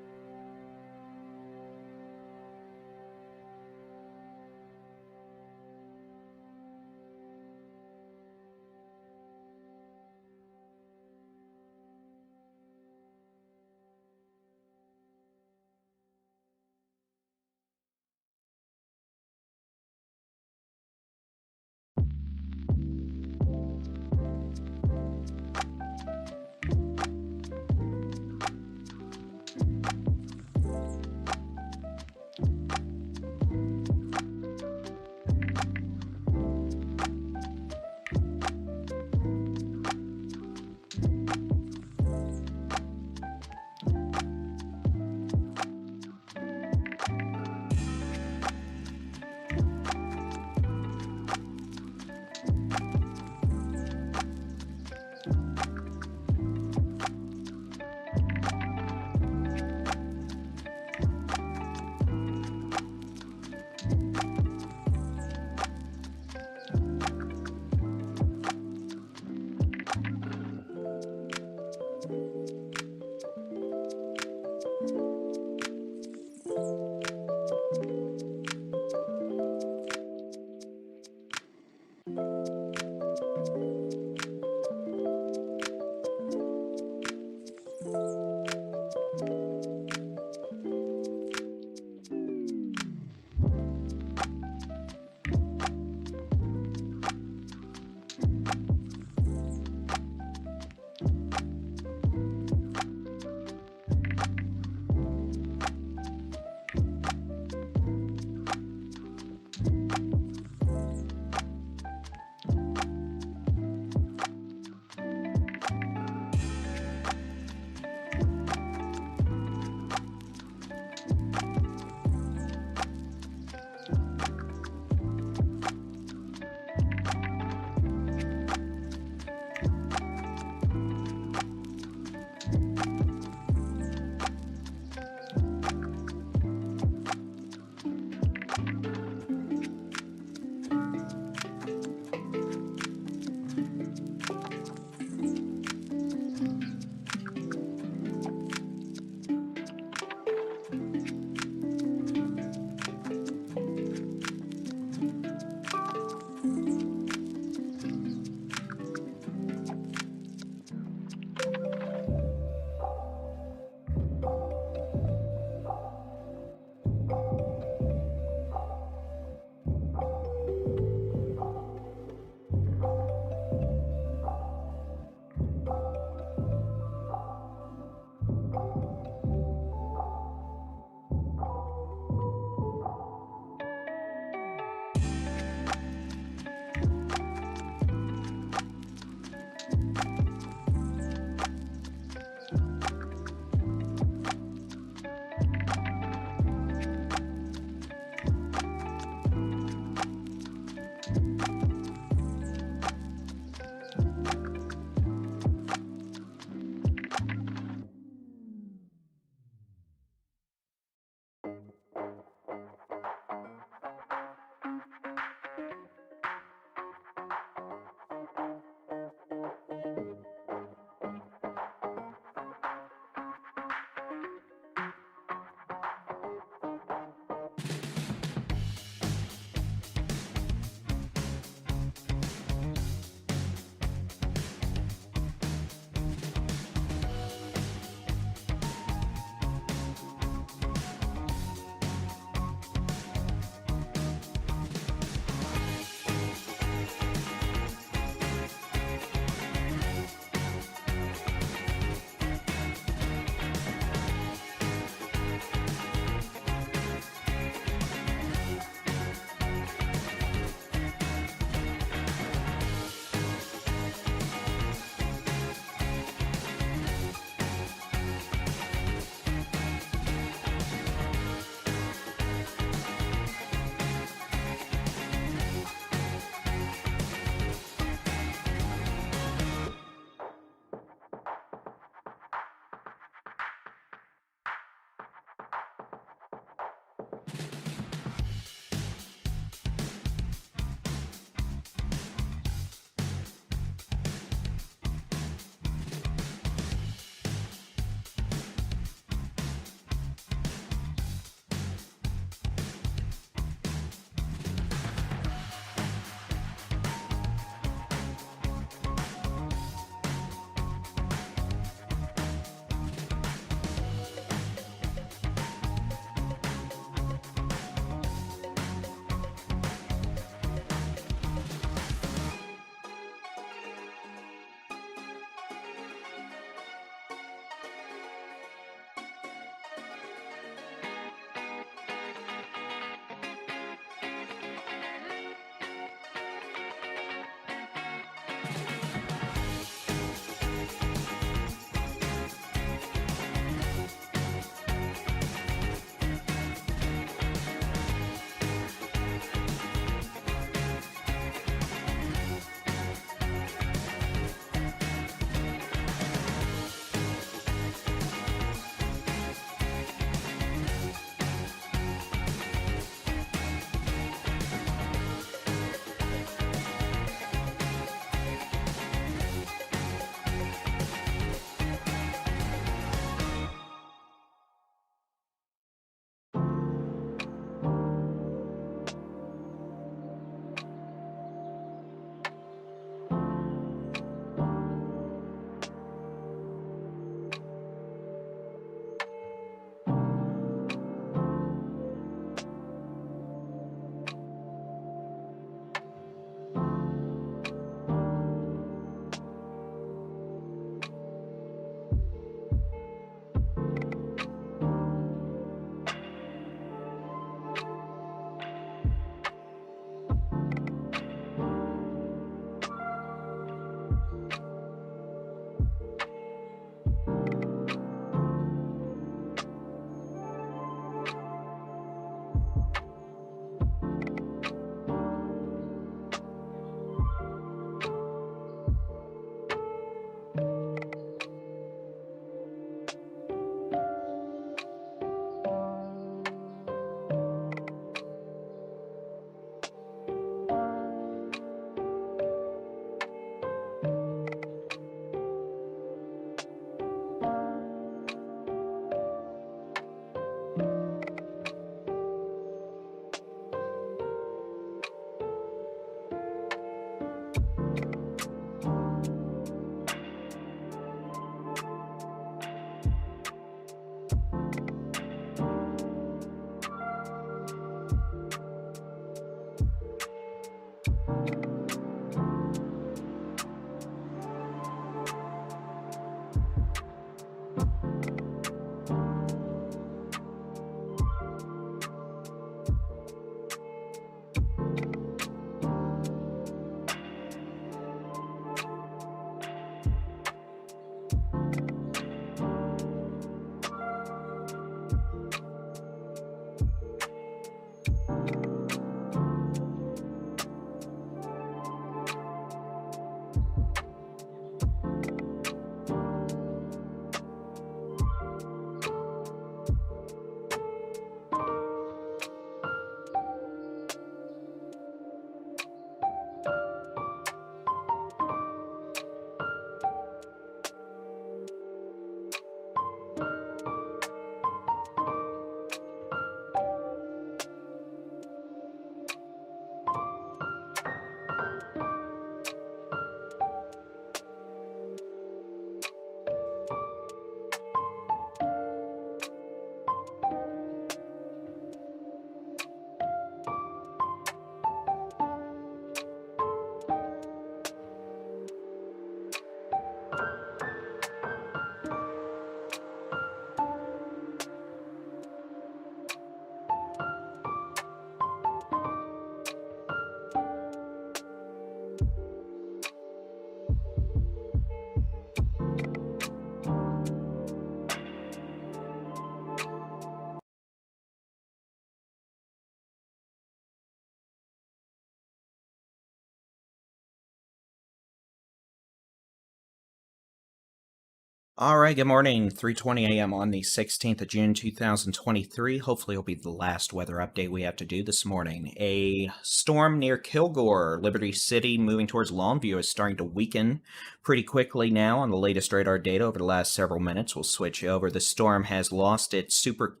All right, good morning. 3:20 a.m. on the 16th of June, 2023. Hopefully it'll be the last weather update we have to do this morning. A storm near Kilgore, Liberty City, moving towards Longview is starting to weaken pretty quickly now on the latest radar data over the last several minutes. We'll switch over. The storm has lost its super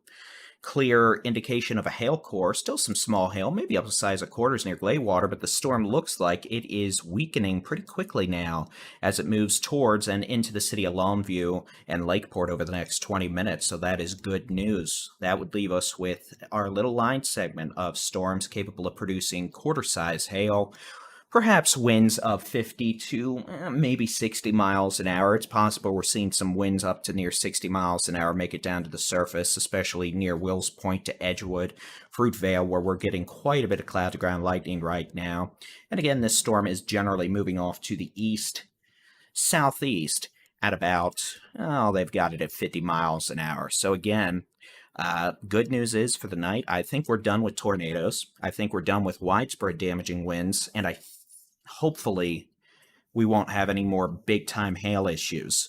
clear indication of a hail core. Still some small hail, maybe up to the size of quarters near Glaywater, but the storm looks like it is weakening pretty quickly now as it moves towards and into the city of Longview and Lakeport over the next 20 minutes. So that is good news. That would leave us with our little line segment of storms capable of producing quarter-size hail. Perhaps winds of 50 to maybe 60 miles an hour. It's possible we're seeing some winds up to near 60 miles an hour make it down to the surface, especially near Wills Point to Edgewood, Fruitvale, where we're getting quite a bit of cloud-to-ground lightning right now. And again, this storm is generally moving off to the east, southeast at about, they've got it at 50 miles an hour. So again, good news is for the night, I think we're done with tornadoes. I think we're done with widespread damaging winds, and hopefully we won't have any more big-time hail issues.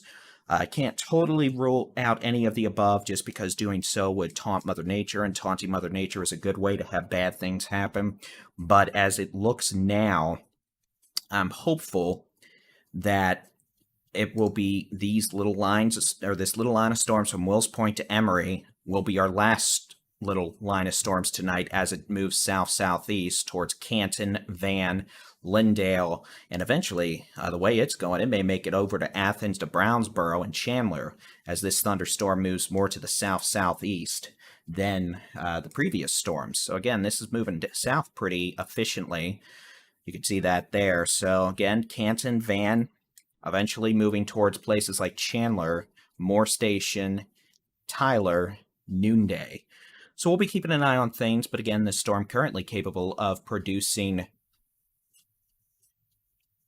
I can't totally rule out any of the above just because doing so would taunt Mother Nature, and taunting Mother Nature is a good way to have bad things happen. But as it looks now, I'm hopeful that it will be these little lines, or this little line of storms from Wills Point to Emory will be our last little line of storms tonight as it moves south-southeast towards Canton, Van, Lindale, and eventually, the way it's going, it may make it over to Athens, to Brownsboro, and Chandler as this thunderstorm moves more to the south-southeast than the previous storms. So again, this is moving south pretty efficiently. You can see that there. So again, Canton, Van, eventually moving towards places like Chandler, Moore Station, Tyler, Noonday. So we'll be keeping an eye on things, but again, this storm currently capable of producing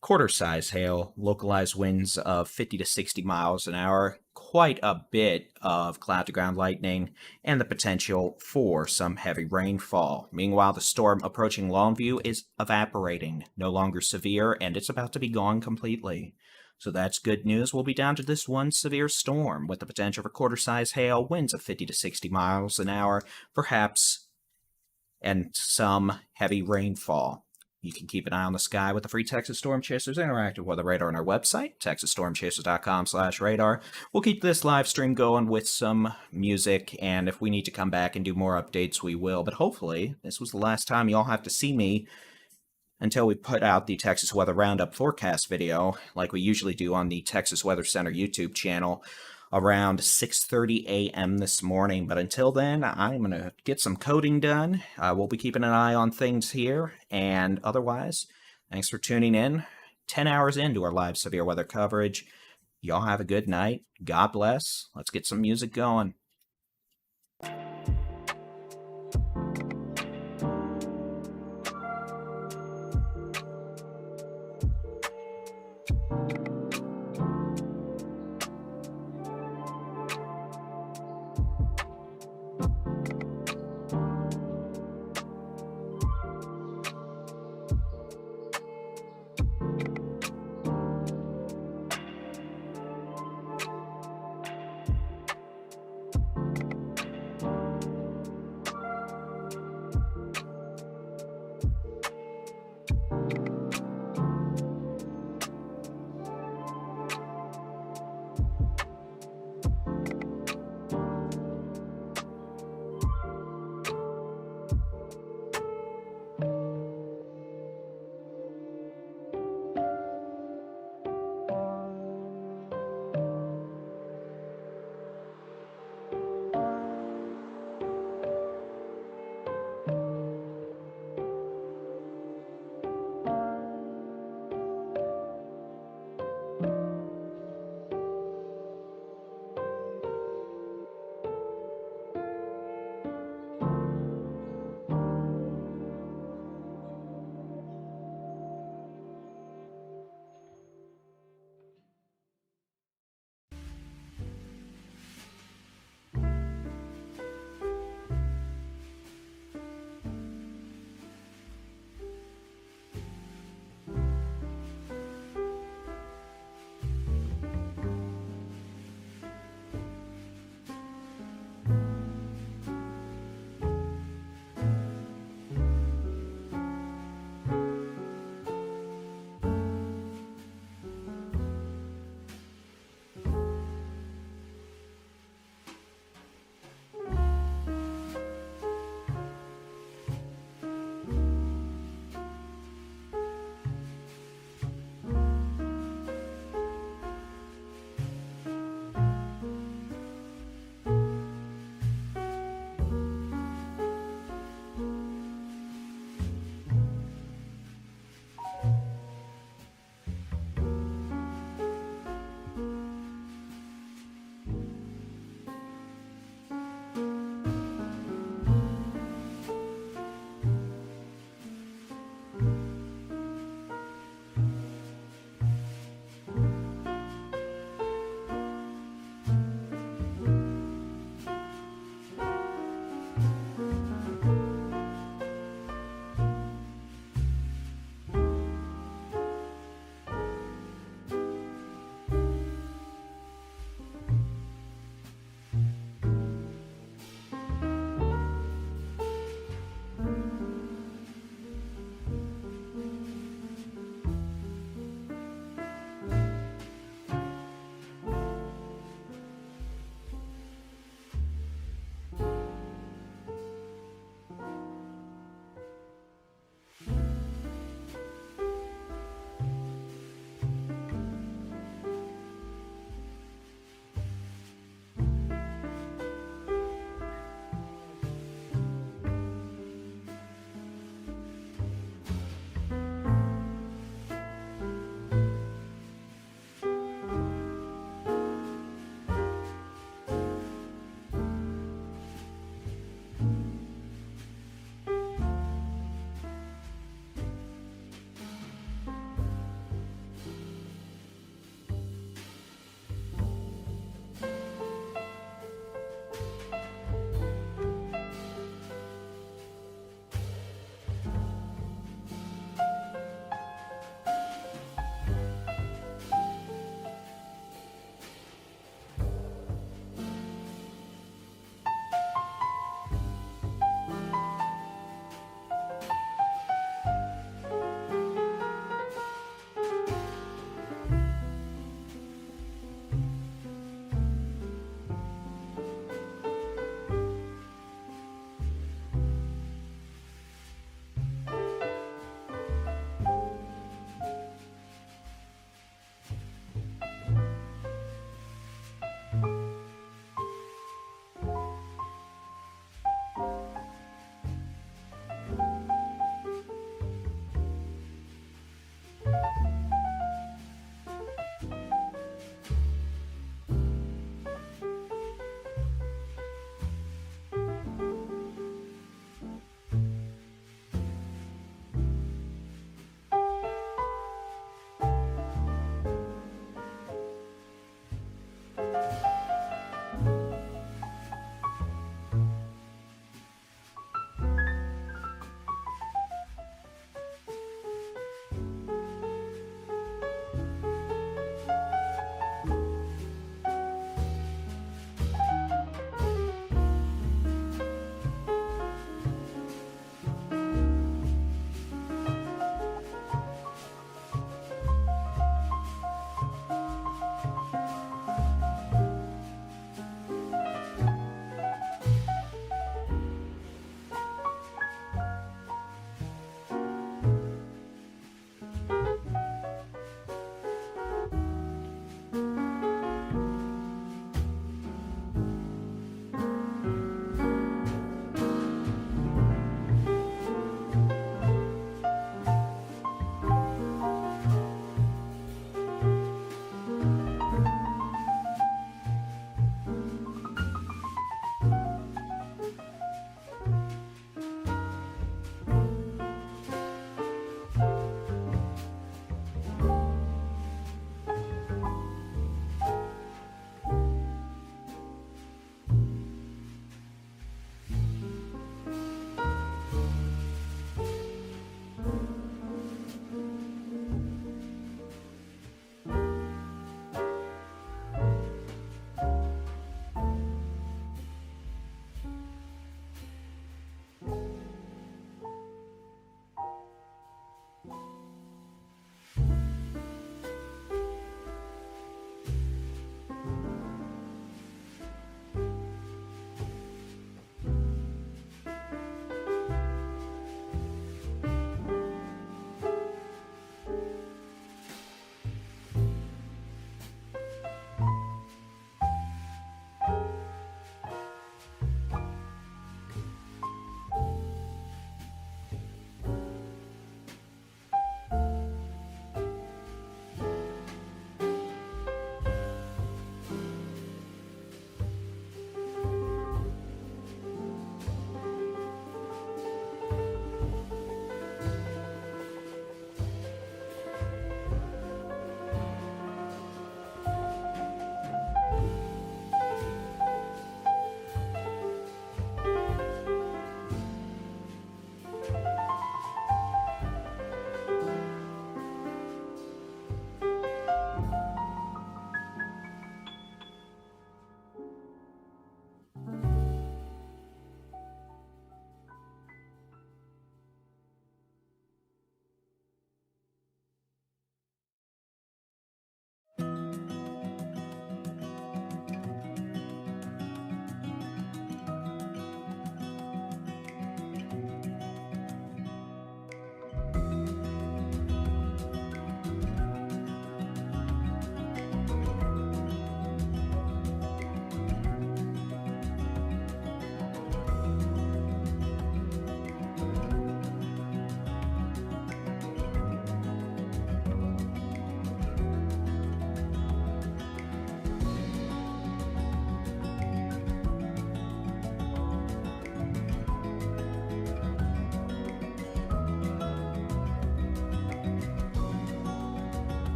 quarter-size hail, localized winds of 50 to 60 miles an hour, quite a bit of cloud-to-ground lightning, and the potential for some heavy rainfall. Meanwhile, the storm approaching Longview is evaporating, no longer severe, and it's about to be gone completely. So that's good news. We'll be down to this one severe storm with the potential for quarter-size hail, winds of 50 to 60 miles an hour, perhaps, and some heavy rainfall. You can keep an eye on the sky with the free Texas Storm Chasers interactive weather radar on our website, texasstormchasers.com/radar. We'll keep this live stream going with some music, and if we need to come back and do more updates, we will. But hopefully, this was the last time y'all have to see me until we put out the Texas Weather Roundup forecast video, like we usually do on the Texas Weather Center YouTube channel, around 6:30 a.m. this morning. But until then, I'm going to get some coding done. We'll be keeping an eye on things here. And otherwise, thanks for tuning in. 10 hours into our live severe weather coverage. Y'all have a good night. God bless. Let's get some music going.